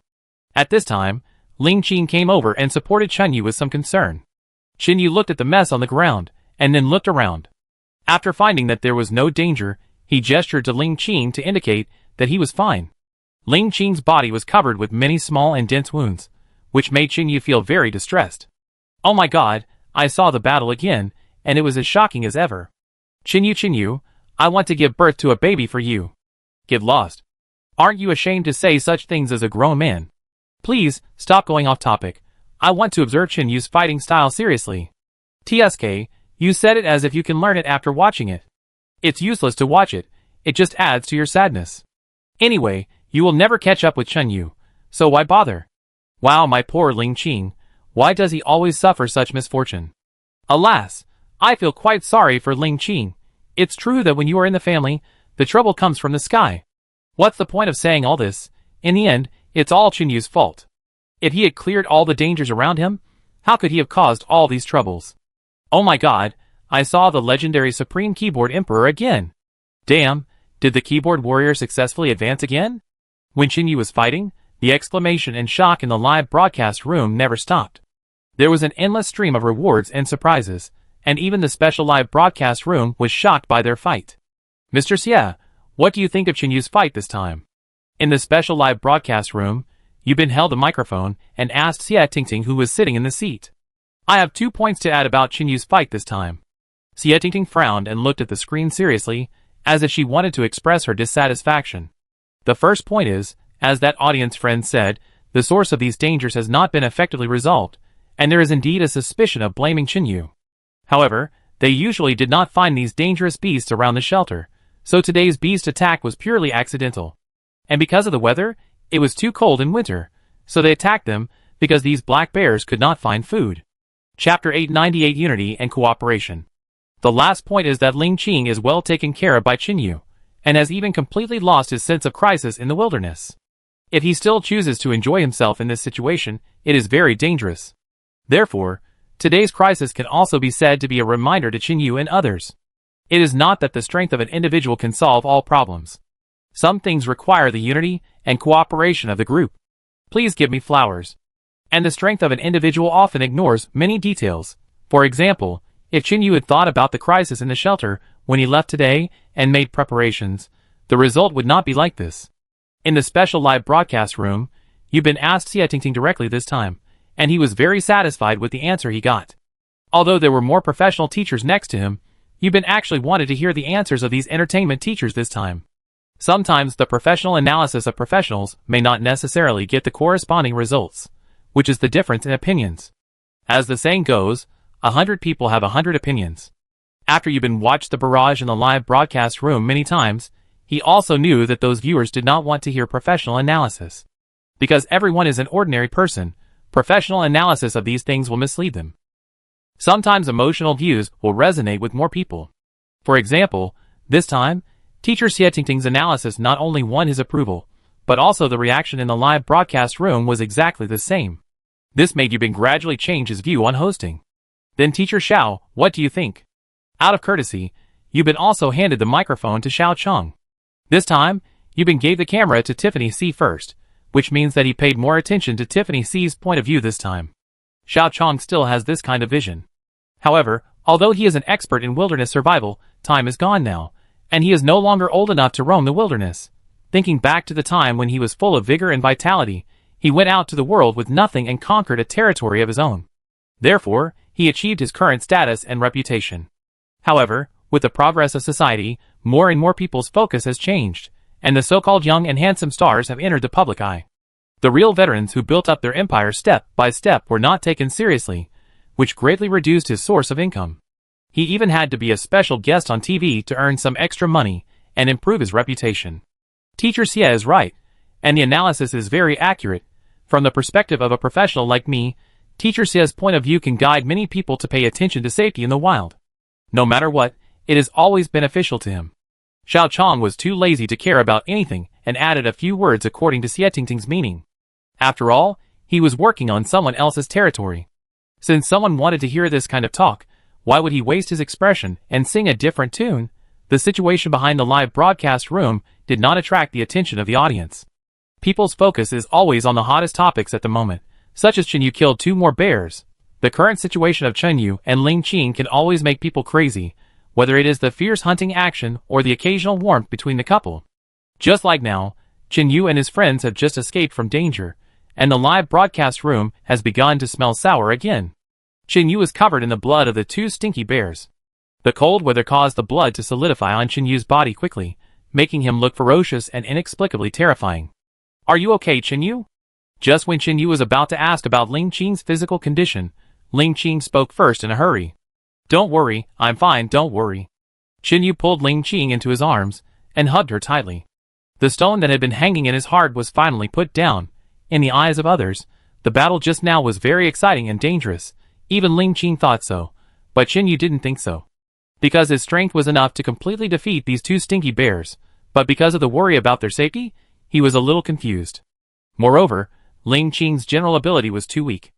At this time, Ling Qing came over and supported Chun Yu with some concern. Qin Yu looked at the mess on the ground, and then looked around. After finding that there was no danger, he gestured to Ling Qing to indicate that he was fine. Ling Qing's body was covered with many small and dense wounds, which made Qin Yu feel very distressed. Oh my god, I saw the battle again, and it was as shocking as ever. Qin Yu, I want to give birth to a baby for you. Get lost. Aren't you ashamed to say such things as a grown man? Please, stop going off topic. I want to observe Qin Yu's fighting style seriously. TSK, you said it as if you can learn it after watching it. It's useless to watch it, it just adds to your sadness. Anyway, you will never catch up with Chun Yu, so why bother? Wow, my poor Ling Qing, why does he always suffer such misfortune? Alas, I feel quite sorry for Ling Qing. It's true that when you are in the family, the trouble comes from the sky. What's the point of saying all this? In the end, It's all Qinyu's fault. If he had cleared all the dangers around him, how could he have caused all these troubles? Oh my god, I saw the legendary Supreme Keyboard Emperor again. Damn, did the keyboard warrior successfully advance again? When Qinyu was fighting, the exclamation and shock in the live broadcast room never stopped. There was an endless stream of rewards and surprises, and even the special live broadcast room was shocked by their fight. Mr. Xie, what do you think of Qinyu's fight this time? In the special live broadcast room, Yubin held a microphone and asked Xie Tingting, who was sitting in the seat. I have 2 points to add about Qinyu's fight this time. Xie Tingting frowned and looked at the screen seriously, as if she wanted to express her dissatisfaction. The first point is, as that audience friend said, the source of these dangers has not been effectively resolved, and there is indeed a suspicion of blaming Qinyu. However, they usually did not find these dangerous beasts around the shelter, so today's beast attack was purely accidental. And because of the weather, it was too cold in winter, so they attacked them because these black bears could not find food. Chapter 898 Unity and Cooperation. The last point is that Ling Qing is well taken care of by Qinyu, and has even completely lost his sense of crisis in the wilderness. If he still chooses to enjoy himself in this situation, it is very dangerous. Therefore, today's crisis can also be said to be a reminder to Qinyu and others. It is not that the strength of an individual can solve all problems. Some things require the unity and cooperation of the group. Please give me flowers. And the strength of an individual often ignores many details. For example, if Qinyu had thought about the crisis in the shelter when he left today and made preparations, the result would not be like this. In the special live broadcast room, Yubin asked Xie Tingting directly this time, and he was very satisfied with the answer he got. Although there were more professional teachers next to him, Yubin actually wanted to hear the answers of these entertainment teachers this time. Sometimes the professional analysis of professionals may not necessarily get the corresponding results, which is the difference in opinions. As the saying goes, 100 people have 100 opinions. After Yubin watched the barrage in the live broadcast room many times, he also knew that those viewers did not want to hear professional analysis. Because everyone is an ordinary person, professional analysis of these things will mislead them. Sometimes emotional views will resonate with more people. For example, this time, Teacher Xie Tingting's analysis not only won his approval, but also the reaction in the live broadcast room was exactly the same. This made Yubin gradually change his view on hosting. Then Teacher Xiao, what do you think? Out of courtesy, Yubin also handed the microphone to Xiao Chong. This time, Yubin gave the camera to Tiffany C first, which means that he paid more attention to Tiffany C's point of view this time. Xiao Chong still has this kind of vision. However, although he is an expert in wilderness survival, time is gone now, and he is no longer old enough to roam the wilderness. Thinking back to the time when he was full of vigor and vitality, he went out to the world with nothing and conquered a territory of his own. Therefore, he achieved his current status and reputation. However, with the progress of society, more and more people's focus has changed, and the so-called young and handsome stars have entered the public eye. The real veterans who built up their empire step by step were not taken seriously, which greatly reduced his source of income. He even had to be a special guest on TV to earn some extra money and improve his reputation. Teacher Xie is right, and the analysis is very accurate. From the perspective of a professional like me, Teacher Xie's point of view can guide many people to pay attention to safety in the wild. No matter what, it is always beneficial to him. Xiao Chong was too lazy to care about anything and added a few words according to Xie Tingting's meaning. After all, he was working on someone else's territory. Since someone wanted to hear this kind of talk, why would he waste his expression and sing a different tune? The situation behind the live broadcast room did not attract the attention of the audience. People's focus is always on the hottest topics at the moment, such as Qinyu killed 2 more bears. The current situation of Qinyu and Ling Qing can always make people crazy, whether it is the fierce hunting action or the occasional warmth between the couple. Just like now, Qinyu and his friends have just escaped from danger, and the live broadcast room has begun to smell sour again. Qinyu is covered in the blood of the 2 stinky bears. The cold weather caused the blood to solidify on Qinyu's body quickly, making him look ferocious and inexplicably terrifying. Are you okay, Qinyu? Just when Qinyu was about to ask about Ling Qing's physical condition, Ling Qing spoke first in a hurry. Don't worry, I'm fine, don't worry. Qinyu pulled Ling Qing into his arms and hugged her tightly. The stone that had been hanging in his heart was finally put down. In the eyes of others, the battle just now was very exciting and dangerous. Even Ling Qing thought so, but Qinyu didn't think so. Because his strength was enough to completely defeat these 2 stinky bears, but because of the worry about their safety, he was a little confused. Moreover, Ling Qing's general ability was too weak.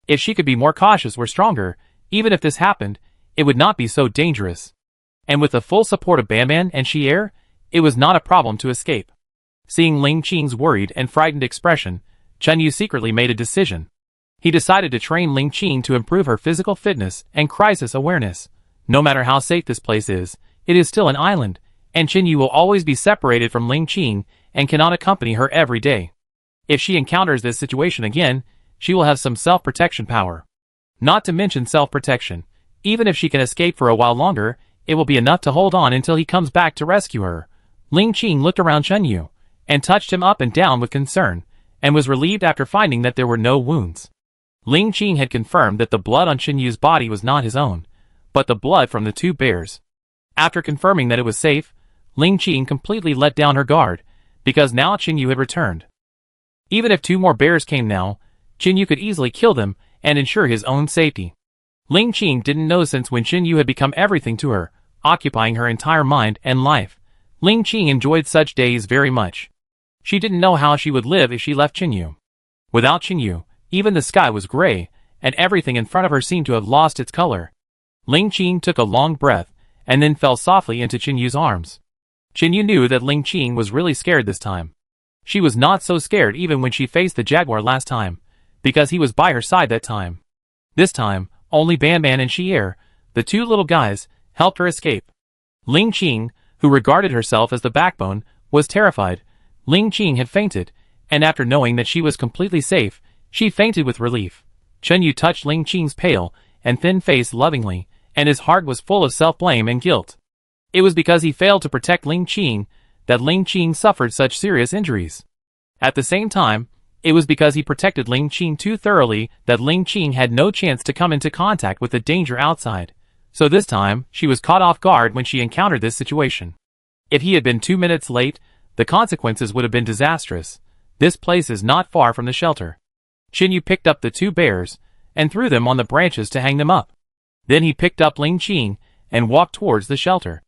If she could be more cautious or stronger, even if this happened, it would not be so dangerous. And with the full support of Banban and Xier, it was not a problem to escape. Seeing Ling Qing's worried and frightened expression, Chen Yu secretly made a decision. He decided to train Ling Qing to improve her physical fitness and crisis awareness. No matter how safe this place is, it is still an island, and Chen Yu will always be separated from Ling Qing and cannot accompany her every day. If she encounters this situation again, she will have some self-protection power. Not to mention self-protection, even if she can escape for a while longer, it will be enough to hold on until he comes back to rescue her. Ling Qing looked around Chen Yu, and touched him up and down with concern, and was relieved after finding that there were no wounds. Ling Qing had confirmed that the blood on Chen Yu's body was not his own, but the blood from the two bears. After confirming that it was safe, Ling Qing completely let down her guard, because now Chen Yu had returned. Even if 2 more bears came now, Chen Yu could easily kill them and ensure his own safety. Ling Qing didn't know since when Chen Yu had become everything to her, occupying her entire mind and life. Ling Qing enjoyed such days very much. She didn't know how she would live if she left Chen Yu. Without Chen Yu, even the sky was gray, and everything in front of her seemed to have lost its color. Ling Qing took a long breath, and then fell softly into Chen Yu's arms. Chen Yu knew that Ling Qing was really scared this time. She was not so scared even when she faced the jaguar last time, because he was by her side that time. This time, only Banban and Xier, the 2 little guys, helped her escape. Ling Qing, who regarded herself as the backbone, was terrified. Ling Qing had fainted, and after knowing that she was completely safe, she fainted with relief. Chen Yu touched Ling Qing's pale and thin face lovingly, and his heart was full of self-blame and guilt. It was because he failed to protect Ling Qing that Ling Qing suffered such serious injuries. At the same time, it was because he protected Ling Qing too thoroughly that Ling Qing had no chance to come into contact with the danger outside. So this time, she was caught off guard when she encountered this situation. If he had been 2 minutes late, the consequences would have been disastrous. This place is not far from the shelter. Chen Yu picked up the 2 bears and threw them on the branches to hang them up. Then he picked up Ling Qing and walked towards the shelter.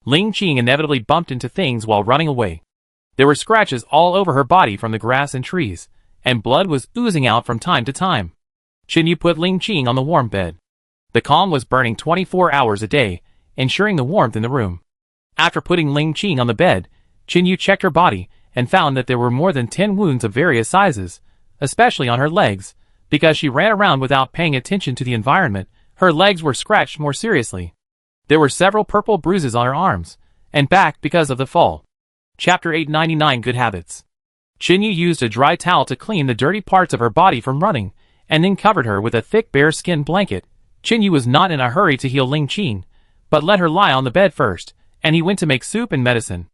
Ling Qing inevitably bumped into things while running away. There were scratches all over her body from the grass and trees, and blood was oozing out from time to time. Chen Yu put Ling Qing on the warm bed. The calm was burning 24 hours a day, ensuring the warmth in the room. After putting Ling Qing on the bed, Chen Yu checked her body and found that there were more than 10 wounds of various sizes, especially on her legs. Because she ran around without paying attention to the environment, her legs were scratched more seriously. There were several purple bruises on her arms and back because of the fall. Chapter 899 Good Habits. Chen Yu used a dry towel to clean the dirty parts of her body from running, and then covered her with a thick bear skin blanket. Chen Yu was not in a hurry to heal Ling Qing, but let her lie on the bed first, and he went to make soup and medicine.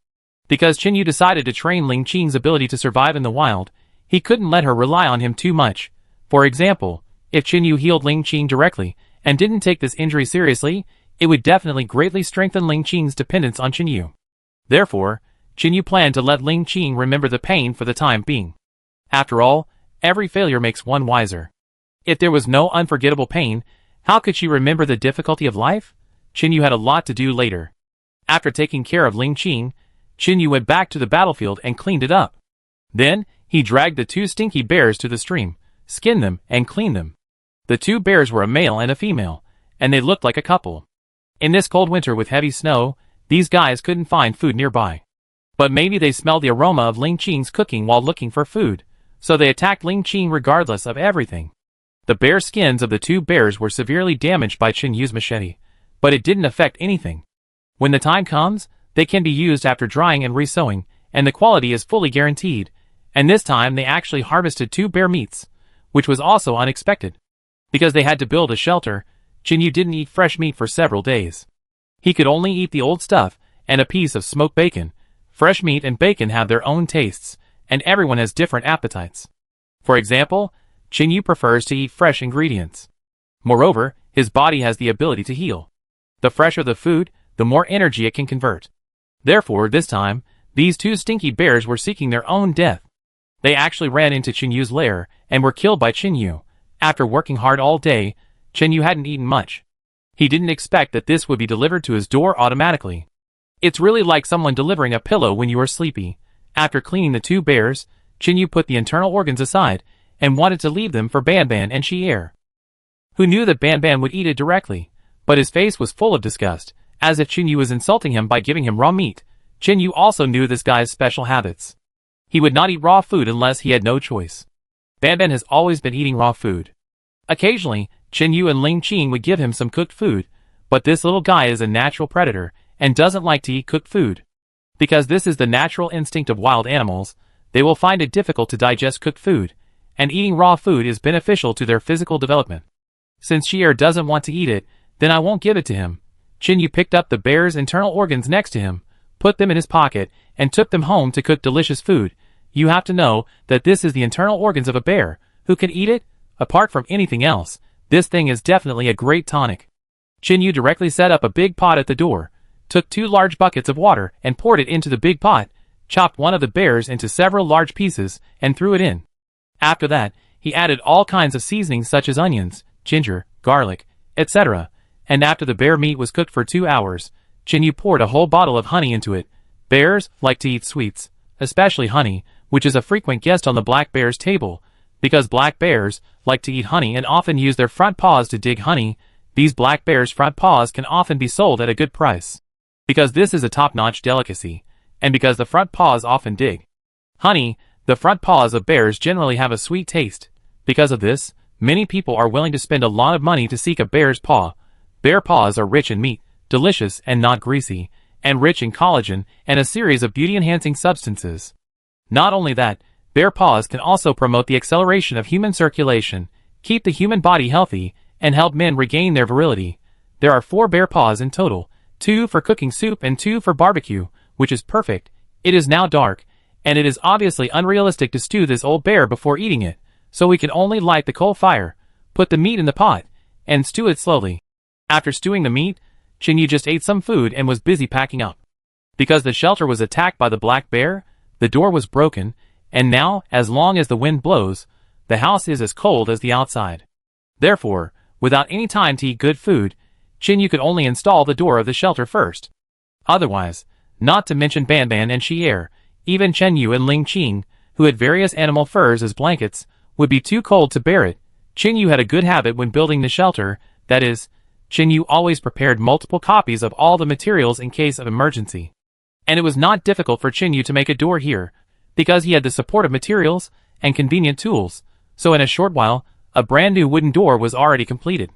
Because Chen Yu decided to train Ling Qing's ability to survive in the wild, he couldn't let her rely on him too much. For example, if Chen Yu healed Ling Qing directly, and didn't take this injury seriously, it would definitely greatly strengthen Ling Qing's dependence on Chen Yu. Therefore, Chen Yu planned to let Ling Qing remember the pain for the time being. After all, every failure makes one wiser. If there was no unforgettable pain, how could she remember the difficulty of life? Chen Yu had a lot to do later. After taking care of Ling Qing, Chen Yu went back to the battlefield and cleaned it up. Then, he dragged the 2 stinky bears to the stream, skinned them, and cleaned them. The 2 bears were a male and a female, and they looked like a couple. In this cold winter with heavy snow, these guys couldn't find food nearby. But maybe they smelled the aroma of Ling Qing's cooking while looking for food, so they attacked Ling Qing regardless of everything. The bare skins of the 2 bears were severely damaged by Chen Yu's machete, but it didn't affect anything. When the time comes, they can be used after drying and resewing, and the quality is fully guaranteed. And this time they actually harvested 2 bear meats, which was also unexpected. Because they had to build a shelter, Chen Yu didn't eat fresh meat for several days. He could only eat the old stuff and a piece of smoked bacon. Fresh meat and bacon have their own tastes, and everyone has different appetites. For example, Chen Yu prefers to eat fresh ingredients. Moreover, his body has the ability to heal. The fresher the food, the more energy it can convert. Therefore, this time, these 2 stinky bears were seeking their own death. They actually ran into Chen Yu's lair and were killed by Chen Yu. After working hard all day, Chen Yu hadn't eaten much. He didn't expect that this would be delivered to his door automatically. It's really like someone delivering a pillow when you are sleepy. After cleaning the 2 bears, Chinyu put the internal organs aside, and wanted to leave them for Banban and Shier, who knew that Banban would eat it directly, but his face was full of disgust, as if Chinyu was insulting him by giving him raw meat. Chinyu also knew this guy's special habits. He would not eat raw food unless he had no choice. Banban has always been eating raw food. Occasionally, Chinyu and Ling Qing would give him some cooked food, but this little guy is a natural predator, and doesn't like to eat cooked food. Because this is the natural instinct of wild animals, they will find it difficult to digest cooked food, and eating raw food is beneficial to their physical development. Since Shier doesn't want to eat it, then I won't give it to him. Chinyu picked up the bear's internal organs next to him, put them in his pocket, and took them home to cook delicious food. You have to know that this is the internal organs of a bear. Who can eat it? Apart from anything else, this thing is definitely a great tonic. Chinyu directly set up a big pot at the door, took 2 large buckets of water and poured it into the big pot, chopped one of the bears into several large pieces, and threw it in. After that, he added all kinds of seasonings such as onions, ginger, garlic, etc., and after the bear meat was cooked for 2 hours, Chinyu poured a whole bottle of honey into it. Bears like to eat sweets, especially honey, which is a frequent guest on the black bear's table. Because black bears like to eat honey and often use their front paws to dig honey, these black bears' front paws can often be sold at a good price. Because this is a top-notch delicacy, and because the front paws often dig honey, the front paws of bears generally have a sweet taste. Because of this, many people are willing to spend a lot of money to seek a bear's paw. Bear paws are rich in meat, delicious and not greasy, and rich in collagen and a series of beauty-enhancing substances. Not only that, bear paws can also promote the acceleration of human circulation, keep the human body healthy, and help men regain their virility. There are 4 bear paws in total, 2 for cooking soup and 2 for barbecue, which is perfect. It is now dark, and it is obviously unrealistic to stew this old bear before eating it, so we can only light the coal fire, put the meat in the pot, and stew it slowly. After stewing the meat, Chinyu just ate some food and was busy packing up. Because the shelter was attacked by the black bear, the door was broken, and now, as long as the wind blows, the house is as cold as the outside. Therefore, without any time to eat good food, Chinyu could only install the door of the shelter first. Otherwise, not to mention Banban and Shier, even Chinyu and Ling Qing, who had various animal furs as blankets, would be too cold to bear it. Chinyu had a good habit when building the shelter, that is, Chinyu always prepared multiple copies of all the materials in case of emergency. And it was not difficult for Chinyu to make a door here, because he had the support of materials and convenient tools, so in a short while, a brand new wooden door was already completed.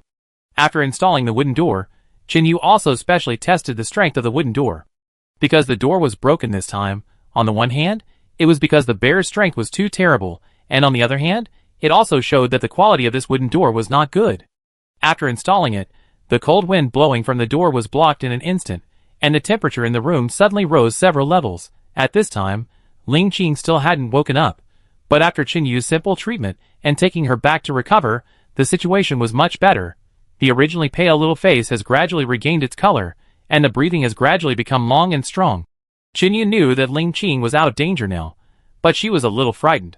After installing the wooden door, Chinyu also specially tested the strength of the wooden door. Because the door was broken this time, on the one hand, it was because the bear's strength was too terrible, and on the other hand, it also showed that the quality of this wooden door was not good. After installing it, the cold wind blowing from the door was blocked in an instant, and the temperature in the room suddenly rose several levels. At this time, Ling Qing still hadn't woken up, but after Chinyu's simple treatment and taking her back to recover, the situation was much better. The originally pale little face has gradually regained its color, and the breathing has gradually become long and strong. Chinyu knew that Ling Qing was out of danger now, but she was a little frightened.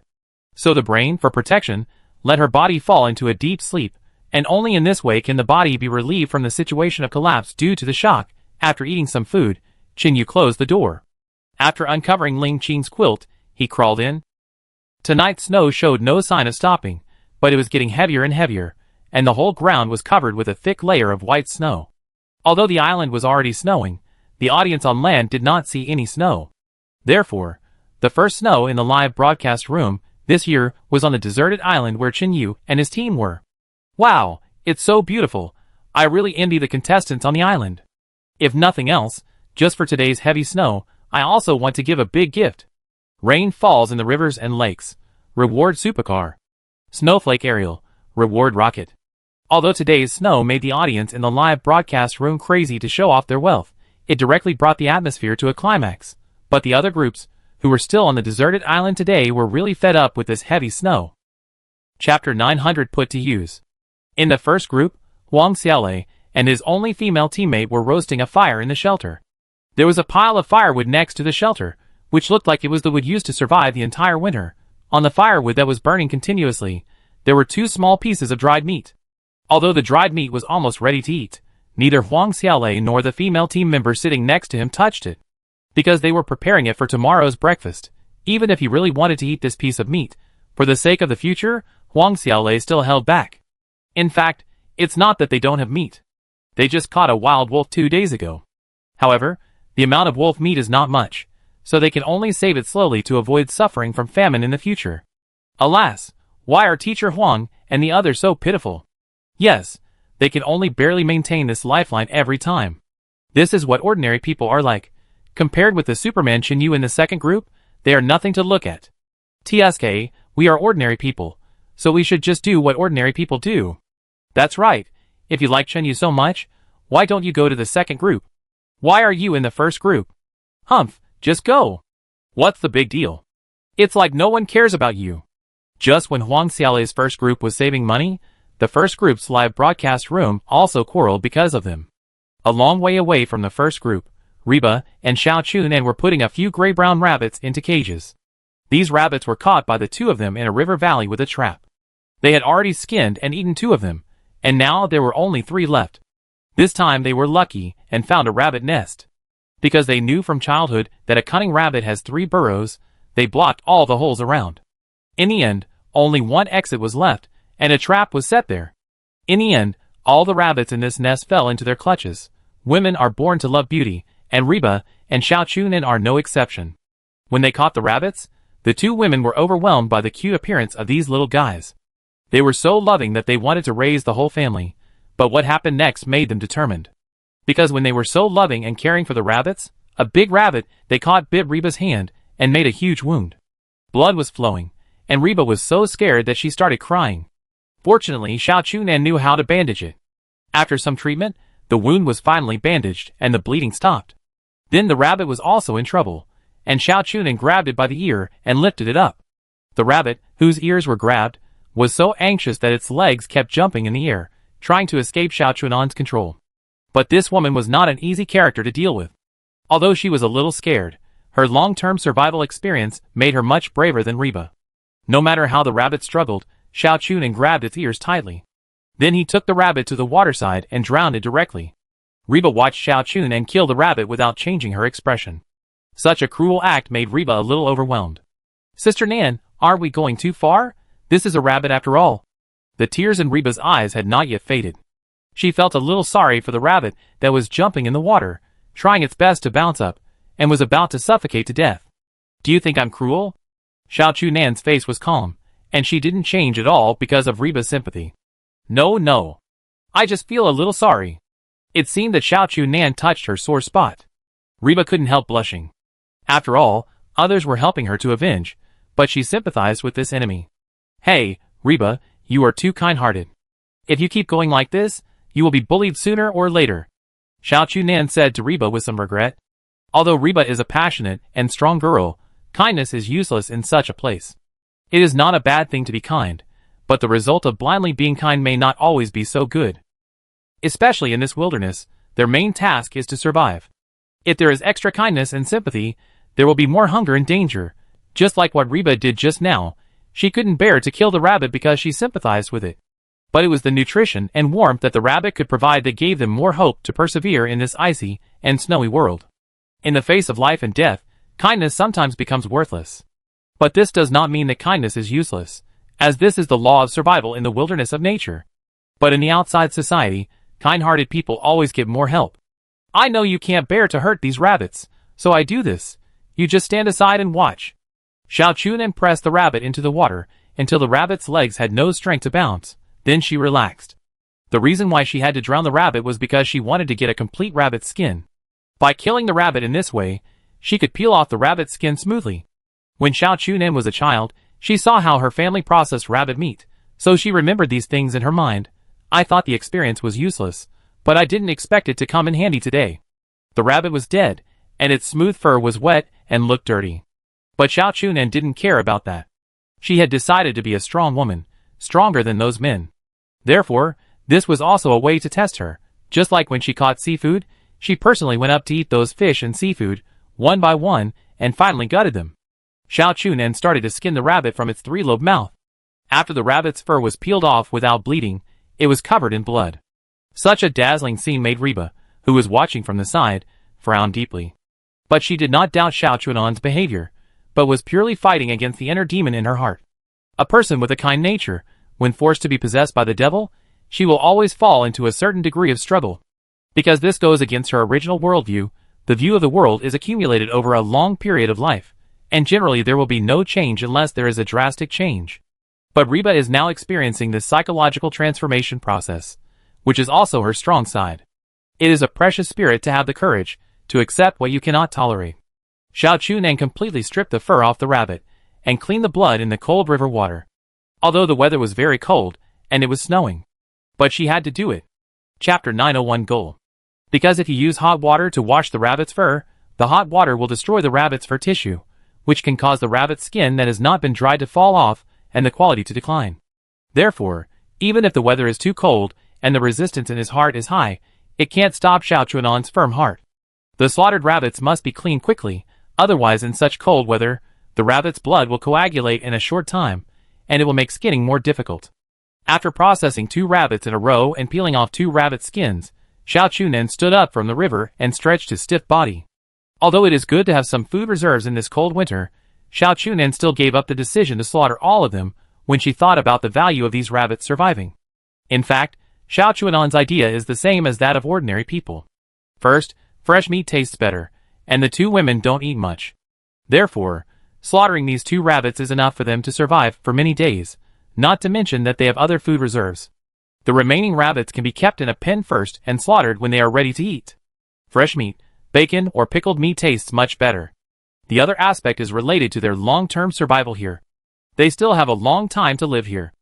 So the brain, for protection, let her body fall into a deep sleep, and only in this way can the body be relieved from the situation of collapse due to the shock. After eating some food, Chinyu closed the door. After uncovering Ling Qing's quilt, he crawled in. Tonight's snow showed no sign of stopping, but it was getting heavier and heavier, and the whole ground was covered with a thick layer of white snow. Although the island was already snowing, the audience on land did not see any snow. Therefore, the first snow in the live broadcast room this year was on the deserted island where Chinyu and his team were. Wow, it's so beautiful. I really envy the contestants on the island. If nothing else, just for today's heavy snow, I also want to give a big gift. Rain falls in the rivers and lakes. Reward supercar. Snowflake aerial. Reward rocket. Although today's snow made the audience in the live broadcast room crazy to show off their wealth, it directly brought the atmosphere to a climax. But the other groups, who were still on the deserted island today, were really fed up with this heavy snow. Chapter 900 put to use. In the first group, Huang Xiaolei and his only female teammate were roasting a fire in the shelter. There was a pile of firewood next to the shelter, which looked like it was the wood used to survive the entire winter. On the firewood that was burning continuously, there were 2 small pieces of dried meat. Although the dried meat was almost ready to eat, neither Huang Xiaolei nor the female team member sitting next to him touched it, because they were preparing it for tomorrow's breakfast. Even if he really wanted to eat this piece of meat, for the sake of the future, Huang Xiaolei still held back. In fact, it's not that they don't have meat. They just caught a wild wolf 2 days ago. However, the amount of wolf meat is not much, so they can only save it slowly to avoid suffering from famine in the future. Alas, why are Teacher Huang and the others so pitiful? Yes, they can only barely maintain this lifeline every time. This is what ordinary people are like. Compared with the Superman Chen Yu in the second group, they are nothing to look at. TSK, we are ordinary people, so we should just do what ordinary people do. That's right, if you like Chen Yu so much, why don't you go to the second group? Why are you in the first group? Humph, just go. What's the big deal? It's like no one cares about you. Just when Huang Xiaolei's first group was saving money, the first group's live broadcast room also quarreled because of them. A long way away from the first group, Reba and Xiao Chunan were putting a few gray-brown rabbits into cages. These rabbits were caught by the two of them in a river valley with a trap. They had already skinned and eaten 2 of them, and now there were only 3 left. This time they were lucky and found a rabbit nest. Because they knew from childhood that a cunning rabbit has 3 burrows, they blocked all the holes around. In the end, only 1 exit was left, and a trap was set there. In the end, all the rabbits in this nest fell into their clutches. Women are born to love beauty, and Reba and Xiao Chunan are no exception. When they caught the rabbits, the 2 women were overwhelmed by the cute appearance of these little guys. They were so loving that they wanted to raise the whole family, but what happened next made them determined. Because when they were so loving and caring for the rabbits, a big rabbit they caught bit Reba's hand and made a huge wound. Blood was flowing, and Reba was so scared that she started crying. Fortunately, Xiao Chunan knew how to bandage it. After some treatment, the wound was finally bandaged and the bleeding stopped. Then the rabbit was also in trouble, and Xiao Chunan grabbed it by the ear and lifted it up. The rabbit, whose ears were grabbed, was so anxious that its legs kept jumping in the air, trying to escape Xiao Chunan's control. But this woman was not an easy character to deal with. Although she was a little scared, her long-term survival experience made her much braver than Reba. No matter how the rabbit struggled, Xiao Chunan grabbed its ears tightly. Then he took the rabbit to the waterside and drowned it directly. Reba watched Xiao Chunan kill the rabbit without changing her expression. Such a cruel act made Reba a little overwhelmed. Sister Nan, aren't we going too far? This is a rabbit after all. The tears in Reba's eyes had not yet faded. She felt a little sorry for the rabbit that was jumping in the water, trying its best to bounce up, and was about to suffocate to death. Do you think I'm cruel? Xiao Chunan's face was calm, and she didn't change at all because of Reba's sympathy. No. I just feel a little sorry. It seemed that Xiao Chunan touched her sore spot. Reba couldn't help blushing. After all, others were helping her to avenge, but she sympathized with this enemy. Hey, Reba, you are too kind-hearted. If you keep going like this, you will be bullied sooner or later. Xiao Chunan said to Reba with some regret. Although Reba is a passionate and strong girl, kindness is useless in such a place. It is not a bad thing to be kind, but the result of blindly being kind may not always be so good. Especially in this wilderness, their main task is to survive. If there is extra kindness and sympathy, there will be more hunger and danger, just like what Reba did just now. She couldn't bear to kill the rabbit because she sympathized with it. But it was the nutrition and warmth that the rabbit could provide that gave them more hope to persevere in this icy and snowy world. In the face of life and death, kindness sometimes becomes worthless. But this does not mean that kindness is useless, as this is the law of survival in the wilderness of nature. But in the outside society, kind-hearted people always get more help. I know you can't bear to hurt these rabbits, so I do this. You just stand aside and watch. Xiao Chunan pressed the rabbit into the water until the rabbit's legs had no strength to bounce. Then she relaxed. The reason why she had to drown the rabbit was because she wanted to get a complete rabbit's skin. By killing the rabbit in this way, she could peel off the rabbit's skin smoothly. When Xiao Chunan was a child, she saw how her family processed rabbit meat, so she remembered these things in her mind. I thought the experience was useless, but I didn't expect it to come in handy today. The rabbit was dead, and its smooth fur was wet and looked dirty. But Xiao Chunan didn't care about that. She had decided to be a strong woman, stronger than those men. Therefore, this was also a way to test her. Just like when she caught seafood, she personally went up to eat those fish and seafood, one by one, and finally gutted them. Xiao Chunan started to skin the rabbit from its 3-lobed mouth. After the rabbit's fur was peeled off without bleeding, it was covered in blood. Such a dazzling scene made Reba, who was watching from the side, frown deeply. But she did not doubt Xiao Chunan's behavior. but was purely fighting against the inner demon in her heart. A person with a kind nature, when forced to be possessed by the devil, she will always fall into a certain degree of struggle. Because this goes against her original worldview, the view of the world is accumulated over a long period of life, and generally there will be no change unless there is a drastic change. But Reba is now experiencing this psychological transformation process, which is also her strong side. It is a precious spirit to have the courage to accept what you cannot tolerate. Xiao Chunan completely stripped the fur off the rabbit and cleaned the blood in the cold river water. Although the weather was very cold and it was snowing. But she had to do it. Chapter 901 Goal. Because if you use hot water to wash the rabbit's fur, the hot water will destroy the rabbit's fur tissue, which can cause the rabbit's skin that has not been dried to fall off and the quality to decline. Therefore, even if the weather is too cold and the resistance in his heart is high, it can't stop Xiao Chunan's firm heart. The slaughtered rabbits must be cleaned quickly, otherwise in such cold weather, the rabbit's blood will coagulate in a short time, and it will make skinning more difficult. After processing 2 rabbits in a row and peeling off 2 rabbit skins, Xiao Chunan stood up from the river and stretched his stiff body. Although it is good to have some food reserves in this cold winter, Xiao Chunan still gave up the decision to slaughter all of them when she thought about the value of these rabbits surviving. In fact, Xiao Chunan's idea is the same as that of ordinary people. First, fresh meat tastes better, and the 2 women don't eat much. Therefore, slaughtering these 2 rabbits is enough for them to survive for many days, not to mention that they have other food reserves. The remaining rabbits can be kept in a pen first and slaughtered when they are ready to eat. Fresh meat, bacon, or pickled meat tastes much better. The other aspect is related to their long-term survival here. They still have a long time to live here.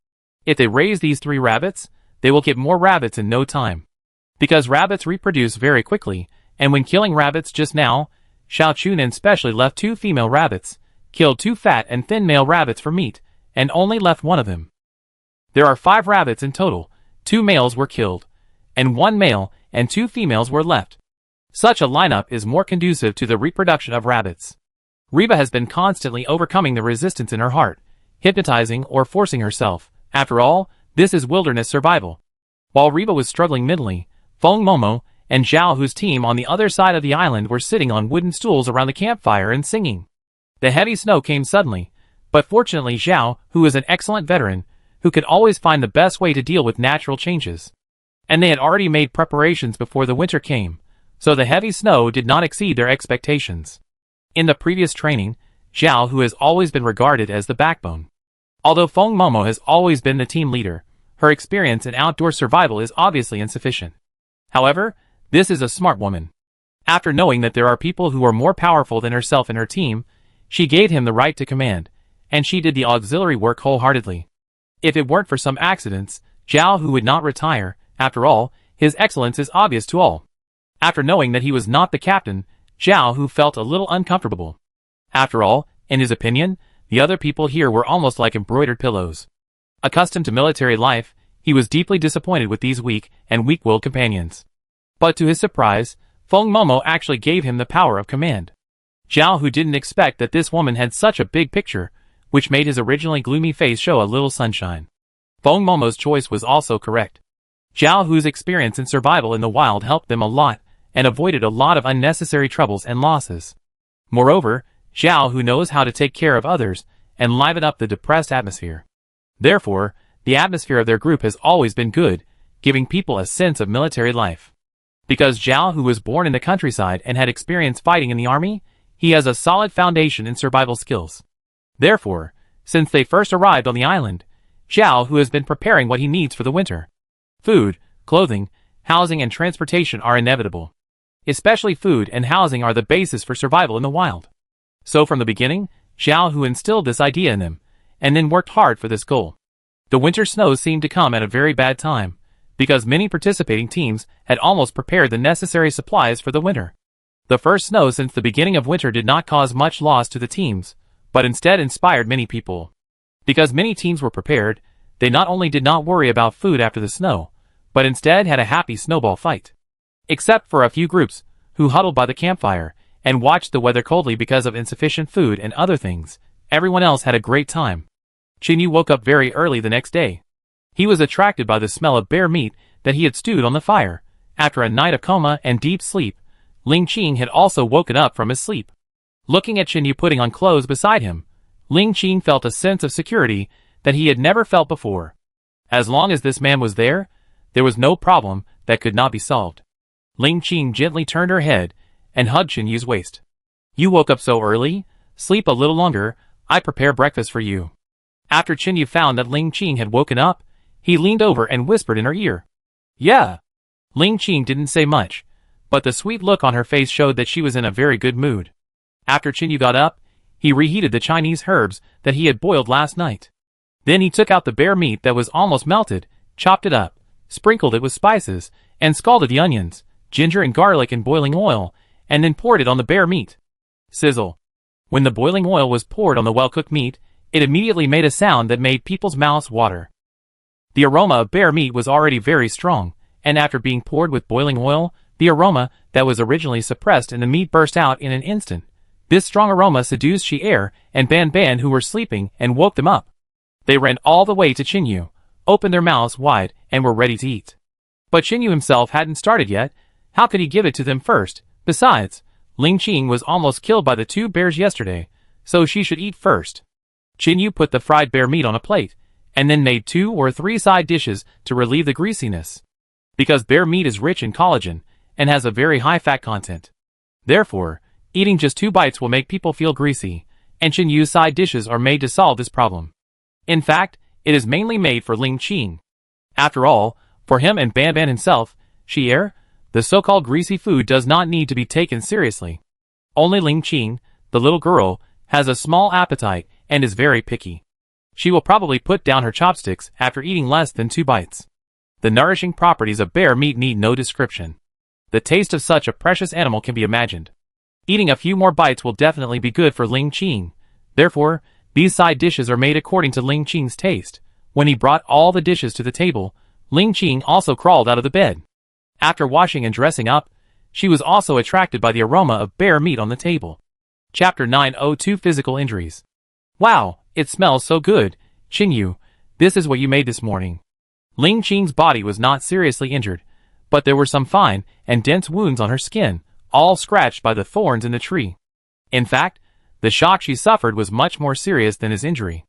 If they raise these 3 rabbits, they will get more rabbits in no time. Because rabbits reproduce very quickly, and when killing rabbits just now, Xiao Chunan specially left 2 female rabbits, killed 2 fat and thin male rabbits for meat, and only left one of them. There are 5 rabbits in total, 2 males were killed, and 1 male and 2 females were left. Such a lineup is more conducive to the reproduction of rabbits. Reba has been constantly overcoming the resistance in her heart, hypnotizing or forcing herself. After all, this is wilderness survival. While Reba was struggling mentally, Feng Momo and Zhao, whose team on the other side of the island, were sitting on wooden stools around the campfire and singing. The heavy snow came suddenly, but fortunately Zhao, who is an excellent veteran, who could always find the best way to deal with natural changes. And they had already made preparations before the winter came, so the heavy snow did not exceed their expectations. In the previous training, Zhao, who has always been regarded as the backbone. Although Feng Momo has always been the team leader, her experience in outdoor survival is obviously insufficient. However, this is a smart woman. After knowing that there are people who are more powerful than herself in her team, she gave him the right to command, and she did the auxiliary work wholeheartedly. If it weren't for some accidents, Zhao, who would not retire, after all, his excellence is obvious to all. After knowing that he was not the captain, Zhao, who felt a little uncomfortable. After all, in his opinion, the other people here were almost like embroidered pillows. Accustomed to military life, he was deeply disappointed with these weak and weak-willed companions. But to his surprise, Feng Momo actually gave him the power of command. Zhao, who didn't expect that this woman had such a big picture, which made his originally gloomy face show a little sunshine. Feng Momo's choice was also correct. Zhao, whose experience in survival in the wild helped them a lot, and avoided a lot of unnecessary troubles and losses. Moreover, Zhao, who knows how to take care of others and liven up the depressed atmosphere. Therefore, the atmosphere of their group has always been good, giving people a sense of military life. Because Zhao, who was born in the countryside and had experience fighting in the army, he has a solid foundation in survival skills. Therefore, since they first arrived on the island, Zhao, who has been preparing what he needs for the winter. Food, clothing, housing and transportation are inevitable. Especially food and housing are the basis for survival in the wild. So from the beginning, Zhao, who instilled this idea in them, and then worked hard for this goal. The winter snow seemed to come at a very bad time, because many participating teams had almost prepared the necessary supplies for the winter. The first snow since the beginning of winter did not cause much loss to the teams, but instead inspired many people. Because many teams were prepared, they not only did not worry about food after the snow, but instead had a happy snowball fight. Except for a few groups, who huddled by the campfire, and watched the weather coldly because of insufficient food and other things, everyone else had a great time. Qinyu woke up very early the next day. He was attracted by the smell of bear meat that he had stewed on the fire. After a night of coma and deep sleep, Ling Qing had also woken up from his sleep. Looking at Chin Yu putting on clothes beside him, Ling Qing felt a sense of security that he had never felt before. As long as this man was there was no problem that could not be solved. Ling Qing gently turned her head and hugged Chin Yu's waist. "You woke up so early? Sleep a little longer, I prepare breakfast for you." After Chin Yu found that Ling Qing had woken up, he leaned over and whispered in her ear. "Yeah." Ling Qing didn't say much, but the sweet look on her face showed that she was in a very good mood. After Chin Yu got up, he reheated the Chinese herbs that he had boiled last night. Then he took out the bear meat that was almost melted, chopped it up, sprinkled it with spices, and scalded the onions, ginger and garlic in boiling oil, and then poured it on the bear meat. Sizzle. When the boiling oil was poured on the well-cooked meat, it immediately made a sound that made people's mouths water. The aroma of bear meat was already very strong, and after being poured with boiling oil, the aroma that was originally suppressed in the meat burst out in an instant. This strong aroma seduced Shi-Er and Ban, who were sleeping, and woke them up. They ran all the way to Chin Yu, opened their mouths wide, and were ready to eat. But Chin Yu himself hadn't started yet. How could he give it to them first? Besides, Ling Qing was almost killed by the two bears yesterday, so she should eat first. Chin Yu put the fried bear meat on a plate, and then made 2 or 3 side dishes to relieve the greasiness. Because bear meat is rich in collagen, and has a very high fat content. Therefore, eating just 2 bites will make people feel greasy, and Chin Yu's side dishes are made to solve this problem. In fact, it is mainly made for Ling Qing. After all, for him and Ban himself, Shi-Er, the so-called greasy food does not need to be taken seriously. Only Ling Qing, the little girl, has a small appetite and is very picky. She will probably put down her chopsticks after eating less than 2 bites. The nourishing properties of bear meat need no description. The taste of such a precious animal can be imagined. Eating a few more bites will definitely be good for Ling Qing. Therefore, these side dishes are made according to Ling Qing's taste. When he brought all the dishes to the table, Ling Qing also crawled out of the bed. After washing and dressing up, she was also attracted by the aroma of bear meat on the table. Chapter 902 Physical Injuries. "Wow, it smells so good, Chin Yu. This is what you made this morning." Ling Qing's body was not seriously injured, but there were some fine and dense wounds on her skin, all scratched by the thorns in the tree. In fact, the shock she suffered was much more serious than his injury.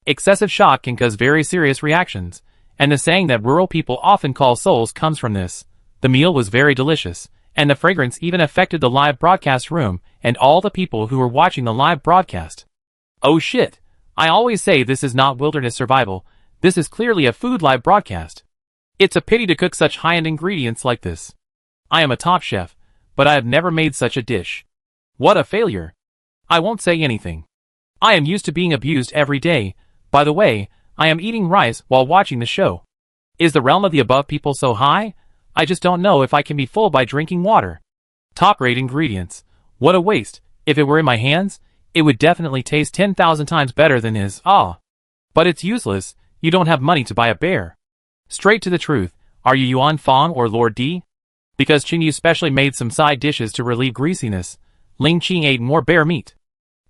Excessive shock can cause very serious reactions, and the saying that rural people often call souls comes from this. The meal was very delicious, and the fragrance even affected the live broadcast room and all the people who were watching the live broadcast. Oh shit, I always say this is not wilderness survival, this is clearly a food live broadcast. It's a pity to cook such high-end ingredients like this. I am a top chef, but I have never made such a dish. What a failure. I won't say anything. I am used to being abused every day. By the way, I am eating rice while watching the show. Is the realm of the above people so high? I just don't know if I can be full by drinking water. Top-rate ingredients. What a waste. If it were in my hands, it would definitely taste 10,000 times better than his. But it's useless, you don't have money to buy a bear. Straight to the truth, are you Yuan Fong or Lord D? Because Chin Yu specially made some side dishes to relieve greasiness, Ling Qing ate more bear meat.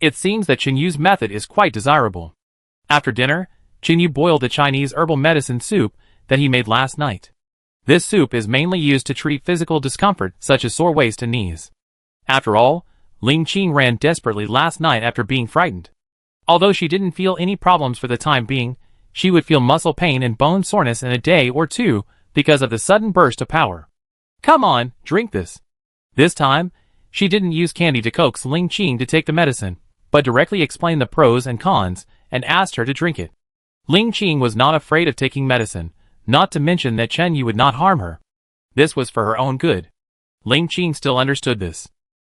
It seems that Chin Yu's method is quite desirable. After dinner, Chin Yu boiled the Chinese herbal medicine soup that he made last night. This soup is mainly used to treat physical discomfort such as sore waist and knees. After all, Ling Qing ran desperately last night after being frightened. Although she didn't feel any problems for the time being, she would feel muscle pain and bone soreness in a day or 2 because of the sudden burst of power. Come on, drink this. This time, she didn't use candy to coax Ling Qing to take the medicine, but directly explained the pros and cons and asked her to drink it. Ling Qing was not afraid of taking medicine, not to mention that Chen Yu would not harm her. This was for her own good. Ling Qing still understood this.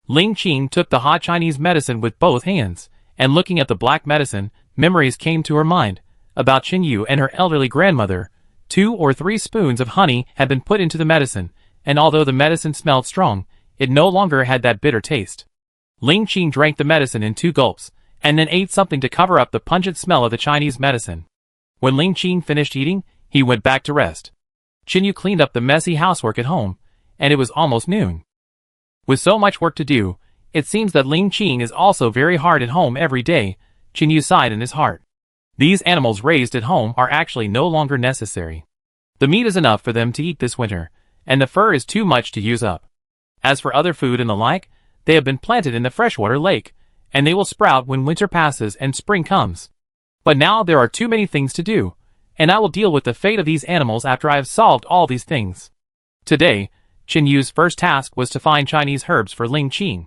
Ling Qing took the hot Chinese medicine with both hands, and looking at the black medicine, memories came to her mind about Chen Yu and her elderly grandmother. 2 or 3 spoons of honey had been put into the medicine, and although the medicine smelled strong, it no longer had that bitter taste. Ling Qing drank the medicine in 2 gulps, and then ate something to cover up the pungent smell of the Chinese medicine. When Ling Qing finished eating, he went back to rest. Chen Yu cleaned up the messy housework at home, and it was almost noon. With so much work to do, it seems that Ling Qing is also very hard at home every day. Chen Yu sighed in his heart. These animals raised at home are actually no longer necessary. The meat is enough for them to eat this winter, and the fur is too much to use up. As for other food and the like, they have been planted in the freshwater lake, and they will sprout when winter passes and spring comes. But now there are too many things to do, and I will deal with the fate of these animals after I have solved all these things. Today, Qin Yu's first task was to find Chinese herbs for Ling Qing.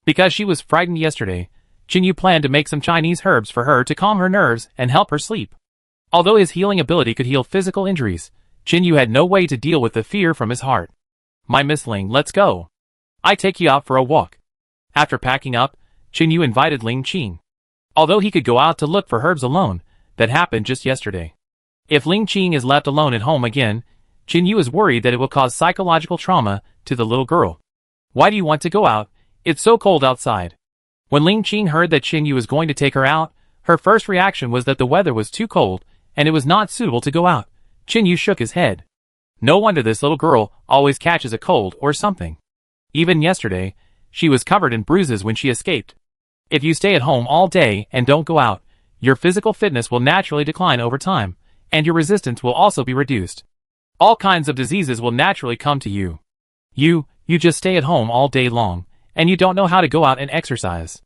Because she was frightened yesterday, Qin Yu planned to make some Chinese herbs for her to calm her nerves and help her sleep. Although his healing ability could heal physical injuries, Qin Yu had no way to deal with the fear from his heart. "My Miss Ling, let's go. I take you out for a walk." After packing up, Qin Yu invited Ling Qing. Although he could go out to look for herbs alone, that happened just yesterday. If Ling Qing is left alone at home again, Qin Yu is worried that it will cause psychological trauma to the little girl. "Why do you want to go out? It's so cold outside." When Ling Qing heard that Qin Yu was going to take her out, her first reaction was that the weather was too cold, and it was not suitable to go out. Qin Yu shook his head. No wonder this little girl always catches a cold or something. Even yesterday, she was covered in bruises when she escaped. If you stay at home all day and don't go out, your physical fitness will naturally decline over time, and your resistance will also be reduced. All kinds of diseases will naturally come to you. You just stay at home all day long, and you don't know how to go out and exercise.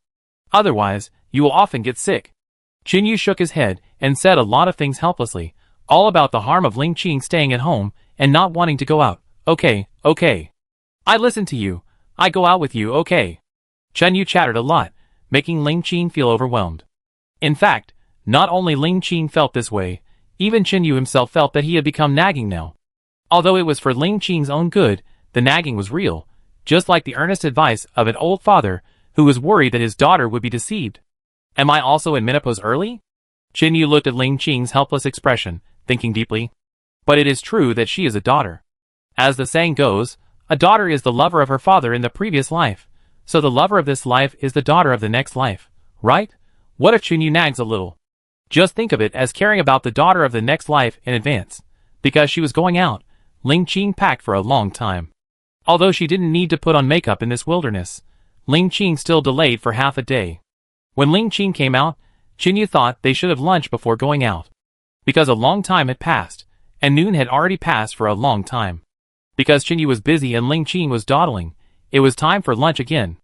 Otherwise, you will often get sick. Qin Yu shook his head and said a lot of things helplessly, all about the harm of Ling Qing staying at home and not wanting to go out. Okay. I listen to you. I go out with you, okay. Qin Yu chattered a lot, making Ling Qing feel overwhelmed. In fact, not only Ling Qing felt this way, even Qin Yu himself felt that he had become nagging now. Although it was for Ling Qing's own good, the nagging was real, just like the earnest advice of an old father who was worried that his daughter would be deceived. Am I also in menopause early? Qin Yu looked at Ling Qing's helpless expression, thinking deeply. But it is true that she is a daughter. As the saying goes, a daughter is the lover of her father in the previous life, so the lover of this life is the daughter of the next life, right? What if Qin Yu nags a little? Just think of it as caring about the daughter of the next life in advance. Because she was going out, Ling Qing packed for a long time. Although she didn't need to put on makeup in this wilderness, Ling Qing still delayed for half a day. When Ling Qing came out, Qin Yu thought they should have lunch before going out. Because a long time had passed, and noon had already passed for a long time. Because Qin Yu was busy and Ling Qing was dawdling, it was time for lunch again.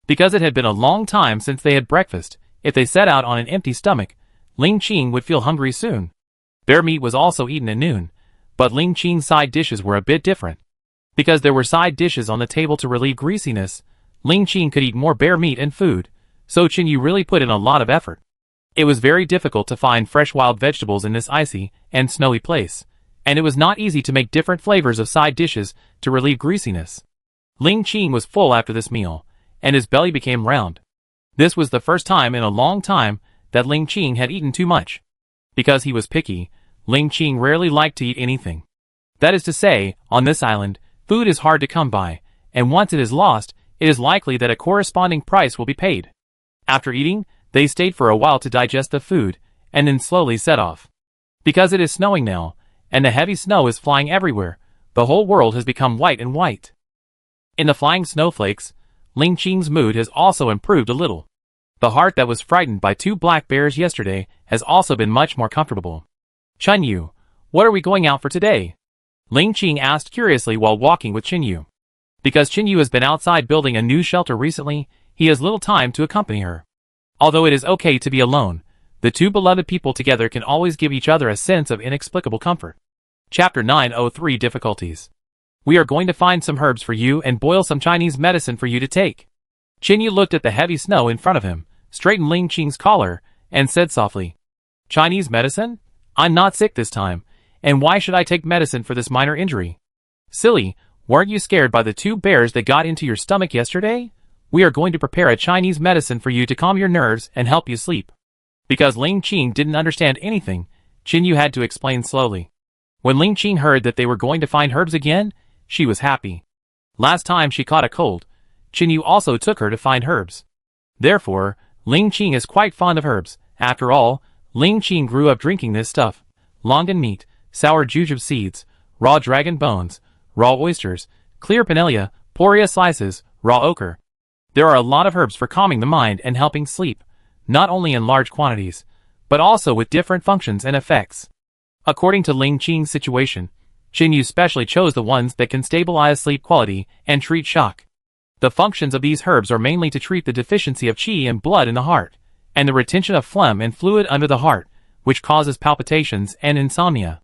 Because it had been a long time since they had breakfast, if they set out on an empty stomach, Ling Qing would feel hungry soon. Bear meat was also eaten at noon, but Ling Qing's side dishes were a bit different. Because there were side dishes on the table to relieve greasiness, Ling Qing could eat more bear meat and food, so Qin Yu really put in a lot of effort. It was very difficult to find fresh wild vegetables in this icy and snowy place, and it was not easy to make different flavors of side dishes to relieve greasiness. Ling Qing was full after this meal, and his belly became round. This was the first time in a long time that Ling Qing had eaten too much. Because he was picky, Ling Qing rarely liked to eat anything. That is to say, on this island, food is hard to come by, and once it is lost, it is likely that a corresponding price will be paid. After eating, they stayed for a while to digest the food, and then slowly set off. Because it is snowing now, and the heavy snow is flying everywhere, the whole world has become white and white. In the flying snowflakes, Ling Qing's mood has also improved a little. The heart that was frightened by 2 black bears yesterday has also been much more comfortable. "Qin Yu, what are we going out for today?" Ling Qing asked curiously while walking with Qin Yu. Because Qin Yu has been outside building a new shelter recently, he has little time to accompany her. Although it is okay to be alone, the 2 beloved people together can always give each other a sense of inexplicable comfort. Chapter 903 Difficulties. We are going to find some herbs for you and boil some Chinese medicine for you to take. Qin Yu looked at the heavy snow in front of him, straightened Ling Qing's collar, and said softly, "Chinese medicine? I'm not sick this time, and why should I take medicine for this minor injury?" "Silly, weren't you scared by the 2 bears that got into your stomach yesterday? We are going to prepare a Chinese medicine for you to calm your nerves and help you sleep." Because Ling Qing didn't understand anything, Qin Yu had to explain slowly. When Ling Qing heard that they were going to find herbs again, she was happy. Last time she caught a cold, Qin Yu also took her to find herbs. Therefore, Ling Qing is quite fond of herbs. After all, Ling Qing grew up drinking this stuff: longan meat, sour jujube seeds, raw dragon bones, raw oysters, clear panelia, poria slices, raw ochre. There are a lot of herbs for calming the mind and helping sleep, not only in large quantities, but also with different functions and effects. According to Ling Qing's situation, Qin Yu specially chose the ones that can stabilize sleep quality and treat shock. The functions of these herbs are mainly to treat the deficiency of qi and blood in the heart, and the retention of phlegm and fluid under the heart, which causes palpitations and insomnia.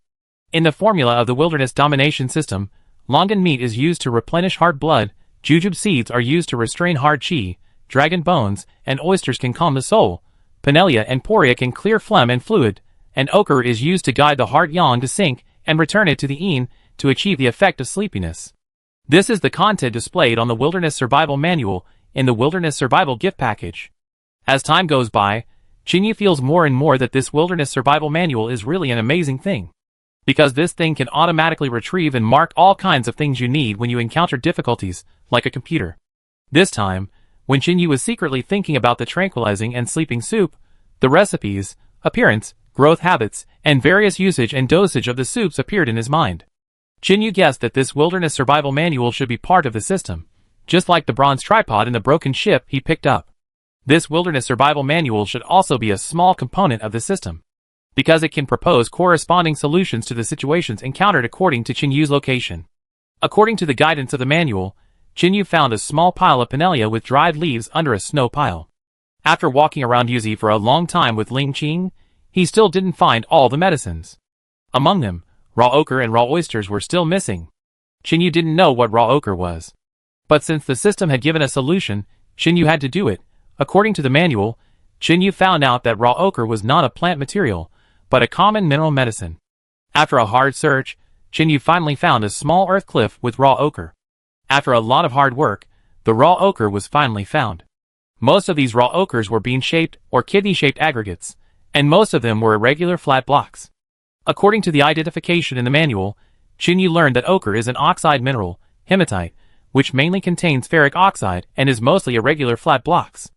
In the formula of the wilderness domination system, longan meat is used to replenish heart blood, jujube seeds are used to restrain heart qi, dragon bones and oysters can calm the soul, Pinellia and Poria can clear phlegm and fluid, and ochre is used to guide the heart yang to sink and return it to the yin to achieve the effect of sleepiness. This is the content displayed on the Wilderness Survival Manual in the Wilderness Survival Gift Package. As time goes by, Chinyu feels more and more that this Wilderness Survival Manual is really an amazing thing. Because this thing can automatically retrieve and mark all kinds of things you need when you encounter difficulties, like a computer. This time, when Chinyu was secretly thinking about the tranquilizing and sleeping soup, the recipes, appearance, growth habits, and various usage and dosage of the soups appeared in his mind. Chinyu guessed that this Wilderness Survival Manual should be part of the system, just like the bronze tripod in the broken ship he picked up. This Wilderness Survival Manual should also be a small component of the system, because it can propose corresponding solutions to the situations encountered according to Chinyu's location. According to the guidance of the manual, Chinyu found a small pile of Pinellia with dried leaves under a snow pile. After walking around Yuzi for a long time with Ling Qing, he still didn't find all the medicines. Among them, raw ochre and raw oysters were still missing. Chinyu didn't know what raw ochre was. But since the system had given a solution, Chinyu had to do it. According to the manual, Chinyu found out that raw ochre was not a plant material, but a common mineral medicine. After a hard search, Chinyu finally found a small earth cliff with raw ochre. After a lot of hard work, the raw ochre was finally found. Most of these raw ochres were bean-shaped or kidney-shaped aggregates, and most of them were irregular flat blocks. According to the identification in the manual, Chinyu learned that ochre is an oxide mineral, hematite, which mainly contains ferric oxide and is mostly irregular flat blocks.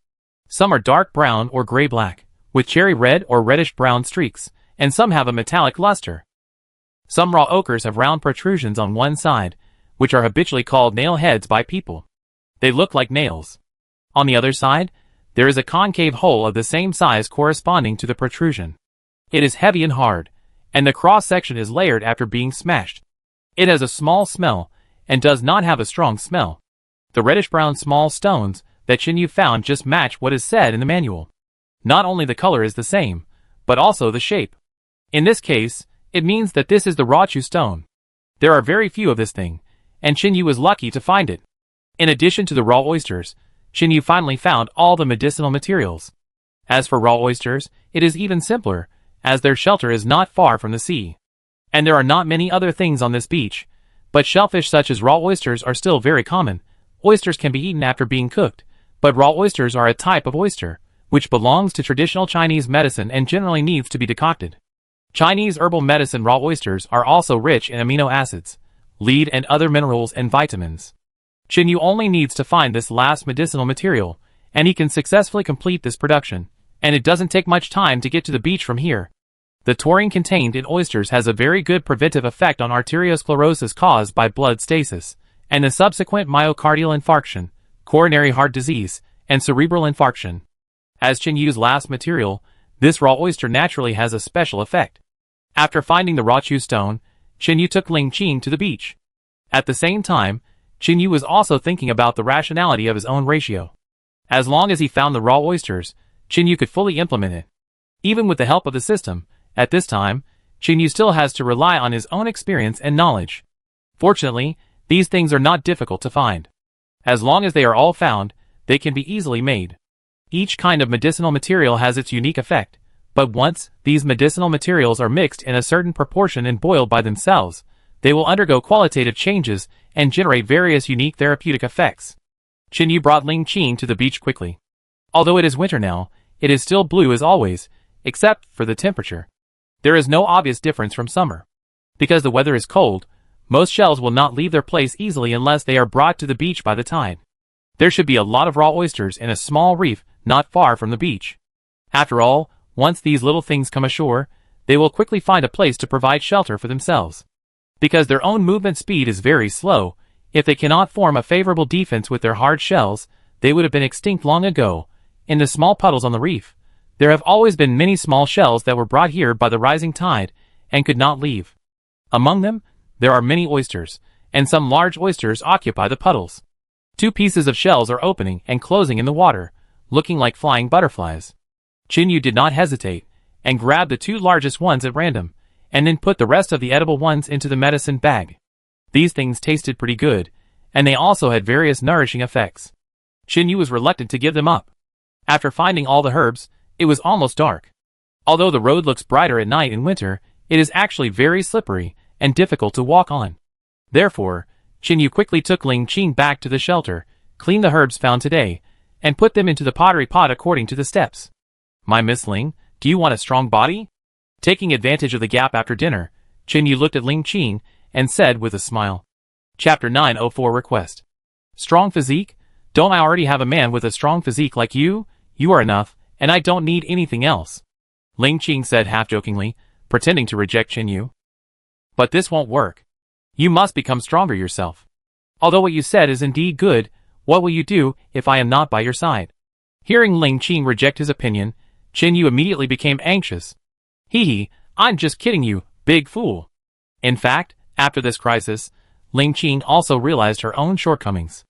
Some are dark brown or gray-black, with cherry red or reddish-brown streaks, and some have a metallic luster. Some raw ochres have round protrusions on one side, which are habitually called nail heads by people. They look like nails. On the other side, there is a concave hole of the same size corresponding to the protrusion. It is heavy and hard, and the cross-section is layered after being smashed. It has a small smell, and does not have a strong smell. The reddish-brown small stones that Chinyu found just match what is said in the manual. Not only the color is the same, but also the shape. In this case, it means that this is the Rachu stone. There are very few of this thing, and Chinyu was lucky to find it. In addition to the raw oysters, Chinyu finally found all the medicinal materials. As for raw oysters, it is even simpler, as their shelter is not far from the sea. And there are not many other things on this beach, but shellfish such as raw oysters are still very common. Oysters can be eaten after being cooked, but raw oysters are a type of oyster, which belongs to traditional Chinese medicine and generally needs to be decocted. Chinese herbal medicine raw oysters are also rich in amino acids, lead and other minerals and vitamins. Chinyu only needs to find this last medicinal material, and he can successfully complete this production, and it doesn't take much time to get to the beach from here. The taurine contained in oysters has a very good preventive effect on arteriosclerosis caused by blood stasis, and the subsequent myocardial infarction, coronary heart disease, and cerebral infarction. As Chinyu's last material, this raw oyster naturally has a special effect. After finding the Rachu stone, Chinyu took Ling Qing to the beach. At the same time, Chinyu was also thinking about the rationality of his own ratio. As long as he found the raw oysters, Chinyu could fully implement it. Even with the help of the system, at this time, Chinyu still has to rely on his own experience and knowledge. Fortunately, these things are not difficult to find. As long as they are all found, they can be easily made. Each kind of medicinal material has its unique effect, but once these medicinal materials are mixed in a certain proportion and boiled by themselves, they will undergo qualitative changes and generate various unique therapeutic effects. Chinyu brought Ling Qing to the beach quickly. Although it is winter now, it is still blue as always, except for the temperature. There is no obvious difference from summer. Because the weather is cold, most shells will not leave their place easily unless they are brought to the beach by the tide. There should be a lot of raw oysters in a small reef not far from the beach. After all, once these little things come ashore, they will quickly find a place to provide shelter for themselves. Because their own movement speed is very slow, if they cannot form a favorable defense with their hard shells, they would have been extinct long ago. In the small puddles on the reef, there have always been many small shells that were brought here by the rising tide and could not leave. Among them, there are many oysters, and some large oysters occupy the puddles. 2 pieces of shells are opening and closing in the water, looking like flying butterflies. Chinyu did not hesitate, and grabbed the 2 largest ones at random, and then put the rest of the edible ones into the medicine bag. These things tasted pretty good, and they also had various nourishing effects. Chinyu was reluctant to give them up. After finding all the herbs, it was almost dark. Although the road looks brighter at night in winter, it is actually very slippery and difficult to walk on. Therefore, Chinyu quickly took Ling Qing back to the shelter, cleaned the herbs found today, and put them into the pottery pot according to the steps. "My Miss Ling, do you want a strong body?" Taking advantage of the gap after dinner, Chinyu looked at Ling Qing and said with a smile. Chapter 904 Request. Strong physique? Don't I already have a man with a strong physique like you? You are enough, and I don't need anything else. Ling Qing said half-jokingly, pretending to reject Chinyu. But this won't work. You must become stronger yourself. Although what you said is indeed good, what will you do if I am not by your side? Hearing Ling Qing reject his opinion, Chinyu immediately became anxious. Hee, I'm just kidding you, big fool. In fact, after this crisis, Ling Qing also realized her own shortcomings.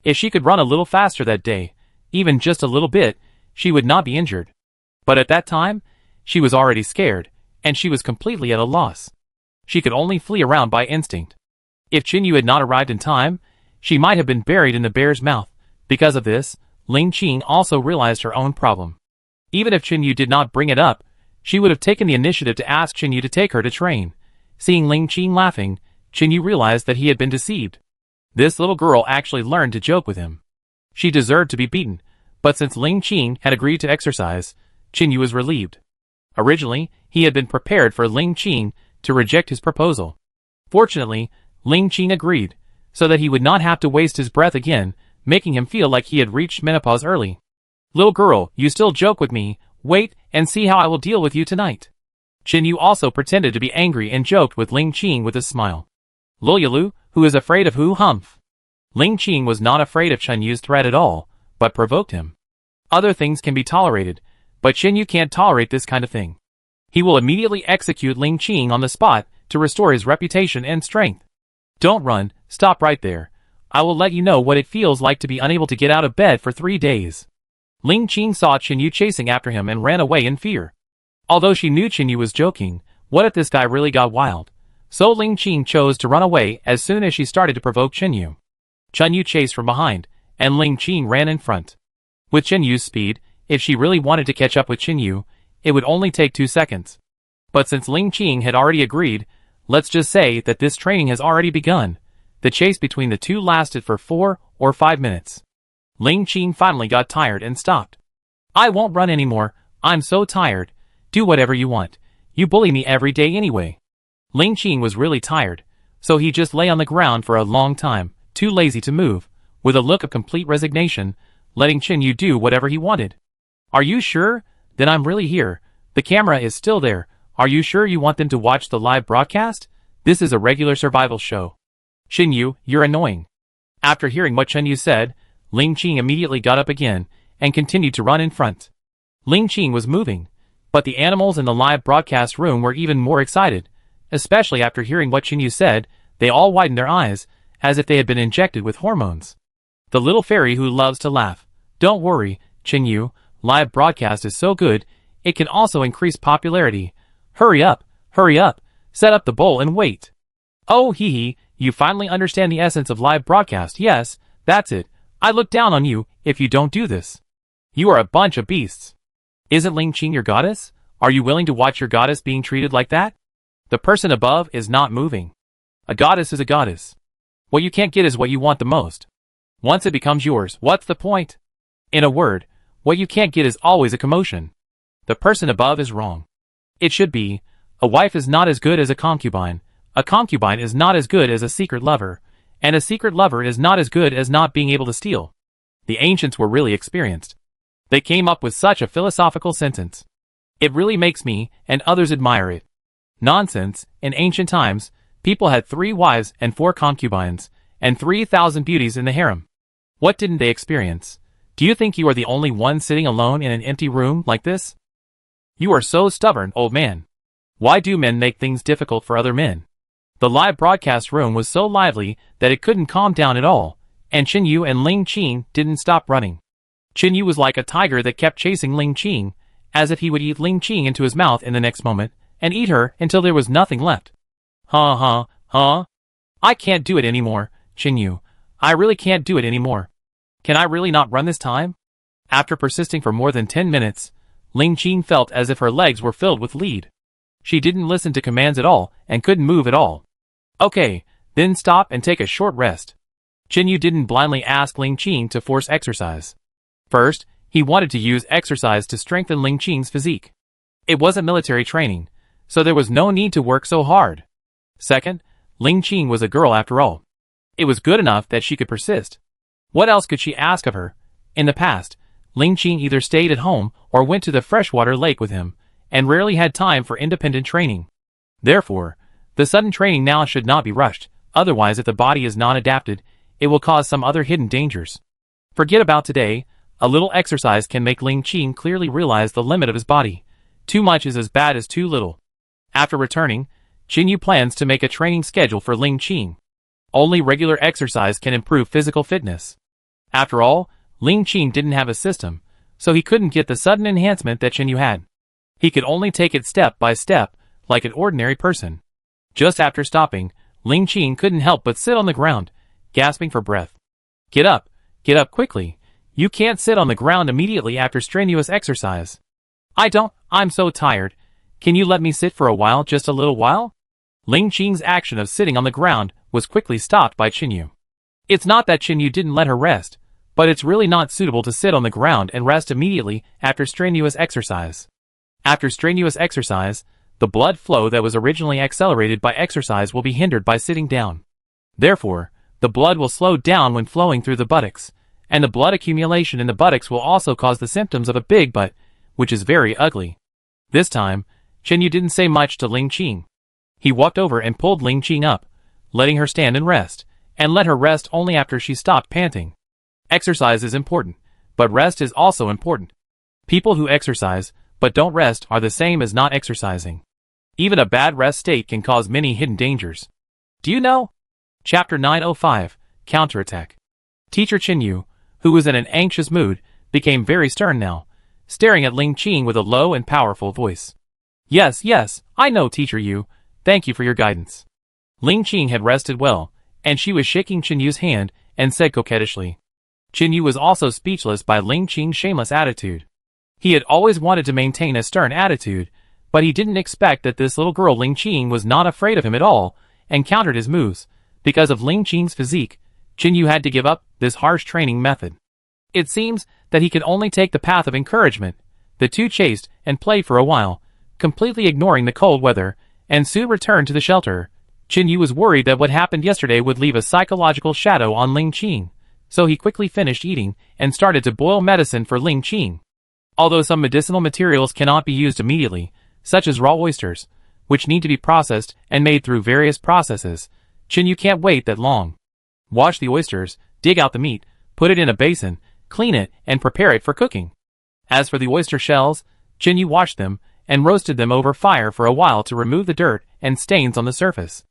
If she could run a little faster that day, even just a little bit, she would not be injured. But at that time, she was already scared, and she was completely at a loss. She could only flee around by instinct. If Chinyu had not arrived in time, she might have been buried in the bear's mouth. Because of this, Ling Qing also realized her own problem. Even if Chinyu did not bring it up, she would have taken the initiative to ask Chinyu to take her to train. Seeing Ling Qing laughing, Chinyu realized that he had been deceived. This little girl actually learned to joke with him. She deserved to be beaten, but since Ling Qing had agreed to exercise, Chinyu was relieved. Originally, he had been prepared for Ling Qing to reject his proposal. Fortunately, Ling Qing agreed, so that he would not have to waste his breath again, making him feel like he had reached menopause early. Little girl, you still joke with me, wait and see how I will deal with you tonight. Chinyu also pretended to be angry and joked with Ling Qing with a smile. Lulyalu, who is afraid of who humph? Ling Qing was not afraid of Chinyu's threat at all, but provoked him. Other things can be tolerated, but Chinyu can't tolerate this kind of thing. He will immediately execute Ling Qing on the spot to restore his reputation and strength. Don't run, stop right there. I will let you know what it feels like to be unable to get out of bed for 3 days. Ling Qing saw Chinyu chasing after him and ran away in fear. Although she knew Chinyu was joking, what if this guy really got wild? So Ling Qing chose to run away as soon as she started to provoke Chinyu. Chinyu chased from behind, and Ling Qing ran in front. With Chinyu's speed, if she really wanted to catch up with Chinyu, it would only take 2 seconds. But since Ling Qing had already agreed, let's just say that this training has already begun. The chase between the two lasted for 4 or 5 minutes. Ling Qing finally got tired and stopped. I won't run anymore, I'm so tired. Do whatever you want. You bully me every day anyway. Ling Qing was really tired, so he just lay on the ground for a long time, too lazy to move, with a look of complete resignation, letting Chinyu do whatever he wanted. Are you sure? Then I'm really here. The camera is still there. Are you sure you want them to watch the live broadcast? This is a regular survival show. Chinyu, you're annoying. After hearing what Chinyu said, Ling Qing immediately got up again and continued to run in front. Ling Qing was moving, but the animals in the live broadcast room were even more excited. Especially after hearing what Chinyu said, they all widened their eyes, as if they had been injected with hormones. The little fairy who loves to laugh. Don't worry, Chinyu, live broadcast is so good, it can also increase popularity. Hurry up, set up the bowl and wait. Oh hee, you finally understand the essence of live broadcast. Yes, that's it. I look down on you if you don't do this. You are a bunch of beasts. Isn't Ling Qing your goddess? Are you willing to watch your goddess being treated like that? The person above is not moving. A goddess is a goddess. What you can't get is what you want the most. Once it becomes yours, what's the point? In a word, what you can't get is always a commotion. The person above is wrong. It should be, a wife is not as good as a concubine is not as good as a secret lover, and a secret lover is not as good as not being able to steal. The ancients were really experienced. They came up with such a philosophical sentence. It really makes me and others admire it. Nonsense, in ancient times, people had 3 wives and 4 concubines, and 3,000 beauties in the harem. What didn't they experience? Do you think you are the only one sitting alone in an empty room like this? You are so stubborn, old man. Why do men make things difficult for other men? The live broadcast room was so lively that it couldn't calm down at all. and Qinyu and Ling Qing didn't stop running. Qinyu was like a tiger that kept chasing Ling Qing, as if he would eat Ling Qing into his mouth in the next moment, and eat her until there was nothing left. Huh? I can't do it anymore, Qinyu. I really can't do it anymore. Can I really not run this time? After persisting for more than 10 minutes, Ling Qing felt as if her legs were filled with lead. She didn't listen to commands at all and couldn't move at all. Okay, then stop and take a short rest. Qinyu didn't blindly ask Ling Qing to force exercise. First, he wanted to use exercise to strengthen Ling Qing's physique. It wasn't military training, so there was no need to work so hard. Second, Ling Qing was a girl after all. It was good enough that she could persist. What else could she ask of her? In the past, Ling Qing either stayed at home or went to the freshwater lake with him, and rarely had time for independent training. Therefore, the sudden training now should not be rushed, otherwise if the body is not adapted, it will cause some other hidden dangers. Forget about today, a little exercise can make Ling Qing clearly realize the limit of his body. Too much is as bad as too little. After returning, Qinyu plans to make a training schedule for Ling Qing. Only regular exercise can improve physical fitness. After all, Ling Qing didn't have a system, so he couldn't get the sudden enhancement that Qinyu had. He could only take it step by step, like an ordinary person. Just after stopping, Ling Qing couldn't help but sit on the ground, gasping for breath. Get up quickly. You can't sit on the ground immediately after strenuous exercise. I'm so tired. Can you let me sit for a while, just a little while? Ling Qing's action of sitting on the ground was quickly stopped by Qinyu. It's not that Qinyu didn't let her rest, but it's really not suitable to sit on the ground and rest immediately after strenuous exercise. After strenuous exercise, the blood flow that was originally accelerated by exercise will be hindered by sitting down. Therefore, the blood will slow down when flowing through the buttocks, and the blood accumulation in the buttocks will also cause the symptoms of a big butt, which is very ugly. This time, Qinyu didn't say much to Ling Qing. He walked over and pulled Ling Qing up, letting her stand and rest, and let her rest only after she stopped panting. Exercise is important, but rest is also important. People who exercise, but don't rest are the same as not exercising. Even a bad rest state can cause many hidden dangers. Do you know? Chapter 905, Counterattack. Teacher Qinyu, who was in an anxious mood, became very stern now, staring at Ling Qing with a low and powerful voice. Yes, I know, Teacher Yu. Thank you for your guidance. Ling Qing had rested well, and she was shaking Qinyu's hand and said coquettishly. Qinyu was also speechless by Ling Qing's shameless attitude. He had always wanted to maintain a stern attitude, but he didn't expect that this little girl Ling Qing was not afraid of him at all and countered his moves. Because of Ling Qing's physique, Qinyu had to give up this harsh training method. It seems that he could only take the path of encouragement. The two chased and played for a while, completely ignoring the cold weather, and soon returned to the shelter. Qinyu was worried that what happened yesterday would leave a psychological shadow on Ling Qing, so he quickly finished eating and started to boil medicine for Ling Qing. Although some medicinal materials cannot be used immediately, such as raw oysters, which need to be processed and made through various processes, Qinyu can't wait that long. Wash the oysters, dig out the meat, put it in a basin, clean it, and prepare it for cooking. As for the oyster shells, Qinyu washed them and roasted them over fire for a while to remove the dirt and stains on the surface.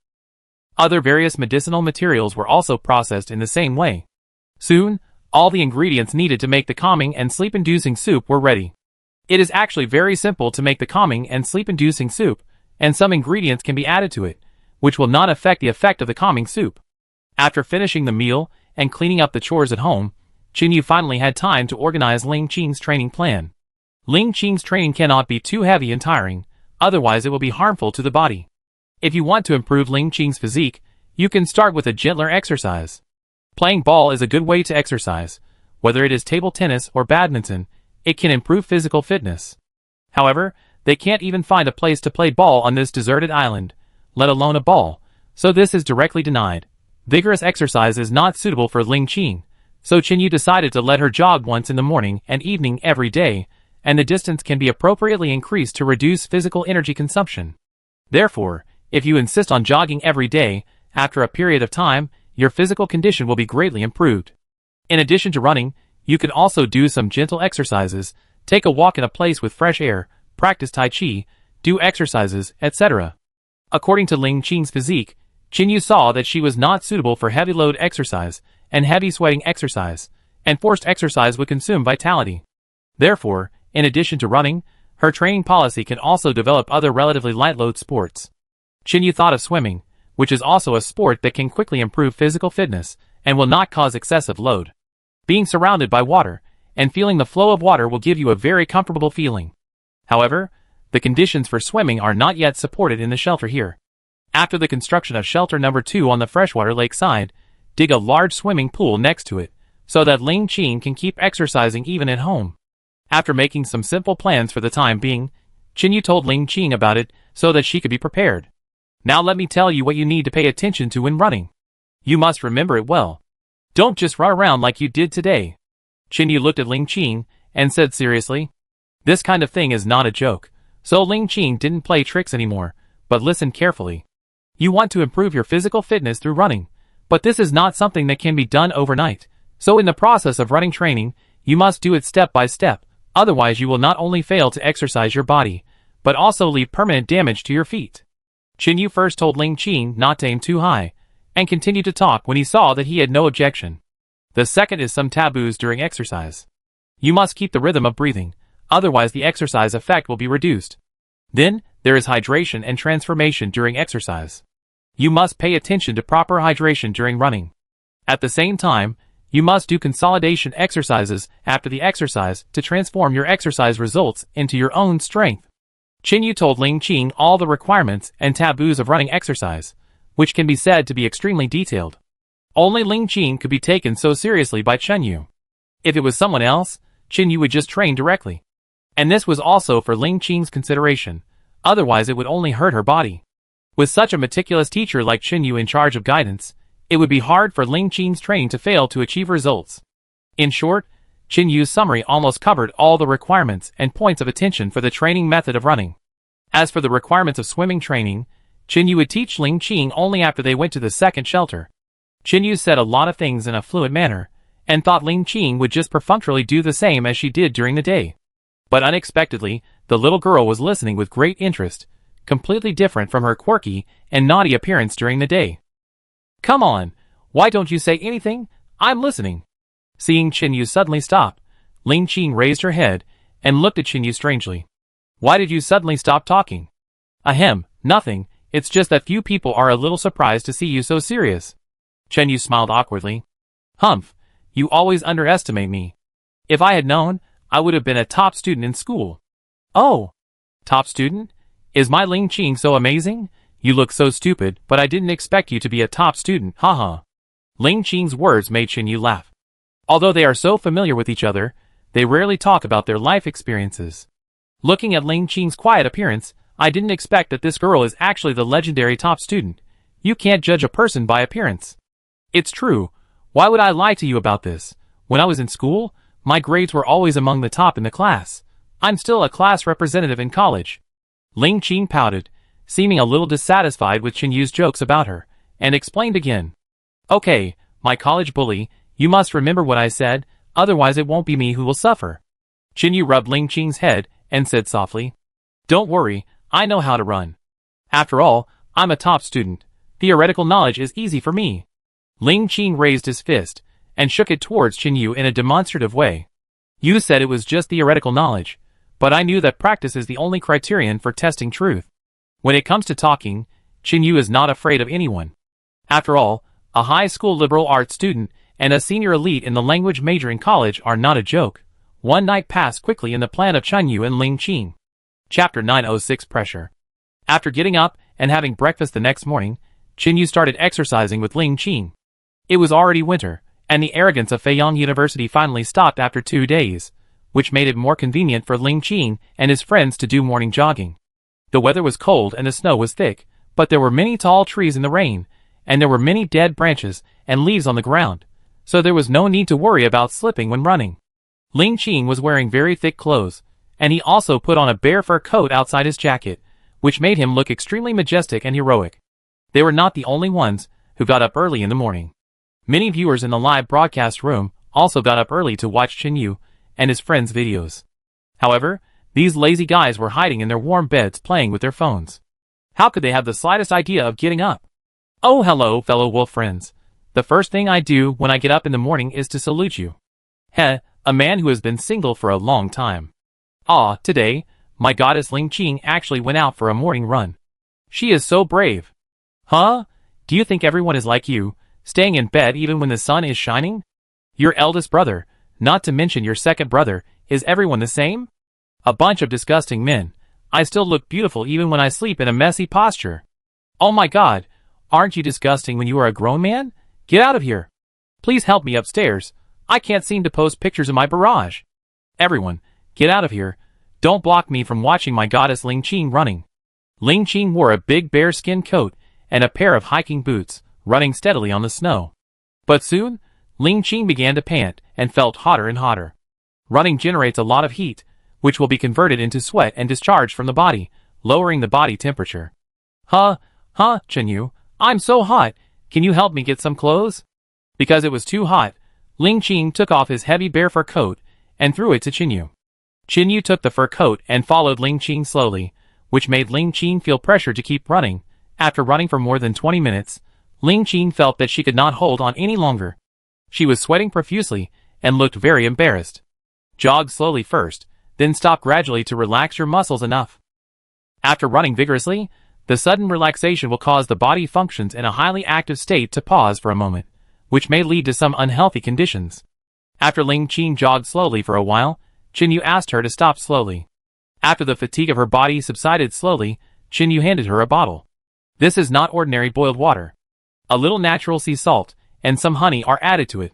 Other various medicinal materials were also processed in the same way. Soon, all the ingredients needed to make the calming and sleep-inducing soup were ready. It is actually very simple to make the calming and sleep-inducing soup, and some ingredients can be added to it, which will not affect the effect of the calming soup. After finishing the meal and cleaning up the chores at home, Qinyu finally had time to organize Ling Qing's training plan. Ling Qing's training cannot be too heavy and tiring, otherwise it will be harmful to the body. If you want to improve Ling Qing's physique, you can start with a gentler exercise. Playing ball is a good way to exercise. Whether it is table tennis or badminton, it can improve physical fitness. However, they can't even find a place to play ball on this deserted island, let alone a ball, so this is directly denied. Vigorous exercise is not suitable for Ling Qing, so Qinyu decided to let her jog once in the morning and evening every day, and the distance can be appropriately increased to reduce physical energy consumption. Therefore, if you insist on jogging every day, after a period of time, your physical condition will be greatly improved. In addition to running, you can also do some gentle exercises, take a walk in a place with fresh air, practice Tai Chi, do exercises, etc. According to Ling Qing's physique, Qinyu saw that she was not suitable for heavy load exercise, and heavy sweating exercise, and forced exercise would consume vitality. Therefore, in addition to running, her training policy can also develop other relatively light load sports. Chinyu thought of swimming, which is also a sport that can quickly improve physical fitness and will not cause excessive load. Being surrounded by water and feeling the flow of water will give you a very comfortable feeling. However, the conditions for swimming are not yet supported in the shelter here. After the construction of shelter number 2 on the freshwater lake side, dig a large swimming pool next to it, so that Ling Qing can keep exercising even at home. After making some simple plans for the time being, Chinyu told Ling Qing about it so that she could be prepared. Now let me tell you what you need to pay attention to when running. You must remember it well. Don't just run around like you did today. Chinyu looked at Ling Qing and said seriously, "This kind of thing is not a joke." So Ling Qing didn't play tricks anymore, but listened carefully. You want to improve your physical fitness through running, but this is not something that can be done overnight. So in the process of running training, you must do it step by step, otherwise you will not only fail to exercise your body, but also leave permanent damage to your feet. Chinyu first told Ling Qing not to aim too high, and continued to talk when he saw that he had no objection. The second is some taboos during exercise. You must keep the rhythm of breathing, otherwise the exercise effect will be reduced. Then, there is hydration and transformation during exercise. You must pay attention to proper hydration during running. At the same time, you must do consolidation exercises after the exercise to transform your exercise results into your own strength. Chinyu told Ling Qing all the requirements and taboos of running exercise, which can be said to be extremely detailed. Only Ling Qing could be taken so seriously by Chinyu. If it was someone else, Chinyu would just train directly. And this was also for Ling Qing's consideration, otherwise it would only hurt her body. With such a meticulous teacher like Chinyu in charge of guidance, it would be hard for Ling Qing's training to fail to achieve results. In short, Chinyu's summary almost covered all the requirements and points of attention for the training method of running. As for the requirements of swimming training, Chinyu would teach Ling Qing only after they went to the second shelter. Chinyu said a lot of things in a fluent manner, and thought Ling Qing would just perfunctorily do the same as she did during the day. But unexpectedly, the little girl was listening with great interest, completely different from her quirky and naughty appearance during the day. "Come on, why don't you say anything? I'm listening." Seeing Chinyu suddenly stop, Ling Qing raised her head and looked at Chinyu strangely. "Why did you suddenly stop talking?" "Ahem, nothing, it's just that few people are a little surprised to see you so serious." Chinyu smiled awkwardly. "Humph, you always underestimate me. If I had known, I would have been a top student in school." "Oh, top student? Is my Ling Qing so amazing? You look so stupid, but I didn't expect you to be a top student, haha." Ling Qing's words made Chinyu laugh. Although they are so familiar with each other, they rarely talk about their life experiences. Looking at Ling Qing's quiet appearance, I didn't expect that this girl is actually the legendary top student. You can't judge a person by appearance. It's true. Why would I lie to you about this? When I was in school, my grades were always among the top in the class. I'm still a class representative in college. Ling Qing pouted, seeming a little dissatisfied with Chinyu's jokes about her, and explained again. "Okay, my college bully, you must remember what I said, otherwise it won't be me who will suffer." Chinyu rubbed Ling Qing's head and said softly, "Don't worry, I know how to run. After all, I'm a top student. Theoretical knowledge is easy for me." Ling Qing raised his fist and shook it towards Chinyu in a demonstrative way. "You said it was just theoretical knowledge, but I knew that practice is the only criterion for testing truth. When it comes to talking, Chinyu is not afraid of anyone. After all, a high school liberal arts student and a senior elite in the language major in college are not a joke." One night passed quickly in the plan of Chinyu and Ling Qing. Chapter 906 Pressure. After getting up and having breakfast the next morning, Chinyu started exercising with Ling Qing. It was already winter, and the arrogance of Feiyang University finally stopped after 2 days, which made it more convenient for Ling Qing and his friends to do morning jogging. The weather was cold and the snow was thick, but there were many tall trees in the rain, and there were many dead branches and leaves on the ground, so there was no need to worry about slipping when running. Ling Qing was wearing very thick clothes, and he also put on a bear fur coat outside his jacket, which made him look extremely majestic and heroic. They were not the only ones who got up early in the morning. Many viewers in the live broadcast room also got up early to watch Chinyu and his friends' videos. However, these lazy guys were hiding in their warm beds playing with their phones. How could they have the slightest idea of getting up? "Oh, hello, fellow wolf friends. The first thing I do when I get up in the morning is to salute you. Heh, a man who has been single for a long time. Ah, today, my goddess Ling Qing actually went out for a morning run. She is so brave. Huh? Do you think everyone is like you, staying in bed even when the sun is shining? Your eldest brother, not to mention your second brother, is everyone the same? A bunch of disgusting men. I still look beautiful even when I sleep in a messy posture. Oh my god, aren't you disgusting when you are a grown man? Get out of here. Please help me upstairs. I can't seem to post pictures of my barrage. Everyone, get out of here. Don't block me from watching my goddess Ling Qing running. Ling Qing wore a big bearskin coat and a pair of hiking boots, running steadily on the snow. But soon, Ling Qing began to pant and felt hotter and hotter. Running generates a lot of heat, which will be converted into sweat and discharged from the body, lowering the body temperature. Chenyu, I'm so hot. Can you help me get some clothes? Because it was too hot, Ling Qing took off his heavy bear fur coat and threw it to Chenyu. Chenyu took the fur coat and followed Ling Qing slowly, which made Ling Qing feel pressure to keep running. After running for more than 20 minutes, Ling Qing felt that she could not hold on any longer. She was sweating profusely and looked very embarrassed. Jog slowly first, then stop gradually to relax your muscles enough. After running vigorously, the sudden relaxation will cause the body functions in a highly active state to pause for a moment, which may lead to some unhealthy conditions. After Ling Qing jogged slowly for a while, Chenyu asked her to stop slowly. After the fatigue of her body subsided slowly, Chenyu handed her a bottle. This is not ordinary boiled water. A little natural sea salt and some honey are added to it.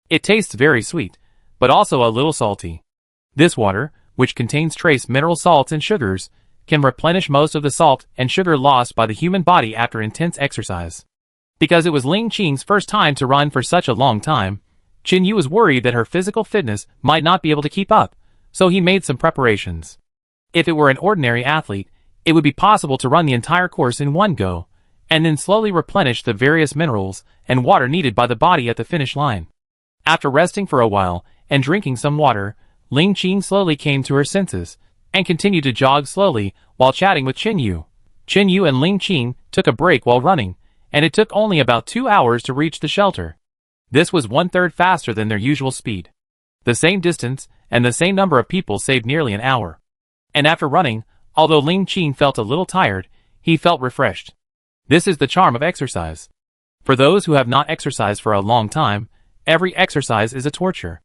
It tastes very sweet, but also a little salty. This water, which contains trace mineral salts and sugars, can replenish most of the salt and sugar lost by the human body after intense exercise. Because it was Ling Qing's first time to run for such a long time, Chenyu was worried that her physical fitness might not be able to keep up, so he made some preparations. If it were an ordinary athlete, it would be possible to run the entire course in one go, and then slowly replenish the various minerals and water needed by the body at the finish line. After resting for a while and drinking some water, Ling Qing slowly came to her senses, and continued to jog slowly while chatting with Chenyu. Chenyu and Ling Qing took a break while running, and it took only about 2 hours to reach the shelter. This was 1/3 faster than their usual speed. The same distance and the same number of people saved nearly an hour. And after running, although Ling Qing felt a little tired, he felt refreshed. This is the charm of exercise. For those who have not exercised for a long time, every exercise is a torture.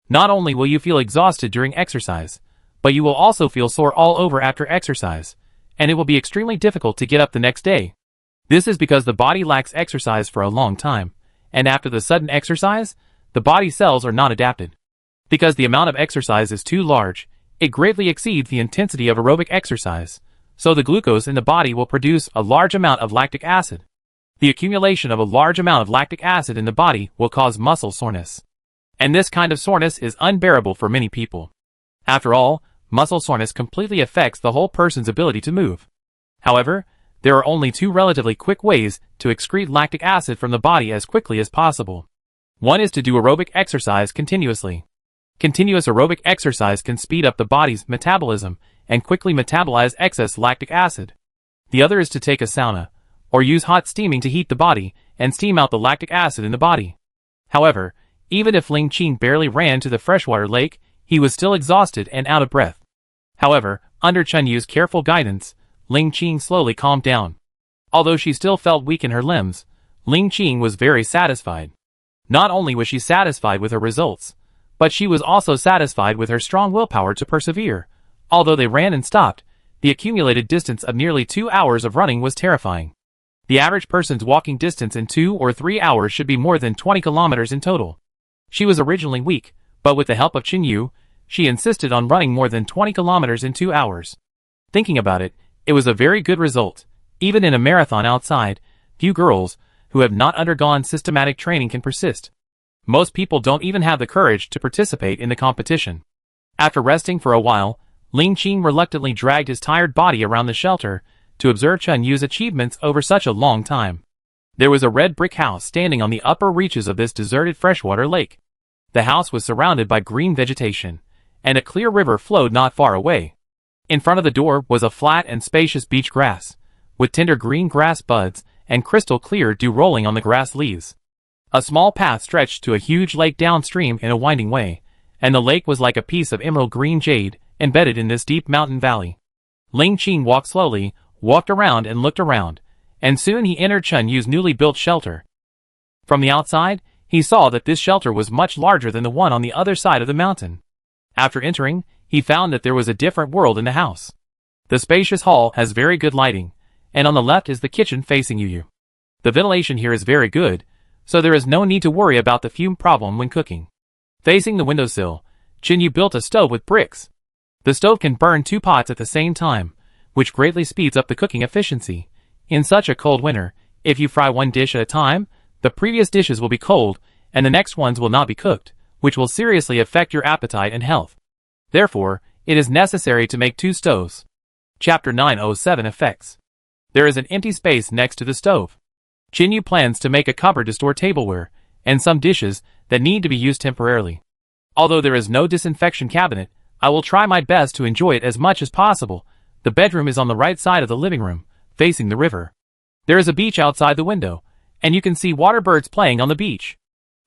Not only will you feel exhausted during exercise, but you will also feel sore all over after exercise, and it will be extremely difficult to get up the next day. This is because the body lacks exercise for a long time, and after the sudden exercise, the body cells are not adapted. Because the amount of exercise is too large, it greatly exceeds the intensity of aerobic exercise, so the glucose in the body will produce a large amount of lactic acid. The accumulation of a large amount of lactic acid in the body will cause muscle soreness. And this kind of soreness is unbearable for many people. After all, muscle soreness completely affects the whole person's ability to move. However, there are only 2 relatively quick ways to excrete lactic acid from the body as quickly as possible. One is to do aerobic exercise continuously. Continuous aerobic exercise can speed up the body's metabolism and quickly metabolize excess lactic acid. The other is to take a sauna, or use hot steaming to heat the body and steam out the lactic acid in the body. However, even if Ling Qing barely ran to the freshwater lake, he was still exhausted and out of breath. However, under Chenyu's careful guidance, Ling Qing slowly calmed down. Although she still felt weak in her limbs, Ling Qing was very satisfied. Not only was she satisfied with her results, but she was also satisfied with her strong willpower to persevere. Although they ran and stopped, the accumulated distance of nearly 2 hours of running was terrifying. The average person's walking distance in 2 or 3 hours should be more than 20 kilometers in total. She was originally weak, but with the help of Chenyu, she insisted on running more than 20 kilometers in 2 hours. Thinking about it, it was a very good result. Even in a marathon outside, few girls who have not undergone systematic training can persist. Most people don't even have the courage to participate in the competition. After resting for a while, Ling Qing reluctantly dragged his tired body around the shelter to observe Chenyu's achievements over such a long time. There was a red brick house standing on the upper reaches of this deserted freshwater lake. The house was surrounded by green vegetation, and a clear river flowed not far away. In front of the door was a flat and spacious beach grass, with tender green grass buds and crystal clear dew rolling on the grass leaves. A small path stretched to a huge lake downstream in a winding way, and the lake was like a piece of emerald green jade embedded in this deep mountain valley. Ling Qing walked slowly, walked around and looked around, and soon he entered Chun Yu's newly built shelter. From the outside, he saw that this shelter was much larger than the one on the other side of the mountain. After entering, he found that there was a different world in the house. The spacious hall has very good lighting, and on the left is the kitchen facing you. The ventilation here is very good, so there is no need to worry about the fume problem when cooking. Facing the windowsill, Chun Yu built a stove with bricks. The stove can burn 2 pots at the same time, which greatly speeds up the cooking efficiency. In such a cold winter, if you fry 1 dish at a time, the previous dishes will be cold, and the next ones will not be cooked, which will seriously affect your appetite and health. Therefore, it is necessary to make 2 stoves. Chapter 907 Effects. There is an empty space next to the stove. Chun Yu plans to make a cupboard to store tableware, and some dishes that need to be used temporarily. Although there is no disinfection cabinet, I will try my best to enjoy it as much as possible. The bedroom is on the right side of the living room, facing the river. There is a beach outside the window, and you can see water birds playing on the beach.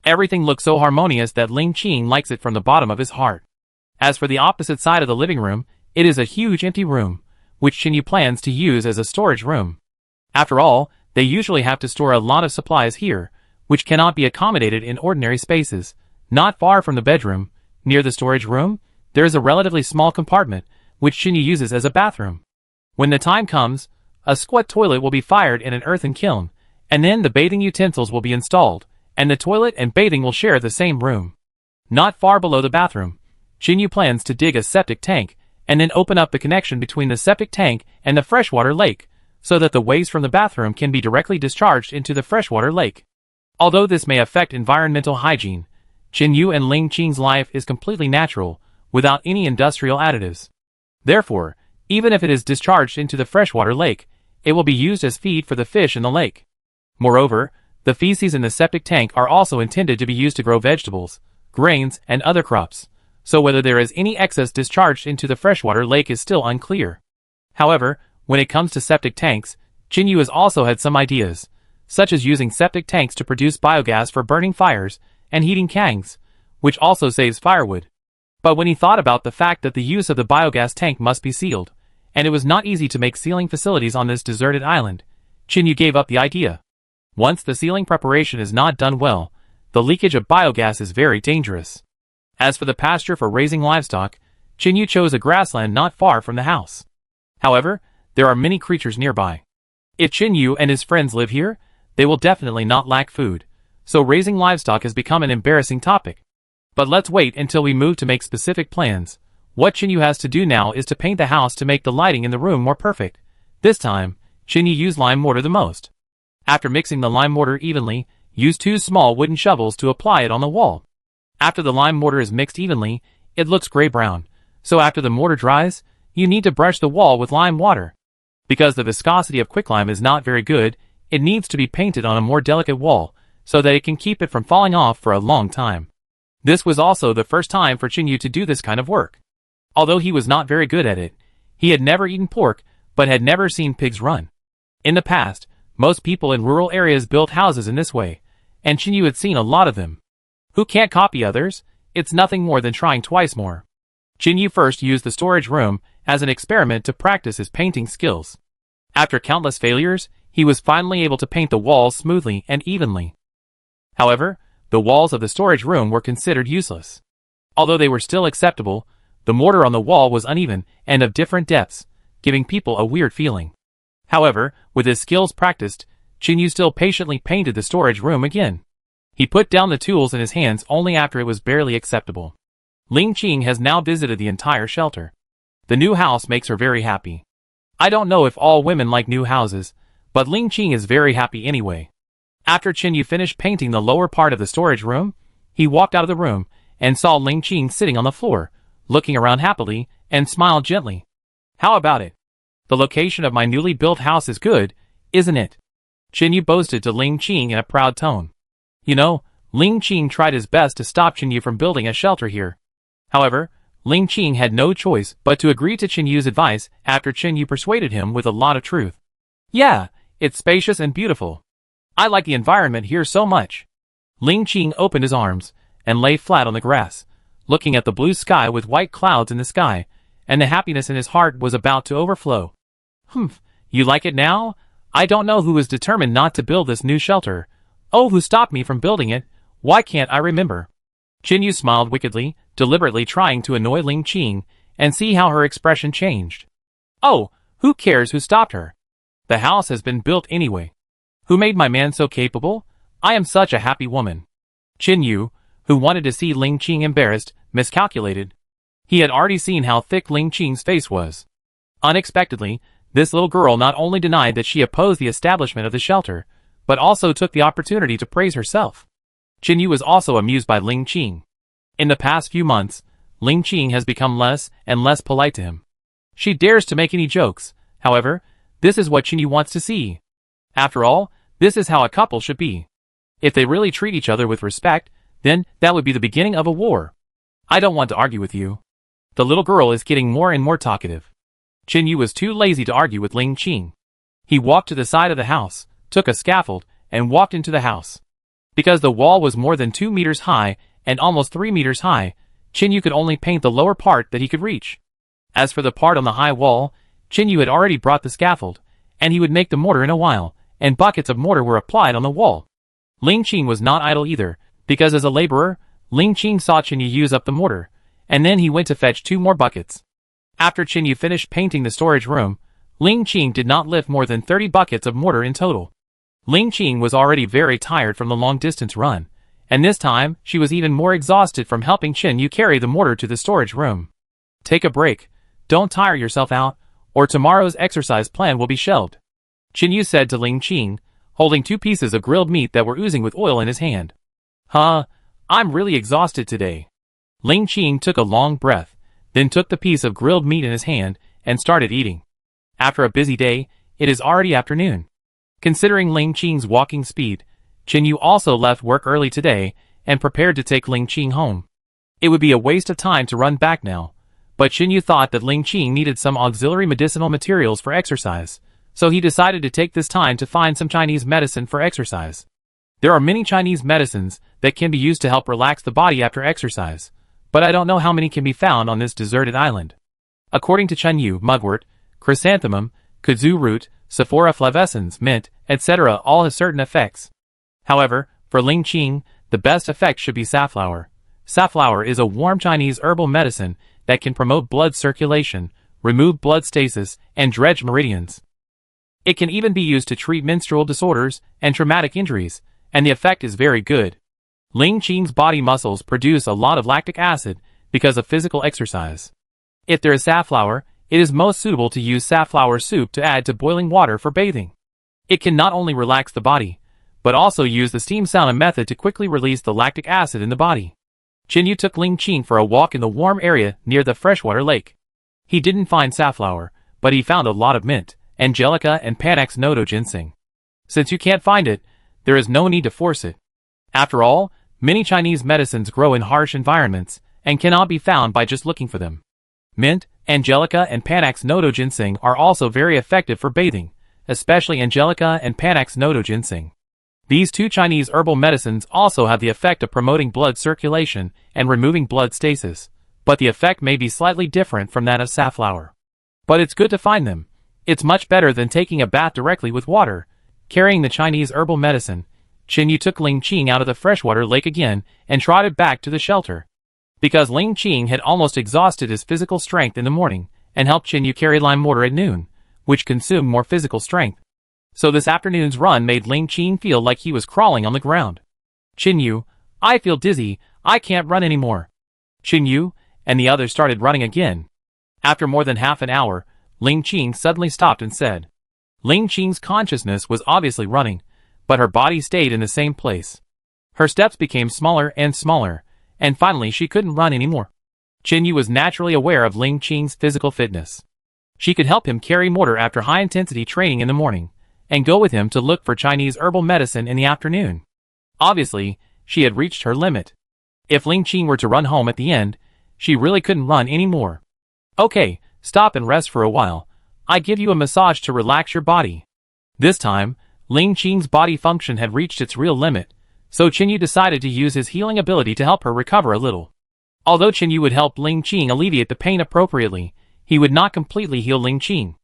Everything looks so harmonious that Ling Qing likes it from the bottom of his heart. As for the opposite side of the living room, it is a huge empty room, which Chun Yu plans to use as a storage room. After all, they usually have to store a lot of supplies here, which cannot be accommodated in ordinary spaces. Not far from the bedroom, near the storage room, there is a relatively small compartment, which Chun Yu uses as a bathroom. When the time comes, a squat toilet will be fired in an earthen kiln, and then the bathing utensils will be installed, and the toilet and bathing will share the same room. Not far below the bathroom, Chun Yu plans to dig a septic tank, and then open up the connection between the septic tank and the freshwater lake, so that the waste from the bathroom can be directly discharged into the freshwater lake. Although this may affect environmental hygiene, Chun Yu and Ling Qing's life is completely natural, without any industrial additives. Therefore, even if it is discharged into the freshwater lake, it will be used as feed for the fish in the lake. Moreover, the feces in the septic tank are also intended to be used to grow vegetables, grains, and other crops, so whether there is any excess discharged into the freshwater lake is still unclear. However, when it comes to septic tanks, Chun Yu has also had some ideas, such as using septic tanks to produce biogas for burning fires and heating kangs, which also saves firewood. But when he thought about the fact that the use of the biogas tank must be sealed, and it was not easy to make sealing facilities on this deserted island, Chun Yu gave up the idea. Once the sealing preparation is not done well, the leakage of biogas is very dangerous. As for the pasture for raising livestock, Chun Yu chose a grassland not far from the house. However, there are many creatures nearby. If Chun Yu and his friends live here, they will definitely not lack food, so raising livestock has become an embarrassing topic. But let's wait until we move to make specific plans. What Chun Yu has to do now is to paint the house to make the lighting in the room more perfect. This time, Chun Yu used lime mortar the most. After mixing the lime mortar evenly, use 2 small wooden shovels to apply it on the wall. After the lime mortar is mixed evenly, it looks gray-brown, so after the mortar dries, you need to brush the wall with lime water. Because the viscosity of quicklime is not very good, it needs to be painted on a more delicate wall, so that it can keep it from falling off for a long time. This was also the first time for Chun Yu to do this kind of work. Although he was not very good at it, he had never eaten pork, but had never seen pigs run. In the past, most people in rural areas built houses in this way, and Chun Yu had seen a lot of them. Who can't copy others? It's nothing more than trying twice more. Chun Yu first used the storage room as an experiment to practice his painting skills. After countless failures, he was finally able to paint the walls smoothly and evenly. However, the walls of the storage room were considered useless. Although they were still acceptable, the mortar on the wall was uneven and of different depths, giving people a weird feeling. However, with his skills practiced, Chun Yu still patiently painted the storage room again. He put down the tools in his hands only after it was barely acceptable. Ling Qing has now visited the entire shelter. The new house makes her very happy. I don't know if all women like new houses, but Ling Qing is very happy anyway. After Chun Yu finished painting the lower part of the storage room, he walked out of the room and saw Ling Qing sitting on the floor, looking around happily, and smiled gently. How about it? The location of my newly built house is good, isn't it? Chun Yu boasted to Ling Qing in a proud tone. You know, Ling Qing tried his best to stop Chun Yu from building a shelter here. However, Ling Qing had no choice but to agree to Chun Yu's advice after Chun Yu persuaded him with a lot of truth. Yeah, it's spacious and beautiful. I like the environment here so much. Ling Qing opened his arms and lay flat on the grass, looking at the blue sky with white clouds in the sky, and the happiness in his heart was about to overflow. Humph, you like it now? I don't know who is determined not to build this new shelter. Oh, who stopped me from building it? Why can't I remember? Qin smiled wickedly, deliberately trying to annoy Ling Qing and see how her expression changed. Oh, who cares who stopped her? The house has been built anyway. Who made my man so capable? I am such a happy woman. Qin, who wanted to see Ling Qing embarrassed, miscalculated. He had already seen how thick Ling Qing's face was. Unexpectedly, this little girl not only denied that she opposed the establishment of the shelter, but also took the opportunity to praise herself. Qin was also amused by Ling Qing. In the past few months, Ling Qing has become less and less polite to him. She dares to make any jokes, however, this is what Qin wants to see. After all, this is how a couple should be. If they really treat each other with respect, then that would be the beginning of a war. I don't want to argue with you. The little girl is getting more and more talkative. Qin was too lazy to argue with Ling Qing. He walked to the side of the house, took a scaffold, and walked into the house. Because the wall was more than 2 meters high and almost 3 meters high, Qin could only paint the lower part that he could reach. As for the part on the high wall, Qin had already brought the scaffold, and he would make the mortar in a while, and buckets of mortar were applied on the wall. Ling Qing was not idle either, because as a laborer, Ling Qing saw Qin use up the mortar, and then he went to fetch 2 more buckets. After Qin finished painting the storage room, Ling Qing did not lift more than 30 buckets of mortar in total. Ling Qing was already very tired from the long-distance run, and this time she was even more exhausted from helping Qin carry the mortar to the storage room. Take a break, don't tire yourself out, or tomorrow's exercise plan will be shelved. Qin said to Ling Qing, holding 2 pieces of grilled meat that were oozing with oil in his hand. Huh, I'm really exhausted today. Ling Qing took a long breath, then took the piece of grilled meat in his hand and started eating. After a busy day, it is already afternoon. Considering Ling Qing's walking speed, Qin also left work early today and prepared to take Ling Qing home. It would be a waste of time to run back now, but Qin thought that Ling Qing needed some auxiliary medicinal materials for exercise, so he decided to take this time to find some Chinese medicine for exercise. There are many Chinese medicines that can be used to help relax the body after exercise, but I don't know how many can be found on this deserted island. According to Qin, mugwort, chrysanthemum, kudzu root, Sephora flavescens, mint, etc. all have certain effects. However, for Ling Qing, the best effect should be safflower. Safflower is a warm Chinese herbal medicine that can promote blood circulation, remove blood stasis, and dredge meridians. It can even be used to treat menstrual disorders and traumatic injuries, and the effect is very good. Ling Qing's body muscles produce a lot of lactic acid because of physical exercise. If there is safflower, it is most suitable to use safflower soup to add to boiling water for bathing. It can not only relax the body, but also use the steam sauna method to quickly release the lactic acid in the body. Qin took Ling Qing for a walk in the warm area near the freshwater lake. He didn't find safflower, but he found a lot of mint, angelica and Panax nodo ginseng. Since you can't find it, there is no need to force it. After all, many Chinese medicines grow in harsh environments and cannot be found by just looking for them. Mint, angelica and Panax nodo ginseng are also very effective for bathing, especially angelica and Panax nodo ginseng. These 2 Chinese herbal medicines also have the effect of promoting blood circulation and removing blood stasis, but the effect may be slightly different from that of safflower. But it's good to find them. It's much better than taking a bath directly with water. Carrying the Chinese herbal medicine, Qin took Ling Qing out of the freshwater lake again and trotted back to the shelter. Because Ling Qing had almost exhausted his physical strength in the morning, and helped Qin carry lime mortar at noon, which consumed more physical strength. So this afternoon's run made Ling Qing feel like he was crawling on the ground. Qin, I feel dizzy, I can't run anymore. Qin, and the others started running again. After more than half an hour, Ling Qing suddenly stopped and said. Ling Qing's consciousness was obviously running, but her body stayed in the same place. Her steps became smaller and smaller, and finally she couldn't run anymore. Qin was naturally aware of Ling Qing's physical fitness. She could help him carry mortar after high-intensity training in the morning, and go with him to look for Chinese herbal medicine in the afternoon. Obviously, she had reached her limit. If Ling Qing were to run home at the end, she really couldn't run anymore. Okay, stop and rest for a while. I give you a massage to relax your body. This time, Ling Qing's body function had reached its real limit, So Qinyu decided to use his healing ability to help her recover a little. Although Qinyu would help Ling Qing alleviate the pain appropriately, he would not completely heal Ling Qing.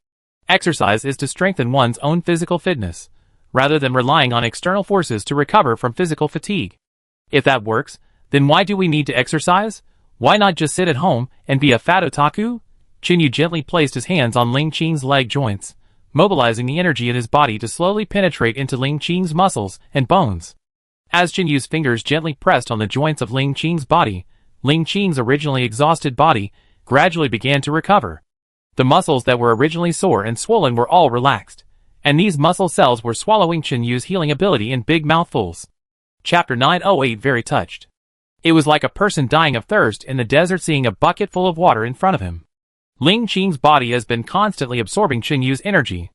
Exercise is to strengthen one's own physical fitness, rather than relying on external forces to recover from physical fatigue. If that works, then why do we need to exercise? Why not just sit at home and be a fat otaku? Qinyu gently placed his hands on Ling Qing's leg joints, mobilizing the energy in his body to slowly penetrate into Ling Qing's muscles and bones. As Qinyu's fingers gently pressed on the joints of Ling Qing's body, Ling Qing's originally exhausted body gradually began to recover. The muscles that were originally sore and swollen were all relaxed, and these muscle cells were swallowing Qinyu's healing ability in big mouthfuls. Chapter 908 Very touched. It was like a person dying of thirst in the desert seeing a bucket full of water in front of him. Ling Qing's body has been constantly absorbing Qinyu's energy.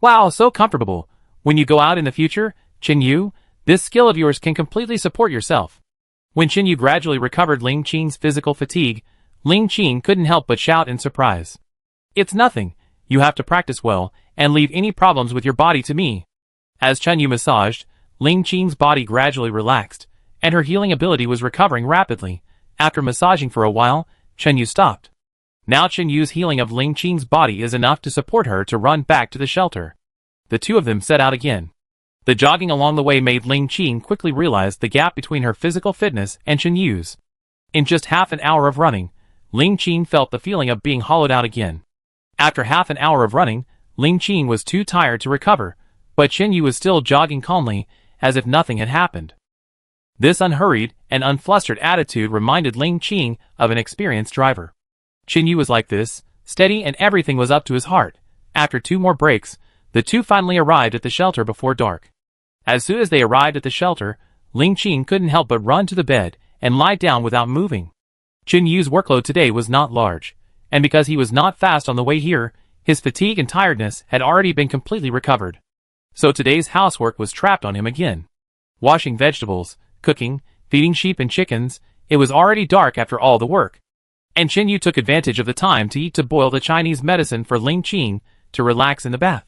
Wow, so comfortable. When you go out in the future, Qinyu, this skill of yours can completely support yourself. When Qinyu gradually recovered Ling Qing's physical fatigue, Ling Qing couldn't help but shout in surprise. It's nothing. You have to practice well, and leave any problems with your body to me. As Qinyu massaged, Ling Qing's body gradually relaxed, and her healing ability was recovering rapidly. After massaging for a while, Qinyu stopped. Now Qinyu's healing of Ling Qing's body is enough to support her to run back to the shelter. The two of them set out again. The jogging along the way made Ling Qing quickly realize the gap between her physical fitness and Qinyu's. In just half an hour of running, Ling Qing felt the feeling of being hollowed out again. After half an hour of running, Ling Qing was too tired to recover, but Qinyu was still jogging calmly, as if nothing had happened. This unhurried and unflustered attitude reminded Ling Qing of an experienced driver. Qinyu was like this, steady, and everything was up to his heart. After 2 more breaks, the two finally arrived at the shelter before dark. As soon as they arrived at the shelter, Ling Qing couldn't help but run to the bed and lie down without moving. Qinyu's workload today was not large, and because he was not fast on the way here, his fatigue and tiredness had already been completely recovered. So today's housework was trapped on him again. Washing vegetables, cooking, feeding sheep and chickens, it was already dark after all the work. And Qinyu took advantage of the time to boil the Chinese medicine for Ling Qing to relax in the bath.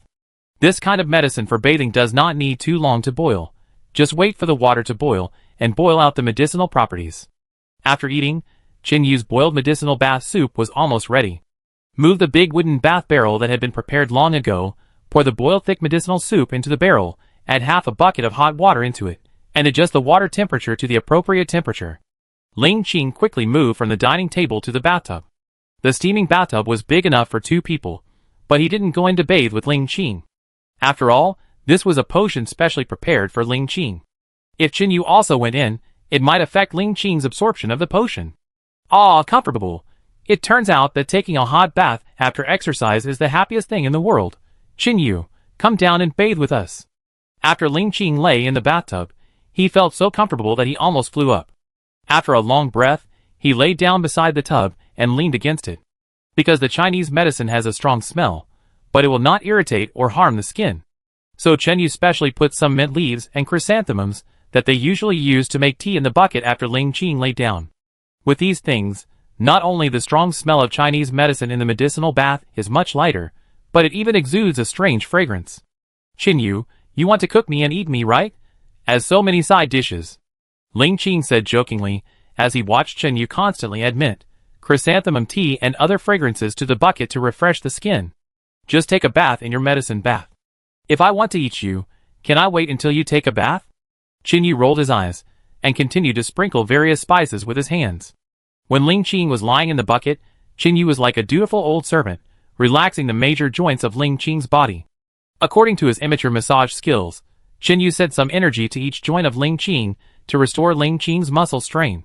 This kind of medicine for bathing does not need too long to boil. Just wait for the water to boil and boil out the medicinal properties. After eating, Qinyu's boiled medicinal bath soup was almost ready. Move the big wooden bath barrel that had been prepared long ago, pour the boiled thick medicinal soup into the barrel, add half a bucket of hot water into it, and adjust the water temperature to the appropriate temperature. Ling Qing quickly moved from the dining table to the bathtub. The steaming bathtub was big enough for 2 people, but he didn't go in to bathe with Ling Qing. After all, this was a potion specially prepared for Ling Qing. If Qinyu also went in, it might affect Ling Qing's absorption of the potion. Ah, comfortable. It turns out that taking a hot bath after exercise is the happiest thing in the world. Qinyu, come down and bathe with us. After Ling Qing lay in the bathtub, he felt so comfortable that he almost flew up. After a long breath, he lay down beside the tub and leaned against it. Because the Chinese medicine has a strong smell, but it will not irritate or harm the skin. So Qinyu specially put some mint leaves and chrysanthemums that they usually use to make tea in the bucket after Ling Qing lay down. With these things, not only the strong smell of Chinese medicine in the medicinal bath is much lighter, but it even exudes a strange fragrance. Qinyu, you want to cook me and eat me, right? As so many side dishes. Ling Qing said jokingly, as he watched Qinyu constantly add mint, chrysanthemum tea and other fragrances to the bucket to refresh the skin. Just take a bath in your medicine bath. If I want to eat you, can I wait until you take a bath? Qinyu rolled his eyes, and continued to sprinkle various spices with his hands. When Ling Qing was lying in the bucket, Qinyu was like a dutiful old servant, relaxing the major joints of Ling Qing's body. According to his immature massage skills, Qinyu set some energy to each joint of Ling Qing to restore Ling Qing's muscle strain.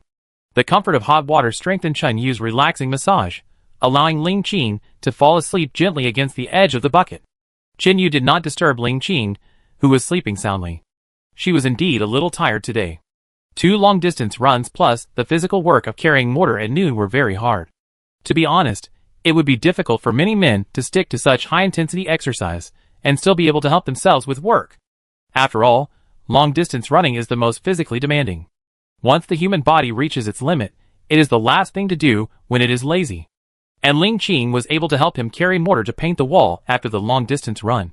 The comfort of hot water strengthened Qinyu's relaxing massage, allowing Ling Qing to fall asleep gently against the edge of the bucket. Qinyu did not disturb Ling Qing, who was sleeping soundly. She was indeed a little tired today. 2 long-distance runs plus the physical work of carrying mortar at noon were very hard. To be honest, it would be difficult for many men to stick to such high-intensity exercise and still be able to help themselves with work. After all, long-distance running is the most physically demanding. Once the human body reaches its limit, it is the last thing to do when it is lazy. And Ling Qing was able to help him carry mortar to paint the wall after the long-distance run.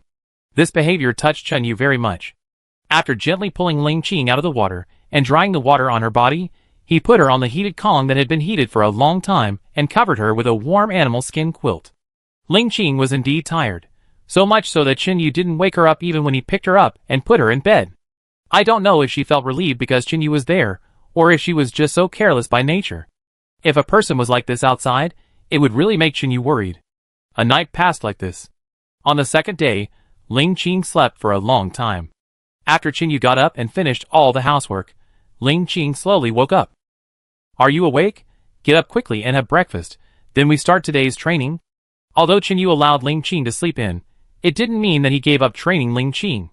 This behavior touched Qinyu very much. After gently pulling Ling Qing out of the water and drying the water on her body, he put her on the heated Kong that had been heated for a long time and covered her with a warm animal skin quilt. Ling Qing was indeed tired, so much so that Qin Yu didn't wake her up even when he picked her up and put her in bed. I don't know if she felt relieved because Qin Yu was there, or if she was just so careless by nature. If a person was like this outside, it would really make Qin Yu worried. A night passed like this. On the second day, Ling Qing slept for a long time. After Qin Yu got up and finished all the housework, Ling Qing slowly woke up. Are you awake? Get up quickly and have breakfast, then we start today's training. Although Qin Yu allowed Ling Qing to sleep in, it didn't mean that he gave up training Ling Qing.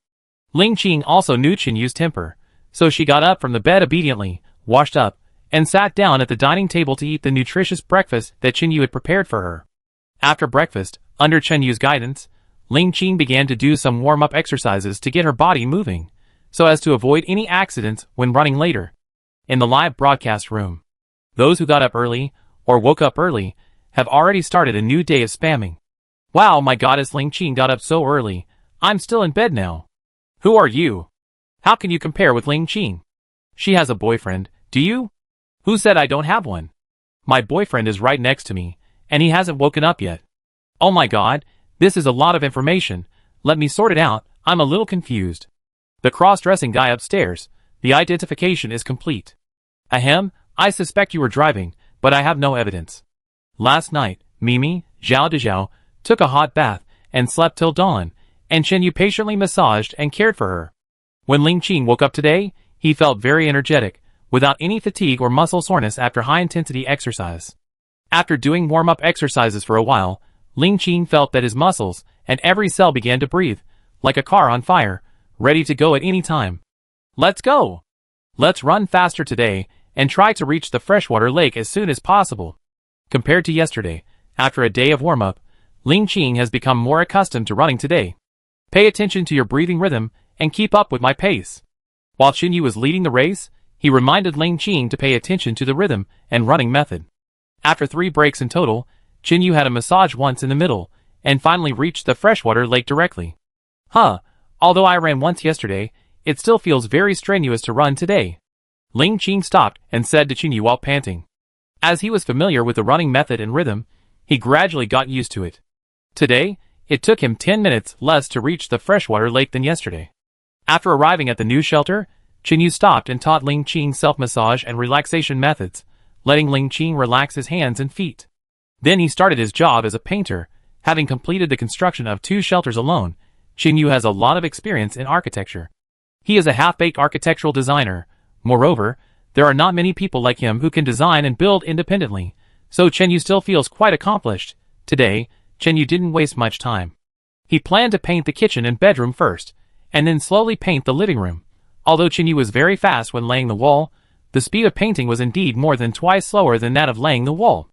Ling Qing also knew Qin Yu's temper, so she got up from the bed obediently, washed up, and sat down at the dining table to eat the nutritious breakfast that Qin Yu had prepared for her. After breakfast, under Qin Yu's guidance, Ling Qing began to do some warm-up exercises to get her body moving, so as to avoid any accidents when running later. In the live broadcast room, those who got up early, or woke up early, have already started a new day of spamming. Wow, my goddess, Ling Qing got up so early, I'm still in bed now. Who are you? How can you compare with Ling Qing? She has a boyfriend, do you? Who said I don't have one? My boyfriend is right next to me, and he hasn't woken up yet. Oh my god, this is a lot of information, let me sort it out, I'm a little confused. The cross-dressing guy upstairs, the identification is complete. Ahem, I suspect you were driving, but I have no evidence. Last night, Mimi, Zhao Dezhao, took a hot bath and slept till dawn, and Qin Yu patiently massaged and cared for her. When Ling Qing woke up today, he felt very energetic, without any fatigue or muscle soreness after high-intensity exercise. After doing warm-up exercises for a while, Ling Qing felt that his muscles and every cell began to breathe, like a car on fire, ready to go at any time. Let's go! Let's run faster today, and try to reach the freshwater lake as soon as possible. Compared to yesterday, after a day of warm-up, Ling Qing has become more accustomed to running today. Pay attention to your breathing rhythm, and keep up with my pace. While Qin Yu was leading the race, he reminded Ling Qing to pay attention to the rhythm and running method. After 3 breaks in total, Qin Yu had a massage once in the middle, and finally reached the freshwater lake directly. Although I ran once yesterday, it still feels very strenuous to run today. Ling Qing stopped and said to Qin Yu while panting. As he was familiar with the running method and rhythm, he gradually got used to it. Today, it took him 10 minutes less to reach the freshwater lake than yesterday. After arriving at the new shelter, Qin Yu stopped and taught Ling Qing self-massage and relaxation methods, letting Ling Qing relax his hands and feet. Then he started his job as a painter, having completed the construction of 2 shelters alone. Qin Yu has a lot of experience in architecture. He is a half-baked architectural designer. Moreover, there are not many people like him who can design and build independently, so Qin Yu still feels quite accomplished. Today, Qin Yu didn't waste much time. He planned to paint the kitchen and bedroom first, and then slowly paint the living room. Although Qin Yu was very fast when laying the wall, the speed of painting was indeed more than twice slower than that of laying the wall.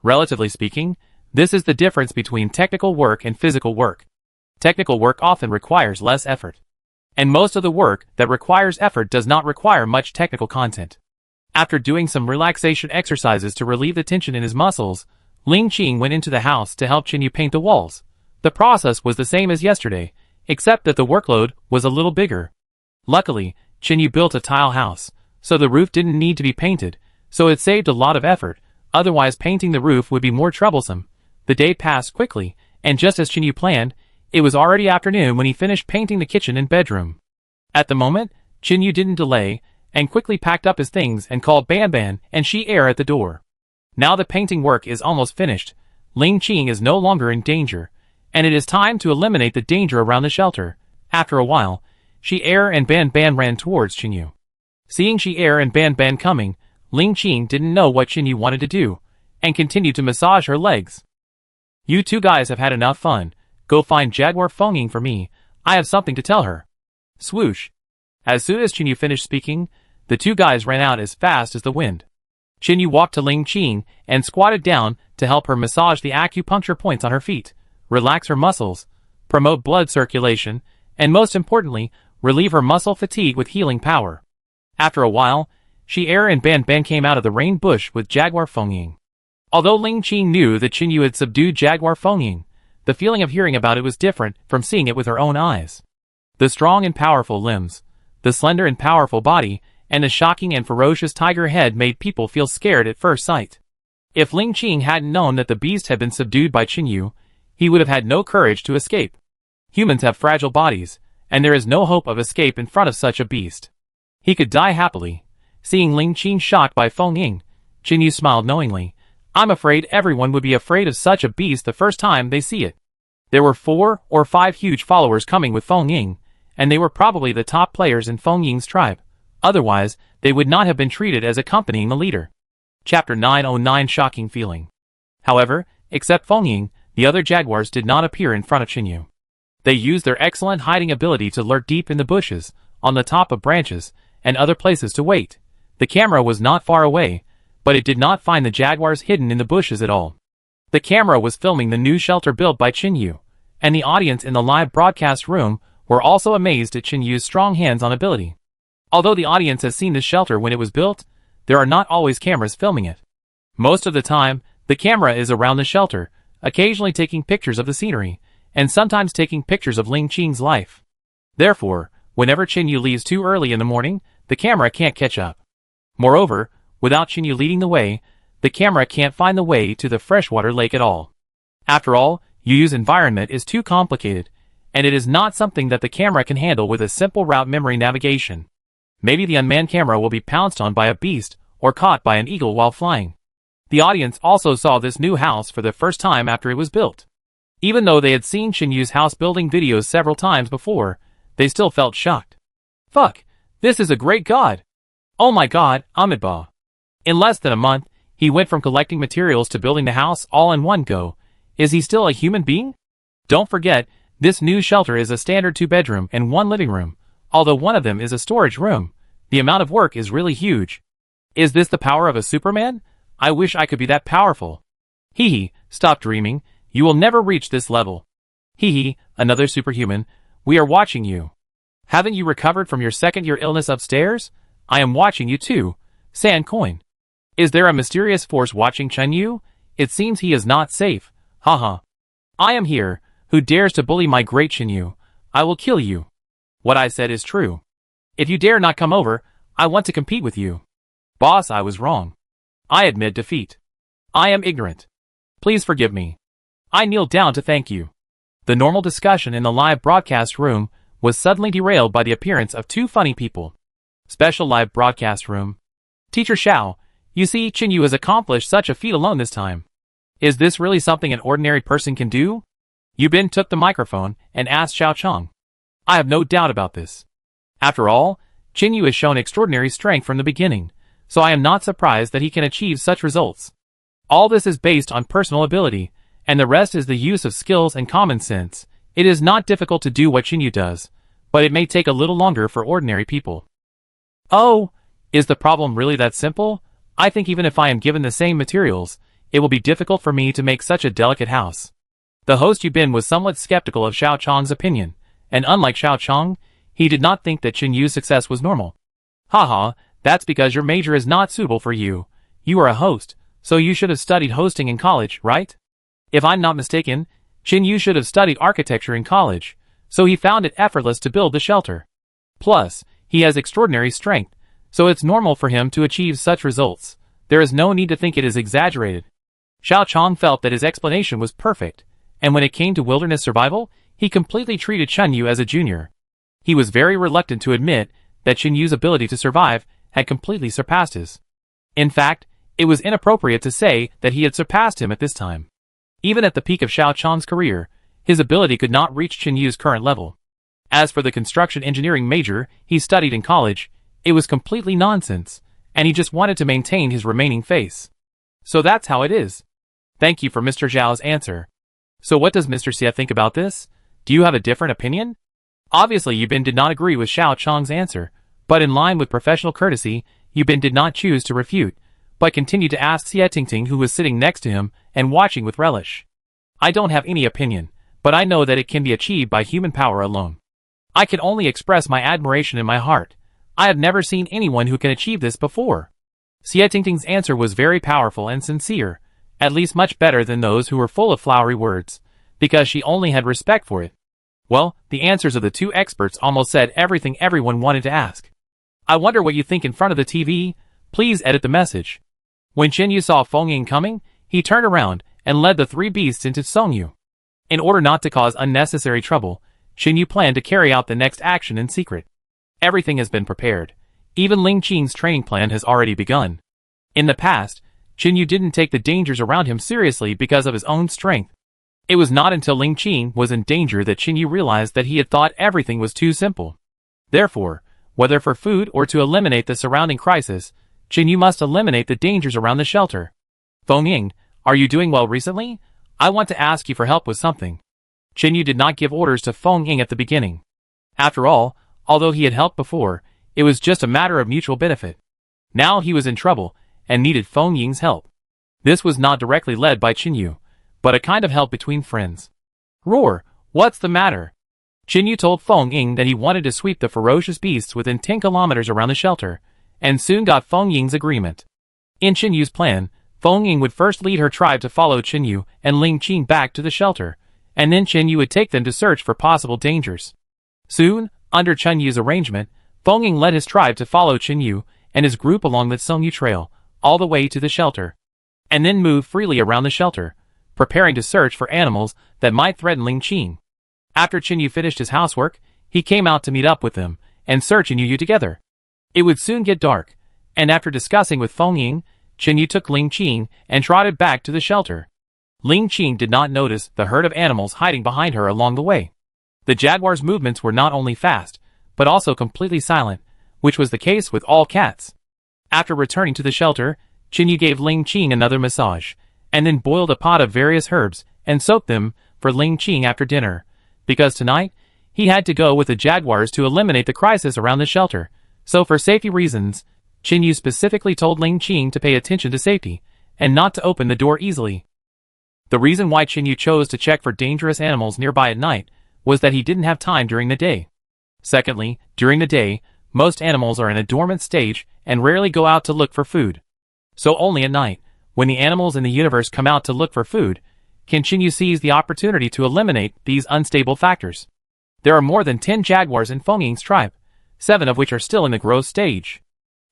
Relatively speaking, this is the difference between technical work and physical work. Technical work often requires less effort. And most of the work that requires effort does not require much technical content. After doing some relaxation exercises to relieve the tension in his muscles, Ling Qing went into the house to help Qin Yu paint the walls. The process was the same as yesterday, except that the workload was a little bigger. Luckily, Qin Yu built a tile house, so the roof didn't need to be painted, so it saved a lot of effort, otherwise painting the roof would be more troublesome. The day passed quickly, and just as Qin Yu planned, it was already afternoon when he finished painting the kitchen and bedroom. At the moment, Qin Yu didn't delay, and quickly packed up his things and called Ban Ban and Shi Er at the door. Now the painting work is almost finished, Ling Qing is no longer in danger, and it is time to eliminate the danger around the shelter. After a while, Shi Er and Ban Ban ran towards Qin Yu. Seeing Shi Er and Ban Ban coming, Ling Qing didn't know what Qin Yu wanted to do, and continued to massage her legs. You 2 guys have had enough fun. Go find Jaguar Fengying for me, I have something to tell her. Swoosh. As soon as Qin Yu finished speaking, the 2 guys ran out as fast as the wind. Qin Yu walked to Ling Qing and squatted down to help her massage the acupuncture points on her feet, relax her muscles, promote blood circulation, and most importantly, relieve her muscle fatigue with healing power. After a while, Shi Er and Ban Ban came out of the rain bush with Jaguar Fengying. Although Ling Qing knew that Qin Yu had subdued Jaguar Fengying, the feeling of hearing about it was different from seeing it with her own eyes. The strong and powerful limbs, the slender and powerful body, and the shocking and ferocious tiger head made people feel scared at first sight. If Ling Qing hadn't known that the beast had been subdued by Qinyu, he would have had no courage to escape. Humans have fragile bodies, and there is no hope of escape in front of such a beast. He could die happily. Seeing Ling Qing shocked by Feng Ying, Qinyu smiled knowingly. I'm afraid everyone would be afraid of such a beast the first time they see it. There were 4 or 5 huge followers coming with Feng Ying, and they were probably the top players in Feng Ying's tribe. Otherwise, they would not have been treated as accompanying the leader. Chapter 909 Shocking Feeling. However, except Feng Ying, the other jaguars did not appear in front of Qinyu. They used their excellent hiding ability to lurk deep in the bushes, on the top of branches, and other places to wait. The camera was not far away, but it did not find the jaguars hidden in the bushes at all. The camera was filming the new shelter built by Qinyu, and the audience in the live broadcast room were also amazed at Qinyu's strong hands-on ability. Although the audience has seen this shelter when it was built, there are not always cameras filming it. Most of the time, the camera is around the shelter, occasionally taking pictures of the scenery, and sometimes taking pictures of Ling Qing's life. Therefore, whenever Qinyu leaves too early in the morning, the camera can't catch up. Moreover, without Qinyu leading the way, the camera can't find the way to the freshwater lake at all. After all, Yu's environment is too complicated, and it is not something that the camera can handle with a simple route memory navigation. Maybe the unmanned camera will be pounced on by a beast or caught by an eagle while flying. The audience also saw this new house for the first time after it was built. Even though they had seen Qinyu's house building videos several times before, they still felt shocked. Fuck, this is a great god! Oh my god, Amitabha. In less than a month, he went from collecting materials to building the house all in one go. Is he still a human being? Don't forget, this new shelter is a standard 2-bedroom and 1 living room, although one of them is a storage room. The amount of work is really huge. Is this the power of a Superman? I wish I could be that powerful. Hee hee, stop dreaming, you will never reach this level. Hee hee, another superhuman, we are watching you. Haven't you recovered from your second-year illness upstairs? I am watching you too. Sand coin. Is there a mysterious force watching Qinyu? It seems he is not safe. Haha. I am here. Who dares to bully my great Qinyu? I will kill you. What I said is true. If you dare not come over, I want to compete with you. Boss, I was wrong. I admit defeat. I am ignorant. Please forgive me. I kneel down to thank you. The normal discussion in the live broadcast room was suddenly derailed by the appearance of 2 funny people. Special live broadcast room. Teacher Xiao, you see, Qinyu has accomplished such a feat alone this time. Is this really something an ordinary person can do? Yubin took the microphone and asked Xiao Chong. I have no doubt about this. After all, Qinyu has shown extraordinary strength from the beginning, so I am not surprised that he can achieve such results. All this is based on personal ability, and the rest is the use of skills and common sense. It is not difficult to do what Qinyu does, but it may take a little longer for ordinary people. Oh, is the problem really that simple? I think even if I am given the same materials, it will be difficult for me to make such a delicate house. The host Yubin was somewhat skeptical of Xiao Chong's opinion, and unlike Xiao Chong, he did not think that Qinyu's success was normal. Haha, that's because your major is not suitable for you. You are a host, so you should have studied hosting in college, right? If I'm not mistaken, Qinyu should have studied architecture in college, so he found it effortless to build the shelter. Plus, he has extraordinary strength, so it's normal for him to achieve such results. There is no need to think it is exaggerated. Xiao Chong felt that his explanation was perfect, and when it came to wilderness survival, he completely treated Qinyu as a junior. He was very reluctant to admit that Qinyu's ability to survive had completely surpassed his. In fact, it was inappropriate to say that he had surpassed him at this time. Even at the peak of Xiao Chong's career, his ability could not reach Qinyu's current level. As for the construction engineering major he studied in college, it was completely nonsense, and he just wanted to maintain his remaining face. So that's how it is. Thank you for Mr. Zhao's answer. So what does Mr. Xie think about this? Do you have a different opinion? Obviously Yubin did not agree with Xiao Chong's answer, but in line with professional courtesy, Yubin did not choose to refute, but continued to ask Xie Tingting, who was sitting next to him and watching with relish. I don't have any opinion, but I know that it can be achieved by human power alone. I can only express my admiration in my heart. I have never seen anyone who can achieve this before. Xie Tingting's answer was very powerful and sincere, at least much better than those who were full of flowery words, because she only had respect for it. Well, the answers of the 2 experts almost said everything everyone wanted to ask. I wonder what you think in front of the TV. Please edit the message. When Chinyu saw Feng Ying coming, he turned around and led the three beasts into Songyu. In order not to cause unnecessary trouble, Chinyu planned to carry out the next action in secret. Everything has been prepared. Even Ling Qing's training plan has already begun. In the past, Chinyu didn't take the dangers around him seriously because of his own strength. It was not until Ling Qing was in danger that Chinyu realized that he had thought everything was too simple. Therefore, whether for food or to eliminate the surrounding crisis, Chinyu must eliminate the dangers around the shelter. Feng Ying, are you doing well recently? I want to ask you for help with something. Chinyu did not give orders to Feng Ying at the beginning. After all, although he had helped before, it was just a matter of mutual benefit. Now he was in trouble and needed Feng Ying's help. This was not directly led by Chinyu, but a kind of help between friends. Roar, what's the matter? Chinyu told Feng Ying that he wanted to sweep the ferocious beasts within 10 kilometers around the shelter, and soon got Feng Ying's agreement. In Chinyu's plan, Feng Ying would first lead her tribe to follow Chinyu and Ling Qing back to the shelter, and then Chinyu would take them to search for possible dangers. Soon, under Chinyu's arrangement, Feng Ying led his tribe to follow Chinyu and his group along the Songyu Trail, all the way to the shelter, and then move freely around the shelter, preparing to search for animals that might threaten Ling Qing. After Chinyu finished his housework, he came out to meet up with them and search Chinyu together. It would soon get dark, and after discussing with Feng Ying, Chinyu took Ling Qing and trotted back to the shelter. Ling Qing did not notice the herd of animals hiding behind her along the way. The jaguar's movements were not only fast, but also completely silent, which was the case with all cats. After returning to the shelter, Chinyu gave Ling Qing another massage, and then boiled a pot of various herbs and soaked them for Ling Qing after dinner, because tonight, he had to go with the jaguars to eliminate the crisis around the shelter. So for safety reasons, Chinyu specifically told Ling Qing to pay attention to safety, and not to open the door easily. The reason why Chinyu chose to check for dangerous animals nearby at night was that he didn't have time during the day. Secondly, during the day, most animals are in a dormant stage and rarely go out to look for food. So only at night, when the animals in the universe come out to look for food, can Chinyu seize the opportunity to eliminate these unstable factors. There are more than 10 jaguars in Feng Ying's tribe, 7 of which are still in the growth stage.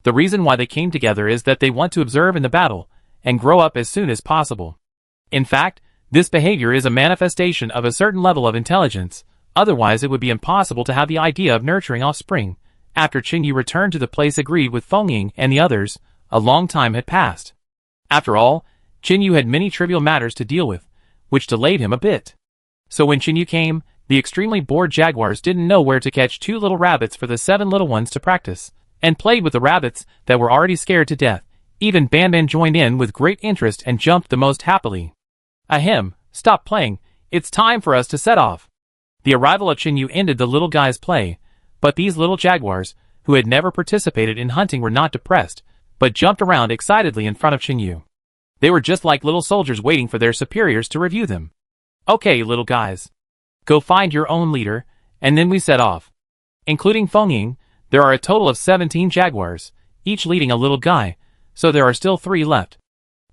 The reason why they came together is that they want to observe in the battle and grow up as soon as possible. In fact, this behavior is a manifestation of a certain level of intelligence, otherwise it would be impossible to have the idea of nurturing offspring. After Chinyu returned to the place agreed with Feng Ying and the others, a long time had passed. After all, Chinyu had many trivial matters to deal with, which delayed him a bit. So when Chinyu came, the extremely bored jaguars didn't know where to catch 2 little rabbits for the 7 little ones to practice, and played with the rabbits that were already scared to death. Even Banban joined in with great interest and jumped the most happily. Ahem, stop playing, it's time for us to set off. The arrival of Chinyu ended the little guy's play, but these little jaguars, who had never participated in hunting, were not depressed, but jumped around excitedly in front of Chinyu. They were just like little soldiers waiting for their superiors to review them. Okay, little guys. Go find your own leader, and then we set off. Including Feng Ying, there are a total of 17 jaguars, each leading a little guy, so there are still 3 left.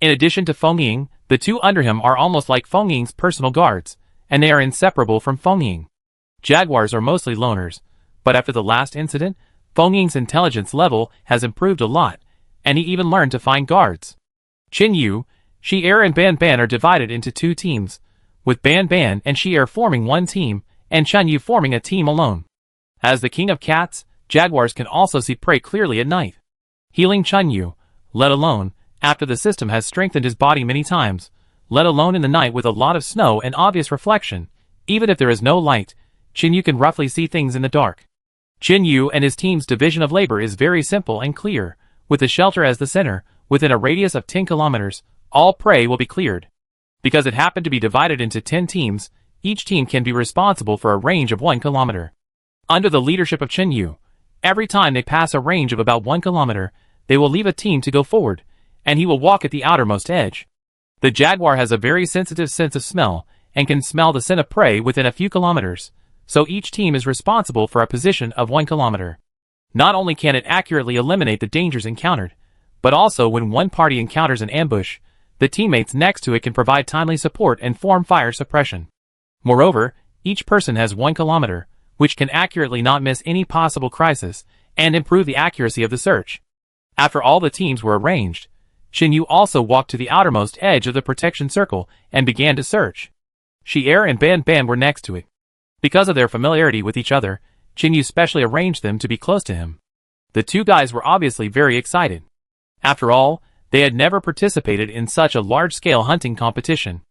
In addition to Feng Ying, the 2 under him are almost like Feng Ying's personal guards, and they are inseparable from Feng Ying. Jaguars are mostly loners, but after the last incident, Feng Ying's intelligence level has improved a lot, and he even learned to find guards. Chinyu, Shi-Er and Ban-Ban are divided into 2 teams, with Ban-Ban and Shi-Er forming one team, and Chinyu forming a team alone. As the king of cats, jaguars can also see prey clearly at night. Healing Chinyu, let alone, after the system has strengthened his body many times, let alone in the night with a lot of snow and obvious reflection, even if there is no light, Chinyu can roughly see things in the dark. Chinyu and his team's division of labor is very simple and clear, with the shelter as the center, within a radius of 10 kilometers, all prey will be cleared. Because it happened to be divided into 10 teams, each team can be responsible for a range of 1 kilometer. Under the leadership of Chinyu, every time they pass a range of about 1 kilometer, they will leave a team to go forward, and he will walk at the outermost edge. The jaguar has a very sensitive sense of smell, and can smell the scent of prey within a few kilometers, so each team is responsible for a position of 1 kilometer. Not only can it accurately eliminate the dangers encountered, but also when one party encounters an ambush, the teammates next to it can provide timely support and form fire suppression. Moreover, each person has 1 kilometer, which can accurately not miss any possible crisis, and improve the accuracy of the search. After all the teams were arranged, Xinyu also walked to the outermost edge of the protection circle and began to search. Xier and Ban Ban were next to it. Because of their familiarity with each other, Xinyu specially arranged them to be close to him. The two guys were obviously very excited. After all, they had never participated in such a large-scale hunting competition.